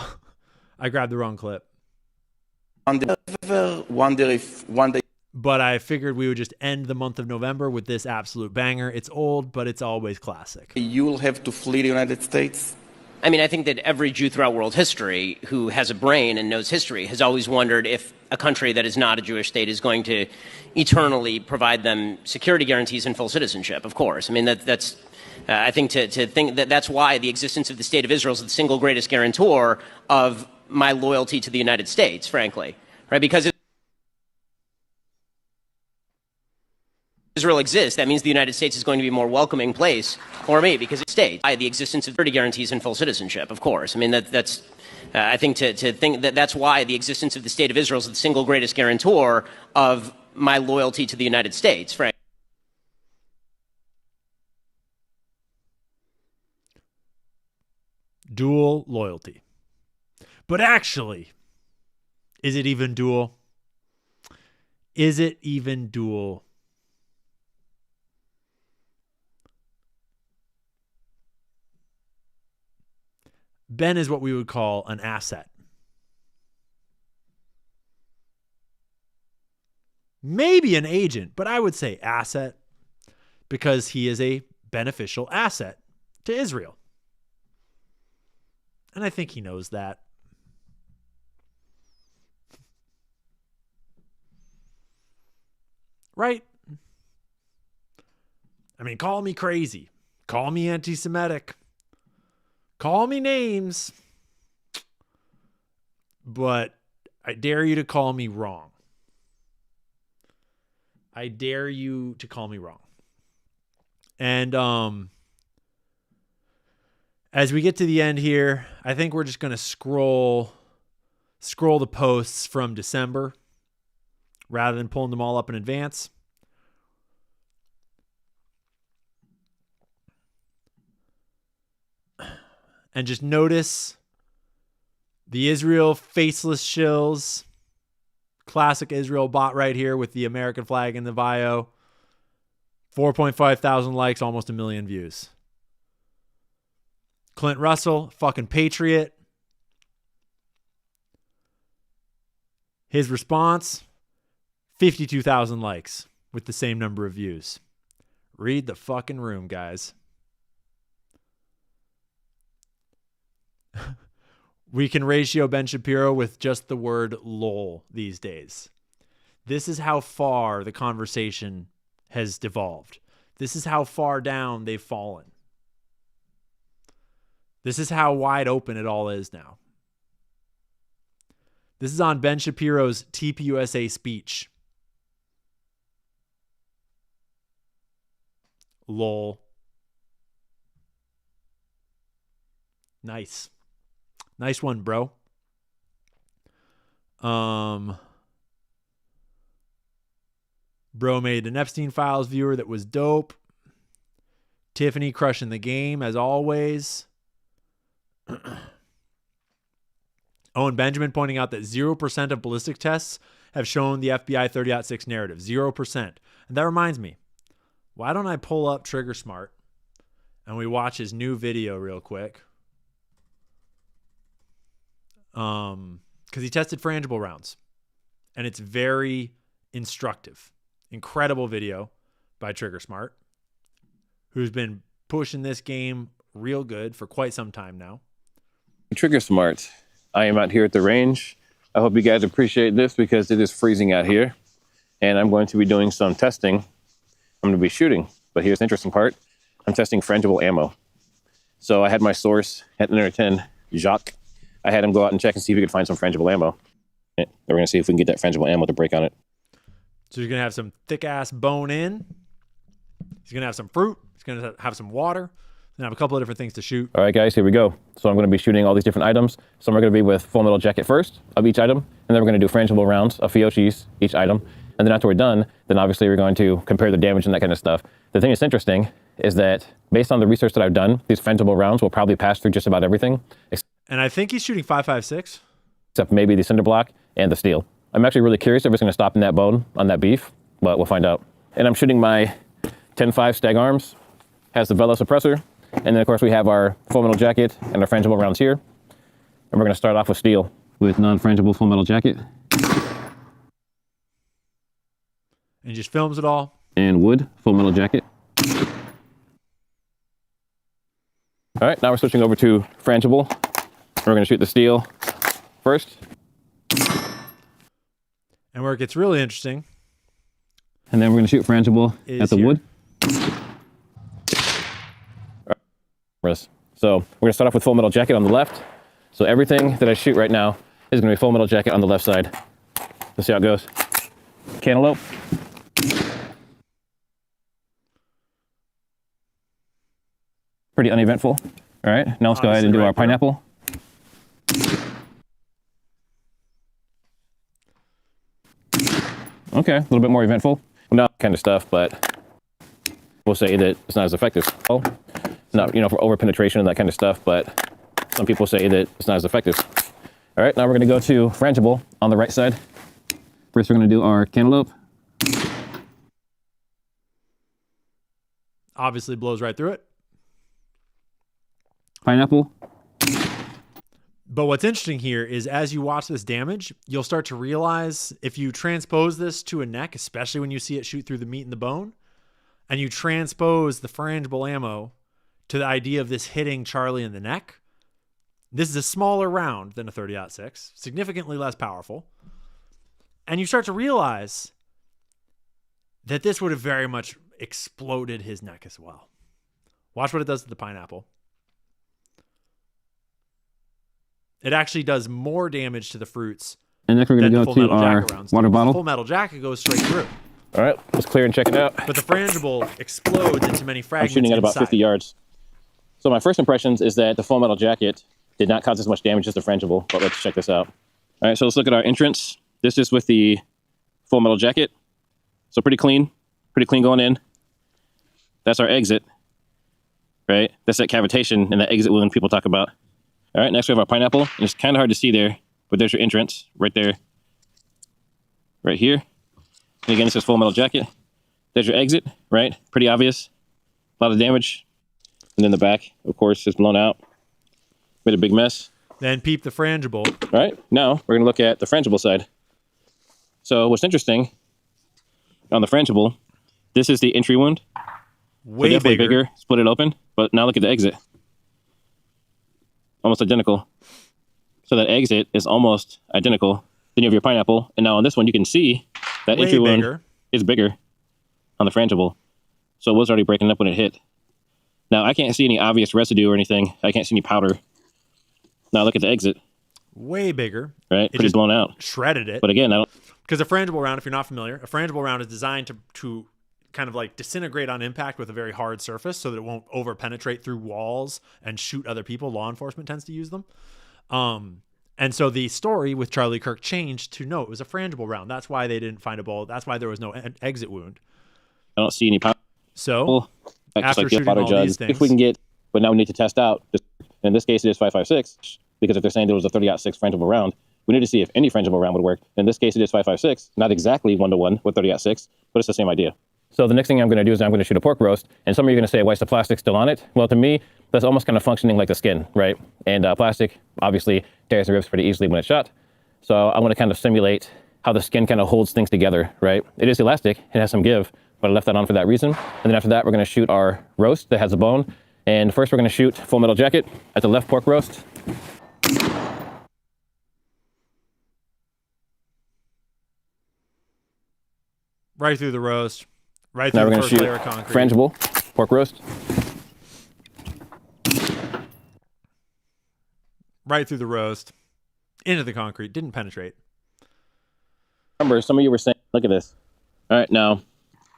I grabbed the wrong clip. Wonder if one day. But I figured we would just end the month of November with this absolute banger. It's old, but it's always classic. You'll have to flee the United States. I mean, I think that every Jew throughout world history who has a brain and knows history has always wondered if a country that is not a Jewish state is going to eternally provide them security guarantees and full citizenship, of course. I mean, that's I think to think that that's why the existence of the state of Israel is the single greatest guarantor of my loyalty to the United States, frankly, right? Because Israel exists, that means the United States is going to be a more welcoming place for me because it's state. The existence of security guarantees and full citizenship, of course. I mean, that's I think to think that that's why the existence of the state of Israel is the single greatest guarantor of my loyalty to the United States, frankly. Dual loyalty. But actually, is it even dual? Is it even dual? Ben is what we would call an asset. Maybe an agent, but I would say asset because he is a beneficial asset to Israel. And I think he knows that. Right? I mean, call me crazy. Call me anti-Semitic. Call me names. But I dare you to call me wrong. I dare you to call me wrong. And As we get to the end here, I think we're just going to scroll the posts from December rather than pulling them all up in advance. And just notice the Israel faceless shills. Classic Israel bot right here with the American flag in the bio. 4.5 thousand likes, almost 1 million views. Clint Russell, fucking patriot. His response, 52,000 likes with the same number of views. Read the fucking room, guys. We can ratio Ben Shapiro with just the word lol these days. This is how far the conversation has devolved. This is how far down they've fallen. This is how wide open it all is now. This is on Ben Shapiro's TPUSA speech. Lol. Nice. Nice one, bro. Bro made an Epstein Files viewer that was dope. Tiffany crushing the game as always. Owen Benjamin pointing out that 0% of ballistic tests have shown the FBI 30-06 narrative. 0%. And that reminds me, why don't I pull up Trigger Smart and we watch his new video real quick? Because he tested frangible rounds. And it's very instructive. Incredible video by Trigger Smart, who's been pushing this game real good for quite some time now. Trigger Smart. I am out here at the range. I hope you guys appreciate this because it is freezing out here. And I'm going to be doing some testing. I'm going to be shooting. But here's the interesting part. I'm testing frangible ammo. So I had my source at Under 10, Jacques. I had him go out and check and see if we could find some frangible ammo. And we're going to see if we can get that frangible ammo to break on it. So he's going to have some thick-ass bone in. He's going to have some fruit. He's going to have some water. And have a couple of different things to shoot. All right, guys, here we go. So I'm going to be shooting all these different items. Some are going to be with full metal jacket first of each item. And then we're going to do frangible rounds of Fiochis, each item. And then after we're done, then obviously we're going to compare the damage and that kind of stuff. The thing that's interesting is that based on the research that I've done, these frangible rounds will probably pass through just about everything. And I think he's shooting 5.56. Except maybe the cinder block and the steel. I'm actually really curious if it's going to stop in that bone on that beef, but we'll find out. And I'm shooting my 10.5 Stag Arms. Has the Velo suppressor. And then, of course, we have our full metal jacket and our frangible rounds here. And we're going to start off with steel with non-frangible full metal jacket. And he just films it all. And wood, full metal jacket. All right, now we're switching over to frangible. We're going to shoot the steel first. And where it gets really interesting. And then we're going to shoot frangible at the wood. So we're going to start off with full metal jacket on the left. So everything that I shoot right now is going to be full metal jacket on the left side. Let's see how it goes. Cantaloupe. Pretty uneventful. All right, now let's go ahead and do our pineapple. Okay, a little bit more eventful. Not kind of stuff, but we'll say that it's not as effective. Oh. Not, for over penetration and that kind of stuff, but some people say that it's not as effective. All right, now we're going to go to frangible on the right side. First, we're going to do our cantaloupe. Obviously blows right through it. Pineapple. But what's interesting here is as you watch this damage, you'll start to realize if you transpose this to a neck, especially when you see it shoot through the meat and the bone, and you transpose the frangible ammo to the idea of this hitting Charlie in the neck, this is a smaller round than a 30-06, significantly less powerful. And you start to realize that this would have very much exploded his neck as well. Watch what it does to the pineapple. It actually does more damage to the fruits. And next we're going to go to our water bottle. The full metal jacket goes straight through. All right, let's clear and check it out. But the frangible explodes into many fragments. I'm shooting at about inside. 50 yards. So my first impressions is that the full metal jacket did not cause as much damage as the frangible, but let's check this out. All right, so let's look at our entrance. This is with the full metal jacket. So pretty clean going in. That's our exit, right? That's that cavitation and that exit wound people talk about. All right, next we have our pineapple. And it's kind of hard to see there, but there's your entrance right there, right here. And again, this is full metal jacket. There's your exit, right? Pretty obvious. A lot of damage. And then the back, of course, is blown out. Made a big mess. Then peep the frangible. All right, now we're gonna look at the frangible side. So what's interesting on the frangible, this is the entry wound. Way so definitely bigger. Split it open, but now look at the exit. Almost identical. So that exit is almost identical. Then you have your pineapple, and now on this one you can see that entry wound is bigger on the frangible. So it was already breaking up when it hit. Now I can't see any obvious residue or anything. I can't see any powder. Now look at the exit. Way bigger. Right, pretty blown out. Shredded it. But again, I don't... Because a frangible round, if you're not familiar, a frangible round is designed to kind of like disintegrate on impact with a very hard surface so that it won't over penetrate through walls and shoot other people. Law enforcement tends to use them. And so the story with Charlie Kirk changed to no, it was a frangible round. That's why they didn't find a bullet. That's why there was no exit wound. I don't see any powder. So after shooting all these things, if we can get, but now we need to test out. In this case, it is 5.56 because if they're saying there was a 30-06 frangible round, we need to see if any frangible round would work. In this case, it is 5.56, not exactly 1-to-1 with 30-06, but it's the same idea. So the next thing I'm going to do is I'm going to shoot a pork roast, and some of you are going to say, why is the plastic still on it? Well, to me, that's almost kind of functioning like the skin, right? And plastic obviously tears and rips pretty easily when it's shot. So I want to kind of simulate how the skin kind of holds things together, right? It is elastic, it has some give, but I left that on for that reason. And then after that, we're going to shoot our roast that has a bone. And first we're going to shoot full metal jacket at the left pork roast. right through the roast, right now through we're the going first to layer shoot of concrete. frangible pork roast. Right through the roast, into the concrete, didn't penetrate. Remember, some of you were saying, look at this. All right, now,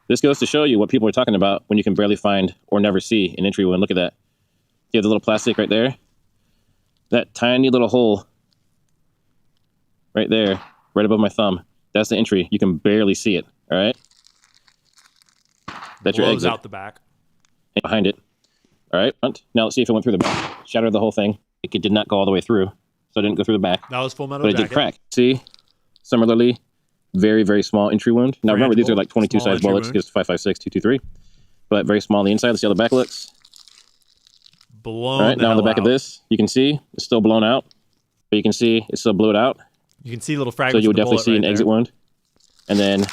this goes to show you what people are talking about when you can barely find or never see an entry wound. Look at that. You have the little plastic right there. That tiny little hole right there, right above my thumb. That's the entry. You can barely see it, all right? That's your Blows exit. out the back. And behind it. All right, front. Now let's see if it went through the back. Shattered the whole thing. It did not go all the way through, so it didn't go through the back. That was full metal but jacket. It did crack. See? Similarly, very, very small entry wound. Now remember, these are like 22 size bullets because 5.56, 223. But very small on the inside. Let's see how the back looks. Blown. All right, now on the back out. of this, you can see it's still blown out. But you can see it's still blew it out. You can see little fragments. So you would of the definitely bullet see right an exit there. wound. And then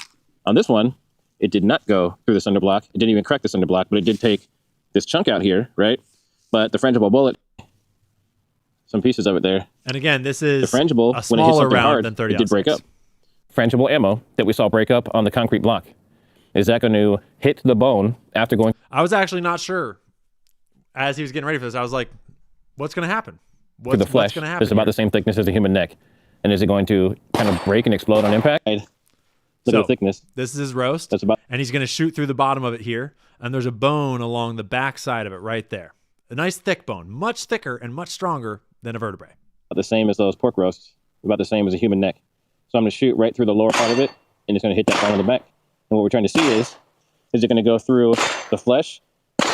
on this one, it did not go through the cinder block. It didn't even crack the cinder block, but it did take this chunk out here, right? But the frangible bullet, some pieces of it there. And again, this is the frangible, a when it hit smaller something round hard, than 30 it did break up. Frangible ammo that we saw break up on the concrete block. Is that going to hit the bone after going? I was actually not sure. As he was getting ready for this, I was like, what's going to happen? To the flesh, what's going to happen it's about here? the same thickness as a human neck. And is it going to kind of break and explode on impact? Look at the thickness. This is his roast. That's about. And he's going to shoot through the bottom of it here. And there's a bone along the back side of it right there. A nice thick bone, much thicker and much stronger than a vertebrae. About the same as those pork roasts, about the same as a human neck. So I'm going to shoot right through the lower part of it, and it's going to hit that bone in the back. And what we're trying to see is it going to go through the flesh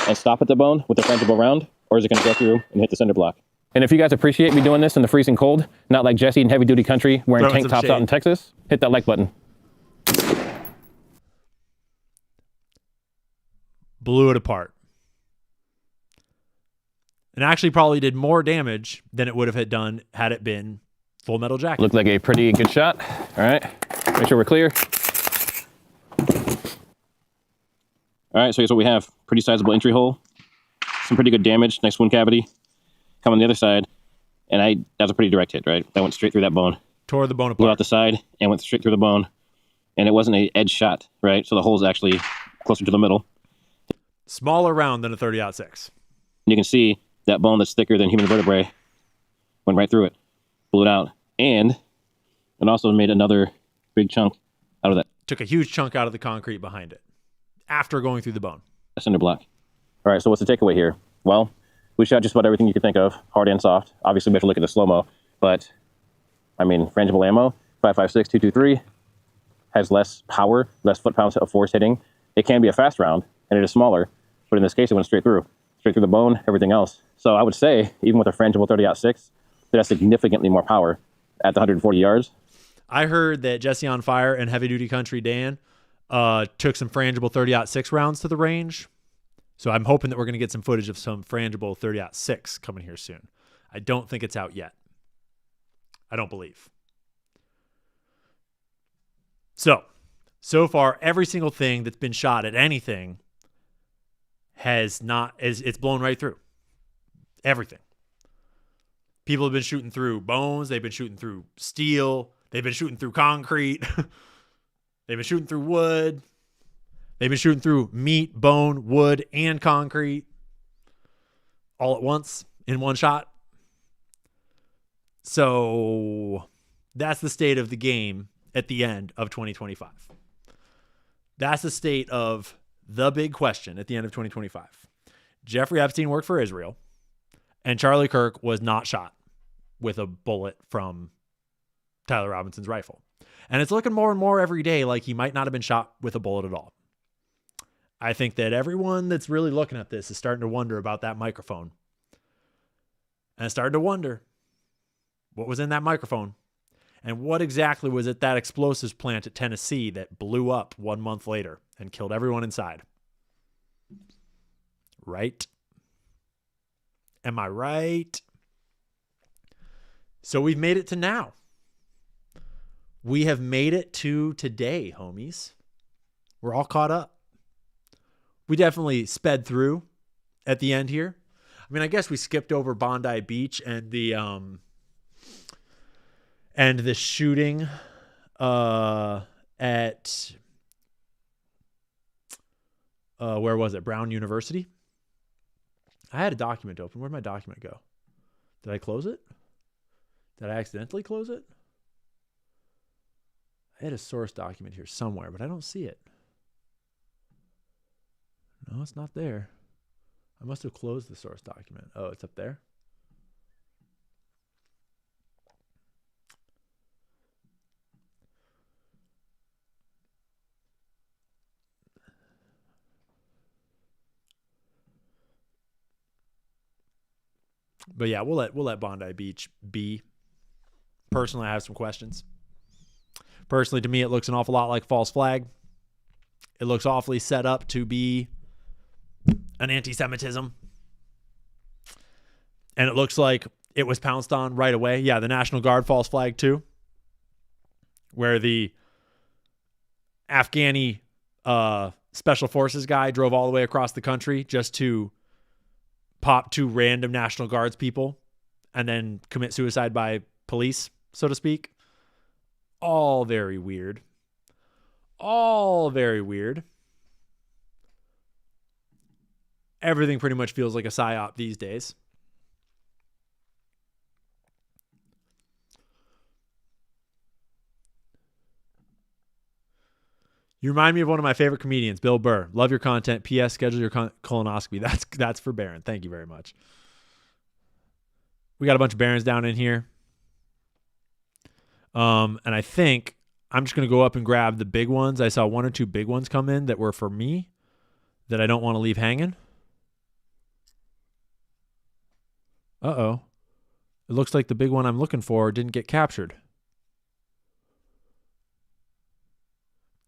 and stop at the bone with the frangible round, or is it going to go through and hit the cinder block? And if you guys appreciate me doing this in the freezing cold, not like Jesse in heavy duty country wearing Throwing tank some tops shade. out in Texas, hit that like button. Blew it apart. And actually probably did more damage than it would have done had it been full metal jacket. Looked like a pretty good shot. All right, make sure we're clear. All right, so here's what we have. Pretty sizable entry hole. Some pretty good damage. Nice wound cavity. Come on the other side. And that was a pretty direct hit, right? That went straight through that bone. Tore the bone apart. Blew out the side and went straight through the bone. And it wasn't an edge shot, right? So the hole's actually closer to the middle. Smaller round than a 30-06. And you can see that bone that's thicker than human vertebrae went right through it. Blew it out. And it also made another big chunk out of that Took a huge chunk out of the concrete behind it after going through the bone. cinder block. All right, so what's the takeaway here? Well, We shot just about everything you could think of, hard and soft. Obviously, we have to look at the slow-mo, but I mean, frangible ammo, 5.56, 223, has less power, less foot-pounds of force hitting. It can be a fast round, and it is smaller, but in this case, it went straight through the bone, everything else. So I would say, even with a frangible 30-06, it has significantly more power at the 140 yards. I heard that Jesse on Fire and Heavy Duty Country Dan took some frangible 30-06 rounds to the range. So I'm hoping that we're going to get some footage of some frangible 30-06 coming here soon. I don't think it's out yet. I don't believe. So far, every single thing that's been shot at anything it's blown right through. Everything. People have been shooting through bones. They've been shooting through steel. They've been shooting through concrete. They've been shooting through wood. They've been shooting through meat, bone, wood, and concrete all at once in one shot. So that's the state of the game at the end of 2025. That's the state of the big question at the end of 2025. Jeffrey Epstein worked for Israel, and Charlie Kirk was not shot with a bullet from Tyler Robinson's rifle. And it's looking more and more every day like he might not have been shot with a bullet at all. I think that everyone that's really looking at this is starting to wonder about that microphone. And starting to wonder what was in that microphone and what exactly was at that explosives plant at Tennessee that blew up 1 month later and killed everyone inside. Right? Am I right? So we've made it to now. We have made it to today, homies. We're all caught up. We definitely sped through at the end here. I mean, I guess we skipped over Bondi Beach and the shooting at where was it? Brown University. I had a document open. Where'd my document go? Did I close it? Did I accidentally close it? I had a source document here somewhere, but I don't see it. No, it's not there. I must have closed the source document. Oh, it's up there. But yeah, we'll let Bondi Beach be. Personally, I have some questions. Personally, to me, it looks an awful lot like false flag. It looks awfully set up to be an anti-Semitism. And it looks like it was pounced on right away. Yeah, the National Guard false flag too. Where the Afghani special forces guy drove all the way across the country just to pop two random National Guards people and then commit suicide by police, so to speak. All very weird. All very weird. Everything pretty much feels like a psyop these days. You remind me of one of my favorite comedians, Bill Burr. Love your content. P.S. Schedule your colonoscopy. That's for Baron. Thank you very much. We got a bunch of Barons down in here. And I think I'm just going to go up and grab the big ones. I saw one or two big ones come in that were for me that I don't want to leave hanging. Uh-oh. It looks like the big one I'm looking for didn't get captured.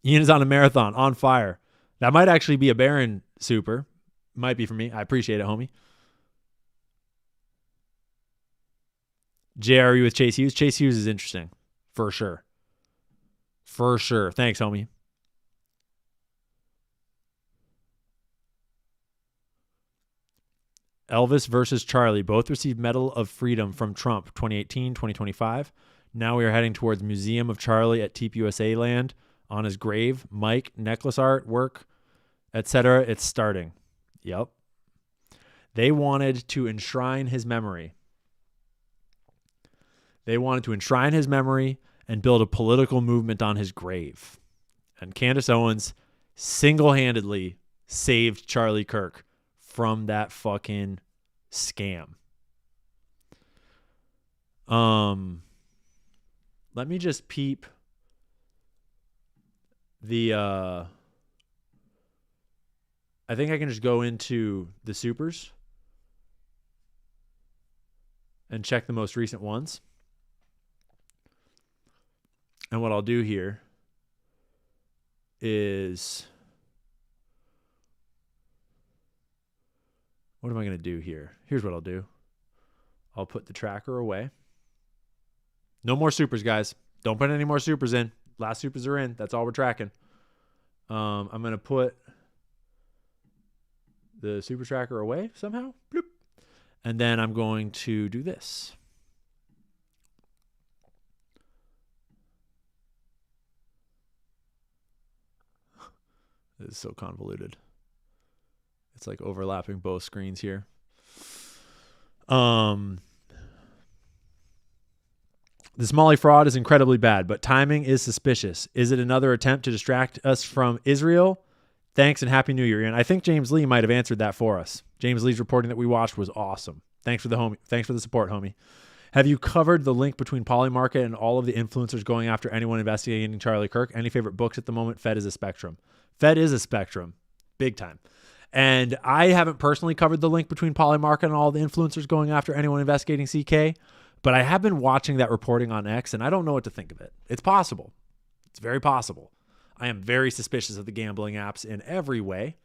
Ian is on a marathon, on fire. That might actually be a Baron super. Might be for me. I appreciate it, homie. JRE with Chase Hughes. Chase Hughes is interesting. For sure. For sure. Thanks, homie. Elvis versus Charlie. Both received Medal of Freedom from Trump 2018, 2025. Now we are heading towards Museum of Charlie at TPUSA land. On his grave, Mike, necklace art, work, etc. It's starting. Yep. They wanted to enshrine his memory. They wanted to enshrine his memory and build a political movement on his grave. And Candace Owens single-handedly saved Charlie Kirk from that fucking scam. Let me just peep the I think I can just go into the supers and check the most recent ones. And what I'll do here is, what am I going to do here? Here's what I'll do. I'll put the tracker away. No more supers, guys. Don't put any more supers in. Last supers are in. That's all we're tracking. I'm going to put the super tracker away somehow. Bloop. And then I'm going to do this. This is so convoluted. It's like overlapping both screens here. The Somali fraud is incredibly bad, but timing is suspicious. Is it another attempt to distract us from Israel? Thanks and Happy New Year. And I think James Lee might have answered that for us. James Lee's reporting that we watched was awesome. Thanks for the support, homie. Have you covered the link between Polymarket and all of the influencers going after anyone investigating Charlie Kirk? Any favorite books at the moment? Fed is a spectrum. Fed is a spectrum. Big time. And I haven't personally covered the link between Polymarket and all the influencers going after anyone investigating CK, but I have been watching that reporting on X, and I don't know what to think of it. It's possible. It's very possible. I am very suspicious of the gambling apps in every way.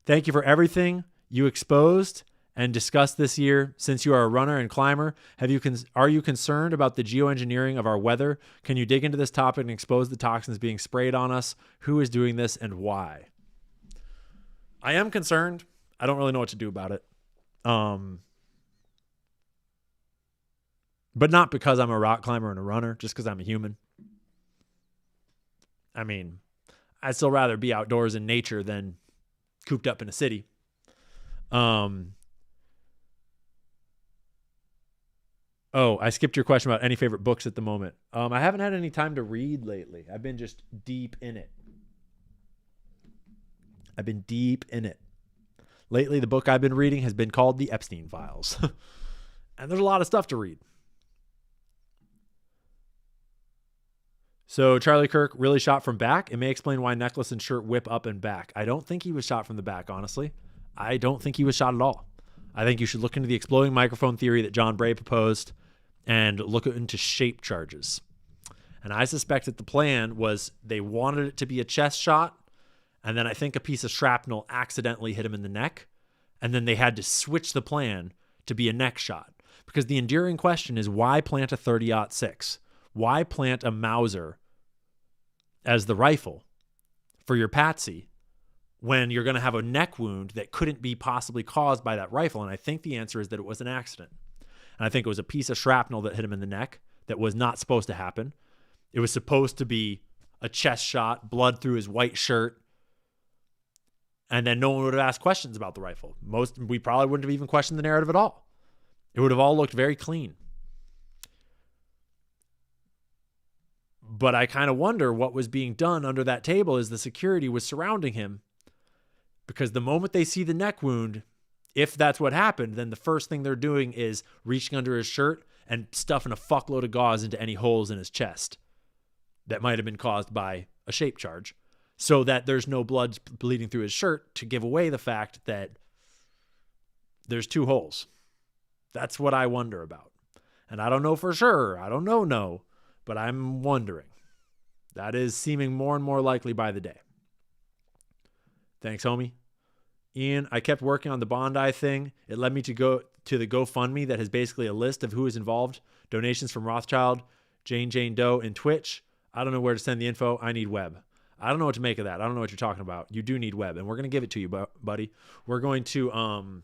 Thank you for everything you exposed and discussed this year. Since you are a runner and climber, are you concerned about the geoengineering of our weather? Can you dig into this topic and expose the toxins being sprayed on us? Who is doing this and why? I am concerned. I don't really know what to do about it. But not because I'm a rock climber and a runner, just because I'm a human. I mean, I'd still rather be outdoors in nature than cooped up in a city. Oh, I skipped your question about any favorite books at the moment. I haven't had any time to read lately. I've been just deep in it. Lately, the book I've been reading has been called The Epstein Files. And there's a lot of stuff to read. So Charlie Kirk really shot from back. It may explain why necklace and shirt whip up and back. I don't think he was shot from the back, honestly. I don't think he was shot at all. I think you should look into the exploding microphone theory that John Bray proposed and look into shape charges. And I suspect that the plan was they wanted it to be a chest shot, and then I think a piece of shrapnel accidentally hit him in the neck, and then they had to switch the plan to be a neck shot. Because the enduring question is, why plant a 30-06? Why plant a Mauser as the rifle for your Patsy when you're going to have a neck wound that couldn't be possibly caused by that rifle? And I think the answer is that it was an accident. And I think it was a piece of shrapnel that hit him in the neck that was not supposed to happen. It was supposed to be a chest shot, blood through his white shirt. And then no one would have asked questions about the rifle. We probably wouldn't have even questioned the narrative at all. It would have all looked very clean. But I kind of wonder what was being done under that table as the security was surrounding him. Because the moment they see the neck wound, if that's what happened, then the first thing they're doing is reaching under his shirt and stuffing a fuckload of gauze into any holes in his chest that might have been caused by a shape charge, so that there's no blood bleeding through his shirt to give away the fact that there's two holes. That's what I wonder about. And I don't know for sure. I don't know, but I'm wondering. That is seeming more and more likely by the day. Thanks, homie. Ian, I kept working on the Bondi thing. It led me to go to the GoFundMe that has basically a list of who is involved. Donations from Rothschild, Jane Doe, and Twitch. I don't know where to send the info. I need Webb. I don't know what to make of that. I don't know what you're talking about. You do need Webb, and we're going to give it to you, buddy. We're going to...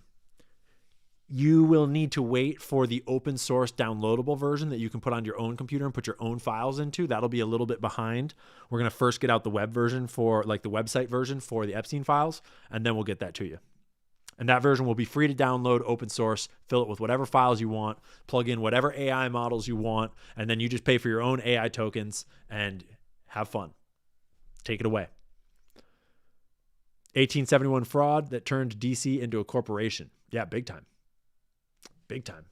You will need to wait for the open source downloadable version that you can put on your own computer and put your own files into. That'll be a little bit behind. We're going to first get out the web version for the website version for the Epstein files, and then we'll get that to you. And that version will be free to download, open source, fill it with whatever files you want, plug in whatever AI models you want, and then you just pay for your own AI tokens and have fun. Take it away. 1871 fraud that turned DC into a corporation. Yeah, big time. Big time.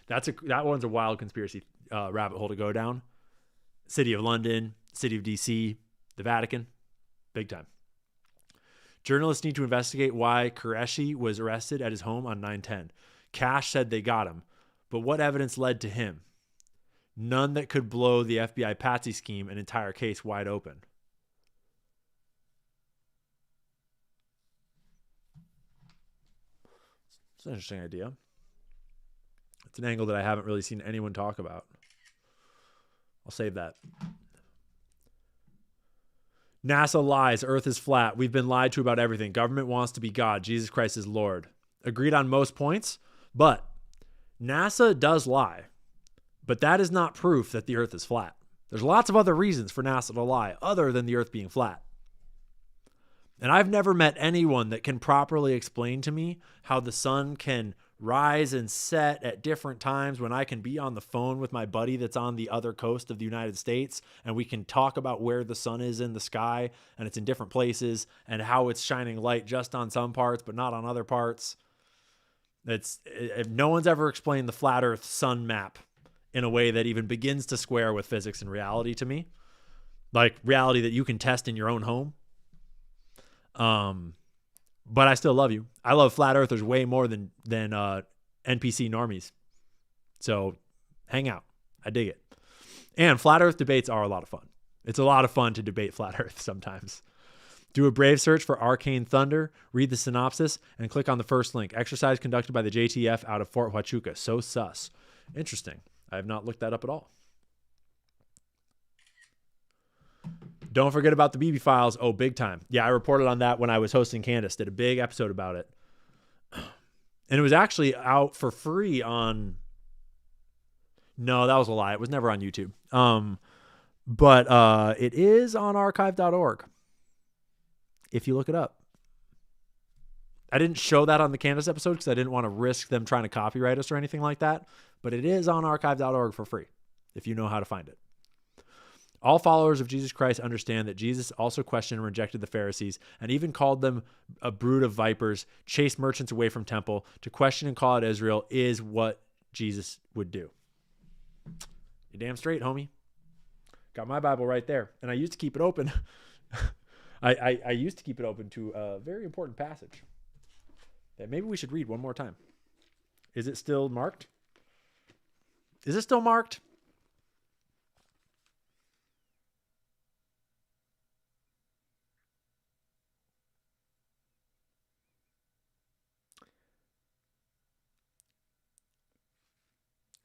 That one's a wild conspiracy rabbit hole to go down. City of London, City of DC, the Vatican, big time. Journalists need to investigate why Qureshi was arrested at his home on 9/10. Cash said they got him, but what evidence led to him? None that could blow the FBI Patsy scheme and entire case wide open. It's an interesting idea. It's an angle that I haven't really seen anyone talk about. I'll save that. NASA lies. Earth is flat. We've been lied to about everything. Government wants to be God. Jesus Christ is Lord. Agreed on most points, but NASA does lie. But that is not proof that the Earth is flat. There's lots of other reasons for NASA to lie other than the Earth being flat. And I've never met anyone that can properly explain to me how the sun can rise and set at different times when I can be on the phone with my buddy that's on the other coast of the United States and we can talk about where the sun is in the sky and it's in different places and how it's shining light just on some parts but not on other parts. No one's ever explained the flat Earth sun map in a way that even begins to square with physics and reality to me. Like reality that you can test in your own home. But I still love you. I love flat earthers way more than NPC normies. So hang out. I dig it. And flat earth debates are a lot of fun. It's a lot of fun to debate flat earth sometimes. Do a brave search for Arcane Thunder, read the synopsis, and click on the first link. Exercise conducted by the JTF out of Fort Huachuca. So sus. Interesting. I have not looked that up at all. Don't forget about the BB files. Oh, big time. Yeah, I reported on that when I was hosting Candace. Did a big episode about it. And it was actually out for free on... No, that was a lie. It was never on YouTube. But it is on archive.org. If you look it up. I didn't show that on the Candace episode because I didn't want to risk them trying to copyright us or anything like that. But it is on archive.org for free if you know how to find it. All followers of Jesus Christ understand that Jesus also questioned and rejected the Pharisees and even called them a brood of vipers, chased merchants away from temple. To question and call out Israel is what Jesus would do. You're damn straight, homie. Got my Bible right there. And I used to keep it open. I used to keep it open to a very important passage that maybe we should read one more time. Is it still marked? Is it still marked?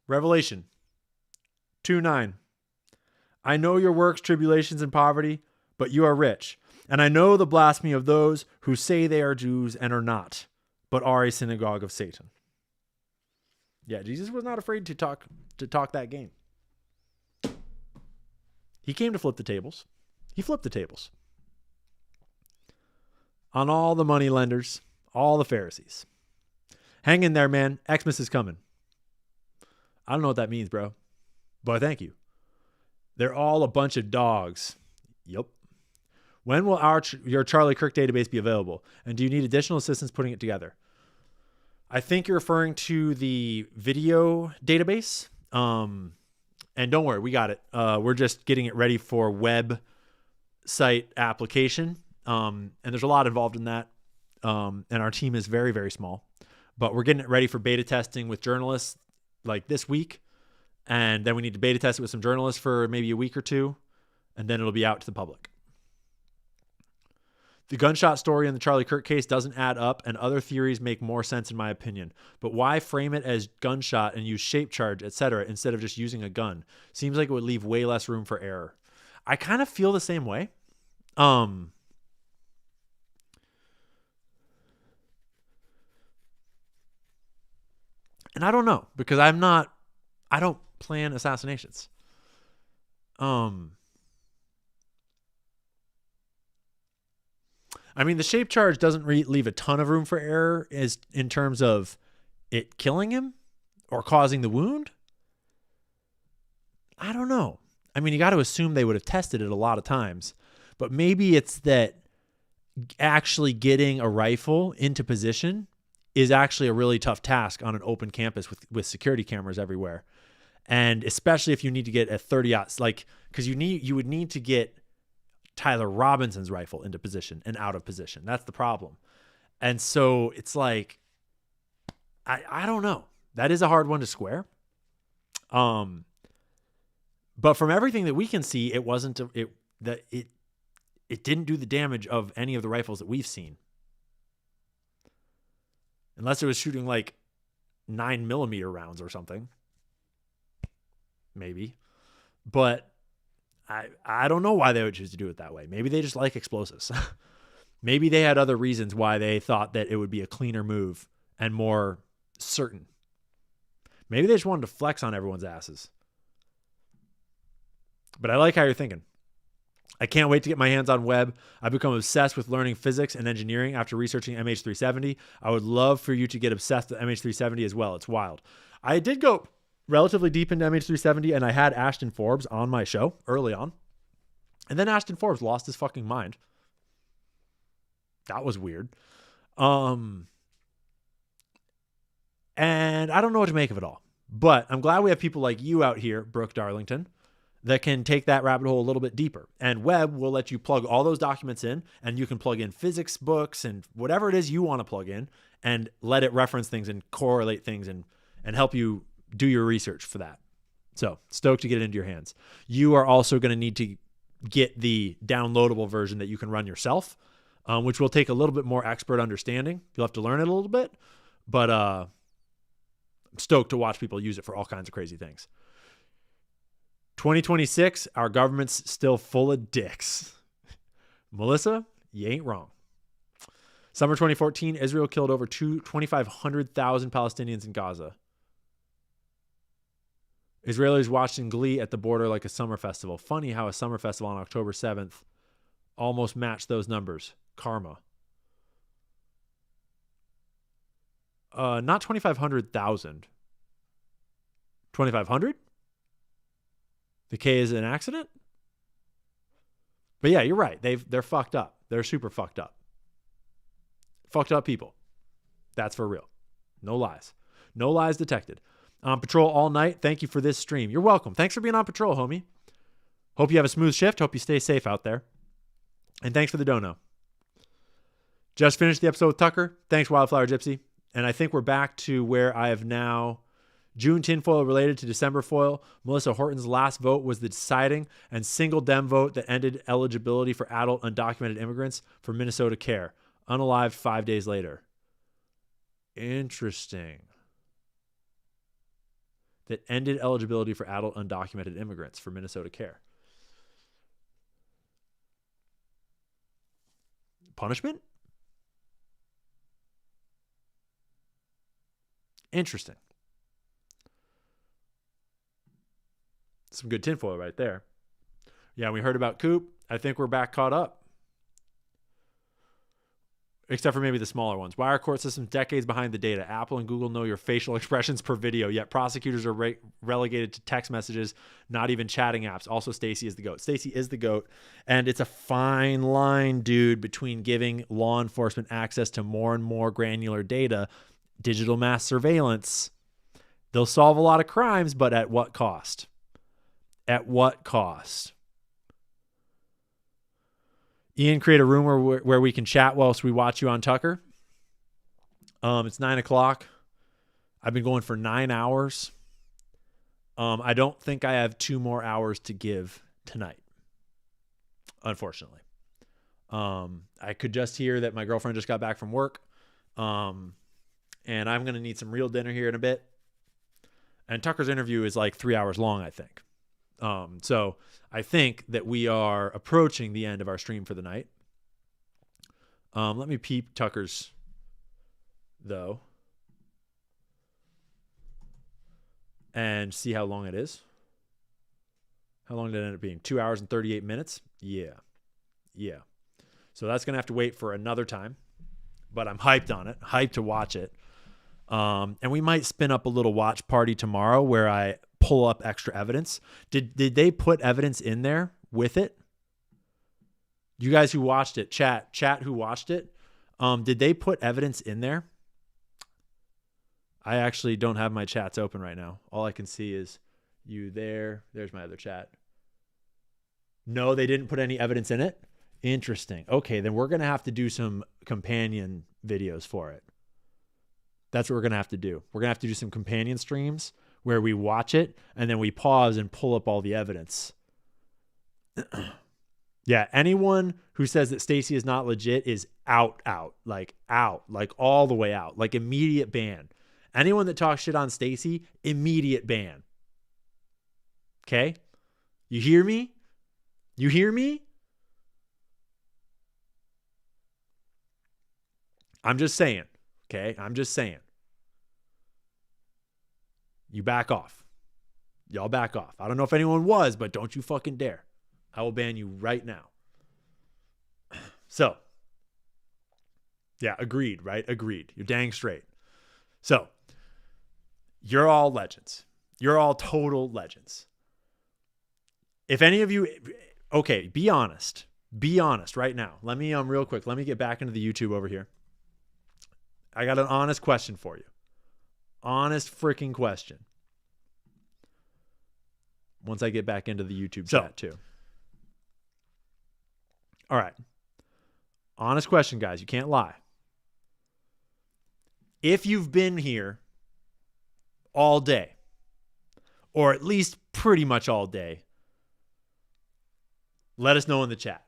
Revelation 2:9. I know your works, tribulations, and poverty, but you are rich. And I know the blasphemy of those who say they are Jews and are not, but are a synagogue of Satan. Yeah, Jesus was not afraid to talk that game. He came to flip the tables. He flipped the tables. On all the money lenders, all the Pharisees. Hang in there, man. Xmas is coming. I don't know what that means, bro. But thank you. They're all a bunch of dogs. Yup. When will your Charlie Kirk database be available? And do you need additional assistance putting it together? I think you're referring to the video database. And don't worry, we got it. We're just getting it ready for web site application. And there's a lot involved in that. And our team is very, very small. But we're getting it ready for beta testing with journalists like this week. And then we need to beta test it with some journalists for maybe a week or two. And then it'll be out to the public. The gunshot story in the Charlie Kirk case doesn't add up, and other theories make more sense in my opinion. But why frame it as gunshot and use shape charge, etc., instead of just using a gun? Seems like it would leave way less room for error. I kind of feel the same way. And I don't know, because I don't plan assassinations. I mean, the shape charge doesn't leave a ton of room for error is in terms of it killing him or causing the wound. I don't know. I mean, you got to assume they would have tested it a lot of times, but maybe it's that actually getting a rifle into position is actually a really tough task on an open campus with security cameras everywhere. And especially if you need to get a 30-aught, like, because you would need to get Tyler Robinson's rifle into position and out of position. That's the problem. And so it's like, I don't know. That is a hard one to square. But from everything that we can see, it wasn't it didn't do the damage of any of the rifles that we've seen. Unless it was shooting like 9mm rounds or something. Maybe. But I don't know why they would choose to do it that way. Maybe they just like explosives. Maybe they had other reasons why they thought that it would be a cleaner move and more certain. Maybe they just wanted to flex on everyone's asses. But I like how you're thinking. I can't wait to get my hands on Webb. I've become obsessed with learning physics and engineering after researching MH370. I would love for you to get obsessed with MH370 as well. It's wild. I did go relatively deep into MH370, and I had Ashton Forbes on my show early on. And then Ashton Forbes lost his fucking mind. That was weird. And I don't know what to make of it all. But I'm glad we have people like you out here, Brooke Darlington, that can take that rabbit hole a little bit deeper. And Webb will let you plug all those documents in, and you can plug in physics books and whatever it is you want to plug in and let it reference things and correlate things and help you do your research for that. So stoked to get it into your hands. You are also going to need to get the downloadable version that you can run yourself, which will take a little bit more expert understanding. You'll have to learn it a little bit, but I'm stoked to watch people use it for all kinds of crazy things. 2026, our government's still full of dicks. Melissa, you ain't wrong. Summer 2014, Israel killed over 2,500,000 Palestinians in Gaza. Israelis watched in glee at the border like a summer festival. Funny how a summer festival on October 7th almost matched those numbers. Karma. Not 2,500,000. 2,500? The K is an accident? But yeah, you're right. They're fucked up. They're super fucked up. Fucked up people. That's for real. No lies. No lies detected. On patrol all night. Thank you for this stream. You're welcome. Thanks for being on patrol, homie. Hope you have a smooth shift. Hope you stay safe out there. And thanks for the dono. Just finished the episode with Tucker. Thanks, Wildflower Gypsy. And I think we're back to where I have now June tinfoil related to December foil. Melissa Horton's last vote was the deciding and single Dem vote that ended eligibility for adult undocumented immigrants for Minnesota Care. Unalived 5 days later. Interesting. That ended eligibility for adult undocumented immigrants for Minnesota Care. Punishment? Interesting. Some good tinfoil right there. Yeah, we heard about Coop. I think we're back caught up. Except for maybe the smaller ones. Why are court systems decades behind the data? Apple and Google know your facial expressions per video, yet prosecutors are relegated to text messages, not even chatting apps. Also, Stacey is the GOAT. Stacey is the GOAT. And it's a fine line, dude, between giving law enforcement access to more and more granular data, digital mass surveillance. They'll solve a lot of crimes, but at what cost? At what cost? Ian, create a room where we can chat whilst we watch you on Tucker. It's 9 o'clock. I've been going for 9 hours. I don't think I have 2 more hours to give tonight, unfortunately. I could just hear that my girlfriend just got back from work. And I'm going to need some real dinner here in a bit. And Tucker's interview is like 3 hours long, I think. So I think that we are approaching the end of our stream for the night. Let me peep Tucker's, though, and see how long it is. How long did it end up being? 2 hours and 38 minutes? Yeah. So that's going to have to wait for another time, but I'm hyped on it, hyped to watch it. And we might spin up a little watch party tomorrow where I pull up extra evidence. Did they put evidence in there with it? You guys who watched it, chat who watched it, did they put evidence in there I actually don't have my chats open right now. All I can see is you there. There's my other chat. No, they didn't put any evidence in it. Interesting. Okay, then we're going to have to do some companion videos for it. That's what we're going to have to do. We're going to have to do some companion streams where we watch it and then we pause and pull up all the evidence. Yeah, anyone who says that Stacey is not legit is out, like all the way out, like immediate ban. Anyone that talks shit on Stacey, immediate ban. Okay? You hear me? You hear me? I'm just saying. Okay? I'm just saying. You back off. Y'all back off. I don't know if anyone was, but don't you fucking dare. I will ban you right now. So, yeah, agreed, right? Agreed. You're dang straight. So, you're all legends. You're all total legends. If any of you, okay, be honest. Be honest right now. Let me, real quick, let me get back into the YouTube over here. I got an honest question for you. Honest freaking question. Once I get back into the YouTube chat too. All right. Honest question, guys. You can't lie. If you've been here all day, or at least pretty much all day, let us know in the chat.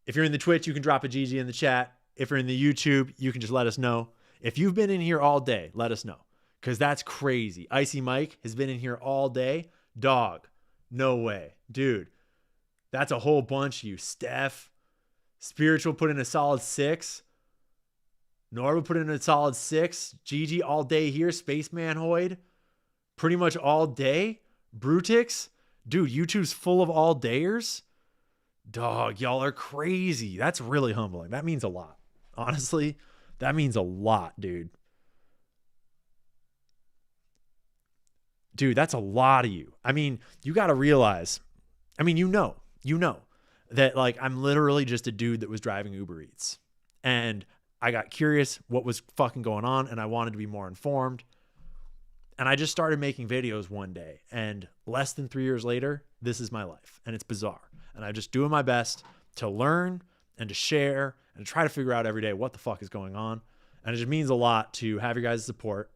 If you're in the Twitch, you can drop a GG in the chat. If you're in the YouTube, you can just let us know. If you've been in here all day, let us know. Because that's crazy. Icy Mike has been in here all day. Dog. No way. Dude. That's a whole bunch of you. Steph. Spiritual put in a solid 6. Norba put in a solid 6. Gigi all day here. Spaceman Hoyd. Pretty much all day. Brutix. Dude, YouTube's full of all dayers. Dog, y'all are crazy. That's really humbling. That means a lot. Honestly, that means a lot, dude. Dude, that's a lot of you. I mean, you got to realize, I mean, you know that like I'm literally just a dude that was driving Uber Eats. And I got curious what was fucking going on and I wanted to be more informed. And I just started making videos one day. And less than 3 years later, this is my life. And it's bizarre. And I'm just doing my best to learn and to share and to try to figure out every day what the fuck is going on. And it just means a lot to have your guys' support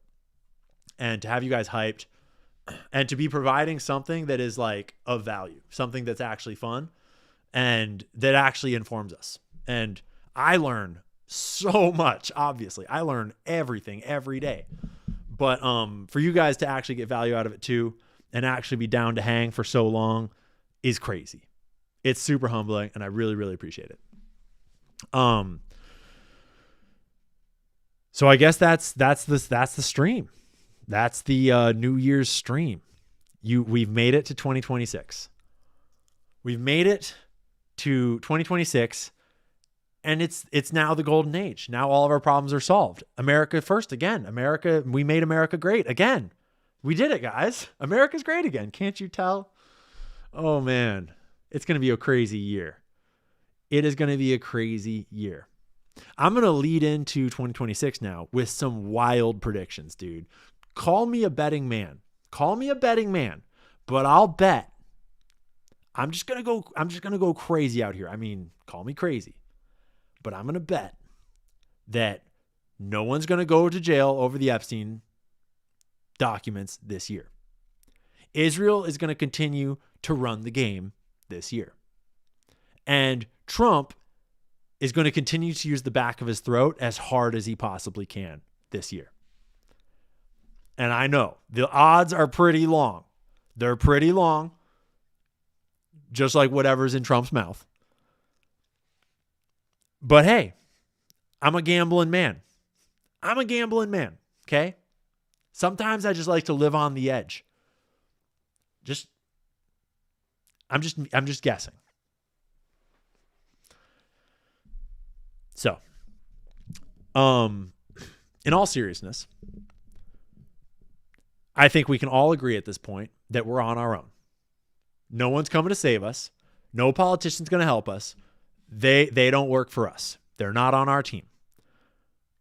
and to have you guys hyped and to be providing something that is like of value, something that's actually fun and that actually informs us. And I learn so much, obviously. I learn everything every day. But for you guys to actually get value out of it too and actually be down to hang for so long is crazy. It's super humbling and I really, really appreciate it. So I guess that's the stream. That's the New Year's stream. We've made it to 2026. We've made it to 2026 and it's now the golden age. Now all of our problems are solved. America first again. America, we made America great again. We did it, guys. America's great again. Can't you tell? Oh man, it's going to be a crazy year. It is going to be a crazy year. I'm going to lead into 2026 now with some wild predictions, dude. Call me a betting man. Call me a betting man, but I'll bet. I'm just going to go crazy out here. I mean, call me crazy, but I'm going to bet that no one's going to go to jail over the Epstein documents this year. Israel is going to continue to run the game this year. And Trump is going to continue to use the back of his throat as hard as he possibly can this year. And I know the odds are pretty long. They're pretty long, just like whatever's in Trump's mouth. But hey, I'm a gambling man. Okay? Sometimes I just like to live on the edge. I'm just guessing. So, in all seriousness, I think we can all agree at this point that we're on our own. No one's coming to save us. No politician's going to help us. They don't work for us. They're not on our team.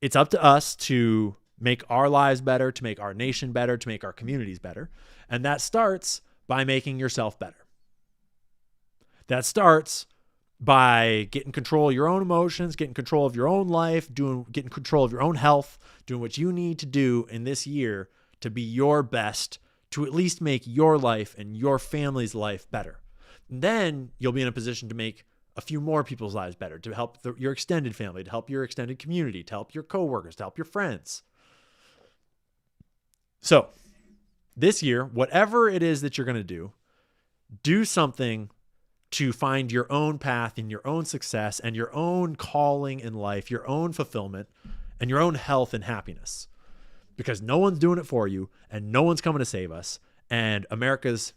It's up to us to make our lives better, to make our nation better, to make our communities better. And that starts by making yourself better. That starts by getting control of your own emotions, getting control of your own life, getting control of your own health, doing what you need to do in this year to be your best, to at least make your life and your family's life better. And then you'll be in a position to make a few more people's lives better, to help your extended family, to help your extended community, to help your coworkers, to help your friends. So this year, whatever it is that you're going to do something to find your own path and your own success and your own calling in life, your own fulfillment and your own health and happiness, because no one's doing it for you and no one's coming to save us. And America's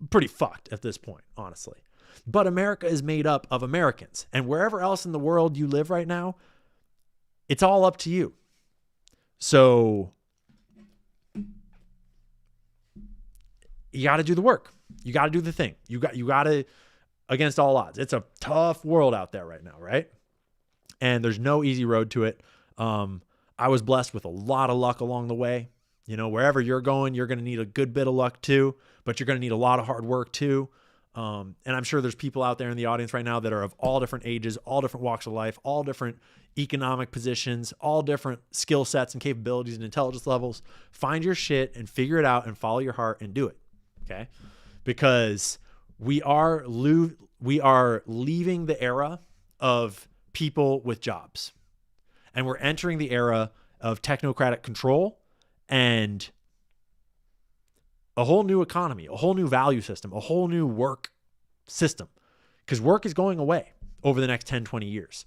pretty fucked at this point, honestly. But America is made up of Americans, and wherever else in the world you live right now, it's all up to you. So you got to do the work. You got to do the thing. You got to, against all odds. It's a tough world out there right now, right? And there's no easy road to it. I was blessed with a lot of luck along the way. You know, wherever you're going, you're going to need a good bit of luck too, but you're going to need a lot of hard work too. And I'm sure there's people out there in the audience right now that are of all different ages, all different walks of life, all different economic positions, all different skill sets and capabilities and intelligence levels. Find your shit and figure it out and follow your heart and do it. Okay? Because we are leaving the era of people with jobs, and we're entering the era of technocratic control and a whole new economy, a whole new value system, a whole new work system, because work is going away over the next 10, 20 years.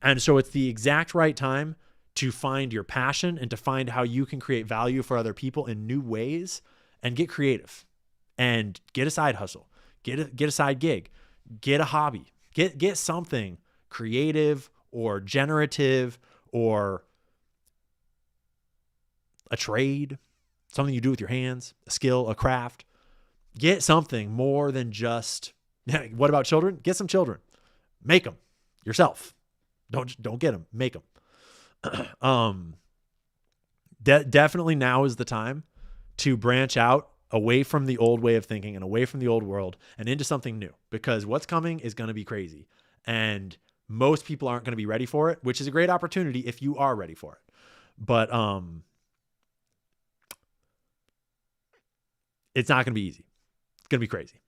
And so it's the exact right time to find your passion and to find how you can create value for other people in new ways and get creative. And get a side hustle, get a side gig, get a hobby, get something creative or generative or a trade, something you do with your hands, a skill, a craft. Get something more than just, what about children? Get some children. Make them yourself. Don't get them, make them. Definitely now is the time to branch out away from the old way of thinking and away from the old world and into something new, because what's coming is going to be crazy. And most people aren't going to be ready for it, which is a great opportunity if you are ready for it. But it's not going to be easy. It's going to be crazy.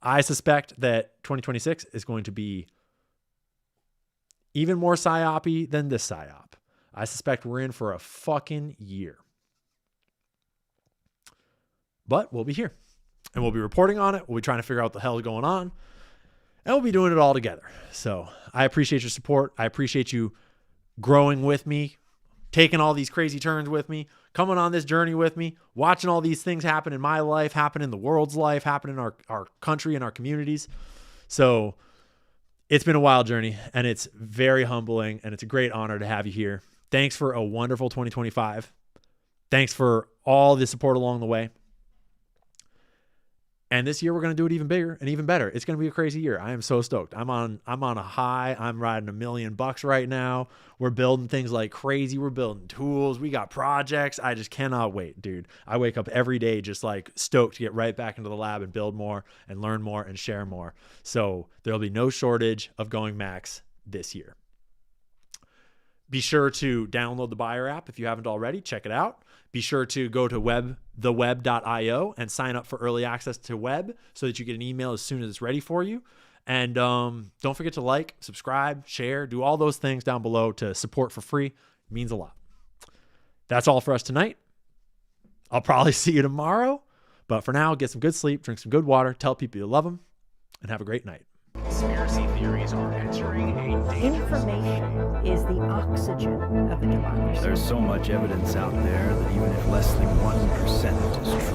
I suspect that 2026 is going to be even more psyop-y than this psyop. I suspect we're in for a fucking year. But we'll be here, and we'll be reporting on it. We'll be trying to figure out what the hell is going on, and we'll be doing it all together. So I appreciate your support. I appreciate you growing with me, taking all these crazy turns with me, coming on this journey with me, watching all these things happen in my life, happen in the world's life, happen in our country and our communities. So it's been a wild journey, and it's very humbling, and it's a great honor to have you here. Thanks for a wonderful 2025. Thanks for all the support along the way. And this year we're going to do it even bigger and even better. It's going to be a crazy year. I am so stoked. I'm on a high. I'm riding $1 million right now. We're building things like crazy. We're building tools. We got projects. I just cannot wait, dude. I wake up every day just like stoked to get right back into the lab and build more and learn more and share more. So there'll be no shortage of going max this year. Be sure to download the Buyer app if you haven't already. Check it out. Be sure to go to thewebb.io and sign up for early access to Webb so that you get an email as soon as it's ready for you. And don't forget to like, subscribe, share, do all those things down below to support for free. It means a lot. That's all for us tonight. I'll probably see you tomorrow. But for now, get some good sleep, drink some good water, tell people you love them, and have a great night. Conspiracy theories are entering a Information is the oxygen of the democracy. There's so much evidence out there that even if less than 1% is true,